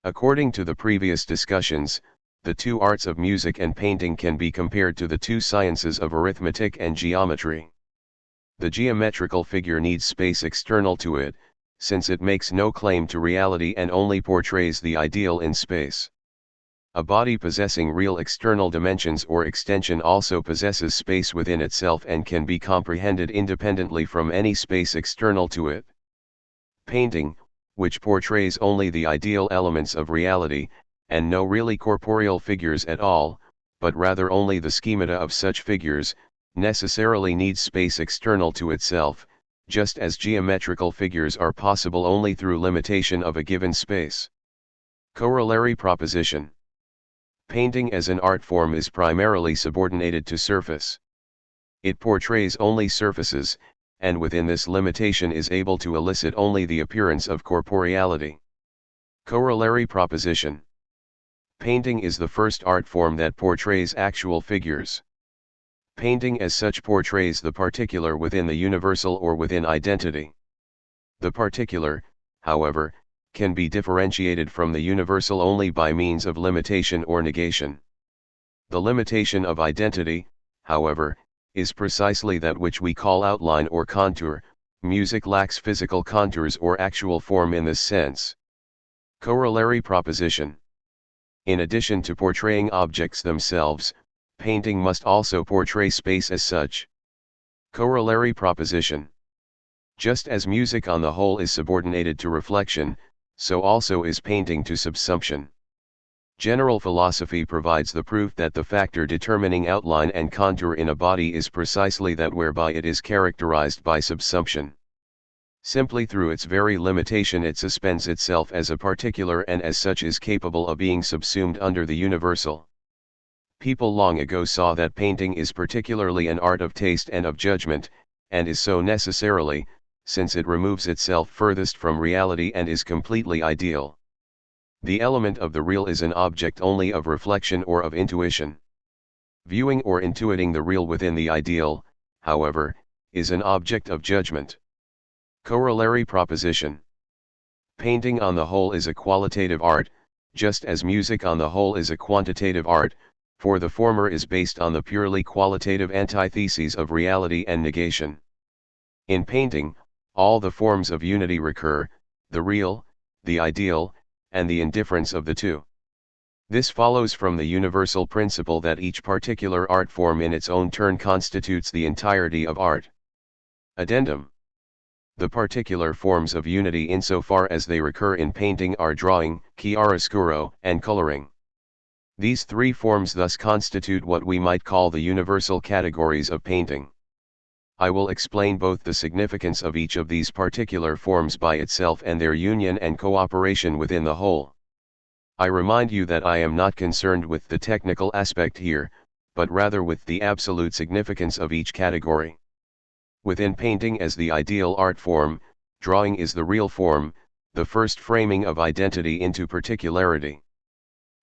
According to the previous discussions, the two arts of music and painting can be compared to the two sciences of arithmetic and geometry. The geometrical figure needs space external to it, since it makes no claim to reality and only portrays the ideal in space. A body possessing real external dimensions or extension also possesses space within itself and can be comprehended independently from any space external to it. Painting, which portrays only the ideal elements of reality, and no really corporeal figures at all, but rather only the schemata of such figures, necessarily needs space external to itself, just as geometrical figures are possible only through limitation of a given space. Corollary proposition. Painting as an art form is primarily subordinated to surface. It portrays only surfaces, and within this limitation is able to elicit only the appearance of corporeality. Corollary proposition. Painting is the first art form that portrays actual figures. Painting as such portrays the particular within the universal or within identity. The particular, however, can be differentiated from the universal only by means of limitation or negation. The limitation of identity, however, is precisely that which we call outline or contour. Music lacks physical contours or actual form in this sense. Corollary proposition. In addition to portraying objects themselves, painting must also portray space as such. Corollary proposition. Just as music on the whole is subordinated to reflection, so also is painting to subsumption. General philosophy provides the proof that the factor determining outline and contour in a body is precisely that whereby it is characterized by subsumption. Simply through its very limitation it suspends itself as a particular and as such is capable of being subsumed under the universal. People long ago saw that painting is particularly an art of taste and of judgment, and is so necessarily, since it removes itself furthest from reality and is completely ideal. The element of the real is an object only of reflection or of intuition. Viewing or intuiting the real within the ideal, however, is an object of judgment. Corollary proposition. Painting on the whole is a qualitative art, just as music on the whole is a quantitative art, for the former is based on the purely qualitative antitheses of reality and negation. In painting, all the forms of unity recur, the real, the ideal, and the indifference of the two. This follows from the universal principle that each particular art form in its own turn constitutes the entirety of art. Addendum. The particular forms of unity insofar as they recur in painting are drawing, chiaroscuro, and coloring. These three forms thus constitute what we might call the universal categories of painting. I will explain both the significance of each of these particular forms by itself and their union and cooperation within the whole. I remind you that I am not concerned with the technical aspect here, but rather with the absolute significance of each category. Within painting as the ideal art form, drawing is the real form, the first framing of identity into particularity.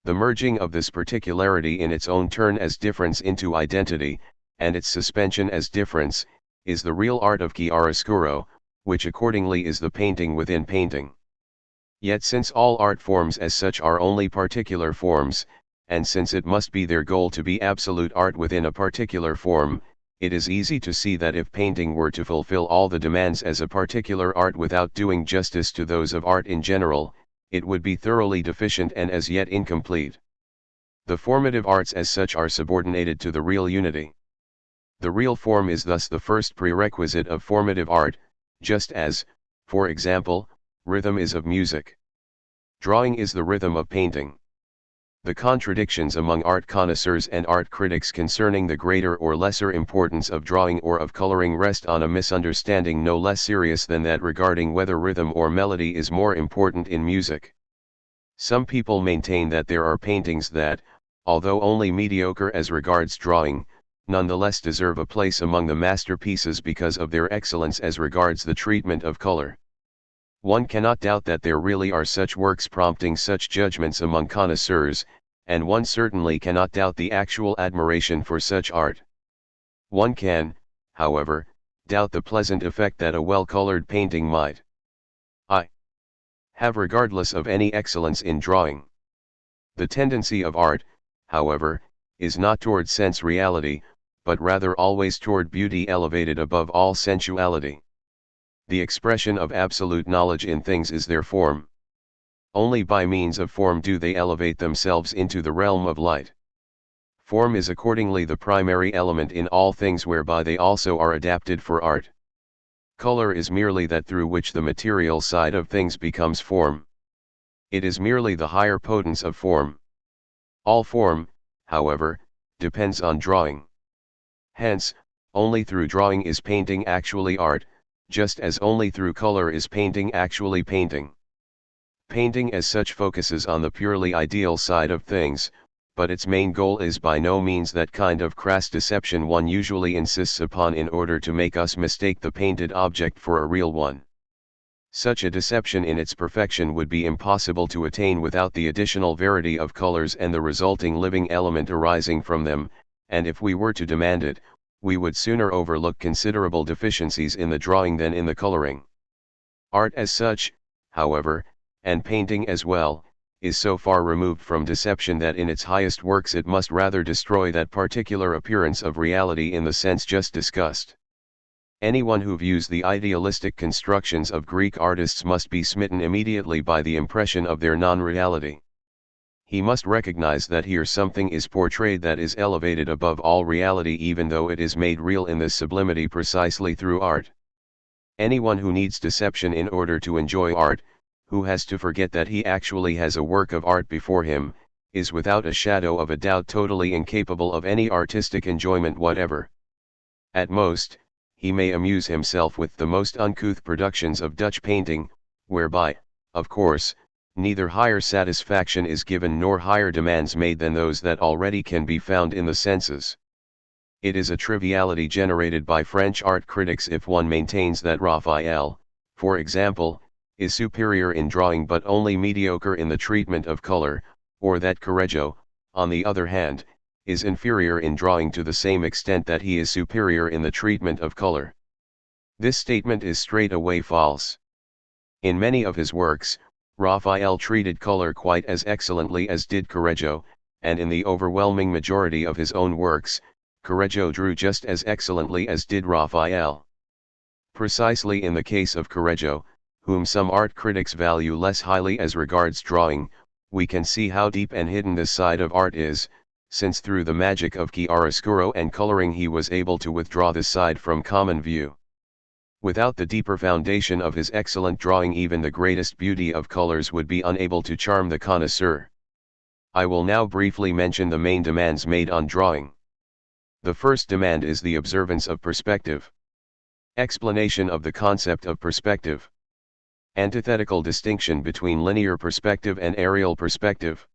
The merging of this particularity in its own turn as difference into identity, and its suspension as difference, is the real art of chiaroscuro, which accordingly is the painting within painting. Yet since all art forms as such are only particular forms, and since it must be their goal to be absolute art within a particular form, it is easy to see that if painting were to fulfill all the demands as a particular art without doing justice to those of art in general, it would be thoroughly deficient and as yet incomplete. The formative arts as such are subordinated to the real unity. The real form is thus the first prerequisite of formative art, just as, for example, rhythm is of music. Drawing is the rhythm of painting. The contradictions among art connoisseurs and art critics concerning the greater or lesser importance of drawing or of coloring rest on a misunderstanding no less serious than that regarding whether rhythm or melody is more important in music. Some people maintain that there are paintings that, although only mediocre as regards drawing, nonetheless deserve a place among the masterpieces because of their excellence as regards the treatment of color. One cannot doubt that there really are such works prompting such judgments among connoisseurs, and one certainly cannot doubt the actual admiration for such art. One can, however, doubt the pleasant effect that a well-colored painting might have regardless of any excellence in drawing. The tendency of art, however, is not toward sense reality, but rather always toward beauty elevated above all sensuality. The expression of absolute knowledge in things is their form. Only by means of form do they elevate themselves into the realm of light. Form is accordingly the primary element in all things whereby they also are adapted for art. Color is merely that through which the material side of things becomes form. It is merely the higher potence of form. All form, however, depends on drawing. Hence, only through drawing is painting actually art, just as only through color is painting actually painting. Painting as such focuses on the purely ideal side of things, but its main goal is by no means that kind of crass deception one usually insists upon in order to make us mistake the painted object for a real one. Such a deception in its perfection would be impossible to attain without the additional verity of colors and the resulting living element arising from them, and if we were to demand it, we would sooner overlook considerable deficiencies in the drawing than in the coloring. Art as such, however, and painting as well, is so far removed from deception that in its highest works it must rather destroy that particular appearance of reality in the sense just discussed. Anyone who views the idealistic constructions of Greek artists must be smitten immediately by the impression of their non-reality. He must recognize that here something is portrayed that is elevated above all reality, even though it is made real in this sublimity precisely through art. Anyone who needs deception in order to enjoy art, who has to forget that he actually has a work of art before him, is without a shadow of a doubt totally incapable of any artistic enjoyment whatever. At most, he may amuse himself with the most uncouth productions of Dutch painting, whereby, of course, neither higher satisfaction is given nor higher demands made than those that already can be found in the senses. It is a triviality generated by French art critics if one maintains that Raphael, for example, is superior in drawing but only mediocre in the treatment of color, or that Correggio, on the other hand, is inferior in drawing to the same extent that he is superior in the treatment of color. This statement is straightaway false. In many of his works, Raphael treated color quite as excellently as did Correggio, and in the overwhelming majority of his own works, Correggio drew just as excellently as did Raphael. Precisely in the case of Correggio, whom some art critics value less highly as regards drawing, we can see how deep and hidden this side of art is, since through the magic of chiaroscuro and coloring he was able to withdraw this side from common view. Without the deeper foundation of his excellent drawing, even the greatest beauty of colors would be unable to charm the connoisseur. I will now briefly mention the main demands made on drawing. The first demand is the observance of perspective. Explanation of the concept of perspective. Antithetical distinction between linear perspective and aerial perspective.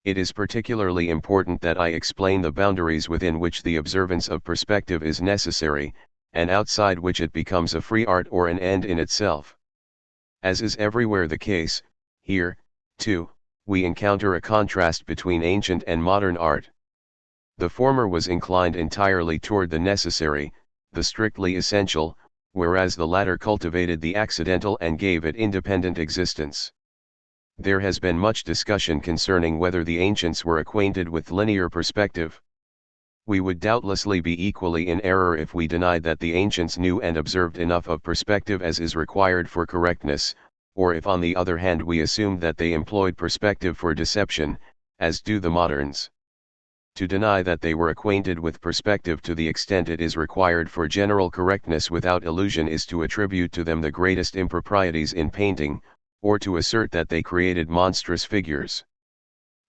It is particularly important that I explain the boundaries within which the observance of perspective is necessary, and outside which it becomes a free art or an end in itself. As is everywhere the case, here, too, we encounter a contrast between ancient and modern art. The former was inclined entirely toward the necessary, the strictly essential, whereas the latter cultivated the accidental and gave it independent existence. There has been much discussion concerning whether the ancients were acquainted with linear perspective. We would doubtlessly be equally in error if we denied that the ancients knew and observed enough of perspective as is required for correctness, or if on the other hand we assumed that they employed perspective for deception, as do the moderns. To deny that they were acquainted with perspective to the extent it is required for general correctness without illusion is to attribute to them the greatest improprieties in painting, or to assert that they created monstrous figures.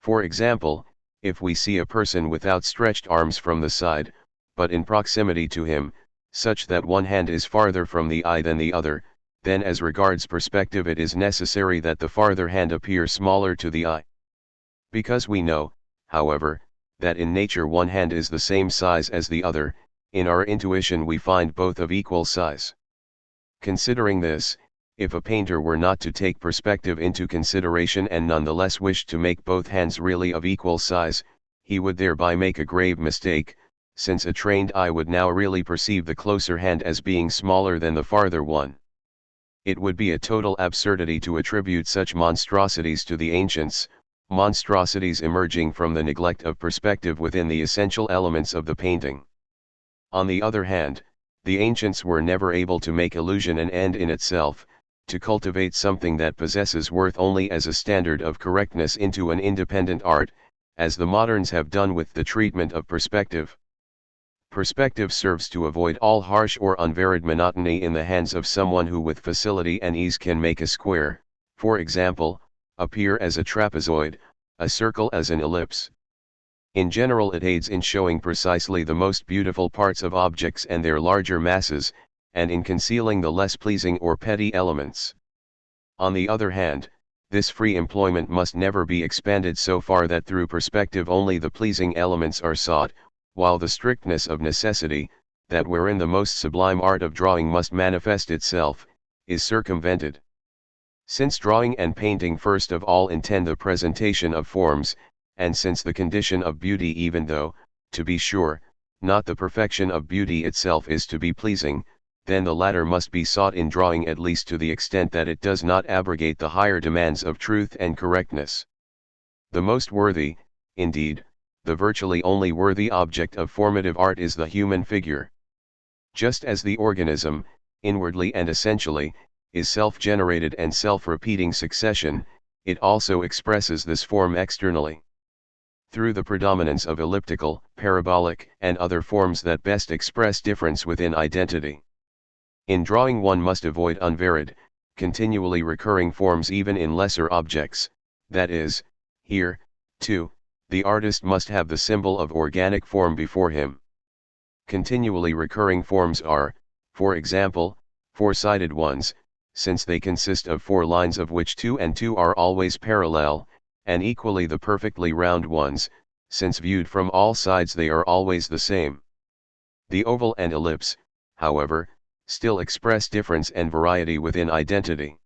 For example, if we see a person with outstretched arms from the side, but in proximity to him, such that one hand is farther from the eye than the other, then as regards perspective it is necessary that the farther hand appear smaller to the eye. Because we know, however, that in nature one hand is the same size as the other, in our intuition we find both of equal size. Considering this, if a painter were not to take perspective into consideration and nonetheless wished to make both hands really of equal size, he would thereby make a grave mistake, since a trained eye would now really perceive the closer hand as being smaller than the farther one. It would be a total absurdity to attribute such monstrosities to the ancients, monstrosities emerging from the neglect of perspective within the essential elements of the painting. On the other hand, the ancients were never able to make illusion an end in itself, to cultivate something that possesses worth only as a standard of correctness into an independent art, as the moderns have done with the treatment of perspective. Perspective serves to avoid all harsh or unvaried monotony in the hands of someone who with facility and ease can make a square, for example, appear as a trapezoid, a circle as an ellipse. In general it aids in showing precisely the most beautiful parts of objects and their larger masses, and in concealing the less pleasing or petty elements. On the other hand, this free employment must never be expanded so far that through perspective only the pleasing elements are sought, while the strictness of necessity, that wherein the most sublime art of drawing must manifest itself, is circumvented. Since drawing and painting first of all intend the presentation of forms, and since the condition of beauty, even though, to be sure, not the perfection of beauty itself is to be pleasing, then the latter must be sought in drawing, at least to the extent that it does not abrogate the higher demands of truth and correctness. The most worthy, indeed, the virtually only worthy object of formative art is the human figure. Just as the organism, inwardly and essentially, is self-generated and self-repeating succession, it also expresses this form externally. Through the predominance of elliptical, parabolic, and other forms that best express difference within identity. In drawing one must avoid unvaried, continually recurring forms even in lesser objects, that is, here, too, the artist must have the symbol of organic form before him. Continually recurring forms are, for example, four-sided ones, since they consist of 4 lines of which 2 and 2 are always parallel, and equally the perfectly round ones, since viewed from all sides they are always the same. The oval and ellipse, however, still express difference and variety within identity.